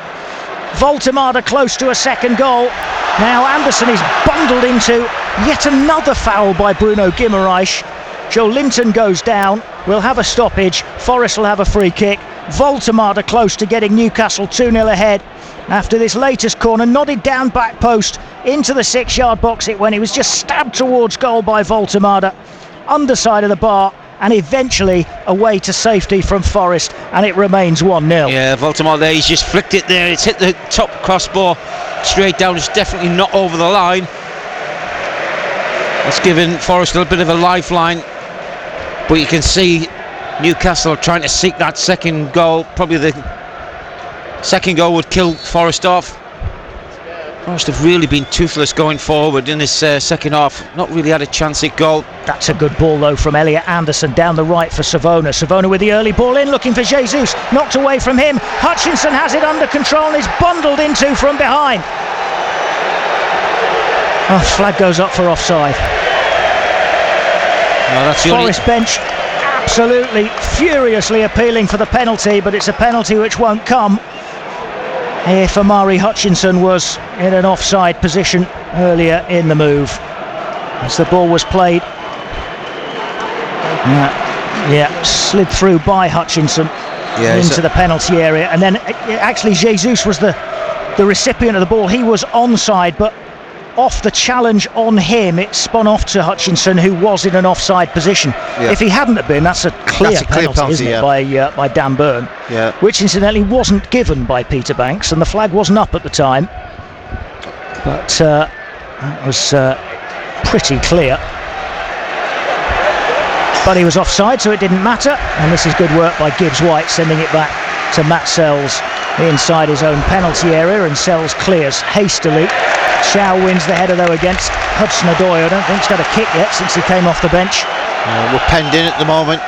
Voltemada close to a second goal. Now Anderson is bundled into yet another foul by Bruno Guimaraes. Joe Linton goes down, we'll have a stoppage, Forest will have a free kick. Voltemada close to getting Newcastle 2-0 ahead after this latest corner, nodded down back post into the 6-yard box it went. He was just stabbed towards goal by Voltemada, underside of the bar, and eventually away to safety from Forest, and it remains 1-0. Yeah, Voltemada there, he's just flicked it there, it's hit the top crossbar straight down, it's definitely not over the line. It's given Forest a little bit of a lifeline, but you can see Newcastle trying to seek that second goal. Probably the second goal would kill Forest off. Forest have really been toothless going forward in this second half. Not really had a chance at goal. That's a good ball though from Elliot Anderson down the right for Savona. Savona with the early ball in, looking for Jesus. Knocked away from him. Hutchinson has it under control and is bundled into from behind. Oh, flag goes up for offside. No, that's Forest bench absolutely furiously appealing for the penalty, but it's a penalty which won't come if Omari Hutchinson was in an offside position earlier in the move. As the ball was played, slid through by Hutchinson into the penalty area, and then actually Jesus was the recipient of the ball. He was onside, but off the challenge on him, it spun off to Hutchinson, who was in an offside position. If he hadn't have been, that's a clear penalty, isn't it, by Dan Burn, which incidentally wasn't given by Peter Banks, and the flag wasn't up at the time, but that was pretty clear. But he was offside, so it didn't matter, and this is good work by Gibbs White, sending it back to Matt Sells inside his own penalty area, and Sells clears hastily. Shaw wins the header though against Hudson-Odoi. I don't think he's got a kick yet since he came off the bench. We're penned in at the moment.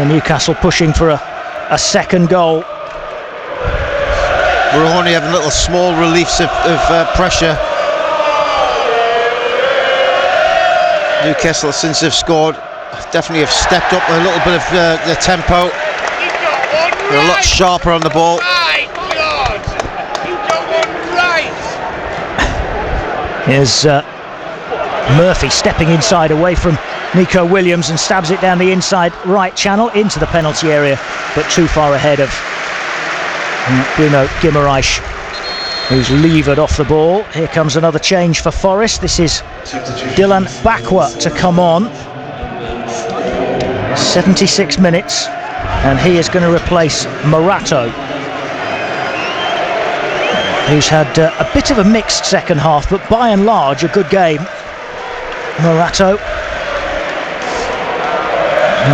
Newcastle pushing for a second goal. We're only having little small reliefs of pressure. Newcastle, since they've scored, definitely have stepped up a little bit of the tempo. They're a lot sharper on the ball. Here's Murphy stepping inside away from Nico Williams and stabs it down the inside right channel into the penalty area, but too far ahead of Bruno Guimaraes, who's levered off the ball. Here comes another change for Forest. This is Dylan Bakwa to come on. 76 minutes, and he is going to replace Morato, who's had a bit of a mixed second half, but by and large a good game. Morato.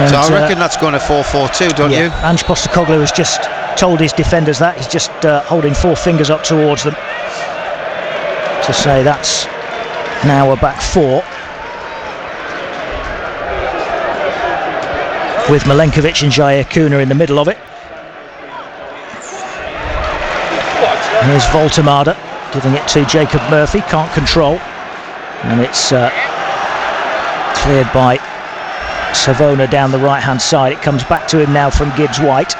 So I reckon that's going to 4-4-2, don't you? Ange Postecoglou has just told his defenders that. He's just holding four fingers up towards them to say that's now a back four, with Milenkovic and Jair Kuna in the middle of it. Here's Voltemada giving it to Jacob Murphy, can't control, and it's cleared by Savona down the right hand side. It comes back to him now from Gibbs White,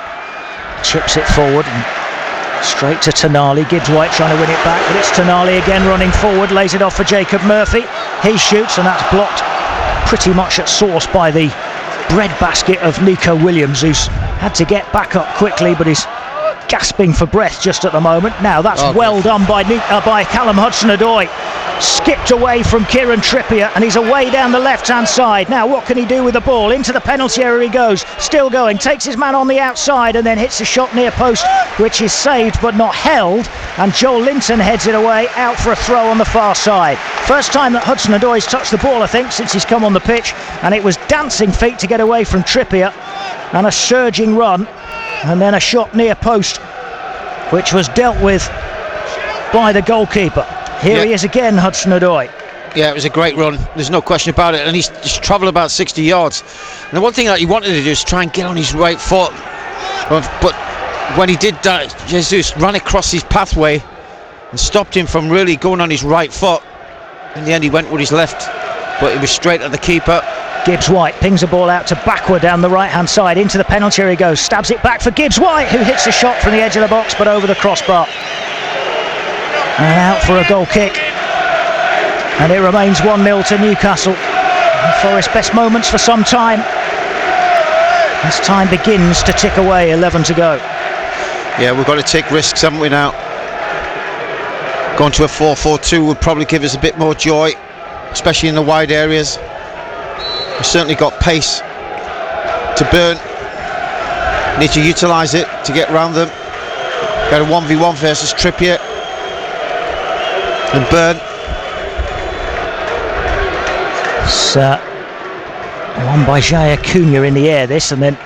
chips it forward and straight to Tonali. Gibbs White trying to win it back, but it's Tonali again running forward, lays it off for Jacob Murphy. He shoots, and that's blocked pretty much at source by the breadbasket of Nico Williams, who's had to get back up quickly, but he's gasping for breath just at the moment. Now that's well done by Callum Hudson-Odoi. Skipped away from Kieran Trippier, and he's away down the left-hand side. Now what can he do with the ball? Into the penalty area he goes, still going, takes his man on the outside and then hits a shot near post, which is saved but not held, and Joel Linton heads it away, out for a throw on the far side. First time that Hudson-Odoi's touched the ball, I think, since he's come on the pitch, and it was dancing feet to get away from Trippier, and a surging run, and then a shot near post, which was dealt with by the goalkeeper. Here he is again, Hudson-Odoi. Yeah, it was a great run, there's no question about it, and he's just travelled about 60 yards. And the one thing that he wanted to do is try and get on his right foot, but when he did that, Jesus ran across his pathway and stopped him from really going on his right foot. In the end he went with his left, but it was straight at the keeper. Gibbs-White pings a ball out to backward down the right hand side, into the penalty area he goes, stabs it back for Gibbs-White, who hits a shot from the edge of the box but over the crossbar. And out for a goal kick, and it remains 1-0 to Newcastle. Forest's best moments for some time. As time begins to tick away, 11 to go. Yeah, we've got to take risks, haven't we now? Going to a 4-4-2 would probably give us a bit more joy, especially in the wide areas. We've certainly got pace to burn. Need to utilise it to get round them. Got a 1v1 versus Trippier and Burn. It's one by Jair Cunha in the air, this, and then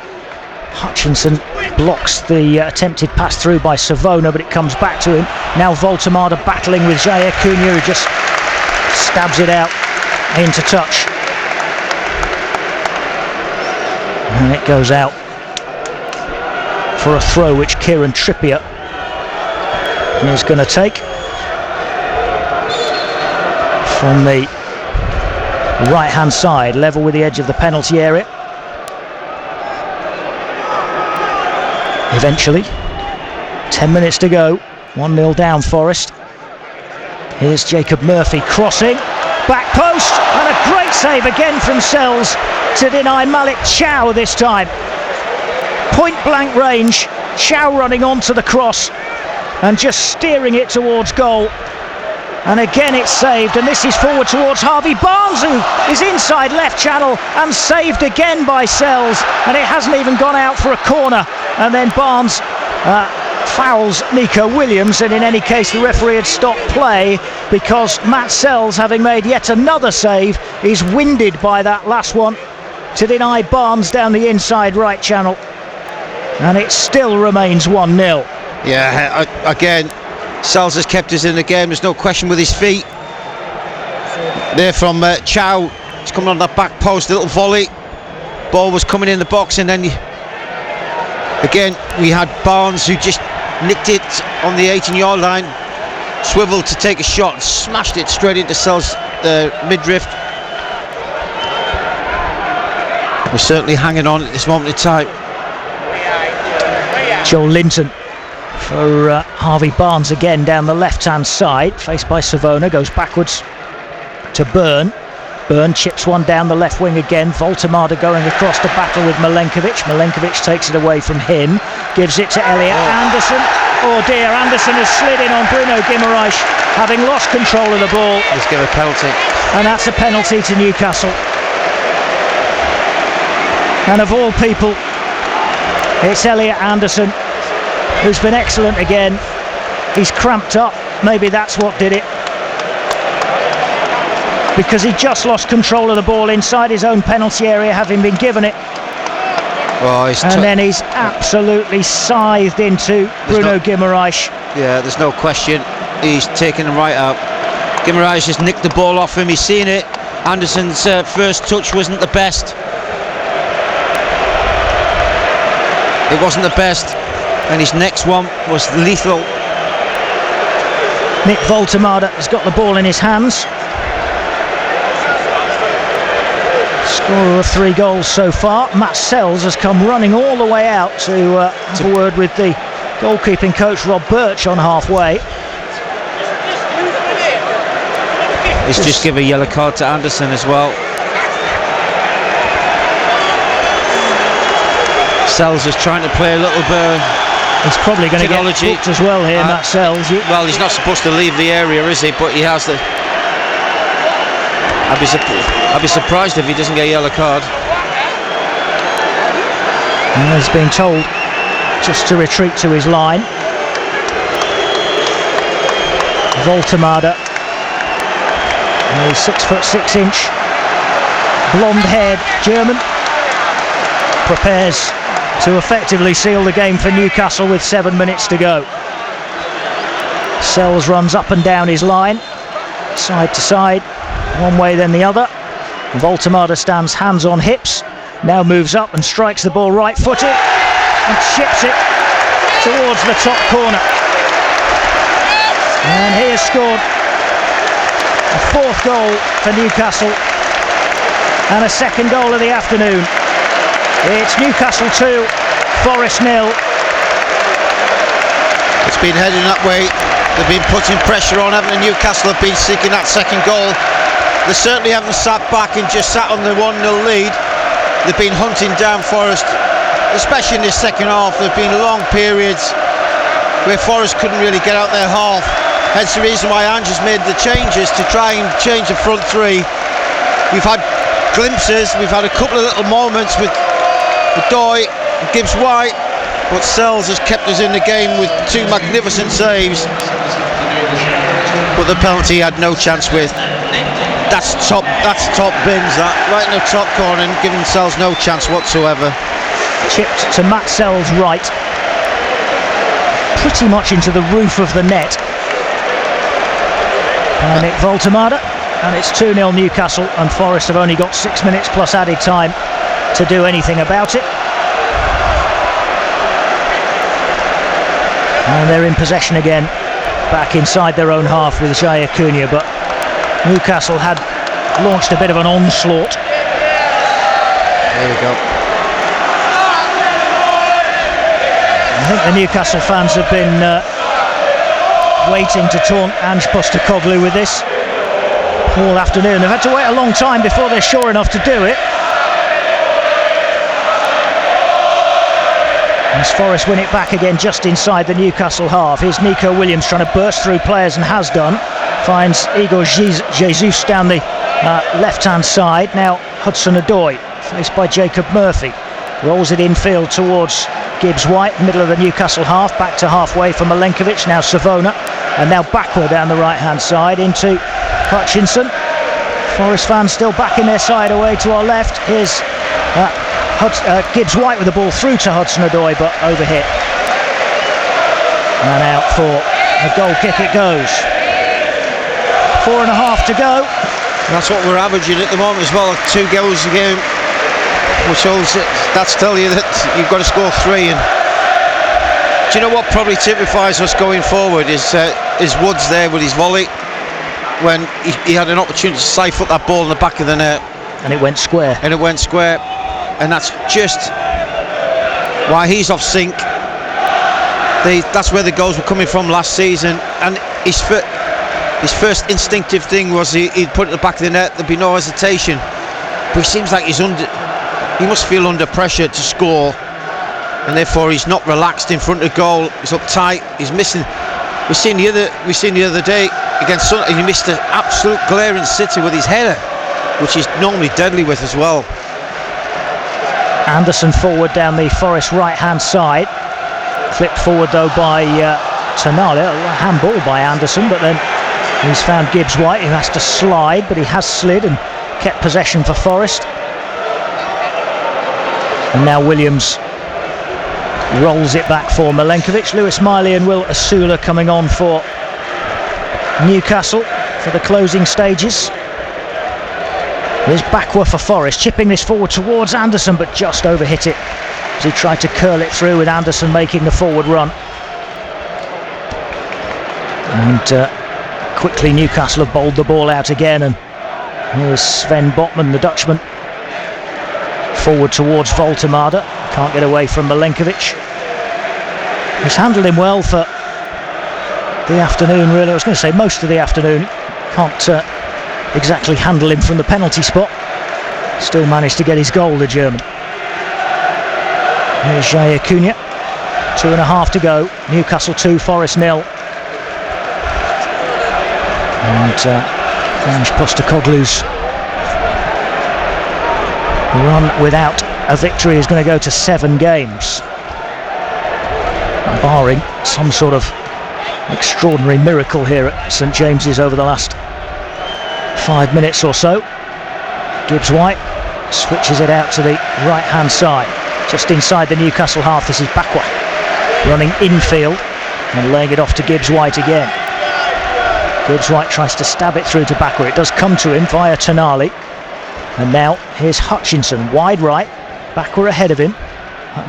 Hutchinson blocks the attempted pass through by Savona, but it comes back to him. Now Voltemada battling with Jair Cunha, who just stabs it out into touch. And it goes out for a throw which Kieran Trippier is going to take from the right hand side, level with the edge of the penalty area. Eventually, 10 minutes to go, 1-0 down Forest. Here's Jacob Murphy crossing, back post, and a great save again from Sells to deny Malik Chow this time. Point blank range, Chow running onto the cross and just steering it towards goal. And again it's saved, and this is forward towards Harvey Barnes, who is inside left channel and saved again by Sells, and it hasn't even gone out for a corner. And then Barnes fouls Nico Williams, and in any case the referee had stopped play because Matt Sells, having made yet another save, is winded by that last one to deny Barnes down the inside right channel, and it still remains 1-0. Yeah, again Sells has kept us in the game, there's no question, with his feet there from Chow. He's coming on that back post, a little volley, ball was coming in the box, and then again we had Barnes, who just nicked it on the 18-yard line, swiveled to take a shot and smashed it straight into Sells' midriff. We're certainly hanging on at this moment in time. Joel Linton for Harvey Barnes again down the left hand side, faced by Savona, goes backwards to Byrne. Byrne chips one down the left wing again, Voltemada going across to battle with Milenkovic. Milenkovic takes it away from him, gives it to Elliot Anderson. Oh dear, Anderson has slid in on Bruno Guimaraes, having lost control of the ball. Let's give a penalty. And that's a penalty to Newcastle. And of all people, it's Elliot Anderson, who's been excellent again. He's cramped up, maybe that's what did it, because he just lost control of the ball inside his own penalty area, having been given it. And then he's absolutely scythed into Bruno Guimaraes. Yeah, there's no question, he's taken him right out. Guimaraes just nicked the ball off him, he's seen it. Anderson's first touch wasn't the best. It wasn't the best, and his next one was lethal. Nick Voltemada has got the ball in his hands. Scorer of 3 goals so far. Matt Sells has come running all the way out to have a word with the goalkeeping coach Rob Birch on halfway. He's just given a yellow card to Anderson as well. Sells is trying to play a little bit. He's probably going to get booked as well here, Matt Sells. Well, he's not supposed to leave the area, is he? But he has the. I'd be surprised if he doesn't get a yellow card. And he's been told just to retreat to his line. Voltemade, a 6'6" blonde-haired German, prepares to effectively seal the game for Newcastle with 7 minutes to go. Sells runs up and down his line, side to side, one way then the other. Voltemade stands hands on hips, now moves up and strikes the ball right-footed and chips it towards the top corner. And he has scored a fourth goal for Newcastle and a second goal of the afternoon. It's Newcastle 2, Forest 0. It's been heading that way. They've been putting pressure on, haven't they? Newcastle have been seeking that second goal. They certainly haven't sat back and just sat on the 1-0 lead. They've been hunting down Forest, especially in this second half. There have been long periods where Forest couldn't really get out their half. Hence the reason why Ange has made the changes to try and change the front three. We've had glimpses, we've had a couple of little moments with Doy, Gibbs White, but Sells has kept us in the game with two magnificent saves. But the penalty he had no chance with. That's top bins, that right in the top corner, and giving Sells no chance whatsoever. Chipped to Matt Sells' right, pretty much into the roof of the net. Nick Voltemade, and it's 2-0 Newcastle, and Forest have only got 6 minutes plus added time to do anything about it. And they're in possession again, back inside their own half with Jair Cunha, but Newcastle had launched a bit of an onslaught. There we go. I think the Newcastle fans have been waiting to taunt Ange Postecoglou with this all afternoon. They've had to wait a long time before they're sure enough to do it. As Forest win it back again just inside the Newcastle half. Here's Nico Williams trying to burst through players and has done. Finds Igor Jesus down the left-hand side. Now Hudson-Odoi, faced by Jacob Murphy. Rolls it infield towards Gibbs White, middle of the Newcastle half, back to halfway for Milenkovic, now Savona, and now backward down the right-hand side into Hutchinson. Forest fans still backing their side away to our left. Here's Gibbs White with the ball through to Hudson-Odoi, but overhit. And out for a goal kick it goes. 4.5 to go. And that's what we're averaging at the moment as well, 2 goals a game, which shows that's telling you that you've got to score 3. And do you know what probably typifies us going forward is Woods there with his volley when he had an opportunity to side foot that ball in the back of the net, and it went square. And that's just why he's off sync. That's where the goals were coming from last season, and his first instinctive thing was he'd put it at the back of the net, there'd be no hesitation. But it seems like he must feel under pressure to score, and therefore he's not relaxed in front of goal. He's uptight, he's missing. We seen the other day against Sunderland, he missed an absolute glaring City with his header, which he's normally deadly with as well. Anderson forward down the Forest right-hand side. Flipped forward though by Tonali. A handball by Anderson, but then he's found Gibbs White, who has to slide, but he has slid and kept possession for Forest. And now Williams rolls it back for Milenkovic. Lewis Miley and Will Asula coming on for Newcastle for the closing stages. Here's Bakwa for Forest, chipping this forward towards Anderson, but just overhit it as he tried to curl it through, with Anderson making the forward run. And quickly Newcastle have bowled the ball out again, and here's Sven Botman, the Dutchman, forward towards Voltemade. Can't get away from Milenkovic. He's handled him well for the afternoon, really. I was going to say most of the afternoon. Can't exactly handle him from the penalty spot. Still managed to get his goal, the German. Here's Jair Cunha. 2.5 to go. Newcastle 2, Forest 0. And Ange Postecoglou's run without a victory is going to go to 7 games, barring some sort of extraordinary miracle here at St James's over the last 5 minutes or so. Gibbs White switches it out to the right hand side, just inside the Newcastle half. This is Bakwa running infield and laying it off to Gibbs White again. Gibbs White tries to stab it through to Bakwa. It does come to him via Tonali. And now here's Hutchinson, wide right, Bakwa ahead of him,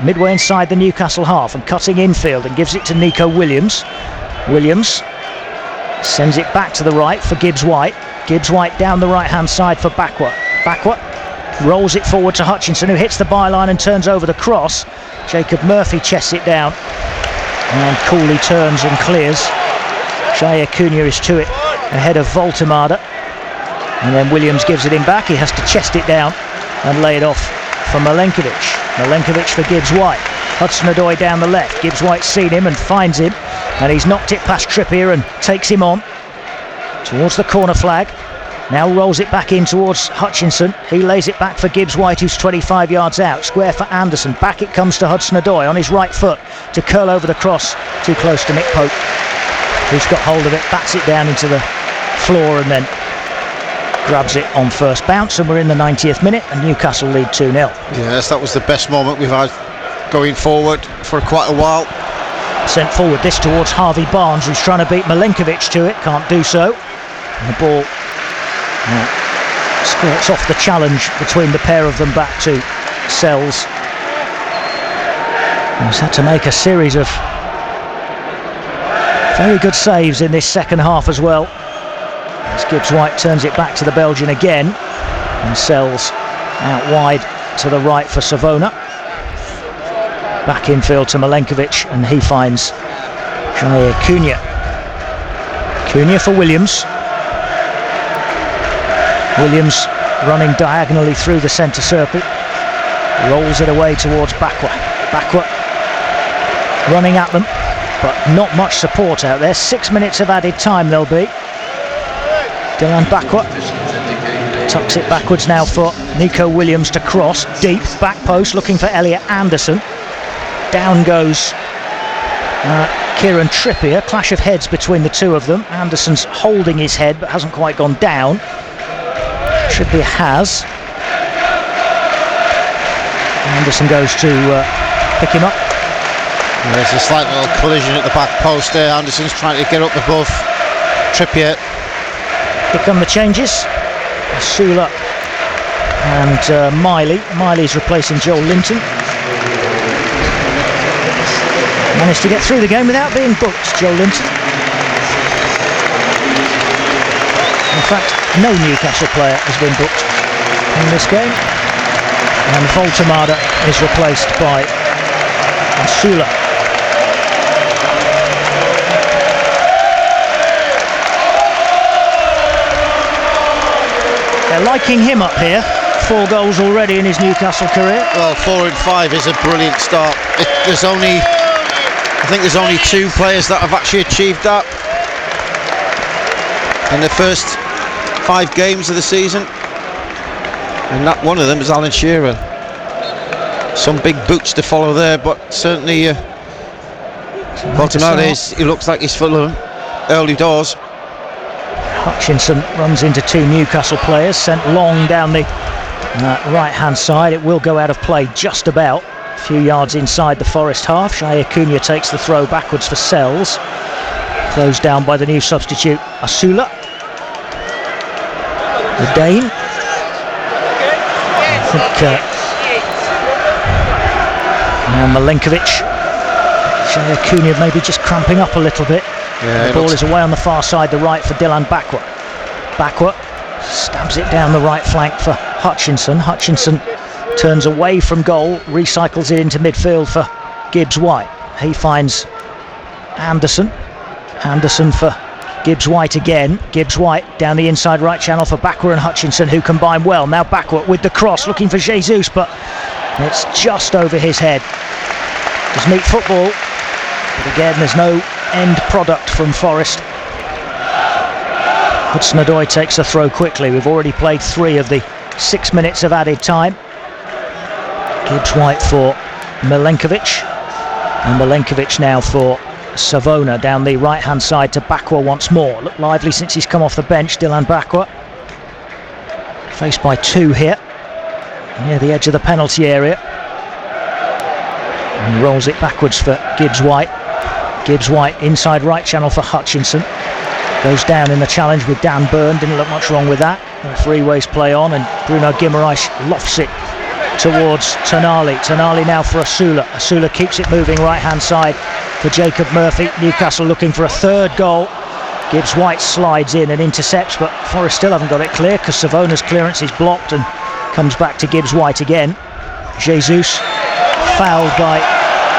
midway inside the Newcastle half and cutting infield, and gives it to Nico Williams. Williams sends it back to the right for Gibbs White. Gibbs White down the right hand side for Bakwa. Bakwa rolls it forward to Hutchinson, who hits the byline and turns over the cross. Jacob Murphy chests it down and coolly turns and clears. Jair Cunha is to it ahead of Voltemada, and then Williams gives it him back. He has to chest it down and lay it off for Milenkovic. Milenkovic for Gibbs White. Hudson-Odoi down the left. Gibbs White's seen him and finds him, and he's knocked it past Trippier and takes him on towards the corner flag. Now rolls it back in towards Hutchinson. He lays it back for Gibbs White, who's 25 yards out. Square for Anderson. Back it comes to Hudson-Odoi on his right foot to curl over the cross. Too close to Nick Pope, who's got hold of it, bats it down into the floor and then grabs it on first bounce. And we're in the 90th minute and Newcastle lead 2-0. Yes, that was the best moment we've had going forward for quite a while. Sent forward this towards Harvey Barnes, who's trying to beat Milenkovic to it, can't do so. And the ball squirts off the challenge between the pair of them back to Sells. He's had to make a series of very good saves in this second half as well, as Gibbs White turns it back to the Belgian again, and Sells out wide to the right for Savona. Back infield to Milenkovic, and he finds Jair Cunha. Cunha for Williams. Williams running diagonally through the centre circle, rolls it away towards Bakwa. Bakwa running at them, but not much support out there. 6 minutes of added time there'll be. Dylan Bakwa tucks it backwards now for Nico Williams to cross deep, back post, looking for Elliot Anderson. Down goes Kieran Trippier. Clash of heads between the two of them. Anderson's holding his head but hasn't quite gone down. Trippier has. Anderson goes to pick him up. There's a slight little collision at the back post there. Anderson's trying to get up above Trippier. Here come the changes. Sula and Miley. Miley's replacing Joel Linton. Managed to get through the game without being booked, Joel Linton. In fact, no Newcastle player has been booked in this game. And Voltemada is replaced by Sula. They're liking him up here. 4 goals already in his Newcastle career. Well, 4 and 5 is a brilliant start. I think there's only 2 players that have actually achieved that in the first 5 games of the season, and that one of them is Alan Shearer. Some big boots to follow there, but certainly Voltemada, he looks like he's full of early doors. Hutchinson runs into 2 Newcastle players, sent long down the right hand side. It will go out of play just about a few yards inside the Forest half. Jair Cunha takes the throw backwards for Sells, closed down by the new substitute Asula, the Dane. I think now Milenkovic. Jair Cunha maybe just cramping up a little bit. Yeah, the ball is away on the far side, the right for Dylan Bakwa. Bakwa stabs it down the right flank for Hutchinson. Hutchinson turns away from goal, recycles it into midfield for Gibbs White. He finds Anderson. Anderson for Gibbs White again. Gibbs White down the inside right channel for Bakwa and Hutchinson, who combine well. Now Bakwa with the cross, looking for Jesus, but It's just over his head. It's neat football, but again there's no end product from Forest. Hudson-Odoi takes a throw quickly. We've already played 3 of the 6 minutes of added time. Gibbs-White for Milenkovic, and Milenkovic now for Savona down the right hand side to Bakwa once more. Looked lively since he's come off the bench, Dylan Bakwa. Faced by 2 here, near the edge of the penalty area. And he rolls it backwards for Gibbs-White. Gibbs-White inside right channel for Hutchinson. Goes down in the challenge with Dan Byrne, didn't look much wrong with that. The freeways play on, and Bruno Guimaraes lofts it towards Tonali. Tonali now for Asula. Asula keeps it moving right hand side for Jacob Murphy. Newcastle looking for a 3rd goal. Gibbs-White slides in and intercepts, but Forest still haven't got it clear because Savona's clearance is blocked and comes back to Gibbs-White again. Jesus fouled by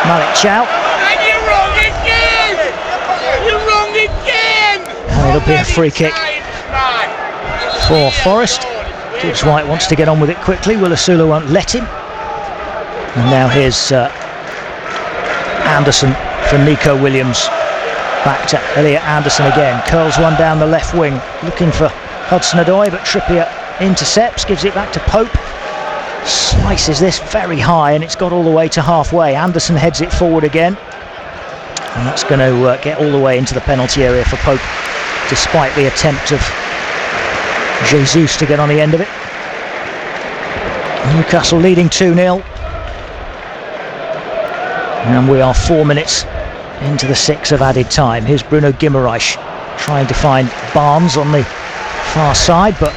Malik Chow. And you're wrong again! You're wrong again! And it'll be a free kick for Forest. Gibbs-White wants to get on with it quickly. Will Asula won't let him. And now here's Anderson for Nico Williams. Back to Elliot Anderson again. Curls one down the left wing, looking for Hudson-Odoi, but Trippier intercepts, gives it back to Pope. Slices this very high, and it's got all the way to halfway. Anderson heads it forward again, and that's going to get all the way into the penalty area for Pope, despite the attempt of Jesus to get on the end of it. Newcastle leading 2-0, and we are 4 minutes into the 6 of added time. Here's Bruno Guimaraes trying to find Barnes on the far side, but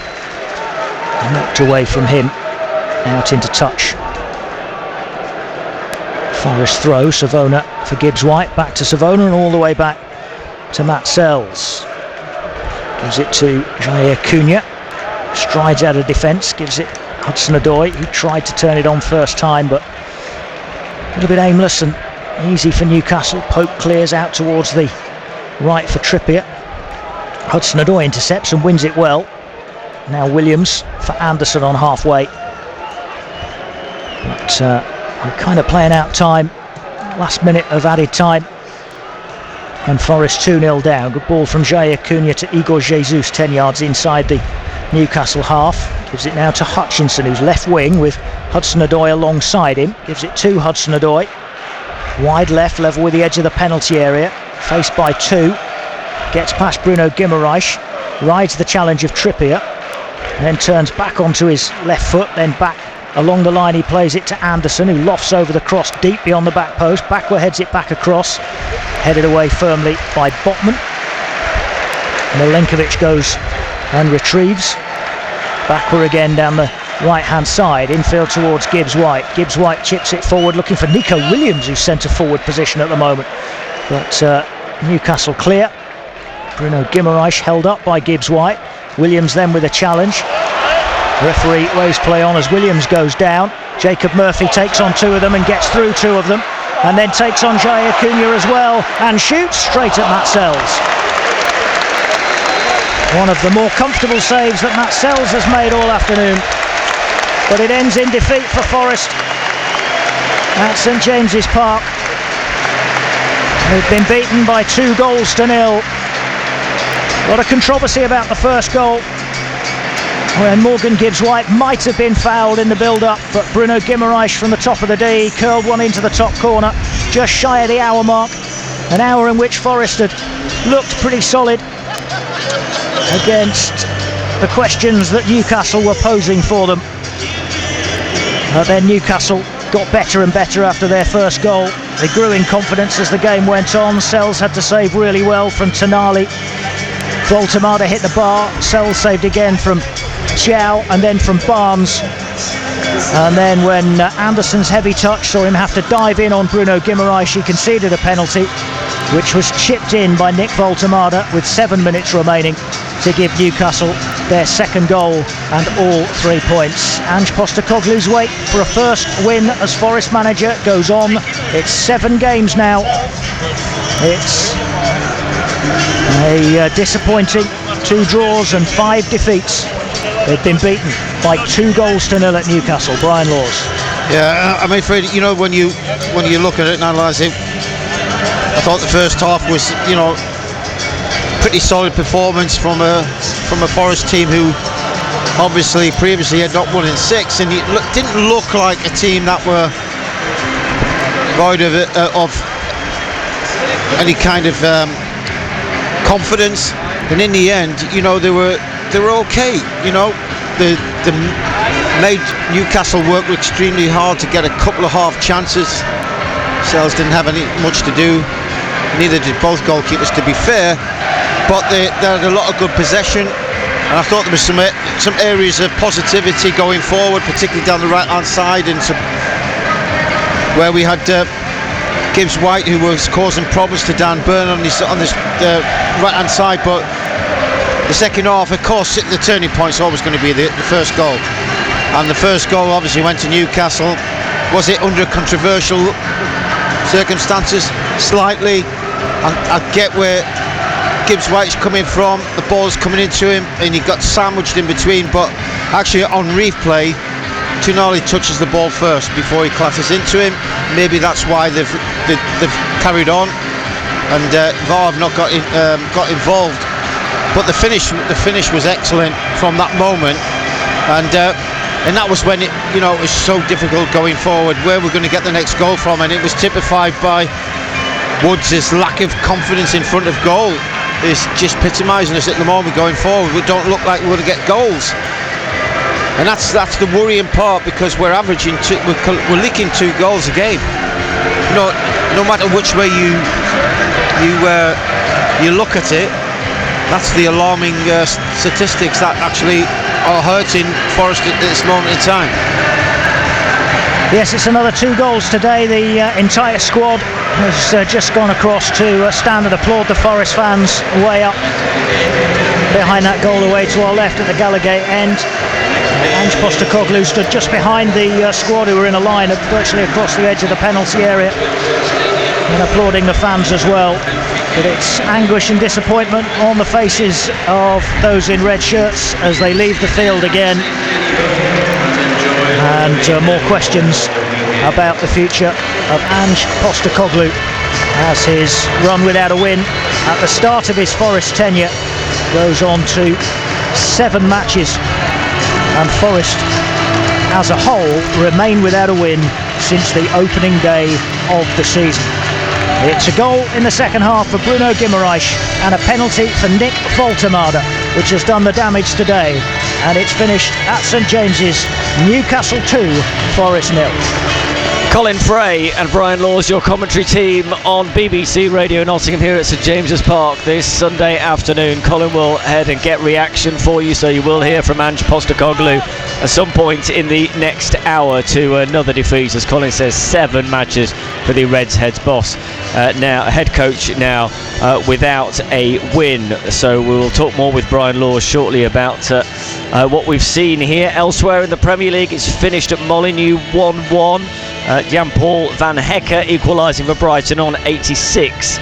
knocked away from him, out into touch. Forest throw, Savona for Gibbs-White, back to Savona and all the way back to Matt Sells. Gives it to Jair Cunha, strides out of defence, gives it Hudson-Odoi, who tried to turn it on first time, but a little bit aimless and easy for Newcastle. Pope clears out towards the right for Trippier. Hudson-Odoi intercepts and wins it well. Now Williams for Anderson on halfway. But we're kind of playing out time. Last minute of added time. And Forest 2-0 down. Good ball from Jair Cunha to Igor Jesus, 10 yards inside the Newcastle half. Gives it now to Hutchinson, who's left wing with Hudson-Odoi alongside him. Gives it to Hudson-Odoi. Wide left, level with the edge of the penalty area. Faced by 2. Gets past Bruno Guimaraes. Rides the challenge of Trippier. Then turns back onto his left foot. Then back along the line he plays it to Anderson, who lofts over the cross deep beyond the back post. Bakwa heads it back across. Headed away firmly by Botman. Milenkovic goes and retrieves. Bakwa again down the right hand side, infield towards Gibbs-White. Gibbs-White chips it forward looking for Nico Williams, who's centre forward position at the moment, but Newcastle clear. Bruno Guimaraes held up by Gibbs-White. Williams then with a challenge. Referee waves play on as Williams goes down. Jacob Murphy takes on 2 of them and gets through 2 of them, and then takes on Jair Cunha as well and shoots straight at Matt Sells. One of the more comfortable saves that Matt Sells has made all afternoon, but it ends in defeat for Forest at St James's Park. They've been beaten by 2 goals to 0. A lot of controversy about the first goal, when Morgan Gibbs-White might have been fouled in the build-up, but Bruno Guimaraes from the top of the D curled one into the top corner, just shy of the hour mark. An hour in which Forest had looked pretty solid against the questions that Newcastle were posing for them. Then Newcastle got better and better after their first goal. They grew in confidence as the game went on. Sells had to save really well from Tonali. Voltemada hit the bar. Sells saved again from Chow and then from Barnes. And then when Anderson's heavy touch saw him have to dive in on Bruno Guimaraes, he conceded a penalty, which was chipped in by Nick Voltemada with 7 minutes remaining to give Newcastle their second goal and all 3 points. Ange Postecoglou's wait for a first win as Forest manager goes on. It's 7 games now. It's a disappointing 2 draws and 5 defeats. They've been beaten by 2 goals to 0 at Newcastle. Brian Laws. Yeah, I'm afraid, you know, when you look at it and analyse it, I thought the first half was, you know, pretty solid performance from a Forest team who obviously previously had not won in 6, and it didn't look like a team that were void of any kind of confidence. And in the end, you know, they were okay. You know, they made Newcastle work extremely hard to get a couple of half chances. Sells didn't have much to do. Neither did both goalkeepers, to be fair. But they had a lot of good possession, and I thought there was some areas of positivity going forward, particularly down the right-hand side, and where we had Gibbs White, who was causing problems to Dan Burn on this right-hand side. But the second half, of course, the turning point is always going to be the first goal, and the first goal obviously went to Newcastle. Was it under controversial circumstances? Slightly. I get where Gibbs White's coming from, the ball's coming into him and he got sandwiched in between, but actually on replay Tonali touches the ball first before he clashes into him. Maybe that's why they've carried on, and VAR have not got involved. But the finish was excellent from that moment, and that was when it was so difficult going forward where we're going to get the next goal from, and it was typified by Woods' lack of confidence in front of goal. Is just epitomising us at the moment going forward. We don't look like we're going to get goals, and that's the worrying part, because we're averaging we're leaking 2 goals a game. No matter which way you look at it, that's the alarming statistics that actually are hurting Forest at this moment in time. Yes, it's another 2 goals today. The entire squad has just gone across to stand and applaud the Forest fans way up behind that goal away to our left at the Gallagate end. Ange Postecoglou stood just behind the squad, who were in a line virtually across the edge of the penalty area, and applauding the fans as well. But it's anguish and disappointment on the faces of those in red shirts as they leave the field again, and more questions about the future of Ange Postecoglou as his run without a win at the start of his Forest tenure goes on to 7 matches, and Forest as a whole remain without a win since the opening day of the season. It's a goal in the second half for Bruno Guimaraes and a penalty for Nick Voltemade, which has done the damage today, and it's finished at St James's, Newcastle 2, Forest 0. Colin Fray and Brian Laws, your commentary team on BBC Radio Nottingham here at St James's Park this Sunday afternoon. Colin will head and get reaction for you, so you will hear from Ange Postecoglou at some point in the next hour to another defeat, as Colin says, 7 matches for the Reds head boss. Head coach now without a win. So we will talk more with Brian Laws shortly about what we've seen here. Elsewhere in the Premier League, it's finished at Molineux 1-1. Jan-Paul van Hekke equalising for Brighton on 86.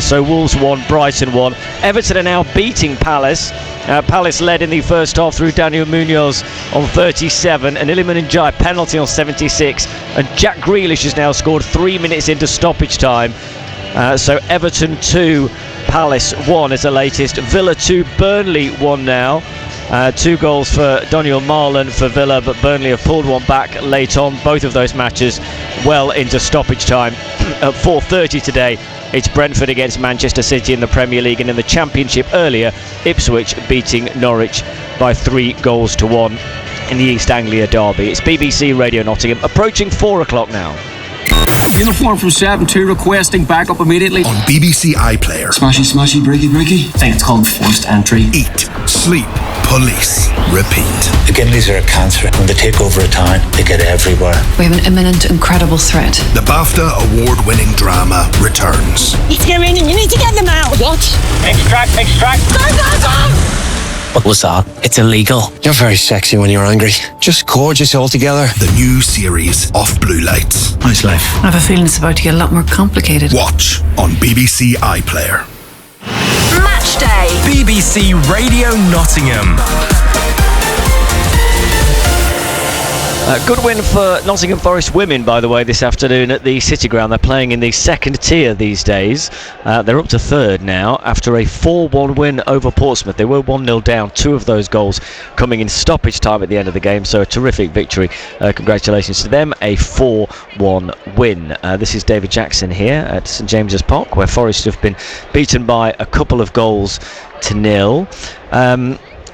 So Wolves 1, Brighton 1. Everton are now beating Palace. Palace led in the first half through Daniel Munoz on 37, an Iliman Ndiaye penalty on 76, and Jack Grealish has now scored 3 minutes into stoppage time. So Everton 2, Palace 1 is the latest. Villa 2, Burnley 1 now. 2 goals for Daniel Marlon for Villa, but Burnley have pulled one back late on. Both of those matches well into stoppage time. At 4:30 today, it's Brentford against Manchester City in the Premier League, and in the Championship earlier, Ipswich beating Norwich by 3-1 in the East Anglia derby. It's BBC Radio Nottingham, approaching 4 o'clock now. Uniform from 7-2 requesting backup immediately. On BBC iPlayer. Smashy, smashy, breaky, breaky. I think it's called forced entry. Eat, sleep, police, repeat. The Guineas are a cancer. When they take over a town, they get everywhere. We have an imminent, incredible threat. The BAFTA award-winning drama returns. Need to get in and you need to get them out. What? Extract. Go, go, go! What was that? It's illegal. You're very sexy when you're angry. Just gorgeous altogether. The new series, Off Blue Lights. How's life? I have a feeling it's about to get a lot more complicated. Watch on BBC iPlayer. Match Day. BBC Radio Nottingham. Good win for Nottingham Forest women, by the way, this afternoon at the City Ground. They're playing in the second tier these days. They're up to third now after a 4-1 win over Portsmouth. They were 1-0 down, 2 of those goals coming in stoppage time at the end of the game, so a terrific victory. Congratulations to them, a 4-1 win. This is David Jackson here at St James's Park, where Forest have been beaten by a couple of goals to nil.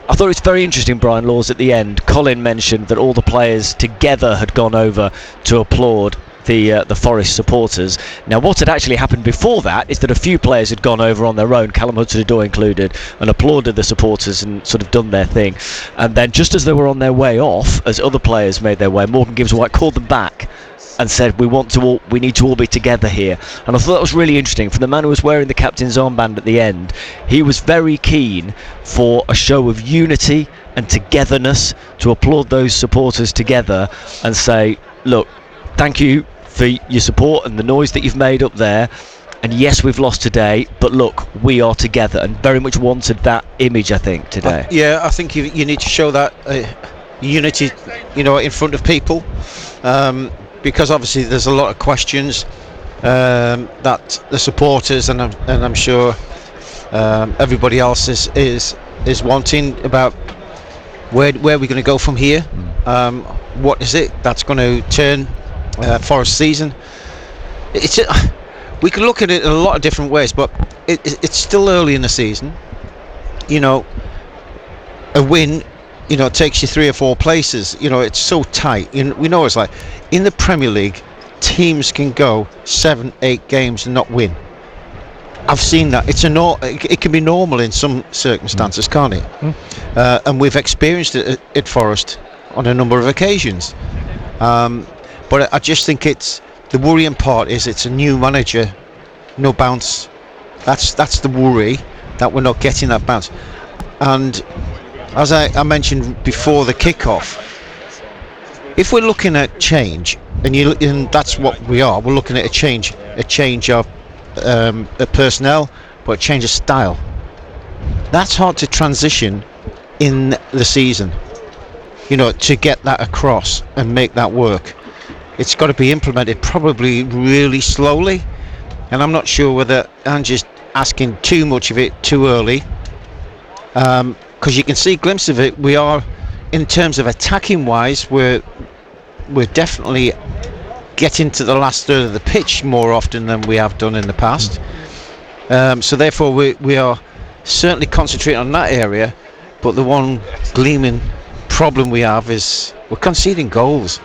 I thought it was very interesting, Brian Laws, at the end. Colin mentioned that all the players together had gone over to applaud the Forest supporters. Now, what had actually happened before that is that a few players had gone over on their own, Callum Hudson-Odoi included, and applauded the supporters and sort of done their thing. And then just as they were on their way off, as other players made their way, Morgan Gibbs-White called them back and said, we need to all be together here. And I thought that was really interesting. For the man who was wearing the captain's armband at the end, he was very keen for a show of unity and togetherness, to applaud those supporters together and say, look, thank you for your support and the noise that you've made up there. And yes, we've lost today, but look, we are together, and very much wanted that image, I think, today. I think you need to show that unity, in front of people. Because obviously there's a lot of questions that the supporters and I'm sure everybody else is wanting about where we're going to go from here. What is it that's going to turn Forest season? We can look at it in a lot of different ways, but it's still early in the season. A win takes you 3 or 4 places. It's so tight. We know it's like in the Premier League, teams can go 7-8 games and not win. I've seen that. It can be normal in some circumstances, can't it? And we've experienced it at Forest on a number of occasions. But I just think the worrying part is it's a new manager, no bounce. That's the worry, that we're not getting that bounce. And as I mentioned before the kick-off, if we're looking at change, and that's what we are, we're looking at a change of personnel, but a change of style. That's hard to transition in the season, to get that across and make that work. It's got to be implemented probably really slowly, and I'm not sure whether Angie's asking too much of it too early. Because you can see a glimpse of it. We are, in terms of attacking wise, we're definitely getting to the last third of the pitch more often than we have done in the past. So therefore we are certainly concentrating on that area, but the one gleaming problem we have is we're conceding goals.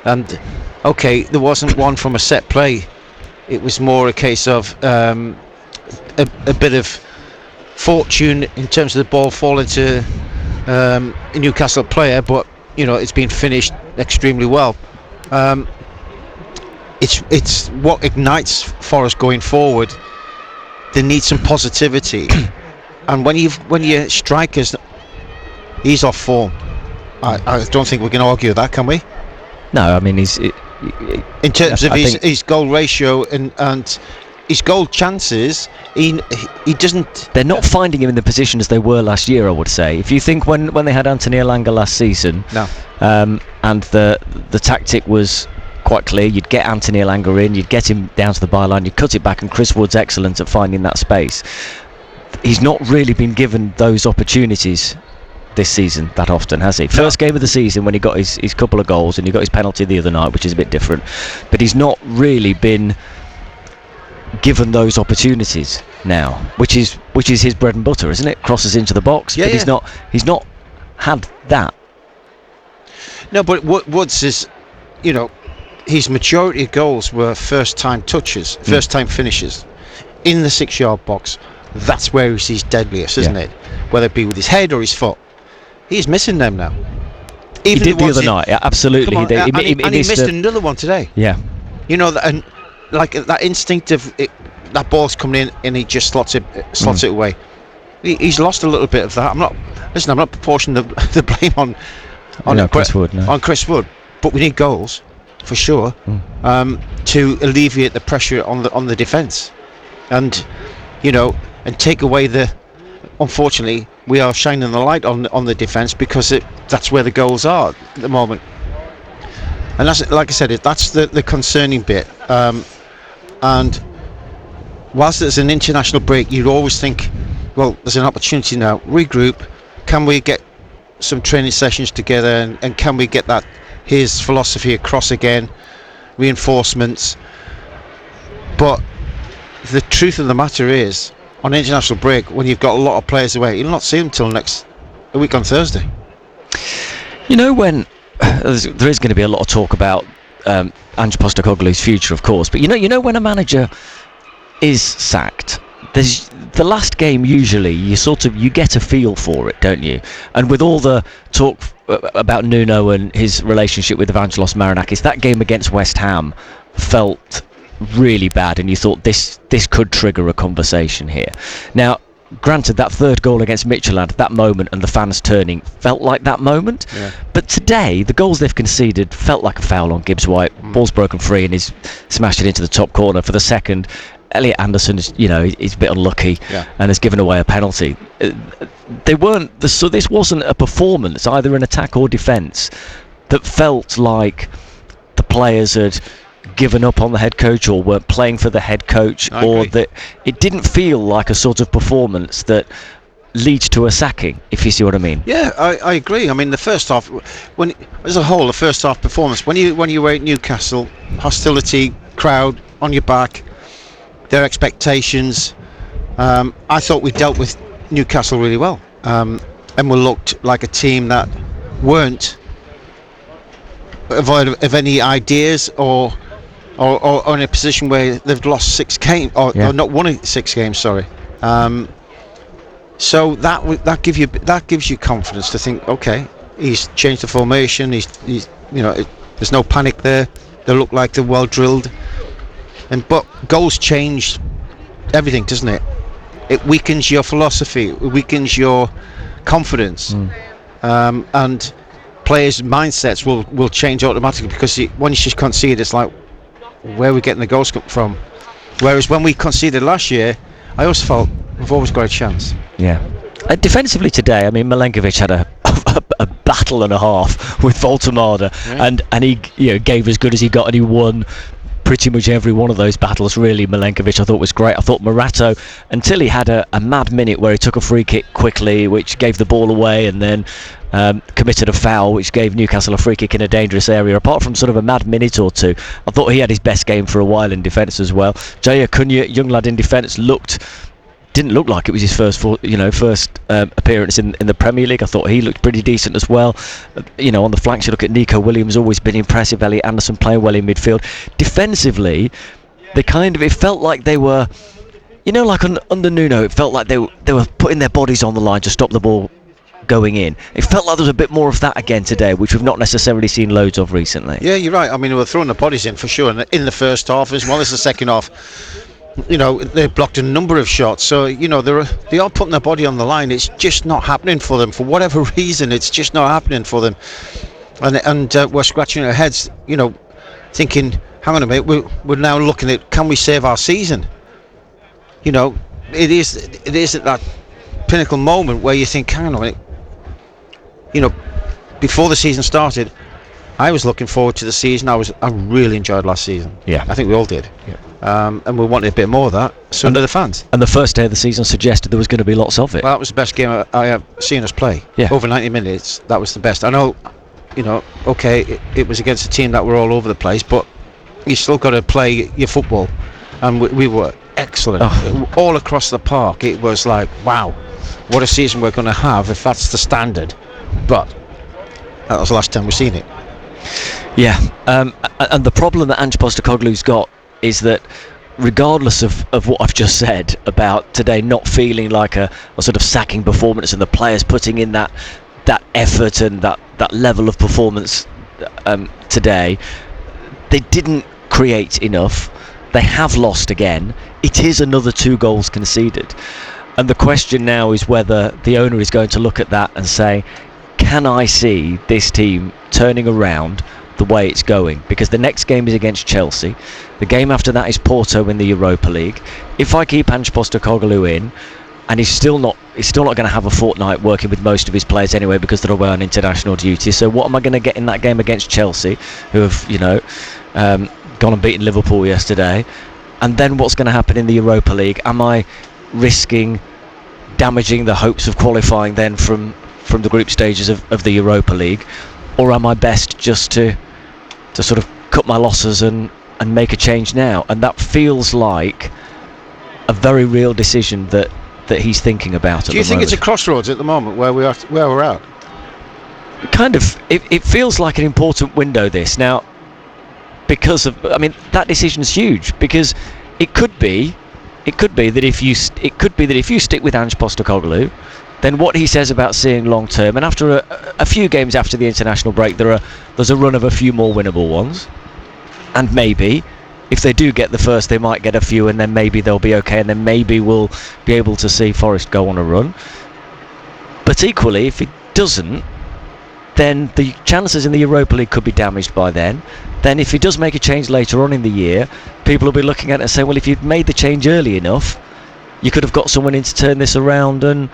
And okay, there wasn't one from a set play, it was more a case of a bit of fortune in terms of the ball falling to a Newcastle player, but it's been finished extremely well. It's what ignites Forest going forward. They need some positivity, and when your strikers, he's off form. I don't think we can argue that, can we? No, I mean in terms of his goal ratio and his goal chances, he doesn't. They're not finding him in the positions they were last year, I would say. If you think when they had Anthony Elanga last season, and the tactic was quite clear, you'd get Anthony Elanga in, you'd get him down to the byline, you'd cut it back, and Chris Wood's excellent at finding that space. He's not really been given those opportunities this season that often, has he? First game of the season when he got his couple of goals, and he got his penalty the other night, which is a bit different, but he's not really been given those opportunities now, which is his bread and butter, isn't it? Crosses into the box, but he's not had that. No, but Woods is, his majority of goals were first time touches, first time finishes in the 6-yard box. That's where he's his deadliest, isn't it? Whether it be with his head or his foot. He's missing them now. Even he did the other night, absolutely. He missed another one today. Yeah. And like that instinct of that ball's coming in and he just slots it away. He's lost a little bit of that. I'm not proportioning the blame on Chris Wood. No. On Chris Wood, but we need goals for sure to alleviate the pressure on the defence, and and take away the. Unfortunately, we are shining the light on the defence because that's where the goals are at the moment. And that's, like I said, that's the concerning bit. And whilst there's an international break, you'd always think, well, there's an opportunity now. Regroup. Can we get some training sessions together, and can we get his philosophy across again? Reinforcements. But the truth of the matter is, on international break, when you've got a lot of players away, you'll not see them till a week on Thursday. You know, when there is going to be a lot of talk about Ange Postecoglou's future, of course, but you know when a manager is sacked, there's the last game, usually you get a feel for it, don't you? And with all the talk about Nuno and his relationship with Evangelos Marinakis, that game against West Ham felt really bad, and you thought this could trigger a conversation here. Now, granted, that third goal against Midtjylland, that moment and the fans turning felt like that moment. Yeah. But today, the goals they've conceded felt like a foul on Gibbs White. Ball's broken free and he's smashed it into the top corner. For the second, Elliot Anderson is, he's a bit unlucky and has given away a penalty. They weren't. So this wasn't a performance, either in attack or defence, that felt like the players had given up on the head coach or weren't playing for the head coach, or that it didn't feel like a sort of performance that leads to a sacking, if you see what I mean. Yeah, I agree. I mean, the first half, as a whole, the first half performance, when you were at Newcastle, hostility, crowd on your back, their expectations, I thought we dealt with Newcastle really well, and we looked like a team that weren't void of any ideas or in a position where they've lost 6 games or not won 6 games. Sorry. So that gives you confidence to think, okay, he's changed the formation. He's there's no panic there. They look like they're well drilled. But goals change everything, doesn't it? It weakens your philosophy. It weakens your confidence, and players' mindsets will change automatically, because when you just concede, it's like, where are we getting the goals from? Whereas when we conceded last year, I always felt we've always got a chance. Yeah. Defensively today, I mean, Milenkovic had a battle and a half with Voltemada, and he gave as good as he got, and he won pretty much every one of those battles, really. Milenkovic, I thought, was great. I thought Morato, until he had a mad minute where he took a free kick quickly, which gave the ball away, and then committed a foul which gave Newcastle a free kick in a dangerous area. Apart from sort of a mad minute or two, I thought he had his best game for a while in defence as well. Jaya Cunha, young lad in defence, didn't look like it was his first appearance in the Premier League. I thought he looked pretty decent as well. On the flanks, you look at Nico Williams, always been impressive. Elliot Anderson playing well in midfield. Defensively, it felt like they were, like under Nuno, it felt like they were putting their bodies on the line to stop the ball going in. It felt like there was a bit more of that again today, which we've not necessarily seen loads of recently. Yeah, you're right. I mean, we were throwing the bodies in for sure in the first half as well as the second half. They blocked a number of shots, so they are putting their body on the line. It's just not happening for them for whatever reason. It's just not happening for them, and we're scratching our heads, thinking, hang on a minute, we're now looking at, can we save our season? It is at that pinnacle moment where you think, hang on a minute. Before the season started, I was looking forward to the season. I really enjoyed last season. Yeah, I think we all did. Yeah. And we wanted a bit more of that. So did the fans. And the first day of the season suggested there was going to be lots of it. Well, that was the best game I have seen us play. Yeah. Over 90 minutes. That was the best. I know, okay, it was against a team that were all over the place, but you still got to play your football. And we were excellent. All across the park. It was like, wow, what a season we're going to have if that's the standard. But that was the last time we've seen it. Yeah, and the problem that Ange Postecoglou's got is that, regardless of what I've just said about today not feeling like a sort of sacking performance, and the players putting in that effort and that level of performance today, they didn't create enough. They have lost again. It is another 2 goals conceded, and the question now is whether the owner is going to look at that and say, can I see this team turning around the way it's going? Because the next game is against Chelsea. The game after that is Porto in the Europa League. If I keep Ange Postecoglou in, and he's still not going to have a fortnight working with most of his players anyway because they're away on international duty. So what am I going to get in that game against Chelsea, who have gone and beaten Liverpool yesterday? And then what's going to happen in the Europa League? Am I risking damaging the hopes of qualifying then from the group stages of the Europa League, or am I best just to sort of cut my losses and make a change now? And that feels like a very real decision that he's thinking about. Do you think it's a crossroads at the moment where we're at? Kind of. It feels like an important window this now, because of, I mean, that decision's huge, because it could be that if you stick with Ange Postecoglou, then what he says about seeing long term, and after a few games after the international break, there's a run of a few more winnable ones, and maybe if they do get the first, they might get a few, and then maybe they'll be okay, and then maybe we'll be able to see Forest go on a run. But equally, if it doesn't, then the chances in the Europa League could be damaged by then. Then if he does make a change later on in the year, people will be looking at it and saying, well, if you'd made the change early enough, you could have got someone in to turn this around and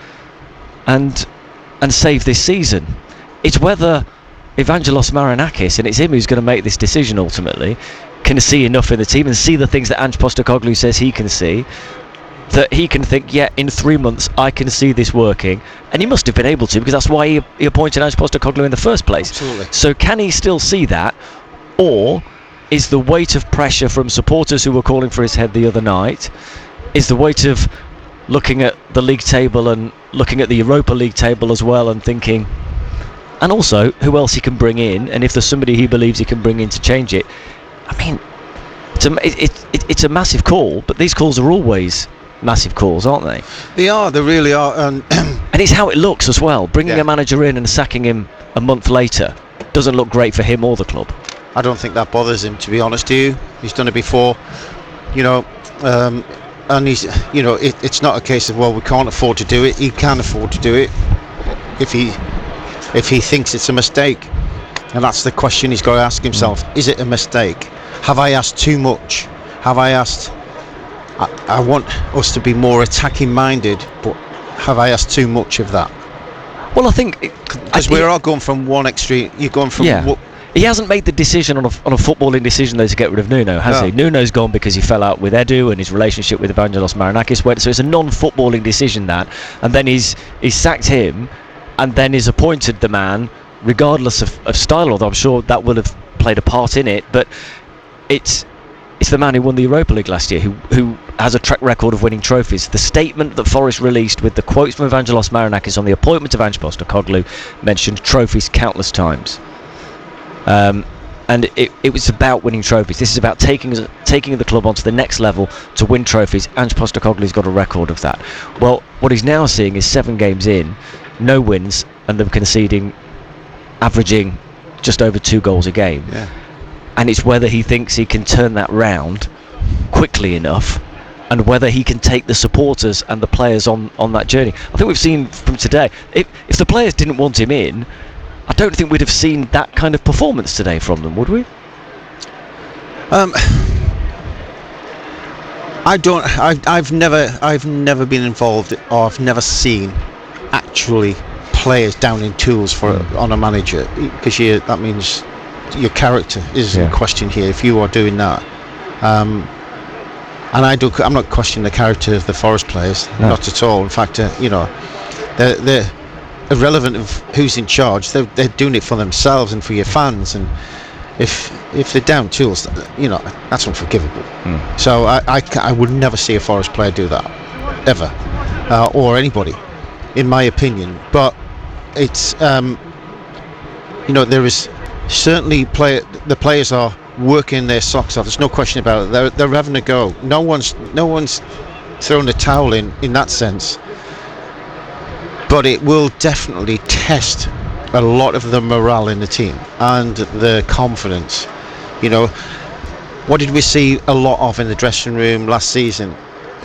save this season. It's whether Evangelos Marinakis, and it's him who's going to make this decision ultimately, can see enough in the team and see the things that Ange Postecoglou says he can see, that he can think, yeah, in 3 months I can see this working. And he must have been able to, because that's why he appointed Ange Postecoglou in the first place. Absolutely. So can he still see that, or is the weight of pressure from supporters who were calling for his head the other night, is the weight of looking at the league table and looking at the Europa League table as well and thinking, and also who else he can bring in, and if there's somebody he believes he can bring in to change it. I mean, it's a massive call, but these calls are always massive calls, aren't they? They really are. And it's how it looks as well. Bringing a manager in and sacking him a month later doesn't look great for him or the club. I don't think that bothers him, to be honest with you. He's done it before, and he's, it's not a case of, well, we can't afford to do it. He can afford to do it if he thinks it's a mistake. And that's the question he's got to ask himself. Is it a mistake? Have I asked too much? Have I asked... I want us to be more attacking minded, but have I asked too much of that? Well, I think... Because we're all going from one extreme... You're going from... Yeah. He hasn't made the decision on a footballing decision, though, to get rid of Nuno, has he? Nuno's gone because he fell out with Edu and his relationship with Evangelos Marinakis went. So it's a non-footballing decision, that. And then he's sacked him and then he's appointed the man, regardless of style, although I'm sure that will have played a part in it. But it's the man who won the Europa League last year, who has a track record of winning trophies. The statement that Forest released with the quotes from Evangelos Marinakis on the appointment of Ange Postecoglou mentioned trophies countless times. And it was about winning trophies. This is about taking the club onto the next level to win trophies. Ange Postecoglou's got a record of that. Well, what he's now seeing is 7 games in, no wins, and them averaging just over 2 goals a game. Yeah. And it's whether he thinks he can turn that round quickly enough, and whether he can take the supporters and the players on that journey. I think we've seen from today, if the players didn't want him in, I don't think we'd have seen that kind of performance today from them, would we? I've never been involved, or I've never seen actually players down in tools on a manager, because that means your character is in question here if you are doing that. And I'm not questioning the character of the Forest players, not at all. In fact, they're irrelevant of who's in charge. They're doing it for themselves and for your fans, and if they're down tools, that's unforgivable. So I would never see a Forest player do that ever, or anybody, in my opinion. But it's there is certainly the players are working their socks off. There's no question about it. They're having a go. No one's thrown the towel in that sense. But it will definitely test a lot of the morale in the team and the confidence. What did we see a lot of in the dressing room last season?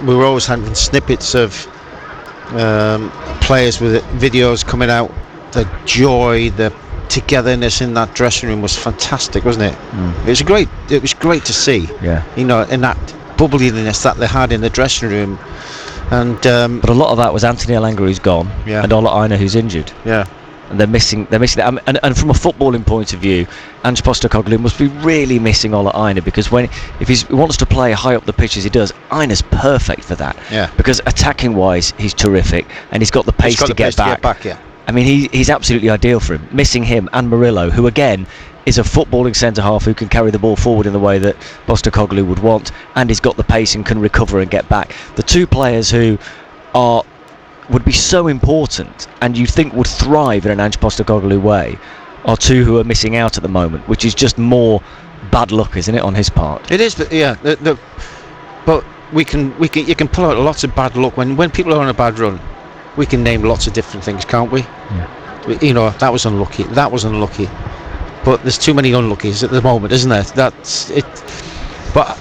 We were always having snippets of players with videos coming out. The joy, the togetherness in that dressing room was fantastic, wasn't it? It was great to see. Yeah. And that bubbliness that they had in the dressing room. And but a lot of that was Anthony Elanga, who's gone, and Ola Aina, who's injured. Yeah. And they're missing that. And from a footballing point of view, Ange Postecoglou must be really missing Ola Aina, because if he wants to play high up the pitch as he does, Aina's perfect for that. Yeah. Because attacking wise, he's terrific, and he's got the pace to get back. Yeah. I mean, he's absolutely ideal for him. Missing him and Murillo, who again is a footballing centre half who can carry the ball forward in the way that Postecoglou would want, and he's got the pace and can recover and get back. The two players who would be so important and you'd think would thrive in an Ange Postecoglou way are two who are missing out at the moment, which is just more bad luck, isn't it, on his part? It is, but yeah. But you can pull out lots of bad luck when people are on a bad run. We can name lots of different things, can't we? Yeah. You know, that was unlucky. That was unlucky. But there's too many unluckies at the moment, isn't there? That's it. But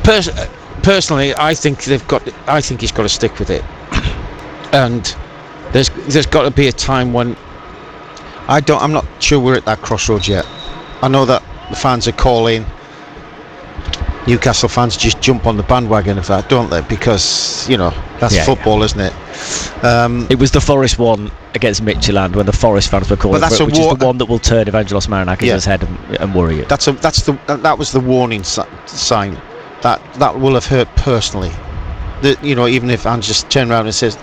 personally, I think he's got to stick with it. And there's got to be a time when I'm not sure we're at that crossroads yet. I know that the fans are calling. Newcastle fans just jump on the bandwagon of that, don't they? Because that's football, isn't it? It was the Forest one against Midtjylland when the Forest fans were calling, which is the one that will turn Evangelos Marinakis' head and worry you. That was the warning sign that will have hurt personally. Even if Ange just turned around and says,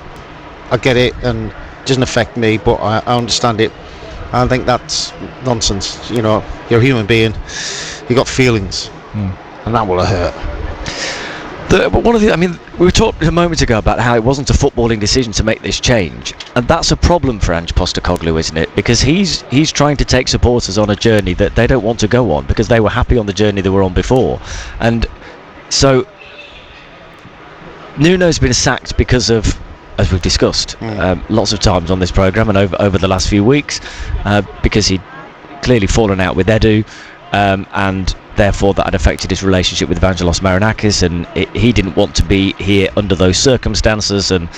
"I get it and it doesn't affect me, but I understand it." I think that's nonsense. You're a human being. You got feelings, and that will have hurt. We were talking a moment ago about how it wasn't a footballing decision to make this change, and that's a problem for Ange Postecoglou, isn't it? Because he's trying to take supporters on a journey that they don't want to go on, because they were happy on the journey they were on before. And so Nuno's been sacked because of, as we've discussed lots of times on this programme and over the last few weeks, because he'd clearly fallen out with Edu, and therefore that had affected his relationship with Evangelos Marinakis, and he didn't want to be here under those circumstances, and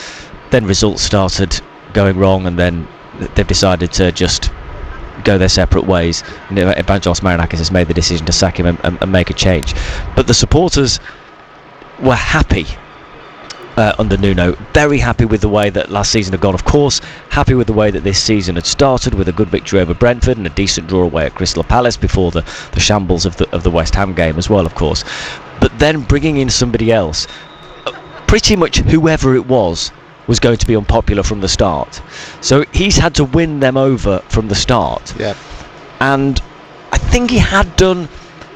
then results started going wrong, and then they've decided to just go their separate ways. And Evangelos Marinakis has made the decision to sack him and make a change. But the supporters were happy under Nuno, very happy with the way that last season had gone, of course, happy with the way that this season had started, with a good victory over Brentford and a decent draw away at Crystal Palace before the shambles of the West Ham game as well, of course. But then bringing in somebody else, pretty much whoever it was going to be unpopular from the start. So he's had to win them over from the start. Yeah. And I think he had done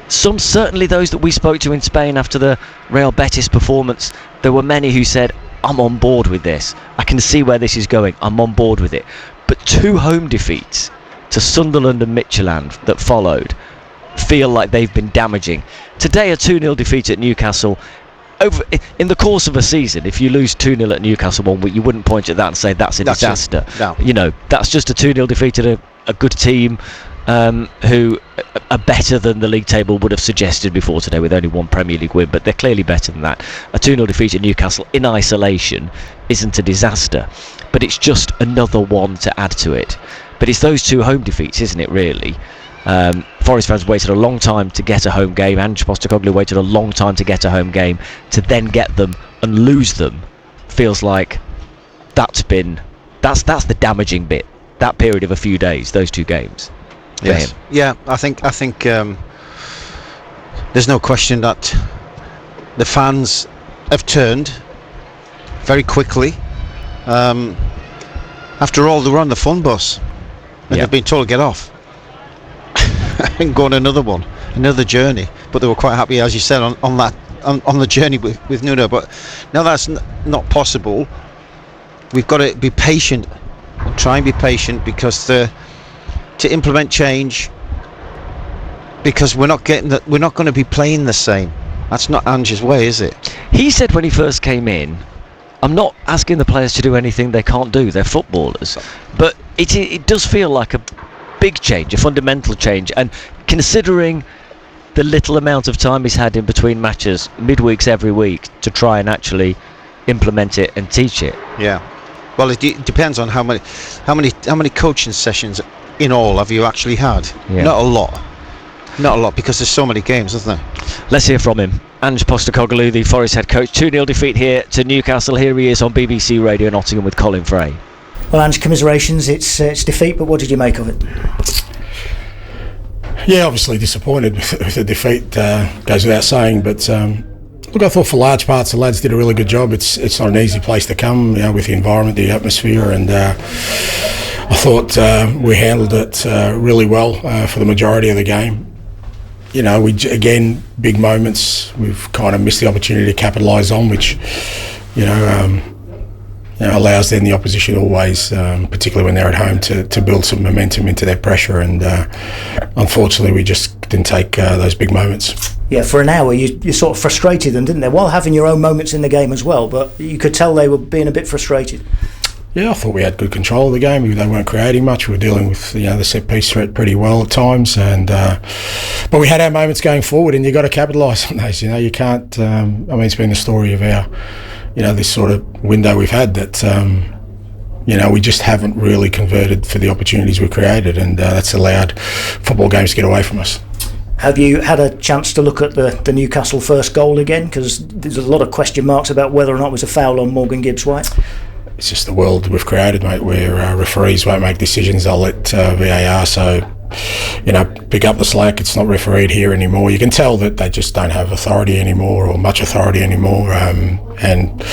some, certainly those that we spoke to in Spain after the Real Betis performance. There were many who said, I'm on board with this. I can see where this is going. I'm on board with it. But two home defeats to Sunderland and Midtjylland that followed feel like they've been damaging. Today, a 2-0 defeat at Newcastle. In the course of a season, if you lose 2-0 at Newcastle 1 week, you wouldn't point at that and say that's a disaster. No. That's just a 2-0 defeat at a good team who are better than the league table would have suggested before today, with only one Premier League win, but they're clearly better than that. A 2-0 defeat at Newcastle in isolation isn't a disaster, but it's just another one to add to it. But it's those two home defeats, isn't it, really? Forest fans waited a long time to get a home game. Ange Postecoglou waited a long time to get a home game. To then get them and lose them feels like that's the damaging bit. That period of a few days, those two games. Yes. Yeah, I think there's no question that the fans have turned very quickly. After all, they were on the fun bus and they've been told to get off and go on another journey. But they were quite happy, as you said, on the journey with Nuno. But now that's not possible. We've got to be patient and try and be patient, because to implement change, because we're not going to be playing the same. That's not Ange's way, is it? He said when he first came in, I'm not asking the players to do anything they can't do, they're footballers. But it does feel like a big change, a fundamental change, and considering the little amount of time he's had in between matches, midweeks every week, to try and actually implement it and teach it. Yeah. Well, it depends on how many coaching sessions in all have you actually had? Yeah. Not a lot, because there's so many games, isn't there? Let's hear from him. Ange Postecoglou, the Forest head coach. 2-0 defeat here to Newcastle. Here he is on BBC Radio Nottingham with Colin Fray. Well, Ange, commiserations. It's defeat, but what did you make of it? Yeah, obviously disappointed with the defeat, goes without saying, but look, I thought for large parts the lads did a really good job. It's not an easy place to come, with the environment, the atmosphere, and I thought we handled it really well for the majority of the game. We again, big moments we've kind of missed the opportunity to capitalise on, which allows then the opposition always, particularly when they're at home, to build some momentum into their pressure, and unfortunately we just didn't take those big moments. Yeah, for an hour you sort of frustrated them, didn't they? While having your own moments in the game as well, but you could tell they were being a bit frustrated. Yeah, I thought we had good control of the game. They weren't creating much. We were dealing with the set piece threat pretty well at times, and but we had our moments going forward, and you got to capitalise on those. You can't. It's been the story of our, this sort of window we've had that. We just haven't really converted for the opportunities we created, and that's allowed football games to get away from us. Have you had a chance to look at the Newcastle first goal again? Because there's a lot of question marks about whether or not it was a foul on Morgan Gibbs-White. It's just the world we've created, mate, where referees won't make decisions. They'll let VAR, pick up the slack. It's not refereed here anymore. You can tell that they just don't have authority anymore, or much authority anymore, and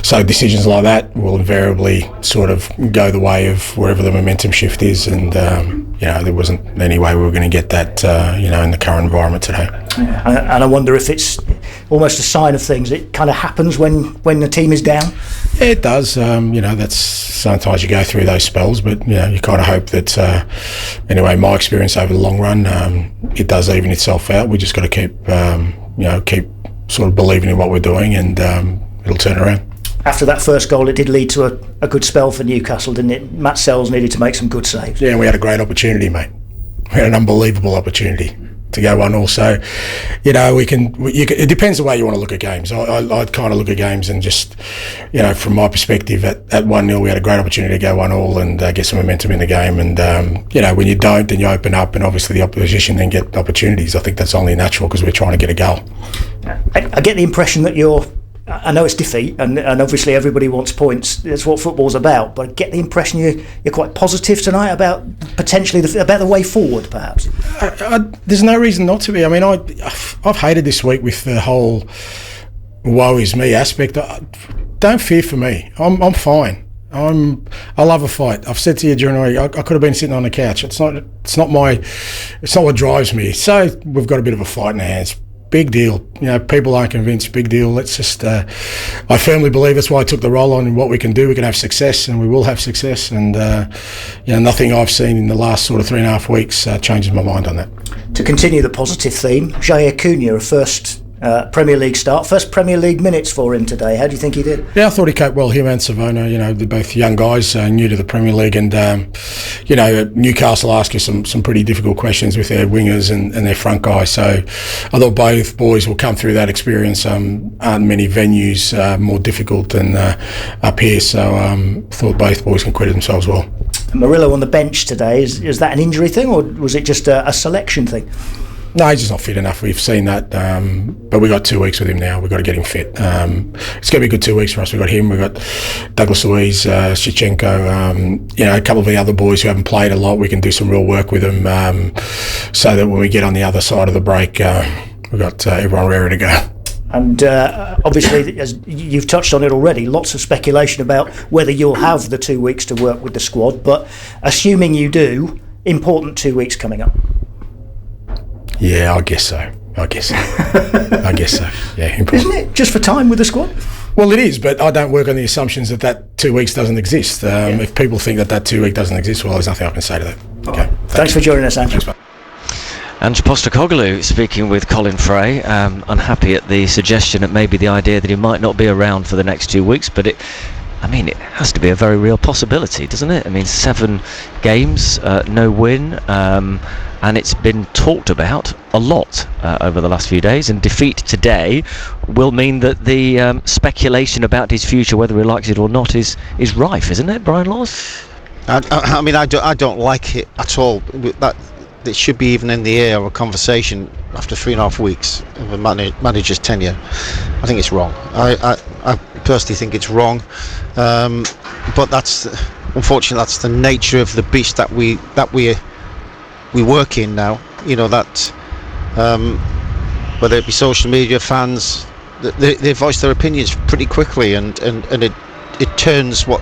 so decisions like that will invariably sort of go the way of wherever the momentum shift is, and there wasn't any way we were going to get that in the current environment today. Yeah. And I wonder if it's almost a sign of things. It kind of happens when the team is down. Yeah, it does. That's sometimes you go through those spells, but you kind of hope that. Anyway, my experience over the long run, it does even itself out. We just got to keep sort of believing in what we're doing, and it'll turn around. After that first goal, it did lead to a good spell for Newcastle, didn't it? Matt Sells needed to make some good saves. Yeah, and we had a great opportunity, mate. We had an unbelievable opportunity to go 1-1. So, it depends the way you want to look at games. I'd kind of look at games and just, from my perspective, at 1-0, we had a great opportunity to go 1-1 and get some momentum in the game. And, when you don't, then you open up, and obviously the opposition then get opportunities. I think that's only natural because we're trying to get a goal. I get the impression that I know it's defeat, and obviously everybody wants points. That's what football's about. But I get the impression you're quite positive tonight about potentially about the way forward, perhaps. There's no reason not to be. I've hated this week with the whole woe is me aspect. Don't fear for me. I'm fine. I love a fight. I've said to you during the week, I could have been sitting on the couch. It's not what drives me. So we've got a bit of a fight in our hands. Big deal. People aren't convinced. Big deal. Let's just. I firmly believe that's why I took the role on, and what we can do. We can have success, and we will have success. And nothing I've seen in the last sort of 3.5 weeks changes my mind on that. To continue the positive theme, Jair Cunha, a first Premier League start, first Premier League minutes for him today. How do you think he did? Yeah, I thought he coped well. Him and Savona, they're both young guys, new to the Premier League, and Newcastle ask you some pretty difficult questions with their wingers and their front guys. So I thought both boys will come through that experience. Aren't many venues more difficult than up here, so I thought both boys acquitted themselves well. Murillo on the bench today, is that an injury thing, or was it just a selection thing? No, he's just not fit enough. We've seen that, but we've got 2 weeks with him now. We've got to get him fit. It's going to be a good 2 weeks for us. We've got him, we've got Douglas Luiz, Shevchenko, a couple of the other boys who haven't played a lot. We can do some real work with them, so that when we get on the other side of the break, we've got everyone ready to go. And obviously, as you've touched on it already, lots of speculation about whether you'll have the 2 weeks to work with the squad, but assuming you do, important 2 weeks coming up. Yeah, I guess so. Yeah, important. Isn't it just for time with the squad? Well, it is, but I don't work on the assumptions that 2 weeks doesn't exist. If people think that 2 week doesn't exist, well, there's nothing I can say to that. Okay. Thanks for joining us, Andrew. Thanks, Ange Postecoglou speaking with Colin Fray, unhappy at the suggestion that maybe the idea that he might not be around for the next 2 weeks, but it has to be a very real possibility, doesn't it? 7 games, no win, and it's been talked about a lot over the last few days, and defeat today will mean that the speculation about his future, whether he likes it or not, is rife, isn't it, Brian Laws? I don't like it at all. That that should be even in the air of a conversation after 3.5 weeks of a manager's tenure. I think it's wrong. I personally think it's wrong, but unfortunately that's the nature of the beast that we work in now. You know that whether it be social media, fans, they voice their opinions pretty quickly, and it turns what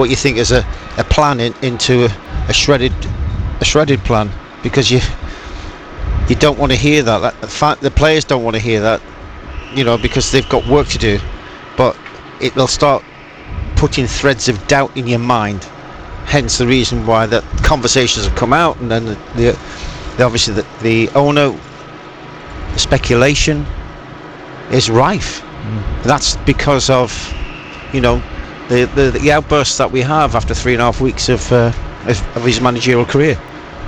you think is a plan into a shredded plan, because you don't want to hear that. The players don't want to hear that, you know, because they've got work to do. But it will start putting threads of doubt in your mind. Hence the reason why that conversations have come out, and then the obviously the owner, the speculation is rife. That's because of, you know, the outbursts that we have after 3.5 weeks of his managerial career.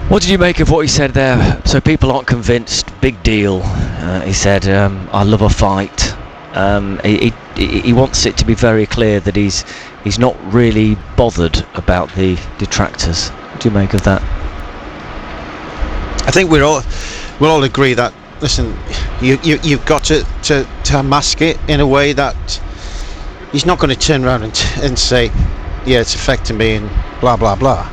What did you make of what he said there? So people aren't convinced. Big deal. He said, "I love a fight." He wants it to be very clear that he's not really bothered about the detractors. What do you make of that? I think we'll all agree that, listen, you've got to mask it in a way that he's not going to turn around and say, yeah, it's affecting me and blah blah blah.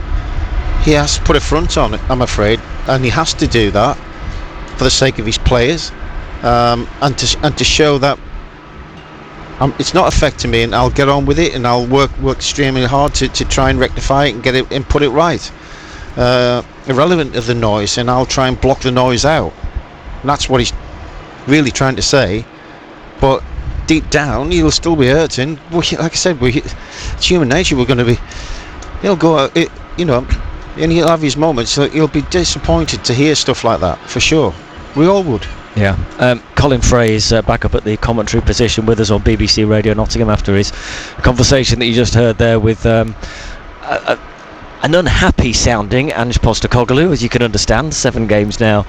He has to put a front on it, I'm afraid, and he has to do that for the sake of his players, and to show that it's not affecting me, and I'll get on with it, and I'll work extremely hard to try and rectify it and get it and put it right, irrelevant of the noise, and I'll try and block the noise out. And that's what he's really trying to say. But deep down, he'll still be hurting. Like I said, it's human nature. He'll go out, you know, and he'll have his moments. So he'll be disappointed to hear stuff like that, for sure. We all would. Yeah. Colin Fray is back up at the commentary position with us on BBC Radio Nottingham after his conversation that you just heard there with an unhappy sounding Ange Postecoglou, as you can understand. 7 games now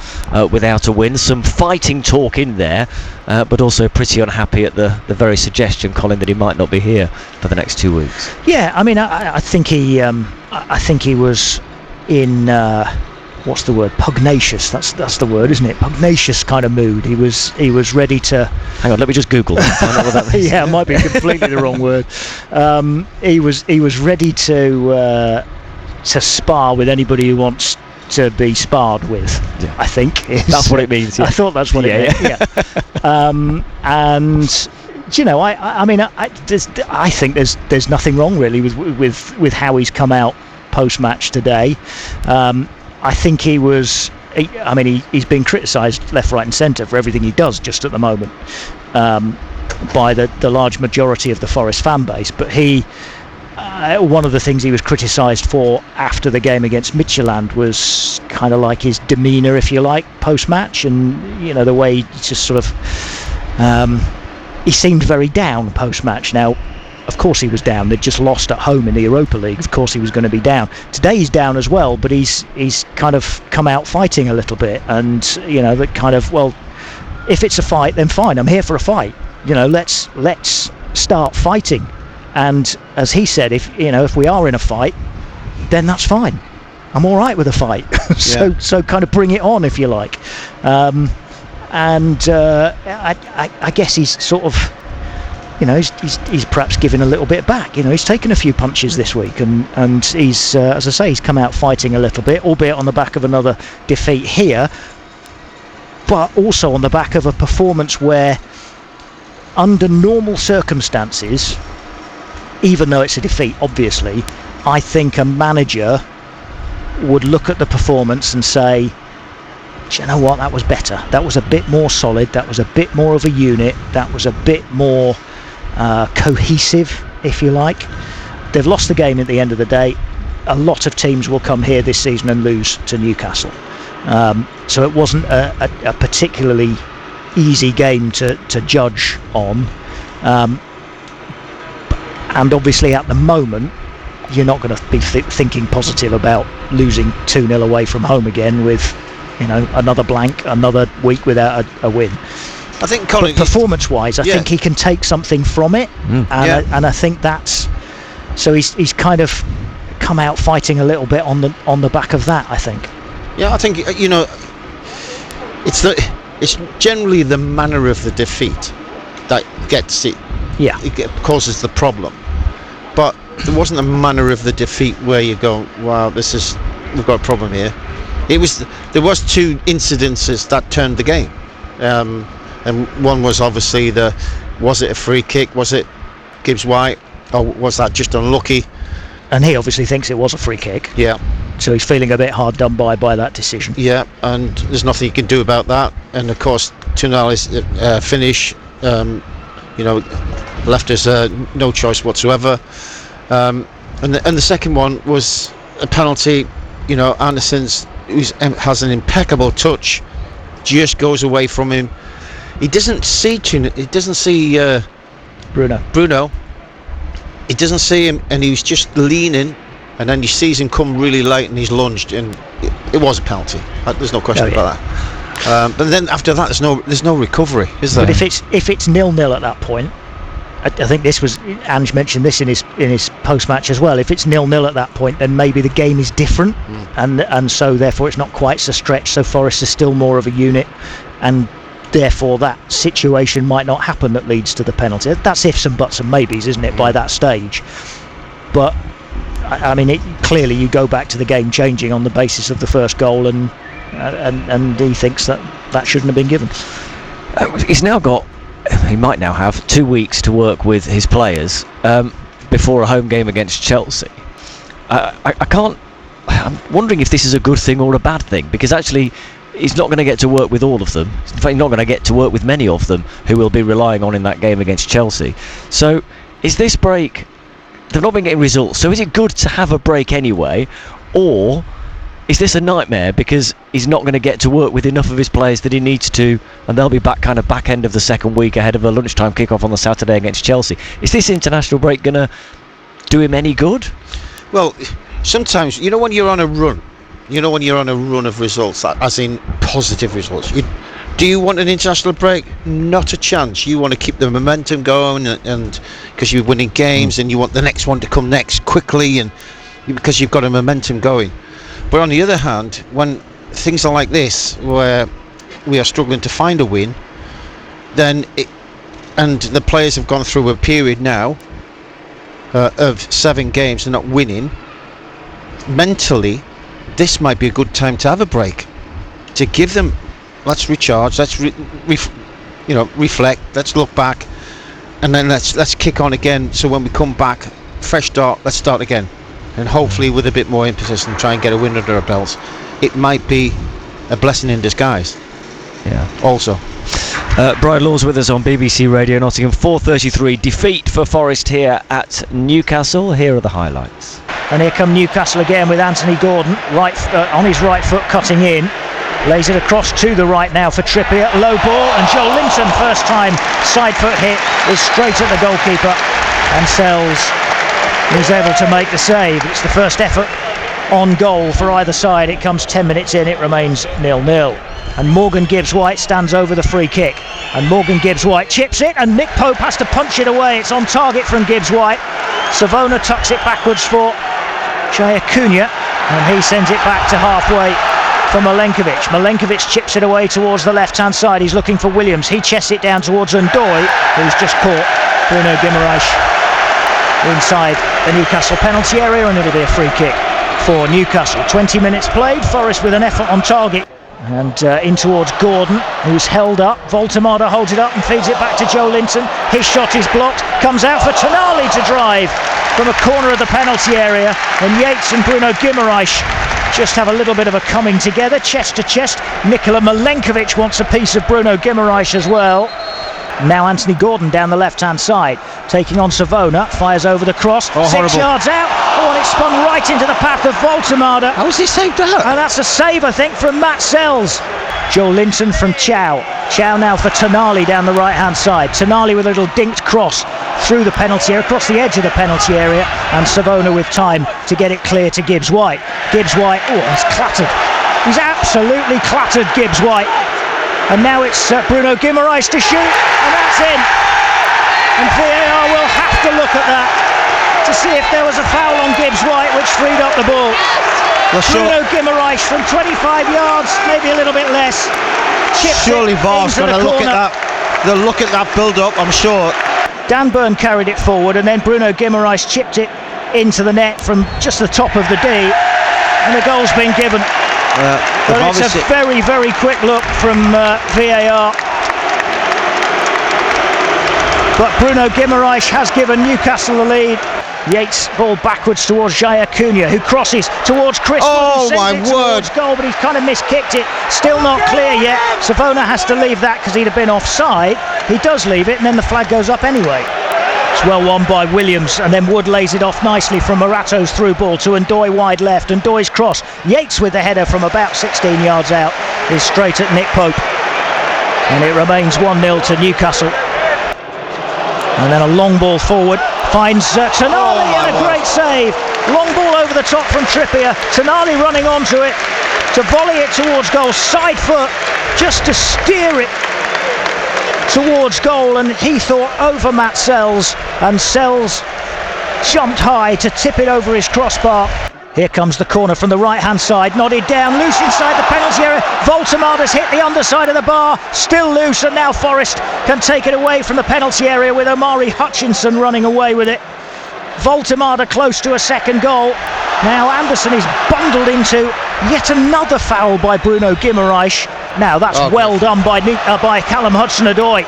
without a win. Some fighting talk in there, but also pretty unhappy at the very suggestion, Colin, that he might not be here for the next 2 weeks. Yeah, I mean, I think he was in what's the word? Pugnacious. That's the word, isn't it? Pugnacious kind of mood. He was ready to. Hang on, let me just Google that. Find out what that means. Yeah, it might be completely the wrong word. He was ready to spar with anybody who wants to be sparred with. Yeah. I think that's what it means. Yeah. I thought that's what it meant. Yeah. And you know, I mean, I think there's nothing wrong really with how he's come out post match today. I think he's been criticised left, right and centre for everything he does just at the moment by the large majority of the Forest fan base. But one of the things he was criticised for after the game against Midtjylland was kind of like his demeanour, if you like, post-match, and you know, the way he just sort of he seemed very down post-match. Now, of course he was down. They'd just lost at home in the Europa League. Of course he was going to be down. Today he's down as well, but he's kind of come out fighting a little bit, and you know, that kind of, well, if it's a fight, then fine. I'm here for a fight. You know, let's start fighting. And as he said, if we are in a fight, then that's fine. I'm all right with a fight. So kind of bring it on, if you like. I guess he's sort of, you know, he's perhaps given a little bit back. You know, he's taken a few punches this week, and he's, as I say, he's come out fighting a little bit, albeit on the back of another defeat here, but also on the back of a performance where, under normal circumstances, even though it's a defeat, obviously, I think a manager would look at the performance and say, do you know what, that was better. That was a bit more solid. That was a bit more of a unit. That was a bit more cohesive, if you like. They've lost the game at the end of the day. A lot of teams will come here this season and lose to Newcastle. So it wasn't a particularly easy game to judge on. And obviously at the moment you're not going to be thinking positive about losing 2-0 away from home again with, you know, another blank, another week without a win. I think Colin, performance wise, I think he can take something from it, and I think that's, so he's kind of come out fighting a little bit on the back of that, I think. Yeah, I think it's generally the manner of the defeat that gets it. Yeah, it causes the problem. But there wasn't a manner of the defeat where you go, wow, we've got a problem here. There was two incidences that turned the game, and one was obviously was it a free kick? Was it Gibbs White, or was that just unlucky? And he obviously thinks it was a free kick. Yeah. So he's feeling a bit hard done by that decision. Yeah, and there's nothing you can do about that. And of course, Tonali's finish, left us no choice whatsoever. And the second one was a penalty. Anderson's has an impeccable touch, just goes away from him. He doesn't see Bruno. He doesn't see him, and he was just leaning, and then he sees him come really late, and he's lunged, and it was a penalty. There's no question about that. But then after that, there's no recovery, is there? But if it's 0-0 at that point, I think this was Ange mentioned this in his post-match as well. If it's 0-0 at that point, then maybe the game is different, and so therefore it's not quite so stretched. So Forest is still more of a unit, and therefore that situation might not happen that leads to the penalty. That's ifs and buts and maybes, isn't it, by that stage? But I mean, clearly you go back to the game changing on the basis of the first goal, and he thinks that shouldn't have been given. He might now have 2 weeks to work with his players before a home game against Chelsea. I'm wondering if this is a good thing or a bad thing, because actually he's not going to get to work with all of them. In fact, he's not going to get to work with many of them who will be relying on in that game against Chelsea. So is this break, they've not been getting results, so is it good to have a break anyway, or is this a nightmare because he's not going to get to work with enough of his players that he needs to, and they'll be back end of the second week ahead of a lunchtime kickoff on the Saturday against Chelsea? Is this international break going to do him any good? Well, sometimes, when you're on a run, of results, as in positive results, do you want an international break? Not a chance. You want to keep the momentum going, and because you're winning games, and you want the next one to come next quickly, and because you've got a momentum going. But on the other hand, when things are like this, where we are struggling to find a win, and the players have gone through a period now of 7 games and not winning, mentally, this might be a good time to have a break, to give them, let's recharge, let's reflect, let's look back, and then let's kick on again. So when we come back, fresh start, let's start again. And hopefully with a bit more impetus and try and get a win under our belts. It might be a blessing in disguise. Yeah. Also. Brian Law's with us on BBC Radio Nottingham. 4:33 defeat for Forest here at Newcastle. Here are the highlights. And here come Newcastle again with Anthony Gordon on his right foot, cutting in. Lays it across to the right now for Trippier. Low ball, and Joel Linton, first time side foot hit, is straight at the goalkeeper, and Sells is able to make the save. It's the first effort on goal for either side. It comes 10 minutes in, it remains 0-0. And Morgan Gibbs-White stands over the free kick. And Morgan Gibbs-White chips it, and Nick Pope has to punch it away. It's on target from Gibbs-White. Savona tucks it backwards for Jaya Cunha, and he sends it back to halfway for Milenkovic. Milenkovic chips it away towards the left-hand side. He's looking for Williams. He chests it down towards Ndoye, who's just caught Bruno Guimaraes inside the Newcastle penalty area, and it'll be a free kick for Newcastle. 20 minutes played, Forest with an effort on target, and in towards Gordon, who's held up. Voltemada holds it up and feeds it back to Joe Linton. His shot is blocked, comes out for Tonali to drive from a corner of the penalty area, and Yates and Bruno Guimaraes just have a little bit of a coming together, chest to chest. Nikola Milenkovic wants a piece of Bruno Guimaraes as well. Now Anthony Gordon down the left-hand side, taking on Savona, fires over the cross, 6 yards out, and it spun right into the path of Voltemada. How was he saved that? And that's a save, I think, from Matt Sells. Joe Linton from Chow now for Tonali down the right-hand side. Tonali with a little dinked cross through the penalty area, across the edge of the penalty area, and Savona with time to get it clear to Gibbs-White. Gibbs-White, he's clattered. He's absolutely clattered, Gibbs-White. And now it's Bruno Guimaraes to shoot, and that's in. And VAR will have to look at that to see if there was a foul on Gibbs-White, which freed up the ball. Bruno Guimaraes from 25 yards, maybe a little bit less. Surely VAR's going to look at that. They'll look at that build-up, I'm sure. Dan Burn carried it forward, and then Bruno Guimaraes chipped it into the net from just the top of the D, and the goal's been given. But it's a very, very quick look from VAR. But Bruno Guimaraes has given Newcastle the lead. Yates ball backwards towards Jaya Cunha, who crosses towards Chris. Oh my word! Goal, but he's kind of miskicked it. Still not clear yet. Savona has to leave that because he'd have been offside. He does leave it, and then the flag goes up anyway. It's well won by Williams, and then Wood lays it off nicely from Morato's through ball to Ndoye wide left. Ndoye's cross. Yates with the header from about 16 yards out is straight at Nick Pope, and it remains 1-0 to Newcastle. And then a long ball forward, finds Tonali, and a great save. Long ball over the top from Trippier. Tonali running onto it to volley it towards goal, side foot, just to steer it towards goal, and he thought over Matt Sells, and Sells jumped high to tip it over his crossbar. Here comes the corner from the right hand side, nodded down, loose inside the penalty area. Voltemada's hit the underside of the bar, still loose, and now Forest can take it away from the penalty area with Omari Hutchinson running away with it. Voltemada close to a second goal. Now Anderson is bundled into yet another foul by Bruno Guimaraes. Now that's well done by Callum Hudson-Odoi.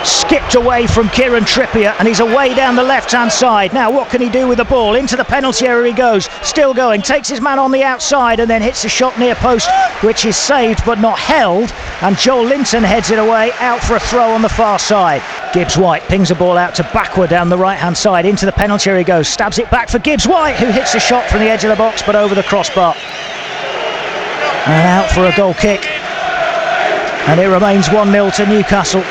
Skipped away from Kieran Trippier, and he's away down the left hand side. Now what can he do with the ball? Into the penalty area he goes, still going, takes his man on the outside and then hits a shot near post, which is saved but not held, and Joel Linton heads it away out for a throw on the far side. Gibbs-White pings a ball out to Backward down the right hand side. Into the penalty area he goes, stabs it back for Gibbs-White, who hits a shot from the edge of the box but over the crossbar, and out for a goal kick, and it remains 1-0 to Newcastle.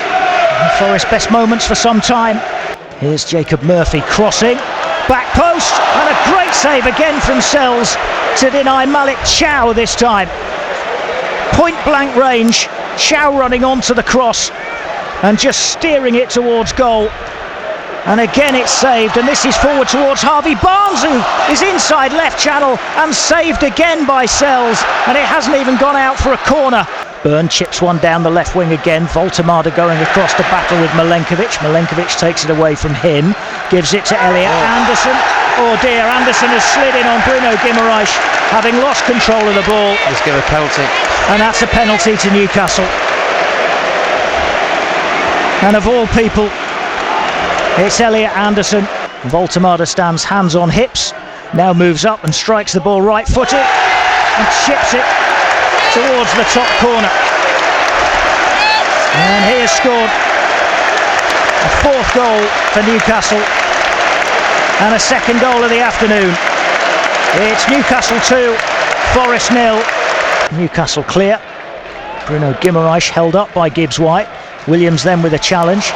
Forest's best moments for some time. Here's Jacob Murphy crossing, back post, and a great save again from Sells to deny Malik Chow this time. Point blank range, Chow running onto the cross and just steering it towards goal, and again it's saved, and this is forward towards Harvey Barnes, who is inside left channel and saved again by Sells, and it hasn't even gone out for a corner. Burn chips one down the left wing again. Voltemada going across to battle with Milenkovic. Milenkovic takes it away from him, gives it to Elliot Anderson. Oh dear, Anderson has slid in on Bruno Guimaraes, having lost control of the ball. Let's give a penalty. And that's a penalty to Newcastle. And of all people, it's Elliot Anderson. Voltemada stands hands on hips, now moves up and strikes the ball right footed and chips it towards the top corner, and he has scored a fourth goal for Newcastle and a second goal of the afternoon. It's Newcastle 2, Forest 0. Newcastle clear. Bruno Guimaraes held up by Gibbs-White. Williams then with a challenge.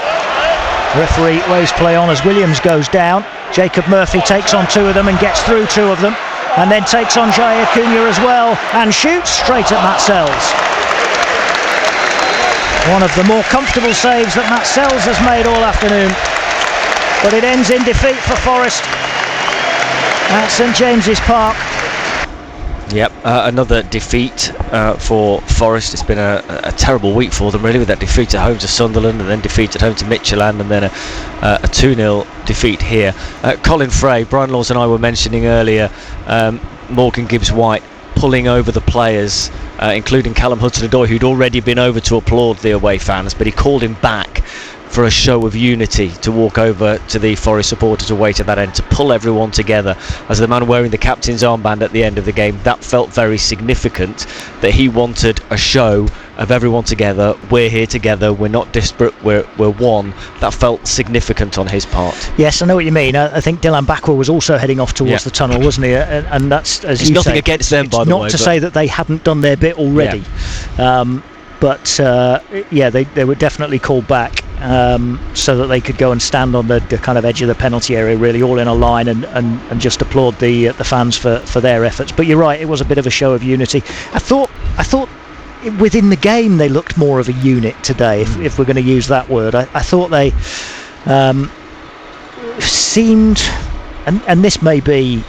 Referee waves play on as Williams goes down. Jacob Murphy takes on two of them and gets through two of them, and then takes on Jaya Cunha as well and shoots straight at Matt Sells. One of the more comfortable saves that Matt Sells has made all afternoon, but it ends in defeat for Forest at St James's Park. Yep, another defeat for Forest. It's been a terrible week for them really, with that defeat at home to Sunderland and then defeat at home to Midtjylland, and then a 2-0 defeat here. Colin Fray, Brian Laws and I were mentioning earlier Morgan Gibbs-White pulling over the players, including Callum Hudson-Odoi, who'd already been over to applaud the away fans, but he called him back for a show of unity, to walk over to the Forest supporters away to that end, to pull everyone together. As the man wearing the captain's armband at the end of the game, that felt very significant, that he wanted a show of everyone together. We're here together, we're not disparate, we're one. That felt significant on his part. Yes, I know what you mean. I think Dylan Backwell was also heading off towards the tunnel, wasn't he? And that's, as it's you nothing say, against them, by the way. Not to say that they hadn't done their bit already. Yeah. But they were definitely called back so that they could go and stand on the kind of edge of the penalty area, really all in a line, and just applaud the fans for their efforts. But you're right, it was a bit of a show of unity. I thought within the game they looked more of a unit today, if we're going to use that word. I thought they seemed, and this may be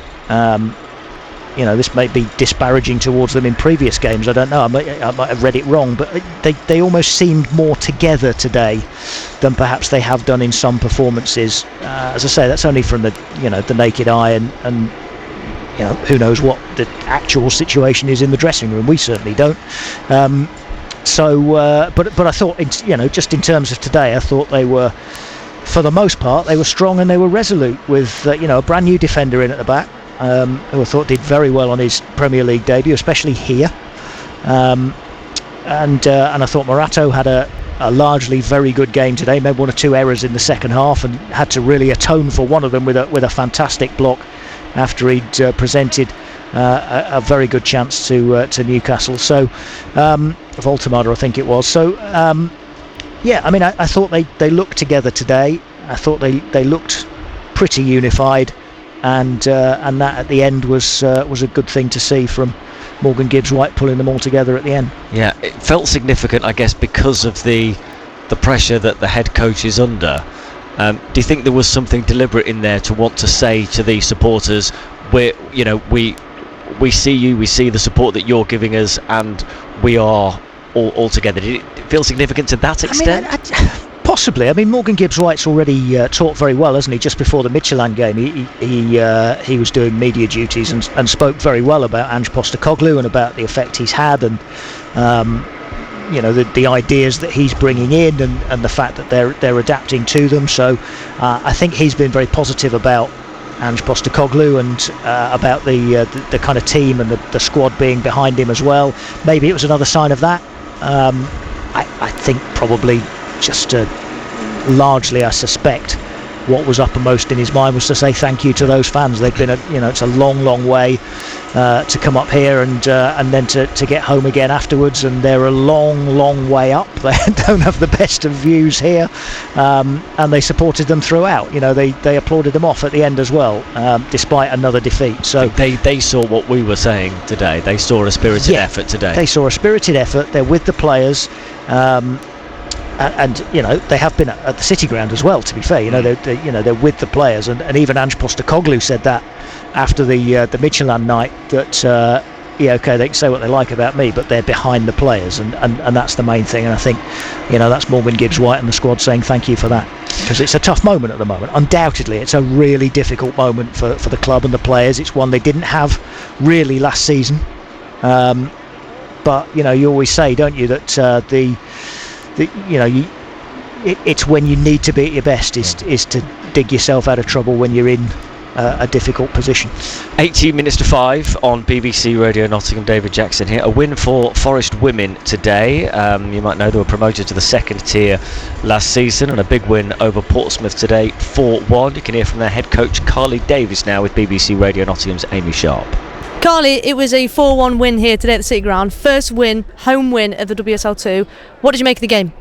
this may be disparaging towards them in previous games. I don't know. I might have read it wrong, but they almost seemed more together today than perhaps they have done in some performances. As I say, that's only from the naked eye, and who knows what the actual situation is in the dressing room. We certainly don't. But I thought, just in terms of today, I thought they were, for the most part, they were strong and they were resolute with a brand new defender in at the back. Who I thought did very well on his Premier League debut, especially here, and I thought Morato had a largely very good game today. Made 1 or 2 errors in the second half and had to really atone for one of them with a fantastic block after he'd presented a very good chance to Newcastle. So Voltemada, I think it was. So I thought they looked together today. I thought they looked pretty unified. And that at the end was a good thing to see from Morgan Gibbs-White, pulling them all together at the end. Yeah, it felt significant, I guess, because of the pressure that the head coach is under. Do you think there was something deliberate in there to want to say to the supporters, we see you, we see the support that you're giving us, and we are all together? Did it feel significant to that extent? Possibly. Morgan Gibbs-White's already taught very well, hasn't he? Just before the Midtjylland game, he was doing media duties and spoke very well about Ange Postecoglou and about the effect he's had, and the ideas that he's bringing in, and the fact that they're adapting to them. So I think he's been very positive about Ange Postecoglou and about the kind of team and the squad being behind him as well. Maybe it was another sign of that. I think probably just largely, I suspect, what was uppermost in his mind was to say thank you to those fans. They've been it's a long way to come up here and then to get home again afterwards, and they're a long way up. They don't have the best of views here, and they supported them throughout. They applauded them off at the end as well, despite another defeat. So they saw what we were saying today. They saw a spirited effort today. They saw a spirited effort. They're with the players. And they have been at the City Ground as well. To be fair, they're with the players, and even Ange Postecoglou said that after the Midtjylland night that they can say what they like about me, but they're behind the players, and that's the main thing. And I think that's Morgan Gibbs-White and the squad saying thank you for that, because it's a tough moment at the moment. Undoubtedly, it's a really difficult moment for the club and the players. It's one they didn't have really last season, but you always say, don't you, that it's when you need to be at your best is to dig yourself out of trouble when you're in a difficult position. 18 minutes to 5 on BBC Radio Nottingham. David Jackson here. A win for Forest women today. You might know they were promoted to the second tier last season, and a big win over Portsmouth today, 4-1. You can hear from their head coach Carly Davies now with BBC Radio Nottingham's Amy Sharp. Carly, it was a 4-1 win here today at the City Ground. First win, home win of the WSL2. What did you make of the game?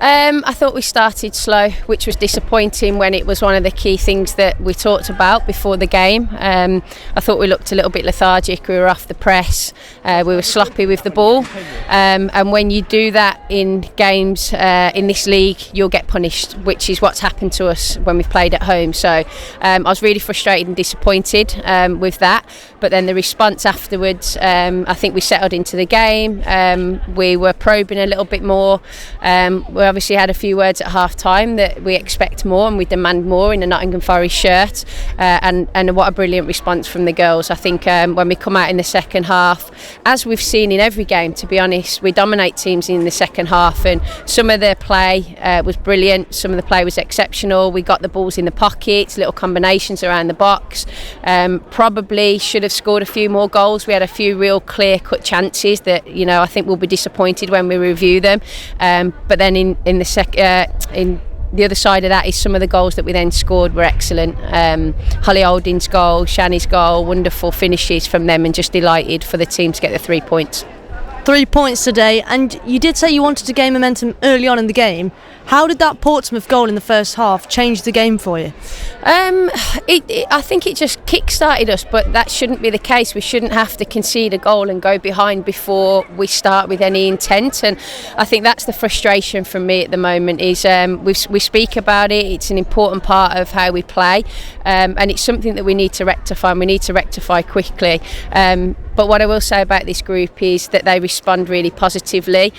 I thought we started slow, which was disappointing when it was one of the key things that we talked about before the game. I thought we looked a little bit lethargic. We were off the press. We were sloppy with the ball. And when you do that in games in this league, you'll get punished, which is what's happened to us when we've played at home. So I was really frustrated and disappointed with that. But then the response afterwards, I think we settled into the game. We were probing a little bit more. We obviously had a few words at half time that we expect more and we demand more in a Nottingham Forest shirt, and what a brilliant response from the girls. I think when we come out in the second half, as we've seen in every game, to be honest, we dominate teams in the second half, and some of their play was brilliant, some of the play was exceptional. We got the balls in the pockets, little combinations around the box. Probably should have scored a few more goals. We had a few real clear cut chances that I think we'll be disappointed when we review them, but then in the other side of that is some of the goals that we then scored were excellent. Holly Holding's goal, Shani's goal, wonderful finishes from them, and just delighted for the team to get the 3 points. 3 points today, and you did say you wanted to gain momentum early on in the game. How did that Portsmouth goal in the first half change the game for you? I think it just kick-started us, but that shouldn't be the case. We shouldn't have to concede a goal and go behind before we start with any intent, and I think that's the frustration from me at the moment is we speak about it, it's an important part of how we play, and it's something that we need to rectify, and we need to rectify quickly. But what I will say about this group is that they respond really positively,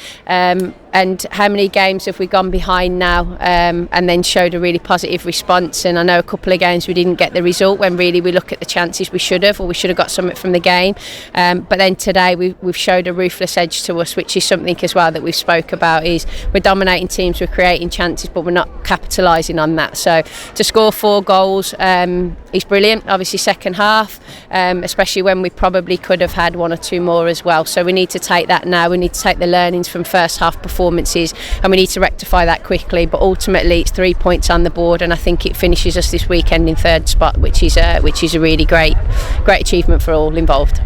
and how many games have we gone behind now and then showed a really positive response? And I know a couple of games we didn't get the result when really we look at the chances we should have, or we should have got something from the game. But then today we've showed a ruthless edge to us, which is something as well that we've spoke about, is we're dominating teams, we're creating chances, but we're not capitalising on that. So to score 4 goals is brilliant, obviously second half, especially when we probably could have had 1 or 2 more as well. So we need to take that now, we need to take the learnings from first half performances, and we need to rectify that quickly. But ultimately it's 3 points on the board, and I think it finishes us this weekend in 3rd spot, which is a really great achievement for all involved.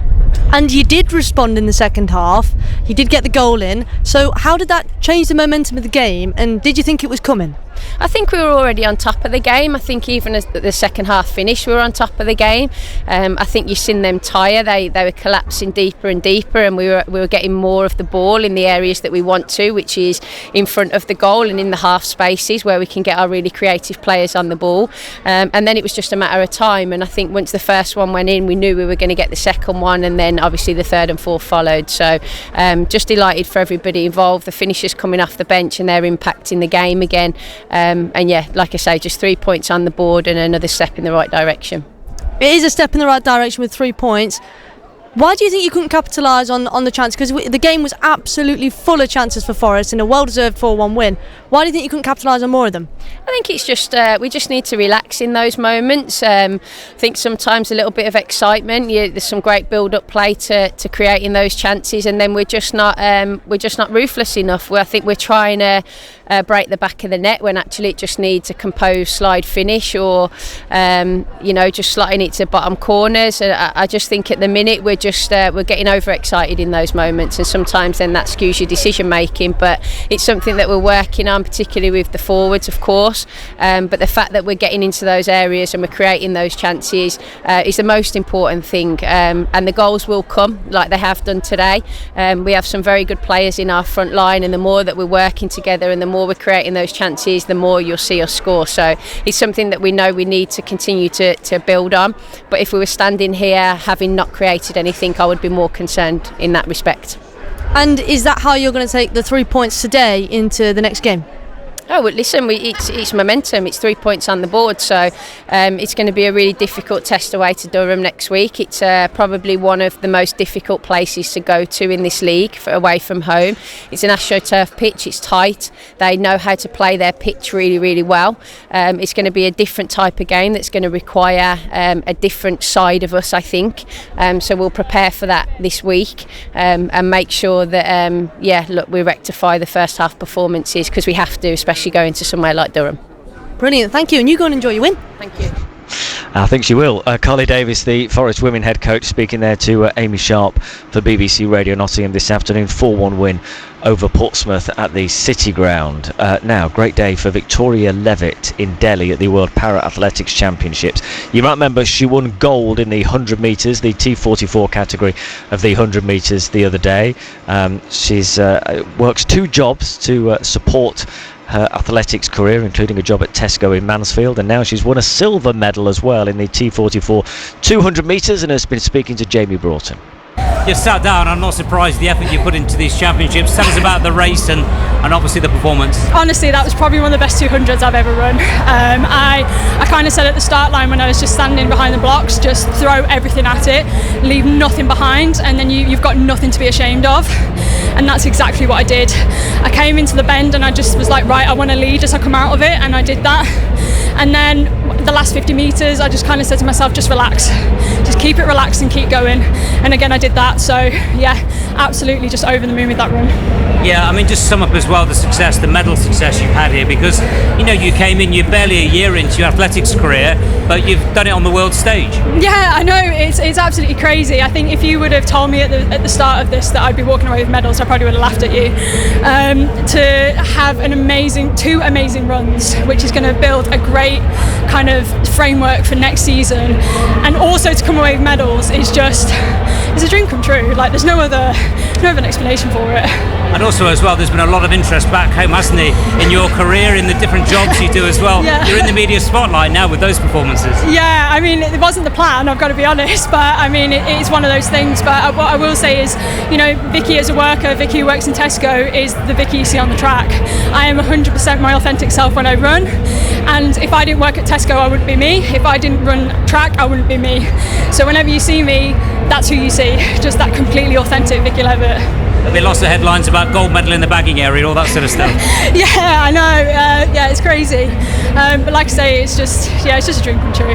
And you did respond in the second half, you did get the goal in, so how did that change the momentum of the game, and did you think it was coming? I think we were already on top of the game. I think even as the second half finished, we were on top of the game. I think you've seen them tire. They were collapsing deeper and deeper, and we were getting more of the ball in the areas that we want to, which is in front of the goal and in the half spaces where we can get our really creative players on the ball. And then it was just a matter of time. And I think once the first one went in, we knew we were going to get the second one, and then obviously the 3rd and 4th followed. So just delighted for everybody involved. The finishers coming off the bench and their impact in the game again. And yeah, like I say, just 3 points on the board and another step in the right direction. It is a step in the right direction with 3 points. Why do you think you couldn't capitalise on the chance? Because the game was absolutely full of chances for Forest in a well-deserved 4-1 win. Why do you think you couldn't capitalise on more of them? I think it's just we just need to relax in those moments. I think sometimes a little bit of excitement. There's some great build-up play to creating those chances, and then we're just not ruthless enough. I think we're trying to break the back of the net when actually it just needs a composed slide finish, or just slotting it to bottom corners. I just think at the minute we're getting overexcited in those moments, and sometimes then that skews your decision making. But it's something that we're working on, particularly with the forwards, of course. But the fact that we're getting into those areas and we're creating those chances is the most important thing. And the goals will come, like they have done today. We have some very good players in our front line, and the more that we're working together and the more we're creating those chances, the more you'll see us score. So it's something that we know we need to continue to build on. But if we were standing here having not created anything, I would be more concerned in that respect. And is that how you're going to take the 3 points today into the next game? Oh, well, listen, it's momentum. It's 3 points on the board, so it's going to be a really difficult test away to Durham next week. It's probably one of the most difficult places to go to in this league away from home. It's an AstroTurf pitch. It's tight. They know how to play their pitch really, really well. It's going to be a different type of game that's going to require a different side of us, I think. So we'll prepare for that this week and make sure that, we rectify the first half performances, because we have to, especially going to somewhere like Durham. Brilliant, thank you, and you go and enjoy your win. Thank you. I think she will. Carly Davis, the Forest women head coach, speaking there to Amy Sharp for BBC Radio Nottingham this afternoon. 4-1 win over Portsmouth at the City Ground. Now, great day for Victoria Levitt in Delhi at the World Para Athletics Championships. You might remember she won gold in the 100 metres, the T44 category of the 100 metres the other day. She's works 2 jobs to support her athletics career, including a job at Tesco in Mansfield, and now she's won a silver medal as well in the T44 200 metres and has been speaking to Jamie Broughton. You sat down. I'm not surprised the effort you put into these championships. Tell us about the race and obviously the performance. Honestly, that was probably one of the best 200s I've ever run. I kind of said at the start line when I was just standing behind the blocks, just throw everything at it, leave nothing behind, and then you've got nothing to be ashamed of. And that's exactly what I did. I came into the bend and I just was like, right, I want to lead as I come out of it, and I did that. And then the last 50 metres, I just kind of said to myself, just relax. Just keep it relaxed and keep going. And again, I did that. So yeah, absolutely just over the moon with that run. Yeah, I mean, just sum up as well the medal success you've had here, because you came in, you're barely a year into your athletics career, but you've done it on the world stage. Yeah, I know, it's absolutely crazy. I think if you would have told me at the start of this that I'd be walking away with medals, I probably would have laughed at you. To have two amazing runs, which is going to build a great kind of framework for next season, and also to come away with medals is just, it's a dream come true. Like, there's no other explanation for it. And also as well, there's been a lot of interest back home, hasn't there, in your career, in the different jobs you do as well. Yeah. You're in the media spotlight now with those performances. Yeah, I mean, it wasn't the plan, I've got to be honest, but I mean, it's one of those things. But what I will say is, Vicky as a worker, Vicky who works in Tesco, is the Vicky you see on the track. I am 100% my authentic self when I run, and if I didn't work at Tesco, I wouldn't be me. If I didn't run track, I wouldn't be me. So whenever you see me, that's who you see, just that completely authentic Vicky Levitt. There'll be lots of headlines about gold medal in the bagging area and all that sort of stuff. Yeah, I know. It's crazy. But like I say, it's just a dream come true.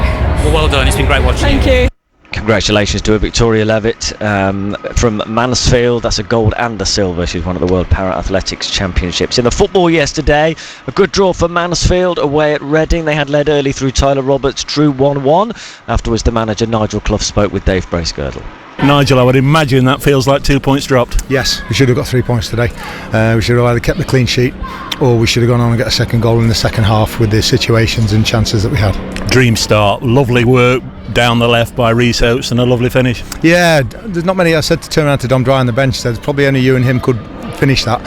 Well done. It's been great watching. Thank you. Congratulations to her, Victoria Levitt from Mansfield. That's a gold and a silver. She's won at the World Para Athletics Championships. In the football yesterday, a good draw for Mansfield away at Reading. They had led early through Tyler Roberts, drew 1-1. Afterwards, the manager Nigel Clough spoke with Dave Bracegirdle. Nigel, I would imagine that feels like 2 points dropped. Yes, we should have got 3 points today. We should have either kept the clean sheet, or we should have gone on and got a second goal in the second half with the situations and chances that we had. Dream start, lovely work down the left by Rhys Oates, and a lovely finish. Yeah, there's not many. I said to turn around to Dom Dry on the bench, there's probably only you and him could finish that.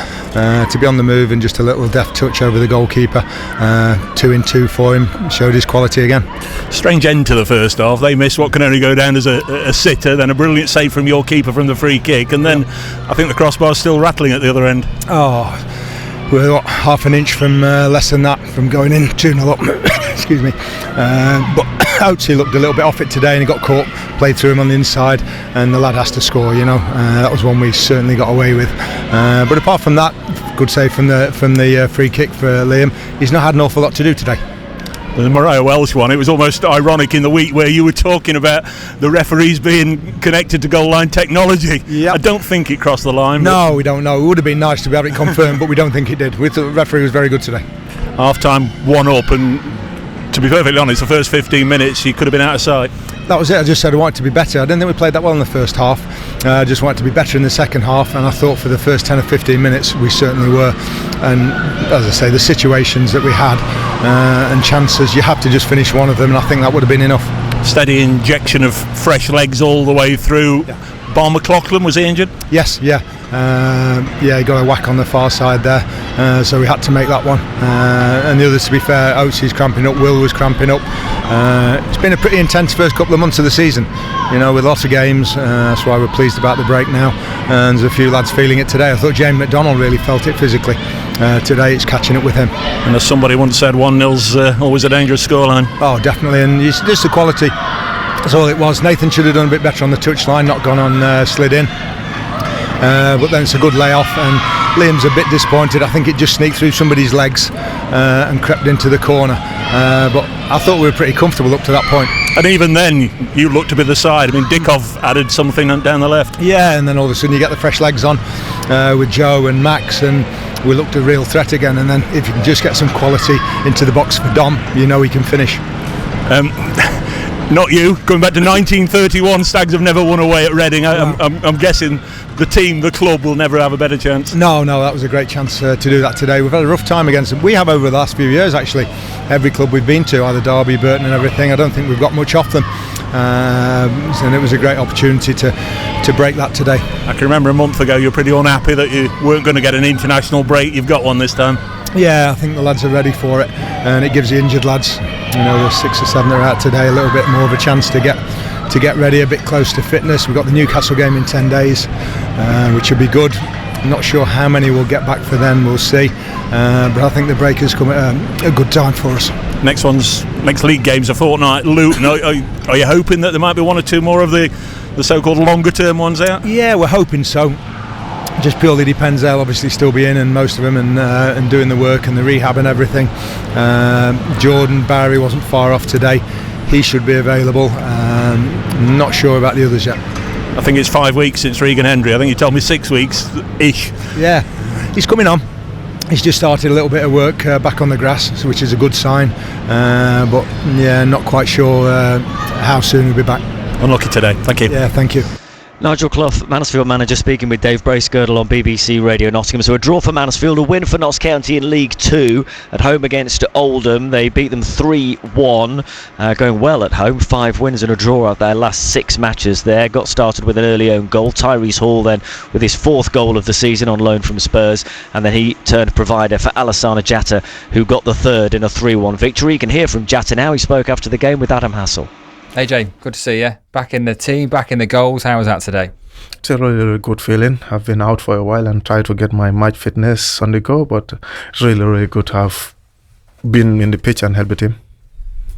To be on the move and just a little deft touch over the goalkeeper, 2 in 2 for him, showed his quality again. Strange end to the first half. They missed what can only go down as a sitter, then a brilliant save from your keeper from the free kick, and then I think the crossbar's still rattling at the other end. We're half an inch from less than that from going in 2-0 up. Excuse me. But Oates, he looked a little bit off it today and he got caught, played through him on the inside, and the lad has to score. That was one we certainly got away with. But apart from that, good save from the free kick for Liam. He's not had an awful lot to do today. The Mariah Welsh one, it was almost ironic in the week where you were talking about the referees being connected to goal line technology. Yep. I don't think it crossed the line. No, we don't know. It would have been nice to have it confirmed, but we don't think it did. The referee was very good today. Half time 1-up, and to be perfectly honest, the first 15 minutes he could have been out of sight. That was it. I just said I wanted to be better. I didn't think we played that well in the first half. I just wanted to be better in the second half, and I thought for the first 10 or 15 minutes we certainly were. And as I say, the situations that we had and chances, you have to just finish one of them, and I think that would have been enough. Steady injection of fresh legs all the way through. Yeah. Bar McLaughlin, was he injured? Yes, yeah. He got a whack on the far side there, so we had to make that one. And the others, to be fair, Oates is cramping up, Will was cramping up. It's been a pretty intense first couple of months of the season, with lots of games. That's why we're pleased about the break now. And there's a few lads feeling it today. I thought James McDonald really felt it physically. Today it's catching up with him. And as somebody once said, 1-0's always a dangerous scoreline. Oh, definitely, and it's just the quality. That's all it was. Nathan should have done a bit better on the touchline, not gone on slid in. But then it's a good layoff, and Liam's a bit disappointed. I think it just sneaked through somebody's legs and crept into the corner. But I thought we were pretty comfortable up to that point. And even then, you looked to be the side. I mean, Dickov added something down the left. Yeah, and then all of a sudden you get the fresh legs on with Joe and Max, and we looked a real threat again. And then if you can just get some quality into the box for Dom, he can finish. Not you. Going back to 1931, Stags have never won away at Reading. I'm guessing the team, the club, will never have a better chance. No, that was a great chance to do that today. We've had a rough time against them. We have over the last few years, actually. Every club we've been to, either Derby, Burton and everything, I don't think we've got much off them. And it was a great opportunity to break that today. I can remember a month ago you were pretty unhappy that you weren't going to get an international break. You've got one this time. Yeah, I think the lads are ready for it, and it gives the injured lads, there's 6 or 7 that are out today, a little bit more of a chance to get ready, a bit close to fitness. We've got the Newcastle game in 10 days, which will be good. I'm not sure how many we'll get back for then, we'll see. But I think the break has come at a good time for us. Next league game's a fortnight. Luton, are you hoping that there might be 1 or 2 more of the so-called longer term ones out? Yeah, we're hoping so. Just purely depends. They'll obviously still be in, and most of them, and doing the work and the rehab and everything. Jordan Barry wasn't far off today. He should be available. Not sure about the others yet. I think it's 5 weeks since Regan Hendry. I think you told me 6 weeks-ish. Yeah, he's coming on. He's just started a little bit of work back on the grass, which is a good sign. But yeah, not quite sure how soon he'll be back. Unlucky today. Thank you. Yeah, thank you. Nigel Clough, Mansfield manager, speaking with Dave Bracegirdle on BBC Radio Nottingham. So a draw for Mansfield, a win for Notts County in League 2 at home against Oldham. They beat them 3-1, going well at home. 5 wins and a draw out their last 6 matches there. Got started with an early own goal. Tyrese Hall then with his 4th goal of the season on loan from Spurs, and then he turned provider for Alassana Jatta, who got the 3rd in a 3-1 victory. You can hear from Jatta now. He spoke after the game with Adam Hassel. AJ, good to see you. Back in the team, back in the goals. How was that today? It's a really, really good feeling. I've been out for a while and tried to get my match fitness on the go, but it's really, really good to have been in the pitch and help the team.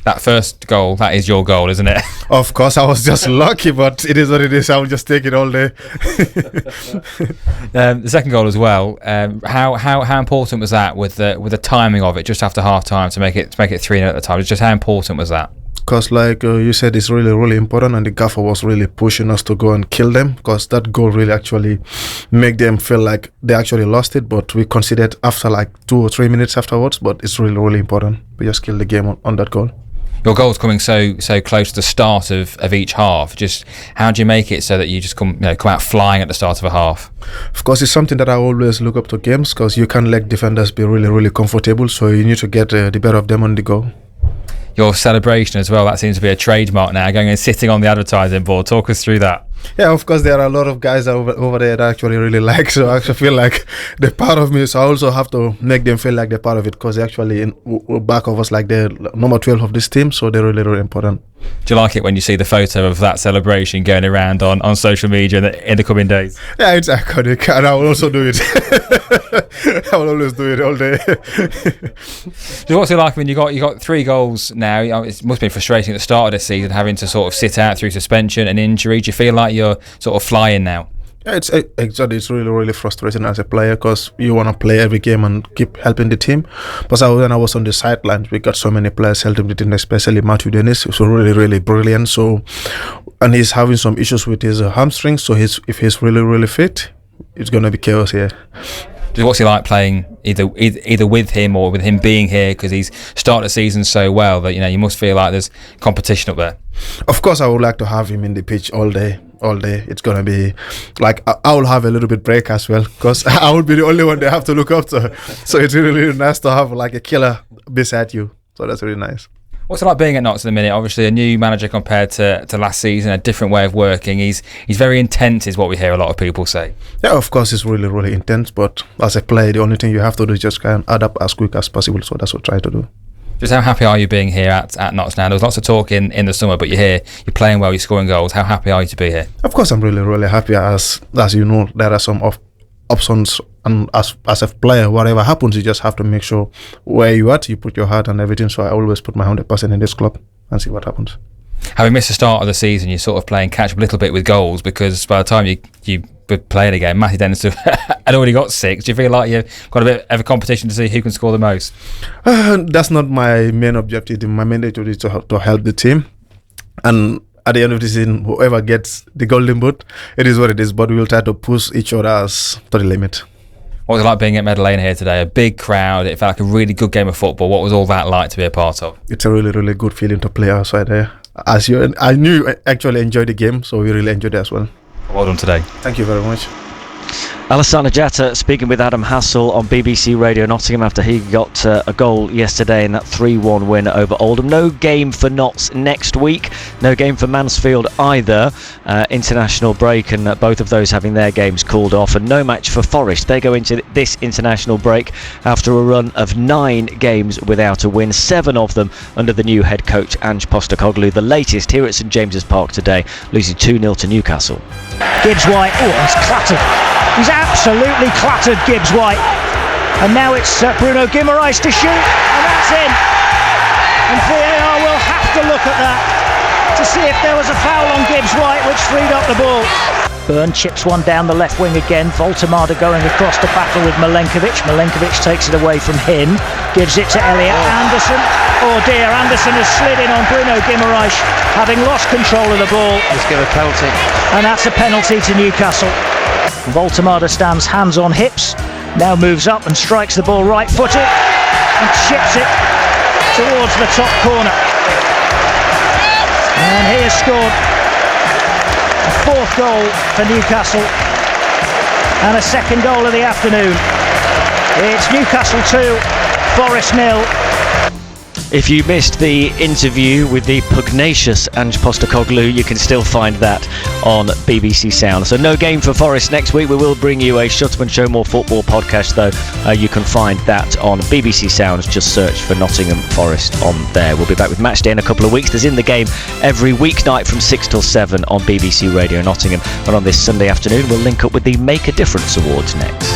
That first goal, that is your goal, isn't it? Of course, I was just lucky, but it is what it is. I will just take it all day. The second goal as well. How important was that with the timing of it just after half time to make it 3-0 at the time? Just how important was that? Because like you said, it's really, really important, and the gaffer was really pushing us to go and kill them, because that goal really actually make them feel like they actually lost it, but we conceded after like 2 or 3 minutes afterwards. But it's really, really important. We just killed the game on that goal. Your goal's coming so close to the start of each half. Just how do you make it so that you just come out flying at the start of a half? Of course, it's something that I always look up to games, because you can't let defenders be really, really comfortable, so you need to get the better of them on the goal. Your celebration as well, that seems to be a trademark now, going and sitting on the advertising board. Talk us through that. Yeah, of course, there are a lot of guys over there that I actually really like, so I actually feel like they're part of me, so I also have to make them feel like they're part of it, because they're actually in back of us, like they're number 12 of this team, so they're really, really important. Do you like it when you see the photo of that celebration going around on social media in the coming days? Yeah, it's iconic, and I will also do it. I will always do it all day. So what's it like when you got 3 goals now? It must be frustrating at the start of the season, having to sort of sit out through suspension and injury. Do you feel like you're sort of flying now? Yeah, it's really, really frustrating as a player, because you want to play every game and keep helping the team. But when I was on the sidelines, we got so many players helping the team, especially Matthew Dennis. He was really, really brilliant. So, and he's having some issues with his hamstring. So if he's really, really fit, it's going to be chaos here. What's he like playing either with him or with him being here, because he's started the season so well that you must feel like there's competition up there? Of course, I would like to have him in the pitch all day. It's gonna be like I will have a little bit break as well, because I will be the only one they have to look up to. So it's really, really nice to have like a killer beside you. So that's really nice. What's it like being at Notts at the minute? Obviously a new manager compared to last season, a different way of working. He's very intense, is what we hear a lot of people say. Yeah, of course it's really, really intense, but as a player, the only thing you have to do is just kind of adapt as quick as possible. So that's what I try to do. Just how happy are you being here at Notts now? There was lots of talk in the summer, but you're here, you're playing well, you're scoring goals. How happy are you to be here? Of course I'm really, really happy. As you know, there are some options, and as a player, whatever happens, you just have to make sure where you at, you put your heart and everything. So I always put my 100% in this club and see what happens. Having missed the start of the season, you're sort of playing catch up a little bit with goals, because by the time you were playing again, Matthew Dennis had already got 6. Do you feel like you've got a bit of a competition to see who can score the most? That's not my main objective. My main objective is to help the team, and at the end of the season, whoever gets the golden boot, it is what it is, but we will try to push each other to the limit. What was it like being at Meadow Lane here today? A big crowd, it felt like a really good game of football. What was all that like to be a part of? It's a really, really good feeling to play outside there. I knew I actually enjoyed the game, so we really enjoyed it as well. Well done today. Thank you very much. Alassana Jatta speaking with Adam Hassel on BBC Radio Nottingham after he got a goal yesterday in that 3-1 win over Oldham. No game for Notts next week, no game for Mansfield either. International break, and both of those having their games called off, and no match for Forest. They go into this international break after a run of 9 games without a win, 7 of them under the new head coach Ange Postecoglou. The latest here at St James's Park today, losing 2-0 to Newcastle. Gibbs White, he's clattered. He's absolutely clattered Gibbs White. And now it's Bruno Guimaraes to shoot, and that's in. And VAR will have to look at that to see if there was a foul on Gibbs White, which freed up the ball. Byrne chips one down the left wing again. Voltemada going across to battle with Milenkovic. Milenkovic takes it away from him, gives it to Elliot Anderson. Oh dear, Anderson has slid in on Bruno Guimaraes, having lost control of the ball. Let's give a penalty. And that's a penalty to Newcastle. Voltemada stands hands on hips, now moves up and strikes the ball right-footed and chips it towards the top corner. And he has scored a fourth goal for Newcastle and a second goal of the afternoon. It's Newcastle 2, Forest 0. If you missed the interview with the pugnacious Ange Postecoglou, you can still find that on BBC Sound. So no game for Forest next week. We will bring you a Shutman Show More Football podcast, though. You can find that on BBC Sound. Just search for Nottingham Forest on there. We'll be back with Matchday in a couple of weeks. There's In the Game every weeknight from 6 till 7 on BBC Radio Nottingham. And on this Sunday afternoon, we'll link up with the Make a Difference Awards next.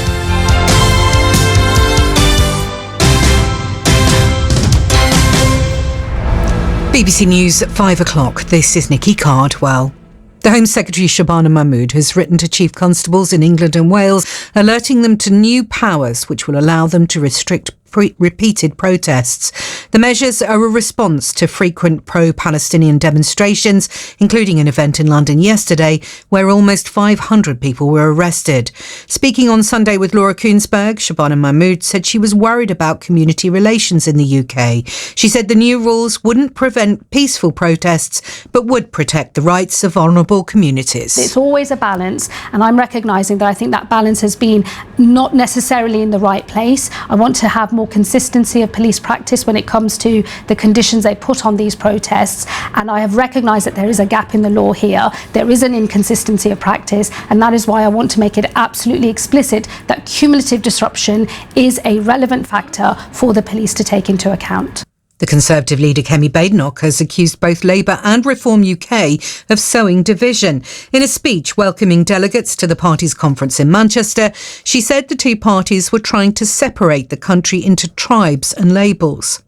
BBC News at 5 o'clock. This is Nikki Cardwell. The Home Secretary Shabana Mahmood has written to Chief Constables in England and Wales, alerting them to new powers which will allow them to restrict repeated protests. The measures are a response to frequent pro-Palestinian demonstrations, including an event in London yesterday where almost 500 people were arrested. Speaking on Sunday with Laura Koonsberg, Shabana Mahmood said she was worried about community relations in the UK. She said the new rules wouldn't prevent peaceful protests, but would protect the rights of vulnerable communities. It's always a balance, and I'm recognising that I think that balance has been not necessarily in the right place. I want to have more consistency of police practice when it comes to the conditions they put on these protests, and I have recognised that there is a gap in the law here. There is an inconsistency of practice, and that is why I want to make it absolutely explicit that cumulative disruption is a relevant factor for the police to take into account. The Conservative leader Kemi Badenoch has accused both Labour and Reform UK of sowing division. In a speech welcoming delegates to the party's conference in Manchester, she said the two parties were trying to separate the country into tribes and labels.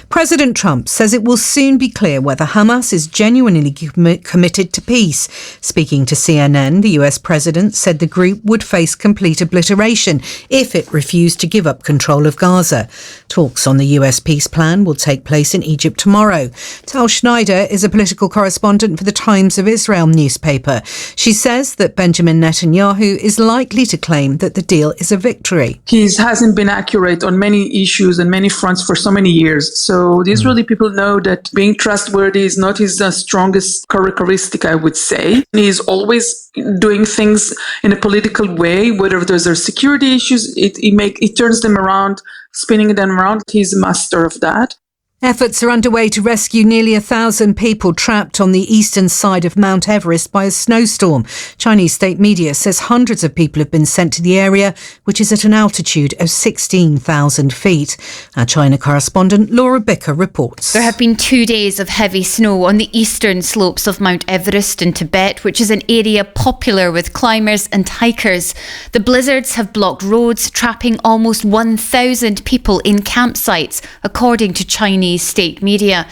President Trump says it will soon be clear whether Hamas is genuinely committed to peace. Speaking to CNN, the US president said the group would face complete obliteration if it refused to give up control of Gaza. Talks on the US peace plan will take place in Egypt tomorrow. Tal Schneider is a political correspondent for the Times of Israel newspaper. She says that Benjamin Netanyahu is likely to claim that the deal is a victory. He hasn't been accurate on many issues and many fronts for so many years. So the Israeli people know that being trustworthy is not his strongest characteristic, I would say. He's always doing things in a political way, whether those are security issues, it turns them around, spinning them around. He's a master of that. Efforts are underway to rescue nearly 1,000 people trapped on the eastern side of Mount Everest by a snowstorm. Chinese state media says hundreds of people have been sent to the area, which is at an altitude of 16,000 feet. Our China correspondent Laura Bicker reports. There have been 2 days of heavy snow on the eastern slopes of Mount Everest in Tibet, which is an area popular with climbers and hikers. The blizzards have blocked roads, trapping almost 1,000 people in campsites, according to Chinese state media.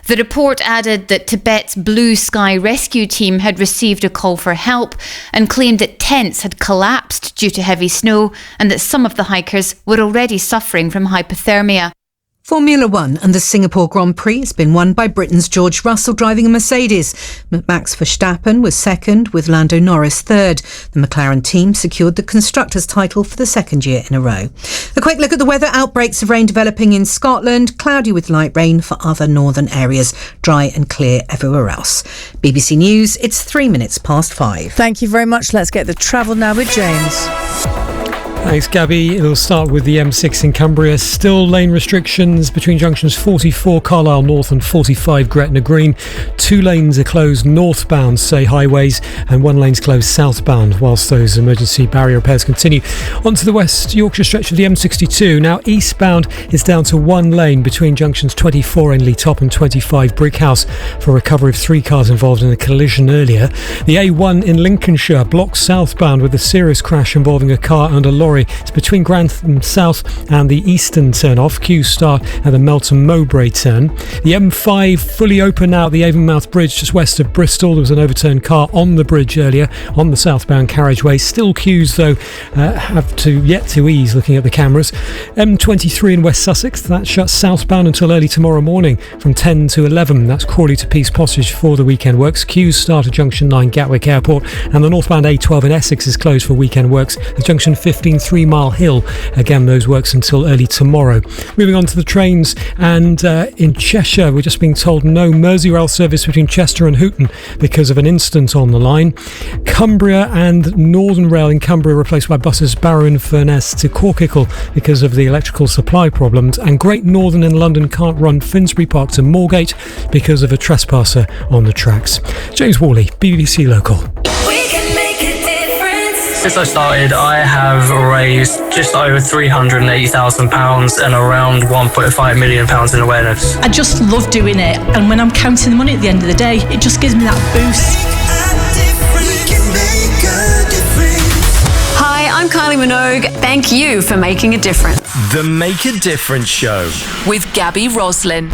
The report added that Tibet's Blue Sky Rescue Team had received a call for help and claimed that tents had collapsed due to heavy snow and that some of the hikers were already suffering from hypothermia. Formula One and the Singapore Grand Prix has been won by Britain's George Russell driving a Mercedes. Max Verstappen was second, with Lando Norris third. The McLaren team secured the constructors' title for the second year in a row. A quick look at the weather. Outbreaks of rain developing in Scotland, cloudy with light rain for other northern areas, dry and clear everywhere else. BBC News, it's 3 minutes past 5. Thank you very much. Let's get the travel now with James. Thanks, Gabby. It'll start with the M6 in Cumbria. Still lane restrictions between junctions 44 Carlisle North and 45 Gretna Green. 2 lanes are closed northbound, say highways, and 1 lane's closed southbound whilst those emergency barrier repairs continue. Onto the West Yorkshire stretch of the M62. Now eastbound is down to 1 lane between junctions 24 Enley Top and 25 Brickhouse for recovery of 3 cars involved in a collision earlier. The A1 in Lincolnshire blocked southbound with a serious crash involving a car and a lorry lorry. It's between Grantham South and the Eastern turn-off. Queues start at the Melton Mowbray turn. The M5 fully open now at the Avonmouth Bridge just west of Bristol. There was an overturned car on the bridge earlier on the southbound carriageway. Still queues though have yet to ease looking at the cameras. M23 in West Sussex, that shuts southbound until early tomorrow morning from 10 to 11. That's Crawley to Peace Pottage for the weekend works. Queues start at Junction 9 Gatwick Airport, and the northbound A12 in Essex is closed for weekend works at Junction 15 3 Mile Hill. Again, those works until early tomorrow. Moving on to the trains, and in Cheshire we're just being told no Merseyrail service between Chester and Hooton because of an incident on the line. Cumbria and Northern Rail in Cumbria replaced by buses Barrow and Furness to Corkicle because of the electrical supply problems, and Great Northern in London can't run Finsbury Park to Moorgate because of a trespasser on the tracks. James Worley, BBC Local. Since I started, I have raised just over £380,000 and around £1.5 million in awareness. I just love doing it, and when I'm counting the money at the end of the day, it just gives me that boost. Hi, I'm Kylie Minogue. Thank you for making a difference. The Make a Difference Show with Gabby Roslin.